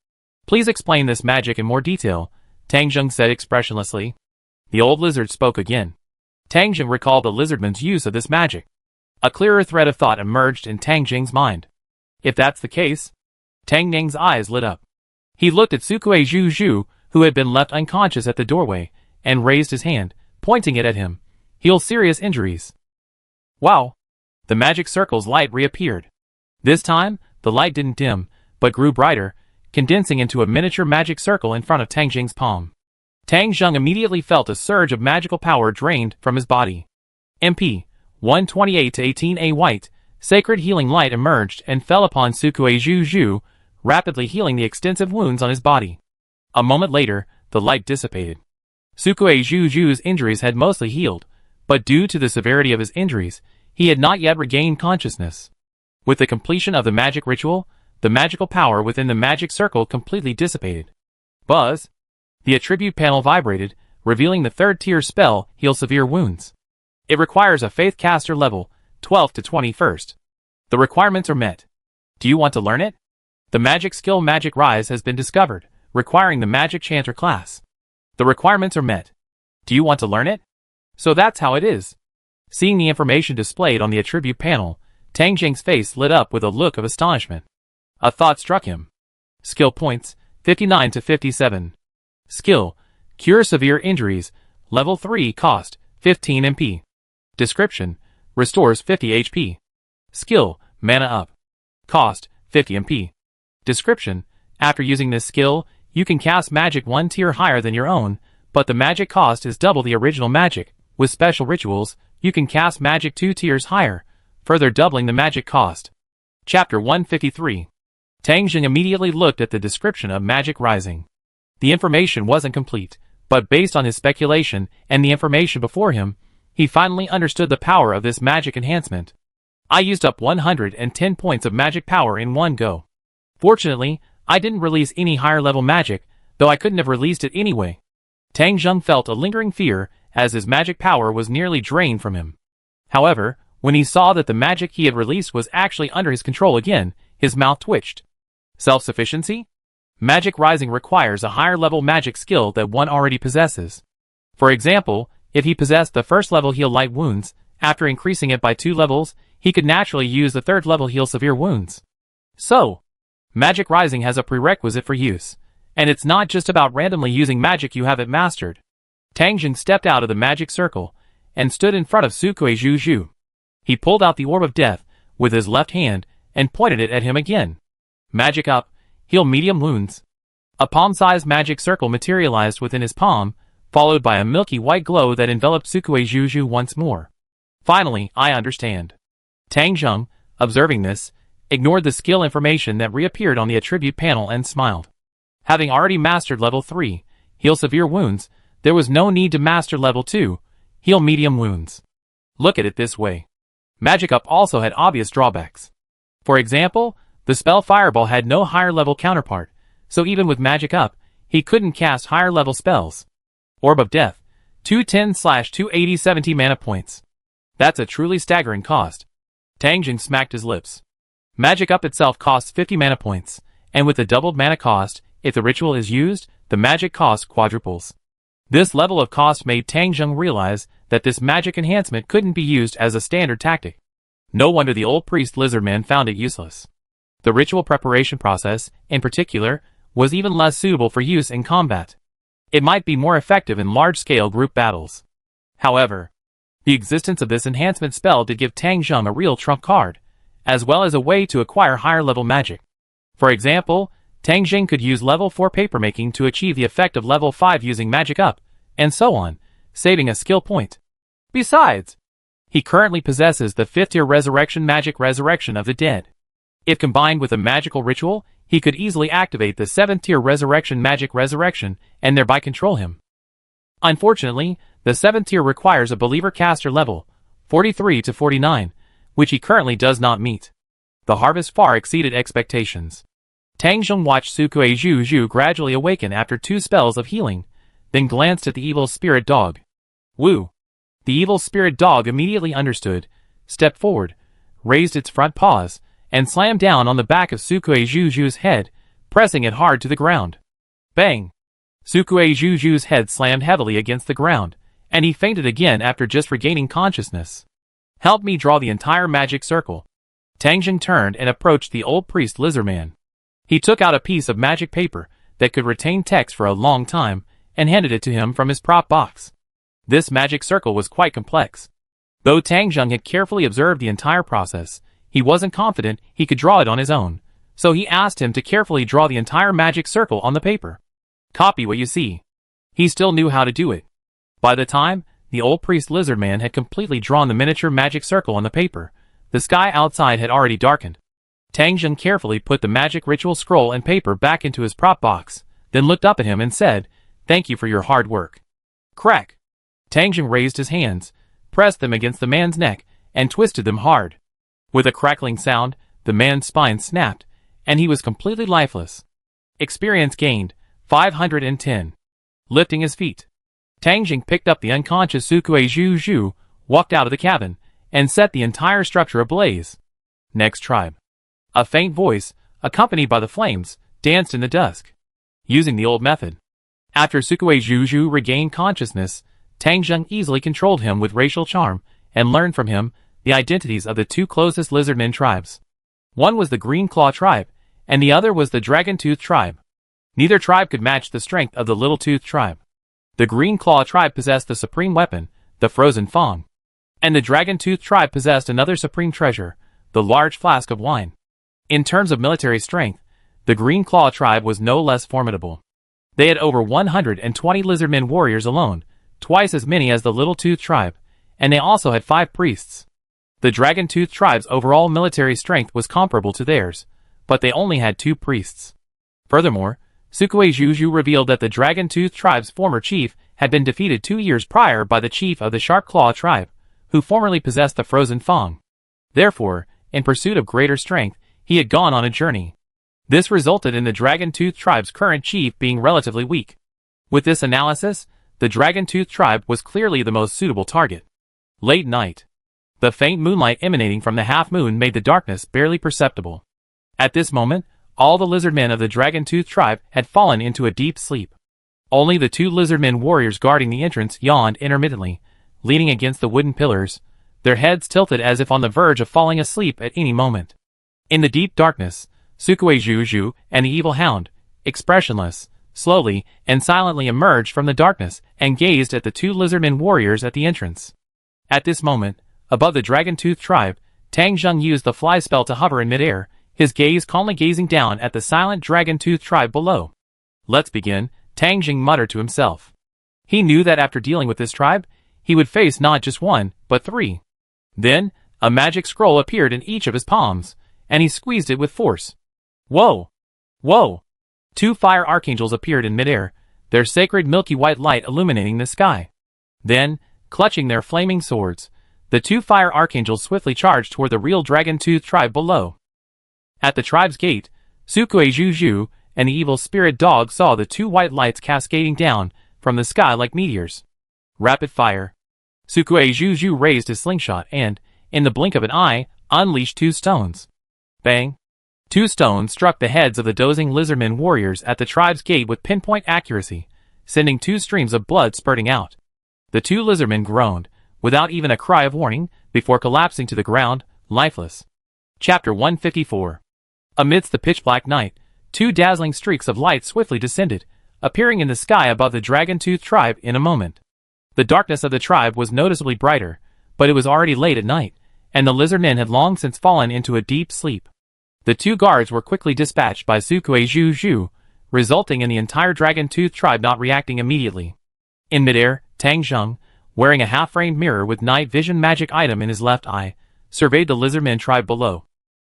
Please explain this magic in more detail, Tang Zheng said expressionlessly. The old lizard spoke again. Tang Zheng recalled the lizardman's use of this magic. A clearer thread of thought emerged in Tang Zheng's mind. If that's the case, Tang Zheng's eyes lit up. He looked at Sukue Zhu, who had been left unconscious at the doorway, and raised his hand, pointing it at him. Heal serious injuries. Wow! The magic circle's light reappeared. This time, the light didn't dim, but grew brighter, condensing into a miniature magic circle in front of Tang Zheng's palm. Tang Zheng immediately felt a surge of magical power drained from his body. EP128-18 A white, sacred healing light emerged and fell upon Sukue Zhu, rapidly healing the extensive wounds on his body. A moment later, the light dissipated. Sukue Zhu's injuries had mostly healed, but due to the severity of his injuries, he had not yet regained consciousness. With the completion of the magic ritual, the magical power within the magic circle completely dissipated. Buzz! The attribute panel vibrated, revealing the third-tier spell, Heal Severe Wounds. It requires a Faith Caster level, 12th to 21st. The requirements are met. Do you want to learn it? The magic skill Magic Rise has been discovered, requiring the Magic Chanter class. The requirements are met. Do you want to learn it? So that's how it is. Seeing the information displayed on the attribute panel, Tang Zheng's face lit up with a look of astonishment. A thought struck him. Skill points, 59 to 57. Skill, Cure Severe Injuries, Level 3 Cost, 15 MP. Description, Restores 50 HP. Skill, Mana Up. Cost, 50 MP. Description, after using this skill, you can cast magic 1 tier higher than your own, but the magic cost is double the original magic. With special rituals, you can cast magic 2 tiers higher, further doubling the magic cost. Chapter 153. Tang Zheng immediately looked at the description of Magic Rising. The information wasn't complete, but based on his speculation and the information before him, he finally understood the power of this magic enhancement. I used up 110 points of magic power in one go. Fortunately, I didn't release any higher level magic, though I couldn't have released it anyway. Tang Zheng felt a lingering fear as his magic power was nearly drained from him. However, when he saw that the magic he had released was actually under his control again, his mouth twitched. Self-sufficiency? Magic Rising requires a higher level magic skill that one already possesses. For example, if he possessed the first level Heal Light Wounds, after increasing it by 2 levels, he could naturally use the third level Heal Severe Wounds. So, Magic Rising has a prerequisite for use, and it's not just about randomly using magic you haven't mastered. Tang Zheng stepped out of the magic circle and stood in front of Sukue Zhu. He pulled out the Orb of Death with his left hand and pointed it at him again. Magic Up, Heal Medium Wounds. A palm-sized magic circle materialized within his palm, followed by a milky white glow that enveloped Sukue Zhu once more. Finally, I understand. Tang Zheng, observing this, ignored the skill information that reappeared on the attribute panel and smiled. Having already mastered level 3, Heal Severe Wounds, there was no need to master level 2, Heal Medium Wounds. Look at it this way. Magic Up also had obvious drawbacks. For example, the spell Fireball had no higher level counterpart, so even with Magic Up, he couldn't cast higher level spells. Orb of Death, 210/280 70 mana points. That's a truly staggering cost. Tang Zheng smacked his lips. Magic Up itself costs 50 mana points, and with the doubled mana cost, if the ritual is used, the magic cost quadruples. This level of cost made Tang Zheng realize that this magic enhancement couldn't be used as a standard tactic. No wonder the old priest Lizardman found it useless. The ritual preparation process, in particular, was even less suitable for use in combat. It might be more effective in large-scale group battles. However, the existence of this enhancement spell did give Tang Zheng a real trump card, as well as a way to acquire higher-level magic. For example, Tang Zheng could use level 4 papermaking to achieve the effect of level 5 using Magic Up, and so on, saving a skill point. Besides, he currently possesses the 5th-tier Resurrection Magic Resurrection of the Dead. If combined with a magical ritual, he could easily activate the 7th-tier Resurrection Magic Resurrection and thereby control him. Unfortunately, the 7th tier requires a Believer caster level, 43 to 49, which he currently does not meet. The harvest far exceeded expectations. Tang Zheng watched Sukue Zhu gradually awaken after 2 spells of healing, then glanced at the evil spirit dog. Woo! The evil spirit dog immediately understood, stepped forward, raised its front paws, and slammed down on the back of Sukue Zhu's head, pressing it hard to the ground. Bang! Sukue Zhu's head slammed heavily against the ground, and he fainted again after just regaining consciousness. Help me draw the entire magic circle. Tang Zheng turned and approached the old priest Lizardman. He took out a piece of magic paper that could retain text for a long time and handed it to him from his prop box. This magic circle was quite complex. Though Tang Zheng had carefully observed the entire process, he wasn't confident he could draw it on his own, so he asked him to carefully draw the entire magic circle on the paper. Copy what you see. He still knew how to do it. By the time the old priest lizard man had completely drawn the miniature magic circle on the paper, the sky outside had already darkened. Tang Zheng carefully put the magic ritual scroll and paper back into his prop box, then looked up at him and said, "Thank you for your hard work." Crack! Tang Zheng raised his hands, pressed them against the man's neck, and twisted them hard. With a crackling sound, the man's spine snapped, and he was completely lifeless. Experience gained, 510. Lifting his feet. Tang Zheng picked up the unconscious Sukui Zhu Zhu, walked out of the cabin, and set the entire structure ablaze. Next tribe. A faint voice, accompanied by the flames, danced in the dusk. Using the old method. After Sukui Zhu Zhu regained consciousness, Tang Zheng easily controlled him with racial charm, and learned from him the identities of the two closest lizardmen tribes. One was the Green Claw tribe, and the other was the Dragon Tooth tribe. Neither tribe could match the strength of the Little Tooth tribe. The Green Claw tribe possessed the supreme weapon, the Frozen Fang. And the Dragon Tooth tribe possessed another supreme treasure, the large flask of wine. In terms of military strength, the Green Claw tribe was no less formidable. They had over 120 lizardmen warriors alone, twice as many as the Little Tooth tribe, and they also had 5 priests. The Dragon Tooth tribe's overall military strength was comparable to theirs, but they only had 2 priests. Furthermore, Sukui Zhu Zhu revealed that the Dragon Tooth tribe's former chief had been defeated 2 years prior by the chief of the Sharp Claw tribe, who formerly possessed the Frozen Fang. Therefore, in pursuit of greater strength, he had gone on a journey. This resulted in the Dragon Tooth tribe's current chief being relatively weak. With this analysis, the Dragon Tooth tribe was clearly the most suitable target. Late night. The faint moonlight emanating from the half-moon made the darkness barely perceptible. At this moment, all the lizardmen of the Dragon Tooth tribe had fallen into a deep sleep. Only the 2 lizardmen warriors guarding the entrance yawned intermittently, leaning against the wooden pillars, their heads tilted as if on the verge of falling asleep at any moment. In the deep darkness, Sukui Zhu Zhu and the evil hound, expressionless, slowly and silently emerged from the darkness and gazed at the 2 lizardmen warriors at the entrance. At this moment, above the Dragon Tooth tribe, Tang Zheng used the fly spell to hover in midair, his gaze calmly gazing down at the silent Dragon Tooth tribe below. "Let's begin," Tang Zheng muttered to himself. He knew that after dealing with this tribe, he would face not just 1, but 3. Then, a magic scroll appeared in each of his palms, and he squeezed it with force. Whoa! Whoa! 2 fire archangels appeared in midair, their sacred milky white light illuminating the sky. Then, clutching their flaming swords, the 2 fire archangels swiftly charged toward the real Dragon Tooth tribe below. At the tribe's gate, Sukui Zhu Zhu and the evil spirit dog saw the 2 white lights cascading down from the sky like meteors. Rapid fire. Sukui Zhu Zhu raised his slingshot and, in the blink of an eye, unleashed 2 stones. Bang! 2 stones struck the heads of the dozing lizardmen warriors at the tribe's gate with pinpoint accuracy, sending 2 streams of blood spurting out. The 2 lizardmen groaned, without even a cry of warning, before collapsing to the ground, lifeless. Chapter 154. Amidst the pitch-black night, 2 dazzling streaks of light swiftly descended, appearing in the sky above the Dragon Tooth tribe in a moment. The darkness of the tribe was noticeably brighter, but it was already late at night, and the lizardmen had long since fallen into a deep sleep. The 2 guards were quickly dispatched by Sukui Zhu Zhu, resulting in the entire Dragon Tooth tribe not reacting immediately. In midair, Tang Zheng, wearing a half-framed mirror with night vision magic item in his left eye, surveyed the lizardmen tribe below.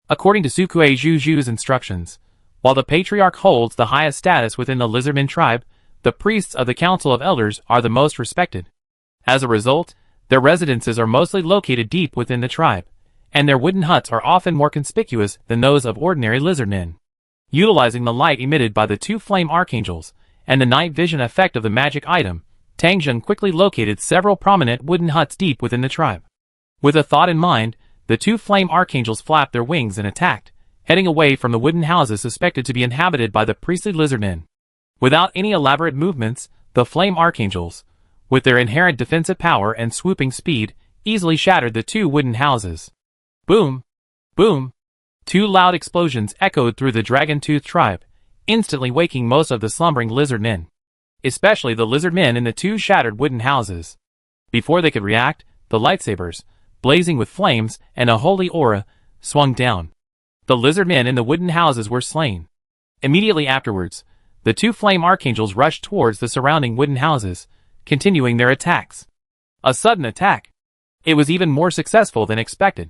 According to Sukui Zhu Zhu's instructions, while the patriarch holds the highest status within the lizardmen tribe, the priests of the Council of Elders are the most respected. As a result, their residences are mostly located deep within the tribe, and their wooden huts are often more conspicuous than those of ordinary lizardmen. Utilizing the light emitted by the 2 flame archangels, and the night vision effect of the magic item, Tang Zheng quickly located several prominent wooden huts deep within the tribe. With a thought in mind, the 2 flame archangels flapped their wings and attacked, heading away from the wooden houses suspected to be inhabited by the priestly lizardmen. Without any elaborate movements, the flame archangels, with their inherent defensive power and swooping speed, easily shattered the 2 wooden houses. Boom! Boom! 2 loud explosions echoed through the Dragon Tooth tribe, instantly waking most of the slumbering lizard men. Especially the lizard men in the 2 shattered wooden houses. Before they could react, the lightsabers, blazing with flames and a holy aura, swung down. The lizard men in the wooden houses were slain. Immediately afterwards, The two flame archangels rushed towards the surrounding wooden houses, continuing their attacks. A sudden attack. It was even more successful than expected.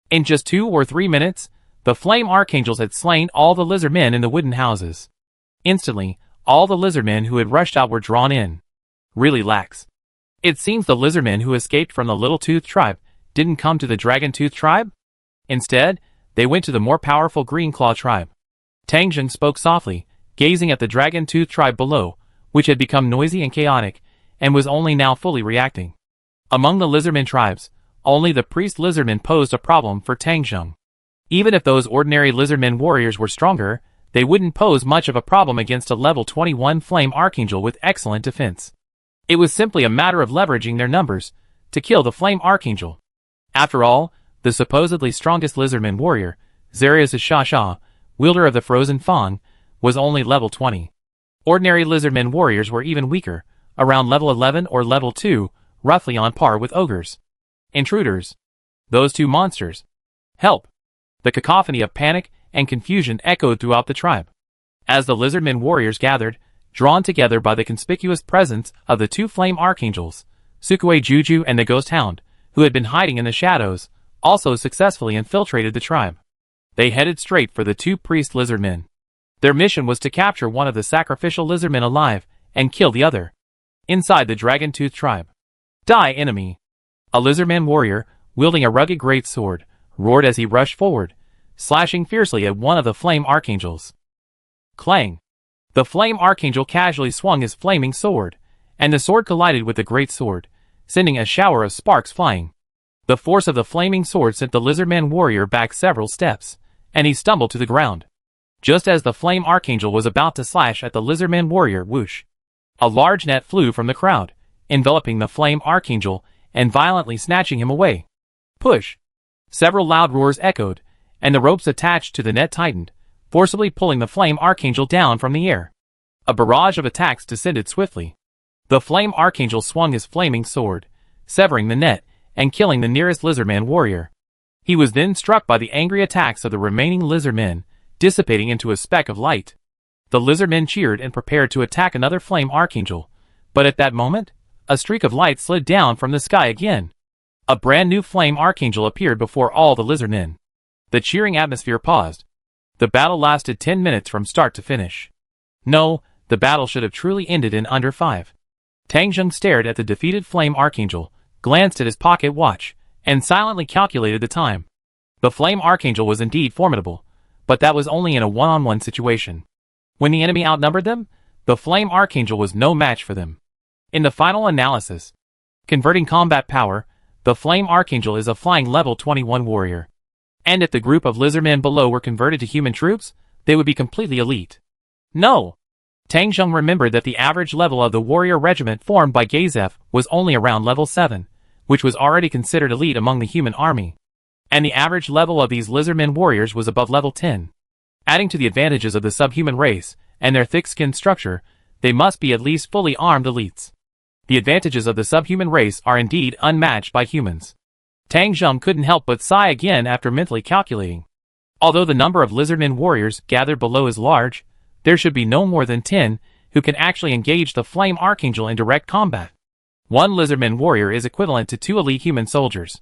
In just 2 or 3 minutes, the flame archangels had slain all the lizardmen in the wooden houses. Instantly, all the lizardmen who had rushed out were drawn in. Really lax. It seems the lizardmen who escaped from the Little-Tooth tribe didn't come to the Dragon-Tooth tribe. Instead, they went to the more powerful Green Claw tribe. Tang Zheng spoke softly, gazing at the Dragon-Tooth tribe below, which had become noisy and chaotic, and was only now fully reacting. Among the lizardmen tribes, only the priest lizardmen posed a problem for Tang Zheng. Even if those ordinary lizardmen warriors were stronger, they wouldn't pose much of a problem against a level 21 flame archangel with excellent defense. It was simply a matter of leveraging their numbers to kill the flame archangel. After all, the supposedly strongest lizardman warrior, Zarius Shasha, wielder of the Frozen Fang, was only level 20. Ordinary lizardmen warriors were even weaker, around level 11 or level 2, roughly on par with ogres. Intruders. Those two monsters. Help! The cacophony of panic and confusion echoed throughout the tribe. As the lizardmen warriors gathered, drawn together by the conspicuous presence of the two flame archangels, Sukue Juju and the Ghost Hound, who had been hiding in the shadows, also successfully infiltrated the tribe. They headed straight for the two priest lizardmen. Their mission was to capture one of the sacrificial lizardmen alive and kill the other. Inside the Dragon-Tooth tribe. Die, enemy! A lizardman warrior, wielding a rugged great sword, roared as he rushed forward, slashing fiercely at one of the flame archangels. Clang! The flame archangel casually swung his flaming sword, and the sword collided with the great sword, sending a shower of sparks flying. The force of the flaming sword sent the lizardman warrior back several steps, and he stumbled to the ground. Just as the flame archangel was about to slash at the lizardman warrior, whoosh! A large net flew from the crowd, enveloping the flame archangel and violently snatching him away. Push! Several loud roars echoed, and the ropes attached to the net tightened, forcibly pulling the flame archangel down from the air. A barrage of attacks descended swiftly. The flame archangel swung his flaming sword, severing the net and killing the nearest lizardman warrior. He was then struck by the angry attacks of the remaining lizardmen, dissipating into a speck of light. The lizardmen cheered and prepared to attack another flame archangel, but at that moment, a streak of light slid down from the sky again. A brand new flame archangel appeared before all the lizardmen. The cheering atmosphere paused. The battle lasted 10 minutes from start to finish. No, the battle should have truly ended in under 5. Tang Zheng stared at the defeated flame archangel, glanced at his pocket watch, and silently calculated the time. The flame archangel was indeed formidable, but that was only in a one-on-one situation. When the enemy outnumbered them, the flame archangel was no match for them. In the final analysis, converting combat power, the flame archangel is a flying level 21 warrior. And if the group of lizardmen below were converted to human troops, they would be completely elite. No! Tang Zheng remembered that the average level of the warrior regiment formed by Gazef was only around level 7, which was already considered elite among the human army. And the average level of these lizardmen warriors was above level 10. Adding to the advantages of the subhuman race and their thick-skinned structure, they must be at least fully armed elites. The advantages of the subhuman race are indeed unmatched by humans. Tang Zheng couldn't help but sigh again after mentally calculating. Although the number of lizardmen warriors gathered below is large, there should be no more than 10 who can actually engage the flame archangel in direct combat. One lizardman warrior is equivalent to 2 elite human soldiers.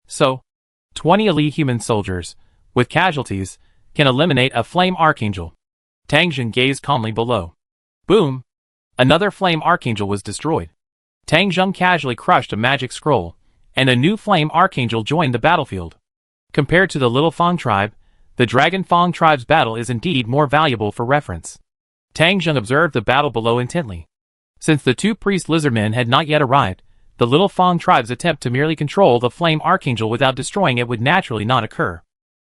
So, 20 elite human soldiers, with casualties, can eliminate a flame archangel. Tang Zheng gazed calmly below. Boom! Another flame archangel was destroyed. Tang Zheng casually crushed a magic scroll, and a new flame archangel joined the battlefield. Compared to the Little Fang tribe, the Dragon Fang tribe's battle is indeed more valuable for reference. Tang Zheng observed the battle below intently. Since the two priest lizardmen had not yet arrived, the Little Fang tribe's attempt to merely control the flame archangel without destroying it would naturally not occur.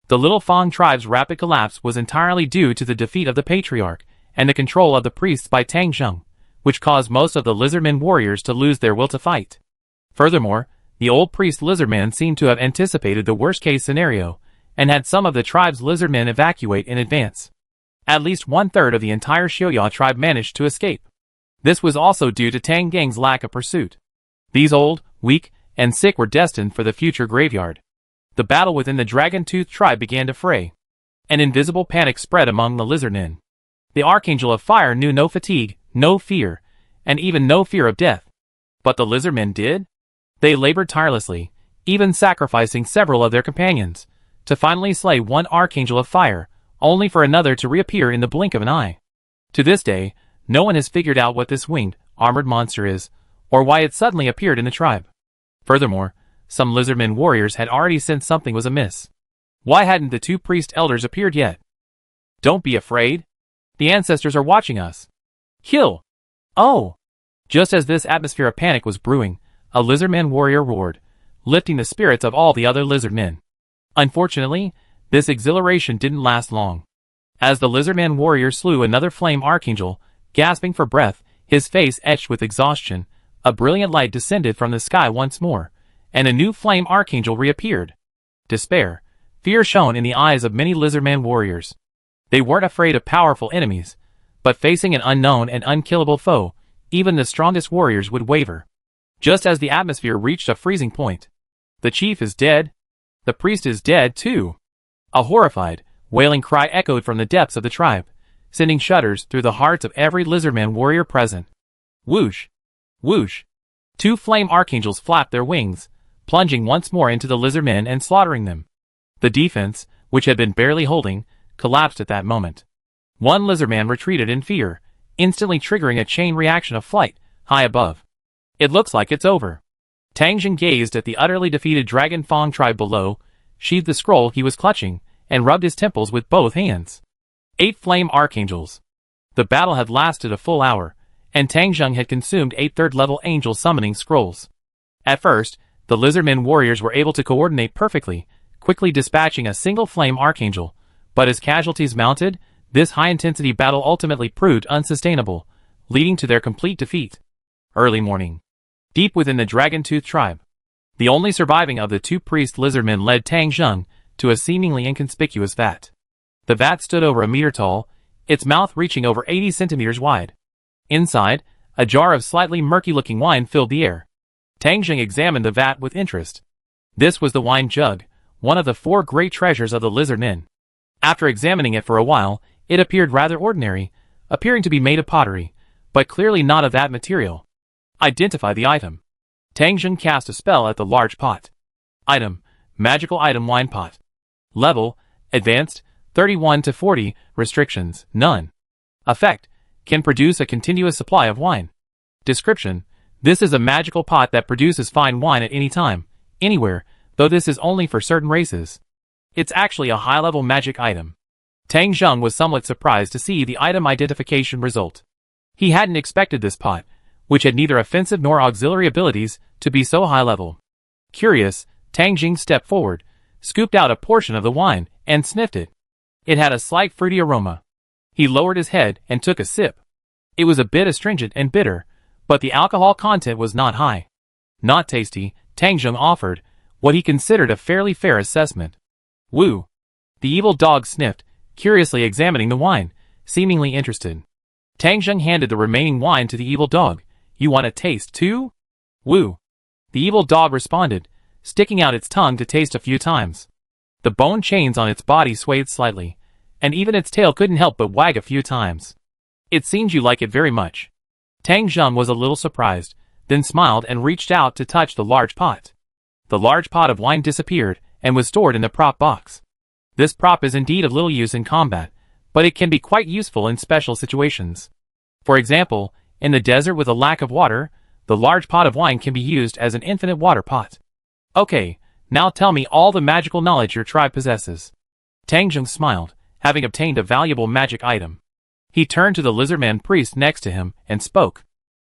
The Little Fang tribe's rapid collapse was entirely due to the defeat of the patriarch and the control of the priests by Tang Zheng, which caused most of the lizardmen warriors to lose their will to fight. Furthermore, the old priest lizardman seemed to have anticipated the worst-case scenario and had some of the tribe's lizardmen evacuate in advance. At least 1/3 of the entire Xiuya tribe managed to escape. This was also due to Tang Gang's lack of pursuit. These old, weak, and sick were destined for the future graveyard. The battle within the Dragon-Tooth tribe began to fray. An invisible panic spread among the lizardmen. The Archangel of Fire knew no fatigue, no fear, and even no fear of death. But the lizardmen did? They labored tirelessly, even sacrificing several of their companions, to finally slay one Archangel of Fire, only for another to reappear in the blink of an eye. To this day, no one has figured out what this winged, armored monster is, or why it suddenly appeared in the tribe. Furthermore, some lizardmen warriors had already sensed something was amiss. Why hadn't the two priest elders appeared yet? Don't be afraid. The ancestors are watching us. Kill! Oh! Just as this atmosphere of panic was brewing, a lizardman warrior roared, lifting the spirits of all the other lizardmen. Unfortunately, this exhilaration didn't last long. As the lizardman warrior slew another flame archangel, gasping for breath, his face etched with exhaustion, a brilliant light descended from the sky once more, and a new flame archangel reappeared. Despair, fear shone in the eyes of many lizardman warriors. They weren't afraid of powerful enemies, but facing an unknown and unkillable foe, even the strongest warriors would waver. Just as the atmosphere reached a freezing point. The chief is dead. The priest is dead too. A horrified, wailing cry echoed from the depths of the tribe, sending shudders through the hearts of every lizardman warrior present. Whoosh! Whoosh! Two flame archangels flapped their wings, plunging once more into the lizardmen and slaughtering them. The defense, which had been barely holding, collapsed at that moment. One lizardman retreated in fear, instantly triggering a chain reaction of flight, high above. It looks like it's over. Tang Jing gazed at the utterly defeated Dragon Fang tribe below, sheathed the scroll he was clutching, and rubbed his temples with both hands. 8 flame archangels. The battle had lasted a full hour, and Tang Jing had consumed 8 third-level angel summoning scrolls. At first, the lizardmen warriors were able to coordinate perfectly, quickly dispatching a single flame archangel, but as casualties mounted, this high-intensity battle ultimately proved unsustainable, leading to their complete defeat. Early morning. Deep within the Dragon-Tooth tribe, the only surviving of the 2 priest lizardmen led Tang Jing to a seemingly inconspicuous vat. The vat stood over a meter tall, its mouth reaching over 80 centimeters wide. Inside, a jar of slightly murky-looking wine filled the air. Tang Jing examined the vat with interest. This was the wine jug, one of the 4 great treasures of the lizardmen. After examining it for a while, it appeared rather ordinary, appearing to be made of pottery, but clearly not of that material. Identify the item. Tang Jing cast a spell at the large pot. Item, magical item wine pot. Level, advanced, 31 to 40, restrictions, none. Effect, can produce a continuous supply of wine. Description, this is a magical pot that produces fine wine at any time, anywhere, though this is only for certain races. It's actually a high-level magic item. Tang Jing was somewhat surprised to see the item identification result. He hadn't expected this pot, which had neither offensive nor auxiliary abilities, to be so high-level. Curious, Tang Jing stepped forward, scooped out a portion of the wine, and sniffed it. It had a slight fruity aroma. He lowered his head and took a sip. It was a bit astringent and bitter, but the alcohol content was not high. Not tasty, Tang Jing offered, what he considered a fairly fair assessment. Woo! The evil dog sniffed, curiously examining the wine, seemingly interested. Tang Jing handed the remaining wine to the evil dog. You want a taste too? Woo! The evil dog responded, sticking out its tongue to taste a few times. The bone chains on its body swayed slightly, and even its tail couldn't help but wag a few times. It seems you like it very much. Tang Jing was a little surprised, then smiled and reached out to touch the large pot. The large pot of wine disappeared, and was stored in the prop box. This prop is indeed of little use in combat, but it can be quite useful in special situations. For example, in the desert with a lack of water, the large pot of wine can be used as an infinite water pot. Okay, now tell me all the magical knowledge your tribe possesses. Tang Jing smiled, having obtained a valuable magic item. He turned to the lizardman priest next to him and spoke.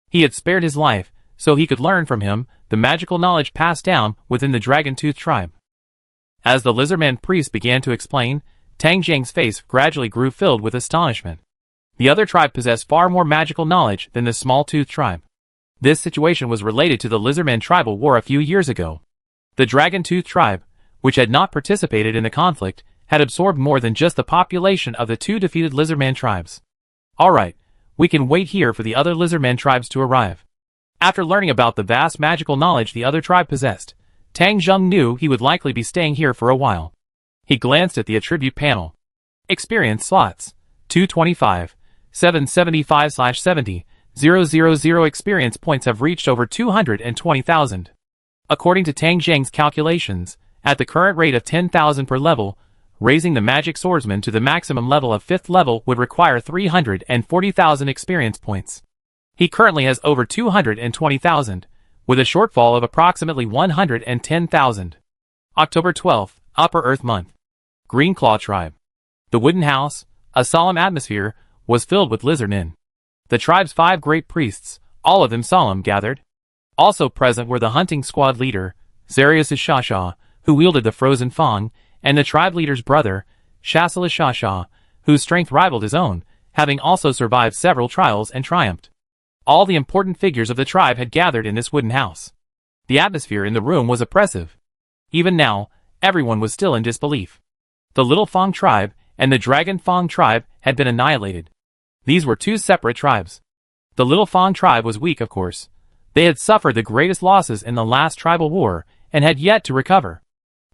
He had spared his life, so he could learn from him the magical knowledge passed down within the Dragon-Tooth tribe. As the lizardman priest began to explain, Tang Jing's face gradually grew filled with astonishment. The other tribe possessed far more magical knowledge than the small-tooth tribe. This situation was related to the lizardman tribal war a few years ago. The Dragon-Tooth tribe, which had not participated in the conflict, had absorbed more than just the population of the 2 defeated lizardman tribes. Alright, we can wait here for the other lizardman tribes to arrive. After learning about the vast magical knowledge the other tribe possessed, Tang Jing knew he would likely be staying here for a while. He glanced at the attribute panel. Experience slots, 225, 775/70,000 experience points have reached over 220,000. According to Tang Zhang's calculations, at the current rate of 10,000 per level, raising the magic swordsman to the maximum level of 5th level would require 340,000 experience points. He currently has over 220,000, with a shortfall of approximately 110,000. October 12th, Upper Earth Month. Green Claw Tribe. The wooden house, a solemn atmosphere, was filled with lizardmen. The tribe's 5 great priests, all of them solemn, gathered. Also present were the hunting squad leader, Zarius Shasha, who wielded the frozen fang, and the tribe leader's brother, Shasala Shasha, whose strength rivaled his own, having also survived several trials and triumphed. All the important figures of the tribe had gathered in this wooden house. The atmosphere in the room was oppressive. Even now, everyone was still in disbelief. The Little Fang tribe and the Dragon Fang tribe had been annihilated. These were 2 separate tribes. The Little Fang tribe was weak, of course. They had suffered the greatest losses in the last tribal war and had yet to recover.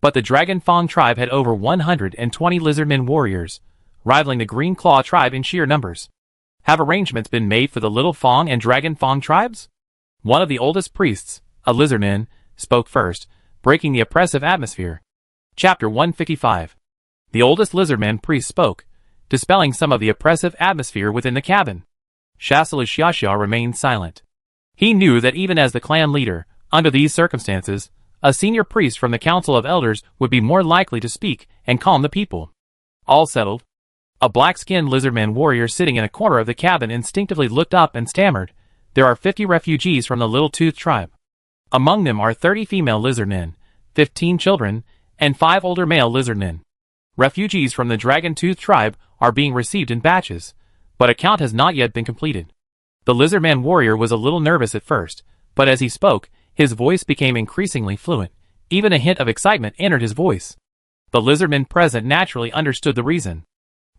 But the Dragon Fang tribe had over 120 lizardmen warriors, rivaling the Green Claw tribe in sheer numbers. Have arrangements been made for the Little Fang and Dragon Fang tribes? One of the oldest priests, a lizardman, spoke first, breaking the oppressive atmosphere. Chapter 155. The oldest lizardman priest spoke, dispelling some of the oppressive atmosphere within the cabin. Shasala Shasha remained silent. He knew that even as the clan leader, under these circumstances, a senior priest from the Council of Elders would be more likely to speak and calm the people. All settled. A black-skinned lizardman warrior sitting in a corner of the cabin instinctively looked up and stammered, "There are 50 refugees from the Little Tooth tribe. Among them are 30 female lizardmen, 15 children, and 5 older male lizardmen. Refugees from the Dragon Tooth tribe are being received in batches, but a count has not yet been completed." The lizardman warrior was a little nervous at first, but as he spoke, his voice became increasingly fluent. Even a hint of excitement entered his voice. The lizardmen present naturally understood the reason.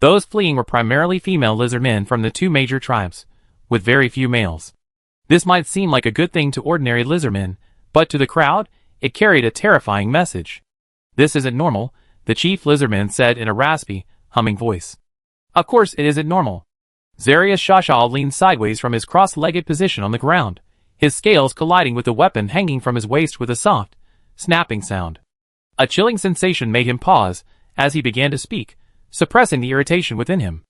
Those fleeing were primarily female lizardmen from the 2 major tribes, with very few males. This might seem like a good thing to ordinary lizardmen, but to the crowd, it carried a terrifying message. "This isn't normal," the chief lizardman said in a raspy, humming voice. "Of course it isn't normal." Zarius Shasha leaned sideways from his cross-legged position on the ground, his scales colliding with the weapon hanging from his waist with a soft, snapping sound. A chilling sensation made him pause as he began to speak, suppressing the irritation within him.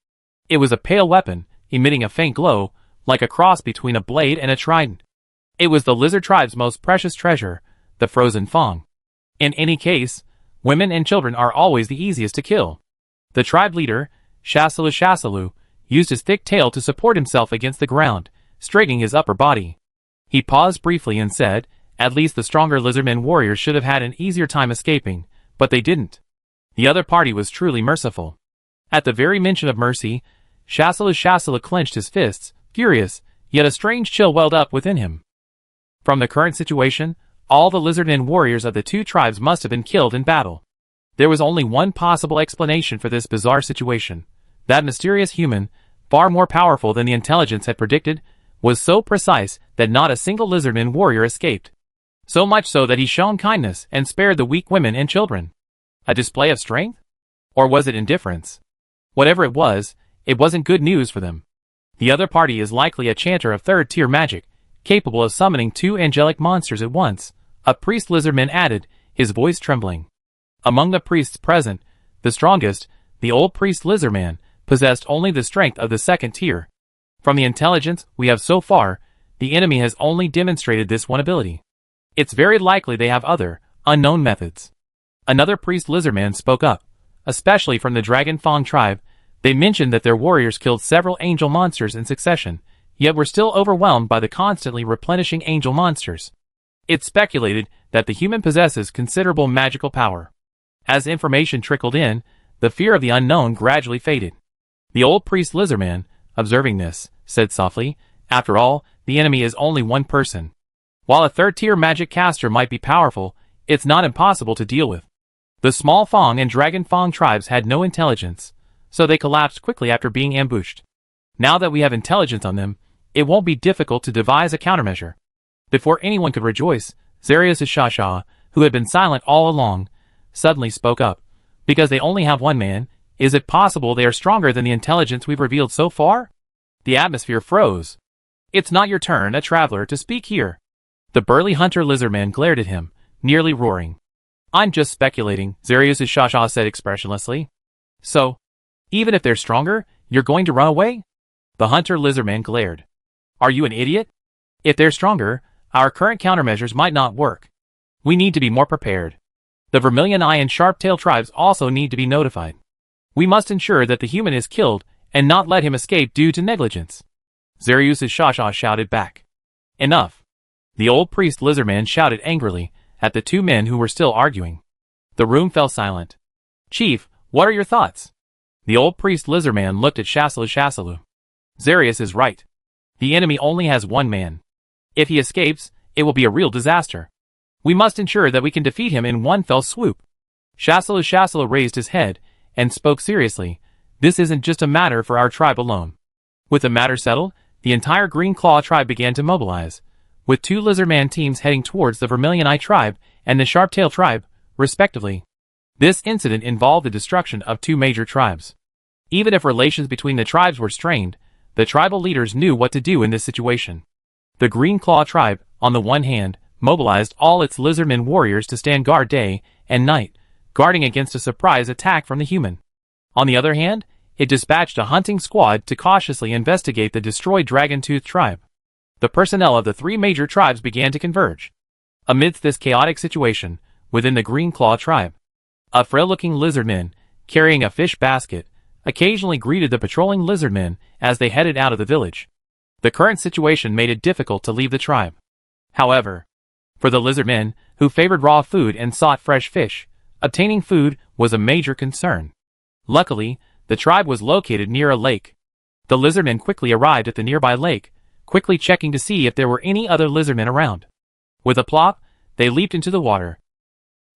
It was a pale weapon, emitting a faint glow, like a cross between a blade and a trident. It was the lizard tribe's most precious treasure, the frozen fang. In any case, women and children are always the easiest to kill. The tribe leader, Shasalu, used his thick tail to support himself against the ground, straightening his upper body. He paused briefly and said, "At least the stronger lizardmen warriors should have had an easier time escaping, but they didn't." The other party was truly merciful. At the very mention of mercy, Shasala clenched his fists, furious, yet a strange chill welled up within him. From the current situation, all the lizardmen warriors of the 2 tribes must have been killed in battle. There was only one possible explanation for this bizarre situation. That mysterious human, far more powerful than the intelligence had predicted, was so precise that not a single lizardman warrior escaped. So much so that he shown kindness and spared the weak women and children. A display of strength? Or was it indifference? Whatever it wasn't good news for them. The other party is likely a chanter of 3rd-tier magic, capable of summoning 2 angelic monsters at once, a priest lizardman added, his voice trembling. Among the priests present, the strongest, the old priest lizardman, possessed only the strength of the 2nd tier. From the intelligence we have so far, the enemy has only demonstrated this one ability. It's very likely they have other, unknown methods. Another priest lizardman spoke up, especially from the Dragon Fang tribe. They mentioned that their warriors killed several angel monsters in succession, yet were still overwhelmed by the constantly replenishing angel monsters. It's speculated that the human possesses considerable magical power. As information trickled in, the fear of the unknown gradually faded. The old priest lizardman, observing this, said softly, "After all, the enemy is only one person. While a 3rd-tier magic caster might be powerful, it's not impossible to deal with." The small Fang and Dragon Fang tribes had no intelligence, so they collapsed quickly after being ambushed. Now that we have intelligence on them, it won't be difficult to devise a countermeasure. Before anyone could rejoice, Zarius Shasha, who had been silent all along, suddenly spoke up. "Because they only have one man, is it possible they are stronger than the intelligence we've revealed so far?" The atmosphere froze. It's not your turn, a traveler, to speak here. The burly hunter lizardman glared at him, nearly roaring. I'm just speculating, Zarius' Shasha said expressionlessly. So, even if they're stronger, you're going to run away? The hunter lizardman glared. Are you an idiot? If they're stronger, our current countermeasures might not work. We need to be more prepared. The Vermilion Eye and Sharp-Tail tribes also need to be notified. We must ensure that the human is killed and not let him escape due to negligence. Zarius' Shasha shouted back. Enough. The old priest lizardman shouted angrily at the two men who were still arguing. The room fell silent. Chief, what are your thoughts? The old priest lizardman looked at Shasalu. Zarius is right. The enemy only has one man. If he escapes, it will be a real disaster. We must ensure that we can defeat him in one fell swoop. Shasalu raised his head and spoke seriously. This isn't just a matter for our tribe alone. With the matter settled, the entire Green Claw tribe began to mobilize, with two lizardman teams heading towards the Vermilion Eye tribe and the Sharp-Tail tribe, respectively. This incident involved the destruction of two major tribes. Even if relations between the tribes were strained, the tribal leaders knew what to do in this situation. The Green Claw tribe, on the one hand, mobilized all its lizardman warriors to stand guard day and night, guarding against a surprise attack from the human. On the other hand, it dispatched a hunting squad to cautiously investigate the destroyed Dragon-Tooth tribe. The personnel of the three major tribes began to converge. Amidst this chaotic situation, within the Green Claw tribe, a frail-looking lizardman, carrying a fish basket, occasionally greeted the patrolling lizardmen as they headed out of the village. The current situation made it difficult to leave the tribe. However, for the lizardmen, who favored raw food and sought fresh fish, obtaining food was a major concern. Luckily, the tribe was located near a lake. The lizardmen quickly arrived at the nearby lake, quickly checking to see if there were any other lizardmen around. With a plop, they leaped into the water.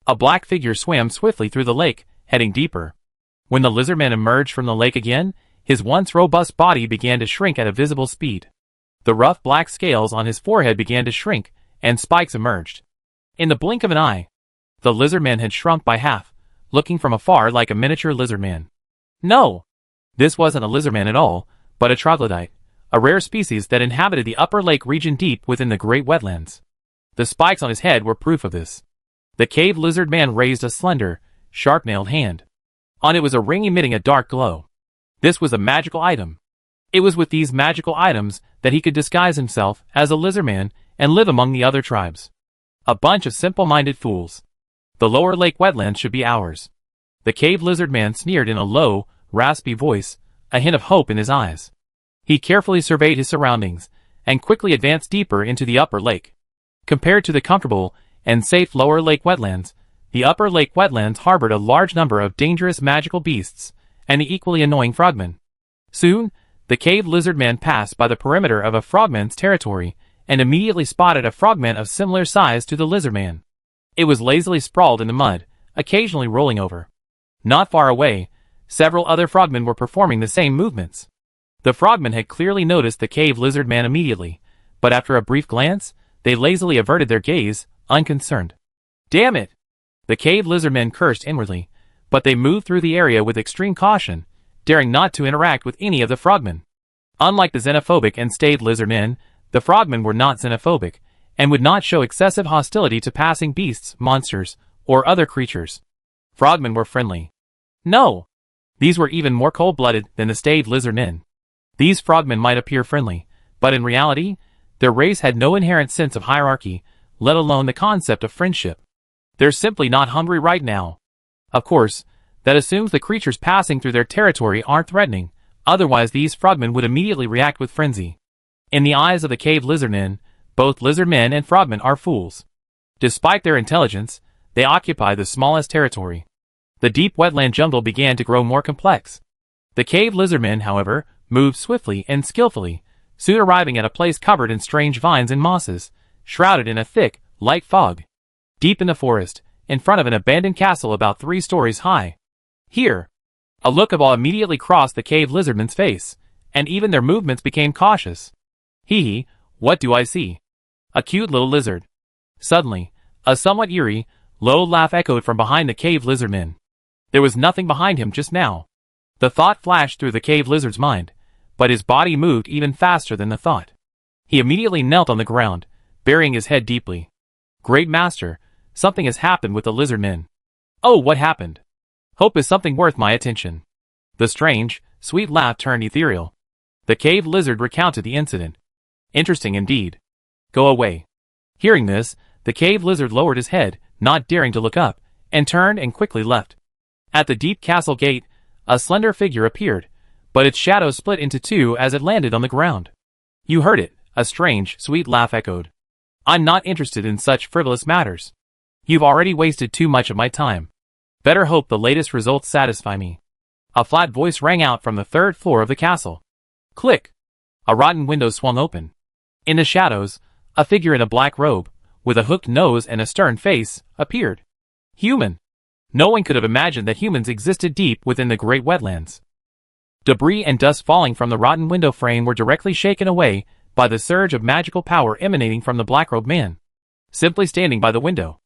A black figure swam swiftly through the lake, heading deeper. When the lizardman emerged from the lake again, his once robust body began to shrink at a visible speed. The rough black scales on his forehead began to shrink, and spikes emerged. In the blink of an eye, the lizardman had shrunk by half, looking from afar like a miniature lizardman. No! This wasn't a lizardman at all, but a troglodyte, a rare species that inhabited the upper lake region deep within the great wetlands. The spikes on his head were proof of this. The cave lizard man raised a slender, sharp-nailed hand. On it was a ring emitting a dark glow. This was a magical item. It was with these magical items that he could disguise himself as a lizard man and live among the other tribes. A bunch of simple-minded fools. The lower lake wetlands should be ours. The cave lizard man sneered in a low, raspy voice, a hint of hope in his eyes. He carefully surveyed his surroundings, and quickly advanced deeper into the upper lake. Compared to the comfortable and safe lower lake wetlands, the upper lake wetlands harbored a large number of dangerous magical beasts, and the equally annoying frogmen. Soon, the cave lizard man passed by the perimeter of a frogman's territory, and immediately spotted a frogman of similar size to the lizard man. It was lazily sprawled in the mud, occasionally rolling over. Not far away, several other frogmen were performing the same movements. The frogmen had clearly noticed the cave lizard man immediately, but after a brief glance, they lazily averted their gaze, unconcerned. Damn it! The cave lizard men cursed inwardly, but they moved through the area with extreme caution, daring not to interact with any of the frogmen. Unlike the xenophobic and staid lizard men, the frogmen were not xenophobic, and would not show excessive hostility to passing beasts, monsters, or other creatures. Frogmen were friendly. No! These were even more cold-blooded than the staid lizard men. These frogmen might appear friendly, but in reality, their race had no inherent sense of hierarchy, let alone the concept of friendship. They're simply not hungry right now. Of course, that assumes the creatures passing through their territory aren't threatening, otherwise these frogmen would immediately react with frenzy. In the eyes of the cave lizardmen, both lizardmen and frogmen are fools. Despite their intelligence, they occupy the smallest territory. The deep wetland jungle began to grow more complex. The cave lizardmen, however, moved swiftly and skillfully, soon arriving at a place covered in strange vines and mosses, shrouded in a thick, light fog. Deep in the forest, in front of an abandoned castle about 3 stories high. Here! A look of awe immediately crossed the cave lizardman's face, and even their movements became cautious. Hee, what do I see? A cute little lizard. Suddenly, a somewhat eerie, low laugh echoed from behind the cave lizardman. There was nothing behind him just now. The thought flashed through the cave lizard's mind, but his body moved even faster than the thought. He immediately knelt on the ground, burying his head deeply. Great Master, something has happened with the lizard men. Oh, what happened? Hope is something worth my attention. The strange, sweet laugh turned ethereal. The cave lizard recounted the incident. Interesting indeed. Go away. Hearing this, the cave lizard lowered his head, not daring to look up, and turned and quickly left. At the deep castle gate, a slender figure appeared, but its shadow split into two as it landed on the ground. You heard it, a strange, sweet laugh echoed. I'm not interested in such frivolous matters. You've already wasted too much of my time. Better hope the latest results satisfy me. A flat voice rang out from the third floor of the castle. Click! A rotten window swung open. In the shadows, a figure in a black robe, with a hooked nose and a stern face, appeared. Human! No one could have imagined that humans existed deep within the great wetlands. Debris and dust falling from the rotten window frame were directly shaken away by the surge of magical power emanating from the black-robed man. Simply standing by the window,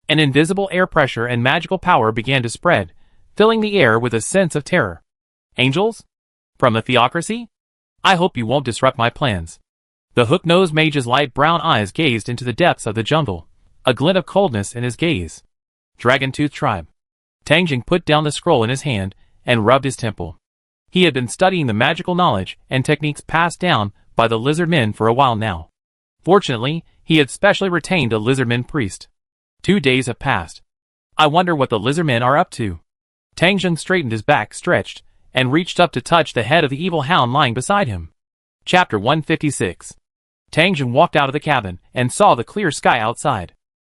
an invisible air pressure and magical power began to spread, filling the air with a sense of terror. Angels? From the theocracy? I hope you won't disrupt my plans. The hook-nosed mage's light brown eyes gazed into the depths of the jungle, a glint of coldness in his gaze. Dragon-Tooth Tribe. Tangjing put down the scroll in his hand and rubbed his temple. He had been studying the magical knowledge and techniques passed down by the lizardmen for a while now. Fortunately, he had specially retained a lizardman priest. 2 days have passed. I wonder what the lizardmen are up to. Tangjing straightened his back, stretched, and reached up to touch the head of the evil hound lying beside him. Chapter 156. Tangjing walked out of the cabin and saw the clear sky outside.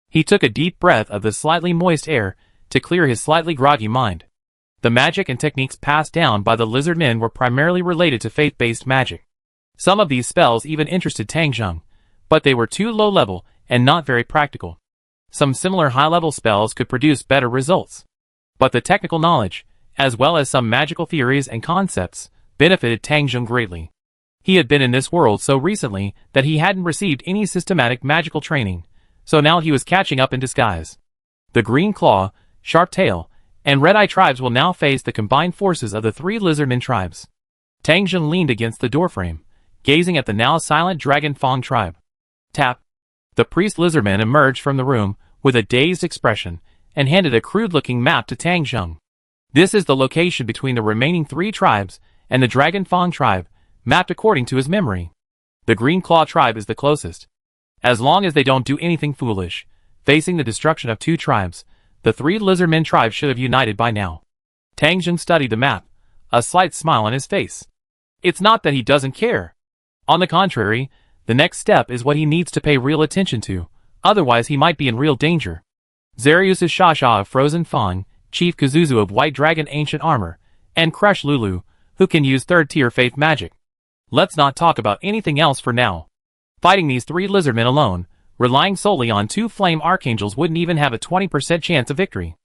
He took a deep breath of the slightly moist air to clear his slightly groggy mind. The magic and techniques passed down by the lizardmen were primarily related to faith-based magic. Some of these spells even interested Tangjing, but they were too low-level and not very practical. Some similar high-level spells could produce better results. But the technical knowledge, as well as some magical theories and concepts, benefited Tangjing greatly. He had been in this world so recently that he hadn't received any systematic magical training, so now he was catching up in disguise. The Green Claw, Sharp Tail, and Red Eye tribes will now face the combined forces of the 3 lizardmen tribes. Tangjing leaned against the doorframe, gazing at the now silent Dragon Fang tribe. Tap. The priest lizardman emerged from the room with a dazed expression and handed a crude-looking map to Tangjing. This is the location between the remaining 3 tribes and the Dragon Fang tribe, mapped according to his memory. The Green Claw tribe is the closest. As long as they don't do anything foolish, facing the destruction of 2 tribes, the 3 lizardmen tribes should have united by now. Tangjing studied the map, a slight smile on his face. It's not that he doesn't care. On the contrary, the next step is what he needs to pay real attention to, otherwise he might be in real danger. Zarius Shasha of Frozen Fang, Chief Kazuzu of White Dragon Ancient Armor, and Crush Lulu, who can use 3rd-tier faith magic. Let's not talk about anything else for now. Fighting these 3 lizardmen alone, relying solely on 2 flame archangels wouldn't even have a 20% chance of victory.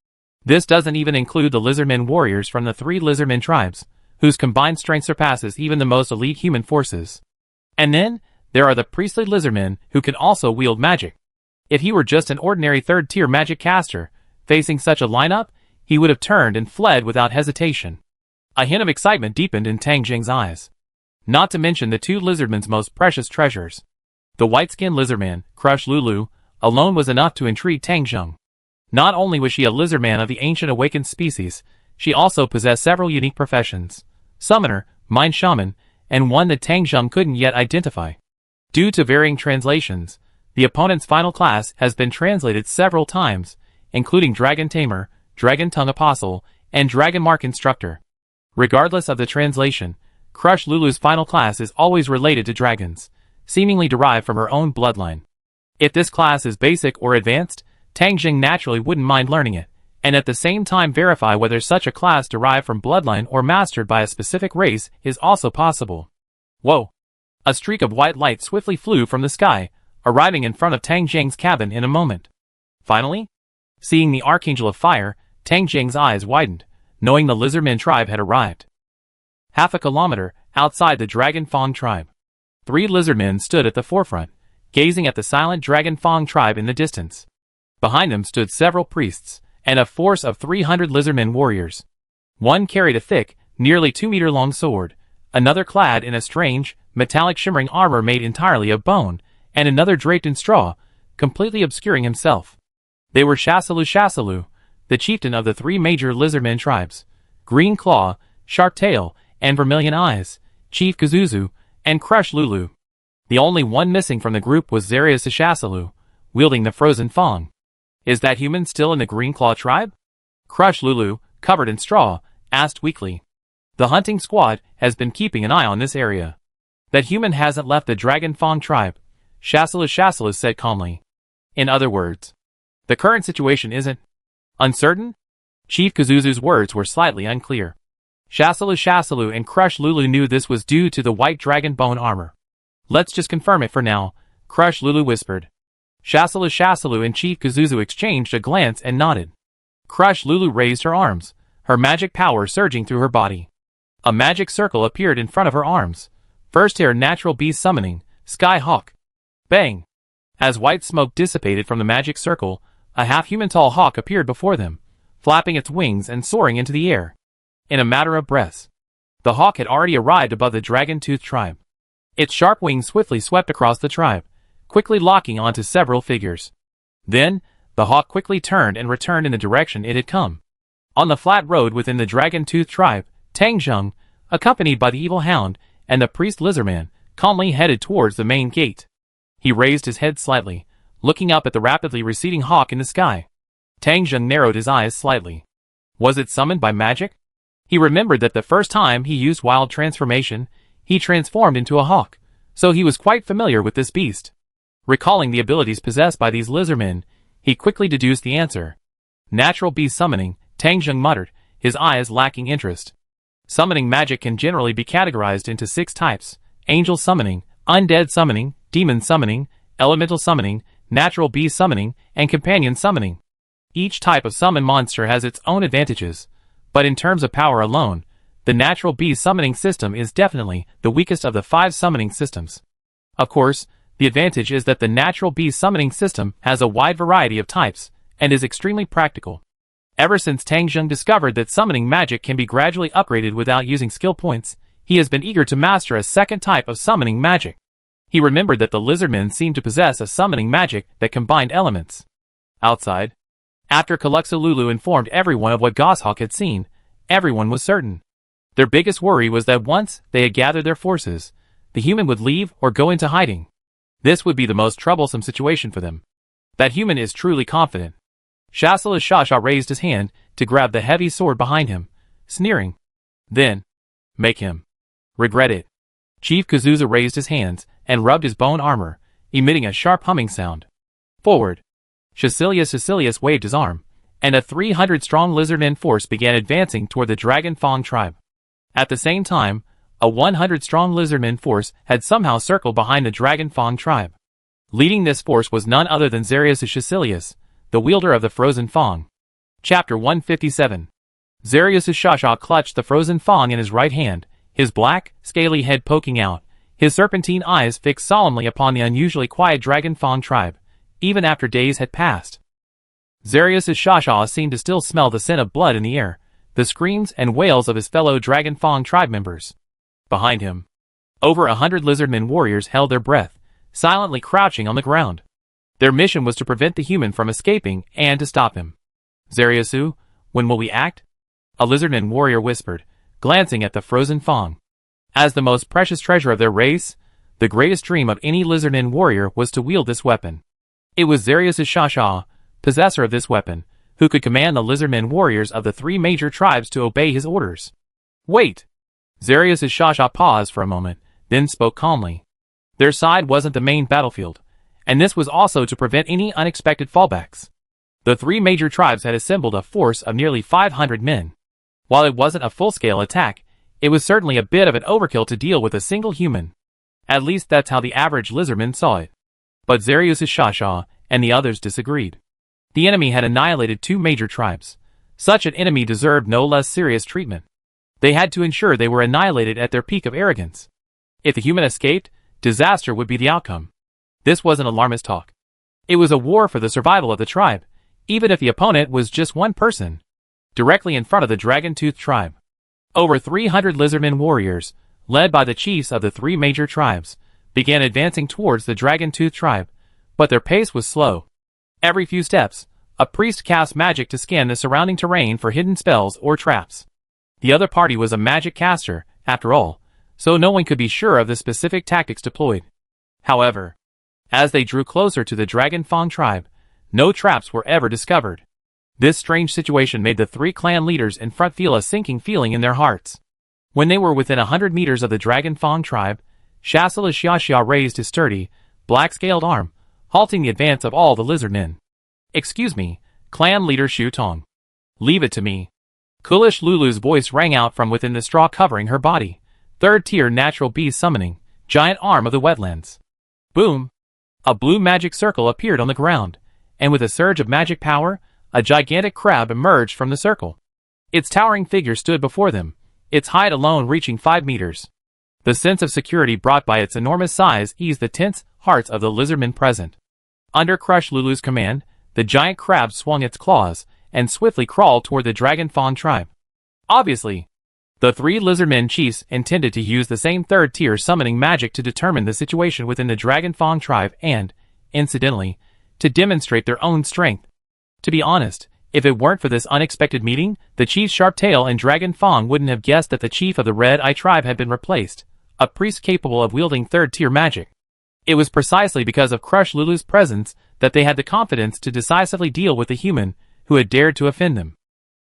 This doesn't even include the lizardmen warriors from the 3 lizardmen tribes, whose combined strength surpasses even the most elite human forces. And then, there are the priestly lizardmen who can also wield magic. If he were just an ordinary 3rd-tier magic caster, facing such a lineup, he would have turned and fled without hesitation. A hint of excitement deepened in Tangjing's eyes. Not to mention the 2 lizardmen's most precious treasures. The white-skinned lizardman, Crush Lulu, alone was enough to intrigue Tangjing. Not only was she a lizardman of the ancient awakened species, she also possessed several unique professions: summoner, mind shaman, and one that Tangjing couldn't yet identify. Due to varying translations, the opponent's final class has been translated several times, including Dragon Tamer, Dragon Tongue Apostle, and Dragon Mark Instructor. Regardless of the translation, Crush Lulu's final class is always related to dragons, seemingly derived from her own bloodline. If this class is basic or advanced, Tangjing naturally wouldn't mind learning it, and at the same time verify whether such a class derived from bloodline or mastered by a specific race is also possible. Whoa! A streak of white light swiftly flew from the sky, arriving in front of Tangjing's cabin in a moment. Finally, seeing the Archangel of Fire, Tangjing's eyes widened, knowing the lizardman tribe had arrived. Half a kilometer outside the Dragon Fang tribe, 3 lizardmen stood at the forefront, gazing at the silent Dragon Fang tribe in the distance. Behind them stood several priests, and a force of 300 lizardmen warriors. One carried a thick, nearly 2-meter-long sword, another clad in a strange, metallic shimmering armor made entirely of bone, and another draped in straw, completely obscuring himself. They were Shasalu, the chieftain of the three major lizardmen tribes, Green Claw, Sharp Tail, and Vermilion Eyes, Chief Kazuzu, and Crush Lulu. The only one missing from the group was Zarius Shasalu, wielding the frozen Fong. Is that human still in the Green Claw tribe? Crush Lulu, covered in straw, asked weakly. The hunting squad has been keeping an eye on this area. That human hasn't left the Dragon Fong tribe, Shasalu said calmly. In other words, the current situation isn't uncertain? Chief Kazuzu's words were slightly unclear. Shasalu and Crush Lulu knew this was due to the white dragon bone armor. Let's just confirm it for now, Crush Lulu whispered. Shasalu and Chief Kazuzu exchanged a glance and nodded. Crush Lulu raised her arms, her magic power surging through her body. A magic circle appeared in front of her arms. First her natural beast summoning, Sky Hawk. Bang! As white smoke dissipated from the magic circle, a half-human tall hawk appeared before them, flapping its wings and soaring into the air. In a matter of breaths, the hawk had already arrived above the dragon-toothed tribe. Its sharp wings swiftly swept across the tribe, quickly locking onto several figures. Then, the hawk quickly turned and returned in the direction it had come. On the flat road within the dragon-toothed tribe, Tang Zheng, accompanied by the evil hound and the priest lizardman, calmly headed towards the main gate. He raised his head slightly, looking up at the rapidly receding hawk in the sky. Tang Zheng narrowed his eyes slightly. Was it summoned by magic? He remembered that the first time he used wild transformation, he transformed into a hawk, so he was quite familiar with this beast. Recalling the abilities possessed by these lizardmen, he quickly deduced the answer. Natural beast summoning, Tang Zheng muttered, his eyes lacking interest. Summoning magic can generally be categorized into 6 types: angel summoning, undead summoning, demon summoning, elemental summoning, natural beast summoning, and companion summoning. Each type of summon monster has its own advantages, but in terms of power alone, the natural beast summoning system is definitely the weakest of the 5 summoning systems. Of course, the advantage is that the natural beast summoning system has a wide variety of types, and is extremely practical. Ever since Tang Zheng discovered that summoning magic can be gradually upgraded without using skill points, he has been eager to master a second type of summoning magic. He remembered that the lizardmen seemed to possess a summoning magic that combined elements. Outside, after Kaluxa Lulu informed everyone of what Goshawk had seen, everyone was certain. Their biggest worry was that once they had gathered their forces, the human would leave or go into hiding. This would be the most troublesome situation for them. That human is truly confident. Shasha raised his hand to grab the heavy sword behind him, sneering. Then, make him regret it. Chief Kazuza raised his hands and rubbed his bone armor, emitting a sharp humming sound. Forward. Cecilius waved his arm, and a 300-strong lizardman force began advancing toward the Dragon Fong tribe. At the same time, a 100-strong lizardman force had somehow circled behind the Dragon Fong tribe. Leading this force was none other than Zarius Cecilius, the wielder of the Frozen Fong. Chapter 157. Zarius Shasha clutched the Frozen Fong in his right hand, his black, scaly head poking out, his serpentine eyes fixed solemnly upon the unusually quiet Dragon Fong tribe, even after days had passed. Zarius Shasha seemed to still smell the scent of blood in the air, the screams and wails of his fellow Dragon Fong tribe members. Behind him, over 100 lizardmen warriors held their breath, silently crouching on the ground. Their mission was to prevent the human from escaping and to stop him. Zariusu, when will we act? A lizardman warrior whispered, glancing at the Frozen Fong. As the most precious treasure of their race, the greatest dream of any lizardman warrior was to wield this weapon. It was Zarius Shasha, possessor of this weapon, who could command the lizardmen warriors of the 3 major tribes to obey his orders. Wait! Zarius Shasha paused for a moment, then spoke calmly. Their side wasn't the main battlefield, and this was also to prevent any unexpected fallbacks. The 3 major tribes had assembled a force of nearly 500 men. While it wasn't a full-scale attack, it was certainly a bit of an overkill to deal with a single human. At least that's how the average lizardman saw it. But Zarius Shasha and the others disagreed. The enemy had annihilated 2 major tribes. Such an enemy deserved no less serious treatment. They had to ensure they were annihilated at their peak of arrogance. If the human escaped, disaster would be the outcome. This wasn't alarmist talk. It was a war for the survival of the tribe, even if the opponent was just one person. Directly in front of the Dragon-Toothed tribe, over 300 lizardmen warriors, led by the chiefs of the 3 major tribes, began advancing towards the Dragon-Tooth tribe, but their pace was slow. Every few steps, a priest cast magic to scan the surrounding terrain for hidden spells or traps. The other party was a magic caster, after all, so no one could be sure of the specific tactics deployed. However, as they drew closer to the Dragon Fang tribe, no traps were ever discovered. This strange situation made the 3 clan leaders in front feel a sinking feeling in their hearts. When they were within 100 meters of the Dragon Fang tribe, Shassala Xiaxia raised his sturdy, black-scaled arm, halting the advance of all the lizardmen. "Excuse me, clan leader Shu Tong. Leave it to me." Coolish Lulu's voice rang out from within the straw covering her body. 3rd-tier natural beast summoning, giant arm of the wetlands. Boom! A blue magic circle appeared on the ground, and with a surge of magic power, a gigantic crab emerged from the circle. Its towering figure stood before them, its height alone reaching 5 meters. The sense of security brought by its enormous size eased the tense hearts of the lizardmen present. Under Crush Lulu's command, the giant crab swung its claws and swiftly crawled toward the Dragon Fang tribe. Obviously, the 3 lizardmen chiefs intended to use the same 3rd-tier summoning magic to determine the situation within the Dragon Fang tribe and, incidentally, to demonstrate their own strength. To be honest, if it weren't for this unexpected meeting, the chief's sharp tail and Dragon Fang wouldn't have guessed that the chief of the Red Eye tribe had been replaced, a priest capable of wielding 3rd-tier magic. It was precisely because of Crush Lulu's presence that they had the confidence to decisively deal with the human who had dared to offend them.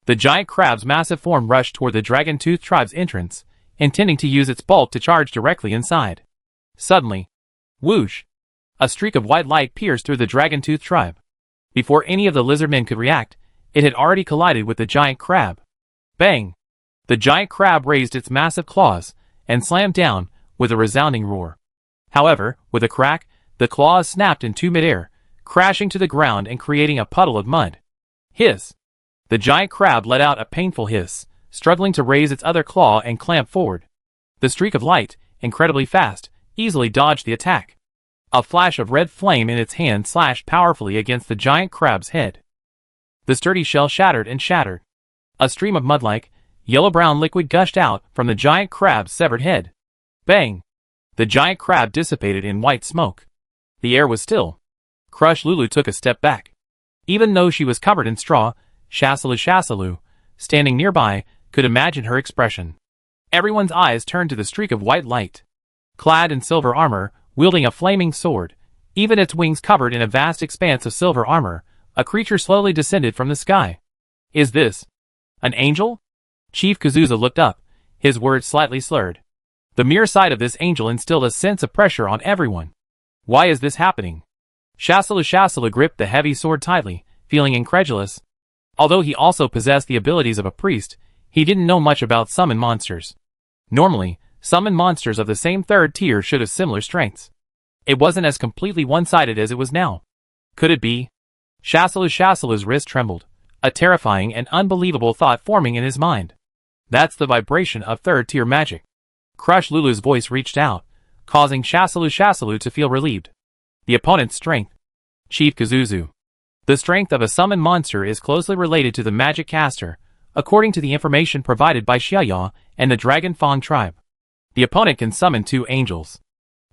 The giant crab's massive form rushed toward the Dragon-Tooth tribe's entrance, intending to use its bulk to charge directly inside. Suddenly, whoosh! A streak of white light pierced through the Dragon-Tooth tribe. Before any of the lizardmen could react, it had already collided with the giant crab. Bang! The giant crab raised its massive claws and slammed down with a resounding roar. However, with a crack, the claws snapped into midair, crashing to the ground and creating a puddle of mud. Hiss! The giant crab let out a painful hiss, struggling to raise its other claw and clamp forward. The streak of light, incredibly fast, easily dodged the attack. A flash of red flame in its hand slashed powerfully against the giant crab's head. The sturdy shell shattered and shattered. A stream of mud-like, yellow-brown liquid gushed out from the giant crab's severed head. Bang! The giant crab dissipated in white smoke. The air was still. Crush Lulu took a step back. Even though she was covered in straw, Shassalu, standing nearby, could imagine her expression. Everyone's eyes turned to the streak of white light. Clad in silver armor, wielding a flaming sword, even its wings covered in a vast expanse of silver armor, a creature slowly descended from the sky. "Is this an angel?" Chief Kazuza looked up, his words slightly slurred. The mere sight of this angel instilled a sense of pressure on everyone. Why is this happening? Shassalu gripped the heavy sword tightly, feeling incredulous. Although he also possessed the abilities of a priest, he didn't know much about summon monsters. Normally, summon monsters of the same 3rd tier should have similar strengths. It wasn't as completely one-sided as it was now. Could it be? Shassalu's wrist trembled, a terrifying and unbelievable thought forming in his mind. That's the vibration of 3rd tier magic. Crush Lulu's voice reached out, causing Shassalu to feel relieved. The opponent's strength. Chief Kazuzu. The strength of a summoned monster is closely related to the magic caster, according to the information provided by Xiaoya and the Dragon Fang tribe. The opponent can summon 2 angels.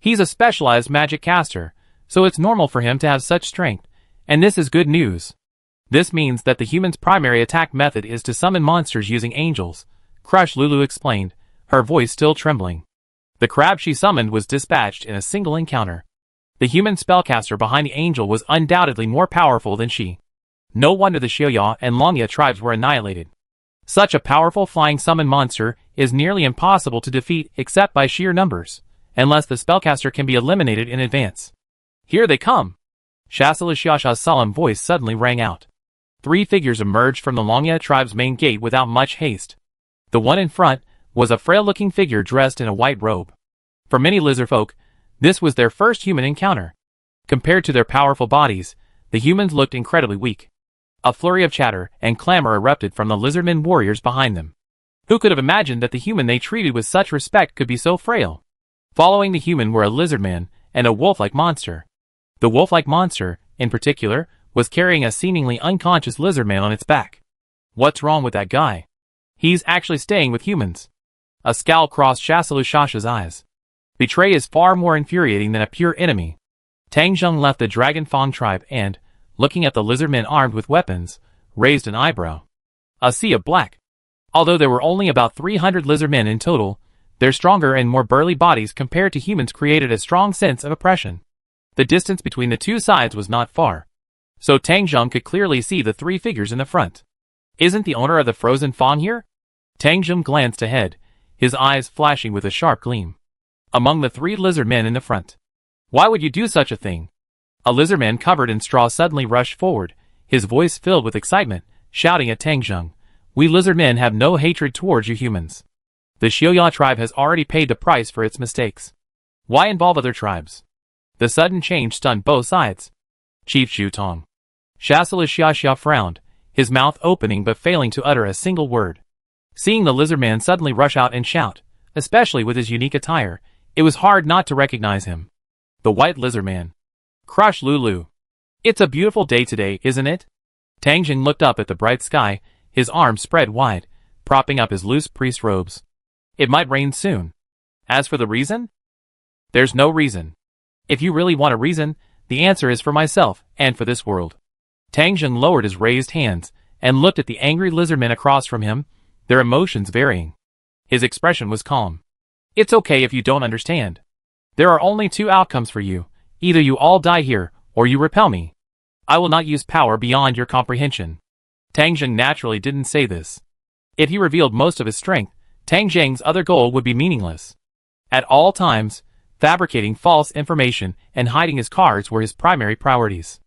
He's a specialized magic caster, so it's normal for him to have such strength, and this is good news. This means that the human's primary attack method is to summon monsters using angels, Crush Lulu explained, her voice still trembling. The crab she summoned was dispatched in a single encounter. The human spellcaster behind the angel was undoubtedly more powerful than she. No wonder the Xiaoya and Longya tribes were annihilated. Such a powerful flying summon monster is nearly impossible to defeat except by sheer numbers, unless the spellcaster can be eliminated in advance. Here they come! Shassalu's solemn voice suddenly rang out. 3 figures emerged from the Longya tribe's main gate without much haste. The one in front was a frail-looking figure dressed in a white robe. For many lizard folk, this was their first human encounter. Compared to their powerful bodies, the humans looked incredibly weak. A flurry of chatter and clamor erupted from the lizardmen warriors behind them. Who could have imagined that the human they treated with such respect could be so frail? Following the human were a lizardman and a wolf-like monster. The wolf-like monster, in particular, was carrying a seemingly unconscious lizardman on its back. What's wrong with that guy? He's actually staying with humans. A scowl crossed Shasha's eyes. Betray is far more infuriating than a pure enemy. Tang Zheng left the Dragon Fang tribe and, looking at the lizardmen armed with weapons, raised an eyebrow. A sea of black. Although there were only about 300 lizardmen in total, their stronger and more burly bodies compared to humans created a strong sense of oppression. The distance between the two sides was not far, so Tang Zheng could clearly see the three figures in the front. Isn't the owner of the frozen fawn here? Tang Zheng glanced ahead, his eyes flashing with a sharp gleam. Among the three lizardmen in the front. Why would you do such a thing? A lizardman covered in straw suddenly rushed forward, his voice filled with excitement, shouting at Tang Zheng, "We lizardmen have no hatred towards you humans. The Xiuya tribe has already paid the price for its mistakes. Why involve other tribes?" The sudden change stunned both sides. Chief Xu Tong. Xia frowned, his mouth opening but failing to utter a single word. Seeing the lizardman suddenly rush out and shout, especially with his unique attire, it was hard not to recognize him. The white lizardman. Crush Lulu. It's a beautiful day today, isn't it? Tang Zheng looked up at the bright sky, his arms spread wide, propping up his loose priest robes. It might rain soon. As for the reason? There's no reason. If you really want a reason, the answer is for myself and for this world. Tang Zheng lowered his raised hands and looked at the angry lizardmen across from him, their emotions varying. His expression was calm. It's okay if you don't understand. There are only two outcomes for you. Either you all die here, or you repel me. I will not use power beyond your comprehension. Tang Zheng naturally didn't say this. If he revealed most of his strength, Tang Zheng's other goal would be meaningless. At all times, fabricating false information and hiding his cards were his primary priorities.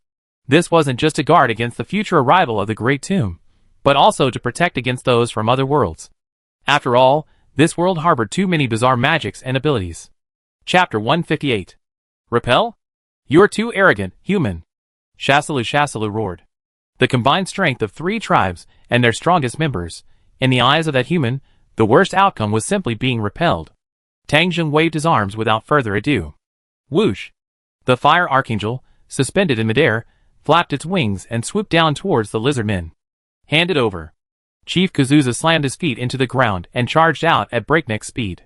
This wasn't just to guard against the future arrival of the Great Tomb, but also to protect against those from other worlds. After all, this world harbored too many bizarre magics and abilities. Chapter 158. Repel? You're too arrogant, human. Shasalu roared. The combined strength of three tribes and their strongest members, in the eyes of that human, the worst outcome was simply being repelled. Tang Zheng waved his arms without further ado. Whoosh! The fire archangel, suspended in midair, flapped its wings and swooped down towards the lizardmen. Hand it over. Chief Kazuza slammed his feet into the ground and charged out at breakneck speed.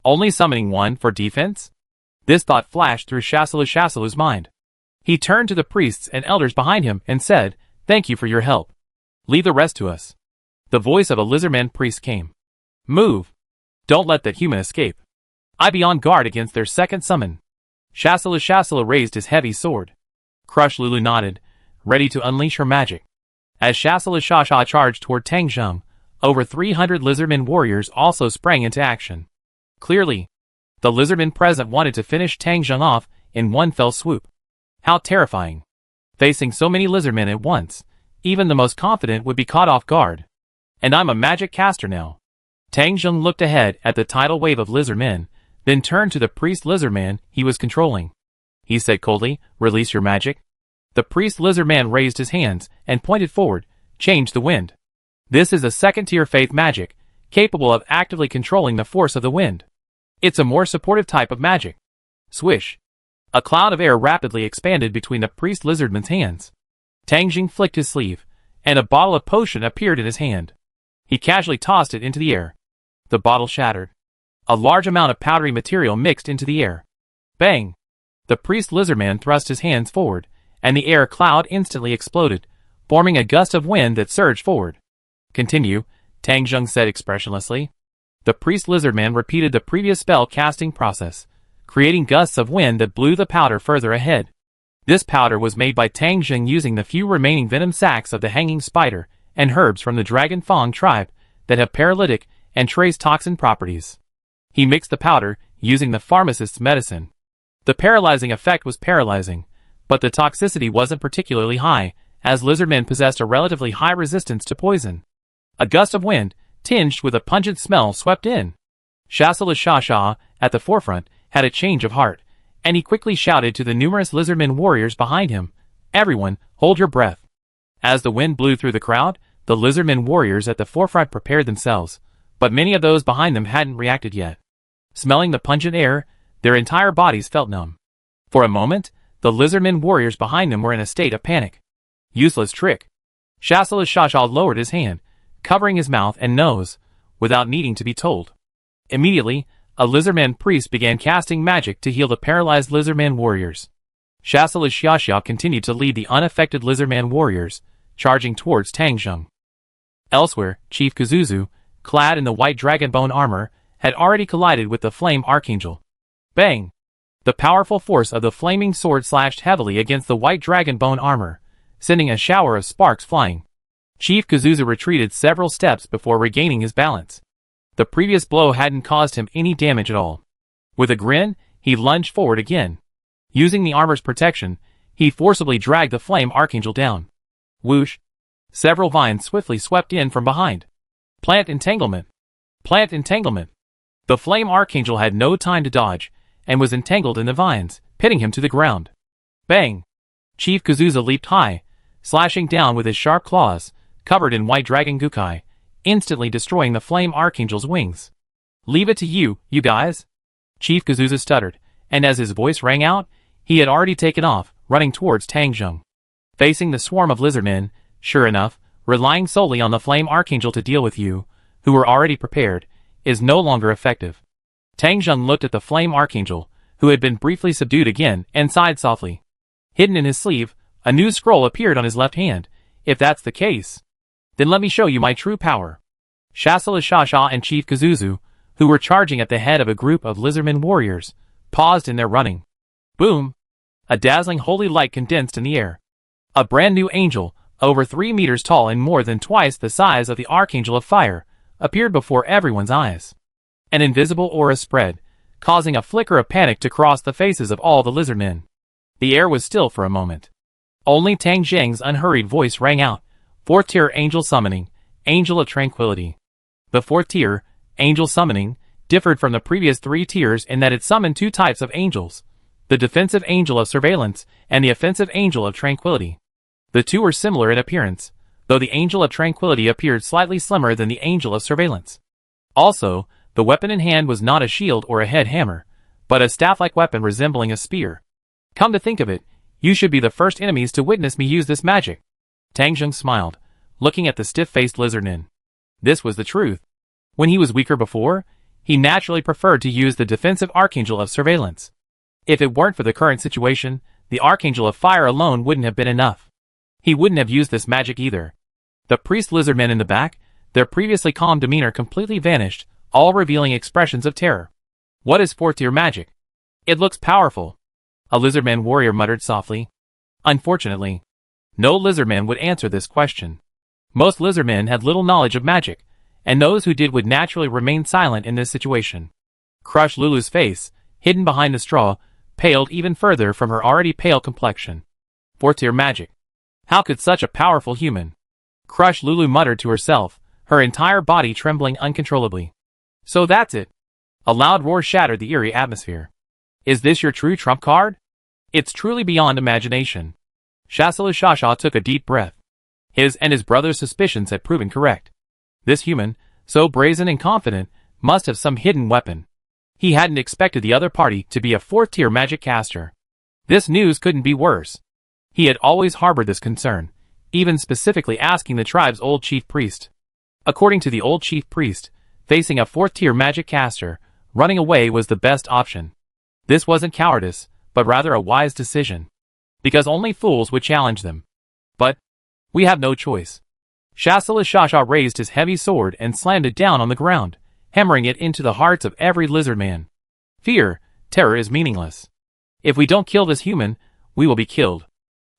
Only summoning one for defense? This thought flashed through Shasalu's mind. He turned to the priests and elders behind him and said, "Thank you for your help. Leave the rest to us." The voice of a lizardman priest came. "Move. Don't let that human escape. I be on guard against their second summon." Shasalu raised his heavy sword. Crush Lulu nodded, ready to unleash her magic. As Shasalu charged toward Tang Zheng, over 300 lizardmen warriors also sprang into action. Clearly, the lizardmen present wanted to finish Tang Zheng off in one fell swoop. How terrifying. Facing so many lizardmen at once, even the most confident would be caught off guard. And I'm a magic caster now. Tang Zheng looked ahead at the tidal wave of lizardmen, then turned to the priest lizardman he was controlling. He said coldly, "Release your magic." The priest lizardman raised his hands and pointed forward, "Change the wind." This is a second-tier faith magic, capable of actively controlling the force of the wind. It's a more supportive type of magic. Swish. A cloud of air rapidly expanded between the priest lizardman's hands. Tang Zheng flicked his sleeve, and a bottle of potion appeared in his hand. He casually tossed it into the air. The bottle shattered. A large amount of powdery material mixed into the air. Bang! The priest lizardman thrust his hands forward, and the air cloud instantly exploded, forming a gust of wind that surged forward. "Continue," Tang Zheng said expressionlessly. The priest lizardman repeated the previous spell casting process, creating gusts of wind that blew the powder further ahead. This powder was made by Tang Zheng using the few remaining venom sacs of the hanging spider and herbs from the Dragon Fang tribe that have paralytic and trace toxin properties. He mixed the powder using the pharmacist's medicine. The paralyzing effect was paralyzing, but the toxicity wasn't particularly high, as lizardmen possessed a relatively high resistance to poison. A gust of wind, tinged with a pungent smell, swept in. Shasha, at the forefront, had a change of heart, and he quickly shouted to the numerous lizardmen warriors behind him, "Everyone, hold your breath." As the wind blew through the crowd, the lizardmen warriors at the forefront prepared themselves, but many of those behind them hadn't reacted yet. Smelling the pungent air, their entire bodies felt numb. For a moment, the lizardmen warriors behind them were in a state of panic. Useless trick. Shasha lowered his hand, covering his mouth and nose, without needing to be told. Immediately, a lizardman priest began casting magic to heal the paralyzed lizardman warriors. Xiaxia continued to lead the unaffected lizardman warriors, charging towards Tangjung. Elsewhere, Chief Kazuzu, clad in the white dragonbone armor, had already collided with the flame archangel. Bang! The powerful force of the flaming sword slashed heavily against the white dragonbone armor, sending a shower of sparks flying. Chief Kazuzu retreated several steps before regaining his balance. The previous blow hadn't caused him any damage at all. With a grin, he lunged forward again. Using the armor's protection, he forcibly dragged the flame archangel down. Whoosh! Several vines swiftly swept in from behind. Plant entanglement! Plant entanglement! The flame archangel had no time to dodge, and was entangled in the vines, pinning him to the ground. Bang! Chief Kazuzu leaped high, slashing down with his sharp claws, covered in white dragon gukai, instantly destroying the flame archangel's wings. Leave it to you, you guys? Chief Kazuzu stuttered, and as his voice rang out, he had already taken off, running towards Tangjung. Facing the swarm of lizardmen, sure enough, relying solely on the flame archangel to deal with you, who were already prepared, is no longer effective. Tangjung looked at the flame archangel, who had been briefly subdued again, and sighed softly. Hidden in his sleeve, a new scroll appeared on his left hand. If that's the case, then let me show you my true power. Xiaxia and Chief Kazuzu, who were charging at the head of a group of lizardman warriors, paused in their running. Boom! A dazzling holy light condensed in the air. A brand new angel, over 3 meters tall and more than twice the size of the Archangel of Fire, appeared before everyone's eyes. An invisible aura spread, causing a flicker of panic to cross the faces of all the lizardmen. The air was still for a moment. Only Tang Zheng's unhurried voice rang out. 4th tier angel summoning, angel of tranquility. The 4th tier, angel summoning, differed from the previous 3 tiers in that it summoned 2 types of angels, the defensive angel of surveillance and the offensive angel of tranquility. The two were similar in appearance, though the angel of tranquility appeared slightly slimmer than the angel of surveillance. Also, the weapon in hand was not a shield or a head hammer, but a staff-like weapon resembling a spear. Come to think of it, you should be the first enemies to witness me use this magic. Tangjung smiled, looking at the stiff-faced lizardman. This was the truth. When he was weaker before, he naturally preferred to use the defensive Archangel of Surveillance. If it weren't for the current situation, the Archangel of Fire alone wouldn't have been enough. He wouldn't have used this magic either. The priest lizardmen in the back, their previously calm demeanor completely vanished, all revealing expressions of terror. What is 4th tier magic? It looks powerful. A lizardman warrior muttered softly. Unfortunately, no lizardman would answer this question. Most lizardmen had little knowledge of magic, and those who did would naturally remain silent in this situation. Crush Lulu's face, hidden behind the straw, paled even further from her already pale complexion. 4th tier magic. How could such a powerful human? Crush Lulu muttered to herself, her entire body trembling uncontrollably. So that's it. A loud roar shattered the eerie atmosphere. Is this your true trump card? It's truly beyond imagination. Xiaxia took a deep breath. His and his brother's suspicions had proven correct. This human, so brazen and confident, must have some hidden weapon. He hadn't expected the other party to be a 4th tier magic caster. This news couldn't be worse. He had always harbored this concern, even specifically asking the tribe's old chief priest. According to the old chief priest, facing a 4th tier magic caster, running away was the best option. This wasn't cowardice, but rather a wise decision. Because only fools would challenge them. But we have no choice. Xiaxia raised his heavy sword and slammed it down on the ground, hammering it into the hearts of every lizardman. Fear, terror is meaningless. If we don't kill this human, we will be killed.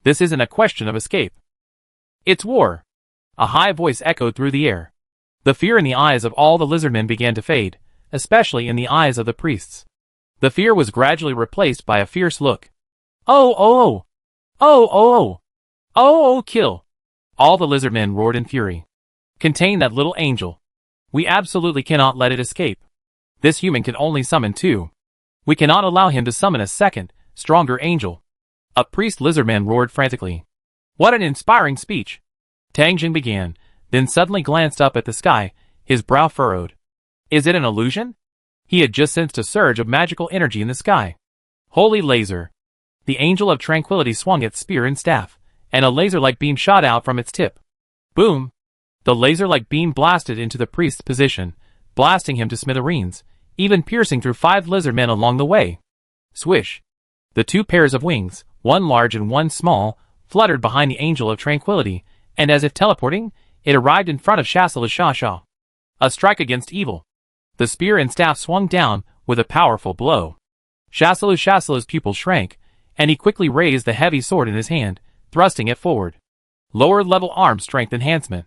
This isn't a question of escape. It's war. A high voice echoed through the air. The fear in the eyes of all the lizardmen began to fade, especially in the eyes of the priests. The fear was gradually replaced by a fierce look. Oh, oh, oh! Oh, oh, oh! Oh, oh, kill! All the lizardmen roared in fury. Contain that little angel. We absolutely cannot let it escape. This human can only summon 2. We cannot allow him to summon a second, stronger angel. A priest lizardman roared frantically. What an inspiring speech! Tangjung began, then suddenly glanced up at the sky, his brow furrowed. Is it an illusion? He had just sensed a surge of magical energy in the sky. Holy laser! The angel of tranquility swung its spear and staff, and a laser-like beam shot out from its tip. Boom! The laser-like beam blasted into the priest's position, blasting him to smithereens, even piercing through 5 lizardmen along the way. Swish! The 2 pairs of wings, one large and one small, fluttered behind the Angel of Tranquility, and as if teleporting, it arrived in front of Shasala. A strike against evil. The spear and staff swung down with a powerful blow. Shasala's pupil shrank, and he quickly raised the heavy sword in his hand, thrusting it forward. Lower level arm strength enhancement.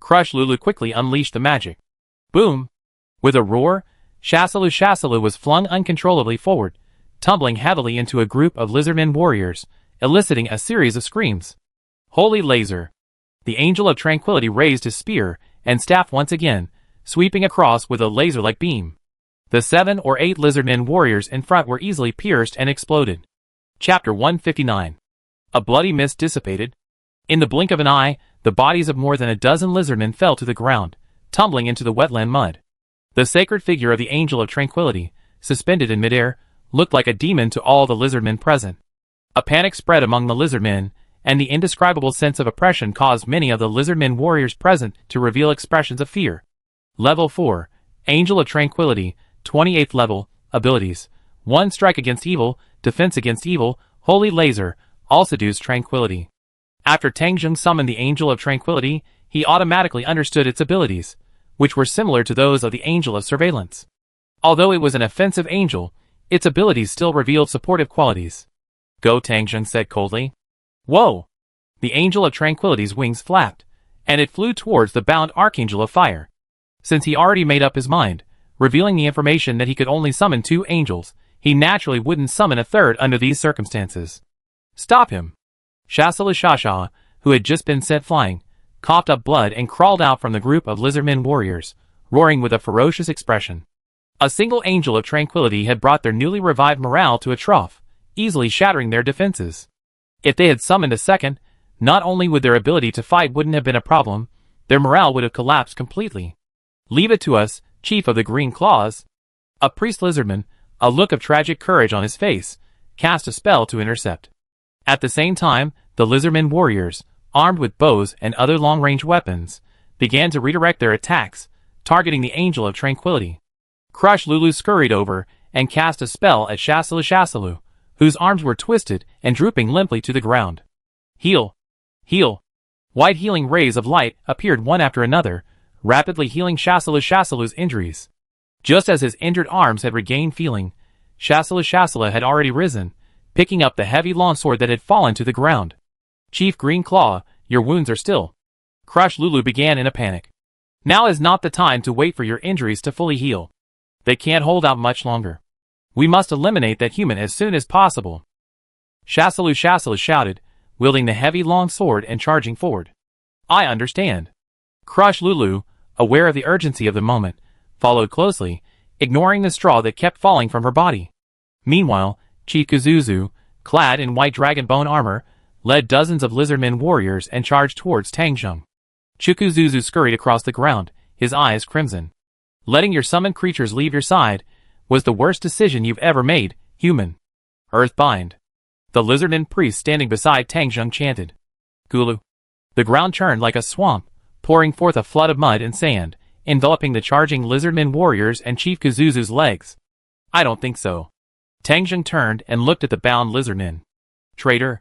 Crush Lulu quickly unleashed the magic. Boom! With a roar, Shasala was flung uncontrollably forward, tumbling heavily into a group of lizardmen warriors, eliciting a series of screams. Holy laser! The Angel of Tranquility raised his spear and staff once again, sweeping across with a laser-like beam. The 7 or 8 lizardmen warriors in front were easily pierced and exploded. Chapter 159. A bloody mist dissipated. In the blink of an eye, the bodies of more than a dozen lizardmen fell to the ground, tumbling into the wetland mud. The sacred figure of the Angel of Tranquility, suspended in midair, looked like a demon to all the lizardmen present. A panic spread among the lizardmen, and the indescribable sense of oppression caused many of the lizardmen warriors present to reveal expressions of fear. Level 4, Angel of Tranquility, 28th level, abilities. 1 Strike against evil, defense against evil, holy laser, all seduce tranquility. After Tang Zheng summoned the Angel of Tranquility, he automatically understood its abilities, which were similar to those of the Angel of Surveillance. Although it was an offensive angel, its abilities still revealed supportive qualities. Go, Tang Zheng said coldly. Whoa! The Angel of Tranquility's wings flapped, and it flew towards the bound Archangel of Fire. Since he already made up his mind, revealing the information that he could only summon 2 angels, he naturally wouldn't summon a third under these circumstances. Stop him! Shasala, who had just been sent flying, coughed up blood and crawled out from the group of lizardmen warriors, roaring with a ferocious expression. A single Angel of Tranquility had brought their newly revived morale to a trough, easily shattering their defenses. If they had summoned a second, not only would their ability to fight wouldn't have been a problem, their morale would have collapsed completely. Leave it to us, Chief of the Green Claws. A priest lizardman, a look of tragic courage on his face, cast a spell to intercept. At the same time, the lizardmen warriors, armed with bows and other long-range weapons, began to redirect their attacks, targeting the Angel of Tranquility. Crush Lulu scurried over and cast a spell at Shasala, whose arms were twisted and drooping limply to the ground. Heal! Heal! White healing rays of light appeared one after another, rapidly healing Shasala's injuries. Just as his injured arms had regained feeling, Shasala had already risen, picking up the heavy longsword that had fallen to the ground. Chief Green Claw, your wounds are still. Crush Lulu began in a panic. Now is not the time to wait for your injuries to fully heal. They can't hold out much longer. We must eliminate that human as soon as possible. Shasala shouted, wielding the heavy long sword and charging forward. I understand. Crush Lulu, aware of the urgency of the moment, followed closely, ignoring the straw that kept falling from her body. Meanwhile, Chief Kazuzu, clad in white dragon bone armor, led dozens of lizardmen warriors and charged towards Tang Zheng. Chukuzuzu scurried across the ground, his eyes crimson. Letting your summoned creatures leave your side was the worst decision you've ever made, human. Earthbind. The lizardman priest standing beside Tang Zheng chanted. Gulu. The ground churned like a swamp, pouring forth a flood of mud and sand, enveloping the charging lizardmen warriors and Chief Kazuzu's legs. I don't think so. Tang Zheng turned and looked at the bound lizardmen. Traitor.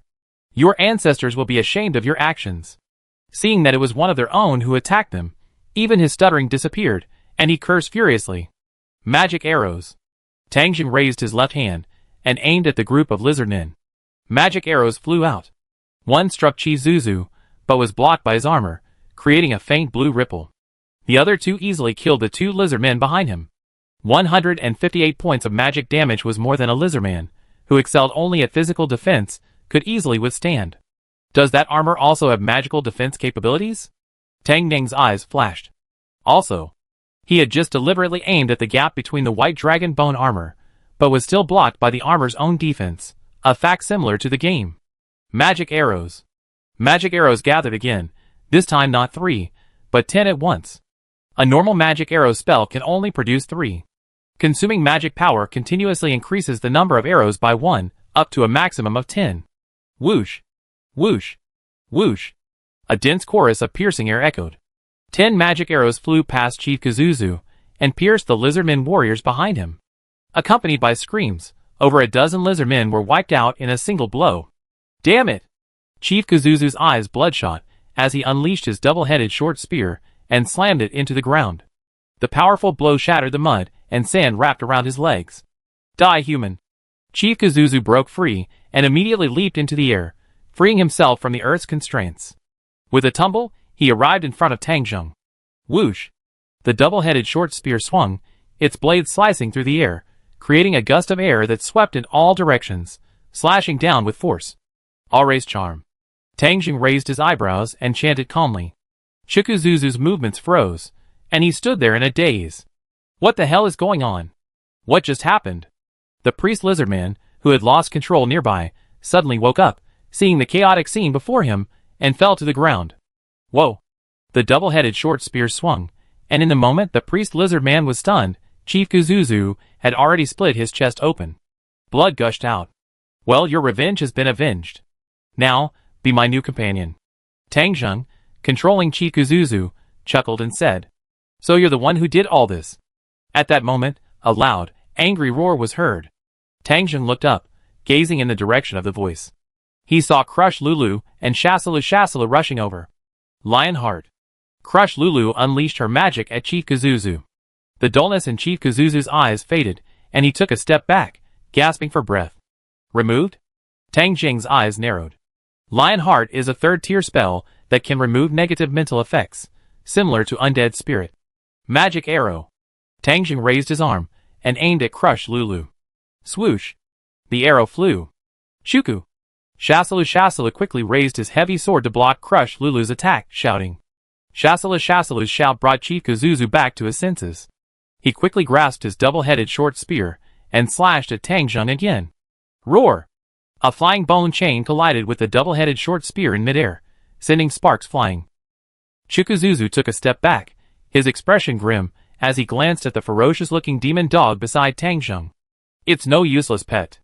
Your ancestors will be ashamed of your actions. Seeing that it was one of their own who attacked them, even his stuttering disappeared, and he cursed furiously. Magic arrows. Tang Zheng raised his left hand and aimed at the group of lizardmen. Magic arrows flew out. One struck Chizuzu, but was blocked by his armor, creating a faint blue ripple. The other 2 easily killed the 2 lizardmen behind him. 158 points of magic damage was more than a lizardman, who excelled only at physical defense, could easily withstand. Does that armor also have magical defense capabilities? Tang Ning's eyes flashed. Also, he had just deliberately aimed at the gap between the white dragon bone armor, but was still blocked by the armor's own defense, a fact similar to the game. Magic arrows. Magic arrows gathered again, this time not 3, but 10 at once. A normal magic arrow spell can only produce 3. Consuming magic power continuously increases the number of arrows by 1, up to a maximum of 10. Whoosh! Whoosh! Whoosh! A dense chorus of piercing air echoed. 10 magic arrows flew past Chief Kazuzu, and pierced the lizardmen warriors behind him. Accompanied by screams, over a dozen lizardmen were wiped out in a single blow. Damn it! Chief Kazuzu's eyes bloodshot as he unleashed his double-headed short spear and slammed it into the ground. The powerful blow shattered the mud and sand wrapped around his legs. Die, human! Chief Kazuzu broke free and immediately leaped into the air, freeing himself from the earth's constraints. With a tumble, he arrived in front of Tang Zheng. Whoosh! The double-headed short spear swung, its blade slicing through the air, creating a gust of air that swept in all directions, slashing down with force. Alra's charm. Tang Zheng raised his eyebrows and chanted calmly. Chikuzuzu's movements froze, and he stood there in a daze. What the hell is going on? What just happened? The priest lizardman, who had lost control nearby, suddenly woke up, seeing the chaotic scene before him, and fell to the ground. Whoa! The double-headed short spear swung, and in the moment the priest lizardman was stunned, Chief Kazuzu had already split his chest open. Blood gushed out. Well, your revenge has been avenged. Now, be my new companion. Tang Zheng, controlling Chief Kazuzu, chuckled and said. So you're the one who did all this. At that moment, a loud, angry roar was heard. Tang Zheng looked up, gazing in the direction of the voice. He saw Crush Lulu and Shasala rushing over. Lionheart. Crush Lulu unleashed her magic at Chief Kazuzu. The dullness in Chief Kazuzu's eyes faded, and he took a step back, gasping for breath. Removed? Tang Zheng's eyes narrowed. Lionheart is a third-tier spell that can remove negative mental effects, similar to Undead Spirit. Magic Arrow. Tang Zheng raised his arm and aimed at Crush Lulu. Swoosh! The arrow flew. Shuku! Shasala quickly raised his heavy sword to block Crush Lulu's attack, shouting. Shasala's shout brought Chief Kazuzu back to his senses. He quickly grasped his double-headed short spear and slashed at Tang Zheng again. Roar! A flying bone chain collided with the double-headed short spear in midair, sending sparks flying. Chikuzuzu took a step back, his expression grim, as he glanced at the ferocious-looking demon dog beside Tang Zheng. It's no useless pet.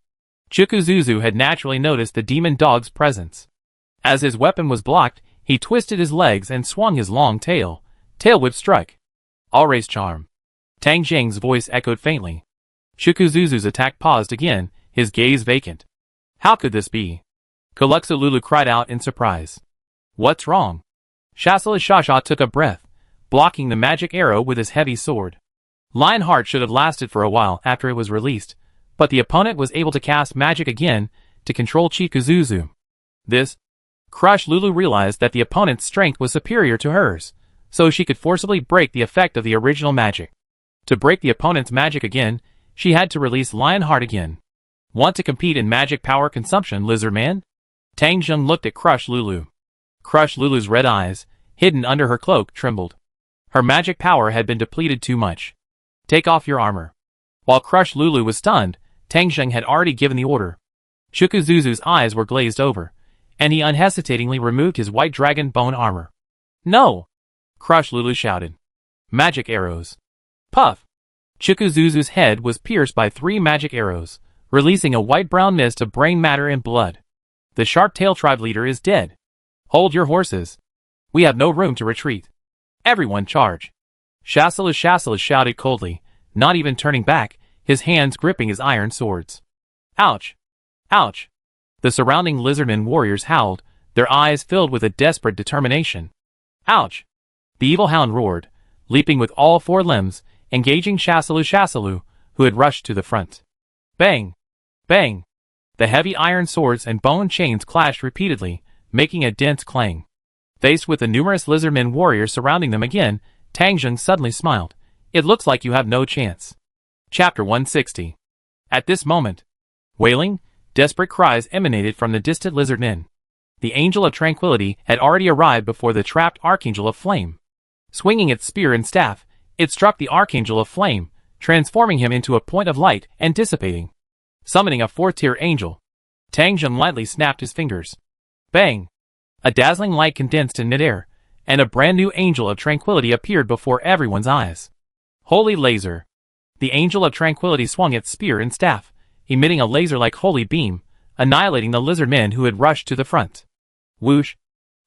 Chikuzuzu had naturally noticed the demon dog's presence. As his weapon was blocked, he twisted his legs and swung his long tail. Tail whip strike. Alra's charm. Tang Zheng's voice echoed faintly. Chikuzuzu's attack paused again, his gaze vacant. How could this be? Kaluxa Lulu cried out in surprise. What's wrong? Shasala took a breath, blocking the magic arrow with his heavy sword. Lionheart should have lasted for a while after it was released, but the opponent was able to cast magic again to control Chief Kazuzu. This? Crush Lulu realized that the opponent's strength was superior to hers, so she could forcibly break the effect of the original magic. To break the opponent's magic again, she had to release Lionheart again. Want to compete in magic power consumption, Lizardman? Tang Zheng looked at Crush Lulu. Crush Lulu's red eyes, hidden under her cloak, trembled. Her magic power had been depleted too much. Take off your armor. While Crush Lulu was stunned, Tang Zheng had already given the order. Chikuzuzu's eyes were glazed over, and he unhesitatingly removed his white dragon bone armor. No! Crush Lulu shouted. Magic arrows. Puff! Chikuzuzu's head was pierced by 3 magic arrows, releasing a white-brown mist of brain matter and blood. The Sharp-Tail tribe leader is dead. Hold your horses. We have no room to retreat. Everyone charge. Shasala shouted coldly, not even turning back, his hands gripping his iron swords. Ouch! Ouch! The surrounding lizardmen warriors howled, their eyes filled with a desperate determination. Ouch! The evil hound roared, leaping with all 4 limbs, engaging Shasala, who had rushed to the front. Bang! Bang! The heavy iron swords and bone chains clashed repeatedly, making a dense clang. Faced with the numerous lizardmen warriors surrounding them again, Tang Zheng suddenly smiled. It looks like you have no chance. Chapter 160. At this moment, wailing, desperate cries emanated from the distant lizardmen. The Angel of Tranquility had already arrived before the trapped Archangel of Flame. Swinging its spear and staff, it struck the Archangel of Flame, transforming him into a point of light and dissipating. Summoning a 4th-tier angel, Tang Zheng lightly snapped his fingers. Bang! A dazzling light condensed in midair, and a brand new Angel of Tranquility appeared before everyone's eyes. Holy Laser! The Angel of Tranquility swung its spear and staff, emitting a laser-like holy beam, annihilating the lizardmen who had rushed to the front. Whoosh!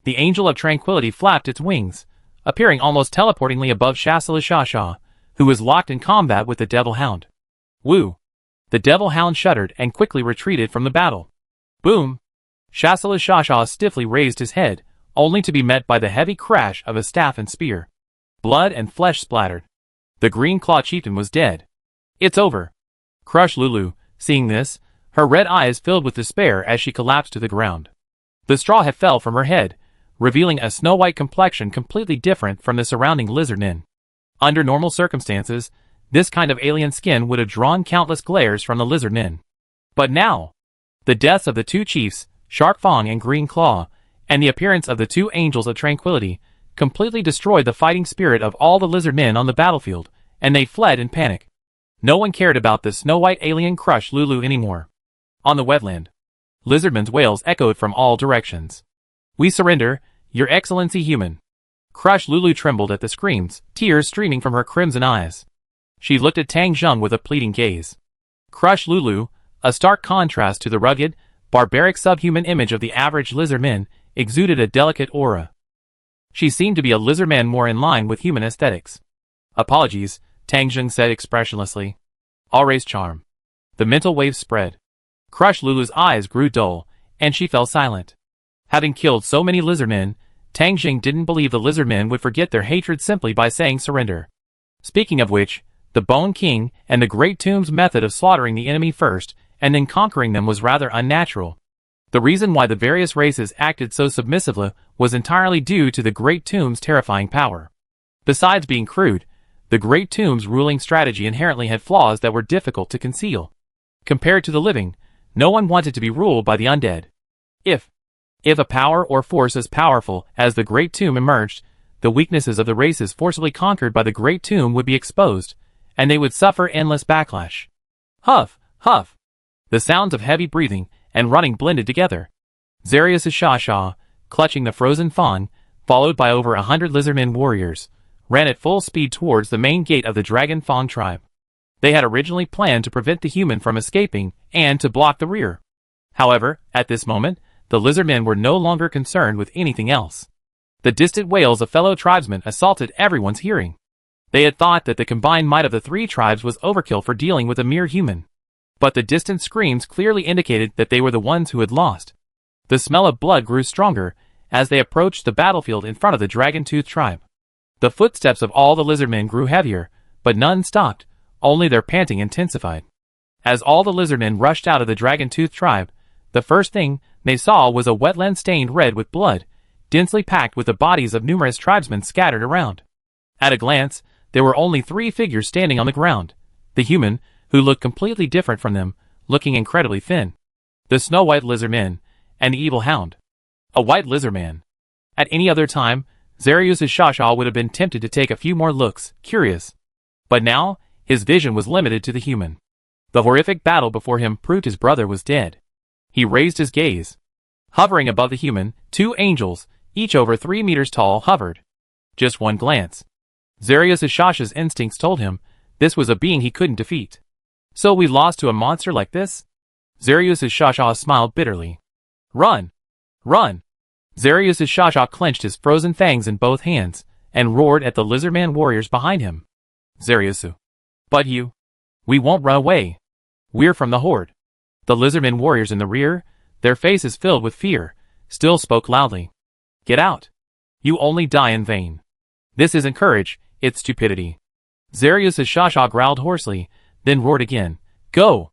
The Angel of Tranquility flapped its wings, appearing almost teleportingly above Shasala, who was locked in combat with the Devil Hound. Woo! The Devil Hound shuddered and quickly retreated from the battle. Boom! Shasala stiffly raised his head, only to be met by the heavy crash of a staff and spear. Blood and flesh splattered. The Green Claw chieftain was dead. It's over. Crushed Lulu, seeing this, her red eyes filled with despair as she collapsed to the ground. The straw had fell from her head, revealing a snow-white complexion completely different from the surrounding lizard men. Under normal circumstances, this kind of alien skin would have drawn countless glares from the lizard men. But now, the deaths of the two chiefs, Shark Fang and Green Claw, and the appearance of the two angels of tranquility, completely destroyed the fighting spirit of all the lizard men on the battlefield, and they fled in panic. No one cared about the snow-white alien crushed Lulu anymore. On the wetland, lizardmen's wails echoed from all directions. We surrender, Your Excellency human. Crushed Lulu trembled at the screams, tears streaming from her crimson eyes. She looked at Tang Zheng with a pleading gaze. Crushed Lulu, a stark contrast to the rugged, barbaric subhuman image of the average lizard man, exuded a delicate aura. She seemed to be a lizard man more in line with human aesthetics. Apologies, Tang Zheng said expressionlessly. Aura's charm. The mental waves spread. Crushed Lulu's eyes grew dull, and she fell silent. Having killed so many lizard men, Tang Zheng didn't believe the lizard men would forget their hatred simply by saying surrender. Speaking of which, the Bone King and the Great Tomb's method of slaughtering the enemy first and then conquering them was rather unnatural. The reason why the various races acted so submissively was entirely due to the Great Tomb's terrifying power. Besides being crude, the Great Tomb's ruling strategy inherently had flaws that were difficult to conceal. Compared to the living, no one wanted to be ruled by the undead. If a power or force as powerful as the Great Tomb emerged, the weaknesses of the races forcibly conquered by the Great Tomb would be exposed, and they would suffer endless backlash. Huff, huff. The sounds of heavy breathing and running blended together. Zarius' Shasha, clutching the frozen fawn, followed by over 100 lizardmen warriors, ran at full speed towards the main gate of the Dragon Fawn tribe. They had originally planned to prevent the human from escaping and to block the rear. However, at this moment, the lizardmen were no longer concerned with anything else. The distant wails of fellow tribesmen assaulted everyone's hearing. They had thought that the combined might of the three tribes was overkill for dealing with a mere human. But the distant screams clearly indicated that they were the ones who had lost. The smell of blood grew stronger as they approached the battlefield in front of the Dragon-Tooth tribe. The footsteps of all the lizardmen grew heavier, but none stopped, only their panting intensified. As all the lizardmen rushed out of the Dragon-Tooth tribe, the first thing they saw was a wetland stained red with blood, densely packed with the bodies of numerous tribesmen scattered around. At a glance, there were only 3 figures standing on the ground. The human, who looked completely different from them, looking incredibly thin. The snow-white lizardman, and the evil hound. A white lizardman. At any other time, Zarius' Shasha would have been tempted to take a few more looks, curious. But now, his vision was limited to the human. The horrific battle before him proved his brother was dead. He raised his gaze. Hovering above the human, 2 angels, each over 3 meters tall, hovered. Just one glance. Zarius' Shasha's instincts told him this was a being he couldn't defeat. So we lost to a monster like this? Zarius' Shasha smiled bitterly. Run! Run! Zarius' Shasha clenched his frozen fangs in both hands, and roared at the lizardman warriors behind him. Zarius. But you. We won't run away. We're from the Horde. The lizardman warriors in the rear, their faces filled with fear, still spoke loudly. Get out. You only die in vain. This isn't courage, it's stupidity. Zarius' Shasha growled hoarsely, then roared again. Go!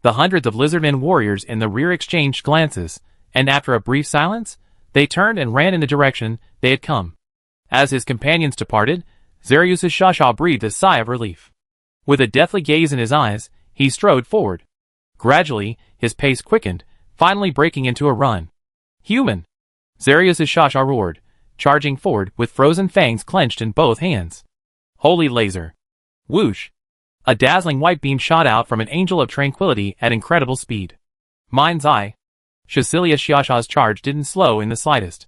The hundreds of lizardmen warriors in the rear exchanged glances, and after a brief silence, they turned and ran in the direction they had come. As his companions departed, Zarius' Shasha breathed a sigh of relief. With a deathly gaze in his eyes, he strode forward. Gradually, his pace quickened, finally breaking into a run. Human! Zarius' Shasha roared, charging forward with frozen fangs clenched in both hands. Holy laser! Whoosh! A dazzling white beam shot out from an angel of tranquility at incredible speed. Mind's eye. Shasilia Shasha's charge didn't slow in the slightest.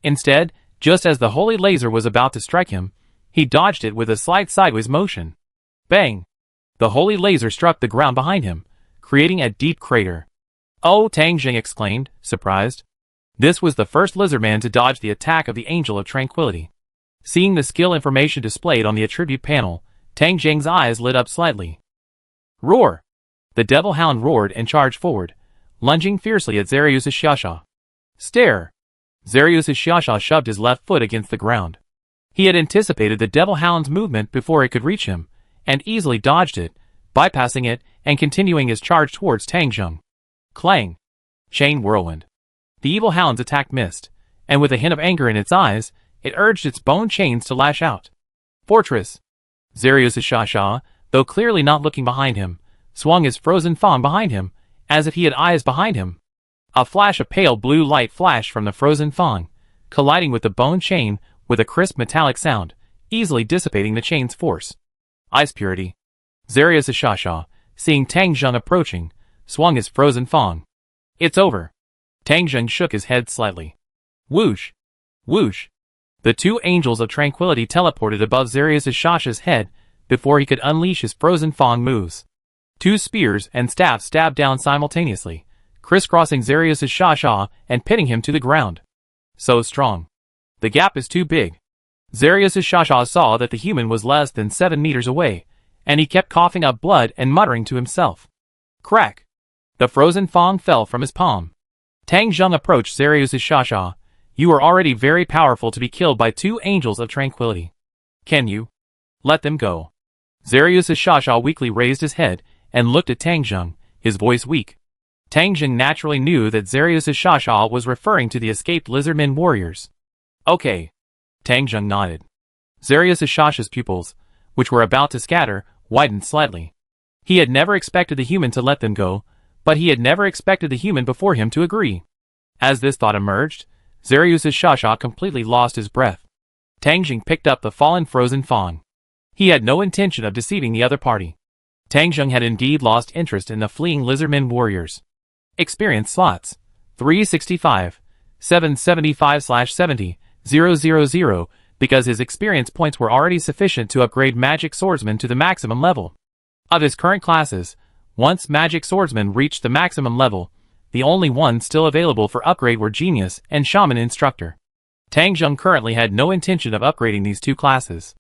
Instead, just as the holy laser was about to strike him, he dodged it with a slight sideways motion. Bang! The holy laser struck the ground behind him, creating a deep crater. Oh, Tang Zheng exclaimed, surprised. This was the first lizardman to dodge the attack of the Angel of Tranquility. Seeing the skill information displayed on the attribute panel, Tang Jing's eyes lit up slightly. Roar! The devil hound roared and charged forward, lunging fiercely at Zarius' Xiaxia. Stare! Zarius' Xiaxia shoved his left foot against the ground. He had anticipated the devil hound's movement before it could reach him, and easily dodged it, bypassing it and continuing his charge towards Tang Jing. Clang! Chain whirlwind. The evil hound's attack missed, and with a hint of anger in its eyes, it urged its bone chains to lash out. Fortress! Zarius' Xiaxia, though clearly not looking behind him, swung his frozen fang behind him, as if he had eyes behind him. A flash of pale blue light flashed from the frozen fang, colliding with the bone chain with a crisp metallic sound, easily dissipating the chain's force. Ice purity. Zarius' Xiaxia, seeing Tang Jing approaching, swung his frozen fang. It's over. Tang Jing shook his head slightly. Whoosh! Whoosh! The two angels of tranquility teleported above Zarius' Xiaxia's head before he could unleash his frozen fang moves. Two spears and staffs stabbed down simultaneously, crisscrossing Zarius' Xiaxia and pinning him to the ground. So strong. The gap is too big. Zarius' Xiaxia saw that the human was less than 7 meters away, and he kept coughing up blood and muttering to himself. Crack! The frozen fang fell from his palm. Tang Jing approached Zarius' Xiaxia. You are already very powerful to be killed by two angels of tranquility. Can you let them go? Zarius' Xiaxia weakly raised his head and looked at Tang Jing, his voice weak. Tang Jing naturally knew that Zarius' Xiaxia was referring to the escaped lizardmen warriors. Okay. Tang Jing nodded. Zarius' Xiaxia's pupils, which were about to scatter, widened slightly. He had never expected the human to let them go, but he had never expected the human before him to agree. As this thought emerged, Zarius' Xiaxia completely lost his breath. Tang Jing picked up the fallen frozen fang. He had no intention of deceiving the other party. Tang Jing had indeed lost interest in the fleeing lizardmen warriors. Experience slots. 365, 775/70, 000, because his experience points were already sufficient to upgrade Magic Swordsman to the maximum level. Of his current classes, once Magic Swordsman reached the maximum level, the only ones still available for upgrade were Genius and Shaman Instructor. Tang Jing currently had no intention of upgrading these two classes.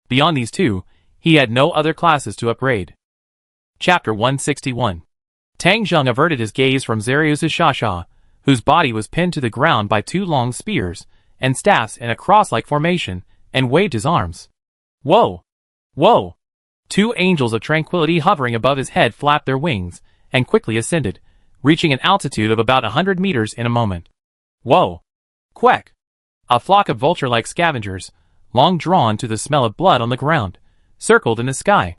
Beyond these two, he had no other classes to upgrade. Chapter 161. Tang Jing averted his gaze from Zarius' Xiaxia, whose body was pinned to the ground by two long spears and staffs in a cross-like formation, and waved his arms. Whoa! Whoa! Two angels of tranquility hovering above his head flapped their wings, and quickly ascended, reaching an altitude of about 100 meters in a moment. Whoa! Quack! A flock of vulture-like scavengers, long drawn to the smell of blood on the ground, circled in the sky.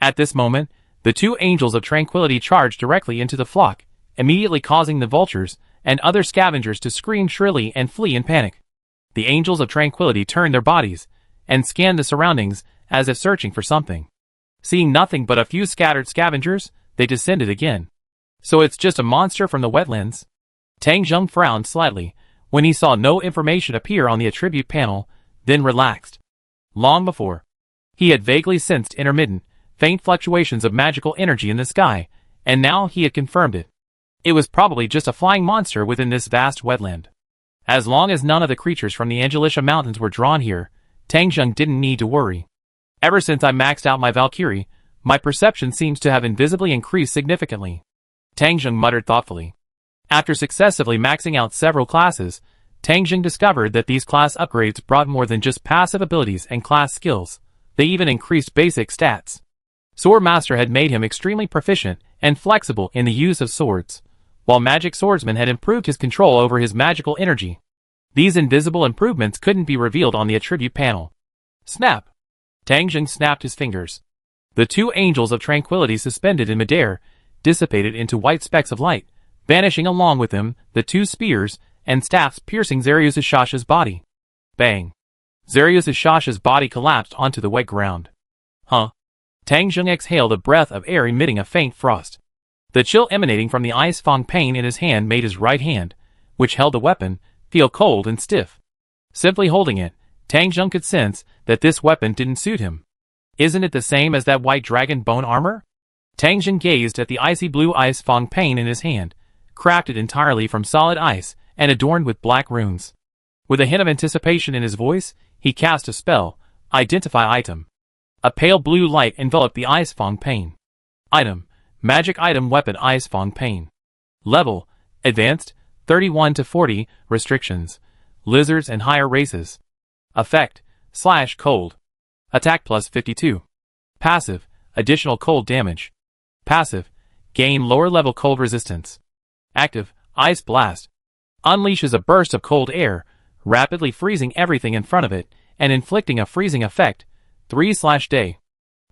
At this moment, the two angels of tranquility charged directly into the flock, immediately causing the vultures and other scavengers to scream shrilly and flee in panic. The angels of tranquility turned their bodies and scanned the surroundings as if searching for something. Seeing nothing but a few scattered scavengers, they descended again. So it's just a monster from the wetlands? Tang Jing frowned slightly when he saw no information appear on the attribute panel, then relaxed. Long before, he had vaguely sensed intermittent, faint fluctuations of magical energy in the sky, and now he had confirmed it. It was probably just a flying monster within this vast wetland. As long as none of the creatures from the Angelicia Mountains were drawn here, Tang Jing didn't need to worry. Ever since I maxed out my Valkyrie, my perception seems to have invisibly increased significantly. Tang Jing muttered thoughtfully. After successively maxing out several classes, Tang Jing discovered that these class upgrades brought more than just passive abilities and class skills. They even increased basic stats. Sword Master had made him extremely proficient and flexible in the use of swords, while Magic Swordsman had improved his control over his magical energy. These invisible improvements couldn't be revealed on the attribute panel. Snap! Tang Jing snapped his fingers. The two angels of tranquility suspended in midair dissipated into white specks of light, vanishing along with them the two spears and staffs piercing Zarius' Xiaxia's body. Bang! Zarius' Xiaxia's body collapsed onto the wet ground. Huh? Tang Jing exhaled a breath of air emitting a faint frost. The chill emanating from the ice fang pain in his hand made his right hand, which held the weapon, feel cold and stiff. Simply holding it, Tang Jing could sense that this weapon didn't suit him. Isn't it the same as that white dragon bone armor? Tang Jing gazed at the icy blue ice fang pain in his hand, crafted entirely from solid ice and adorned with black runes. With a hint of anticipation in his voice, he cast a spell, Identify Item. A pale blue light enveloped the Ice Fang Pain. Item: Magic item weapon Ice Fang Pain. Level: Advanced, 31 to 40. Restrictions: Lizards and higher races. Effect: Slash cold. Attack plus 52. Passive: Additional cold damage. Passive: Gain lower level cold resistance. Active: Ice Blast. Unleashes a burst of cold air, rapidly freezing everything in front of it, and inflicting a freezing effect. 3/day.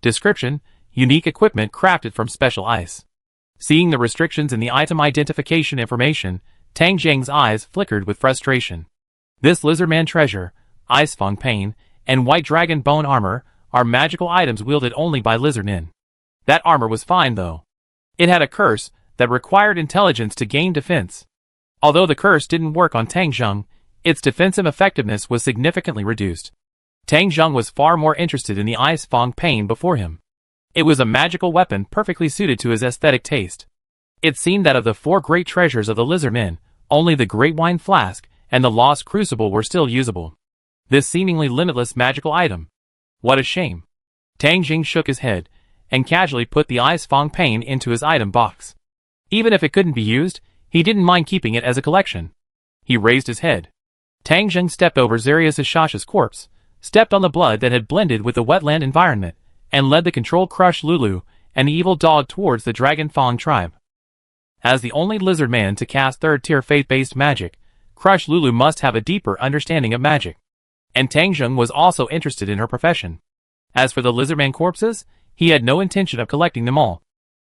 Description: Unique equipment crafted from special ice. Seeing the restrictions in the item identification information, Tang Zheng's eyes flickered with frustration. This Lizardman treasure, Ice Fang Pain, and White Dragon Bone armor are magical items wielded only by lizardmen. That armor was fine though. It had a curse that required intelligence to gain defense. Although the curse didn't work on Tang Zheng, its defensive effectiveness was significantly reduced. Tang Zheng was far more interested in the Ice Fang Pain before him. It was a magical weapon perfectly suited to his aesthetic taste. It seemed that of the 4 great treasures of the lizardmen, only the Great Wine Flask and the Lost Crucible were still usable. This seemingly limitless magical item. What a shame. Tang Zheng shook his head, and casually put the Ice Fang Pain into his item box. Even if it couldn't be used, he didn't mind keeping it as a collection. He raised his head. Tang Zheng stepped over Zarius Ishasha's corpse, stepped on the blood that had blended with the wetland environment, and led the controlled Crush Lulu and the evil dog towards the Dragon Fang tribe. As the only lizard man to cast third-tier faith-based magic, Crush Lulu must have a deeper understanding of magic. And Tang Zheng was also interested in her profession. As for the lizardman corpses, he had no intention of collecting them all.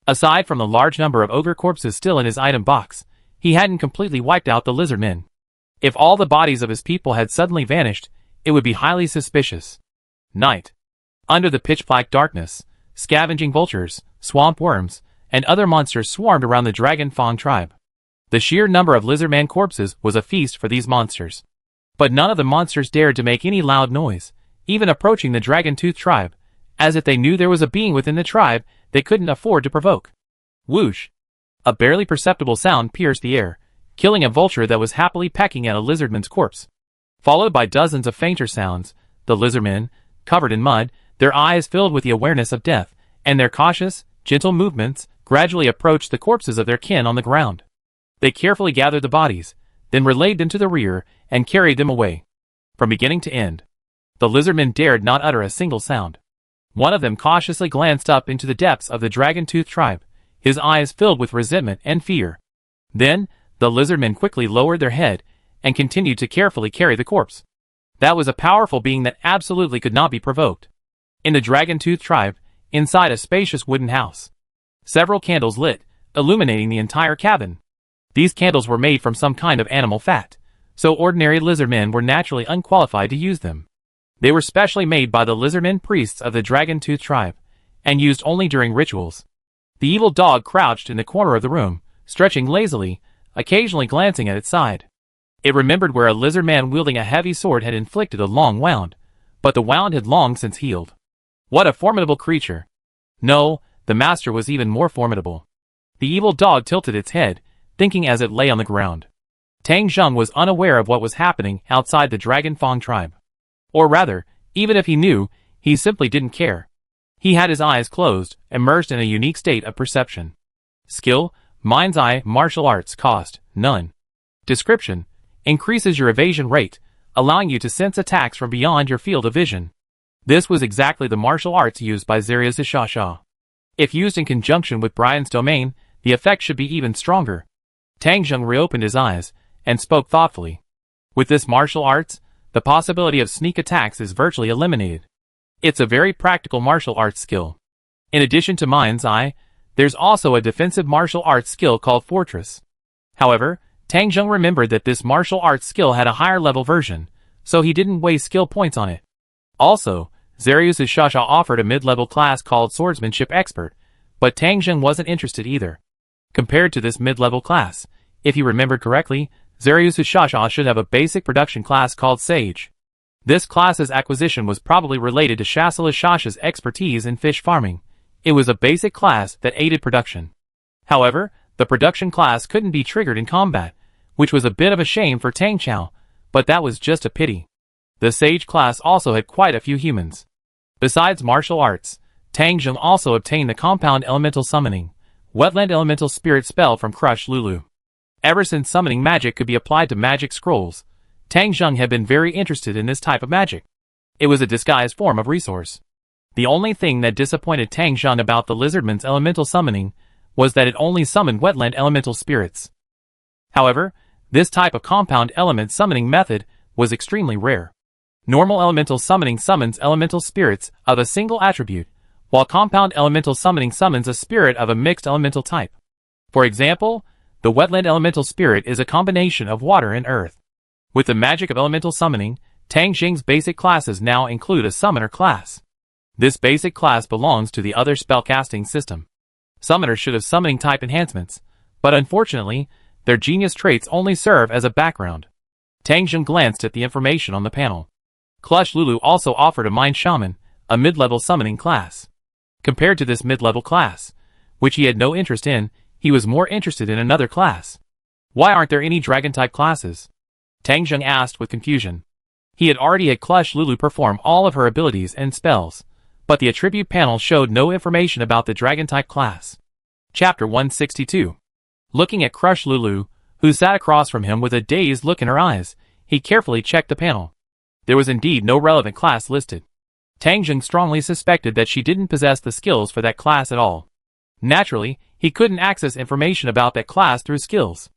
Aside from the large number of ogre corpses still in his item box, he hadn't completely wiped out the lizardmen. If all the bodies of his people had suddenly vanished, it would be highly suspicious. Night. Under the pitch-black darkness, scavenging vultures, swamp worms, and other monsters swarmed around the Dragon Fang tribe. The sheer number of lizardman corpses was a feast for these monsters. But none of the monsters dared to make any loud noise, even approaching the Dragon-Tooth tribe, as if they knew there was a being within the tribe they couldn't afford to provoke. Whoosh! A barely perceptible sound pierced the air, killing a vulture that was happily pecking at a lizardman's corpse. Followed by dozens of fainter sounds, the lizardmen, covered in mud, their eyes filled with the awareness of death, and their cautious, gentle movements, gradually approached the corpses of their kin on the ground. They carefully gathered the bodies, then relayed them to the rear, and carried them away. From beginning to end, the lizardmen dared not utter a single sound. One of them cautiously glanced up into the depths of the Dragon-Tooth tribe, his eyes filled with resentment and fear. Then, the lizardmen quickly lowered their head, and continued to carefully carry the corpse. That was a powerful being that absolutely could not be provoked. In the Dragon-Tooth tribe, inside a spacious wooden house, several candles lit, illuminating the entire cabin. These candles were made from some kind of animal fat, so ordinary lizardmen were naturally unqualified to use them. They were specially made by the lizardmen priests of the Dragon-Tooth tribe, and used only during rituals. The evil dog crouched in the corner of the room, stretching lazily, occasionally glancing at its side. It remembered where a lizard man wielding a heavy sword had inflicted a long wound, but the wound had long since healed. What a formidable creature! No, the master was even more formidable. The evil dog tilted its head, thinking as it lay on the ground. Tang Zheng was unaware of what was happening outside the Dragon Fang tribe. Or rather, even if he knew, he simply didn't care. He had his eyes closed, immersed in a unique state of perception. Skill, Mind's Eye, Martial Arts, Cost, none. Description, increases your evasion rate, allowing you to sense attacks from beyond your field of vision. This was exactly the martial arts used by Zarius Ishasha. If used in conjunction with Brian's domain, the effect should be even stronger. Tang Zheng reopened his eyes, and spoke thoughtfully. With this martial arts, the possibility of sneak attacks is virtually eliminated. It's a very practical martial arts skill. In addition to Mind's Eye, there's also a defensive martial arts skill called Fortress. However, Tang Zheng remembered that this martial arts skill had a higher level version, so he didn't waste skill points on it. Also, Zarius Ishasha offered a mid-level class called Swordsmanship Expert, but Tang Zheng wasn't interested either. Compared to this mid-level class, if you remembered correctly, Zarius Ishasha should have a basic production class called Sage. This class's acquisition was probably related to Shasil Ishasha's expertise in fish farming. It was a basic class that aided production. However, the production class couldn't be triggered in combat, which was a bit of a shame for Tang Chao, but that was just a pity. The Sage class also had quite a few humans. Besides martial arts, Tang Jung also obtained the compound elemental summoning, wetland elemental spirit spell from Crush Lulu. Ever since summoning magic could be applied to magic scrolls, Tang Jung had been very interested in this type of magic. It was a disguised form of resource. The only thing that disappointed Tang Jung about the lizardman's elemental summoning was that it only summoned wetland elemental spirits. However, this type of compound element summoning method was extremely rare. Normal elemental summoning summons elemental spirits of a single attribute, while compound elemental summoning summons a spirit of a mixed elemental type. For example, the wetland elemental spirit is a combination of water and earth. With the magic of elemental summoning, Tang Jing's basic classes now include a summoner class. This basic class belongs to the other spellcasting system. Summoners should have summoning type enhancements, but unfortunately, their genius traits only serve as a background. Tang Jing glanced at the information on the panel. Crush Lulu also offered a Mind Shaman, a mid-level summoning class. Compared to this mid-level class, which he had no interest in, he was more interested in another class. Why aren't there any dragon-type classes? Tang Jing asked with confusion. He had already had Crush Lulu perform all of her abilities and spells, but the attribute panel showed no information about the dragon-type class. Chapter 162. Looking at Crush Lulu, who sat across from him with a dazed look in her eyes, he carefully checked the panel. There was indeed no relevant class listed. Tang Jing strongly suspected that she didn't possess the skills for that class at all. Naturally, he couldn't access information about that class through skills.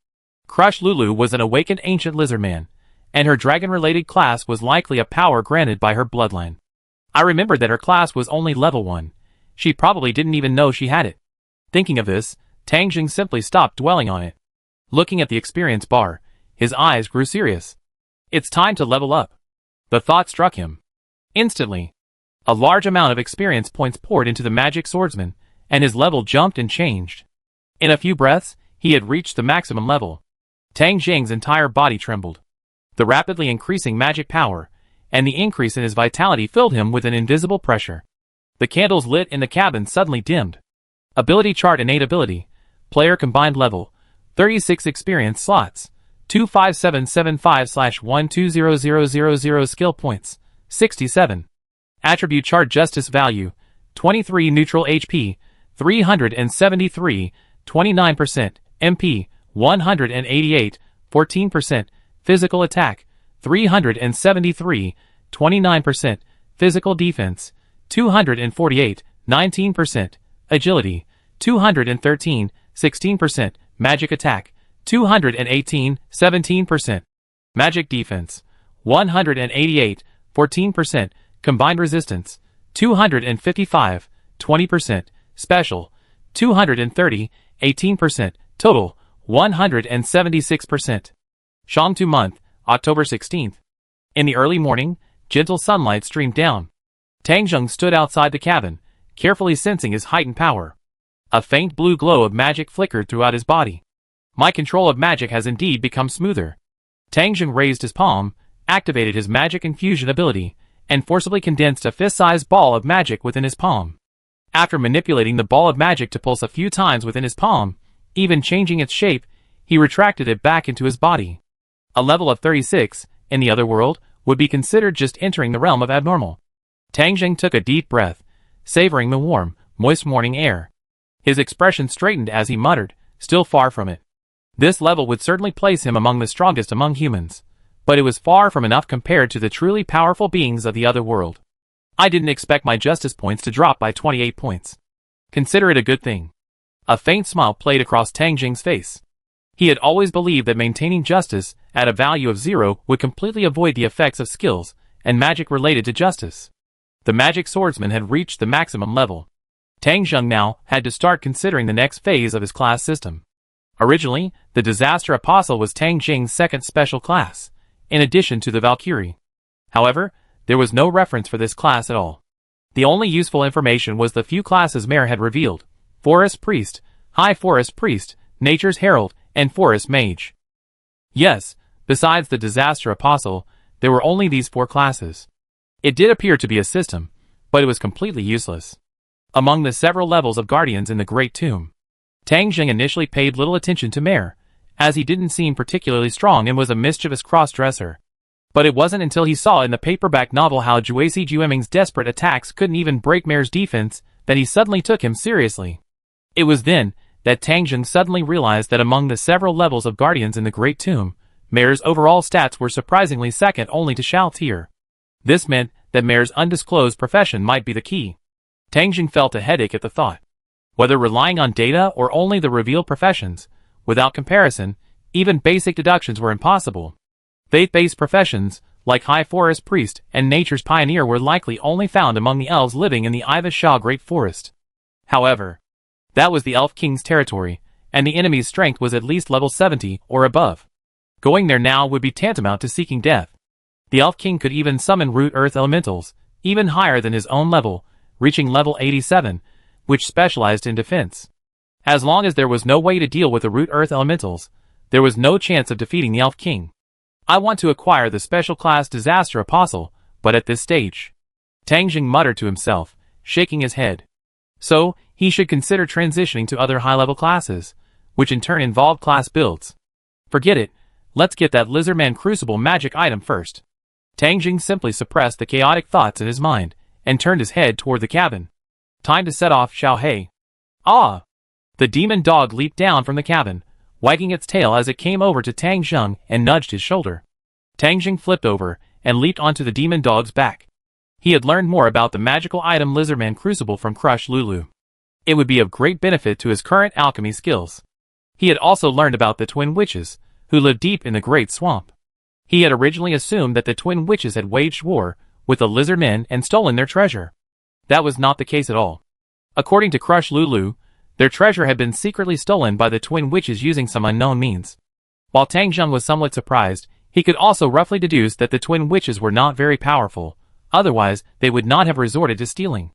Crush Lulu was an awakened ancient lizardman, and her dragon-related class was likely a power granted by her bloodline. I remembered that her class was only level 1. She probably didn't even know she had it. Thinking of this, Tang Jing simply stopped dwelling on it. Looking at the experience bar, his eyes grew serious. It's time to level up. The thought struck him. Instantly, a large amount of experience points poured into the magic swordsman, and his level jumped and changed. In a few breaths, he had reached the maximum level. Tang Jing's entire body trembled. The rapidly increasing magic power, and the increase in his vitality filled him with an invisible pressure. The candles lit in the cabin suddenly dimmed. Ability chart: innate ability. Player combined level. 36 experience slots. 25775/120000 skill points. 67. Attribute chart: justice value. 23 neutral HP. 373. 29%. MP. 188. 14%. Physical attack. 373. 29%. Physical defense. 248. 19%. Agility. 213. 16%. Magic attack. 218. 17%. Magic defense. 188. 14%. Combined resistance. 255. 20%. Special. 230. 18%. Total. 176%. Shangtu month, October 16th. In the early morning, gentle sunlight streamed down. Tang Jing stood outside the cabin, carefully sensing his heightened power. A faint blue glow of magic flickered throughout his body. My control of magic has indeed become smoother. Tang Jing raised his palm, activated his magic infusion ability, and forcibly condensed a fist-sized ball of magic within his palm. After manipulating the ball of magic to pulse a few times within his palm, even changing its shape, he retracted it back into his body. A level of 36, in the other world, would be considered just entering the realm of abnormal. Tang Jing took a deep breath, savoring the warm, moist morning air. His expression straightened as he muttered, still far from it. This level would certainly place him among the strongest among humans, but it was far from enough compared to the truly powerful beings of the other world. I didn't expect my justice points to drop by 28 points. Consider it a good thing. A faint smile played across Tang Jing's face. He had always believed that maintaining justice at a value of 0 would completely avoid the effects of skills and magic related to justice. The magic swordsman had reached the maximum level. Tang Jing now had to start considering the next phase of his class system. Originally, the Disaster Apostle was Tang Jing's second special class, in addition to the Valkyrie. However, there was no reference for this class at all. The only useful information was the few classes Mare had revealed: Forest Priest, High Forest Priest, Nature's Herald, and Forest Mage. Yes, besides the Disaster Apostle, there were only these 4 classes. It did appear to be a system, but it was completely useless. Among the several levels of guardians in the Great Tomb, Tang Jing initially paid little attention to Mare, as he didn't seem particularly strong and was a mischievous cross-dresser. But it wasn't until he saw in the paperback novel how Juesi Jueming's desperate attacks couldn't even break Mare's defense that he suddenly took him seriously. It was then that Tang Jing suddenly realized that among the several levels of guardians in the Great Tomb, Mare's overall stats were surprisingly second only to Shao Tier. This meant that Mare's undisclosed profession might be the key. Tang Jing felt a headache at the thought. Whether relying on data or only the revealed professions, without comparison, even basic deductions were impossible. Faith-based professions, like High Forest Priest and Nature's Pioneer, were likely only found among the elves living in the Iva Shah Great Forest. However, that was the Elf King's territory, and the enemy's strength was at least level 70 or above. Going there now would be tantamount to seeking death. The Elf King could even summon root earth elementals, even higher than his own level, reaching level 87, which specialized in defense. As long as there was no way to deal with the root earth elementals, there was no chance of defeating the Elf King. I want to acquire the special class Disaster Apostle, but at this stage. Tang Jing muttered to himself, shaking his head. So, he should consider transitioning to other high-level classes, which in turn involved class builds. Forget it, let's get that Lizardman Crucible magic item first. Tang Jing simply suppressed the chaotic thoughts in his mind, and turned his head toward the cabin. Time to set off Xiao He. Ah! The demon dog leaped down from the cabin, wagging its tail as it came over to Tang Jing and nudged his shoulder. Tang Jing flipped over and leaped onto the demon dog's back. He had learned more about the magical item Lizardman Crucible from Crush Lulu. It would be of great benefit to his current alchemy skills. He had also learned about the twin witches, who lived deep in the Great Swamp. He had originally assumed that the twin witches had waged war with the lizardmen and stolen their treasure. That was not the case at all. According to Crush Lulu, their treasure had been secretly stolen by the twin witches using some unknown means. While Tang Jing was somewhat surprised, he could also roughly deduce that the twin witches were not very powerful, otherwise they would not have resorted to stealing.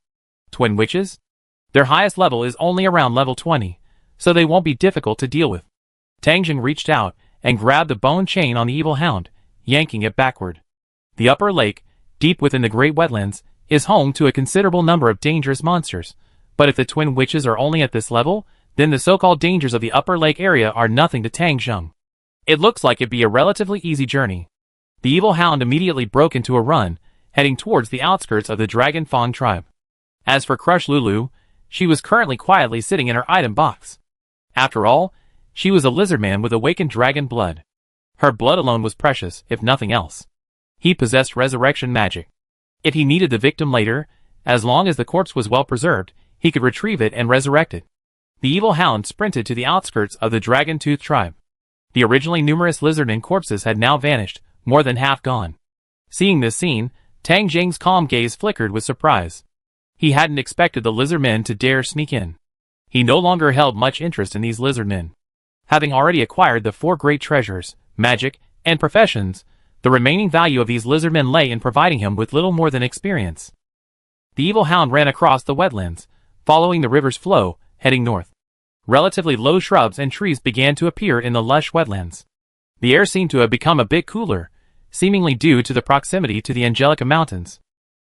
Twin witches? Their highest level is only around level 20, so they won't be difficult to deal with. Tang Jing reached out and grabbed the bone chain on the evil hound, yanking it backward. The upper lake, deep within the great wetlands, is home to a considerable number of dangerous monsters. But if the twin witches are only at this level, then the so-called dangers of the upper lake area are nothing to Tang Jing. It looks like it'd be a relatively easy journey. The evil hound immediately broke into a run, heading towards the outskirts of the Dragon Fang tribe. As for Crush Lulu, she was currently quietly sitting in her item box. After all, she was a lizardman with awakened dragon blood. Her blood alone was precious, if nothing else. He possessed resurrection magic. If he needed the victim later, as long as the corpse was well preserved, he could retrieve it and resurrect it. The evil hound sprinted to the outskirts of the Dragon-Tooth tribe. The originally numerous lizardmen corpses had now vanished, more than half gone. Seeing this scene, Tang Jing's calm gaze flickered with surprise. He hadn't expected the lizardmen to dare sneak in. He no longer held much interest in these lizardmen. Having already acquired the 4 great treasures, magic, and professions, the remaining value of these lizardmen lay in providing him with little more than experience. The evil hound ran across the wetlands, following the river's flow, heading north. Relatively low shrubs and trees began to appear in the lush wetlands. The air seemed to have become a bit cooler, seemingly due to the proximity to the Angelica Mountains.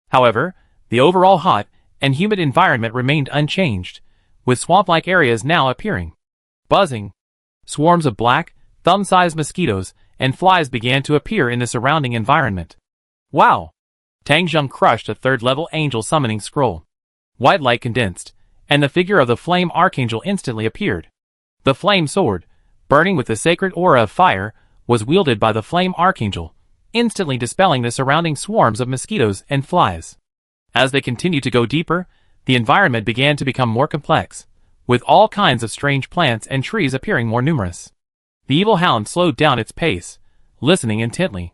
However, the overall hot and humid environment remained unchanged, with swamp-like areas now appearing. Buzzing. Swarms of black, thumb-sized mosquitoes and flies began to appear in the surrounding environment. Wow! Tang Jing crushed a 3rd-level angel summoning scroll. White light condensed, and the figure of the Flame Archangel instantly appeared. The flame sword, burning with the sacred aura of fire, was wielded by the Flame Archangel, instantly dispelling the surrounding swarms of mosquitoes and flies. As they continued to go deeper, the environment began to become more complex, with all kinds of strange plants and trees appearing more numerous. The evil hound slowed down its pace, listening intently.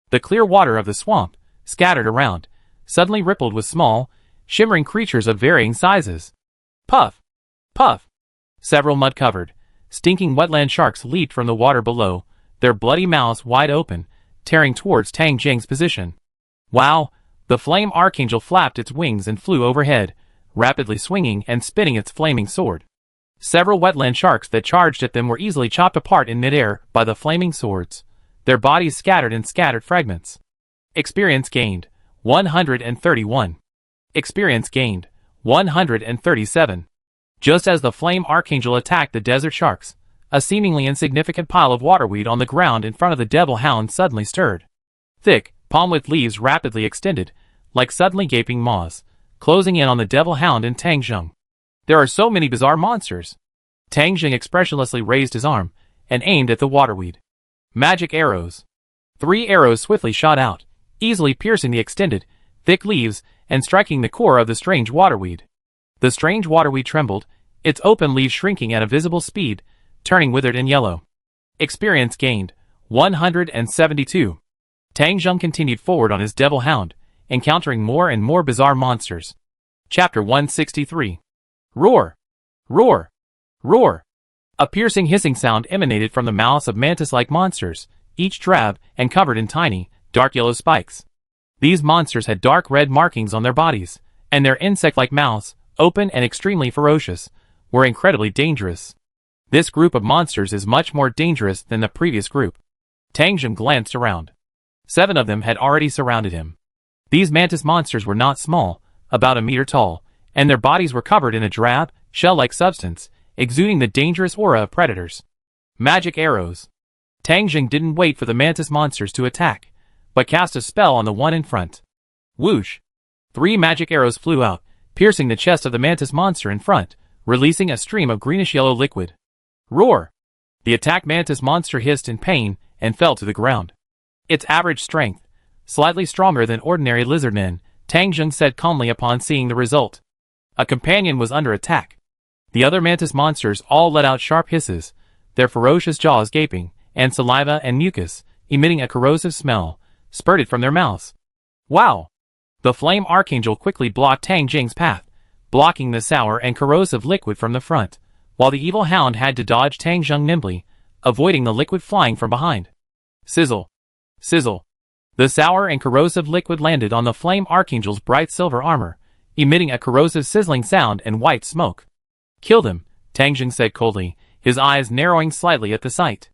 The clear water of the swamp, scattered around, suddenly rippled with small, shimmering creatures of varying sizes. Puff! Puff! Several mud-covered, stinking wetland sharks leaped from the water below, their bloody mouths wide open, tearing towards Tang Jing's position. Wow! The Flame Archangel flapped its wings and flew overhead, rapidly swinging and spinning its flaming sword. Several wetland sharks that charged at them were easily chopped apart in midair by the flaming swords, their bodies scattered in scattered fragments. Experience gained, 131. Experience gained, 137. Just as the Flame Archangel attacked the desert sharks, a seemingly insignificant pile of waterweed on the ground in front of the Devil Hound suddenly stirred. thick, palm with leaves rapidly extended, like suddenly gaping maws, closing in on the devil hound and Tang Zheng. There are so many bizarre monsters. Tang Zheng expressionlessly raised his arm and aimed at the waterweed. Magic arrows. 3 arrows swiftly shot out, easily piercing the extended, thick leaves and striking the core of the strange waterweed. The strange waterweed trembled, its open leaves shrinking at a visible speed, turning withered and yellow. Experience gained, 172. Tang Zheng continued forward on his devil hound, encountering more and more bizarre monsters. Chapter 163. Roar! Roar! Roar! A piercing hissing sound emanated from the mouths of mantis-like monsters, each drab and covered in tiny, dark yellow spikes. These monsters had dark red markings on their bodies, and their insect-like mouths, open and extremely ferocious, were incredibly dangerous. This group of monsters is much more dangerous than the previous group. Tang Zheng glanced around. 7 of them had already surrounded him. These mantis monsters were not small, about a meter tall, and their bodies were covered in a drab, shell-like substance, exuding the dangerous aura of predators. Magic arrows. Tang Zheng didn't wait for the mantis monsters to attack, but cast a spell on the one in front. Whoosh! 3 magic arrows flew out, piercing the chest of the mantis monster in front, releasing a stream of greenish-yellow liquid. Roar! The attacked mantis monster hissed in pain and fell to the ground. Its average strength, slightly stronger than ordinary lizardmen, Tang Zheng said calmly upon seeing the result. A companion was under attack. The other mantis monsters all let out sharp hisses, their ferocious jaws gaping, and saliva and mucus, emitting a corrosive smell, spurted from their mouths. Wow! The flame archangel quickly blocked Tang Zheng's path, blocking the sour and corrosive liquid from the front, while the evil hound had to dodge Tang Zheng nimbly, avoiding the liquid flying from behind. Sizzle! Sizzle! The sour and corrosive liquid landed on the flame archangel's bright silver armor, emitting a corrosive sizzling sound and white smoke. Kill them, Tang Zheng said coldly, his eyes narrowing slightly at the sight.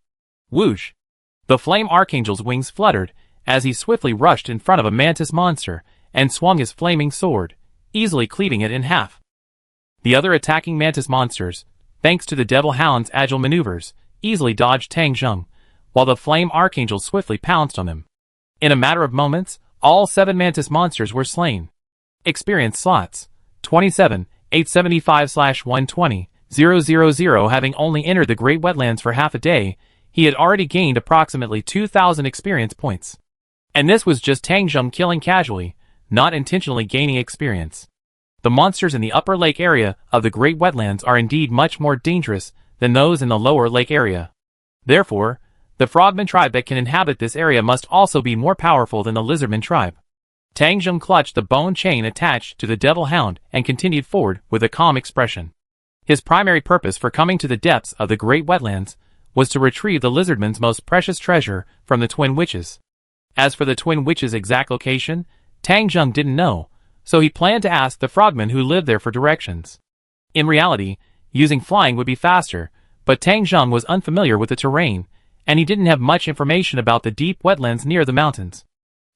Whoosh! The flame archangel's wings fluttered as he swiftly rushed in front of a mantis monster and swung his flaming sword, easily cleaving it in half. The other attacking mantis monsters, thanks to the devil hound's agile maneuvers, easily dodged Tang Zheng, while the flame archangel swiftly pounced on them. In a matter of moments, all 7 mantis monsters were slain. Experience slots: 27, 875/120, 000. Having only entered the Great Wetlands for half a day, he had already gained approximately 2,000 experience points. And this was just Tang Zheng killing casually, not intentionally gaining experience. The monsters in the upper lake area of the Great Wetlands are indeed much more dangerous than those in the lower lake area. Therefore, the frogman tribe that can inhabit this area must also be more powerful than the lizardman tribe. Tang Zheng clutched the bone chain attached to the devil hound and continued forward with a calm expression. His primary purpose for coming to the depths of the Great Wetlands was to retrieve the lizardman's most precious treasure from the Twin Witches. As for the Twin Witches' exact location, Tang Zheng didn't know, so he planned to ask the frogmen who lived there for directions. In reality, using flying would be faster, but Tang Zheng was unfamiliar with the terrain, and he didn't have much information about the deep wetlands near the mountains.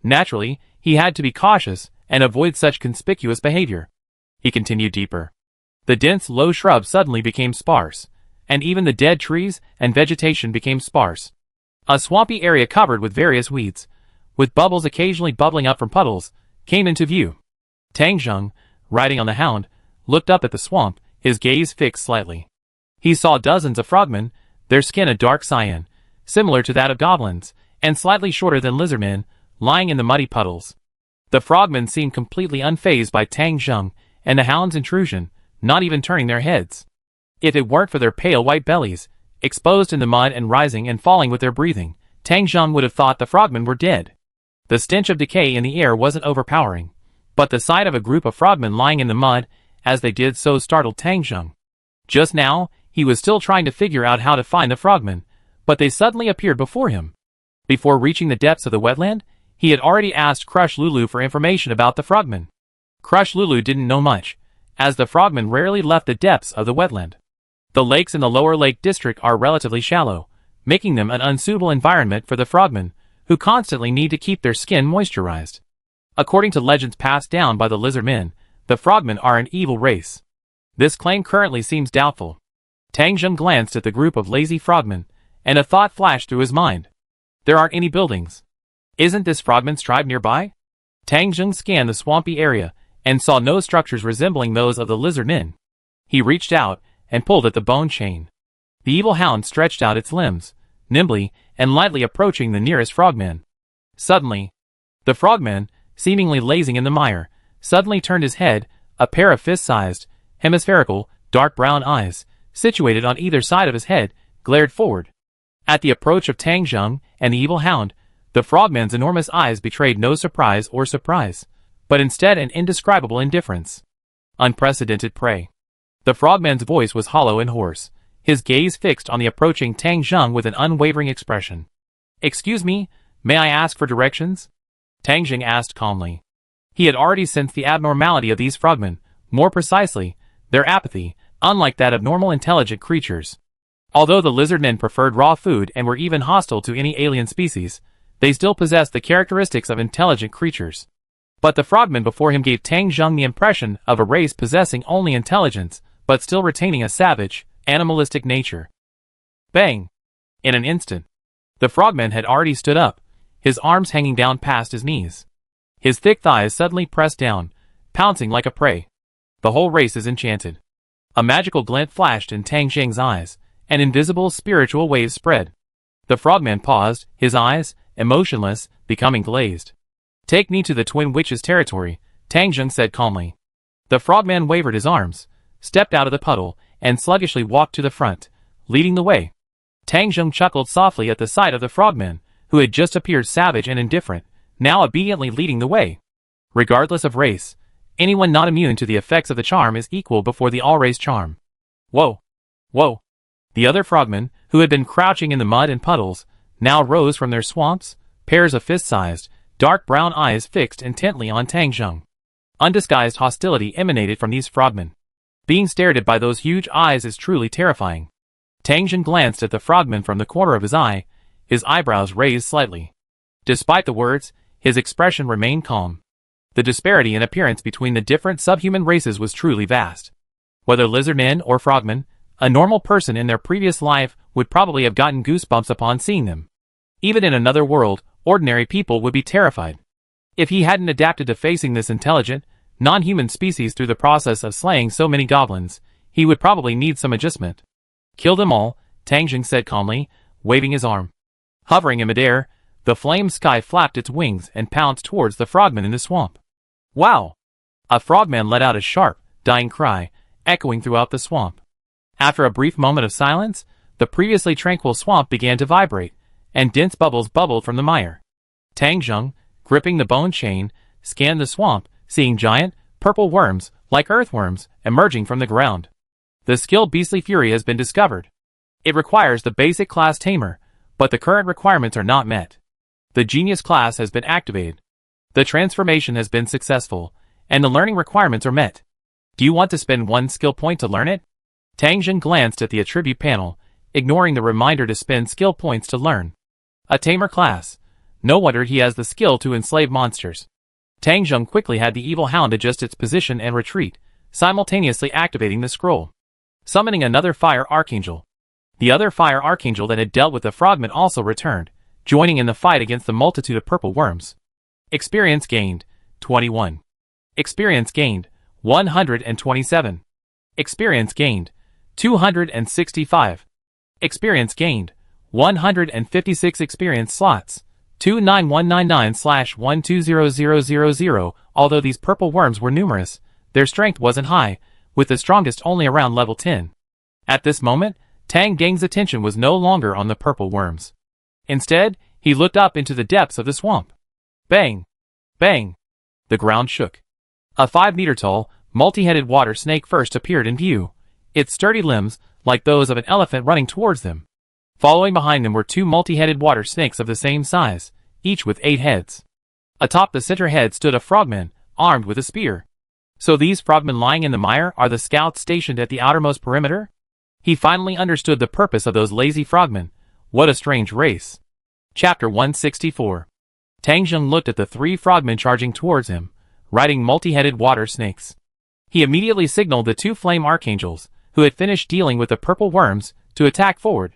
Naturally, he had to be cautious and avoid such conspicuous behavior. He continued deeper. The dense, low shrubs suddenly became sparse, and even the dead trees and vegetation became sparse. A swampy area covered with various weeds, with bubbles occasionally bubbling up from puddles, came into view. Tang Zheng, riding on the hound, looked up at the swamp, his gaze fixed slightly. He saw dozens of frogmen, their skin a dark cyan, similar to that of goblins, and slightly shorter than lizardmen, lying in the muddy puddles. The frogmen seemed completely unfazed by Tang Zheng and the hound's intrusion, not even turning their heads. If it weren't for their pale white bellies, exposed in the mud and rising and falling with their breathing, Tang Zheng would have thought the frogmen were dead. The stench of decay in the air wasn't overpowering, but the sight of a group of frogmen lying in the mud, as they did so, startled Tang Zheng. Just now, he was still trying to figure out how to find the frogmen, but they suddenly appeared before him. Before reaching the depths of the wetland, he had already asked Crush Lulu for information about the frogmen. Crush Lulu didn't know much, as the frogmen rarely left the depths of the wetland. The lakes in the lower lake district are relatively shallow, making them an unsuitable environment for the frogmen, who constantly need to keep their skin moisturized. According to legends passed down by the lizardmen, the frogmen are an evil race. This claim currently seems doubtful. Tang Zheng glanced at the group of lazy frogmen, and a thought flashed through his mind. There aren't any buildings. Isn't this frogman's tribe nearby? Tang Zheng scanned the swampy area and saw no structures resembling those of the lizard inn. He reached out and pulled at the bone chain. The evil hound stretched out its limbs, nimbly and lightly approaching the nearest frogman. Suddenly, the frogman, seemingly lazing in the mire, suddenly turned his head. A pair of fist-sized, hemispherical, dark brown eyes, situated on either side of his head, glared forward. At the approach of Tang Zheng and the evil hound, the frogman's enormous eyes betrayed no surprise, but instead an indescribable indifference. Unprecedented prey. The frogman's voice was hollow and hoarse, his gaze fixed on the approaching Tang Zheng with an unwavering expression. "Excuse me, may I ask for directions?" Tang Zheng asked calmly. He had already sensed the abnormality of these frogmen, more precisely, their apathy, unlike that of normal intelligent creatures. Although the lizard men preferred raw food and were even hostile to any alien species, they still possessed the characteristics of intelligent creatures. But the frogmen before him gave Tang Zheng the impression of a race possessing only intelligence, but still retaining a savage, animalistic nature. Bang! In an instant, the frogman had already stood up, his arms hanging down past his knees. His thick thighs suddenly pressed down, pouncing like a prey. The whole race is enchanted. A magical glint flashed in Tang Zheng's eyes, an invisible spiritual wave spread. The frogman paused, his eyes, emotionless, becoming glazed. "Take me to the Twin Witches' territory," Tang Zheng said calmly. The frogman wavered his arms, stepped out of the puddle, and sluggishly walked to the front, leading the way. Tang Zheng chuckled softly at the sight of the frogman, who had just appeared savage and indifferent, now obediently leading the way. Regardless of race, anyone not immune to the effects of the charm is equal before the all-race charm. Whoa! Whoa! The other frogmen, who had been crouching in the mud and puddles, now rose from their swamps, pairs of fist-sized, dark brown eyes fixed intently on Tang Zheng. Undisguised hostility emanated from these frogmen. Being stared at by those huge eyes is truly terrifying. Tang Zheng glanced at the frogman from the corner of his eye, his eyebrows raised slightly. Despite the words, his expression remained calm. The disparity in appearance between the different subhuman races was truly vast. Whether lizardmen or frogmen, a normal person in their previous life would probably have gotten goosebumps upon seeing them. Even in another world, ordinary people would be terrified. If he hadn't adapted to facing this intelligent, non-human species through the process of slaying so many goblins, he would probably need some adjustment. "Kill them all," Tang Zheng said calmly, waving his arm. Hovering in midair, the flame sky flapped its wings and pounced towards the frogman in the swamp. "Wow!" A frogman let out a sharp, dying cry, echoing throughout the swamp. After a brief moment of silence, the previously tranquil swamp began to vibrate, and dense bubbles bubbled from the mire. Tang Zheng, gripping the bone chain, scanned the swamp, seeing giant, purple worms, like earthworms, emerging from the ground. The skilled beastly fury has been discovered. It requires the basic class tamer, but the current requirements are not met. The genius class has been activated. The transformation has been successful, and the learning requirements are met. Do you want to spend one skill point to learn it? Tang Zheng glanced at the attribute panel, ignoring the reminder to spend skill points to learn. A tamer class. No wonder he has the skill to enslave monsters. Tang Zheng quickly had the evil hound adjust its position and retreat, simultaneously activating the scroll. Summoning another fire archangel. The other fire archangel that had dealt with the frogmen also returned, joining in the fight against the multitude of purple worms. Experience gained, 21. Experience gained, 127. Experience gained, 265. Experience gained, 156 experience slots, 291999/120000. Although these purple worms were numerous, their strength wasn't high, with the strongest only around level 10. At this moment, Tang Zheng's attention was no longer on the purple worms. Instead, he looked up into the depths of the swamp. Bang! Bang! The ground shook. A 5-meter-tall, multi-headed water snake first appeared in view, its sturdy limbs like those of an elephant running towards them. Following behind them were 2 multi-headed water snakes of the same size, each with 8 heads. Atop the center head stood a frogman, armed with a spear. So these frogmen lying in the mire are the scouts stationed at the outermost perimeter? He finally understood the purpose of those lazy frogmen. What a strange race. Chapter 164. Tang Zheng looked at the 3 frogmen charging towards him, riding multi-headed water snakes. He immediately signaled the 2 flame archangels, who had finished dealing with the purple worms, to attack forward.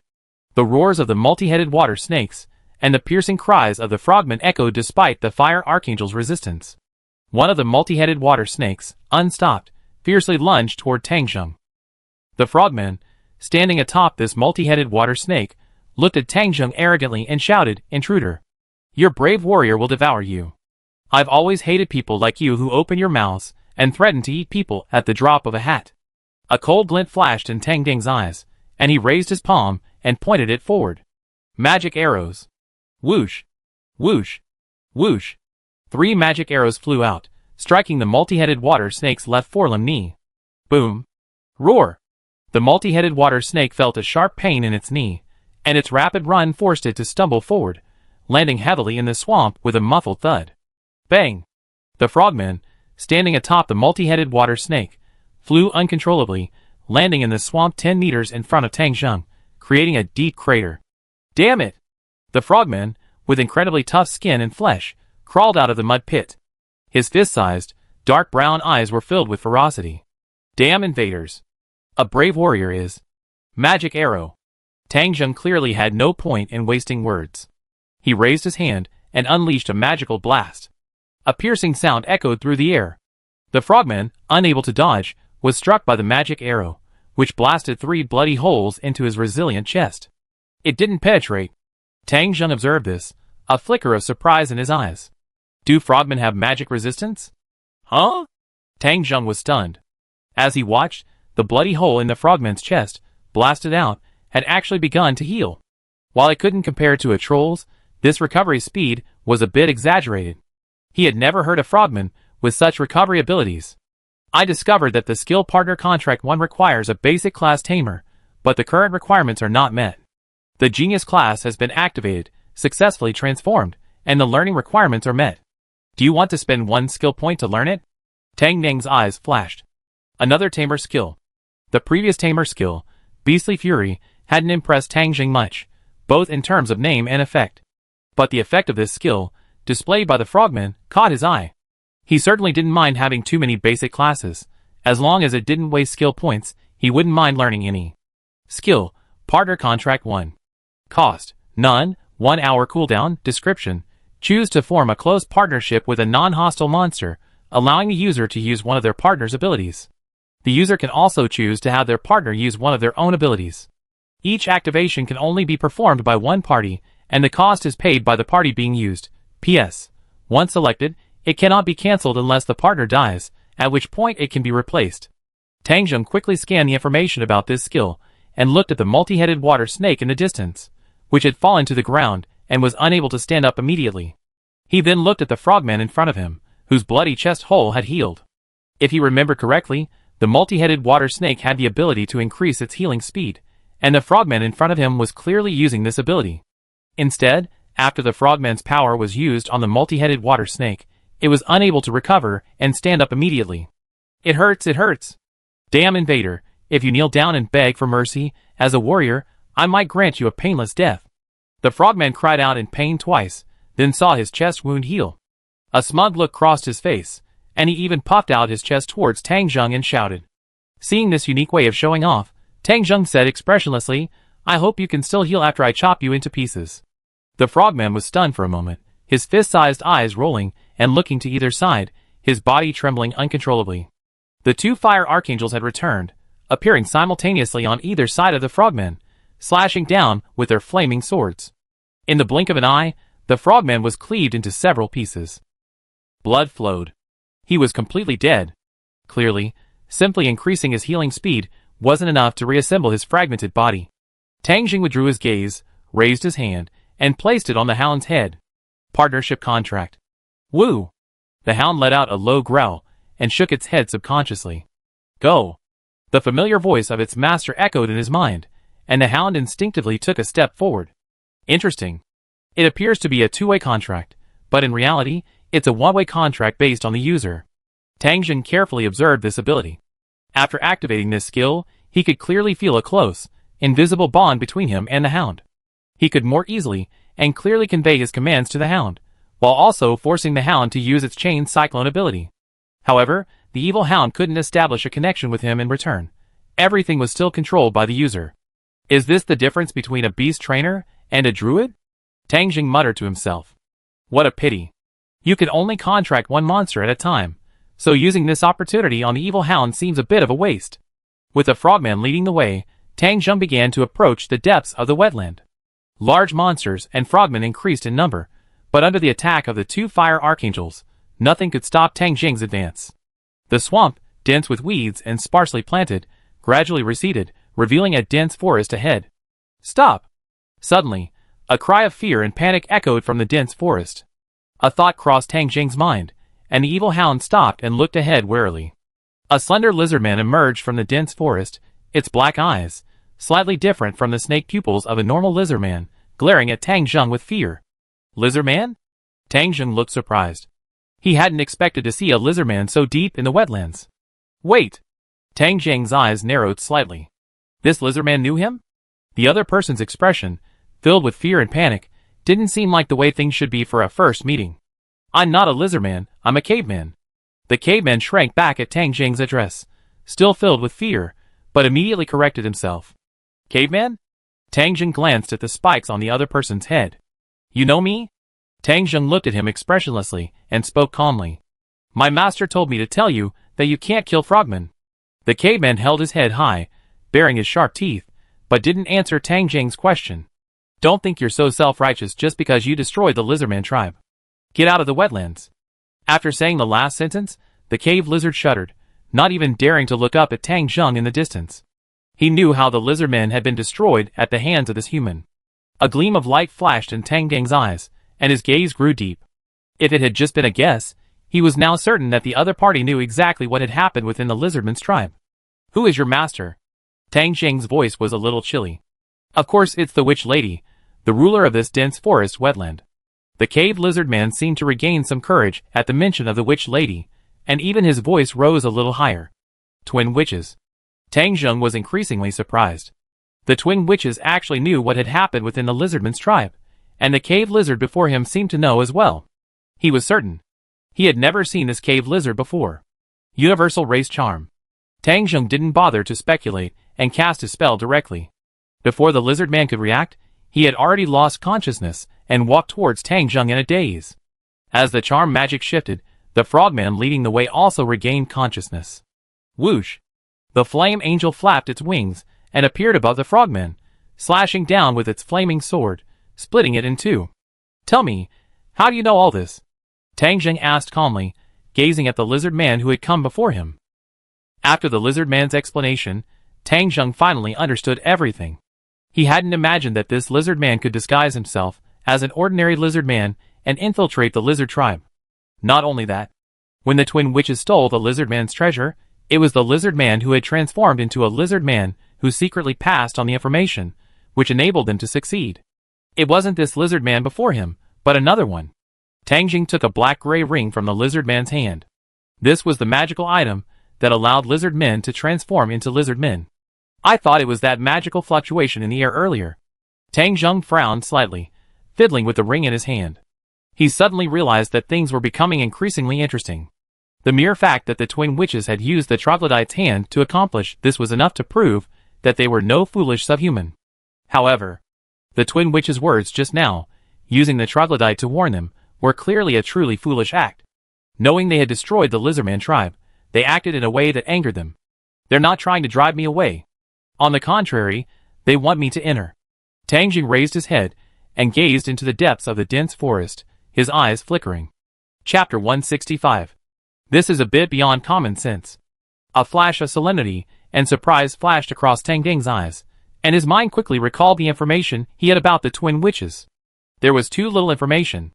The roars of the multi-headed water snakes, and the piercing cries of the frogmen echoed despite the fire archangel's resistance. One of the multi-headed water snakes, unstopped, fiercely lunged toward Tang Zheng. The frogman, standing atop this multi-headed water snake, looked at Tang Zheng arrogantly and shouted, "Intruder! Your brave warrior will devour you. I've always hated people like you who open your mouths and threaten to eat people at the drop of a hat." A cold glint flashed in Tang Ding's eyes, and he raised his palm and pointed it forward. Magic arrows. Whoosh! Whoosh! Whoosh! 3 magic arrows flew out, striking the multi-headed water snake's left forelimb knee. Boom! Roar! The multi-headed water snake felt a sharp pain in its knee, and its rapid run forced it to stumble forward, landing heavily in the swamp with a muffled thud. Bang! The frogman, standing atop the multi-headed water snake, flew uncontrollably, landing in the swamp 10 meters in front of Tang Zheng, creating a deep crater. Damn it! The frogman, with incredibly tough skin and flesh, crawled out of the mud pit. His fist-sized, dark brown eyes were filled with ferocity. Damn invaders! A brave warrior is. Magic arrow. Tang Zheng clearly had no point in wasting words. He raised his hand and unleashed a magical blast. A piercing sound echoed through the air. The frogman, unable to dodge, was struck by the magic arrow, which blasted 3 bloody holes into his resilient chest. It didn't penetrate. Tang Zheng observed this, a flicker of surprise in his eyes. Do frogmen have magic resistance? Huh? Tang Zheng was stunned. As he watched, the bloody hole in the frogman's chest, blasted out, had actually begun to heal. While it couldn't compare to a troll's, this recovery speed was a bit exaggerated. He had never heard a frogman with such recovery abilities. I discovered that the skill partner contract 1 requires a basic class tamer, but the current requirements are not met. The genius class has been activated, successfully transformed, and the learning requirements are met. Do you want to spend 1 skill point to learn it? Tang Ning's eyes flashed. Another tamer skill. The previous tamer skill, Beastly Fury, hadn't impressed Tang Zheng much, both in terms of name and effect. But the effect of this skill, displayed by the frogman, caught his eye. He certainly didn't mind having too many basic classes. As long as it didn't waste skill points, he wouldn't mind learning any. Skill, Partner Contract 1. Cost, none, 1 hour cooldown. Description, choose to form a close partnership with a non-hostile monster, allowing the user to use one of their partner's abilities. The user can also choose to have their partner use one of their own abilities. Each activation can only be performed by 1 party, and the cost is paid by the party being used. P.S. Once selected, it cannot be cancelled unless the partner dies, at which point it can be replaced. Tang Zheng quickly scanned the information about this skill, and looked at the multi-headed water snake in the distance, which had fallen to the ground, and was unable to stand up immediately. He then looked at the frogman in front of him, whose bloody chest hole had healed. If he remembered correctly, the multi-headed water snake had the ability to increase its healing speed, and the frogman in front of him was clearly using this ability. Instead, after the frogman's power was used on the multi-headed water snake, it was unable to recover and stand up immediately. It hurts, it hurts. Damn invader, if you kneel down and beg for mercy, as a warrior, I might grant you a painless death. The frogman cried out in pain twice, then saw his chest wound heal. A smug look crossed his face, and he even puffed out his chest towards Tang Zheng and shouted. Seeing this unique way of showing off, Tang Zheng said expressionlessly, I hope you can still heal after I chop you into pieces. The frogman was stunned for a moment, his fist-sized eyes rolling and looking to either side, his body trembling uncontrollably. The 2 fire archangels had returned, appearing simultaneously on either side of the frogman, slashing down with their flaming swords. In the blink of an eye, the frogman was cleaved into several pieces. Blood flowed. He was completely dead. Clearly, simply increasing his healing speed wasn't enough to reassemble his fragmented body. Tang Zheng withdrew his gaze, raised his hand, and placed it on the hound's head. Partnership contract. Woo! The hound let out a low growl and shook its head subconsciously. Go! The familiar voice of its master echoed in his mind, and the hound instinctively took a step forward. Interesting. It appears to be a 2-way contract, but in reality, it's a 1-way contract based on the user. Tang Zheng carefully observed this ability. After activating this skill, he could clearly feel a close, invisible bond between him and the hound. He could more easily and clearly convey his commands to the hound, while also forcing the hound to use its chain cyclone ability. However, the evil hound couldn't establish a connection with him in return. Everything was still controlled by the user. Is this the difference between a beast trainer and a druid? Tang Jing muttered to himself. What a pity. You could only contract one monster at a time, so using this opportunity on the evil hound seems a bit of a waste. With the frogman leading the way, Tang Jing began to approach the depths of the wetland. Large monsters and frogmen increased in number, but under the attack of the two fire archangels, nothing could stop Tang Jing's advance. The swamp, dense with weeds and sparsely planted, gradually receded, revealing a dense forest ahead. Stop! Suddenly, a cry of fear and panic echoed from the dense forest. A thought crossed Tang Jing's mind, and the evil hound stopped and looked ahead warily. A slender lizardman emerged from the dense forest, its black eyes, slightly different from the snake pupils of a normal lizardman, glaring at Tang Jing with fear. Lizardman? Tang Jing looked surprised. He hadn't expected to see a lizardman so deep in the wetlands. Wait! Tang Jing's eyes narrowed slightly. This lizardman knew him? The other person's expression, filled with fear and panic, didn't seem like the way things should be for a first meeting. I'm not a lizardman, I'm a caveman. The caveman shrank back at Tang Jing's address, still filled with fear, but immediately corrected himself. Caveman? Tang Jing glanced at the spikes on the other person's head. You know me? Tang Jing looked at him expressionlessly and spoke calmly. My master told me to tell you that you can't kill frogmen. The caveman held his head high, baring his sharp teeth, but didn't answer Tang Jing's question. Don't think you're so self-righteous just because you destroyed the lizardman tribe. Get out of the wetlands. After saying the last sentence, the cave lizard shuddered, not even daring to look up at Tang Jing in the distance. He knew how the lizardman had been destroyed at the hands of this human. A gleam of light flashed in Tang Jing's eyes, and his gaze grew deep. If it had just been a guess, he was now certain that the other party knew exactly what had happened within the lizardman's tribe. Who is your master? Tang Jing's voice was a little chilly. Of course it's the witch lady, the ruler of this dense forest wetland. The cave lizard man seemed to regain some courage at the mention of the witch lady, and even his voice rose a little higher. Twin witches. Tang Jing was increasingly surprised. The twin witches actually knew what had happened within the lizardman's tribe, and the cave lizard before him seemed to know as well. He was certain. He had never seen this cave lizard before. Universal race charm. Tang Jing didn't bother to speculate and cast his spell directly. Before the lizard man could react, he had already lost consciousness and walked towards Tang Jing in a daze. As the charm magic shifted, the frogman leading the way also regained consciousness. Whoosh! The flame angel flapped its wings and appeared above the frogman, slashing down with its flaming sword, splitting it in two. Tell me, how do you know all this? Tang Jing asked calmly, gazing at the lizard man who had come before him. After the lizard man's explanation, Tang Jing finally understood everything. He hadn't imagined that this lizard man could disguise himself as an ordinary lizard man and infiltrate the lizard tribe. Not only that, when the twin witches stole the lizard man's treasure, it was the lizard man who had transformed into a lizard man who secretly passed on the information, which enabled them to succeed. It wasn't this lizard man before him, but another one. Tang Jing took a black-gray ring from the lizard man's hand. This was the magical item that allowed lizard men to transform into lizard men. I thought it was that magical fluctuation in the air earlier. Tang Jing frowned slightly, fiddling with the ring in his hand. He suddenly realized that things were becoming increasingly interesting. The mere fact that the twin witches had used the troglodyte's hand to accomplish this was enough to prove that they were no foolish subhuman. However, the twin witches' words just now, using the troglodyte to warn them, were clearly a truly foolish act. Knowing they had destroyed the lizardman tribe, they acted in a way that angered them. They're not trying to drive me away. On the contrary, they want me to enter. Tang Jing raised his head and gazed into the depths of the dense forest, his eyes flickering. Chapter 165. This is a bit beyond common sense. A flash of solemnity and surprise flashed across Tang Jing's eyes, and his mind quickly recalled the information he had about the twin witches. There was too little information.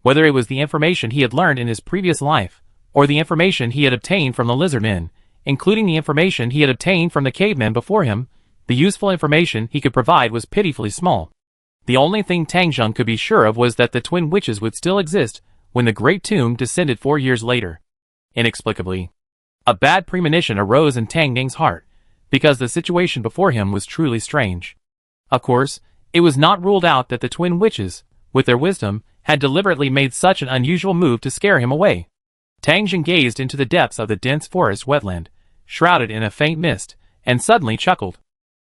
Whether it was the information he had learned in his previous life, or the information he had obtained from the lizard men, including the information he had obtained from the cavemen before him, the useful information he could provide was pitifully small. The only thing Tang Jing could be sure of was that the twin witches would still exist when the Great Tomb descended 4 years later. Inexplicably, a bad premonition arose in Tang Jing's heart, because the situation before him was truly strange. Of course, it was not ruled out that the twin witches, with their wisdom, had deliberately made such an unusual move to scare him away. Tang Jing gazed into the depths of the dense forest wetland, shrouded in a faint mist, and suddenly chuckled.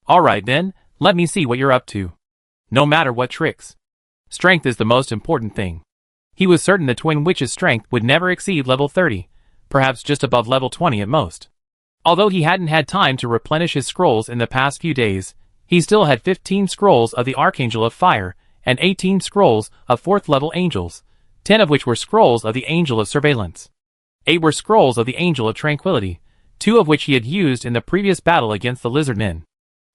All right then, let me see what you're up to. No matter what tricks. Strength is the most important thing. He was certain the twin witch's strength would never exceed level 30, perhaps just above level 20 at most. Although he hadn't had time to replenish his scrolls in the past few days, he still had 15 scrolls of the Archangel of Fire and 18 scrolls of 4th level angels, 10 of which were scrolls of the Angel of Surveillance. 8 were scrolls of the Angel of Tranquility, 2 of which he had used in the previous battle against the lizard men.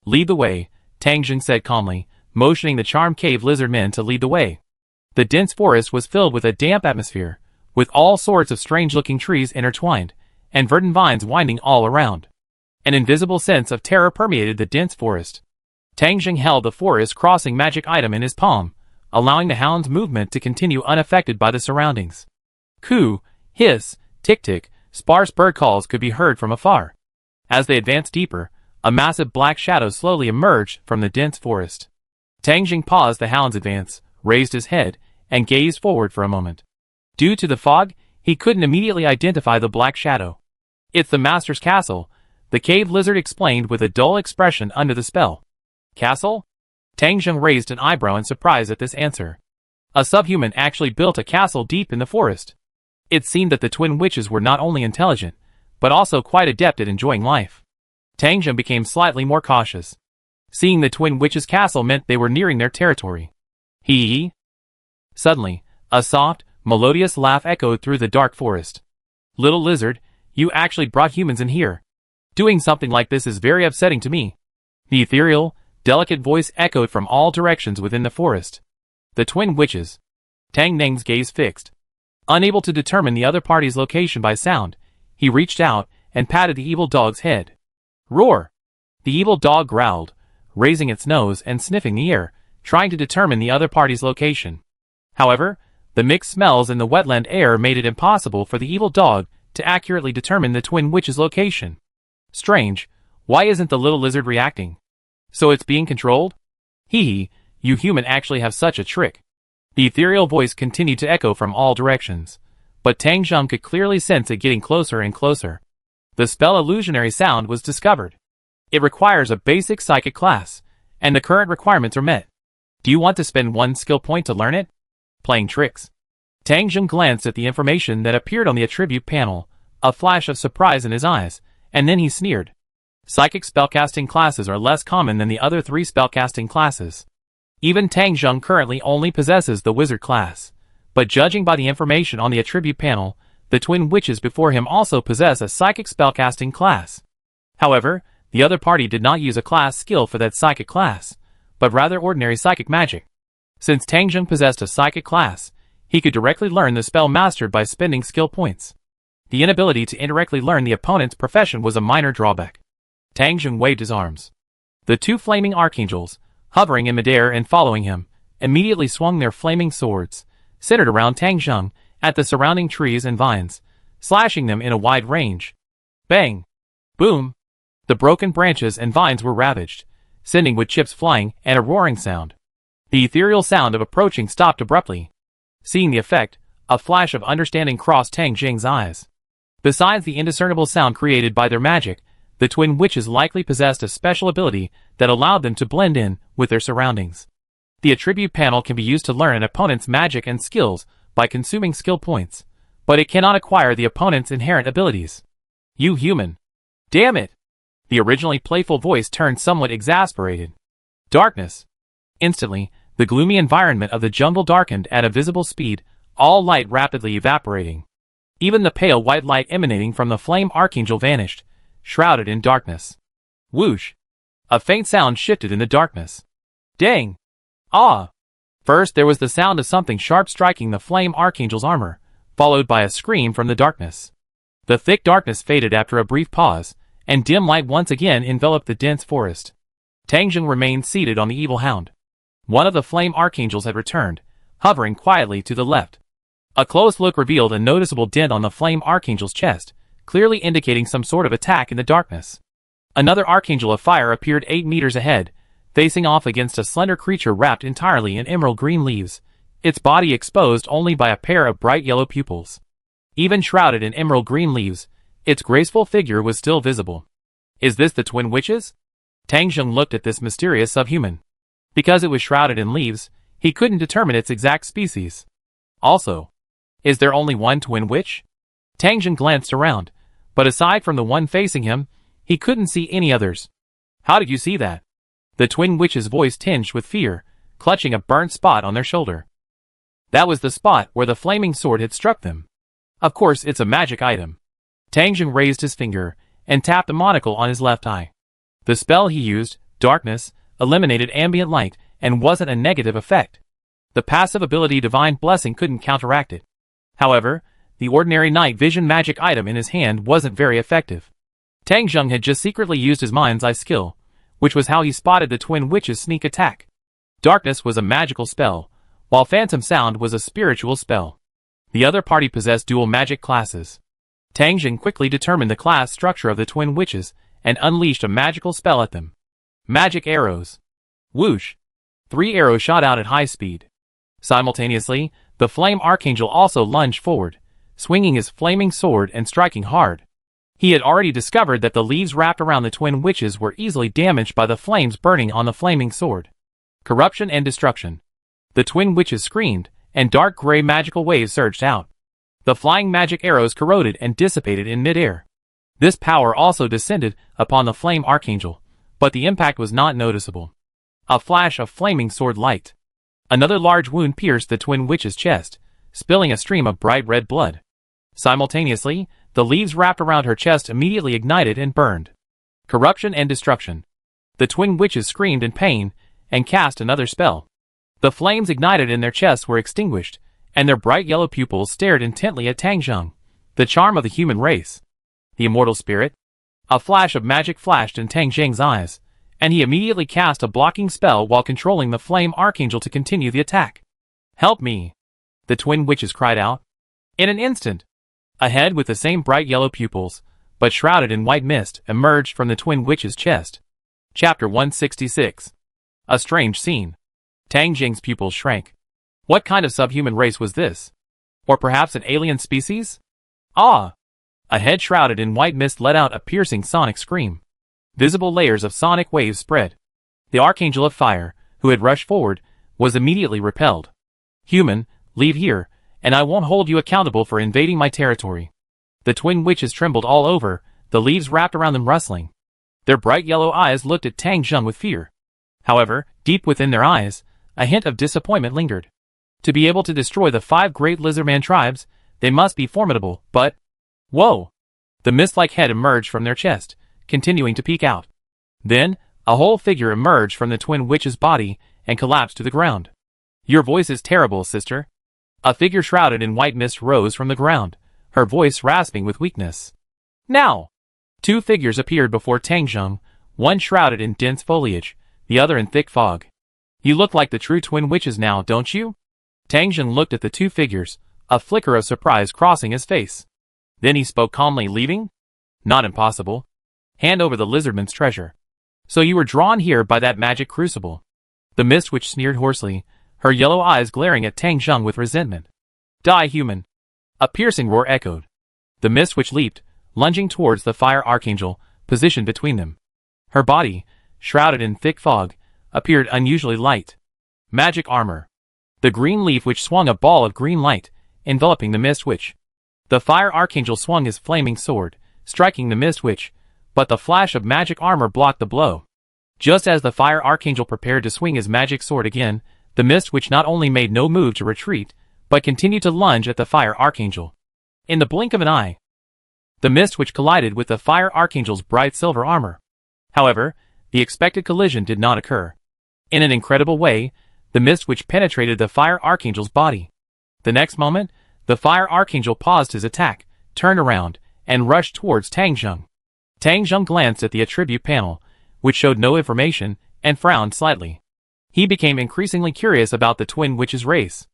Lead the way, Tang Jing said calmly, motioning the charmed cave lizard men to lead the way. The dense forest was filled with a damp atmosphere, with all sorts of strange-looking trees intertwined, and verdant vines winding all around. An invisible sense of terror permeated the dense forest. Tang Jing held the forest-crossing magic item in his palm, allowing the hound's movement to continue unaffected by the surroundings. Coo, hiss, tick-tick, sparse bird calls could be heard from afar. As they advanced deeper, a massive black shadow slowly emerged from the dense forest. Tang Jing paused the hound's advance, raised his head, and gazed forward for a moment. Due to the fog, he couldn't immediately identify the black shadow. It's the Master's castle, the cave lizard explained with a dull expression under the spell. Castle? Tang Jing raised an eyebrow in surprise at this answer. A subhuman actually built a castle deep in the forest. It seemed that the twin witches were not only intelligent, but also quite adept at enjoying life. Tang Jing became slightly more cautious. Seeing the twin witches' castle meant they were nearing their territory. Hee. Suddenly, a soft, melodious laugh echoed through the dark forest. Little lizard, you actually brought humans in here. Doing something like this is very upsetting to me. The ethereal, delicate voice echoed from all directions within the forest. The twin witches. Tang Ning's gaze fixed. Unable to determine the other party's location by sound, he reached out and patted the evil dog's head. Roar! The evil dog growled, raising its nose and sniffing the air, trying to determine the other party's location. However, the mixed smells in the wetland air made it impossible for the evil dog to accurately determine the twin witch's location. Strange, why isn't the little lizard reacting? So it's being controlled? Hee, you human actually have such a trick. The ethereal voice continued to echo from all directions, but Tang Jing could clearly sense it getting closer and closer. The spell illusionary sound was discovered. It requires a basic psychic class, and the current requirements are met. Do you want to spend 1 skill point to learn it? Playing tricks. Tang Jing glanced at the information that appeared on the attribute panel, a flash of surprise in his eyes, and then he sneered. Psychic spellcasting classes are less common than the other 3 spellcasting classes. Even Tang Jing currently only possesses the wizard class, but judging by the information on the attribute panel, the twin witches before him also possess a psychic spellcasting class. However, the other party did not use a class skill for that psychic class, but rather ordinary psychic magic. Since Tang Jing possessed a psychic class, he could directly learn the spell mastered by spending skill points. The inability to indirectly learn the opponent's profession was a minor drawback. Tang Jing waved his arms. The 2 flaming archangels, hovering in midair and following him, immediately swung their flaming swords, centered around Tang Jing, at the surrounding trees and vines, slashing them in a wide range. Bang! Boom! The broken branches and vines were ravaged, sending wood chips flying and a roaring sound. The ethereal sound of approaching stopped abruptly. Seeing the effect, a flash of understanding crossed Tang Jing's eyes. Besides the indiscernible sound created by their magic, the twin witches likely possessed a special ability that allowed them to blend in with their surroundings. The attribute panel can be used to learn an opponent's magic and skills by consuming skill points, but it cannot acquire the opponent's inherent abilities. You human! Damn it! The originally playful voice turned somewhat exasperated. Darkness! Instantly, the gloomy environment of the jungle darkened at a visible speed, all light rapidly evaporating. Even the pale white light emanating from the flame archangel vanished, shrouded in darkness. Whoosh! A faint sound shifted in the darkness. Dang! Ah! First there was the sound of something sharp striking the flame archangel's armor, followed by a scream from the darkness. The thick darkness faded after a brief pause, and dim light once again enveloped the dense forest. Tang Jing remained seated on the evil hound. One of the flame archangels had returned, hovering quietly to the left. A close look revealed a noticeable dent on the flame archangel's chest, clearly indicating some sort of attack in the darkness. Another archangel of fire appeared 8 meters ahead, facing off against a slender creature wrapped entirely in emerald green leaves, its body exposed only by a pair of bright yellow pupils. Even shrouded in emerald green leaves, its graceful figure was still visible. Is this the twin witches? Tang Jing looked at this mysterious subhuman. Because it was shrouded in leaves, He couldn't determine its exact species. Also, is there only one twin witch? Tang Jing glanced around, but aside from the one facing him, he couldn't see any others. How did you see that? The twin witch's voice tinged with fear, clutching a burnt spot on their shoulder. That was the spot where the flaming sword had struck them. Of course, it's a magic item. Tang Jing raised his finger and tapped the monocle on his left eye. The spell he used, Darkness, eliminated ambient light and wasn't a negative effect. The passive ability Divine Blessing couldn't counteract it. However, the ordinary night vision magic item in his hand wasn't very effective. Tang Jing had just secretly used his mind's eye skill, which was how he spotted the twin witch's sneak attack. Darkness was a magical spell, while Phantom Sound was a spiritual spell. The other party possessed dual magic classes. Tang Jing quickly determined the class structure of the twin witches and unleashed a magical spell at them. Magic arrows. Whoosh! 3 arrows shot out at high speed. Simultaneously, the Flame Archangel also lunged forward, swinging his flaming sword and striking hard. He had already discovered that the leaves wrapped around the twin witches were easily damaged by the flames burning on the flaming sword. Corruption and destruction. The twin witches screamed, and dark gray magical waves surged out. The flying magic arrows corroded and dissipated in midair. This power also descended upon the Flame Archangel, but the impact was not noticeable. A flash of flaming sword light. Another large wound pierced the twin witch's chest, spilling a stream of bright red blood. Simultaneously, the leaves wrapped around her chest immediately ignited and burned. Corruption and destruction. The twin witches screamed in pain and cast another spell. The flames ignited in their chests were extinguished, and their bright yellow pupils stared intently at Tang Jing, the charm of the human race. The immortal spirit. A flash of magic flashed in Tang Jing's eyes, and he immediately cast a blocking spell while controlling the Flame Archangel to continue the attack. Help me! The twin witches cried out. In an instant, a head with the same bright yellow pupils, but shrouded in white mist, emerged from the twin witch's chest. Chapter 166. A strange scene. Tang Jing's pupils shrank. What kind of subhuman race was this? Or perhaps an alien species? Ah! A head shrouded in white mist let out a piercing sonic scream. Visible layers of sonic waves spread. The Archangel of Fire, who had rushed forward, was immediately repelled. Human, leave here, and I won't hold you accountable for invading my territory. The twin witches trembled all over, the leaves wrapped around them rustling. Their bright yellow eyes looked at Tang Jing with fear. However, deep within their eyes, a hint of disappointment lingered. To be able to destroy the 5 great lizardman tribes, they must be formidable, but... Whoa! The mist-like head emerged from their chest, continuing to peek out. Then, a whole figure emerged from the twin witch's body and collapsed to the ground. Your voice is terrible, sister. A figure shrouded in white mist rose from the ground, her voice rasping with weakness. Now! 2 figures appeared before Tang Jing, one shrouded in dense foliage, the other in thick fog. You look like the true twin witches now, don't you? Tang Jing looked at the 2 figures, a flicker of surprise crossing his face. Then he spoke calmly, leaving? Not impossible. Hand over the lizardman's treasure. So you were drawn here by that magic crucible. The mist witch sneered hoarsely, her yellow eyes glaring at Tang Jing with resentment. Die, human! A piercing roar echoed. The mist witch leaped, lunging towards the Fire Archangel, positioned between them. Her body, shrouded in thick fog, appeared unusually light. Magic armor. The green leaf witch swung a ball of green light, enveloping the mist witch. The Fire Archangel swung his flaming sword, striking the mist witch, but the flash of magic armor blocked the blow. Just as the Fire Archangel prepared to swing his magic sword again, the mist witch not only made no move to retreat, but continued to lunge at the Fire Archangel. In the blink of an eye, the mist witch collided with the Fire Archangel's bright silver armor. However, the expected collision did not occur. In an incredible way, the mist witch penetrated the Fire Archangel's body. The next moment, the Fire Archangel paused his attack, turned around, and rushed towards Tang Jing. Tang Jing glanced at the attribute panel, which showed no information, and frowned slightly. He became increasingly curious about the twin witches' race.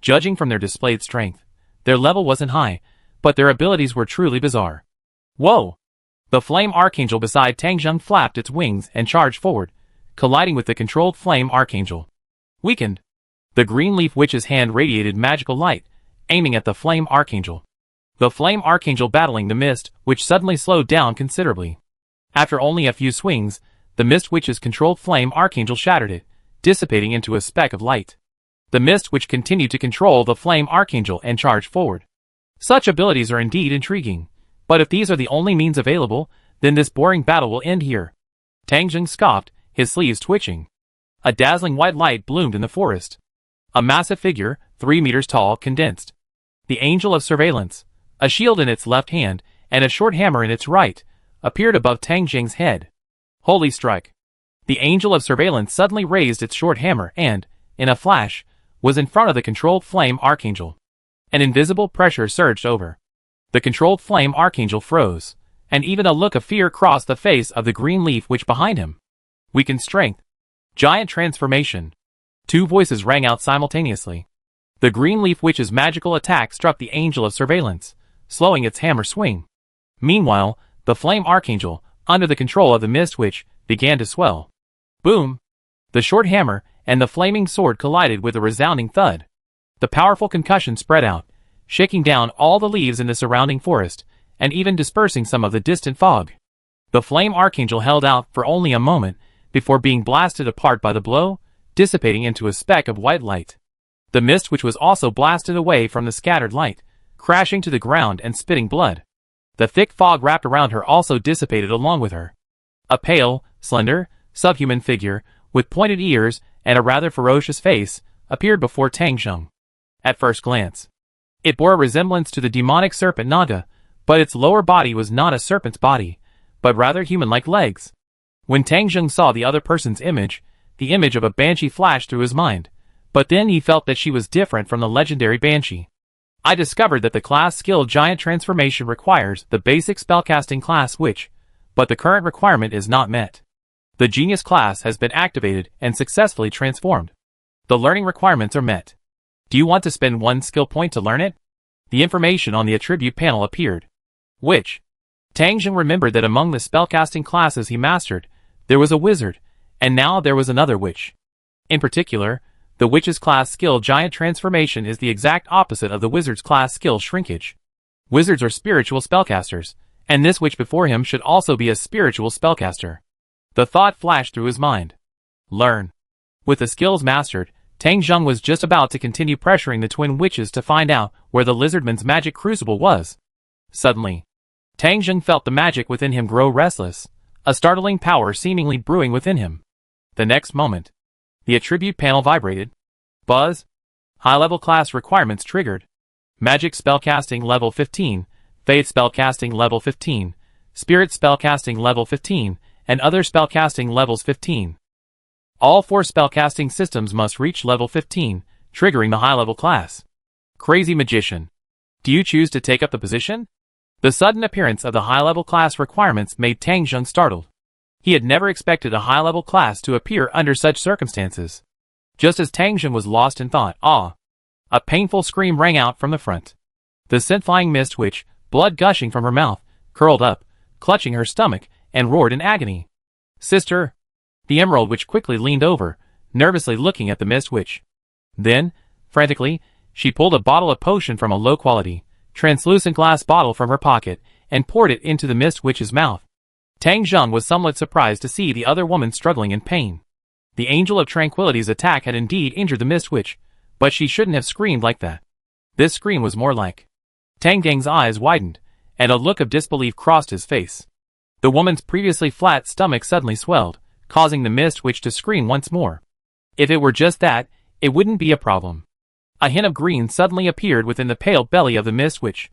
Judging from their displayed strength, their level wasn't high, but their abilities were truly bizarre. Whoa! The Flame Archangel beside Tang Jing flapped its wings and charged forward, colliding with the controlled Flame Archangel. Weakened. The green leaf witch's hand radiated magical light, aiming at the Flame Archangel. The Flame Archangel battling the mist, which suddenly slowed down considerably. After only a few swings, the mist witch's controlled Flame Archangel shattered it, dissipating into a speck of light. The mist witch continued to control the flame archangel and charged forward. Such abilities are indeed intriguing, but if these are the only means available, then this boring battle will end here. Tang Zheng scoffed, his sleeves twitching. A dazzling white light bloomed in the forest. A massive figure, 3 meters tall, condensed. The Angel of Surveillance, a shield in its left hand and a short hammer in its right, appeared above Tang Zheng's head. Holy strike! The Angel of Surveillance suddenly raised its short hammer and, in a flash, was in front of the controlled flame archangel. An invisible pressure surged over. The controlled flame archangel froze, and even a look of fear crossed the face of the green leaf witch behind him. Weakened strength. Giant transformation. 2 voices rang out simultaneously. The green leaf witch's magical attack struck the Angel of Surveillance, slowing its hammer swing. Meanwhile, the flame archangel, under the control of the mist witch, began to swell. Boom! The short hammer and the flaming sword collided with a resounding thud. The powerful concussion spread out, shaking down all the leaves in the surrounding forest, and even dispersing some of the distant fog. The flame archangel held out for only a moment before being blasted apart by the blow, dissipating into a speck of white light. The mist witch was also blasted away from the scattered light, crashing to the ground and spitting blood. The thick fog wrapped around her also dissipated along with her. A pale, slender, subhuman figure, with pointed ears and a rather ferocious face, appeared before Tang Zheng. At first glance, it bore a resemblance to the demonic serpent Naga, but its lower body was not a serpent's body, but rather human-like legs. When Tang Zheng saw the other person's image, the image of a banshee flashed through his mind, but then he felt that she was different from the legendary banshee. I discovered that the class skill Giant Transformation requires the basic spellcasting class which, but the current requirement is not met. The Genius class has been activated and successfully transformed. The learning requirements are met. Do you want to spend 1 skill point to learn it? The information on the attribute panel appeared. Which? Tang Zheng remembered that among the spellcasting classes he mastered, there was a wizard, and now there was another witch. In particular, the witch's class skill Giant Transformation is the exact opposite of the wizard's class skill Shrinkage. Wizards are spiritual spellcasters, and this witch before him should also be a spiritual spellcaster. The thought flashed through his mind. Learn. With the skills mastered, Tang Zheng was just about to continue pressuring the twin witches to find out where the lizardman's magic crucible was. Suddenly, Tang Zheng felt the magic within him grow restless, a startling power seemingly brewing within him. The next moment, the attribute panel vibrated. Buzz. High-level class requirements triggered. Magic spellcasting level 15, Faith spellcasting level 15, Spirit spellcasting level 15, and other spellcasting levels 15. All 4 spellcasting systems must reach level 15, triggering the high-level class. Crazy Magician. Do you choose to take up the position? The sudden appearance of the high-level class requirements made Tang Zheng startled. He had never expected a high-level class to appear under such circumstances. Just as Tang Zheng was lost in thought, a painful scream rang out from the front. The scent-flying mist witch, blood gushing from her mouth, curled up, clutching her stomach, and roared in agony. Sister! The emerald witch quickly leaned over, nervously looking at the mist witch. Then, frantically, she pulled a bottle of potion from a low-quality, translucent glass bottle from her pocket, and poured it into the mist witch's mouth. Tang Zheng was somewhat surprised to see the other woman struggling in pain. The Angel of Tranquility's attack had indeed injured the mist witch, but she shouldn't have screamed like that. This scream was more like... Tang Zheng's eyes widened, and a look of disbelief crossed his face. The woman's previously flat stomach suddenly swelled, causing the mist witch to scream once more. If it were just that, it wouldn't be a problem. A hint of green suddenly appeared within the pale belly of the mist witch.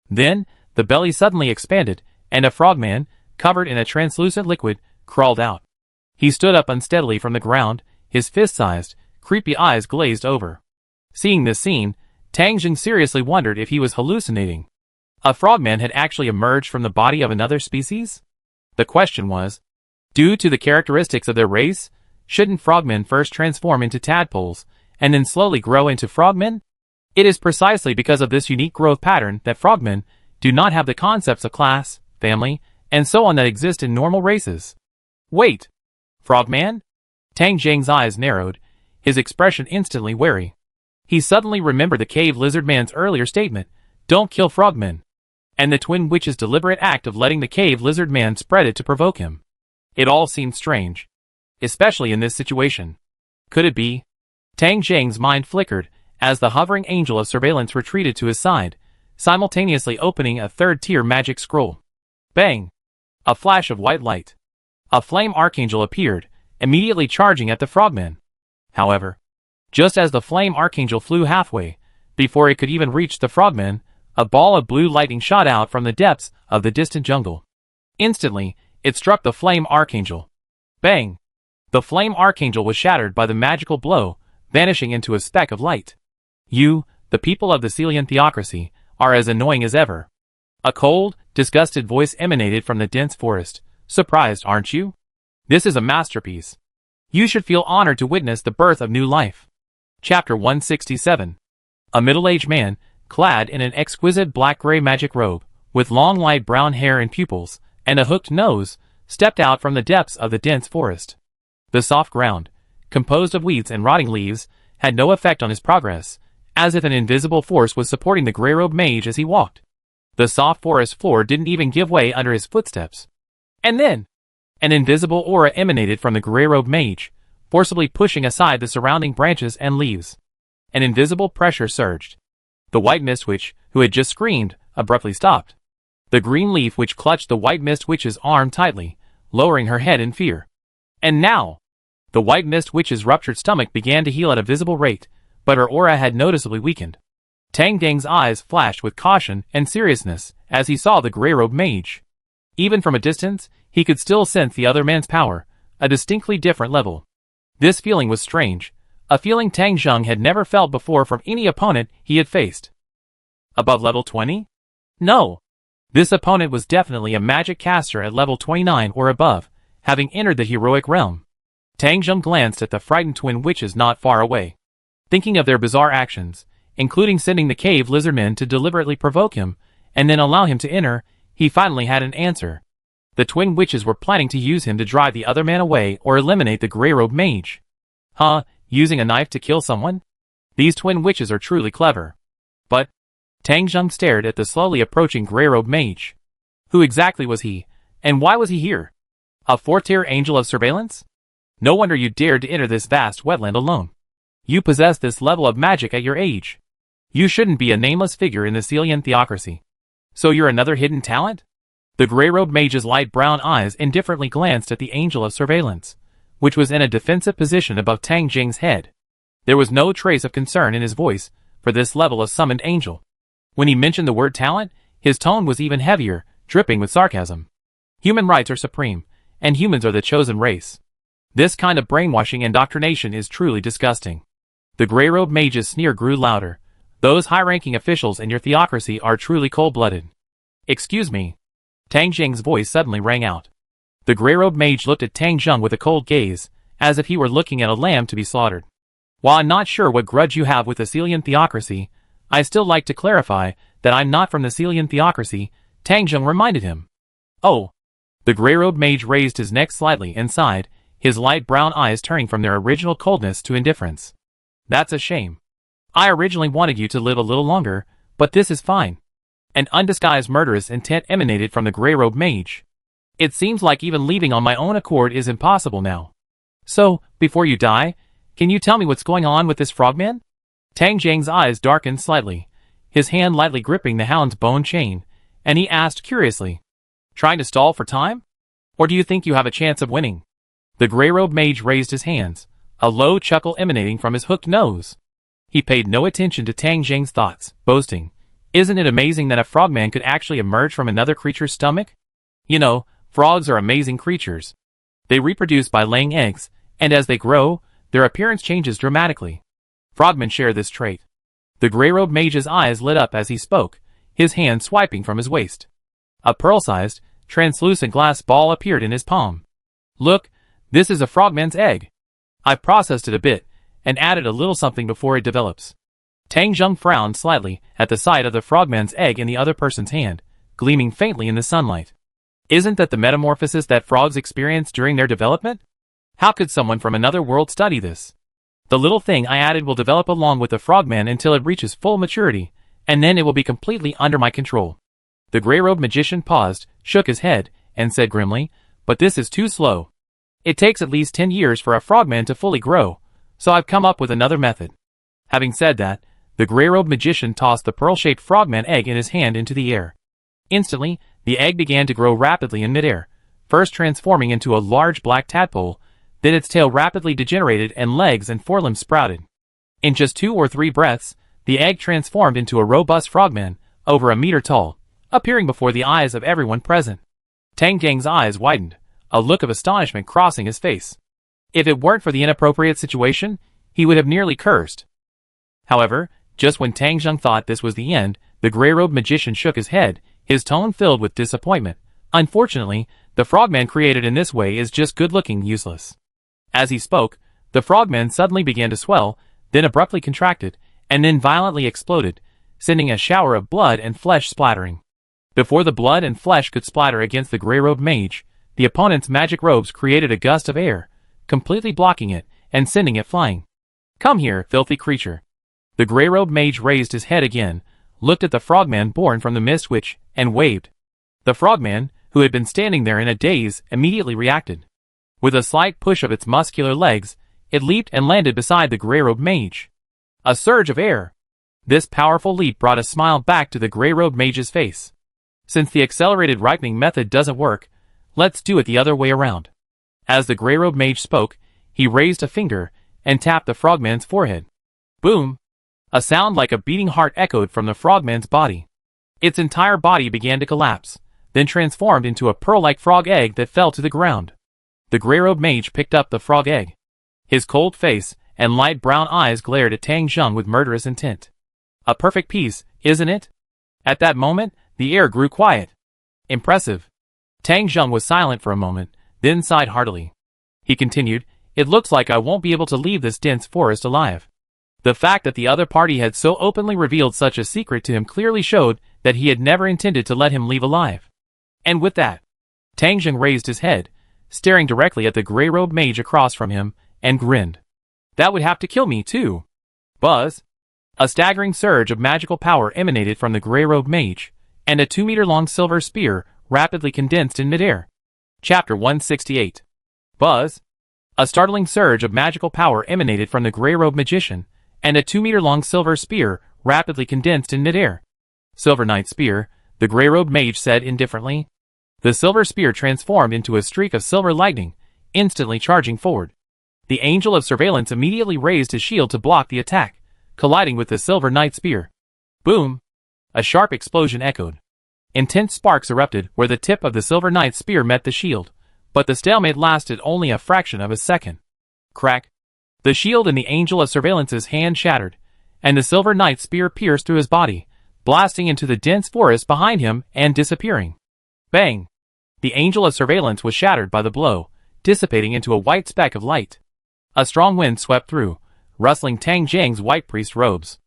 Then, the belly suddenly expanded, and a frogman, covered in a translucent liquid, crawled out. He stood up unsteadily from the ground, his fist-sized, creepy eyes glazed over. Seeing this scene, Tang Zheng seriously wondered if he was hallucinating. A frogman had actually emerged from the body of another species? The question was, due to the characteristics of their race, shouldn't frogmen first transform into tadpoles, and then slowly grow into frogmen? It is precisely because of this unique growth pattern that frogmen do not have the concepts of class, family, and so on that exist in normal races. Wait! Frogman? Tang Zheng's eyes narrowed, his expression instantly wary. He suddenly remembered the cave lizard man's earlier statement, "Don't kill frogmen," and the twin witch's deliberate act of letting the cave lizard man spread it to provoke him. It all seemed strange, especially in this situation. Could it be? Tang Jing's mind flickered as the hovering angel of surveillance retreated to his side, simultaneously opening a third-tier magic scroll. Bang! A flash of white light. A flame archangel appeared, immediately charging at the frogman. However, just as the flame archangel flew halfway, before it could even reach the frogman, a ball of blue lightning shot out from the depths of the distant jungle. Instantly, it struck the flame archangel. Bang! The flame archangel was shattered by the magical blow, vanishing into a speck of light. You, the people of the Celian theocracy, are as annoying as ever. A cold, disgusted voice emanated from the dense forest. Surprised, aren't you? This is a masterpiece. You should feel honored to witness the birth of new life. Chapter 167. A middle-aged man, clad in an exquisite black-gray magic robe, with long light brown hair and pupils, and a hooked nose, stepped out from the depths of the dense forest. The soft ground, composed of weeds and rotting leaves, had no effect on his progress, as if an invisible force was supporting the gray-robed mage as he walked. The soft forest floor didn't even give way under his footsteps. And then, an invisible aura emanated from the gray-robed mage, forcibly pushing aside the surrounding branches and leaves. An invisible pressure surged. The white mist witch, who had just screamed, abruptly stopped. The green leaf witch clutched the white mist witch's arm tightly, lowering her head in fear. And now, the white mist witch's ruptured stomach began to heal at a visible rate, but her aura had noticeably weakened. Tang Dang's eyes flashed with caution and seriousness as he saw the gray-robed mage. Even from a distance, he could still sense the other man's power, a distinctly different level. This feeling was strange, a feeling Tang Zheng had never felt before from any opponent he had faced. Above level 20? No. This opponent was definitely a magic caster at level 29 or above, having entered the heroic realm. Tang Zheng glanced at the frightened twin witches not far away. Thinking of their bizarre actions, including sending the cave lizardmen to deliberately provoke him, and then allow him to enter, he finally had an answer. The twin witches were planning to use him to drive the other man away or eliminate the gray-robed mage. Huh, using a knife to kill someone? These twin witches are truly clever. But, Tang Zheng stared at the slowly approaching gray-robed mage. Who exactly was he, and why was he here? A fourth-tier angel of surveillance? No wonder you dared to enter this vast wetland alone. You possess this level of magic at your age. You shouldn't be a nameless figure in the Celian theocracy. So you're another hidden talent? The gray-robed mage's light brown eyes indifferently glanced at the angel of surveillance, which was in a defensive position above Tang Jing's head. There was no trace of concern in his voice for this level of summoned angel. When he mentioned the word talent, his tone was even heavier, dripping with sarcasm. Human rights are supreme, and humans are the chosen race. This kind of brainwashing indoctrination is truly disgusting. The gray-robed mage's sneer grew louder. Those high-ranking officials in your theocracy are truly cold-blooded. Excuse me. Tang Jing's voice suddenly rang out. The gray-robed mage looked at Tang Zheng with a cold gaze, as if he were looking at a lamb to be slaughtered. While I'm not sure what grudge you have with the Celian theocracy, I still like to clarify that I'm not from the Celian theocracy, Tang Zheng reminded him. Oh. The gray-robed mage raised his neck slightly and sighed, his light brown eyes turning from their original coldness to indifference. That's a shame. I originally wanted you to live a little longer, but this is fine. An undisguised murderous intent emanated from the gray-robed mage. It seems like even leaving on my own accord is impossible now. So, before you die, can you tell me what's going on with this frogman? Tang Jing's eyes darkened slightly, his hand lightly gripping the hound's bone chain, and he asked curiously, trying to stall for time? Or do you think you have a chance of winning? The gray-robed mage raised his hands, a low chuckle emanating from his hooked nose. He paid no attention to Tang Jing's thoughts, boasting, isn't it amazing that a frogman could actually emerge from another creature's stomach? You know, frogs are amazing creatures. They reproduce by laying eggs, and as they grow, their appearance changes dramatically. Frogmen share this trait. The gray-robed mage's eyes lit up as he spoke, his hand swiping from his waist. A pearl-sized, translucent glass ball appeared in his palm. Look, this is a frogman's egg. I've processed it a bit, and added a little something before it develops. Tang Zheng frowned slightly at the sight of the frogman's egg in the other person's hand, gleaming faintly in the sunlight. Isn't that the metamorphosis that frogs experience during their development? How could someone from another world study this? The little thing I added will develop along with the frogman until it reaches full maturity, and then it will be completely under my control. The gray-robed magician paused, shook his head, and said grimly, but this is too slow. It takes at least 10 years for a frogman to fully grow, So I've come up with another method. Having said that, the gray-robed magician tossed the pearl-shaped frogman egg in his hand into the air. Instantly, the egg began to grow rapidly in midair, first transforming into a large black tadpole, then its tail rapidly degenerated and legs and forelimbs sprouted. In just 2 or 3 breaths, the egg transformed into a robust frogman, over a meter tall, appearing before the eyes of everyone present. Tang Jiang's eyes widened, a look of astonishment crossing his face. If it weren't for the inappropriate situation, he would have nearly cursed. However, just when Tang Jiang thought this was the end, the gray-robed magician shook his head, his tone filled with disappointment. Unfortunately, the frogman created in this way is just good-looking useless. As he spoke, the frogman suddenly began to swell, then abruptly contracted, and then violently exploded, sending a shower of blood and flesh splattering. Before the blood and flesh could splatter against the gray-robed mage, the opponent's magic robes created a gust of air, completely blocking it and sending it flying. "Come here, filthy creature." The gray-robed mage raised his head again, looked at the frogman born from the mist witch, and waved. The frogman, who had been standing there in a daze, immediately reacted. With a slight push of its muscular legs, it leaped and landed beside the gray-robed mage. A surge of air. This powerful leap brought a smile back to the gray-robed mage's face. Since the accelerated ripening method doesn't work, let's do it the other way around. As the gray-robed mage spoke, he raised a finger and tapped the frogman's forehead. Boom! A sound like a beating heart echoed from the frogman's body. Its entire body began to collapse, then transformed into a pearl-like frog egg that fell to the ground. The gray-robed mage picked up the frog egg. His cold face and light brown eyes glared at Tang Jiang with murderous intent. A perfect piece, isn't it? At that moment, the air grew quiet. Impressive. Tang Jiang was silent for a moment, then sighed heartily. He continued, "It looks like I won't be able to leave this dense forest alive." The fact that the other party had so openly revealed such a secret to him clearly showed that he had never intended to let him leave alive. And with that, Tang Jiang raised his head, staring directly at the gray-robed mage across from him, and grinned. "That would have to kill me too." Buzz! A staggering surge of magical power emanated from the gray-robed mage, and a 2-meter-long silver spear rapidly condensed in midair. Chapter 168. Buzz! A startling surge of magical power emanated from the gray-robed magician, and a 2-meter-long silver spear rapidly condensed in midair. "Silver Knight Spear," the gray-robed mage said indifferently. The silver spear transformed into a streak of silver lightning, instantly charging forward. The Angel of Surveillance immediately raised his shield to block the attack, colliding with the Silver Knight Spear. Boom! A sharp explosion echoed. Intense sparks erupted where the tip of the Silver Knight Spear met the shield, but the stalemate lasted only a fraction of a second. Crack! The shield in the Angel of Surveillance's hand shattered, and the Silver Knight Spear pierced through his body, blasting into the dense forest behind him and disappearing. Bang! The Angel of Surveillance was shattered by the blow, dissipating into a white speck of light. A strong wind swept through, rustling Tang Jiang's white priest robes.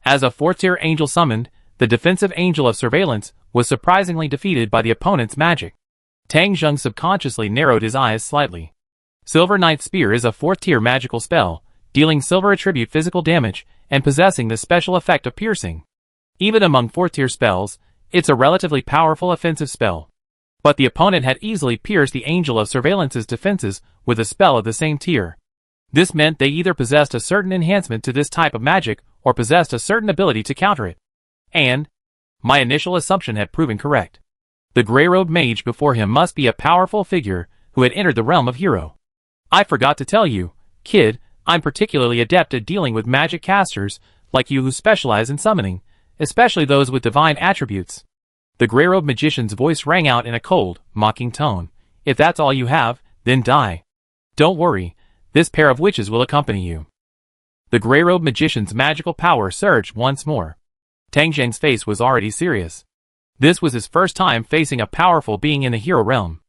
As a 4th-tier angel summoned, the defensive Angel of Surveillance was surprisingly defeated by the opponent's magic. Tang Jiang subconsciously narrowed his eyes slightly. Silver Knight Spear is a 4th-tier magical spell, dealing silver attribute physical damage and possessing the special effect of piercing. Even among 4th-tier spells, it's a relatively powerful offensive spell. But the opponent had easily pierced the Angel of Surveillance's defenses with a spell of the same tier. This meant they either possessed a certain enhancement to this type of magic or possessed a certain ability to counter it. And my initial assumption had proven correct. The gray-robed mage before him must be a powerful figure who had entered the realm of hero. I forgot to tell you, kid, I'm particularly adept at dealing with magic casters like you who specialize in summoning, especially those with divine attributes. The gray-robed magician's voice rang out in a cold, mocking tone. If that's all you have, then die. Don't worry, this pair of witches will accompany you. The gray-robed magician's magical power surged once more. Tang Jiang's face was already serious. This was his first time facing a powerful being in the hero realm.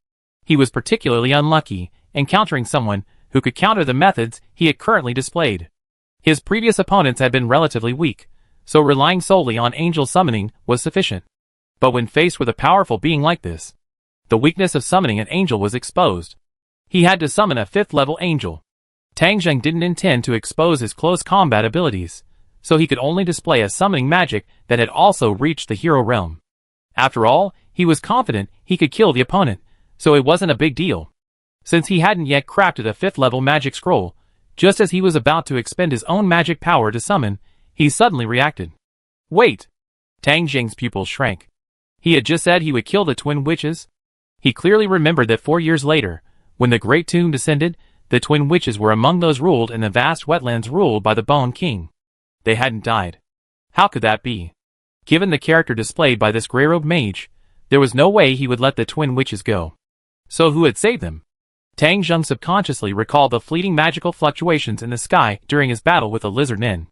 He was particularly unlucky, encountering someone who could counter the methods he had currently displayed. His previous opponents had been relatively weak, so relying solely on angel summoning was sufficient. But when faced with a powerful being like this, the weakness of summoning an angel was exposed. He had to summon a 5th-level angel. Tang Jiang didn't intend to expose his close combat abilities, so he could only display a summoning magic that had also reached the hero realm. After all, he was confident he could kill the opponent, so it wasn't a big deal. Since he hadn't yet crafted a 5th-level magic scroll, Just as he was about to expend his own magic power to summon, he suddenly reacted. Wait! Tang Jing's pupils shrank. He had just said he would kill the twin witches. He clearly remembered that 4 years later, when the Great Tomb descended, the twin witches were among those ruled in the vast wetlands ruled by the Bone King. They hadn't died. How could that be? Given the character displayed by this grey-robed mage, there was no way he would let the twin witches go. So who had saved them? Tang Jing subconsciously recalled the fleeting magical fluctuations in the sky during his battle with the lizard Nin.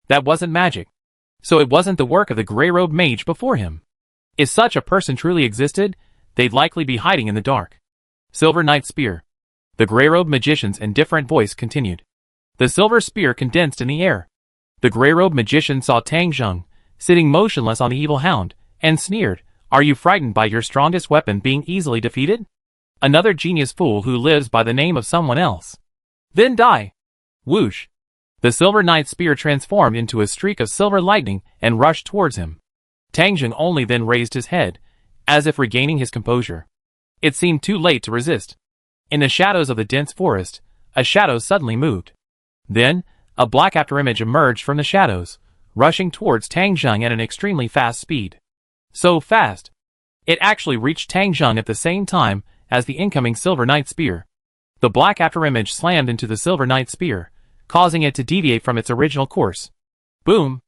That wasn't magic. So it wasn't the work of the grey-robed mage before him. If such a person truly existed, they'd likely be hiding in the dark. Silver Knight Spear. The grey-robed magician's indifferent voice continued. The silver spear condensed in the air. The grey-robed magician saw Tang Jing, sitting motionless on the evil hound, and sneered, "Are you frightened by your strongest weapon being easily defeated? Another genius fool who lives by the name of someone else. Then die!" Whoosh! The Silver Knight Spear transformed into a streak of silver lightning and rushed towards him. Tang Jing only then raised his head, as if regaining his composure. It seemed too late to resist. In the shadows of the dense forest, a shadow suddenly moved. Then, a black afterimage emerged from the shadows, rushing towards Tang Jing at an extremely fast speed. So fast! It actually reached Tang Jing at the same time as the incoming Silver Knight Spear. The black afterimage slammed into the Silver Knight Spear, causing it to deviate from its original course. Boom!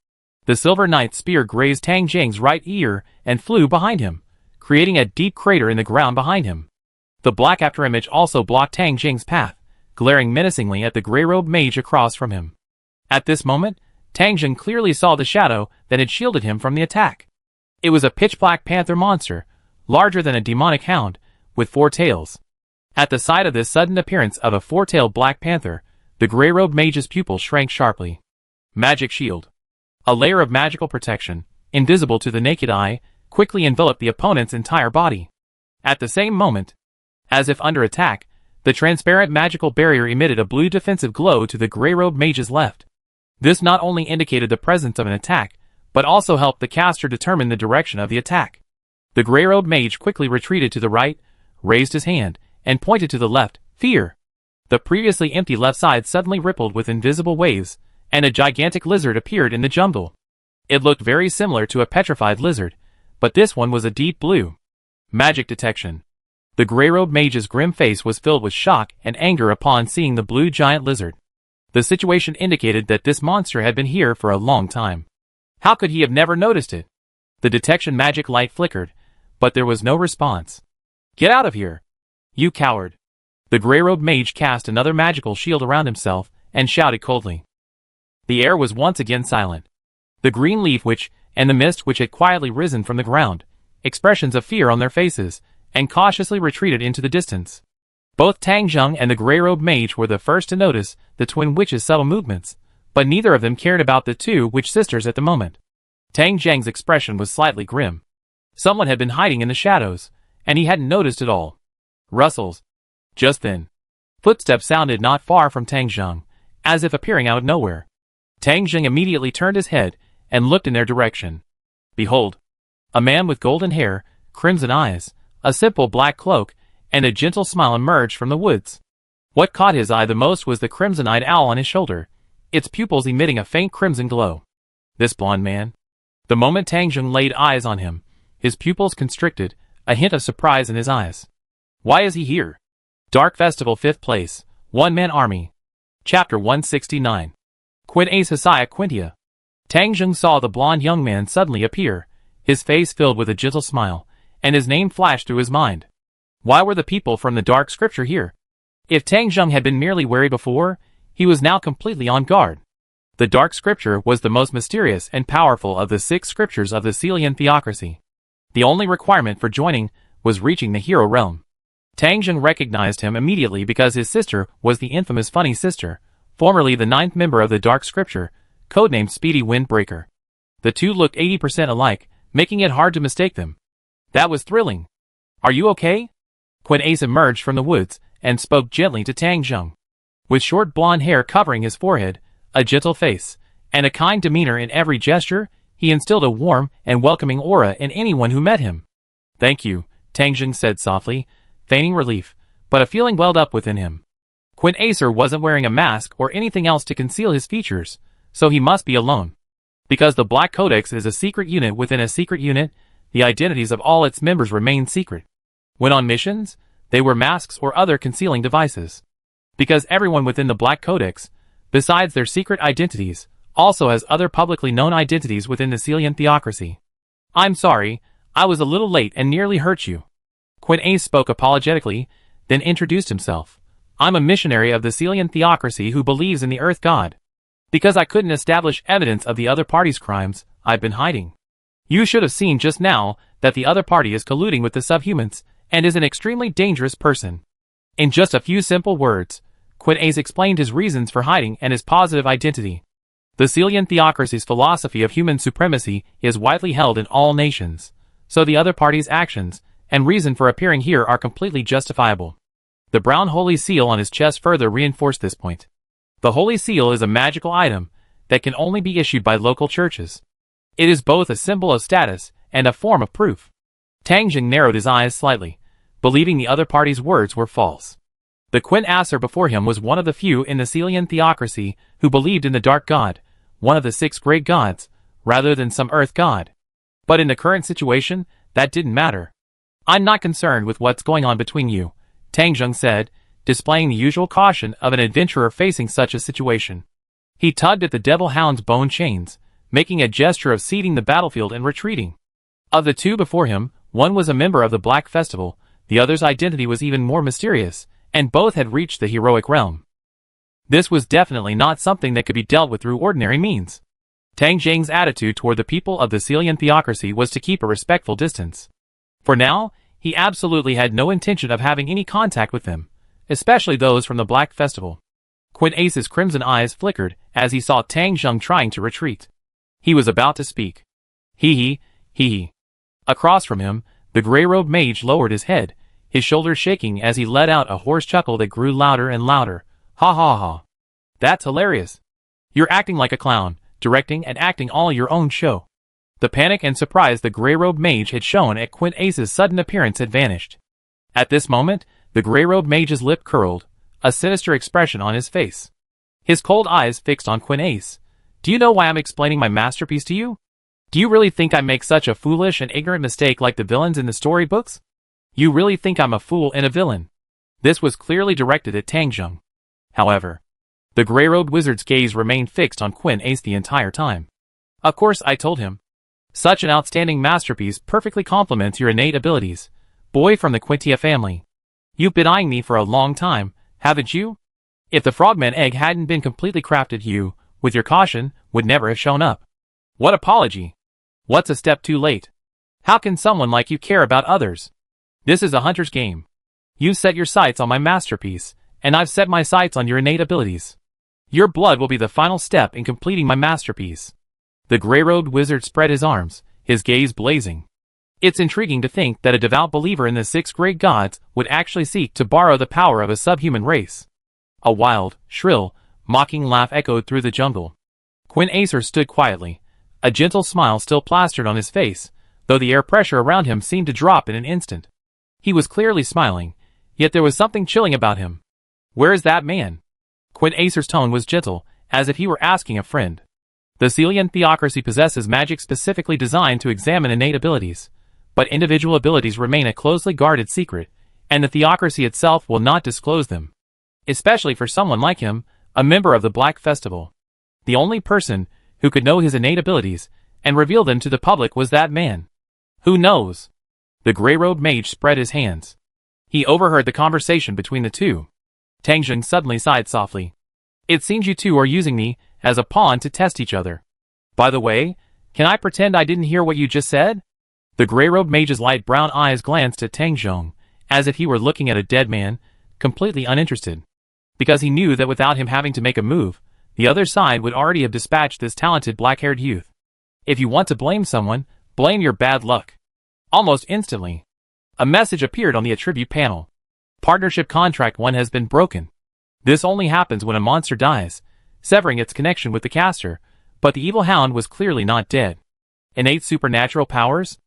The Silver Knight Spear grazed Tang Jing's right ear and flew behind him, creating a deep crater in the ground behind him. The black afterimage also blocked Tang Jing's path, glaring menacingly at the grey-robed mage across from him. At this moment, Tang Jing clearly saw the shadow that had shielded him from the attack. It was a pitch-black panther monster, larger than a demonic hound, with 4 tails. At the sight of this sudden appearance of a 4-tailed black panther, the grey-robed mage's pupil shrank sharply. Magic Shield. A layer of magical protection, invisible to the naked eye, quickly enveloped the opponent's entire body. At the same moment, as if under attack, the transparent magical barrier emitted a blue defensive glow to the grey-robed mage's left. This not only indicated the presence of an attack, but also helped the caster determine the direction of the attack. The grey-robed mage quickly retreated to the right, raised his hand, and pointed to the left. Fear! The previously empty left side suddenly rippled with invisible waves, and a gigantic lizard appeared in the jungle. It looked very similar to a petrified lizard, but this one was a deep blue. Magic detection. The grey-robed mage's grim face was filled with shock and anger upon seeing the blue giant lizard. The situation indicated that this monster had been here for a long time. How could he have never noticed it? The detection magic light flickered, but there was no response. Get out of here! You coward! The grey-robed mage cast another magical shield around himself and shouted coldly. The air was once again silent. The green leaf witch and the mist which had quietly risen from the ground, expressions of fear on their faces, and cautiously retreated into the distance. Both Tang Jing and the grey-robed mage were the first to notice the twin witches' subtle movements, but neither of them cared about the 2 witch sisters at the moment. Tang Jing's expression was slightly grim. Someone had been hiding in the shadows, and he hadn't noticed it all. Rustles. Just then, footsteps sounded not far from Tang Jing, as if appearing out of nowhere. Tang Jing immediately turned his head and looked in their direction. Behold! A man with golden hair, crimson eyes, a simple black cloak, and a gentle smile emerged from the woods. What caught his eye the most was the crimson-eyed owl on his shoulder, its pupils emitting a faint crimson glow. This blond man. The moment Tang Jing laid eyes on him, his pupils constricted, a hint of surprise in his eyes. Why is he here? Dark Festival 5th Place, One-Man Army. Chapter 169. Quinace Hisaya Quintia. Tang Jing saw the blond young man suddenly appear, his face filled with a gentle smile, and his name flashed through his mind. Why were the people from the Dark Scripture here? If Tang Jing had been merely wary before, he was now completely on guard. The Dark Scripture was the most mysterious and powerful of the 6 scriptures of the Celian theocracy. The only requirement for joining was reaching the hero realm. Tang Jing recognized him immediately because his sister was the infamous Funny Sister, formerly the 9th member of the Dark Scripture, codenamed Speedy Windbreaker. The 2 looked 80% alike, making it hard to mistake them. That was thrilling. Are you okay? Quinace emerged from the woods and spoke gently to Tang Jing. With short blonde hair covering his forehead, a gentle face, and a kind demeanor in every gesture, he instilled a warm and welcoming aura in anyone who met him. Thank you, Tang Jing said softly, feigning relief, but a feeling welled up within him. Acer wasn't wearing a mask or anything else to conceal his features, so he must be alone. Because the Black Codex is a secret unit within a secret unit, the identities of all its members remain secret. When on missions, they wear masks or other concealing devices. Because everyone within the Black Codex, besides their secret identities, also has other publicly known identities within the Celian theocracy. I'm sorry, I was a little late and nearly hurt you. Ace spoke apologetically, then introduced himself. I'm a missionary of the Celian theocracy who believes in the Earth God. Because I couldn't establish evidence of the other party's crimes, I've been hiding. You should have seen just now that the other party is colluding with the subhumans and is an extremely dangerous person. In just a few simple words, Ace explained his reasons for hiding and his positive identity. The Celian theocracy's philosophy of human supremacy is widely held in all nations, so the other party's actions and reason for appearing here are completely justifiable. The brown holy seal on his chest further reinforced this point. The holy seal is a magical item that can only be issued by local churches. It is both a symbol of status and a form of proof. Tang Jing narrowed his eyes slightly, believing the other party's words were false. The Acer before him was one of the few in the Celian theocracy who believed in the Dark God, one of the 6 great gods, rather than some Earth God. But in the current situation, that didn't matter. I'm not concerned with what's going on between you, Tang Jing said, displaying the usual caution of an adventurer facing such a situation. He tugged at the devil hound's bone chains, making a gesture of ceding the battlefield and retreating. Of the 2 before him, one was a member of the Black Festival, the other's identity was even more mysterious, and both had reached the heroic realm. This was definitely not something that could be dealt with through ordinary means. Tang Jing's attitude toward the people of the Celian theocracy was to keep a respectful distance. For now, he absolutely had no intention of having any contact with them, especially those from the Black Festival. Ace's crimson eyes flickered as he saw Tang Jing trying to retreat. He was about to speak. Hee hee. Across from him, the gray-robed mage lowered his head, his shoulders shaking as he let out a hoarse chuckle that grew louder and louder. Ha ha ha. That's hilarious. You're acting like a clown, directing and acting all your own show. The panic and surprise the gray-robed mage had shown at Ace's sudden appearance had vanished. At this moment, the gray-robed mage's lip curled, a sinister expression on his face. His cold eyes fixed on Ace. Do you know why I'm explaining my masterpiece to you? Do you really think I make such a foolish and ignorant mistake like the villains in the storybooks? You really think I'm a fool and a villain? This was clearly directed at Tang Jing. However, the gray-robed wizard's gaze remained fixed on Ace the entire time. Of course, I told him. Such an outstanding masterpiece perfectly complements your innate abilities, boy from the Quintia family. You've been eyeing me for a long time, haven't you? If the frogman egg hadn't been completely crafted, you, with your caution, would never have shown up. What apology? What's a step too late? How can someone like you care about others? This is a hunter's game. You've set your sights on my masterpiece, and I've set my sights on your innate abilities. Your blood will be the final step in completing my masterpiece. The gray-robed wizard spread his arms, his gaze blazing. It's intriguing to think that a devout believer in the 6 great gods would actually seek to borrow the power of a subhuman race. A wild, shrill, mocking laugh echoed through the jungle. Acer stood quietly, a gentle smile still plastered on his face, though the air pressure around him seemed to drop in an instant. He was clearly smiling, yet there was something chilling about him. Where is that man? Acer's tone was gentle, as if he were asking a friend. The Celian theocracy possesses magic specifically designed to examine innate abilities, but individual abilities remain a closely guarded secret, and the theocracy itself will not disclose them. Especially for someone like him, a member of the Black Festival. The only person who could know his innate abilities and reveal them to the public was that man. Who knows? The gray-robed mage spread his hands. He overheard the conversation between the 2. Tang Jing suddenly sighed softly. It seems you 2 are using me as a pawn to test each other. By the way, can I pretend I didn't hear what you just said? The gray-robed mage's light brown eyes glanced at Tang Jing, as if he were looking at a dead man, completely uninterested. Because he knew that without him having to make a move, the other side would already have dispatched this talented black-haired youth. If you want to blame someone, blame your bad luck. Almost instantly, a message appeared on the attribute panel. Partnership Contract 1 has been broken. This only happens when a monster dies, severing its connection with the caster, but the evil hound was clearly not dead. Innate supernatural powers?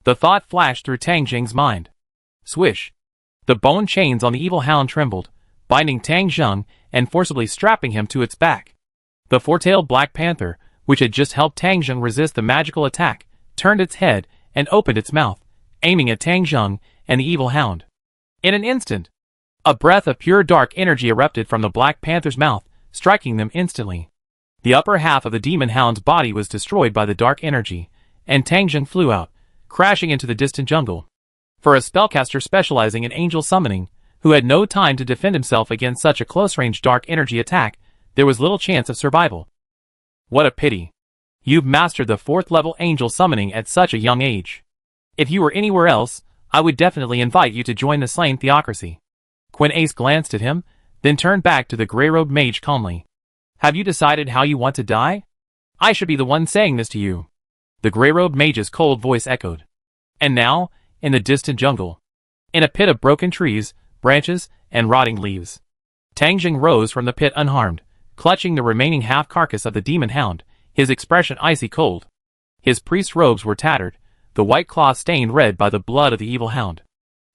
The thought flashed through Tang Jing's mind. Swish. The bone chains on the evil hound trembled, binding Tang Zheng and forcibly strapping him to its back. The four-tailed Black Panther, which had just helped Tang Zheng resist the magical attack, turned its head and opened its mouth, aiming at Tang Zheng and the evil hound. In an instant, a breath of pure dark energy erupted from the Black Panther's mouth, striking them instantly. The upper half of the demon hound's body was destroyed by the dark energy, and Tang Zheng flew out, crashing into the distant jungle. For a spellcaster specializing in angel summoning, who had no time to defend himself against such a close-range dark energy attack, there was little chance of survival. What a pity. You've mastered the 4th level angel summoning at such a young age. If you were anywhere else, I would definitely invite you to join the slain theocracy. Quinace glanced at him, then turned back to the grey-robed mage calmly. Have you decided how you want to die? I should be the one saying this to you. The grey-robed mage's cold voice echoed. And now, in the distant jungle, in a pit of broken trees, branches, and rotting leaves, Tang Zheng rose from the pit unharmed, clutching the remaining half-carcass of the demon hound, his expression icy cold. His priest's robes were tattered, the white cloth stained red by the blood of the evil hound.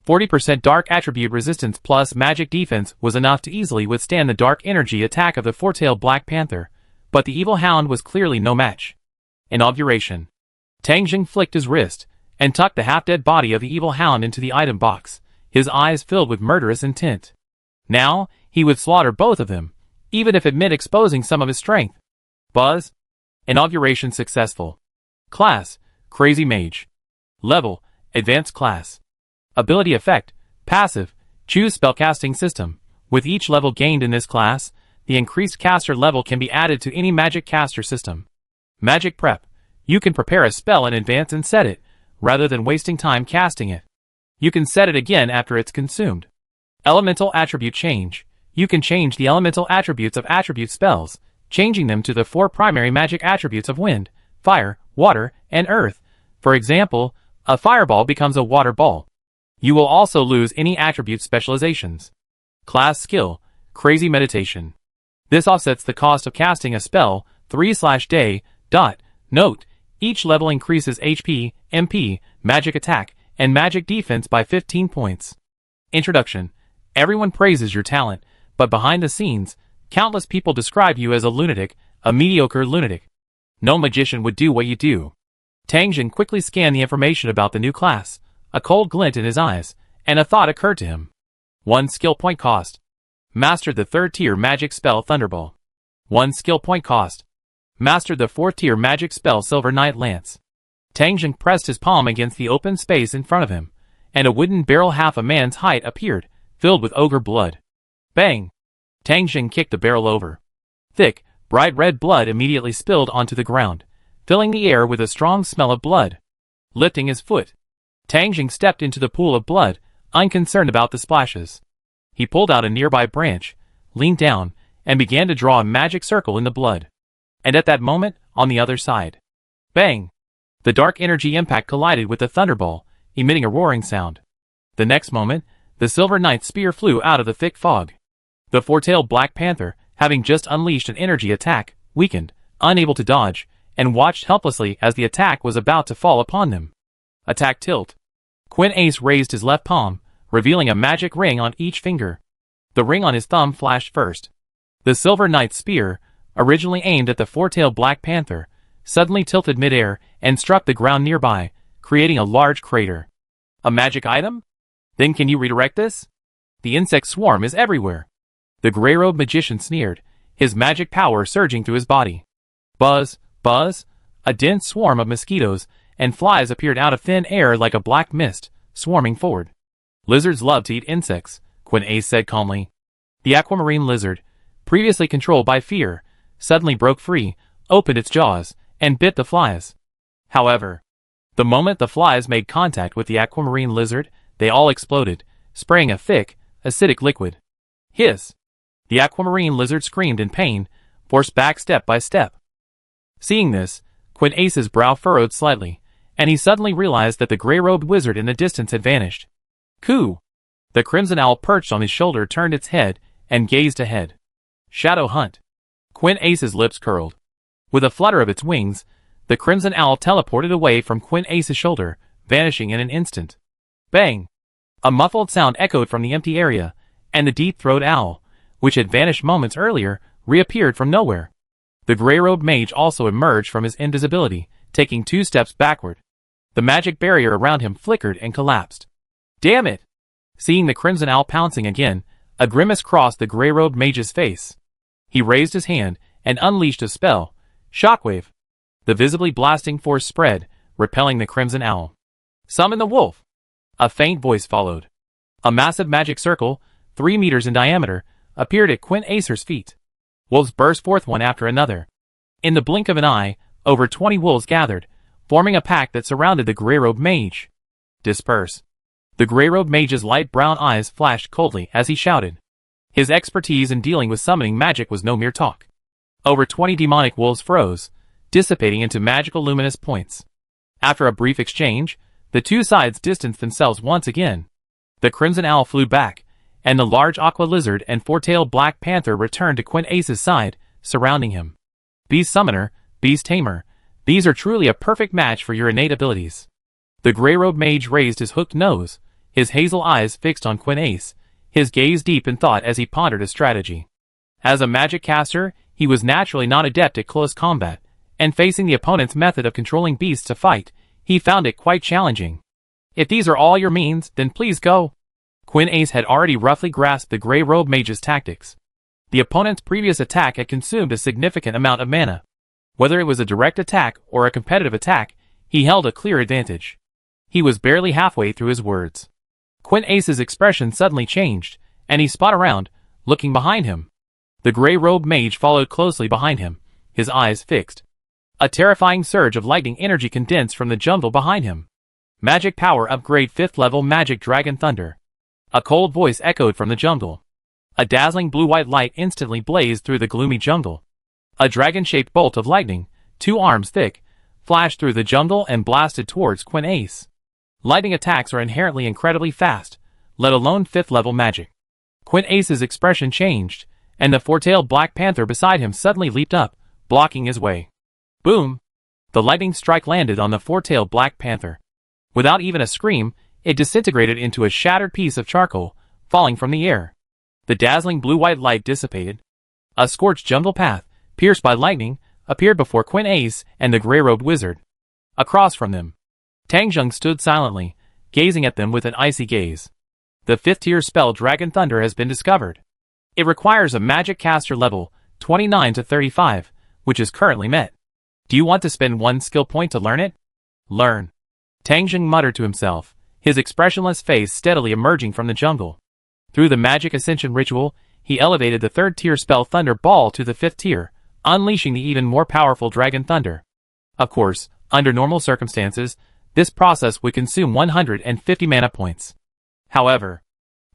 40% dark attribute resistance plus magic defense was enough to easily withstand the dark energy attack of the four-tailed Black Panther, but the evil hound was clearly no match. Inauguration. Tang Zheng flicked his wrist, and tucked the half-dead body of the evil hound into the item box, his eyes filled with murderous intent. Now, he would slaughter both of them, even if it meant exposing some of his strength. Buzz. Inauguration successful. Class, Crazy Mage. Level, Advanced Class. Ability effect, passive, choose spellcasting system. With each level gained in this class, the increased caster level can be added to any magic caster system. Magic prep, you can prepare a spell in advance and set it, rather than wasting time casting it. You can set it again after it's consumed. Elemental attribute change, you can change the elemental attributes of attribute spells, changing them to the 4 primary magic attributes of wind, fire, water, and earth. For example, a fireball becomes a water ball. You will also lose any attribute specializations. Class skill, Crazy Meditation. This offsets the cost of casting a spell, 3/day. Note, each level increases HP, MP, magic attack, and magic defense by 15 points. Introduction. Everyone praises your talent, but behind the scenes, countless people describe you as a lunatic, a mediocre lunatic. No magician would do what you do. Tang Zheng quickly scanned the information about the new class, a cold glint in his eyes, and a thought occurred to him. 1 skill point cost. Mastered the 3rd tier magic spell Thunderball. 1 skill point cost. Mastered the 4th tier magic spell Silver Knight Lance. Tang Zheng pressed his palm against the open space in front of him, and a wooden barrel half a man's height appeared, filled with ogre blood. Bang! Tang Zheng kicked the barrel over. Thick, bright red blood immediately spilled onto the ground, filling the air with a strong smell of blood. Lifting his foot, Tang Zheng stepped into the pool of blood, unconcerned about the splashes. He pulled out a nearby branch, leaned down, and began to draw a magic circle in the blood. And at that moment, on the other side, bang! The dark energy impact collided with the thunderball, emitting a roaring sound. The next moment, the Silver Knight's spear flew out of the thick fog. The four-tailed Black Panther, having just unleashed an energy attack, weakened, unable to dodge, and watched helplessly as the attack was about to fall upon them. Attack tilt. Quinace raised his left palm, revealing a magic ring on each finger. The ring on his thumb flashed first. The Silver Knight's spear, originally aimed at the four-tailed Black Panther, suddenly tilted midair and struck the ground nearby, creating a large crater. A magic item? Then can you redirect this? The insect swarm is everywhere. The gray-robed magician sneered, his magic power surging through his body. Buzz, buzz, a dense swarm of mosquitoes and flies appeared out of thin air like a black mist, swarming forward. Lizards love to eat insects, Quinace said calmly. The aquamarine lizard, previously controlled by fear, suddenly broke free, opened its jaws, and bit the flies. However, the moment the flies made contact with the aquamarine lizard, they all exploded, spraying a thick, acidic liquid. Hiss! The aquamarine lizard screamed in pain, forced back step by step. Seeing this, Quinace's brow furrowed slightly, and he suddenly realized that the gray-robed wizard in the distance had vanished. Coo! The crimson owl perched on his shoulder turned its head and gazed ahead. Shadow hunt. Quinace's lips curled. With a flutter of its wings, the crimson owl teleported away from Quinace's shoulder, vanishing in an instant. Bang! A muffled sound echoed from the empty area, and the deep-throated owl, which had vanished moments earlier, reappeared from nowhere. The gray-robed mage also emerged from his invisibility, taking 2 steps backward. The magic barrier around him flickered and collapsed. Damn it! Seeing the Crimson Owl pouncing again, a grimace crossed the gray-robed mage's face. He raised his hand and unleashed a spell, Shockwave. The visibly blasting force spread, repelling the Crimson Owl. Summon the wolf! A faint voice followed. A massive magic circle, 3 meters in diameter, appeared at Quint Acer's feet. Wolves burst forth one after another. In the blink of an eye, over 20 wolves gathered, forming a pack that surrounded the gray-robed mage. Disperse. The gray-robed mage's light brown eyes flashed coldly as he shouted. His expertise in dealing with summoning magic was no mere talk. Over 20 demonic wolves froze, dissipating into magical luminous points. After a brief exchange, the 2 sides distanced themselves once again. The Crimson Owl flew back, and the large aqua lizard and 4-tailed black panther returned to Quint Ace's side, surrounding him. Beast Summoner, Beast Tamer, these are truly a perfect match for your innate abilities. The gray-robed mage raised his hooked nose, his hazel eyes fixed on Quint Ace, his gaze deep in thought as he pondered a strategy. As a magic caster, he was naturally not adept at close combat, and facing the opponent's method of controlling beasts to fight, he found it quite challenging. If these are all your means, then please go. Quint Ace had already roughly grasped the gray-robed mage's tactics. The opponent's previous attack had consumed a significant amount of mana. Whether it was a direct attack or a competitive attack, he held a clear advantage. He was barely halfway through his words. Quint Ace's expression suddenly changed, and he spun around, looking behind him. The gray-robed mage followed closely behind him, his eyes fixed. A terrifying surge of lightning energy condensed from the jungle behind him. Magic power upgrade 5th level magic dragon thunder. A cold voice echoed from the jungle. A dazzling blue-white light instantly blazed through the gloomy jungle. A dragon-shaped bolt of lightning, 2 arms thick, flashed through the jungle and blasted towards Quint Ace. Lightning attacks are inherently incredibly fast, let alone 5th level magic. Quint Ace's expression changed, and the 4-tailed black panther beside him suddenly leaped up, blocking his way. Boom! The lightning strike landed on the 4-tailed black panther. Without even a scream, it disintegrated into a shattered piece of charcoal, falling from the air. The dazzling blue-white light dissipated. A scorched jungle path, pierced by lightning, appeared before Quint Ace and the gray-robed wizard. Across from them, Tang Zheng stood silently, gazing at them with an icy gaze. The 5th tier spell Dragon Thunder has been discovered. It requires a magic caster level, 29 to 35, which is currently met. Do you want to spend 1 skill point to learn it? Learn. Tang Zheng muttered to himself, his expressionless face steadily emerging from the jungle. Through the magic ascension ritual, he elevated the 3rd tier spell Thunder Ball to the 5th tier, unleashing the even more powerful Dragon Thunder. Of course, under normal circumstances, this process would consume 150 mana points. However,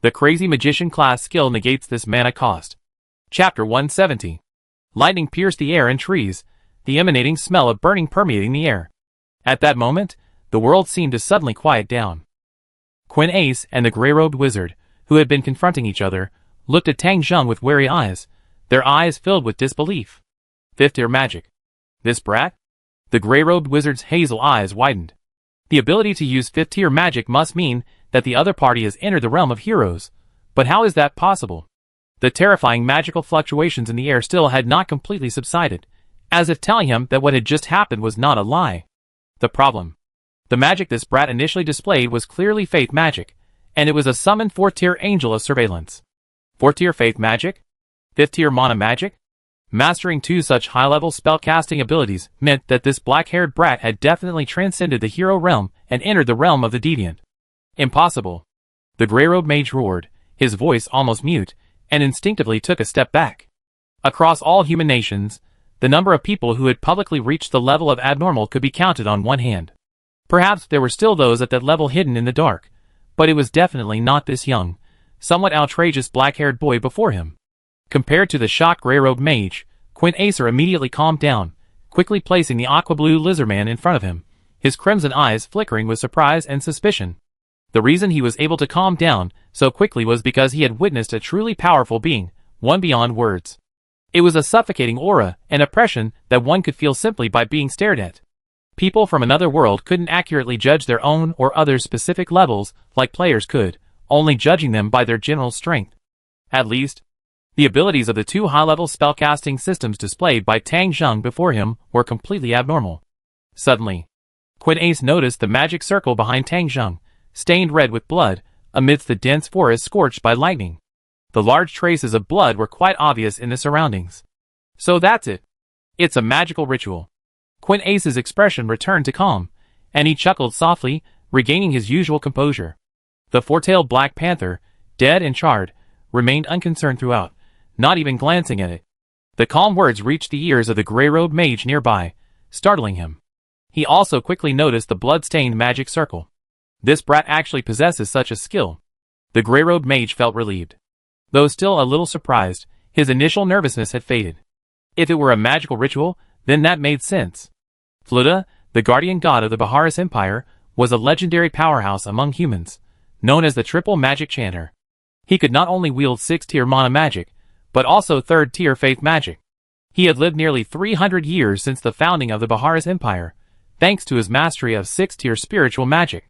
the Crazy Magician class skill negates this mana cost. Chapter 170. Lightning pierced the air and trees, the emanating smell of burning permeating the air. At that moment, the world seemed to suddenly quiet down. Quint Ace and the gray-robed wizard, who had been confronting each other, looked at Tang Zheng with wary eyes, their eyes filled with disbelief. 5th tier magic. This brat? The gray-robed wizard's hazel eyes widened. The ability to use 5th tier magic must mean that the other party has entered the realm of heroes, but how is that possible? The terrifying magical fluctuations in the air still had not completely subsided, as if telling him that what had just happened was not a lie. The problem. The magic this brat initially displayed was clearly faith magic, and it was a summoned 4th tier angel of surveillance. 4th tier faith magic? 5th tier mana magic? Mastering 2 such high-level spellcasting abilities meant that this black-haired brat had definitely transcended the hero realm and entered the realm of the deviant. Impossible. The gray-robed mage roared, his voice almost mute, and instinctively took a step back. Across all human nations, the number of people who had publicly reached the level of abnormal could be counted on one hand. Perhaps there were still those at that level hidden in the dark, but it was definitely not this young, somewhat outrageous black-haired boy before him. Compared to the shocked gray-robed mage, Quint Acer immediately calmed down, quickly placing the aqua-blue lizardman in front of him, his crimson eyes flickering with surprise and suspicion. The reason he was able to calm down so quickly was because he had witnessed a truly powerful being, one beyond words. It was a suffocating aura and oppression that one could feel simply by being stared at. People from another world couldn't accurately judge their own or others' specific levels like players could, only judging them by their general strength. At least, The abilities of the two high-level spellcasting systems displayed by Tang Zheng before him were completely abnormal. Suddenly, Quinace noticed the magic circle behind Tang Zheng, stained red with blood, amidst the dense forest scorched by lightning. The large traces of blood were quite obvious in the surroundings. So that's it. It's a magical ritual. Quinace's expression returned to calm, and he chuckled softly, regaining his usual composure. The four-tailed Black Panther, dead and charred, remained unconcerned throughout, not even glancing at it. The calm words reached the ears of the gray-robed mage nearby, startling him. He also quickly noticed the blood-stained magic circle. This brat actually possesses such a skill. The gray-robed mage felt relieved. Though still a little surprised, his initial nervousness had faded. If it were a magical ritual, then that made sense. Fluda, the guardian god of the Baharis Empire, was a legendary powerhouse among humans, known as the Triple Magic Chanter. He could not only wield 6th-tier mana magic, but also 3rd-tier faith magic. He had lived nearly 300 years since the founding of the Baharis Empire, thanks to his mastery of 6th-tier spiritual magic.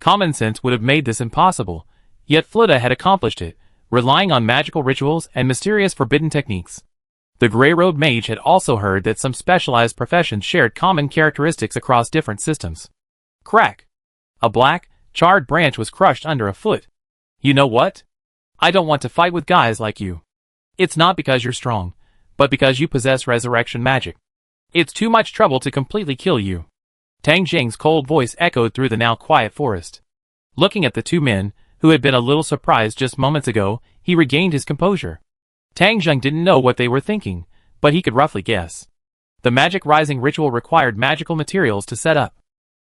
Common sense would have made this impossible, yet Fluda had accomplished it, relying on magical rituals and mysterious forbidden techniques. The gray-robed mage had also heard that some specialized professions shared common characteristics across different systems. Crack! A black, charred branch was crushed under a foot. You know what? I don't want to fight with guys like you. It's not because you're strong, but because you possess resurrection magic. It's too much trouble to completely kill you. Tang Zheng's cold voice echoed through the now quiet forest. Looking at the two men, who had been a little surprised just moments ago, he regained his composure. Tang Zheng didn't know what they were thinking, but he could roughly guess. The magic rising ritual required magical materials to set up.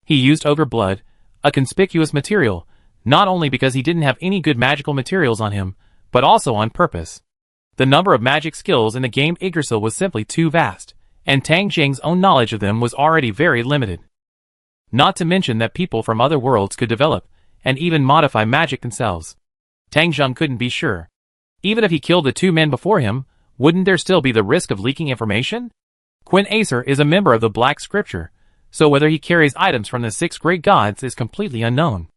He used ogre blood, a conspicuous material, not only because he didn't have any good magical materials on him, but also on purpose. The number of magic skills in the game Yggdrasil was simply too vast, and Tang Zheng's own knowledge of them was already very limited. Not to mention that people from other worlds could develop, and even modify magic themselves. Tang Zheng couldn't be sure. Even if he killed the two men before him, wouldn't there still be the risk of leaking information? Quinace is a member of the Black Scripture, so whether he carries items from the 6 great gods is completely unknown.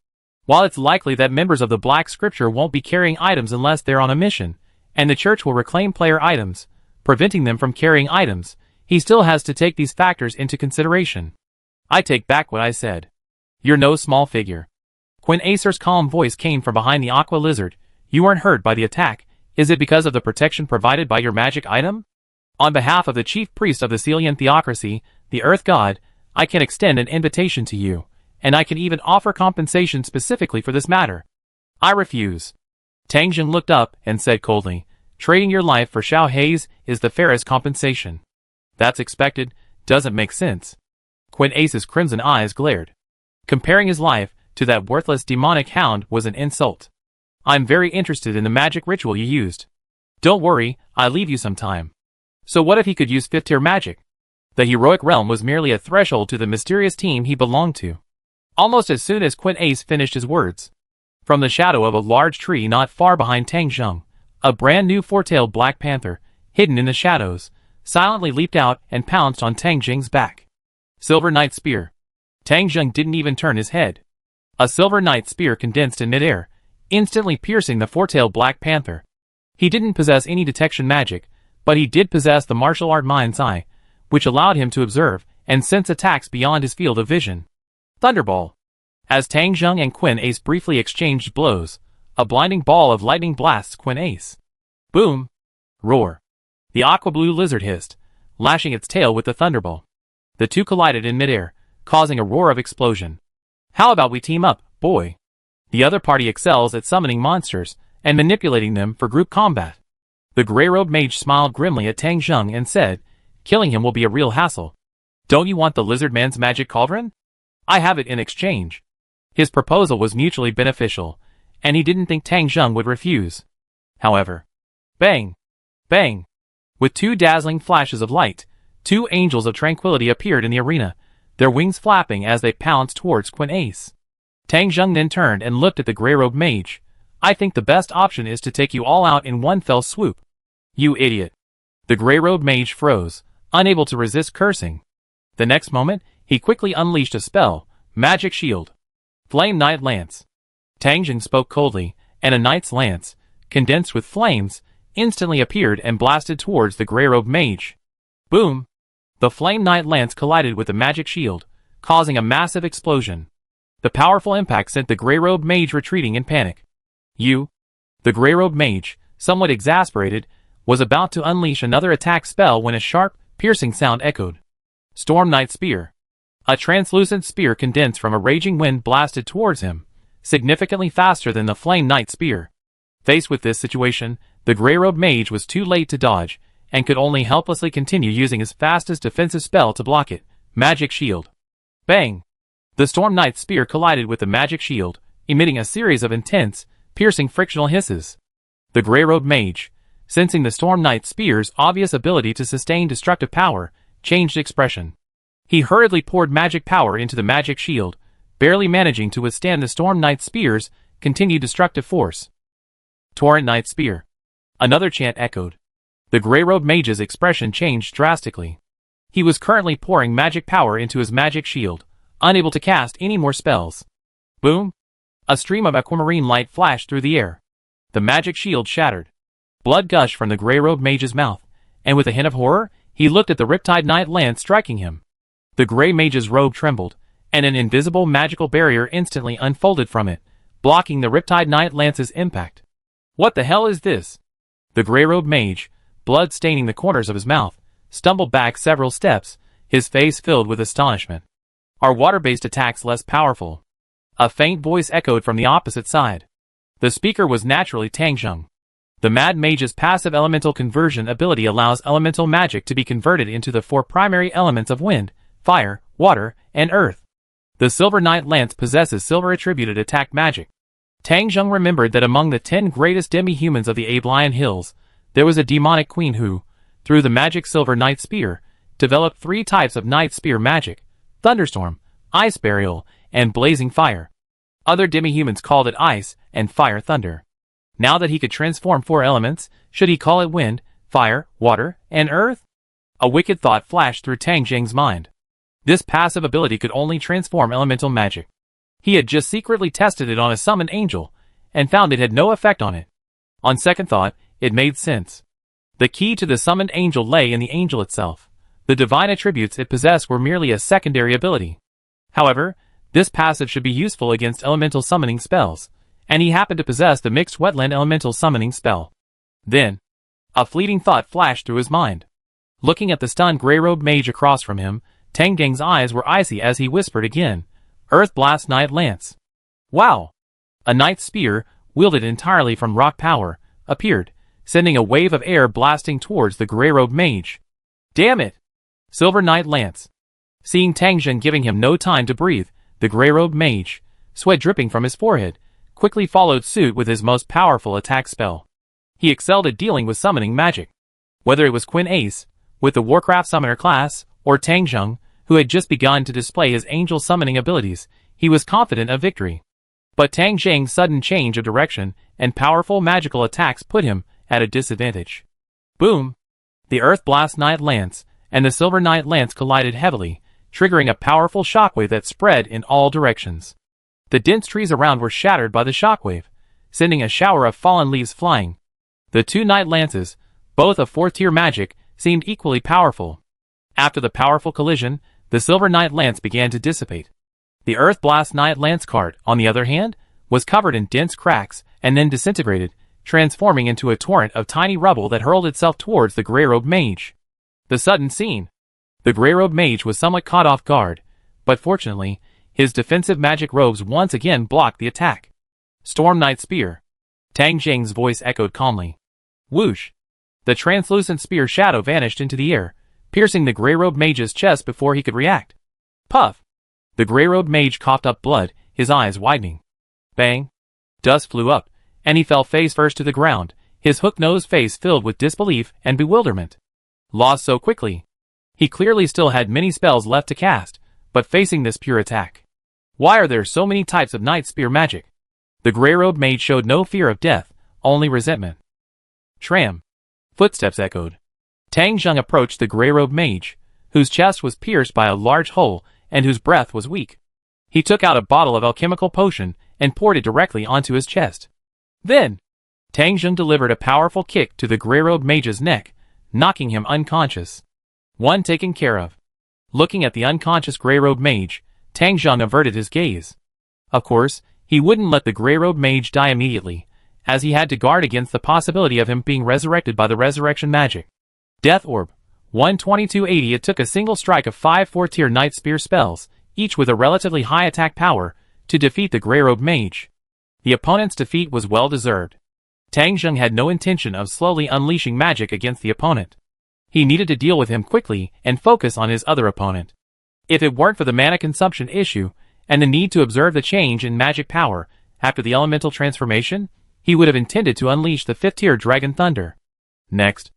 While it's likely that members of the Black Scripture won't be carrying items unless they're on a mission, and the church will reclaim player items, preventing them from carrying items, he still has to take these factors into consideration. I take back what I said. You're no small figure. Quinace's calm voice came from behind the aqua lizard. You weren't hurt by the attack. Is it because of the protection provided by your magic item? On behalf of the chief priest of the Celian theocracy, the earth god, I can extend an invitation to you, and I can even offer compensation specifically for this matter. I refuse. Tang Zheng looked up and said coldly, trading your life for Xiao Hei's is the fairest compensation. That's expected, doesn't make sense. Quinace's crimson eyes glared. Comparing his life to that worthless demonic hound was an insult. I'm very interested in the magic ritual you used. Don't worry, I'll leave you some time. So what if he could use 5th-tier magic? The heroic realm was merely a threshold to the mysterious team he belonged to. Almost as soon as Quinace finished his words, from the shadow of a large tree not far behind Tang Zheng, a brand new 4-tailed Black Panther, hidden in the shadows, silently leaped out and pounced on Tang Zheng's back. Silver Knight Spear. Tang Zheng didn't even turn his head. A Silver Knight Spear condensed in midair, instantly piercing the 4-tailed Black Panther. He didn't possess any detection magic, but he did possess the martial art mind's eye, which allowed him to observe and sense attacks beyond his field of vision. Thunderball. As Tang Zheng and Quinace briefly exchanged blows, a blinding ball of lightning blasts Quinace. Boom! Roar. The aqua-blue lizard hissed, lashing its tail with the thunderball. The two collided in midair, causing a roar of explosion. How about we team up, boy? The other party excels at summoning monsters and manipulating them for group combat. The gray-robed mage smiled grimly at Tang Zheng and said, killing him will be a real hassle. Don't you want the lizard man's magic cauldron? I have it in exchange. His proposal was mutually beneficial, and he didn't think Tang Zheng would refuse. However, bang! Bang! With two dazzling flashes of light, two angels of tranquility appeared in the arena, their wings flapping as they pounced towards Quinace. Tang Zheng then turned and looked at the gray-robed mage. I think the best option is to take you all out in one fell swoop. You idiot. The gray-robed mage froze, unable to resist cursing. The next moment, he quickly unleashed a spell, Magic Shield. Flame Knight Lance. Tang Zheng spoke coldly, and a knight's lance, condensed with flames, instantly appeared and blasted towards the gray-robed mage. Boom! The flame knight lance collided with the magic shield, causing a massive explosion. The powerful impact sent the gray-robed mage retreating in panic. The gray-robed mage, somewhat exasperated, was about to unleash another attack spell when a sharp, piercing sound echoed. Storm Knight Spear. A translucent spear condensed from a raging wind blasted towards him, significantly faster than the Flame Knight Spear. Faced with this situation, the gray-robed mage was too late to dodge, and could only helplessly continue using his fastest defensive spell to block it, Magic Shield. Bang! The Storm Knight's spear collided with the magic shield, emitting a series of intense, piercing frictional hisses. The gray-robed mage, sensing the Storm Knight's spear's obvious ability to sustain destructive power, changed expression. He hurriedly poured magic power into the magic shield, barely managing to withstand the Storm Knight's spear's continued destructive force. Torrent Knight Spear. Another chant echoed. The gray-robed mage's expression changed drastically. He was currently pouring magic power into his magic shield, unable to cast any more spells. Boom! A stream of aquamarine light flashed through the air. The magic shield shattered. Blood gushed from the gray-robed mage's mouth, and with a hint of horror, he looked at the Riptide Knight lance striking him. The gray mage's robe trembled, and an invisible magical barrier instantly unfolded from it, blocking the Riptide Knight lance's impact. What the hell is this? The gray-robed mage, blood staining the corners of his mouth, stumbled back several steps, his face filled with astonishment. Are water-based attacks less powerful? A faint voice echoed from the opposite side. The speaker was naturally Tangjung. The Mad Mage's passive elemental conversion ability allows elemental magic to be converted into the 4 primary elements of wind, fire, water, and earth. The Silver Knight Lance possesses silver-attributed attack magic. Tangjung remembered that among the 10 greatest demi-humans of the Ablion Hills, there was a demonic queen who, through the magic Silver Knight Spear, developed 3 types of Knight Spear magic: Thunderstorm, Ice Burial, and Blazing Fire. Other demi-humans called it Ice and Fire Thunder. Now that he could transform 4 elements, should he call it wind, fire, water, and earth? A wicked thought flashed through Tangjung's mind. This passive ability could only transform elemental magic. He had just secretly tested it on a summoned angel, and found it had no effect on it. On second thought, it made sense. The key to the summoned angel lay in the angel itself. The divine attributes it possessed were merely a secondary ability. However, this passive should be useful against elemental summoning spells, and he happened to possess the mixed wetland elemental summoning spell. Then, a fleeting thought flashed through his mind. Looking at the stunned gray-robed mage across from him, Tangjung's eyes were icy as he whispered again, Earth Blast Knight Lance. Wow! A Knight Spear, wielded entirely from rock power, appeared, sending a wave of air blasting towards the gray-robed mage. Damn it! Silver Knight Lance. Seeing Tangjung giving him no time to breathe, the gray-robed mage, sweat dripping from his forehead, quickly followed suit with his most powerful attack spell. He excelled at dealing with summoning magic. Whether it was Quinn Ace, with the Warcraft Summoner class, or Tangjung, who had just begun to display his angel summoning abilities, he was confident of victory. But Tangjung's sudden change of direction and powerful magical attacks put him at a disadvantage. Boom! The Earth Blast Knight Lance and the Silver Knight Lance collided heavily, triggering a powerful shockwave that spread in all directions. The dense trees around were shattered by the shockwave, sending a shower of fallen leaves flying. The 2 Knight Lances, both of 4th-tier magic, seemed equally powerful. After the powerful collision, the Silver Knight Lance began to dissipate. The Earth Blast Knight Lance cart, on the other hand, was covered in dense cracks and then disintegrated, transforming into a torrent of tiny rubble that hurled itself towards the gray-robed mage. The sudden scene. The gray-robed mage was somewhat caught off guard, but fortunately, his defensive magic robes once again blocked the attack. Storm Knight Spear. Tangjung's voice echoed calmly. Whoosh! The translucent spear shadow vanished into the air, piercing the gray-robed mage's chest before he could react. Puff! The gray-robed mage coughed up blood, his eyes widening. Bang! Dust flew up, and he fell face first to the ground, his hook-nosed face filled with disbelief and bewilderment. Lost so quickly. He clearly still had many spells left to cast, but facing this pure attack. Why are there so many types of Knight Spear magic? The gray-robed mage showed no fear of death, only resentment. Tram. Footsteps echoed. Tangjung approached the gray-robed mage, whose chest was pierced by a large hole and whose breath was weak. He took out a bottle of alchemical potion and poured it directly onto his chest. Then, Tang Zheng delivered a powerful kick to the grey-robed mage's neck, knocking him unconscious. One taken care of. Looking at the unconscious grey-robed mage, Tang Zheng averted his gaze. Of course, he wouldn't let the grey-robed mage die immediately, as he had to guard against the possibility of him being resurrected by the resurrection magic. Death Orb. 12280. It took a single strike of 5 4-tier Night Spear spells, each with a relatively high attack power, to defeat the grey-robed mage. The opponent's defeat was well-deserved. Tang Zheng had no intention of slowly unleashing magic against the opponent. He needed to deal with him quickly and focus on his other opponent. If it weren't for the mana consumption issue, and the need to observe the change in magic power after the elemental transformation, he would have intended to unleash the 5th-tier Dragon Thunder. Next,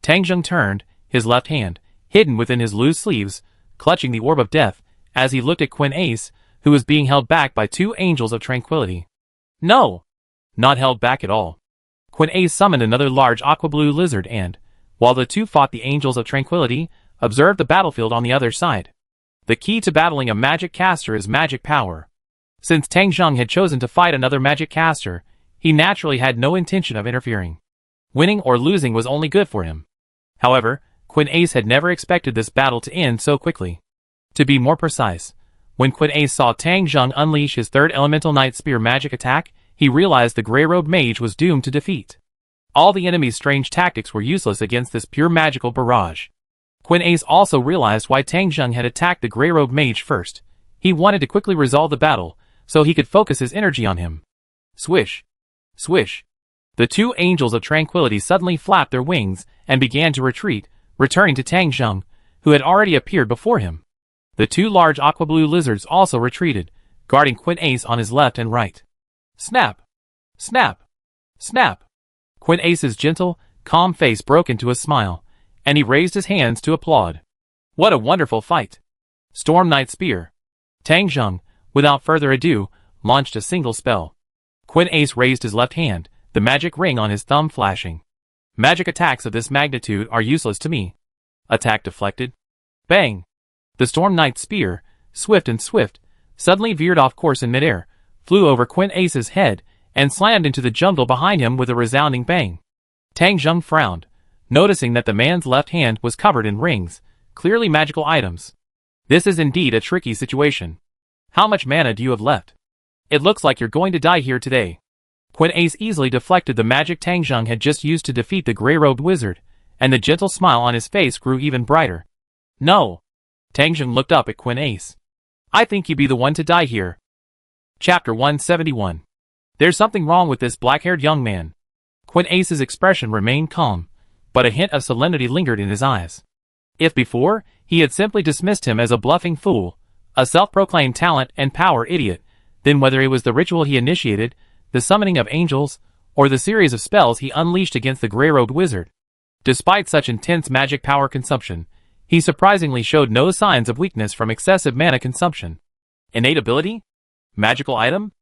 Tang Zheng turned, his left hand, hidden within his loose sleeves, clutching the Orb of Death, as he looked at Renase, who was being held back by 2 Angels of Tranquility. No! Not held back at all. Renase summoned another large aqua-blue lizard and, while the two fought the Angels of Tranquility, observed the battlefield on the other side. The key to battling a magic caster is magic power. Since Tang Zheng had chosen to fight another magic caster, he naturally had no intention of interfering. Winning or losing was only good for him. However, Renase had never expected this battle to end so quickly. To be more precise, when Renase saw Tang Zheng unleash his 3rd elemental Night Spear magic attack, he realized the grey-robed mage was doomed to defeat. All the enemy's strange tactics were useless against this pure magical barrage. Renase also realized why Tang Zheng had attacked the grey-robed mage first. He wanted to quickly resolve the battle, so he could focus his energy on him. Swish! Swish! The 2 Angels of Tranquility suddenly flapped their wings and began to retreat, returning to Tang Zheng, who had already appeared before him. The 2 large aqua-blue lizards also retreated, guarding Renase on his left and right. Snap! Snap! Snap! Renase's gentle, calm face broke into a smile, and he raised his hands to applaud. What a wonderful fight! Storm Night Spear. Tang Zheng, without further ado, launched a single spell. Renase raised his left hand, the magic ring on his thumb flashing. Magic attacks of this magnitude are useless to me. Attack deflected. Bang! The Storm Night Spear, swift, suddenly veered off course in midair, flew over Renase's head, and slammed into the jungle behind him with a resounding bang. Tang Zheng frowned, noticing that the man's left hand was covered in rings, clearly magical items. This is indeed a tricky situation. How much mana do you have left? It looks like you're going to die here today. Renase easily deflected the magic Tang Zheng had just used to defeat the grey-robed wizard, and the gentle smile on his face grew even brighter. No! Tang Zheng looked up at Renase. I think you be the one to die here. Chapter 171. There's something wrong with this black-haired young man. Renase's expression remained calm, but a hint of solemnity lingered in his eyes. If before, he had simply dismissed him as a bluffing fool, a self-proclaimed talent and power idiot, then whether it was the ritual he initiated, the summoning of angels, or the series of spells he unleashed against the grey-robed wizard, despite such intense magic power consumption, he surprisingly showed no signs of weakness from excessive mana consumption. Innate ability? Magical item?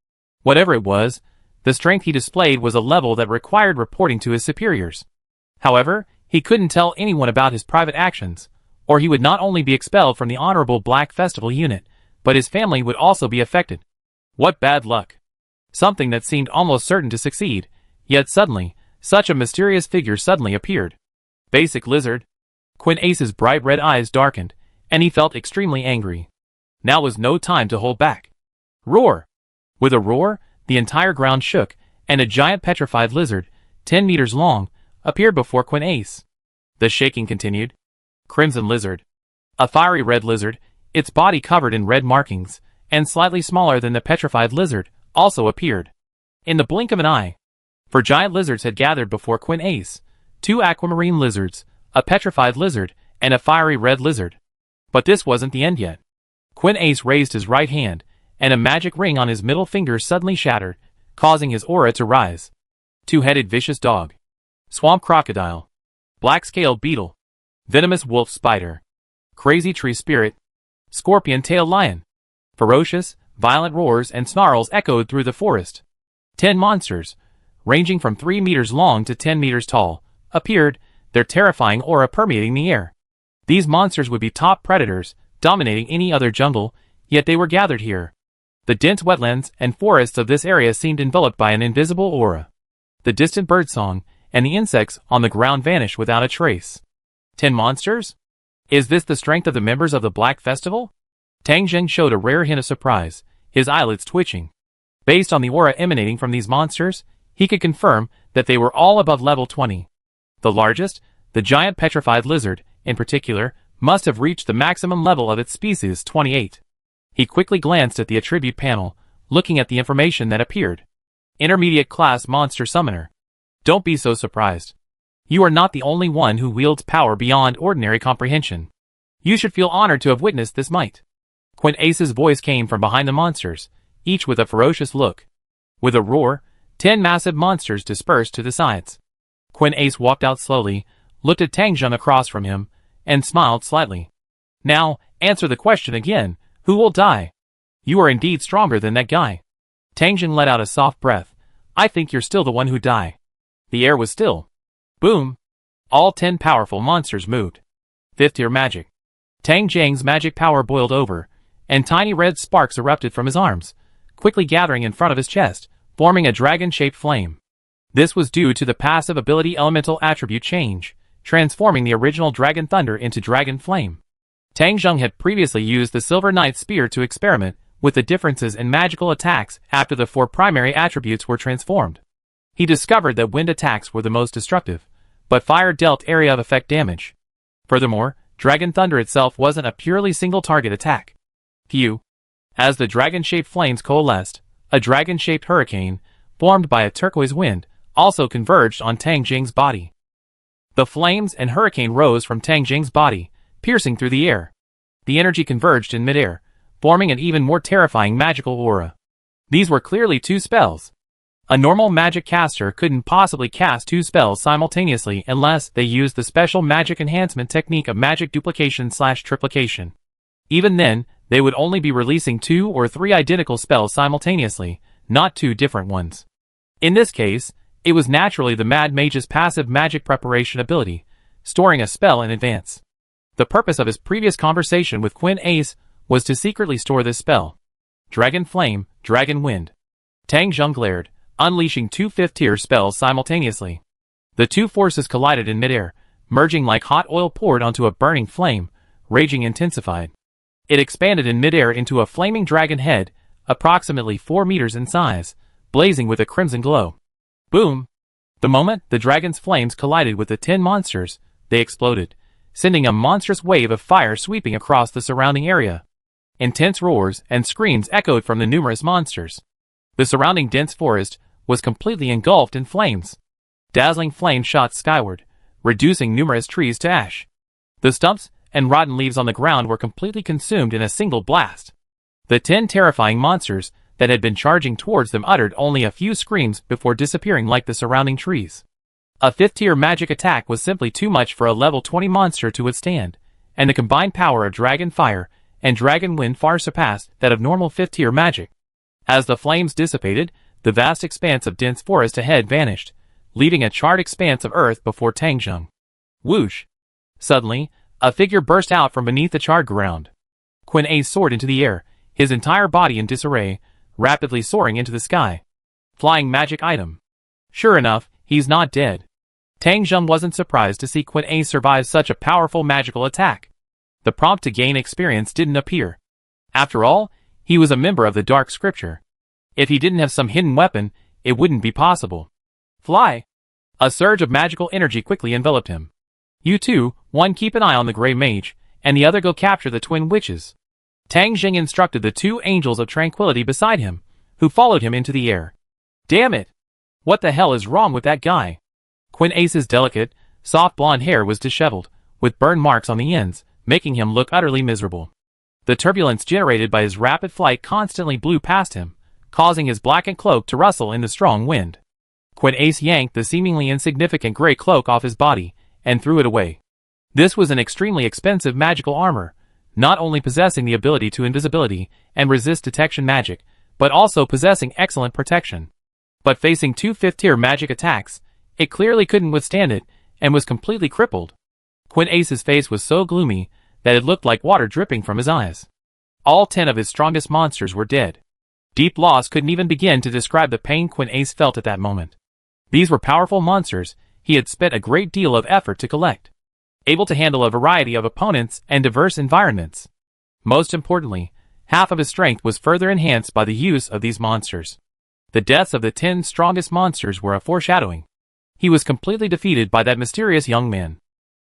Whatever it was, the strength he displayed was a level that required reporting to his superiors. However, he couldn't tell anyone about his private actions, or he would not only be expelled from the Honorable Black Festival unit, but his family would also be affected. What bad luck. Something that seemed almost certain to succeed, yet suddenly, such a mysterious figure suddenly appeared. Basic lizard. Renase's bright red eyes darkened, and he felt extremely angry. Now was no time to hold back. Roar! With a roar, the entire ground shook, and a giant petrified lizard, 10 meters long, appeared before Renase. The shaking continued. Crimson lizard. A fiery red lizard, its body covered in red markings, and slightly smaller than the petrified lizard, also appeared. In the blink of an eye. For giant lizards had gathered before Renase, 2 aquamarine lizards, a petrified lizard, and a fiery red lizard. But this wasn't the end yet. Renase raised his right hand, and a magic ring on his middle finger suddenly shattered, causing his aura to rise. 2-headed vicious dog. Swamp crocodile. Black-scaled beetle. Venomous wolf spider. Crazy tree spirit. Scorpion tail lion. Ferocious, violent roars and snarls echoed through the forest. 10 monsters, ranging from 3 meters long to 10 meters tall, appeared, their terrifying aura permeating the air. These monsters would be top predators, dominating any other jungle, yet they were gathered here. The dense wetlands and forests of this area seemed enveloped by an invisible aura. the distant birdsong, and the insects on the ground vanished without a trace. 10 monsters? Is this the strength of the members of the Black Festival? Tang Jing showed a rare hint of surprise, his eyelids twitching. Based on the aura emanating from these monsters, he could confirm that they were all above level 20. The largest, the giant petrified lizard, in particular, must have reached the maximum level of its species 28. He quickly glanced at the attribute panel, looking at the information that appeared. Intermediate class monster summoner. Don't be so surprised. You are not the only one who wields power beyond ordinary comprehension. You should feel honored to have witnessed this might. Ace's voice came from behind the monsters, each with a ferocious look. With a roar, 10 massive monsters dispersed to the sides. Ace walked out slowly, looked at Tang Jing across from him, and smiled slightly. Now, answer the question again, who will die? You are indeed stronger than that guy. Tang Jing let out a soft breath. I think you're still the one who die. The air was still. Boom! All 10 powerful monsters moved. 5th tier magic. Tang Jing's magic power boiled over, and tiny red sparks erupted from his arms, quickly gathering in front of his chest, forming a dragon-shaped flame. This was due to the passive ability elemental attribute change, transforming the original Dragon Thunder into Dragon Flame. Tang Jing had previously used the Silver Knight's Spear to experiment with the differences in magical attacks after the 4 primary attributes were transformed. He discovered that wind attacks were the most destructive, but fire dealt area of effect damage. Furthermore, Dragon Thunder itself wasn't a purely single-target attack. Phew. As the dragon-shaped flames coalesced, a dragon-shaped hurricane, formed by a turquoise wind, also converged on Tang Jing's body. The flames and hurricane rose from Tang Jing's body, piercing through the air. The energy converged in midair, forming an even more terrifying magical aura. These were clearly 2 spells. A normal magic caster couldn't possibly cast 2 spells simultaneously unless they used the special magic enhancement technique of magic duplication/triplication. Even then, they would only be releasing 2 or 3 identical spells simultaneously, not 2 different ones. In this case, it was naturally the Mad Mage's passive magic preparation ability, storing a spell in advance. The purpose of his previous conversation with Ace was to secretly store this spell. Dragon Flame, Dragon Wind. Tang Jing glared, unleashing 2 5th-tier spells simultaneously. The 2 forces collided in midair, merging like hot oil poured onto a burning flame, raging intensified. It expanded in midair into a flaming dragon head, approximately 4 meters in size, blazing with a crimson glow. Boom! The moment the dragon's flames collided with the 10 monsters, they exploded, sending a monstrous wave of fire sweeping across the surrounding area. Intense roars and screams echoed from the numerous monsters. The surrounding dense forest was completely engulfed in flames. Dazzling flames shot skyward, reducing numerous trees to ash. The stumps and rotten leaves on the ground were completely consumed in a single blast. The 10 terrifying monsters that had been charging towards them uttered only a few screams before disappearing like the surrounding trees. A 5th-tier magic attack was simply too much for a level 20 monster to withstand, and the combined power of Dragon Fire and Dragon Wind far surpassed that of normal 5th-tier magic. As the flames dissipated, the vast expanse of dense forest ahead vanished, leaving a charred expanse of earth before Tang Jing. Whoosh! Suddenly, a figure burst out from beneath the charred ground. Ace soared into the air, his entire body in disarray, rapidly soaring into the sky. Flying magic item. Sure enough, he's not dead. Tang Jing wasn't surprised to see Ace survive such a powerful magical attack. The prompt to gain experience didn't appear. After all, he was a member of the Dark Scripture. If he didn't have some hidden weapon, it wouldn't be possible. Fly! A surge of magical energy quickly enveloped him. You two, one keep an eye on the Grey Mage, and the other go capture the twin witches. Tang Jing instructed the 2 angels of tranquility beside him, who followed him into the air. Damn it! What the hell is wrong with that guy? Ace's delicate, soft blonde hair was disheveled, with burn marks on the ends, making him look utterly miserable. The turbulence generated by his rapid flight constantly blew past him, causing his blackened cloak to rustle in the strong wind. Ace yanked the seemingly insignificant gray cloak off his body, and threw it away. This was an extremely expensive magical armor, not only possessing the ability to invisibility and resist detection magic, but also possessing excellent protection. But facing 2 5th-tier magic attacks, it clearly couldn't withstand it, and was completely crippled. Ace's face was so gloomy that it looked like water dripping from his eyes. All 10 of his strongest monsters were dead. Deep loss couldn't even begin to describe the pain Ace felt at that moment. These were powerful monsters he had spent a great deal of effort to collect, able to handle a variety of opponents and diverse environments. Most importantly, half of his strength was further enhanced by the use of these monsters. The deaths of the 10 strongest monsters were a foreshadowing. He was completely defeated by that mysterious young man.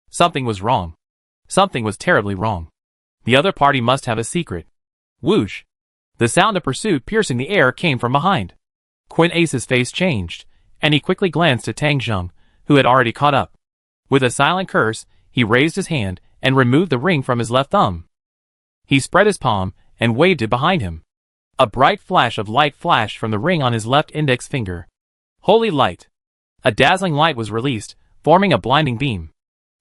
Something was wrong. Something was terribly wrong. The other party must have a secret. Whoosh! The sound of pursuit piercing the air came from behind. Ace's face changed, and he quickly glanced at Tang Zheng, who had already caught up. With a silent curse, he raised his hand and removed the ring from his left thumb. He spread his palm and waved it behind him. A bright flash of light flashed from the ring on his left index finger. Holy light! A dazzling light was released, forming a blinding beam.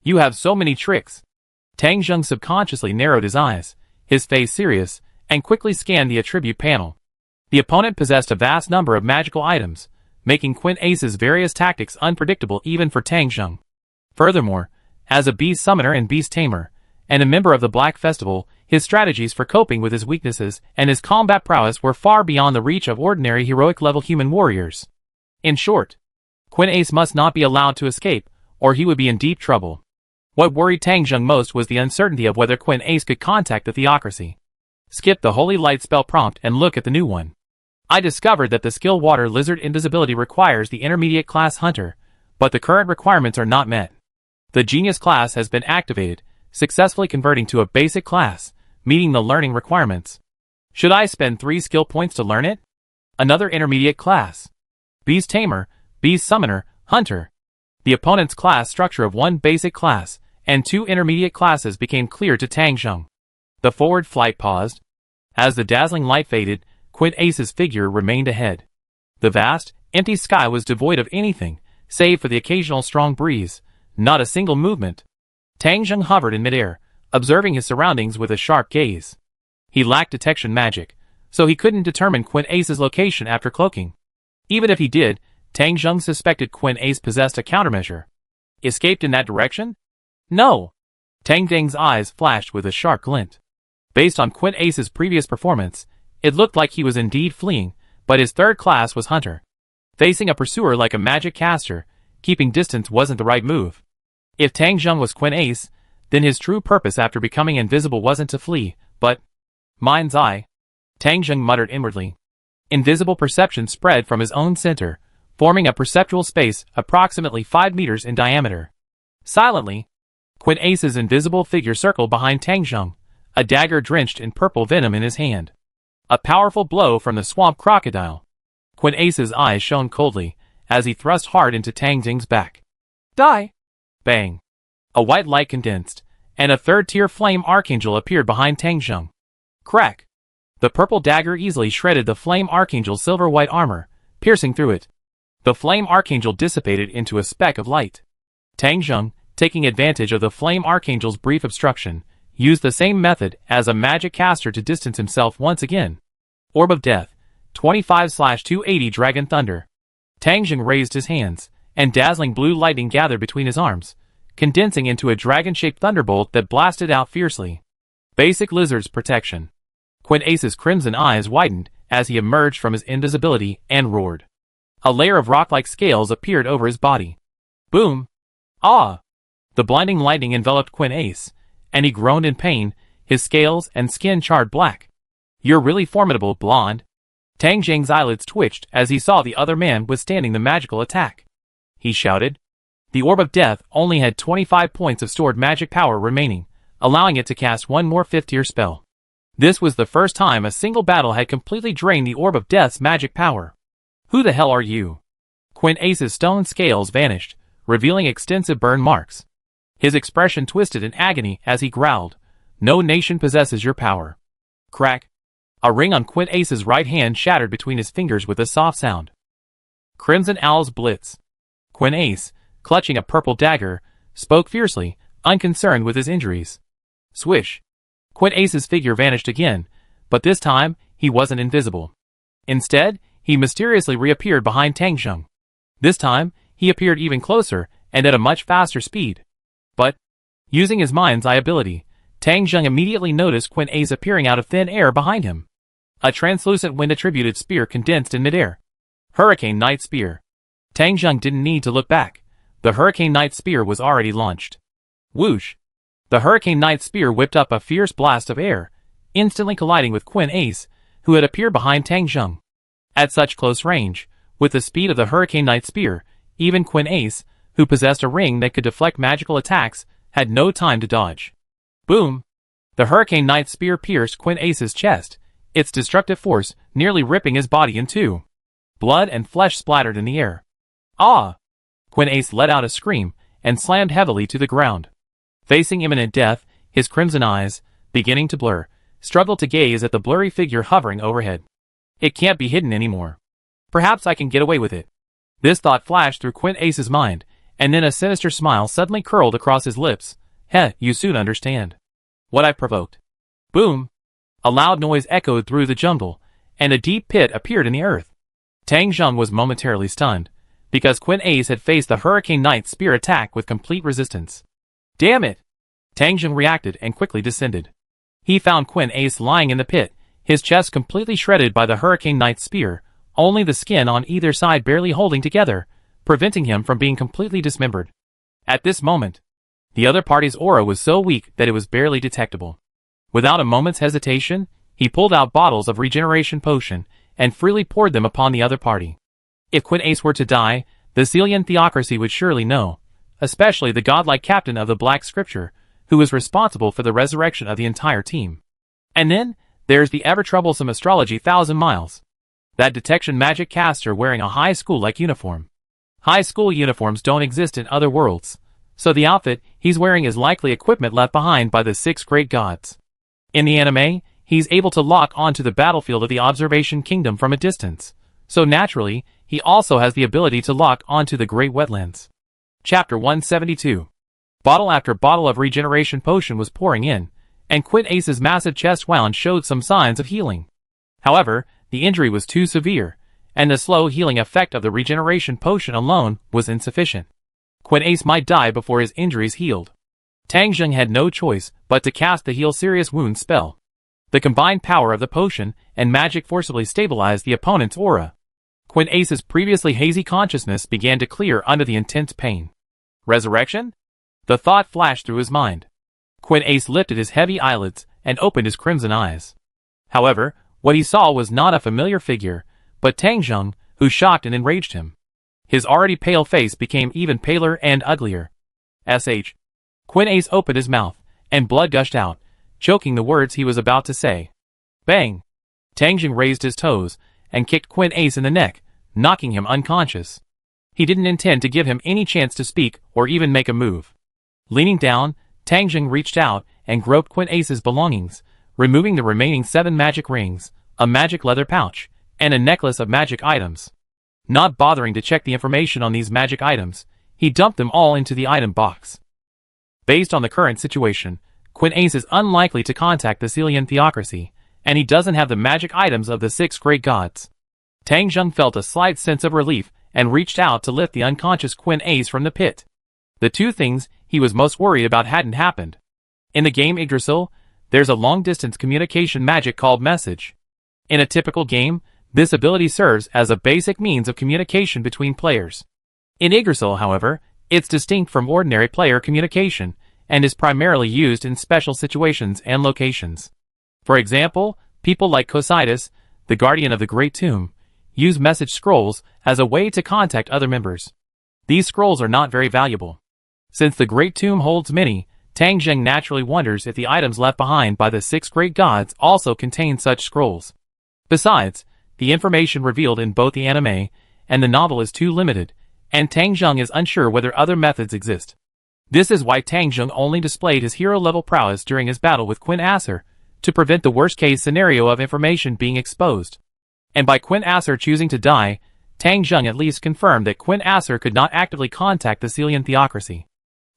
You have so many tricks. Tang Zheng subconsciously narrowed his eyes, his face serious, and quickly scanned the attribute panel. The opponent possessed a vast number of magical items, making Ace's various tactics unpredictable even for Tang Zheng. Furthermore, as a beast summoner and beast tamer, and a member of the Black Festival, his strategies for coping with his weaknesses and his combat prowess were far beyond the reach of ordinary heroic-level human warriors. In short, Ace must not be allowed to escape, or he would be in deep trouble. What worried Tang Zheng most was the uncertainty of whether Ace could contact the theocracy. Skip the Holy Light spell prompt and look at the new one. I discovered that the skill Water Lizard Invisibility requires the intermediate class Hunter, but the current requirements are not met. The Genius class has been activated, successfully converting to a basic class, meeting the learning requirements. Should I spend 3 skill points to learn it? Another intermediate class. Beast Tamer, Beast Summoner, Hunter. The opponent's class structure of 1 basic class and 2 intermediate classes became clear to Tang Zheng. The forward flight paused. As the dazzling light faded, Ace's figure remained ahead. The vast, empty sky was devoid of anything, save for the occasional strong breeze, not a single movement. Tang Zheng hovered in midair, observing his surroundings with a sharp gaze. He lacked detection magic, so he couldn't determine Ace's location after cloaking. Even if he did, Tang Zheng suspected Ace possessed a countermeasure. Escaped in that direction? No! Tang Zheng's eyes flashed with a sharp glint. Based on Ace's previous performance, it looked like he was indeed fleeing, but his third class was Hunter. Facing a pursuer like a magic caster, keeping distance wasn't the right move. If Tang Zheng was Ace, then his true purpose after becoming invisible wasn't to flee, but... Mind's eye. Tang Zheng muttered inwardly. Invisible perception spread from his own center, forming a perceptual space approximately 5 meters in diameter. Silently, Ace's invisible figure circled behind Tang Zheng, a dagger drenched in purple venom in his hand. A powerful blow from the swamp crocodile. Ace's eyes shone coldly, as he thrust hard into Tang Zheng's back. Die! Bang! A white light condensed, and a third-tier flame archangel appeared behind Tang Zheng. Crack! The purple dagger easily shredded the flame archangel's silver-white armor, piercing through it. The flame archangel dissipated into a speck of light. Tang Zheng, taking advantage of the flame archangel's brief obstruction, used the same method as a magic caster to distance himself once again. Orb of Death, 25/280 Dragon Thunder. Tang Zheng raised his hands, and dazzling blue lightning gathered between his arms, condensing into a dragon-shaped thunderbolt that blasted out fiercely. Basic Lizard's Protection. Ace's crimson eyes widened as he emerged from his invisibility and roared. A layer of rock-like scales appeared over his body. Boom! Ah! The blinding lightning enveloped Ace, and he groaned in pain, his scales and skin charred black. You're really formidable, blonde. Tang Zheng's eyelids twitched as he saw the other man withstanding the magical attack. He shouted. The Orb of Death only had 25 points of stored magic power remaining, allowing it to cast one more 5th-tier spell. This was the first time a single battle had completely drained the Orb of Death's magic power. Who the hell are you? Ace's stone scales vanished, revealing extensive burn marks. His expression twisted in agony as he growled, No nation possesses your power. Crack. A ring on Ace's right hand shattered between his fingers with a soft sound. Crimson Owl's Blitz. Ace, clutching a purple dagger, spoke fiercely, unconcerned with his injuries. Swish. Ace's figure vanished again, but this time, he wasn't invisible. Instead, he mysteriously reappeared behind Tang Zheng. This time, he appeared even closer, and at a much faster speed. But, using his mind's eye ability, Tang Zheng immediately noticed Ace appearing out of thin air behind him. A translucent wind-attributed spear condensed in midair. Hurricane Knight Spear. Tang Zheng didn't need to look back. The Hurricane Knight Spear was already launched. Whoosh! The Hurricane Knight Spear whipped up a fierce blast of air, instantly colliding with Quinn Ace, who had appeared behind Tang Zheng. At such close range, with the speed of the Hurricane Knight Spear, even Quinn Ace, who possessed a ring that could deflect magical attacks, had no time to dodge. Boom! The Hurricane Knight Spear pierced Quinn Ace's chest, its destructive force nearly ripping his body in two. Blood and flesh splattered in the air. Ah! Quinn Ace let out a scream and slammed heavily to the ground. Facing imminent death, his crimson eyes, beginning to blur, struggled to gaze at the blurry figure hovering overhead. It can't be hidden anymore. Perhaps I can get away with it. This thought flashed through Quinn Ace's mind, and then a sinister smile suddenly curled across his lips. Heh, you soon understand what I've provoked. Boom! A loud noise echoed through the jungle, and a deep pit appeared in the earth. Tang Zheng was momentarily stunned, because Quinn Ace had faced the Hurricane Knight Spear attack with complete resistance. Damn it! Tang Zheng reacted and quickly descended. He found Quinn Ace lying in the pit, his chest completely shredded by the Hurricane Knight Spear, only the skin on either side barely holding together, preventing him from being completely dismembered. At this moment, the other party's aura was so weak that it was barely detectable. Without a moment's hesitation, he pulled out bottles of regeneration potion and freely poured them upon the other party. If Quinn Ace were to die, the Celian theocracy would surely know, especially the godlike captain of the Black Scripture, who was responsible for the resurrection of the entire team. And then, there's the ever-troublesome Astrology 1000 Miles. That detection magic caster wearing a high school-like uniform. High school uniforms don't exist in other worlds, so the outfit he's wearing is likely equipment left behind by the 6 great gods. In the anime, he's able to lock onto the battlefield of the Observation Kingdom from a distance, so naturally, he also has the ability to lock onto the Great Wetlands. Chapter 172. Bottle after bottle of regeneration potion was pouring in, and Quinn Ace's massive chest wound showed some signs of healing. However, the injury was too severe, and the slow healing effect of the regeneration potion alone was insufficient. Quinn Ace might die before his injuries healed. Tang Zheng had no choice but to cast the Heal Serious Wounds spell. The combined power of the potion and magic forcibly stabilized the opponent's aura. Quinn Ace's previously hazy consciousness began to clear under the intense pain. Resurrection? The thought flashed through his mind. Quinn Ace lifted his heavy eyelids and opened his crimson eyes. However, what he saw was not a familiar figure, but Tang Zheng, who shocked and enraged him. His already pale face became even paler and uglier. "Sh." Quinn Ace opened his mouth, and blood gushed out, choking the words he was about to say. Bang! Tang Zheng raised his toes and kicked Quinn Ace in the neck, knocking him unconscious. He didn't intend to give him any chance to speak or even make a move. Leaning down, Tang Zheng reached out and groped Quinn Ace's belongings, removing the remaining 7 magic rings, a magic leather pouch, and a necklace of magic items. Not bothering to check the information on these magic items, he dumped them all into the item box. Based on the current situation, Quinn Ace is unlikely to contact the Celian theocracy, and he doesn't have the magic items of the 6 great gods. Tang Zheng felt a slight sense of relief and reached out to lift the unconscious Quinn Ace from the pit. The two things he was most worried about hadn't happened. In the game Yggdrasil, there's a long-distance communication magic called Message. In a typical game, this ability serves as a basic means of communication between players. In Yggdrasil, however, it's distinct from ordinary player communication, and is primarily used in special situations and locations. For example, people like Cocytus, the guardian of the Great Tomb, use message scrolls as a way to contact other members. These scrolls are not very valuable. Since the Great Tomb holds many, Tang Zheng naturally wonders if the items left behind by the 6 great gods also contain such scrolls. Besides, the information revealed in both the anime and the novel is too limited, and Tang Zheng is unsure whether other methods exist. This is why Tang Zheng only displayed his hero-level prowess during his battle with Quinn Acer, to prevent the worst-case scenario of information being exposed. And by Quinn Acer choosing to die, Tang Zheng at least confirmed that Quinn Acer could not actively contact the Celian theocracy.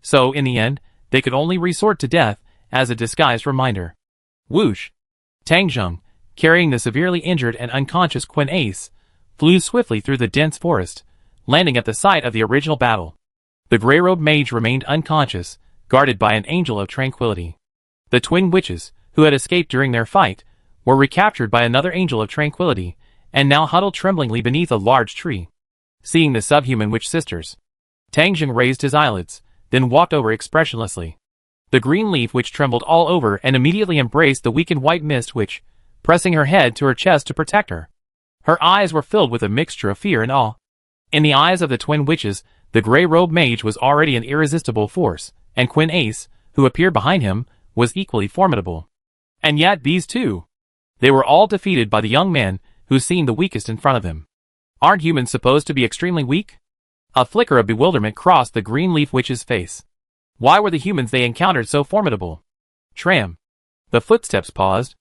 So, in the end, they could only resort to death as a disguised reminder. Whoosh! Tang Zheng, carrying the severely injured and unconscious Quinn Ace, flew swiftly through the dense forest, landing at the site of the original battle. The gray-robed mage remained unconscious, guarded by an angel of tranquility. The twin witches, who had escaped during their fight, were recaptured by another angel of tranquility, and now huddled tremblingly beneath a large tree. Seeing the subhuman witch sisters, Tang Jing raised his eyelids, then walked over expressionlessly. The green leaf witch trembled all over and immediately embraced the weakened white mist witch, pressing her head to her chest to protect her. Her eyes were filled with a mixture of fear and awe. In the eyes of the twin witches, the gray-robed mage was already an irresistible force, and Quinn Ace, who appeared behind him, was equally formidable. And yet these two, they were all defeated by the young man who seemed the weakest in front of him. Aren't humans supposed to be extremely weak? A flicker of bewilderment crossed the green leaf witch's face. Why were the humans they encountered so formidable? Tram. The footsteps paused.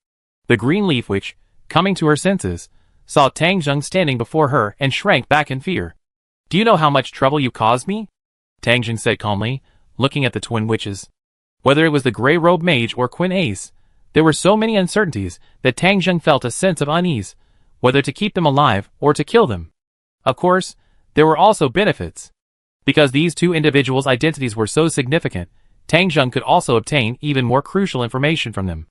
The green leaf witch, coming to her senses, saw Tang Jing standing before her and shrank back in fear. Do you know how much trouble you caused me? Tang Jing said calmly, looking at the twin witches. Whether it was the gray-robed mage or Quinn Ace, there were so many uncertainties that Tang Jing felt a sense of unease, whether to keep them alive or to kill them. Of course, there were also benefits. Because these two individuals' identities were so significant, Tang Jing could also obtain even more crucial information from them.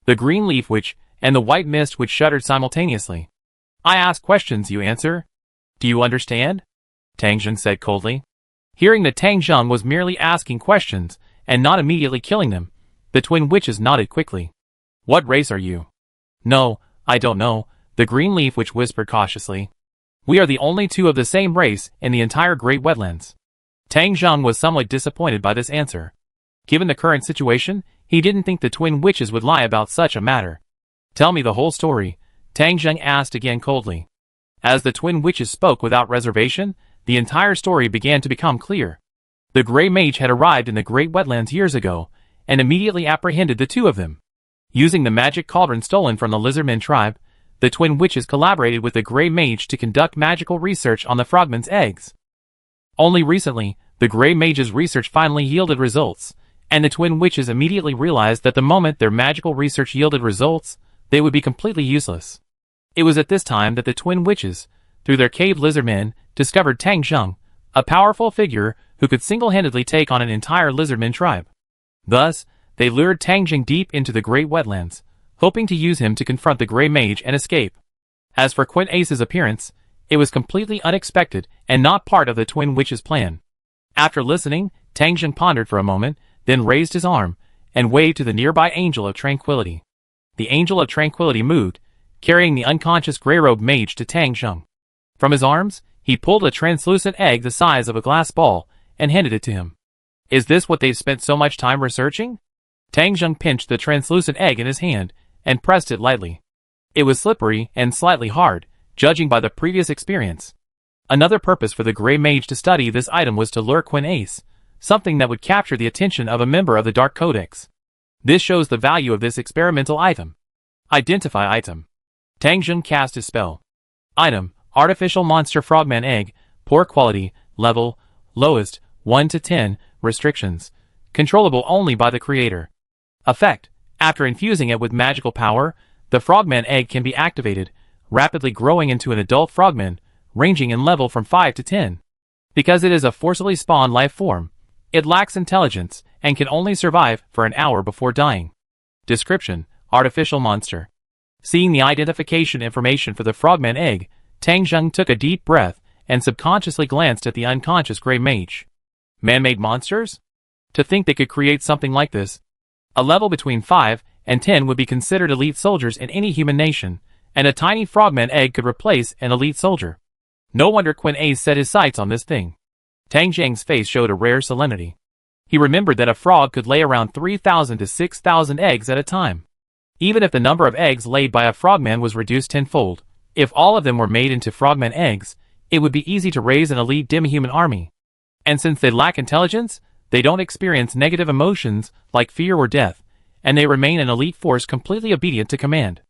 The green leaf witch and the white mist witch shuddered simultaneously. I ask questions, you answer. Do you understand? Tang Jing said coldly. Hearing that Tang Jing was merely asking questions and not immediately killing them, the twin witches nodded quickly. What race are you? No, I don't know, the green leaf witch whispered cautiously. We are the only two of the same race in the entire Great Wetlands. Tang Jing was somewhat disappointed by this answer. Given the current situation, he didn't think the twin witches would lie about such a matter. Tell me the whole story, Tang Jing asked again coldly. As the twin witches spoke without reservation, the entire story began to become clear. The Grey Mage had arrived in the Great Wetlands years ago, and immediately apprehended the two of them. Using the magic cauldron stolen from the Lizardmen tribe, the twin witches collaborated with the Grey Mage to conduct magical research on the frogmen's eggs. Only recently, the Grey Mage's research finally yielded results, and the twin witches immediately realized that the moment their magical research yielded results, they would be completely useless. It was at this time that the twin witches, through their cave lizardmen, discovered Tang Jing, a powerful figure who could single-handedly take on an entire lizardman tribe. Thus, they lured Tang Jing deep into the Great Wetlands, hoping to use him to confront the Grey Mage and escape. As for Quinn Ace's appearance, it was completely unexpected and not part of the twin witches' plan. After listening, Tang Jing pondered for a moment, then raised his arm, and waved to the nearby Angel of Tranquility. The Angel of Tranquility moved, carrying the unconscious grey-robed mage to Tang Jing. From his arms, he pulled a translucent egg the size of a glass ball, and handed it to him. Is this what they've spent so much time researching? Tang Jing pinched the translucent egg in his hand, and pressed it lightly. It was slippery and slightly hard, judging by the previous experience. Another purpose for the Grey Mage to study this item was to lure Quinn Ace, something that would capture the attention of a member of the Dark Codex. This shows the value of this experimental item. Identify item. Tang Jing cast his spell. Item, artificial monster frogman egg, poor quality, level, lowest, 1 to 10, restrictions. Controllable only by the creator. Effect, after infusing it with magical power, the frogman egg can be activated, rapidly growing into an adult frogman, ranging in level from 5 to 10. Because it is a forcibly spawned life form, it lacks intelligence, and can only survive for an hour before dying. Description, artificial monster. Seeing the identification information for the frogman egg, Tang Jing took a deep breath, and subconsciously glanced at the unconscious Grey Mage. Man-made monsters? To think they could create something like this. A level between 5 and 10 would be considered elite soldiers in any human nation, and a tiny frogman egg could replace an elite soldier. No wonder Quinn Ace set his sights on this thing. Tang Jing's face showed a rare solemnity. He remembered that a frog could lay around 3,000 to 6,000 eggs at a time. Even if the number of eggs laid by a frogman was reduced tenfold, if all of them were made into frogman eggs, it would be easy to raise an elite demi-human army. And since they lack intelligence, they don't experience negative emotions like fear or death, and they remain an elite force completely obedient to command.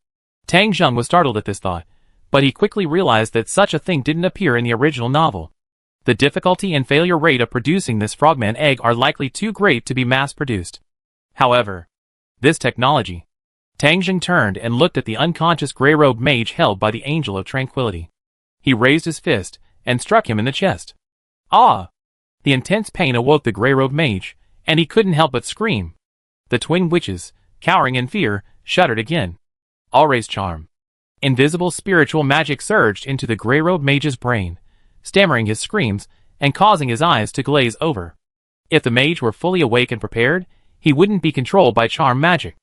Tang Jing was startled at this thought, but he quickly realized that such a thing didn't appear in the original novel. The difficulty and failure rate of producing this frogman egg are likely too great to be mass-produced. However, this technology... Tang Jing turned and looked at the unconscious grey-robed mage held by the Angel of Tranquility. He raised his fist and struck him in the chest. Ah! The intense pain awoke the grey-robed mage, and he couldn't help but scream. The twin witches, cowering in fear, shuddered again. Aura's charm. Invisible spiritual magic surged into the grey-robed mage's brain, stammering his screams and causing his eyes to glaze over. If the mage were fully awake and prepared, he wouldn't be controlled by charm magic.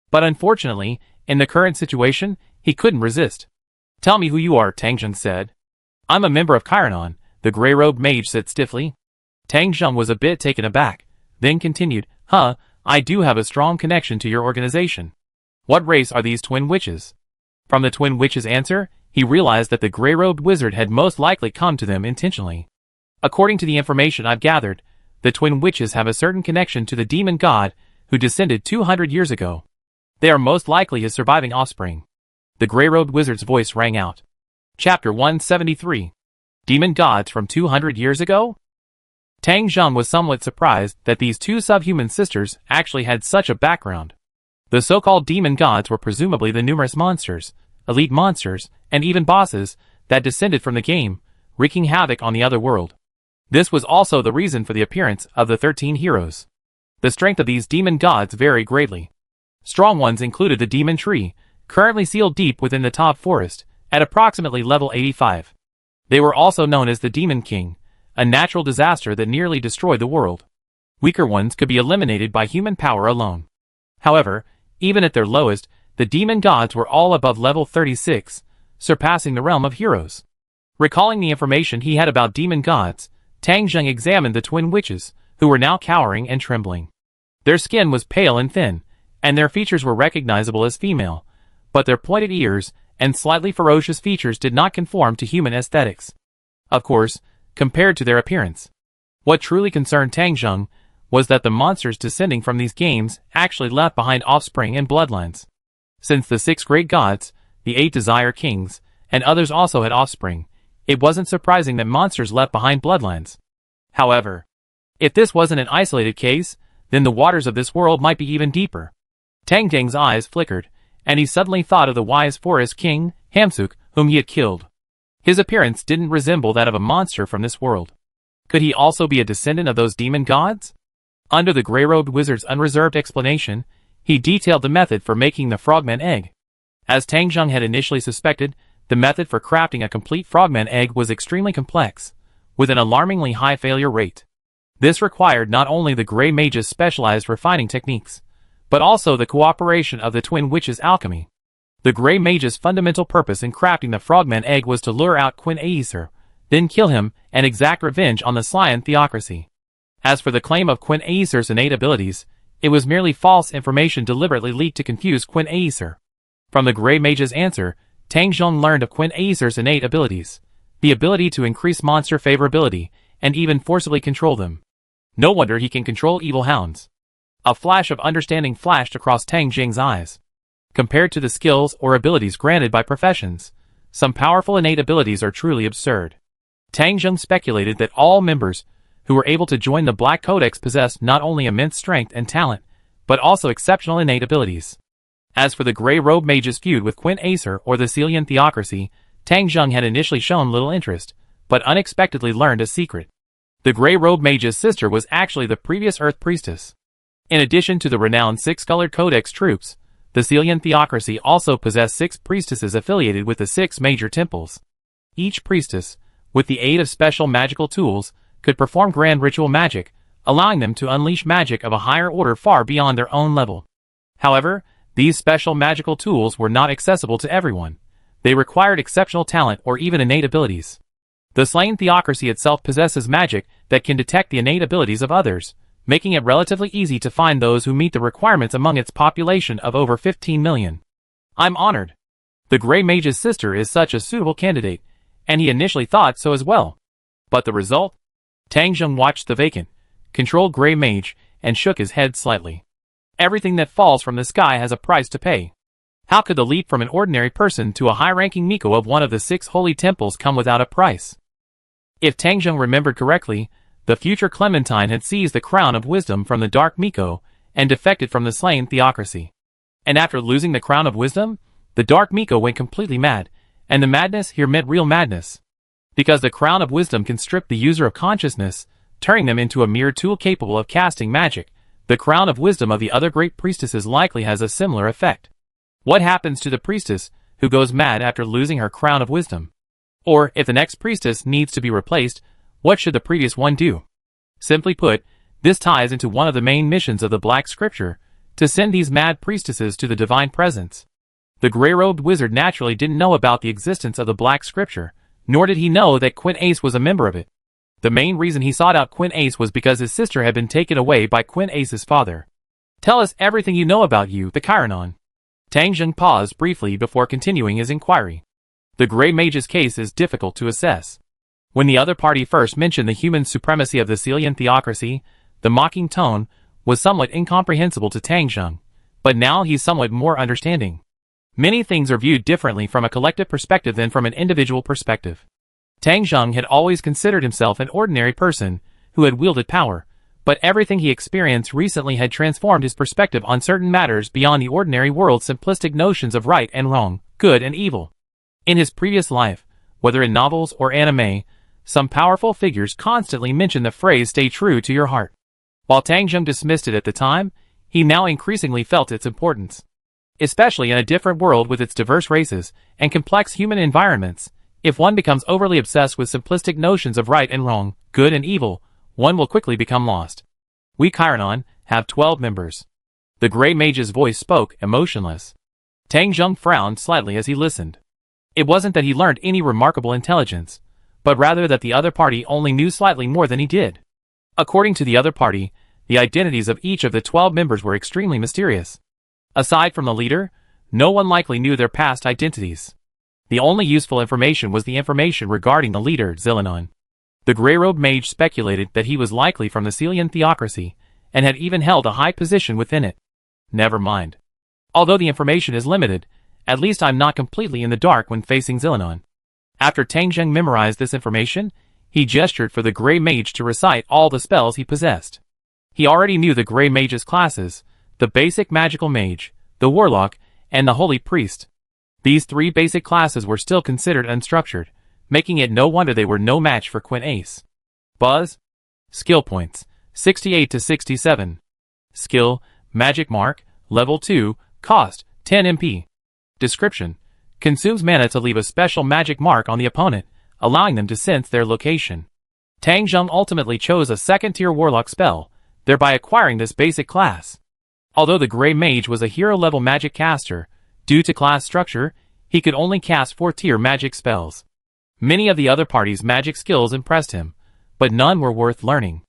But unfortunately, in the current situation, he couldn't resist. "Tell me who you are," Tang Zheng said. "I'm a member of Chironon," the gray-robed mage said stiffly. Tang Zheng was a bit taken aback, then continued, I do have a strong connection to your organization. What race are these twin witches?" From the twin witches' answer, he realized that the gray-robed wizard had most likely come to them intentionally. "According to the information I've gathered, the twin witches have a certain connection to the demon god who descended 200 years ago. They are most likely his surviving offspring." The gray-robed wizard's voice rang out. Chapter 173. Demon Gods from 200 years ago? Tang Zheng was somewhat surprised that these two subhuman sisters actually had such a background. The so-called demon gods were presumably the numerous monsters, elite monsters, and even bosses that descended from the game, wreaking havoc on the other world. This was also the reason for the appearance of the 13 heroes. The strength of these demon gods varied greatly. Strong ones included the demon tree, currently sealed deep within the top forest, at approximately level 85. They were also known as the Demon King, a natural disaster that nearly destroyed the world. Weaker ones could be eliminated by human power alone. However, even at their lowest, the demon gods were all above level 36, surpassing the realm of heroes. Recalling the information he had about demon gods, Tang Zheng examined the twin witches, who were now cowering and trembling. Their skin was pale and thin, and their features were recognizable as female, but their pointed ears and slightly ferocious features did not conform to human aesthetics. Of course, compared to their appearance. What truly concerned Tang Zheng was that the monsters descending from these games actually left behind offspring and bloodlines. Since the 6 great gods, the 8 desire kings, and others also had offspring, it wasn't surprising that monsters left behind bloodlines. However, if this wasn't an isolated case, then the waters of this world might be even deeper. Tang Zheng's eyes flickered, and he suddenly thought of the wise forest king, Hamsuk, whom he had killed. His appearance didn't resemble that of a monster from this world. Could he also be a descendant of those demon gods? Under the gray-robed wizard's unreserved explanation, he detailed the method for making the frogman egg. As Tang Zheng had initially suspected, the method for crafting a complete frogman egg was extremely complex, with an alarmingly high failure rate. This required not only the gray mage's specialized refining techniques, but also the cooperation of the twin witches' alchemy. The gray mage's fundamental purpose in crafting the frogman egg was to lure out Quinn Aesir, then kill him and exact revenge on the Scion theocracy. As for the claim of Quinn Aesir's innate abilities, it was merely false information deliberately leaked to confuse Quinn Aesir. From the gray mage's answer, Tang Zheng learned of Quinn Aesir's innate abilities, the ability to increase monster favorability and even forcibly control them. No wonder he can control evil hounds. A flash of understanding flashed across Tang Zheng's eyes. Compared to the skills or abilities granted by professions, some powerful innate abilities are truly absurd. Tang Zheng speculated that all members who were able to join the Black Codex possessed not only immense strength and talent, but also exceptional innate abilities. As for the gray-robe mage's feud with Quinn Aesir or the Scion theocracy, Tang Zheng had initially shown little interest, but unexpectedly learned a secret. The gray-robe mage's sister was actually the previous Earth Priestess. In addition to the renowned 6-colored Codex troops, the Scion theocracy also possessed 6 priestesses affiliated with the 6 major temples. Each priestess, with the aid of special magical tools, could perform grand ritual magic, allowing them to unleash magic of a higher order far beyond their own level. However, these special magical tools were not accessible to everyone. They required exceptional talent or even innate abilities. The Scion theocracy itself possesses magic that can detect the innate abilities of others, making it relatively easy to find those who meet the requirements among its population of over 15 million. I'm honored. The Grey Mage's sister is such a suitable candidate, and he initially thought so as well. But the result? Tang Zheng watched the vacant, controlled Grey Mage, and shook his head slightly. Everything that falls from the sky has a price to pay. How could the leap from an ordinary person to a high-ranking Miko of one of the 6 holy temples come without a price? If Tang Zheng remembered correctly, the future Clementine had seized the crown of wisdom from the Dark Miko and defected from the Scion theocracy. And after losing the crown of wisdom, the Dark Miko went completely mad, and the madness here meant real madness. Because the crown of wisdom can strip the user of consciousness, turning them into a mere tool capable of casting magic, the crown of wisdom of the other great priestesses likely has a similar effect. What happens to the priestess who goes mad after losing her crown of wisdom? Or, if the next priestess needs to be replaced, what should the previous one do? Simply put, this ties into one of the main missions of the Black Scripture, to send these mad priestesses to the divine presence. The gray-robed wizard naturally didn't know about the existence of the Black Scripture, nor did he know that Quinace was a member of it. The main reason he sought out Quinace was because his sister had been taken away by Quinace's father. Tell us everything you know about you, the Chironon. Tang Zheng paused briefly before continuing his inquiry. The Grey Mage's case is difficult to assess. When the other party first mentioned the human supremacy of the Celian theocracy, the mocking tone was somewhat incomprehensible to Tang Zheng, but now he's somewhat more understanding. Many things are viewed differently from a collective perspective than from an individual perspective. Tang Zheng had always considered himself an ordinary person who had wielded power, but everything he experienced recently had transformed his perspective on certain matters beyond the ordinary world's simplistic notions of right and wrong, good and evil. In his previous life, whether in novels or anime, some powerful figures constantly mentioned the phrase "stay true to your heart." While Tang Zheng dismissed it at the time, he now increasingly felt its importance. Especially in a different world with its diverse races and complex human environments, if one becomes overly obsessed with simplistic notions of right and wrong, good and evil, one will quickly become lost. We Chironon have 12 members. The Grey Mage's voice spoke, emotionless. Tang Zheng frowned slightly as he listened. It wasn't that he learned any remarkable intelligence, but rather that the other party only knew slightly more than he did. According to the other party, the identities of each of the 12 members were extremely mysterious. Aside from the leader, no one likely knew their past identities. The only useful information was the information regarding the leader, Zilinon. The grey-robed mage speculated that he was likely from the Celian theocracy, and had even held a high position within it. Never mind. Although the information is limited, at least I'm not completely in the dark when facing Zilinon. After Tang Zheng memorized this information, he gestured for the Grey Mage to recite all the spells he possessed. He already knew the Grey Mage's classes, the basic magical mage, the warlock, and the holy priest. These three basic classes were still considered unstructured, making it no wonder they were no match for Quinace. Buzz. Skill points, 68 to 67. Skill, magic mark, level 2, cost, 10 MP. Description: consumes mana to leave a special magic mark on the opponent, allowing them to sense their location. Tang Zheng ultimately chose a second-tier warlock spell, thereby acquiring this basic class. Although the Grey Mage was a hero-level magic caster, due to class structure, he could only cast 4th-tier magic spells. Many of the other party's magic skills impressed him, but none were worth learning.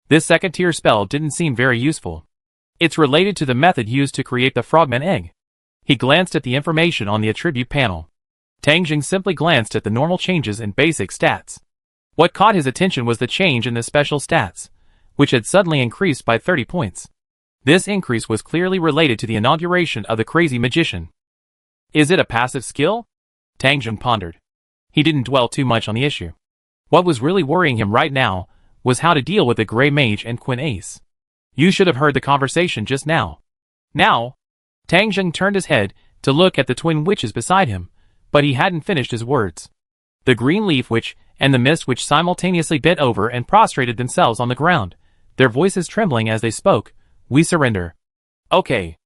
This second-tier spell didn't seem very useful. It's related to the method used to create the frogman egg. He glanced at the information on the attribute panel. Tang Zheng simply glanced at the normal changes in basic stats. What caught his attention was the change in the special stats, which had suddenly increased by 30 points. This increase was clearly related to the inauguration of the crazy magician. Is it a passive skill? Tang Zheng pondered. He didn't dwell too much on the issue. What was really worrying him right now was how to deal with the Grey Mage and Quinace. You should have heard the conversation just now. Now? Tang Zheng turned his head to look at the twin witches beside him, but he hadn't finished his words. The Green Leaf Witch and the Mist Witch simultaneously bent over and prostrated themselves on the ground, their voices trembling as they spoke. We surrender. Okay.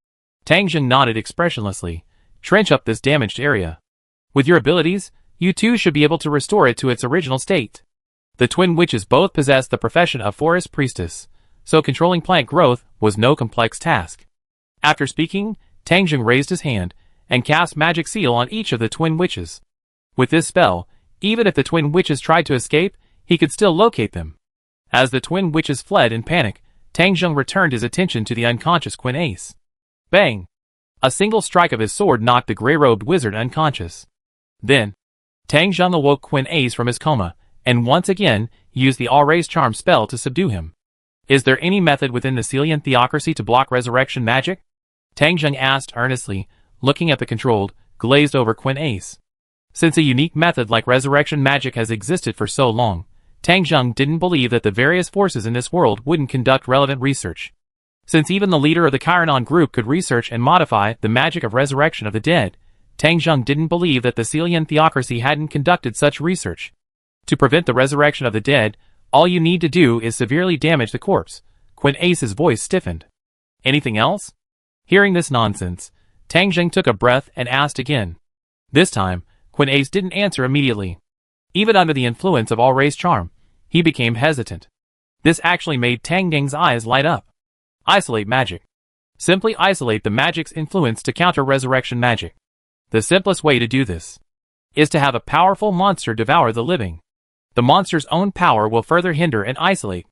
Tang Zheng nodded expressionlessly. Trench up this damaged area. With your abilities, you too should be able to restore it to its original state. The twin witches both possessed the profession of forest priestess, so controlling plant growth was no complex task. After speaking, Tang Zheng raised his hand and cast magic seal on each of the twin witches. With this spell, even if the twin witches tried to escape, he could still locate them. As the twin witches fled in panic, Tang Zheng returned his attention to the unconscious Quinace. Bang! A single strike of his sword knocked the grey-robed wizard unconscious. Then, Tang Zheng awoke Quinace from his coma, and once again used the All-Raise Charm spell to subdue him. Is there any method within the Celian theocracy to block resurrection magic? Tang Zheng asked earnestly, looking at the controlled, glazed-over Quinace. Since a unique method like resurrection magic has existed for so long, Tang Zheng didn't believe that the various forces in this world wouldn't conduct relevant research. Since even the leader of the Chironon group could research and modify the magic of resurrection of the dead, Tang Zheng didn't believe that the Celian theocracy hadn't conducted such research. To prevent the resurrection of the dead, all you need to do is severely damage the corpse. Quinace's voice stiffened. Anything else? Hearing this nonsense, Tang Zheng took a breath and asked again. This time, Quinace didn't answer immediately. Even under the influence of all-race charm, he became hesitant. This actually made Tang Ying's eyes light up. Isolate magic. Simply isolate the magic's influence to counter resurrection magic. The simplest way to do this is to have a powerful monster devour the living. The monster's own power will further hinder and isolate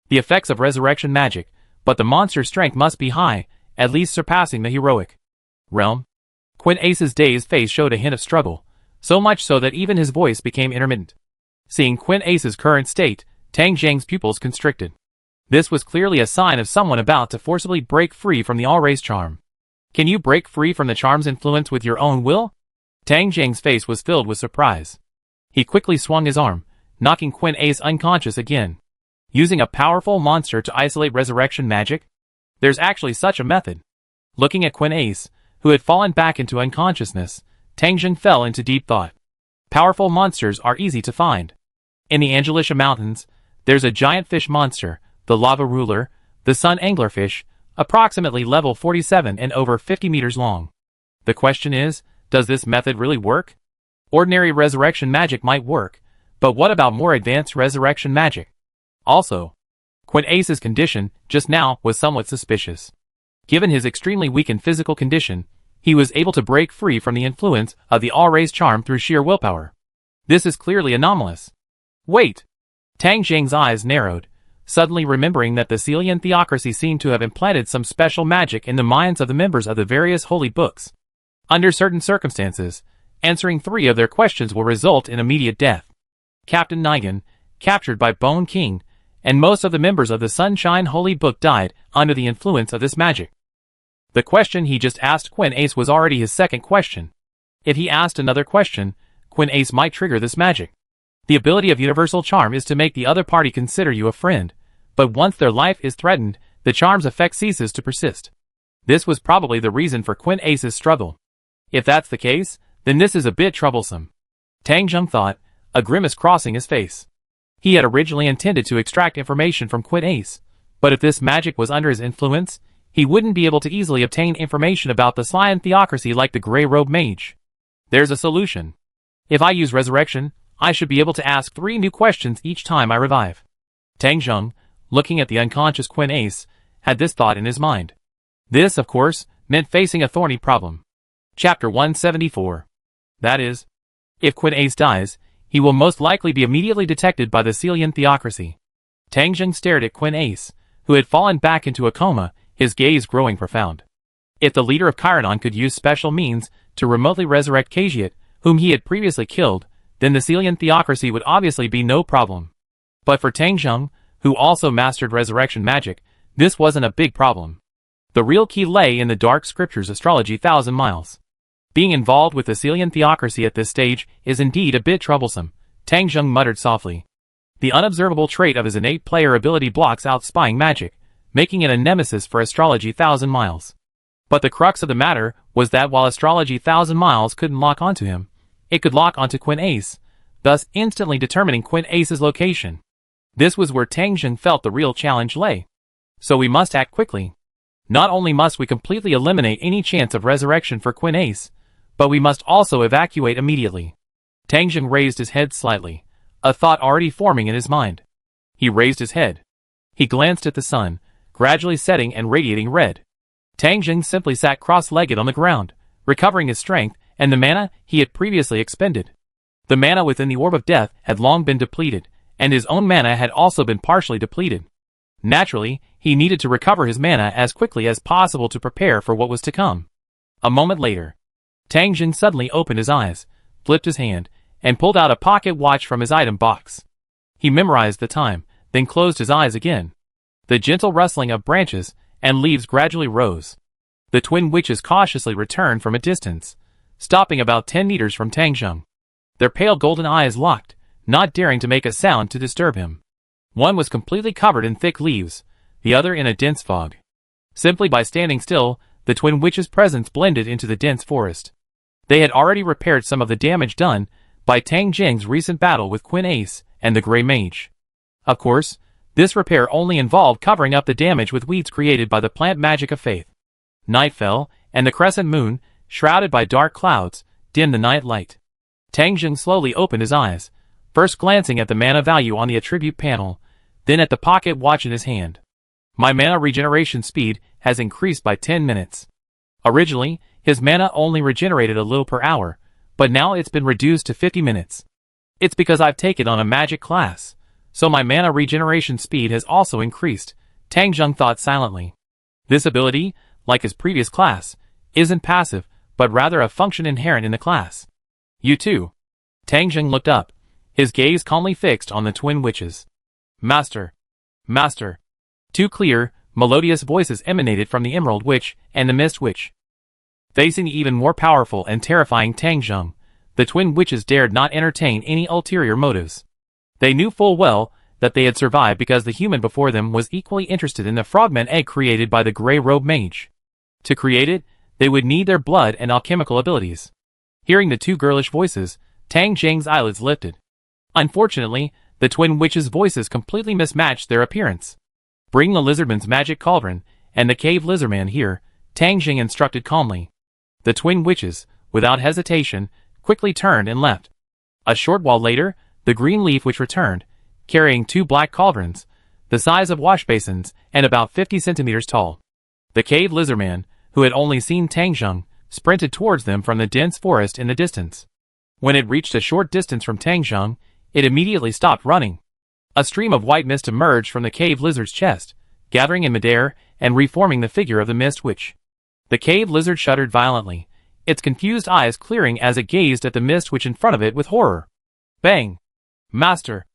the effects of resurrection magic, but the monster's strength must be high, at least surpassing the heroic realm. Quinace's dazed face showed a hint of struggle, so much so that even his voice became intermittent. Seeing Quinace's current state, Tang Ying's pupils constricted. This was clearly a sign of someone about to forcibly break free from the all-race charm. Can you break free from the charm's influence with your own will? Tang Ying's face was filled with surprise. He quickly swung his arm, knocking Quinace unconscious again. Using a powerful monster to isolate resurrection magic? There's actually such a method. Looking at Quinace, who had fallen back into unconsciousness, Tang Ying fell into deep thought. Powerful monsters are easy to find. In the Angelisha Mountains, there's a giant fish monster, the lava ruler, the sun anglerfish, approximately level 47 and over 50 meters long. The question is, does this method really work? Ordinary resurrection magic might work, but what about more advanced resurrection magic? Also, Quinace's condition just now was somewhat suspicious. Given his extremely weakened physical condition, he was able to break free from the influence of the all-race charm through sheer willpower. This is clearly anomalous. Wait! Tang Ying's eyes narrowed, suddenly remembering that the Celian theocracy seemed to have implanted some special magic in the minds of the members of the various holy books. Under certain circumstances, answering 3 of their questions will result in immediate death. Captain Nigan, captured by Bone King, and most of the members of the Sunshine Holy Book died under the influence of this magic. The question he just asked Quinace was already his second question. If he asked another question, Quinace might trigger this magic. The ability of universal charm is to make the other party consider you a friend, but once their life is threatened, the charm's effect ceases to persist. This was probably the reason for Quinace's struggle. If that's the case, then this is a bit troublesome. Tang Ying thought, a grimace crossing his face. He had originally intended to extract information from Quinace, but if this magic was under his influence, he wouldn't be able to easily obtain information about the Celian theocracy like the Grey-Robe Mage. There's a solution. If I use resurrection, I should be able to ask 3 new questions each time I revive. Tang Ying, looking at the unconscious Quinace, had this thought in his mind. This, of course, meant facing a thorny problem. Chapter 174. That is, if Quinace dies, he will most likely be immediately detected by the Celian theocracy. Tang Ying stared at Quinace, who had fallen back into a coma, his gaze growing profound. If the leader of Chironon could use special means to remotely resurrect Kajiat, whom he had previously killed, then the Celian theocracy would obviously be no problem. But for Tang Ying, who also mastered resurrection magic, this wasn't a big problem. The real key lay in the dark scriptures astrology 1,000 miles. Being involved with the Celian theocracy at this stage is indeed a bit troublesome, Tang Ying muttered softly. The unobservable trait of his innate player ability blocks out spying magic, making it a nemesis for astrology 1,000 miles. But the crux of the matter was that while astrology 1,000 miles couldn't lock onto him, it could lock onto Quinace, thus instantly determining Quinace's location. This was where Tang Ying felt the real challenge lay. So we must act quickly. Not only must we completely eliminate any chance of resurrection for Quinace, but we must also evacuate immediately. Tang Ying raised his head slightly, a thought already forming in his mind. He raised his head. He glanced at the sun, gradually setting and radiating red. Tang Ying simply sat cross-legged on the ground, recovering his strength and the mana he had previously expended. The mana within the Orb of Death had long been depleted, and his own mana had also been partially depleted. Naturally, he needed to recover his mana as quickly as possible to prepare for what was to come. A moment later, Tang Ying suddenly opened his eyes, flipped his hand, and pulled out a pocket watch from his item box. He memorized the time, then closed his eyes again. The gentle rustling of branches and leaves gradually rose. The twin witches cautiously returned from a distance, stopping about 10 meters from Tang Ying. Their pale golden eyes locked, not daring to make a sound to disturb him. One was completely covered in thick leaves, the other in a dense fog. Simply by standing still, the twin witches' presence blended into the dense forest. They had already repaired some of the damage done by Tang Ying's recent battle with Quinace and the Grey Mage. Of course, this repair only involved covering up the damage with weeds created by the plant magic of faith. Night fell, and the crescent moon, shrouded by dark clouds, dimmed the night light. Tang Ying slowly opened his eyes, first glancing at the mana value on the attribute panel, then at the pocket watch in his hand. My mana regeneration speed has increased by 10 minutes. Originally, his mana only regenerated a little per hour, but now it's been reduced to 50 minutes. It's because I've taken on a magic class, so my mana regeneration speed has also increased, Tang Zheng thought silently. This ability, like his previous class, isn't passive, but rather a function inherent in the class. You too. Tang Zheng looked up, his gaze calmly fixed on the twin witches. Master. Master. Two clear, melodious voices emanated from the Emerald Witch and the Mist Witch. Facing the even more powerful and terrifying Tang Zheng, the twin witches dared not entertain any ulterior motives. They knew full well that they had survived because the human before them was equally interested in the frogman egg created by the grey-robed mage. To create it, they would need their blood and alchemical abilities. Hearing the two girlish voices, Tang Zheng's eyelids lifted. Unfortunately, the twin witches' voices completely mismatched their appearance. Bring the lizardman's magic cauldron and the cave lizardman here, Tang Zheng instructed calmly. The twin witches, without hesitation, quickly turned and left. A short while later, the green leaf witch returned, carrying two black cauldrons, the size of wash basins and about 50 centimeters tall. The cave lizardman, who had only seen Tang Zheng, sprinted towards them from the dense forest in the distance. When it reached a short distance from Tang Zheng, it immediately stopped running. A stream of white mist emerged from the cave lizard's chest, gathering in midair and reforming the figure of the mist witch. The cave lizard shuddered violently, its confused eyes clearing as it gazed at the mist witch in front of it with horror. Bang! Master!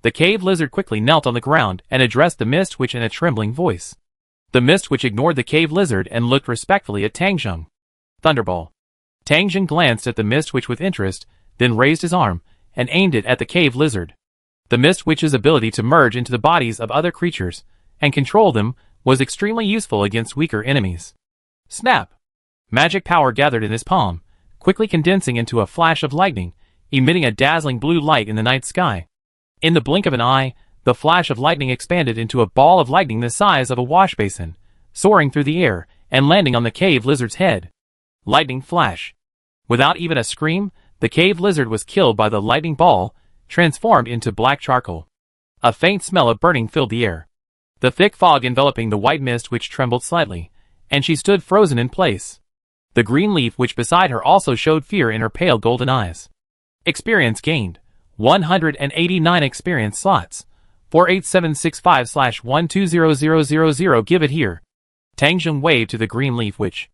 The cave lizard quickly knelt on the ground and addressed the mist witch in a trembling voice. The mist witch ignored the cave lizard and looked respectfully at Tang Zheng. Thunderball. Tang Zheng glanced at the mist witch with interest, then raised his arm and aimed it at the cave lizard. The mist witch's ability to merge into the bodies of other creatures and control them was extremely useful against weaker enemies. Snap! Magic power gathered in his palm, quickly condensing into a flash of lightning, emitting a dazzling blue light in the night sky. In the blink of an eye, the flash of lightning expanded into a ball of lightning the size of a wash basin, soaring through the air and landing on the cave lizard's head. Lightning flash. Without even a scream, the cave lizard was killed by the lightning ball, transformed into black charcoal. A faint smell of burning filled the air. The thick fog enveloping the white mist witch trembled slightly, and she stood frozen in place. The green leaf witch beside her also showed fear in her pale golden eyes. Experience gained. 189 experience slots. 48765/120000 give it here. Tang Zheng waved to the green leaf witch.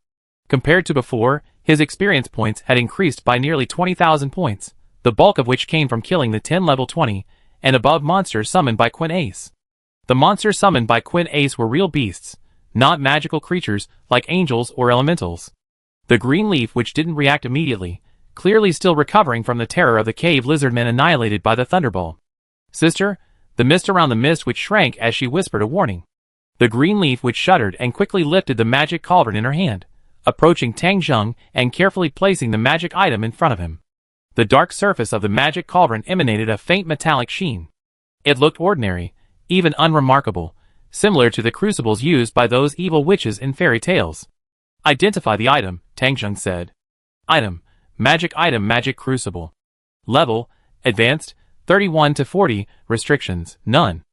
Compared to before, his experience points had increased by nearly 20,000 points, the bulk of which came from killing the 10 level 20 and above monsters summoned by Queen Ace. The monsters summoned by Queen Ace were real beasts, not magical creatures like angels or elementals. The green leaf witch didn't react immediately, clearly still recovering from the terror of the cave lizardmen annihilated by the thunderball. Sister, the mist around the mist witch shrank as she whispered a warning. The green leaf witch shuddered and quickly lifted the magic cauldron in her hand, approaching Tang Zheng and carefully placing the magic item in front of him. The dark surface of the magic cauldron emanated a faint metallic sheen. It looked ordinary, even unremarkable, similar to the crucibles used by those evil witches in fairy tales. Identify the item, Tang Zheng said. Item, magic crucible. Level, advanced, 31 to 40, restrictions, none.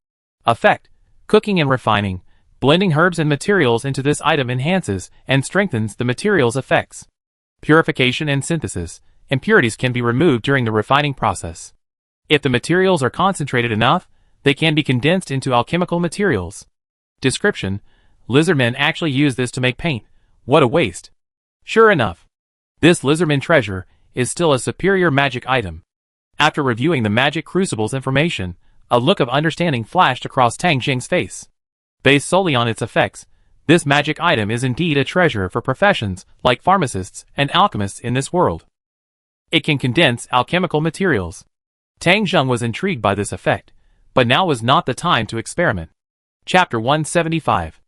Effect, cooking and refining. Blending herbs and materials into this item enhances and strengthens the material's effects. Purification and synthesis. Impurities can be removed during the refining process. If the materials are concentrated enough, they can be condensed into alchemical materials. Description: lizardmen actually use this to make paint. What a waste. Sure enough, this lizardman treasure is still a superior magic item. After reviewing the magic crucible's information, a look of understanding flashed across Tang Zheng's face. Based solely on its effects, this magic item is indeed a treasure for professions like pharmacists and alchemists in this world. It can condense alchemical materials. Tang Zheng was intrigued by this effect, but now was not the time to experiment. Chapter 175.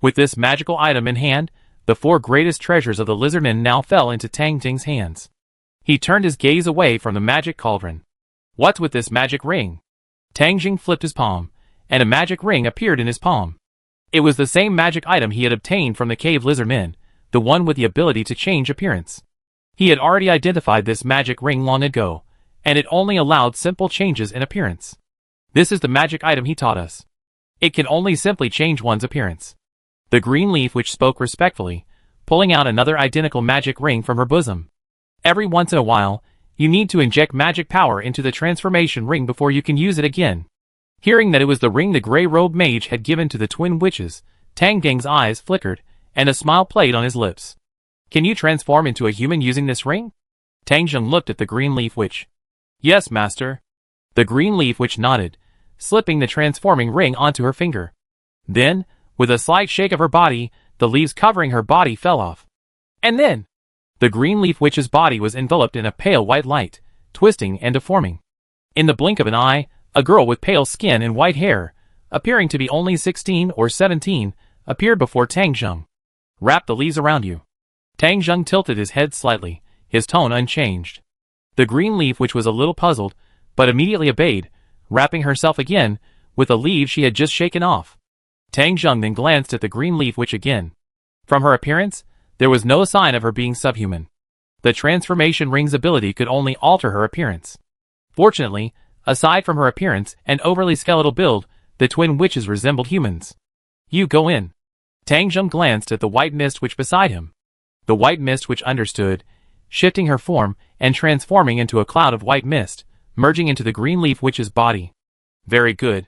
With this magical item in hand, the four greatest treasures of the lizardmen now fell into Tang Zheng's hands. He turned his gaze away from the magic cauldron. What's with this magic ring? Tang Zheng flipped his palm, and a magic ring appeared in his palm. It was the same magic item he had obtained from the cave lizardmen, the one with the ability to change appearance. He had already identified this magic ring long ago, and it only allowed simple changes in appearance. This is the magic item he taught us. It can only simply change one's appearance. The green leaf witch spoke respectfully, pulling out another identical magic ring from her bosom. Every once in a while, you need to inject magic power into the transformation ring before you can use it again. Hearing that it was the ring the gray-robed mage had given to the twin witches, Tang Geng's eyes flickered, and a smile played on his lips. Can you transform into a human using this ring? Tang Zheng looked at the green leaf witch. Yes, master. The green leaf witch nodded, slipping the transforming ring onto her finger. Then, with a slight shake of her body, the leaves covering her body fell off. And then, the green leaf witch's body was enveloped in a pale white light, twisting and deforming. In the blink of an eye, a girl with pale skin and white hair, appearing to be only 16 or 17, appeared before Tang Zheng. Wrap the leaves around you. Tang Zheng tilted his head slightly, his tone unchanged. The green leaf witch was a little puzzled, but immediately obeyed, wrapping herself again with the leaves she had just shaken off. Tang Zheng then glanced at the green leaf witch again. From her appearance, there was no sign of her being subhuman. The transformation ring's ability could only alter her appearance. Fortunately, aside from her appearance and overly skeletal build, the twin witches resembled humans. You go in. Tang Zheng glanced at the white mist witch beside him. The white mist witch understood, shifting her form and transforming into a cloud of white mist, merging into the green leaf witch's body. Very good.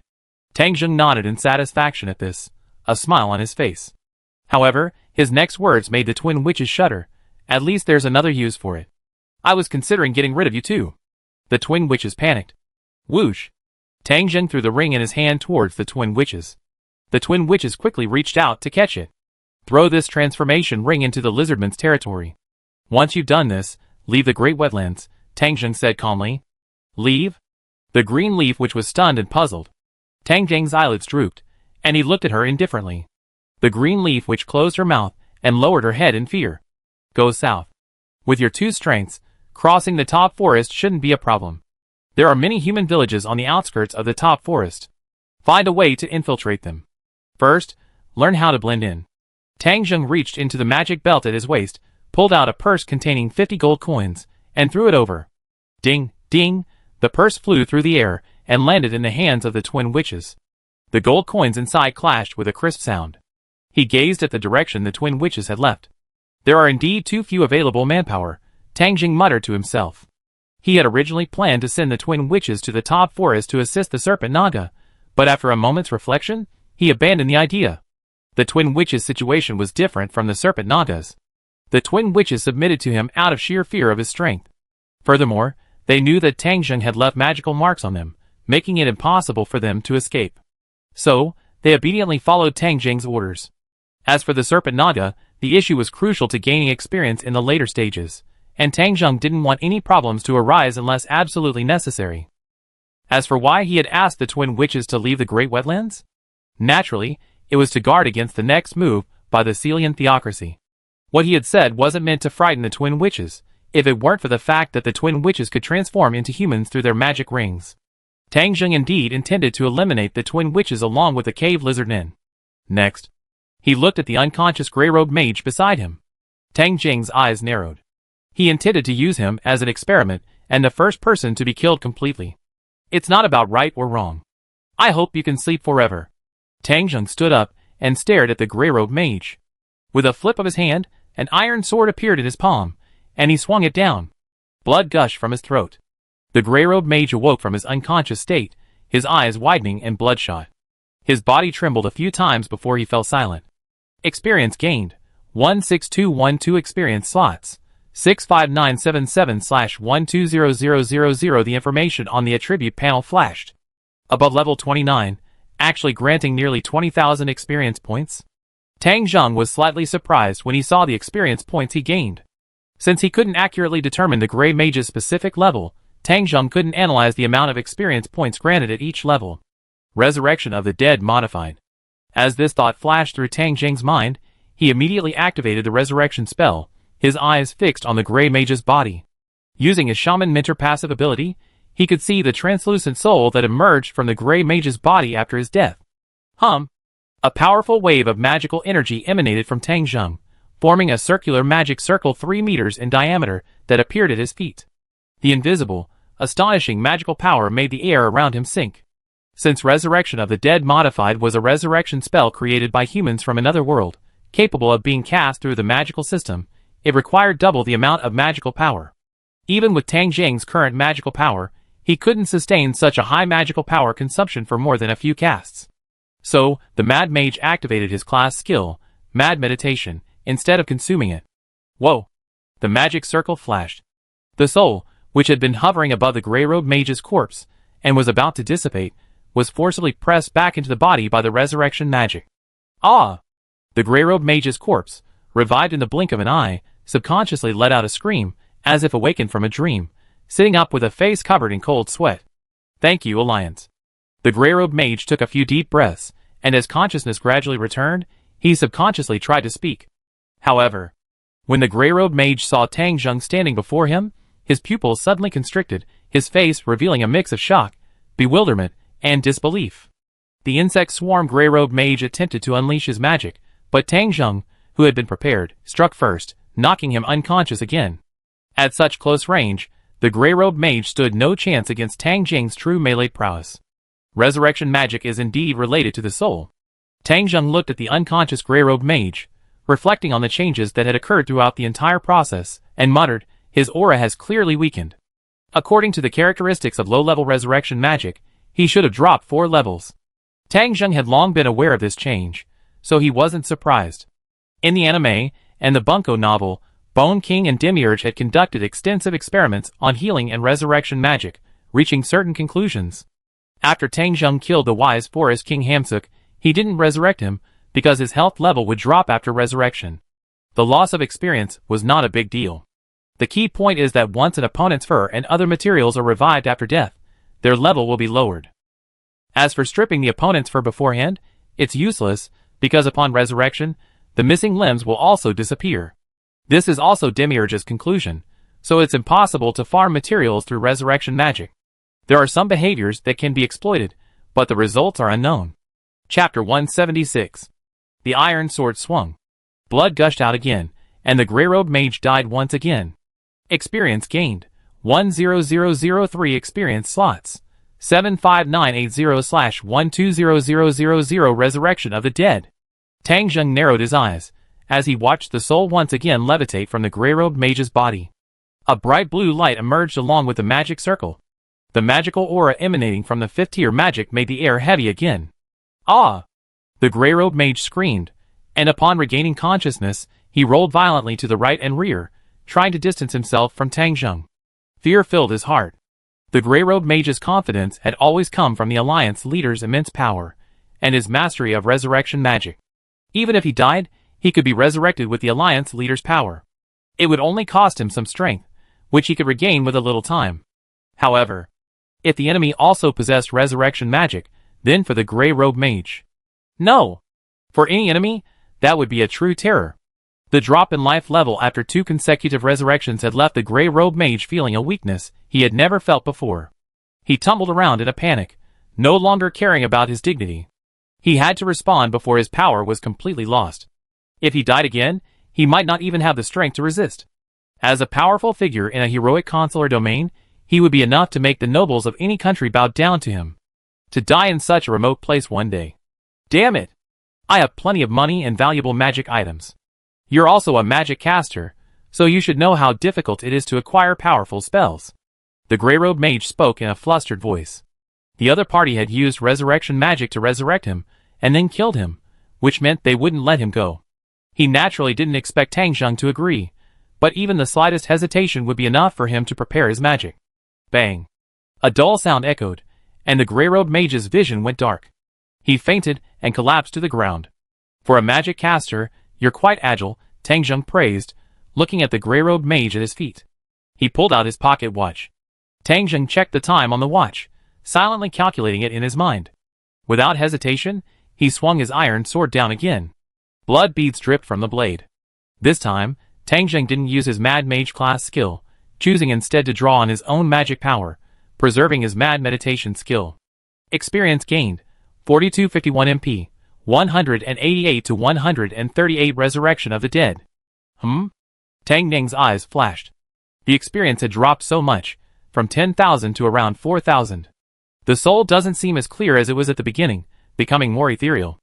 Tang Zheng nodded in satisfaction at this, a smile on his face. However, his next words made the twin witches shudder. At least there's another use for it. I was considering getting rid of you too. The twin witches panicked. Whoosh! Tang Zheng threw the ring in his hand towards the twin witches. The twin witches quickly reached out to catch it. Throw this transformation ring into the lizardman's territory. Once you've done this, leave the great wetlands, Tang Zheng said calmly. Leave? The green leaf witch was stunned and puzzled. Tang Zheng's eyelids drooped, and he looked at her indifferently. The green leaf witch closed her mouth and lowered her head in fear. Go south. With your two strengths, crossing the top forest shouldn't be a problem. There are many human villages on the outskirts of the top forest. Find a way to infiltrate them. First, learn how to blend in. Tang Zheng reached into the magic belt at his waist, pulled out a purse containing 50 gold coins, and threw it over. Ding, ding, the purse flew through the air and landed in the hands of the twin witches. The gold coins inside clashed with a crisp sound. He gazed at the direction the twin witches had left. There are indeed too few available manpower, Tang Zheng muttered to himself. He had originally planned to send the twin witches to the top forest to assist the serpent Naga, but after a moment's reflection, he abandoned the idea. The twin witches' situation was different from the serpent Naga's. The twin witches submitted to him out of sheer fear of his strength. Furthermore, they knew that Tang Zheng had left magical marks on them, making it impossible for them to escape. So, they obediently followed Tang Zheng's orders. As for the serpent Naga, the issue was crucial to gaining experience in the later stages, and Tang Zheng didn't want any problems to arise unless absolutely necessary. As for why he had asked the twin witches to leave the Great Wetlands? Naturally, it was to guard against the next move by the Celian theocracy. What he had said wasn't meant to frighten the twin witches, if it weren't for the fact that the twin witches could transform into humans through their magic rings. Tang Zheng indeed intended to eliminate the twin witches along with the cave lizardmen. Next, he looked at the unconscious gray-robed mage beside him. Tang Zheng's eyes narrowed. He intended to use him as an experiment and the first person to be killed completely. It's not about right or wrong. I hope you can sleep forever. Tang Zheng stood up and stared at the gray-robed mage. With a flip of his hand, an iron sword appeared in his palm, and he swung it down. Blood gushed from his throat. The gray-robed mage awoke from his unconscious state, his eyes widening and bloodshot. His body trembled a few times before he fell silent. Experience gained. 16212 experience slots. 65977/120000. The information on the attribute panel flashed. Above level 29, actually granting nearly 20,000 experience points. Tang Zheng was slightly surprised when he saw the experience points he gained. Since he couldn't accurately determine the Grey Mage's specific level, Tang Zheng couldn't analyze the amount of experience points granted at each level. Resurrection of the Dead modified. As this thought flashed through Tang Zheng's mind, he immediately activated the resurrection spell, his eyes fixed on the Grey Mage's body. Using his Shaman Mentor passive ability, he could see the translucent soul that emerged from the Grey Mage's body after his death. A powerful wave of magical energy emanated from Tang Zheng, forming a circular magic circle 3 meters in diameter that appeared at his feet. The invisible, astonishing magical power made the air around him sink. Since Resurrection of the Dead Modified was a resurrection spell created by humans from another world, capable of being cast through the magical system, it required double the amount of magical power. Even with Tang Jing's current magical power, he couldn't sustain such a high magical power consumption for more than a few casts. So, the Mad Mage activated his class skill, Mad Meditation, instead of consuming it. Whoa! The magic circle flashed. The soul, which had been hovering above the grey-robed mage's corpse, and was about to dissipate, was forcibly pressed back into the body by the resurrection magic. Ah! The grey-robed mage's corpse, revived in the blink of an eye, subconsciously let out a scream, as if awakened from a dream, sitting up with a face covered in cold sweat. Thank you, Alliance. The grey-robed mage took a few deep breaths, and as consciousness gradually returned, he subconsciously tried to speak. However, when the grey-robed mage saw Tang Jing standing before him, his pupils suddenly constricted, his face revealing a mix of shock, bewilderment, and disbelief. The insect swarm grey-robed mage attempted to unleash his magic, but Tang Jing, who had been prepared, struck first, knocking him unconscious again. At such close range, the grey-robed mage stood no chance against Tang Jing's true melee prowess. Resurrection magic is indeed related to the soul. Tang Jing looked at the unconscious grey-robed mage, reflecting on the changes that had occurred throughout the entire process, and muttered, his aura has clearly weakened. According to the characteristics of low-level resurrection magic, he should have dropped 4 levels. Tang Jing had long been aware of this change, so he wasn't surprised. In the anime and the Bunko novel, Bone King and Demiurge had conducted extensive experiments on healing and resurrection magic, reaching certain conclusions. After Tang Jing killed the wise forest king Hamsuk, he didn't resurrect him, because his health level would drop after resurrection. The loss of experience was not a big deal. The key point is that once an opponent's fur and other materials are revived after death, their level will be lowered. As for stripping the opponent's fur beforehand, it's useless, because upon resurrection, the missing limbs will also disappear. This is also Demiurge's conclusion, so it's impossible to farm materials through resurrection magic. There are some behaviors that can be exploited, but the results are unknown. Chapter 176. The iron sword swung. Blood gushed out again, and the grey-robed mage died once again. Experience gained. 10003 experience slots. 75980/120000 Resurrection of the Dead. Tang Jing narrowed his eyes, as he watched the soul once again levitate from the grey-robed mage's body. A bright blue light emerged along with the magic circle. The magical aura emanating from the 5th-tier magic made the air heavy again. Ah! The grey-robed mage screamed, and upon regaining consciousness, he rolled violently to the right and rear, trying to distance himself from Tang Jing. Fear filled his heart. The grey-robed mage's confidence had always come from the Alliance leader's immense power, and his mastery of resurrection magic. Even if he died, he could be resurrected with the Alliance leader's power. It would only cost him some strength, which he could regain with a little time. However, if the enemy also possessed resurrection magic, then for the grey-robed mage. No! For any enemy, that would be a true terror. The drop in life level after 2 consecutive resurrections had left the grey-robed mage feeling a weakness he had never felt before. He tumbled around in a panic, no longer caring about his dignity. He had to respond before his power was completely lost. If he died again, he might not even have the strength to resist. As a powerful figure in a heroic consular domain, he would be enough to make the nobles of any country bow down to him. To die in such a remote place one day. Damn it! I have plenty of money and valuable magic items. You're also a magic caster, so you should know how difficult it is to acquire powerful spells. The grey-robed mage spoke in a flustered voice. The other party had used resurrection magic to resurrect him, and then killed him, which meant they wouldn't let him go. He naturally didn't expect Tang Jing to agree, but even the slightest hesitation would be enough for him to prepare his magic. Bang! A dull sound echoed, and the grey-robed mage's vision went dark. He fainted and collapsed to the ground. For a magic caster, you're quite agile, Tang Jing praised, looking at the grey-robed mage at his feet. He pulled out his pocket watch. Tang Jing checked the time on the watch, silently calculating it in his mind. Without hesitation, he swung his iron sword down again. Blood beads dripped from the blade. This time, Tang Jing didn't use his Mad Mage class skill, choosing instead to draw on his own magic power, preserving his Mad Meditation skill. Experience gained, 4251 MP, 188 to 138 Resurrection of the Dead. Tang Ning's eyes flashed. The experience had dropped so much, from 10,000 to around 4,000. The soul doesn't seem as clear as it was at the beginning, becoming more ethereal.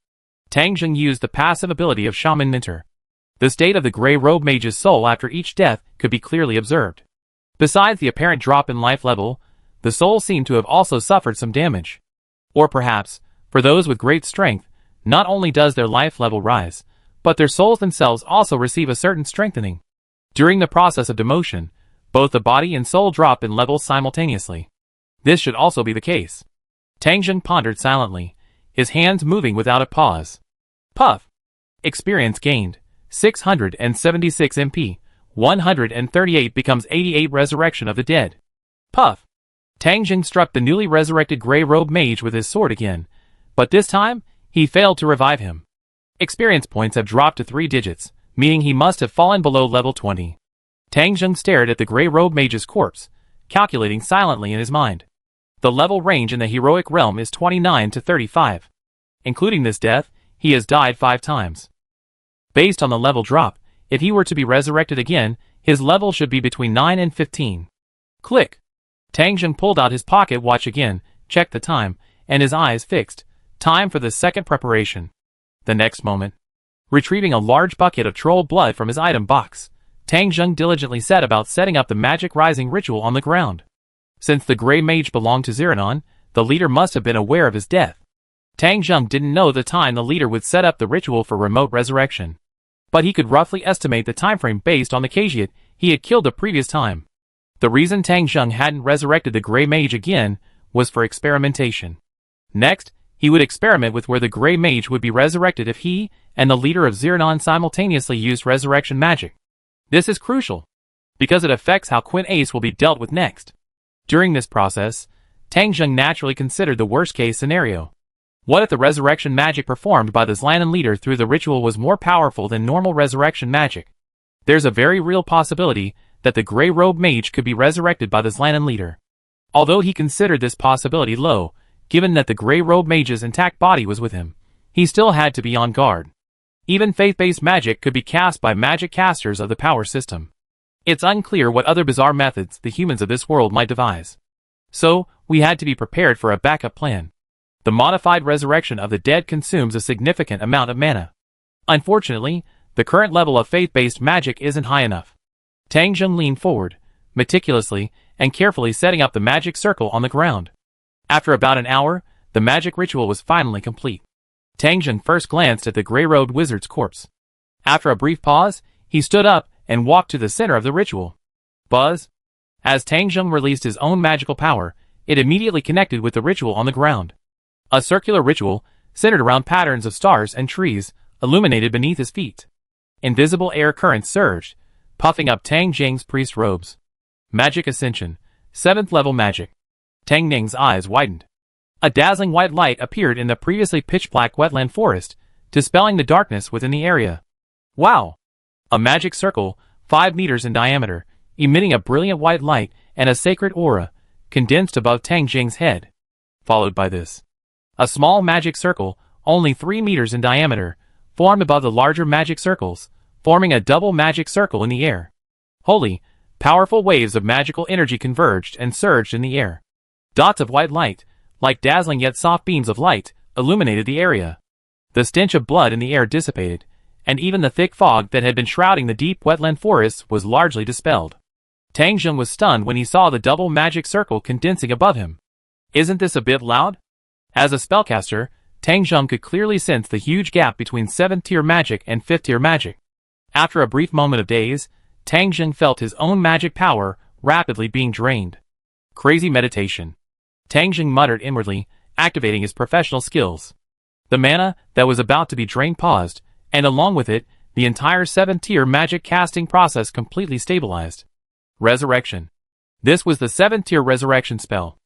Tang Jing used the passive ability of Shaman Minter. The state of the Grey Robe Mage's soul after each death could be clearly observed. Besides the apparent drop in life level, the soul seemed to have also suffered some damage. Or perhaps, for those with great strength, not only does their life level rise, but their souls themselves also receive a certain strengthening. During the process of demotion, both the body and soul drop in levels simultaneously. This should also be the case. Tang Jing pondered silently, his hands moving without a pause. Puff. Experience gained. 676 MP. 138 becomes 88 Resurrection of the Dead. Puff. Tang Jing struck the newly resurrected Grey Robe Mage with his sword again, but this time, he failed to revive him. Experience points have dropped to 3 digits, meaning he must have fallen below level 20. Tang Jing stared at the Grey Robe Mage's corpse, calculating silently in his mind. The level range in the heroic realm is 29 to 35. Including this death, he has died 5 times. Based on the level drop, if he were to be resurrected again, his level should be between 9 and 15. Click. Tang Jing pulled out his pocket watch again, checked the time, and his eyes fixed. Time for the second preparation. The next moment, retrieving a large bucket of troll blood from his item box, Tang Jing diligently set about setting up the magic rising ritual on the ground. Since the Grey Mage belonged to Xeranon, the leader must have been aware of his death. Tang Jing didn't know the time the leader would set up the ritual for remote resurrection, but he could roughly estimate the time frame based on the Khajiit he had killed the previous time. The reason Tang Jing hadn't resurrected the Grey Mage again was for experimentation. Next, he would experiment with where the Grey Mage would be resurrected if he and the leader of Xeranon simultaneously used resurrection magic. This is crucial, because it affects how Quint Ace will be dealt with next. During this process, Tang Jing naturally considered the worst-case scenario. What if the resurrection magic performed by the Xeranon leader through the ritual was more powerful than normal resurrection magic? There's a very real possibility that the Grey Robe Mage could be resurrected by the Xeranon leader. Although he considered this possibility low, given that the Grey Robe Mage's intact body was with him, he still had to be on guard. Even faith-based magic could be cast by magic casters of the power system. It's unclear what other bizarre methods the humans of this world might devise. So, we had to be prepared for a backup plan. The modified resurrection of the dead consumes a significant amount of mana. Unfortunately, the current level of faith-based magic isn't high enough. Tang Jing leaned forward, meticulously and carefully setting up the magic circle on the ground. After about an hour, the magic ritual was finally complete. Tang Jing first glanced at the grey-robed wizard's corpse. After a brief pause, he stood up and walked to the center of the ritual. Buzz! As Tang Jing released his own magical power, it immediately connected with the ritual on the ground. A circular ritual, centered around patterns of stars and trees, illuminated beneath his feet. Invisible air currents surged, puffing up Tang Jing's priest robes. Magic Ascension, 7th level magic. Tang Ning's eyes widened. A dazzling white light appeared in the previously pitch-black wetland forest, dispelling the darkness within the area. Wow! A magic circle, 5 meters in diameter, emitting a brilliant white light and a sacred aura, condensed above Tang Jing's head. Followed by this, a small magic circle, only 3 meters in diameter, formed above the larger magic circles, forming a double magic circle in the air. Holy, powerful waves of magical energy converged and surged in the air. Dots of white light, like dazzling yet soft beams of light, illuminated the area. The stench of blood in the air dissipated, and even the thick fog that had been shrouding the deep wetland forests was largely dispelled. Tang Jing was stunned when he saw the double magic circle condensing above him. Isn't this a bit loud? As a spellcaster, Tang Jing could clearly sense the huge gap between 7th-tier magic and 5th-tier magic. After a brief moment of daze, Tang Jing felt his own magic power rapidly being drained. Crazy meditation. Tang Jing muttered inwardly, activating his professional skills. The mana that was about to be drained paused, and along with it, the entire 7th-tier magic casting process completely stabilized. Resurrection. This was the 7th-tier resurrection spell.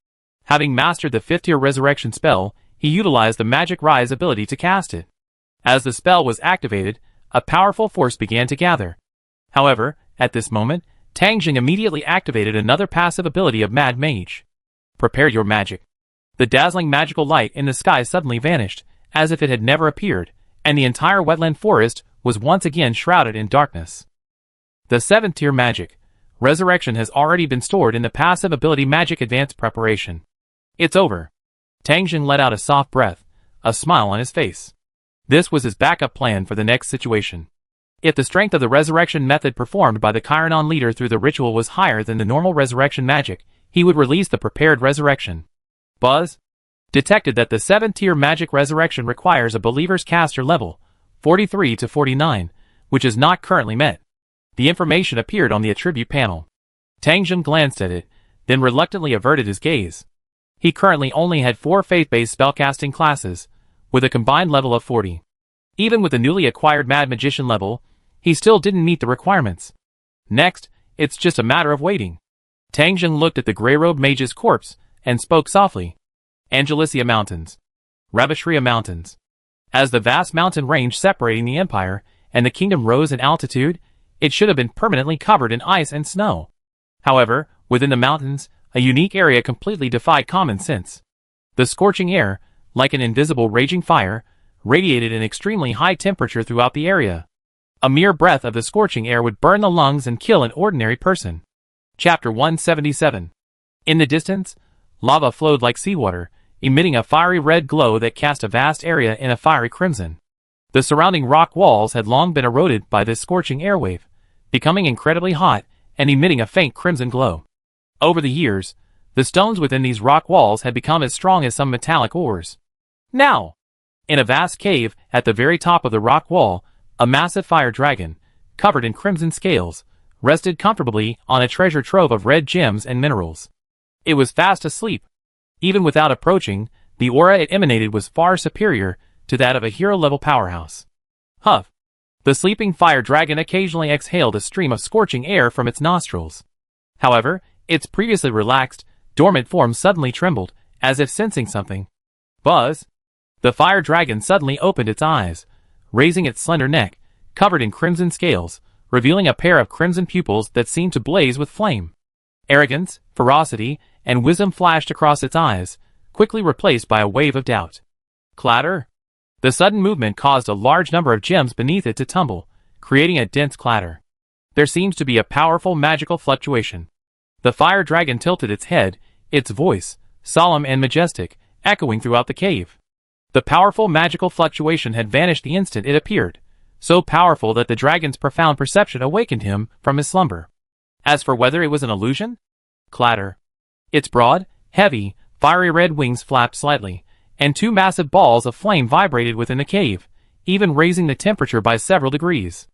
Having mastered the 5th-tier resurrection spell, he utilized the magic rise ability to cast it. As the spell was activated, a powerful force began to gather. However, at this moment, Tang Jing immediately activated another passive ability of Mad Mage. Prepare your magic. The dazzling magical light in the sky suddenly vanished, as if it had never appeared, and the entire wetland forest was once again shrouded in darkness. The 7th-tier magic, Resurrection has already been stored in the passive ability Magic Advanced Preparation. It's over. Tang Jin let out a soft breath, a smile on his face. This was his backup plan for the next situation. If the strength of the resurrection method performed by the Chironon leader through the ritual was higher than the normal resurrection magic, he would release the prepared resurrection. Buzz detected that the 7th-tier magic resurrection requires a believer's caster level, 43 to 49, which is not currently met. The information appeared on the attribute panel. Tang Jin glanced at it, then reluctantly averted his gaze. He currently only had 4 faith-based spellcasting classes, with a combined level of 40. Even with the newly acquired Mad Magician level, he still didn't meet the requirements. Next, it's just a matter of waiting. Tang Jin looked at the gray-robed mage's corpse, and spoke softly. Angelicia Mountains. Ravishria Mountains. As the vast mountain range separating the empire and the kingdom rose in altitude, it should have been permanently covered in ice and snow. However, within the mountains, a unique area completely defied common sense. The scorching air, like an invisible raging fire, radiated an extremely high temperature throughout the area. A mere breath of the scorching air would burn the lungs and kill an ordinary person. Chapter 177. In the distance, lava flowed like seawater, emitting a fiery red glow that cast a vast area in a fiery crimson. The surrounding rock walls had long been eroded by this scorching airwave, becoming incredibly hot and emitting a faint crimson glow. Over the years, the stones within these rock walls had become as strong as some metallic ores. Now, in a vast cave at the very top of the rock wall, a massive fire dragon, covered in crimson scales, rested comfortably on a treasure trove of red gems and minerals. It was fast asleep. Even without approaching, the aura it emanated was far superior to that of a hero-level powerhouse. Huff! The sleeping fire dragon occasionally exhaled a stream of scorching air from its nostrils. However, its previously relaxed, dormant form suddenly trembled, as if sensing something. Buzz! The fire dragon suddenly opened its eyes, raising its slender neck, covered in crimson scales, revealing a pair of crimson pupils that seemed to blaze with flame. Arrogance, ferocity, and wisdom flashed across its eyes, quickly replaced by a wave of doubt. Clatter! The sudden movement caused a large number of gems beneath it to tumble, creating a dense clatter. There seems to be a powerful magical fluctuation. The fire dragon tilted its head, its voice, solemn and majestic, echoing throughout the cave. The powerful magical fluctuation had vanished the instant it appeared, so powerful that the dragon's profound perception awakened him from his slumber. As for whether it was an illusion? Clatter. Its broad, heavy, fiery red wings flapped slightly, and 2 massive balls of flame vibrated within the cave, even raising the temperature by several degrees.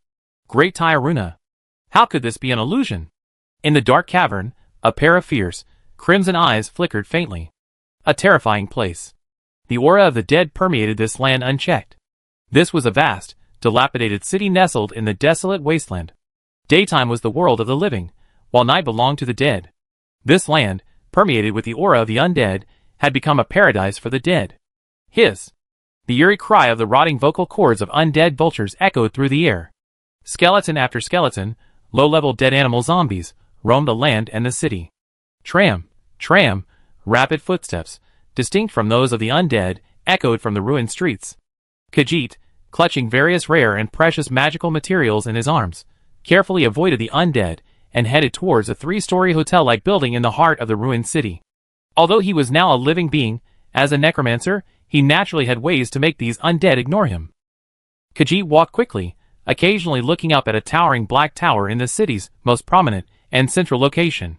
Great Tyaruna! How could this be an illusion? In the dark cavern, a pair of fierce, crimson eyes flickered faintly. A terrifying place. The aura of the dead permeated this land unchecked. This was a vast, dilapidated city nestled in the desolate wasteland. Daytime was the world of the living, while night belonged to the dead. This land, permeated with the aura of the undead, had become a paradise for the dead. Hiss! The eerie cry of the rotting vocal cords of undead vultures echoed through the air. Skeleton after skeleton, low-level dead animal zombies, roamed the land and the city. Tram, tram, rapid footsteps, distinct from those of the undead, echoed from the ruined streets. Khajiit, clutching various rare and precious magical materials in his arms, carefully avoided the undead and headed towards a 3-story hotel-like building in the heart of the ruined city. Although he was now a living being, as a necromancer, he naturally had ways to make these undead ignore him. Khajiit walked quickly, occasionally looking up at a towering black tower in the city's most prominent and central location.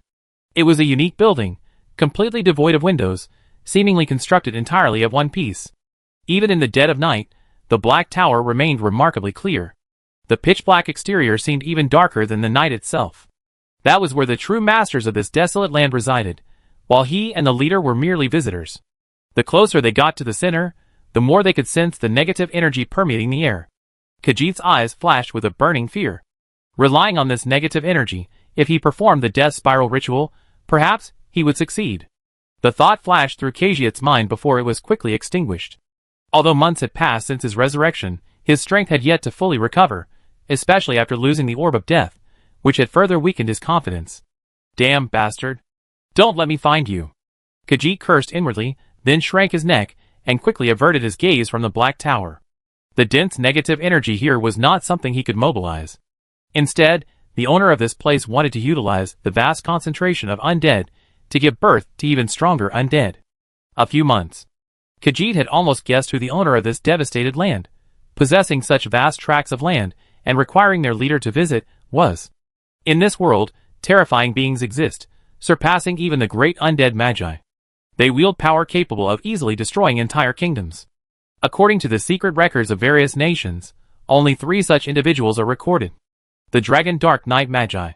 It was a unique building, completely devoid of windows, seemingly constructed entirely of one piece. Even in the dead of night, the black tower remained remarkably clear. The pitch-black exterior seemed even darker than the night itself. That was where the true masters of this desolate land resided, while he and the leader were merely visitors. The closer they got to the center, the more they could sense the negative energy permeating the air. Khajiit's eyes flashed with a burning fear. Relying on this negative energy, if he performed the death spiral ritual, perhaps he would succeed. The thought flashed through Khajiit's mind before it was quickly extinguished. Although months had passed since his resurrection, his strength had yet to fully recover, especially after losing the Orb of Death, which had further weakened his confidence. Damn bastard. Don't let me find you. Khajiit cursed inwardly, then shrank his neck, and quickly averted his gaze from the black tower. The dense negative energy here was not something he could mobilize. Instead, the owner of this place wanted to utilize the vast concentration of undead to give birth to even stronger undead. A few months. Khajiit had almost guessed who the owner of this devastated land, possessing such vast tracts of land and requiring their leader to visit, was. In this world, terrifying beings exist, surpassing even the great undead magi. They wield power capable of easily destroying entire kingdoms. According to the secret records of various nations, only 3 such individuals are recorded. The Dragon Dark Knight Magi,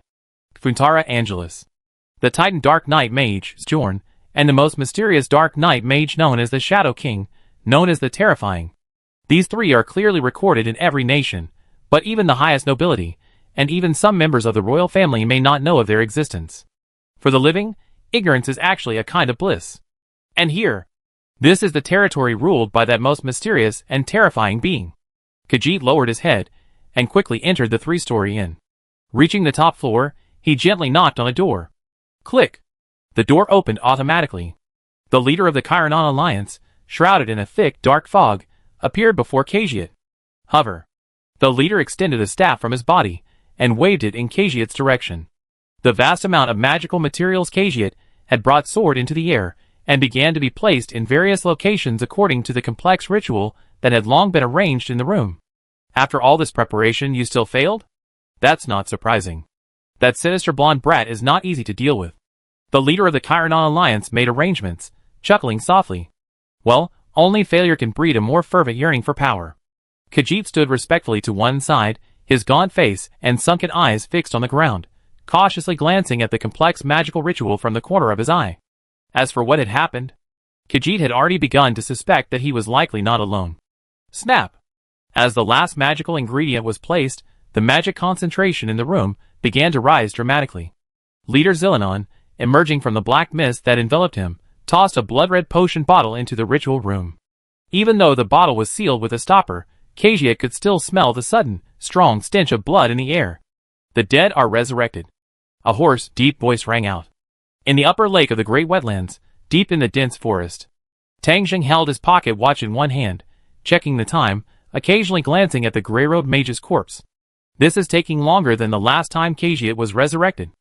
Funtara Angelus, the Titan Dark Knight Mage, Sjorn, and the most mysterious Dark Knight Mage known as the Shadow King, known as the Terrifying. These 3 are clearly recorded in every nation, but even the highest nobility, and even some members of the royal family may not know of their existence. For the living, ignorance is actually a kind of bliss. And here, this is the territory ruled by that most mysterious and terrifying being. Khajiit lowered his head, and quickly entered the 3-story inn. Reaching the top floor, he gently knocked on a door. Click! The door opened automatically. The leader of the Chironon Alliance, shrouded in a thick, dark fog, appeared before Khajiit. Hover. The leader extended a staff from his body, and waved it in Khajiit's direction. The vast amount of magical materials Khajiit had brought soared into the air, and began to be placed in various locations according to the complex ritual that had long been arranged in the room. After all this preparation you still failed? That's not surprising. That sinister blonde brat is not easy to deal with. The leader of the Chironon Alliance made arrangements, chuckling softly. Well, only failure can breed a more fervent yearning for power. Khajiit stood respectfully to one side, his gaunt face and sunken eyes fixed on the ground, cautiously glancing at the complex magical ritual from the corner of his eye. As for what had happened, Khajiit had already begun to suspect that he was likely not alone. Snap! As the last magical ingredient was placed, the magic concentration in the room began to rise dramatically. Leader Zillanon, emerging from the black mist that enveloped him, tossed a blood-red potion bottle into the ritual room. Even though the bottle was sealed with a stopper, Khajiit could still smell the sudden, strong stench of blood in the air. The dead are resurrected. A hoarse, deep voice rang out. In the upper lake of the great wetlands, deep in the dense forest. Tang Jing held his pocket watch in one hand, checking the time, occasionally glancing at the grey-robed mage's corpse. This is taking longer than the last time Khajiit was resurrected.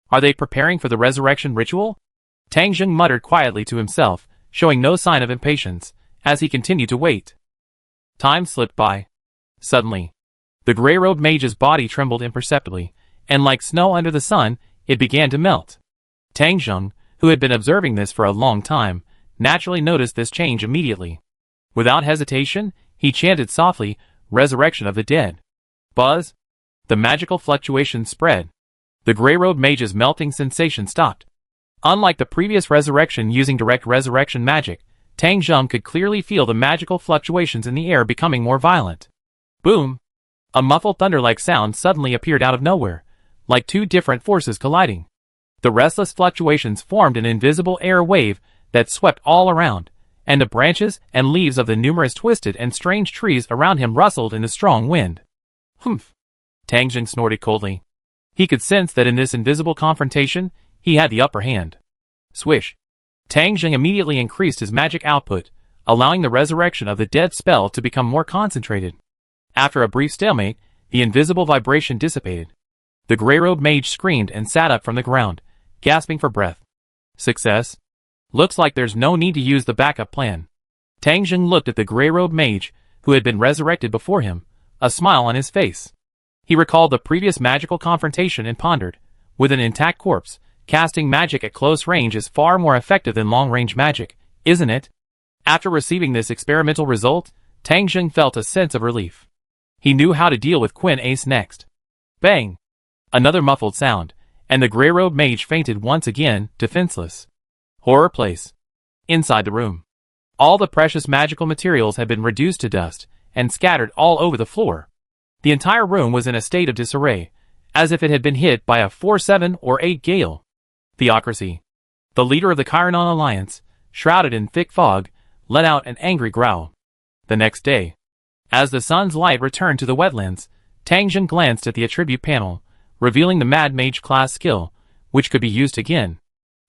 Are they preparing for the resurrection ritual? Tang Jing muttered quietly to himself, showing no sign of impatience, as he continued to wait. Time slipped by. Suddenly, the grey-robed mage's body trembled imperceptibly, and like snow under the sun, it began to melt. Tang Jing, who had been observing this for a long time, naturally noticed this change immediately. Without hesitation, he chanted softly, "Resurrection of the dead." Buzz! The magical fluctuation spread. The grey-robed mage's melting sensation stopped. Unlike the previous resurrection using direct resurrection magic, Tang Jing could clearly feel the magical fluctuations in the air becoming more violent. Boom! A muffled thunder-like sound suddenly appeared out of nowhere, like 2 different forces colliding. The restless fluctuations formed an invisible air wave that swept all around, and the branches and leaves of the numerous twisted and strange trees around him rustled in the strong wind. Humph! Tang Jing snorted coldly. He could sense that in this invisible confrontation, he had the upper hand. Swish! Tang Jing immediately increased his magic output, allowing the resurrection of the dead spell to become more concentrated. After a brief stalemate, the invisible vibration dissipated. The grey-robed mage screamed and sat up from the ground, gasping for breath. Success? Looks like there's no need to use the backup plan. Tang Jing looked at the grey-robed mage, who had been resurrected before him, a smile on his face. He recalled the previous magical confrontation and pondered, with an intact corpse, casting magic at close range is far more effective than long-range magic, isn't it? After receiving this experimental result, Tang Jing felt a sense of relief. He knew how to deal with Queen Ace next. Bang! Another muffled sound, and the grey-robed mage fainted once again, defenseless. Horror place. Inside the room, all the precious magical materials had been reduced to dust, and scattered all over the floor. The entire room was in a state of disarray, as if it had been hit by a 4-7 or 8 gale. Theocracy. The leader of the Chironon Alliance, shrouded in thick fog, let out an angry growl. The next day, as the sun's light returned to the wetlands, Tang Jing glanced at the attribute panel, revealing the Mad Mage class skill, which could be used again.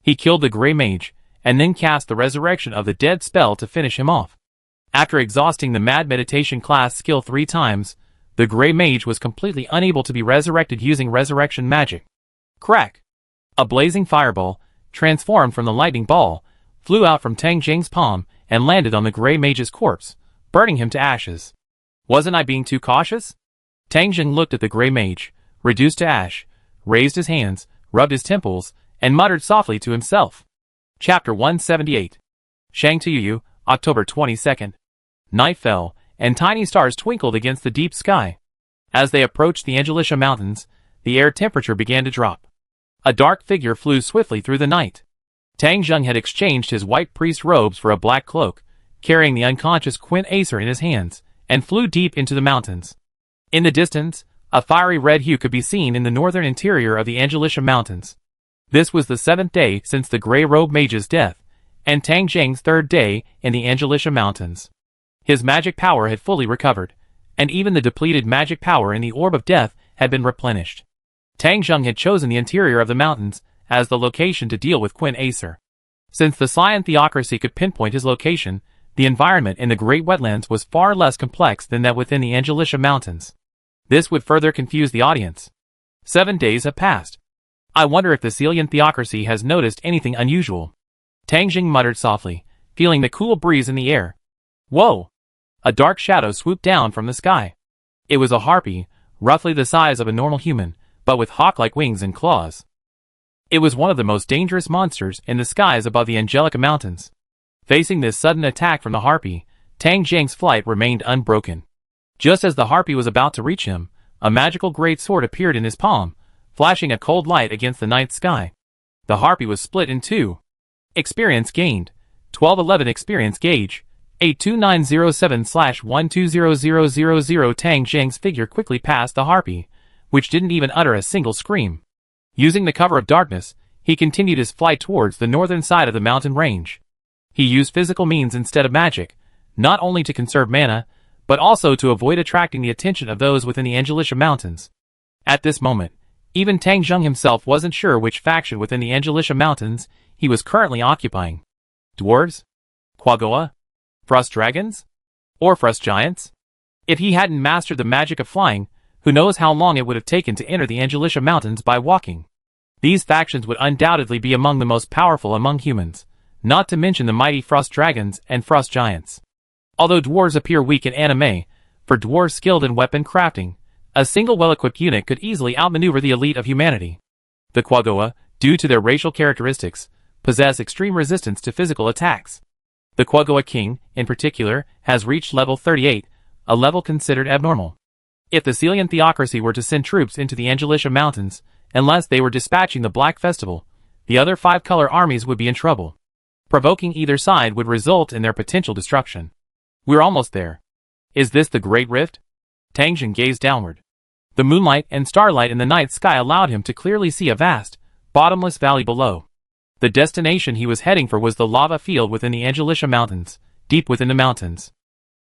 He killed the Grey Mage, and then cast the Resurrection of the Dead spell to finish him off. After exhausting the Mad Meditation class skill 3 times, The gray mage was completely unable to be resurrected using resurrection magic. Crack! A blazing fireball, transformed from the lightning ball, flew out from Tang Jing's palm and landed on the gray mage's corpse, burning him to ashes. Wasn't I being too cautious? Tang Jing looked at the gray mage, reduced to ash, raised his hands, rubbed his temples, and muttered softly to himself. Chapter 178. Shang Tuyu, October 22nd. Night fell, and tiny stars twinkled against the deep sky. As they approached the Angelisha Mountains, the air temperature began to drop. A dark figure flew swiftly through the night. Tang Jing had exchanged his white priest robes for a black cloak, carrying the unconscious Quint Acer in his hands, and flew deep into the mountains. In the distance, a fiery red hue could be seen in the northern interior of the Angelisha Mountains. This was the 7th day since the Grey Robe Mage's death, and Tang Jing's 3rd day in the Angelisha Mountains. His magic power had fully recovered, and even the depleted magic power in the Orb of Death had been replenished. Tang Jing had chosen the interior of the mountains as the location to deal with Quint Acer. Since the Scion theocracy could pinpoint his location, the environment in the Great Wetlands was far less complex than that within the Angelisha Mountains. This would further confuse the audience. 7 days have passed. I wonder if the Scion theocracy has noticed anything unusual. Tang Jing muttered softly, feeling the cool breeze in the air. Whoa! A dark shadow swooped down from the sky. It was a harpy, roughly the size of a normal human, but with hawk-like wings and claws. It was one of the most dangerous monsters in the skies above the Angelica Mountains. Facing this sudden attack from the harpy, Tang Jing's flight remained unbroken. Just as the harpy was about to reach him, a magical great sword appeared in his palm, flashing a cold light against the night sky. The harpy was split in two. Experience gained. 1211 experience gauge. 82907/120000. Tang Jing's figure quickly passed the harpy, which didn't even utter a single scream. Using the cover of darkness, he continued his flight towards the northern side of the mountain range. He used physical means instead of magic, not only to conserve mana, but also to avoid attracting the attention of those within the Angelisha Mountains. At this moment, even Tang Jing himself wasn't sure which faction within the Angelisha Mountains he was currently occupying. Dwarves? Quaggoa? Frost dragons? Or frost giants? If he hadn't mastered the magic of flying, who knows how long it would have taken to enter the Angelisha Mountains by walking. These factions would undoubtedly be among the most powerful among humans, not to mention the mighty frost dragons and frost giants. Although dwarves appear weak in anime, for dwarves skilled in weapon crafting, a single well-equipped unit could easily outmaneuver the elite of humanity. The Quaggoa, due to their racial characteristics, possess extreme resistance to physical attacks. The Quaggoa King, in particular, has reached level 38, a level considered abnormal. If the Scion theocracy were to send troops into the Angelisha Mountains, unless they were dispatching the Black Festival, the other 5-color armies would be in trouble. Provoking either side would result in their potential destruction. We're almost there. Is this the Great Rift? Tang Jing gazed downward. The moonlight and starlight in the night sky allowed him to clearly see a vast, bottomless valley below. The destination he was heading for was the lava field within the Angelisha Mountains, deep within the mountains.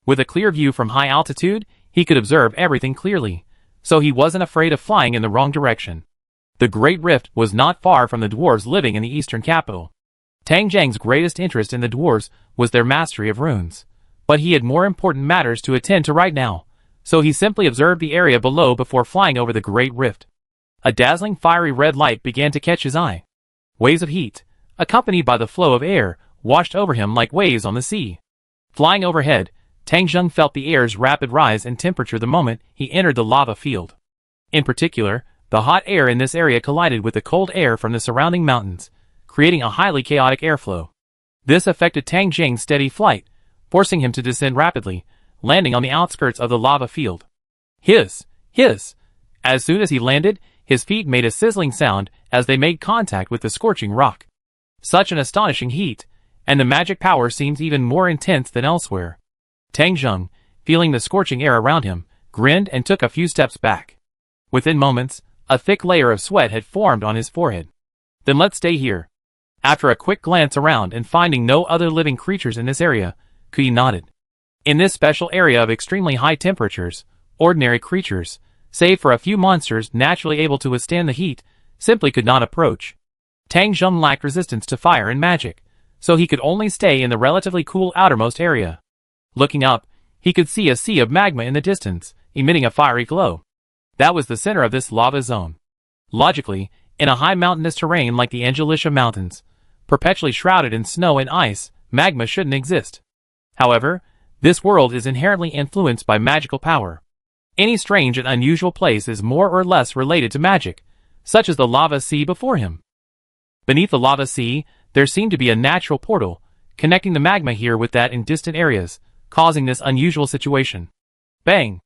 With a clear view from high altitude, he could observe everything clearly, so he wasn't afraid of flying in the wrong direction. The Great Rift was not far from the dwarves living in the eastern capital. Tang Jing's greatest interest in the dwarves was their mastery of runes, but he had more important matters to attend to right now, so he simply observed the area below before flying over the Great Rift. A dazzling fiery red light began to catch his eye. Waves of heat, accompanied by the flow of air, washed over him like waves on the sea. Flying overhead, Tang Jing felt the air's rapid rise in temperature the moment he entered the lava field. In particular, the hot air in this area collided with the cold air from the surrounding mountains, creating a highly chaotic airflow. This affected Tang Jing's steady flight, forcing him to descend rapidly, landing on the outskirts of the lava field. Hiss! Hiss! As soon as he landed, his feet made a sizzling sound as they made contact with the scorching rock. Such an astonishing heat, and the magic power seems even more intense than elsewhere. Tang Jing, feeling the scorching air around him, grinned and took a few steps back. Within moments, a thick layer of sweat had formed on his forehead. Then let's stay here. After a quick glance around and finding no other living creatures in this area, Kui nodded. In this special area of extremely high temperatures, ordinary creatures, save for a few monsters naturally able to withstand the heat, simply could not approach. Tang Jing lacked resistance to fire and magic, so he could only stay in the relatively cool outermost area. Looking up, he could see a sea of magma in the distance, emitting a fiery glow. That was the center of this lava zone. Logically, in a high mountainous terrain like the Angelicia Mountains, perpetually shrouded in snow and ice, magma shouldn't exist. However, this world is inherently influenced by magical power. Any strange and unusual place is more or less related to magic, such as the lava sea before him. Beneath the lava sea, there seemed to be a natural portal, connecting the magma here with that in distant areas, causing this unusual situation. Bang!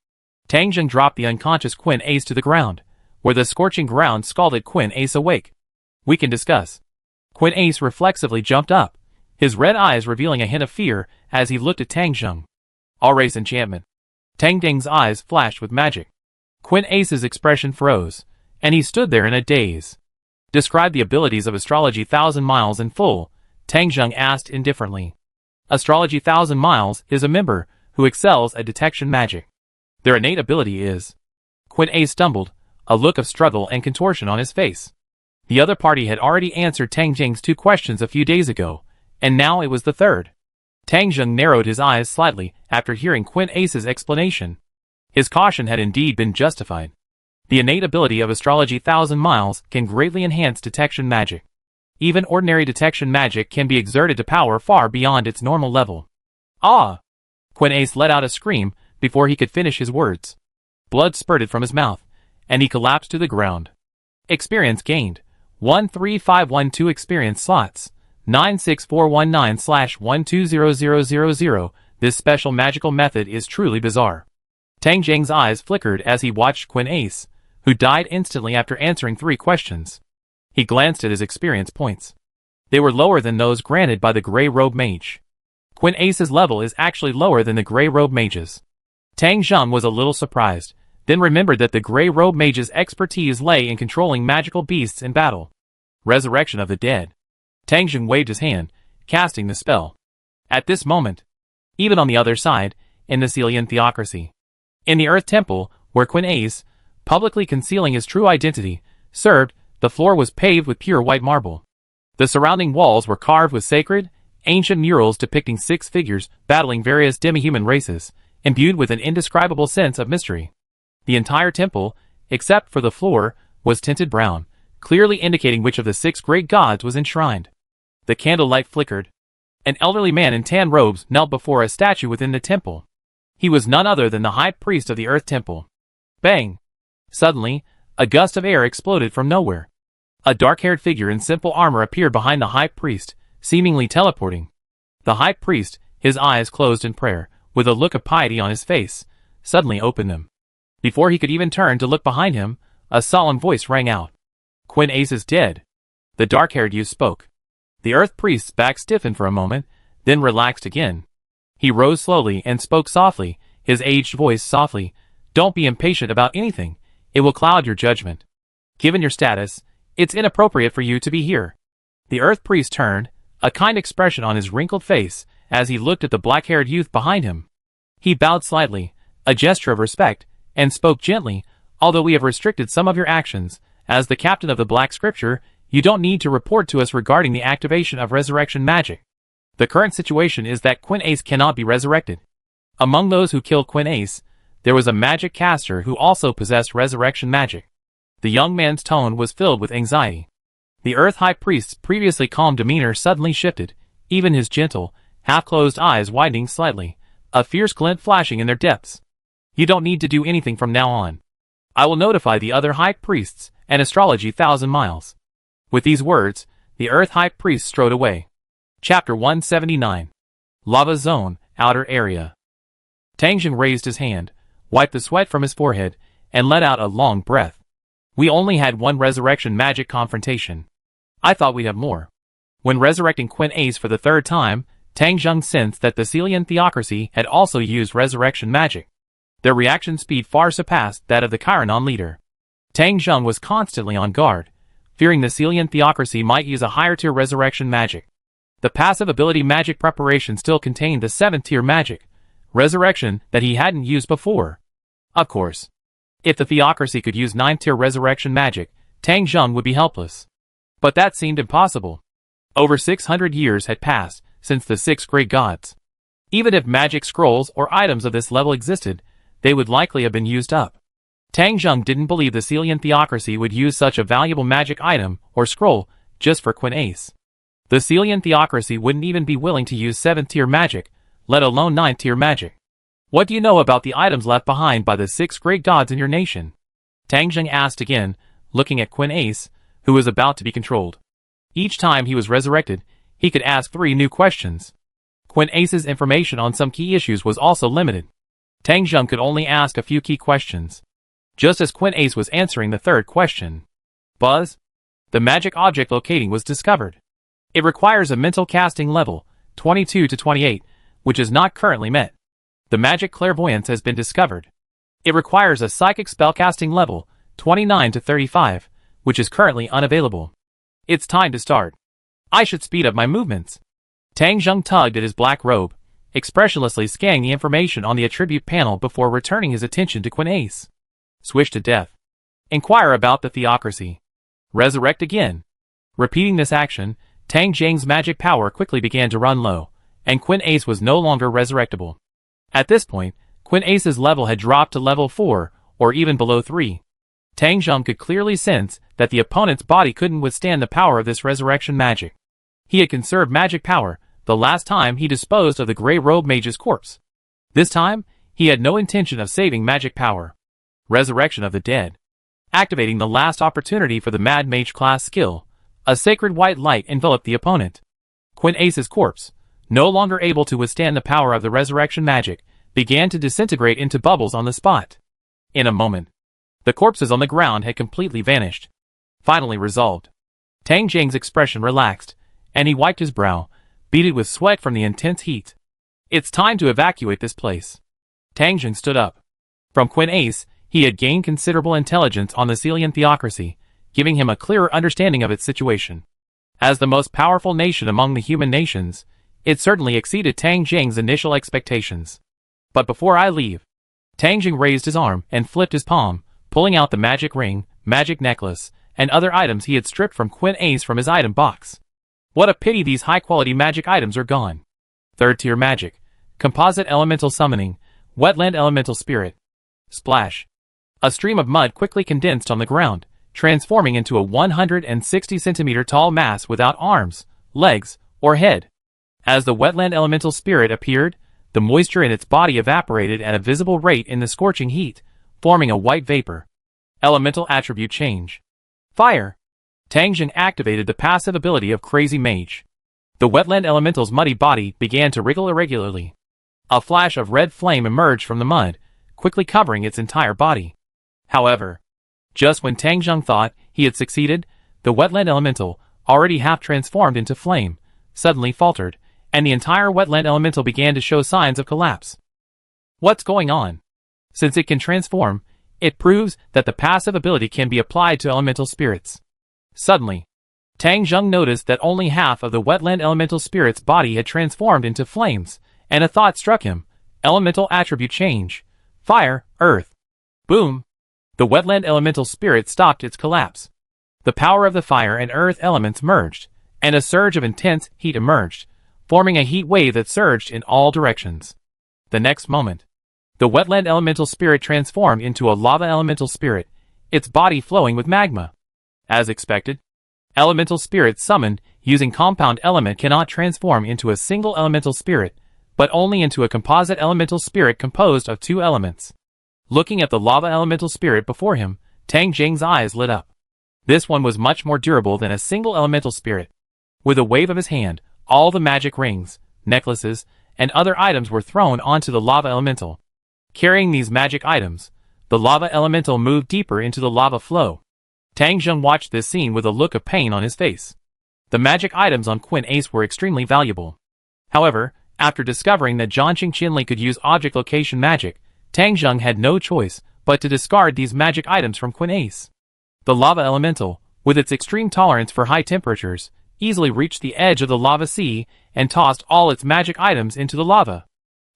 Tang Zheng dropped the unconscious Queen Ace to the ground, where the scorching ground scalded Queen Ace awake. We can discuss. Queen Ace reflexively jumped up, his red eyes revealing a hint of fear as he looked at Tang Zheng. All race enchantment. Tang Zheng's eyes flashed with magic. Queen Ace's expression froze, and he stood there in a daze. Describe the abilities of Astrology 1000 Miles in full, Tang Zheng asked indifferently. Astrology 1000 Miles is a member who excels at detection magic. Their innate ability is... Queen Ace stumbled, a look of struggle and contortion on his face. The other party had already answered Tang Zheng's 2 questions a few days ago, and now it was the third. Tang Zheng narrowed his eyes slightly after hearing Queen Ace's explanation. His caution had indeed been justified. The innate ability of Astrology 1000 Miles can greatly enhance detection magic. Even ordinary detection magic can be exerted to power far beyond its normal level. Ah! Queen Ace let out a scream before he could finish his words. Blood spurted from his mouth, and he collapsed to the ground. Experience gained. 13512 experience slots. 96419/120000. This special magical method is truly bizarre. Tang Zheng's eyes flickered as he watched Queen Ace, who died instantly after answering 3 questions. He glanced at his experience points. They were lower than those granted by the Grey Robe Mage. Queen Ace's level is actually lower than the Grey Robe Mage's. Tang Zheng was a little surprised, then remembered that the Grey Robe Mage's expertise lay in controlling magical beasts in battle. Resurrection of the Dead. Tang Zheng waved his hand, casting the spell. At this moment, even on the other side, in the Celian theocracy, in the Earth Temple, where Queen Ace, publicly concealing his true identity, served, the floor was paved with pure white marble. The surrounding walls were carved with sacred, ancient murals depicting 6 figures battling various demi-human races, imbued with an indescribable sense of mystery. The entire temple, except for the floor, was tinted brown, clearly indicating which of the 6 great gods was enshrined. The candlelight flickered. An elderly man in tan robes knelt before a statue within the temple. He was none other than the high priest of the Earth Temple. Bang! Suddenly, a gust of air exploded from nowhere. A dark-haired figure in simple armor appeared behind the high priest, seemingly teleporting. The high priest, his eyes closed in prayer, with a look of piety on his face, suddenly opened them. Before he could even turn to look behind him, a solemn voice rang out. Queen Ace is dead. The dark-haired youth spoke. The Earth priest's back stiffened for a moment, then relaxed again. He rose slowly and spoke softly, his aged voice softly. Don't be impatient about anything. It will cloud your judgment. Given your status, it's inappropriate for you to be here. The Earth priest turned, a kind expression on his wrinkled face, as he looked at the black-haired youth behind him. He bowed slightly, a gesture of respect, and spoke gently. Although we have restricted some of your actions, as the captain of the Black Scripture, you don't need to report to us regarding the activation of resurrection magic. The current situation is that Queen Ace cannot be resurrected. Among those who killed Queen Ace, there was a magic caster who also possessed resurrection magic. The young man's tone was filled with anxiety. The Earth High Priest's previously calm demeanor suddenly shifted, even his gentle, half-closed eyes widening slightly, a fierce glint flashing in their depths. You don't need to do anything from now on. I will notify the other High Priests and Astrology 1000 Miles. With these words, the Earth High Priest strode away. Chapter 179. Lava Zone, Outer Area. Tang Zheng raised his hand, wiped the sweat from his forehead, and let out a long breath. We only had one resurrection magic confrontation. I thought we'd have more. When resurrecting Queen Ace for the 3rd time, Tang Zheng sensed that the Celian theocracy had also used resurrection magic. Their reaction speed far surpassed that of the Chironon leader. Tang Zheng was constantly on guard, fearing the Celian theocracy might use a higher-tier resurrection magic. The passive ability magic preparation still contained the 7th-tier magic, resurrection, that he hadn't used before. Of course, if the theocracy could use 9th-tier resurrection magic, Tang Zheng would be helpless. But that seemed impossible. Over 600 years had passed since the 6 great gods. Even if magic scrolls or items of this level existed, they would likely have been used up. Tang Zheng didn't believe the Celian theocracy would use such a valuable magic item or scroll just for Quinace. The Celian theocracy wouldn't even be willing to use 7th tier magic, let alone 9th tier magic. What do you know about the items left behind by the 6 great gods in your nation? Tang Zheng asked again, looking at Quinace, who was about to be controlled. Each time he was resurrected, he could ask 3 new questions. Quinace's information on some key issues was also limited. Tang Zheng could only ask a few key questions. Just as Quinace was answering the 3rd question. Buzz? The magic object locating was discovered. It requires a mental casting level, 22 to 28, which is not currently met. The magic clairvoyance has been discovered. It requires a psychic spellcasting level, 29 to 35, which is currently unavailable. It's time to start. I should speed up my movements. Tang Zheng tugged at his black robe, expressionlessly scanning the information on the attribute panel before returning his attention to Quinace. Swish to death. Inquire about the theocracy. Resurrect again. Repeating this action, Tang Zheng's magic power quickly began to run low, and Quinace was no longer resurrectable. At this point, Quinace's level had dropped to level 4, or even below 3. Tang Zheng could clearly sense that the opponent's body couldn't withstand the power of this resurrection magic. He had conserved magic power the last time he disposed of the Grey Robe Mage's corpse. This time, he had no intention of saving magic power. Resurrection of the Dead. Activating the last opportunity for the Mad Mage class skill, a sacred white light enveloped the opponent. Quinace's corpse, no longer able to withstand the power of the resurrection magic, began to disintegrate into bubbles on the spot. In a moment, the corpses on the ground had completely vanished. Finally resolved. Tang Zheng's expression relaxed, and he wiped his brow, beaded with sweat from the intense heat. It's time to evacuate this place. Tang Zheng stood up. From Quinace, he had gained considerable intelligence on the Celian theocracy, giving him a clearer understanding of its situation. As the most powerful nation among the human nations, it certainly exceeded Tang Zheng's initial expectations. But before I leave, Tang Zheng raised his arm and flipped his palm, pulling out the magic ring, magic necklace, and other items he had stripped from Quinace from his item box. What a pity these high-quality magic items are gone. 3rd tier magic. Composite elemental summoning. Wetland elemental spirit. Splash. A stream of mud quickly condensed on the ground, transforming into a 160 centimeter tall mass without arms, legs, or head. As the wetland elemental spirit appeared, the moisture in its body evaporated at a visible rate in the scorching heat, forming a white vapor. Elemental attribute change. Fire. Tang Zheng activated the passive ability of Crazy Mage. The wetland elemental's muddy body began to wriggle irregularly. A flash of red flame emerged from the mud, quickly covering its entire body. However, just when Tang Zheng thought he had succeeded, the wetland elemental, already half transformed into flame, suddenly faltered, and the entire wetland elemental began to show signs of collapse. What's going on? Since it can transform, it proves that the passive ability can be applied to elemental spirits. Suddenly, Tang Zheng noticed that only half of the wetland elemental spirit's body had transformed into flames, and a thought struck him. Elemental attribute change. Fire, earth. Boom! The wetland elemental spirit stopped its collapse. The power of the fire and earth elements merged, and a surge of intense heat emerged, forming a heat wave that surged in all directions. The next moment, the wetland elemental spirit transformed into a lava elemental spirit, its body flowing with magma. As expected, elemental spirits summoned using compound element cannot transform into a single elemental spirit, but only into a composite elemental spirit composed of 2 elements. Looking at the lava elemental spirit before him, Tang Zheng's eyes lit up. This one was much more durable than a single elemental spirit. With a wave of his hand, all the magic rings, necklaces, and other items were thrown onto the lava elemental. Carrying these magic items, the lava elemental moved deeper into the lava flow. Tang Zheng watched this scene with a look of pain on his face. The magic items on Quinace were extremely valuable. However, after discovering that Zhangqing Qinli could use object location magic, Tang Zheng had no choice but to discard these magic items from Quinace. The lava elemental, with its extreme tolerance for high temperatures, easily reached the edge of the lava sea and tossed all its magic items into the lava.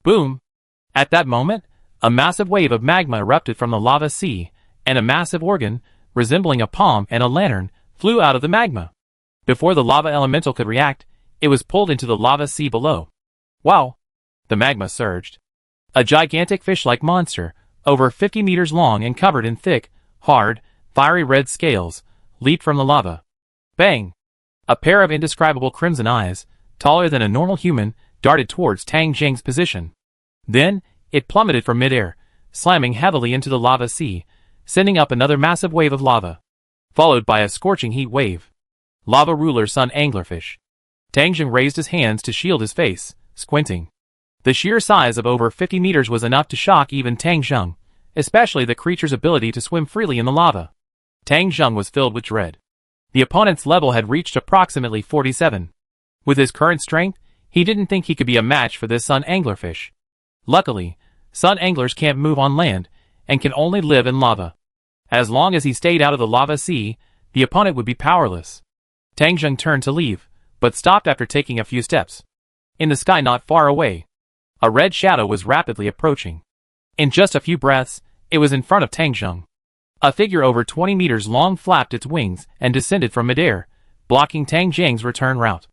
Boom! At that moment, a massive wave of magma erupted from the lava sea, and a massive organ, resembling a palm and a lantern, flew out of the magma. Before the lava elemental could react, it was pulled into the lava sea below. Wow! The magma surged. A gigantic fish-like monster, over 50 meters long and covered in thick, hard, fiery red scales, leaped from the lava. Bang! A pair of indescribable crimson eyes, taller than a normal human, darted towards Tang Jing's position. Then, it plummeted from midair, slamming heavily into the lava sea, sending up another massive wave of lava, followed by a scorching heat wave. Lava Ruler Sun Anglerfish. Tang Jing raised his hands to shield his face, squinting. The sheer size of over 50 meters was enough to shock even Tang Jing, especially the creature's ability to swim freely in the lava. Tang Jing was filled with dread. The opponent's level had reached approximately 47. With his current strength, he didn't think he could be a match for this sun anglerfish. Luckily, sun anglers can't move on land, and can only live in lava. As long as he stayed out of the lava sea, the opponent would be powerless. Tang Jing turned to leave, but stopped after taking a few steps. In the sky not far away, a red shadow was rapidly approaching. In just a few breaths, it was in front of Tang Jing. A figure over 20 meters long flapped its wings and descended from midair, blocking Tang Jing's return route.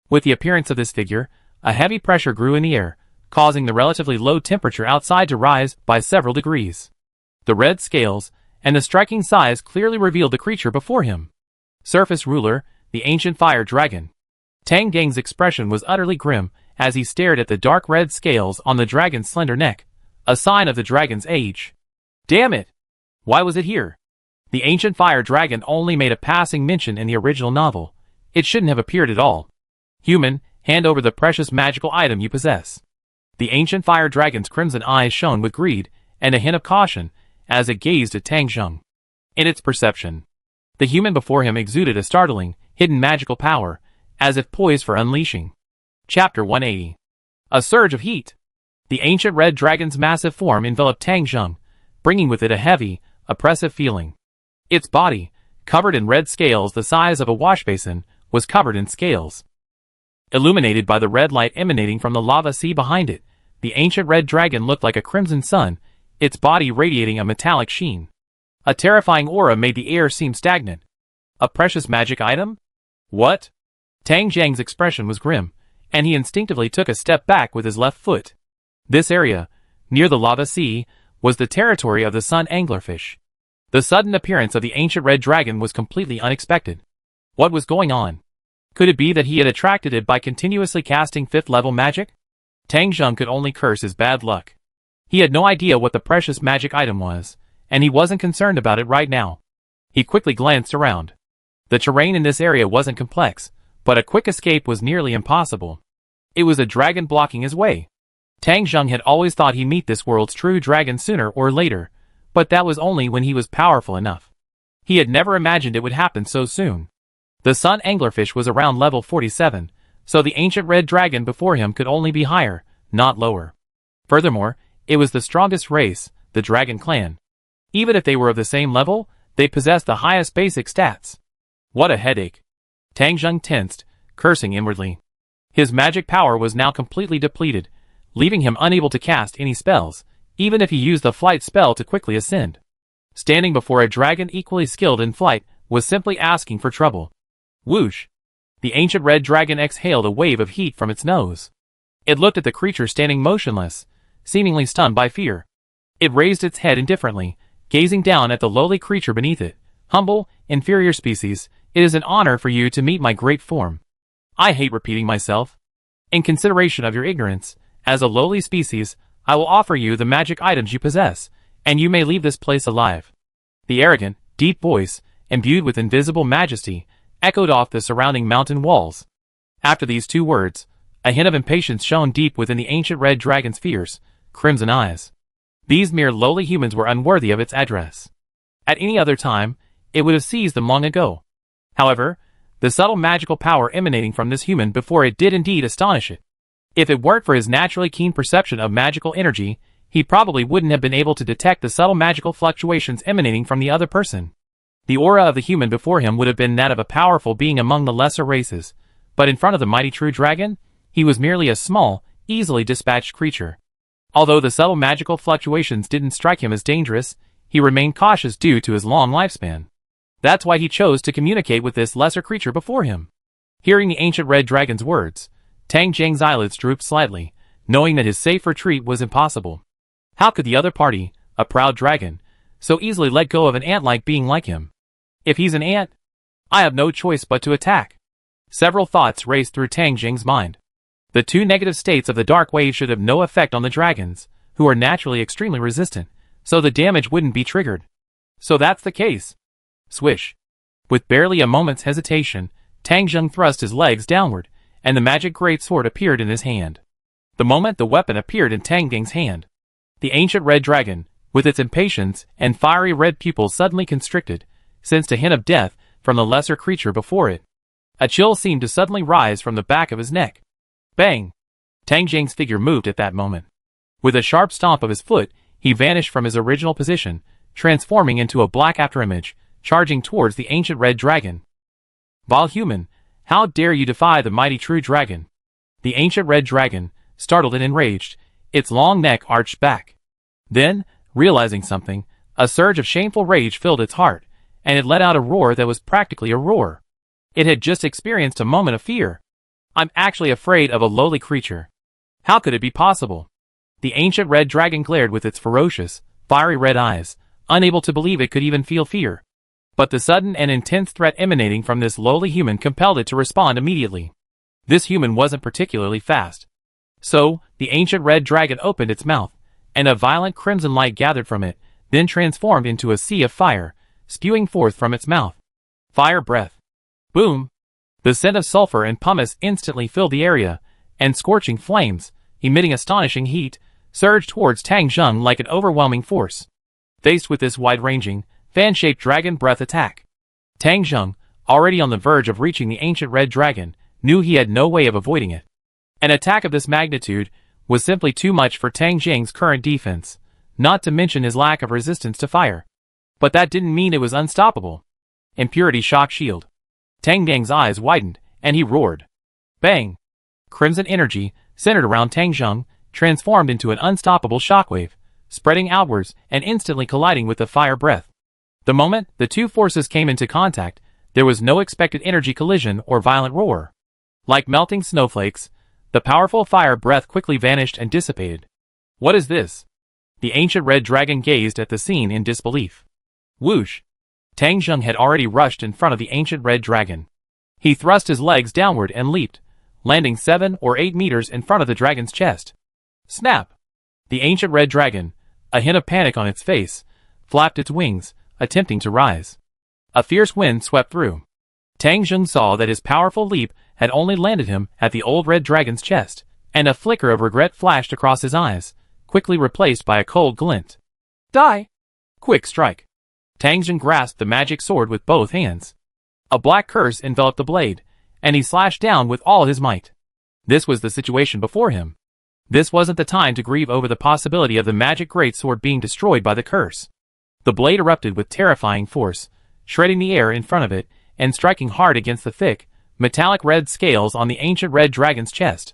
With the appearance of this figure, a heavy pressure grew in the air, causing the relatively low temperature outside to rise by several degrees. The red scales and the striking size clearly revealed the creature before him. Surface Ruler, the ancient fire dragon. Tang Jing's expression was utterly grim as he stared at the dark red scales on the dragon's slender neck, a sign of the dragon's age. Damn it! Why was it here? The ancient fire dragon only made a passing mention in the original novel. It shouldn't have appeared at all. Human, hand over the precious magical item you possess. The ancient fire dragon's crimson eyes shone with greed and a hint of caution as it gazed at Tang Jing. In its perception, the human before him exuded a startling, hidden magical power, as if poised for unleashing. Chapter 180. A surge of heat. The ancient red dragon's massive form enveloped Tang Jing, bringing with it a heavy, oppressive feeling. Its body, covered in red scales the size of a wash basin, was covered in scales. Illuminated by the red light emanating from the lava sea behind it, the ancient red dragon looked like a crimson sun, its body radiating a metallic sheen. A terrifying aura made the air seem stagnant. A precious magic item? What? Tang Jing's expression was grim, and he instinctively took a step back with his left foot. This area, near the lava sea, was the territory of the sun anglerfish. The sudden appearance of the ancient red dragon was completely unexpected. What was going on? Could it be that he had attracted it by continuously casting 5th-level magic? Tang Jing could only curse his bad luck. He had no idea what the precious magic item was, and he wasn't concerned about it right now. He quickly glanced around. The terrain in this area wasn't complex, but a quick escape was nearly impossible. It was a dragon blocking his way. Tang Jing had always thought he'd meet this world's true dragon sooner or later, but that was only when he was powerful enough. He had never imagined it would happen so soon. The sun anglerfish was around level 47, so the ancient red dragon before him could only be higher, not lower. Furthermore, it was the strongest race, the dragon clan. Even if they were of the same level, they possessed the highest basic stats. What a headache. Tang Jing tensed, cursing inwardly. His magic power was now completely depleted, leaving him unable to cast any spells, even if he used the flight spell to quickly ascend. Standing before a dragon equally skilled in flight was simply asking for trouble. Whoosh! The ancient red dragon exhaled a wave of heat from its nose. It looked at the creature standing motionless, seemingly stunned by fear. It raised its head indifferently, gazing down at the lowly creature beneath it. Humble, inferior species, it is an honor for you to meet my great form. I hate repeating myself. In consideration of your ignorance, as a lowly species, I will offer you the magic items you possess, and you may leave this place alive. The arrogant, deep voice, imbued with invisible majesty, echoed off the surrounding mountain walls. After these two words, a hint of impatience shone deep within the ancient red dragon's fierce, crimson eyes. These mere lowly humans were unworthy of its address. At any other time, it would have seized them long ago. However, the subtle magical power emanating from this human before it did indeed astonish it. If it weren't for his naturally keen perception of magical energy, he probably wouldn't have been able to detect the subtle magical fluctuations emanating from the other person. The aura of the human before him would have been that of a powerful being among the lesser races, but in front of the mighty true dragon, he was merely a small, easily dispatched creature. Although the subtle magical fluctuations didn't strike him as dangerous, he remained cautious due to his long lifespan. That's why he chose to communicate with this lesser creature before him. Hearing the ancient red dragon's words, Tang Jing's eyelids drooped slightly, knowing that his safe retreat was impossible. How could the other party, a proud dragon, so easily let go of an ant-like being like him. If he's an ant, I have no choice but to attack. Several thoughts raced through Tang Jing's mind. The two negative states of the dark wave should have no effect on the dragons, who are naturally extremely resistant, so the damage wouldn't be triggered. So that's the case. Swish. With barely a moment's hesitation, Tang Jing thrust his legs downward, and the magic greatsword appeared in his hand. The moment the weapon appeared in Tang Jing's hand, the ancient red dragon, with its impatience and fiery red pupils suddenly constricted, sensed a hint of death from the lesser creature before it. A chill seemed to suddenly rise from the back of his neck. Bang! Tang Jing's figure moved at that moment. With a sharp stomp of his foot, he vanished from his original position, transforming into a black afterimage, charging towards the ancient red dragon. Vile human, how dare you defy the mighty true dragon? The ancient red dragon, startled and enraged, its long neck arched back. Then, realizing something, a surge of shameful rage filled its heart, and it let out a roar that was practically a roar. It had just experienced a moment of fear. I'm actually afraid of a lowly creature. How could it be possible? The ancient red dragon glared with its ferocious, fiery red eyes, unable to believe it could even feel fear. But the sudden and intense threat emanating from this lowly human compelled it to respond immediately. This human wasn't particularly fast. So, the ancient red dragon opened its mouth, and a violent crimson light gathered from it, then transformed into a sea of fire, spewing forth from its mouth. Fire breath. Boom! The scent of sulfur and pumice instantly filled the area, and scorching flames, emitting astonishing heat, surged towards Tang Jing like an overwhelming force. Faced with this wide-ranging, fan-shaped dragon breath attack, Tang Jing, already on the verge of reaching the ancient red dragon, knew he had no way of avoiding it. An attack of this magnitude was simply too much for Tang Jing's current defense, not to mention his lack of resistance to fire. But that didn't mean it was unstoppable. Impurity shock shield. Tang Jing's eyes widened, and he roared. Bang! Crimson energy, centered around Tang Jing, transformed into an unstoppable shockwave, spreading outwards and instantly colliding with the fire breath. The moment the two forces came into contact, there was no expected energy collision or violent roar. Like melting snowflakes, the powerful fire breath quickly vanished and dissipated. What is this? The ancient red dragon gazed at the scene in disbelief. Whoosh! Tang Jing had already rushed in front of the ancient red dragon. He thrust his legs downward and leaped, landing 7 or 8 meters in front of the dragon's chest. Snap! The ancient red dragon, a hint of panic on its face, flapped its wings, attempting to rise. A fierce wind swept through. Tang Jing saw that his powerful leap had only landed him at the old red dragon's chest, and a flicker of regret flashed across his eyes, quickly replaced by a cold glint. Die! Quick strike! Tang Jing grasped the magic sword with both hands. A black curse enveloped the blade, and he slashed down with all his might. This was the situation before him. This wasn't the time to grieve over the possibility of the magic greatsword being destroyed by the curse. The blade erupted with terrifying force, shredding the air in front of it, and striking hard against the thick, metallic red scales on the ancient red dragon's chest.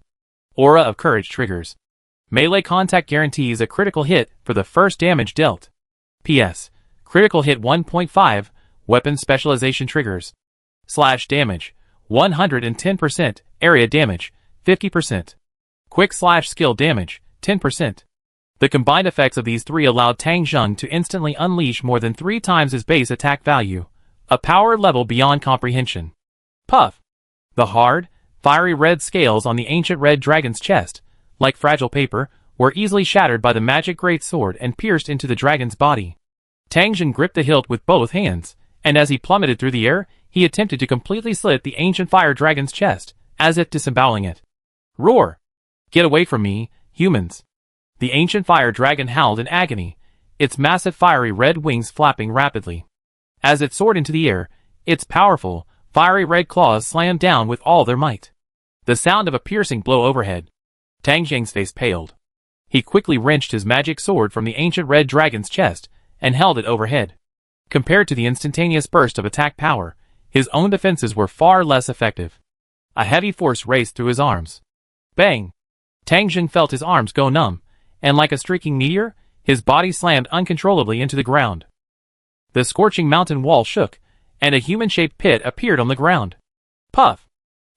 Aura of Courage triggers. Melee contact guarantees a critical hit for the first damage dealt. P.S. Critical hit 1.5, weapon specialization triggers. Slash damage, 110%, area damage, 50%. Quick slash skill damage, 10%. The combined effects of these three allowed Tang Jing to instantly unleash more than 3 times his base attack value, a power level beyond comprehension. Puff! The hard, fiery red scales on the ancient red dragon's chest, like fragile paper, were easily shattered by the magic greatsword and pierced into the dragon's body. Tang Jing gripped the hilt with both hands, and as he plummeted through the air, he attempted to completely slit the ancient fire dragon's chest, as if disemboweling it. Roar! Get away from me, humans! The ancient fire dragon howled in agony, its massive fiery red wings flapping rapidly. As it soared into the air, its powerful, fiery red claws slammed down with all their might. The sound of a piercing blow overhead. Tang Jing's face paled. He quickly wrenched his magic sword from the ancient red dragon's chest, and held it overhead. Compared to the instantaneous burst of attack power, his own defenses were far less effective. A heavy force raced through his arms. Bang! Tang Jing felt his arms go numb, and like a streaking meteor, his body slammed uncontrollably into the ground. The scorching mountain wall shook, and a human-shaped pit appeared on the ground. Puff!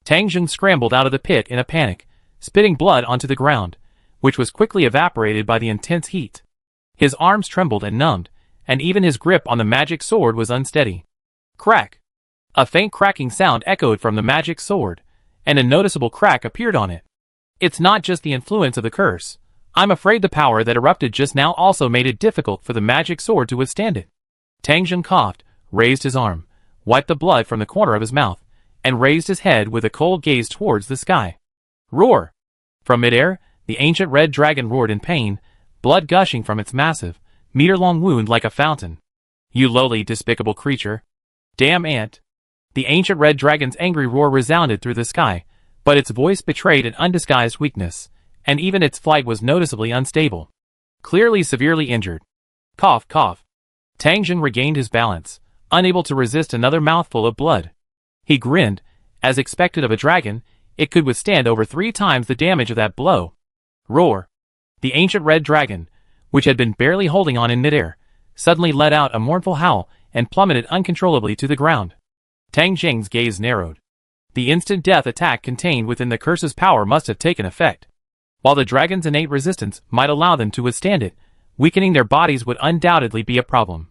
Tang Jing scrambled out of the pit in a panic, spitting blood onto the ground, which was quickly evaporated by the intense heat. His arms trembled and numbed, and even his grip on the magic sword was unsteady. Crack! A faint cracking sound echoed from the magic sword, and a noticeable crack appeared on it. It's not just the influence of the curse. I'm afraid the power that erupted just now also made it difficult for the magic sword to withstand it. Tang Jing coughed, raised his arm, wiped the blood from the corner of his mouth, and raised his head with a cold gaze towards the sky. Roar! From midair, the ancient red dragon roared in pain, blood gushing from its massive, meter-long wound like a fountain. You lowly, despicable creature! Damn ant! The ancient red dragon's angry roar resounded through the sky, but its voice betrayed an undisguised weakness, and even its flight was noticeably unstable. Clearly severely injured. Cough, cough. Tang Jing regained his balance, unable to resist another mouthful of blood. He grinned. As expected of a dragon, it could withstand over 3 times the damage of that blow. Roar! The ancient red dragon, which had been barely holding on in midair, suddenly let out a mournful howl and plummeted uncontrollably to the ground. Tang Jing's gaze narrowed. The instant death attack contained within the curse's power must have taken effect. While the dragon's innate resistance might allow them to withstand it, weakening their bodies would undoubtedly be a problem.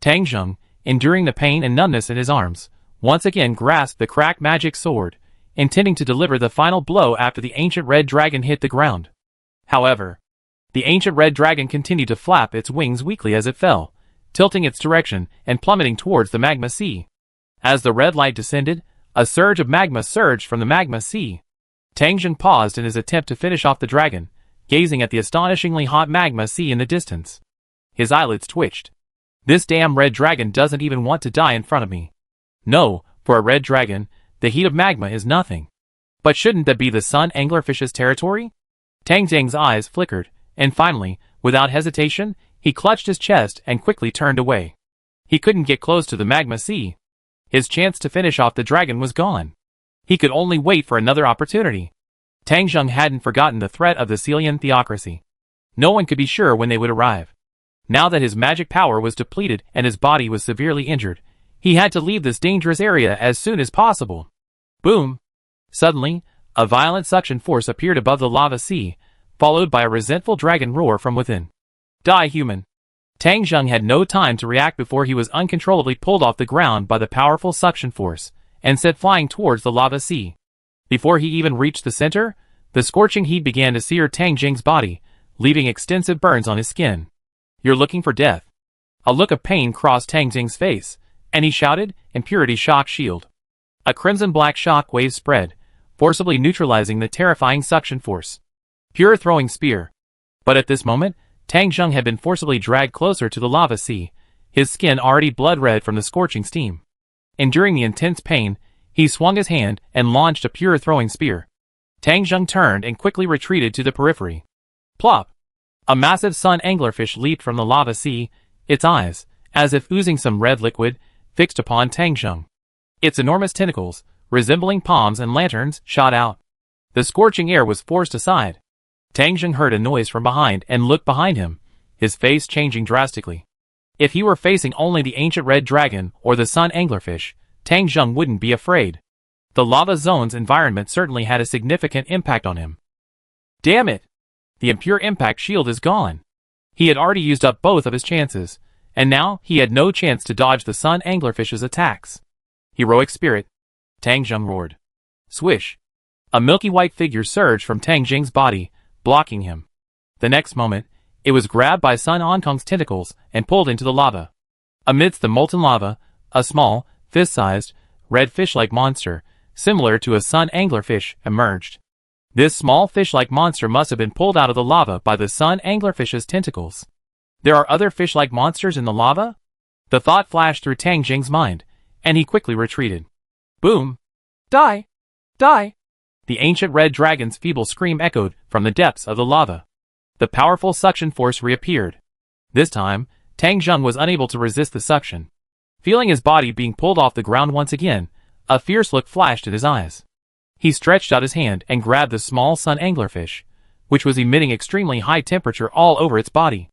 Tang Jing, enduring the pain and numbness in his arms, once again grasped the cracked magic sword, intending to deliver the final blow after the ancient red dragon hit the ground. However, the ancient red dragon continued to flap its wings weakly as it fell, tilting its direction and plummeting towards the magma sea. As the red light descended, a surge of magma surged from the magma sea. Tang Jing paused in his attempt to finish off the dragon, gazing at the astonishingly hot magma sea in the distance. His eyelids twitched. This damn red dragon doesn't even want to die in front of me. No, for a red dragon, the heat of magma is nothing. But shouldn't that be the sun anglerfish's territory? Tang Jing's eyes flickered, and finally, without hesitation, he clutched his chest and quickly turned away. He couldn't get close to the magma sea. His chance to finish off the dragon was gone. He could only wait for another opportunity. Tang Jing hadn't forgotten the threat of the Celian theocracy. No one could be sure when they would arrive. Now that his magic power was depleted and his body was severely injured, he had to leave this dangerous area as soon as possible. Boom! Suddenly, a violent suction force appeared above the lava sea, followed by a resentful dragon roar from within. Die, human! Tang Jing had no time to react before he was uncontrollably pulled off the ground by the powerful suction force, and set flying towards the lava sea. Before he even reached the center, the scorching heat began to sear Tang Jing's body, leaving extensive burns on his skin. You're looking for death. A look of pain crossed Tang Jing's face, and he shouted, Impurity Shock Shield. A crimson-black shock wave spread, forcibly neutralizing the terrifying suction force. Pure Throwing Spear. But at this moment, Tang Jing had been forcibly dragged closer to the lava sea, his skin already blood-red from the scorching steam. Enduring the intense pain, he swung his hand and launched a Pure Throwing Spear. Tang Jing turned and quickly retreated to the periphery. Plop! A massive sun anglerfish leaped from the lava sea, its eyes, as if oozing some red liquid, fixed upon Tang Jing. Its enormous tentacles, resembling palms and lanterns, shot out. The scorching air was forced aside. Tang Jing heard a noise from behind and looked behind him, his face changing drastically. If he were facing only the ancient red dragon or the sun anglerfish, Tang Jing wouldn't be afraid. The lava zone's environment certainly had a significant impact on him. Damn it! The impure impact shield is gone. He had already used up both of his chances, and now he had no chance to dodge the sun anglerfish's attacks. Heroic spirit! Tang Jing roared. Swish! A milky white figure surged from Tang Jing's body, blocking him. The next moment, it was grabbed by Sun Onkong's tentacles and pulled into the lava. Amidst the molten lava, a small, fist-sized, red fish-like monster, similar to a sun anglerfish, emerged. This small fish-like monster must have been pulled out of the lava by the sun anglerfish's tentacles. There are other fish-like monsters in the lava? The thought flashed through Tang Jing's mind, and he quickly retreated. Boom! Die! Die! The ancient red dragon's feeble scream echoed from the depths of the lava. The powerful suction force reappeared. This time, Tang Jing was unable to resist the suction. Feeling his body being pulled off the ground once again, a fierce look flashed in his eyes. He stretched out his hand and grabbed the small sun anglerfish, which was emitting extremely high temperature all over its body.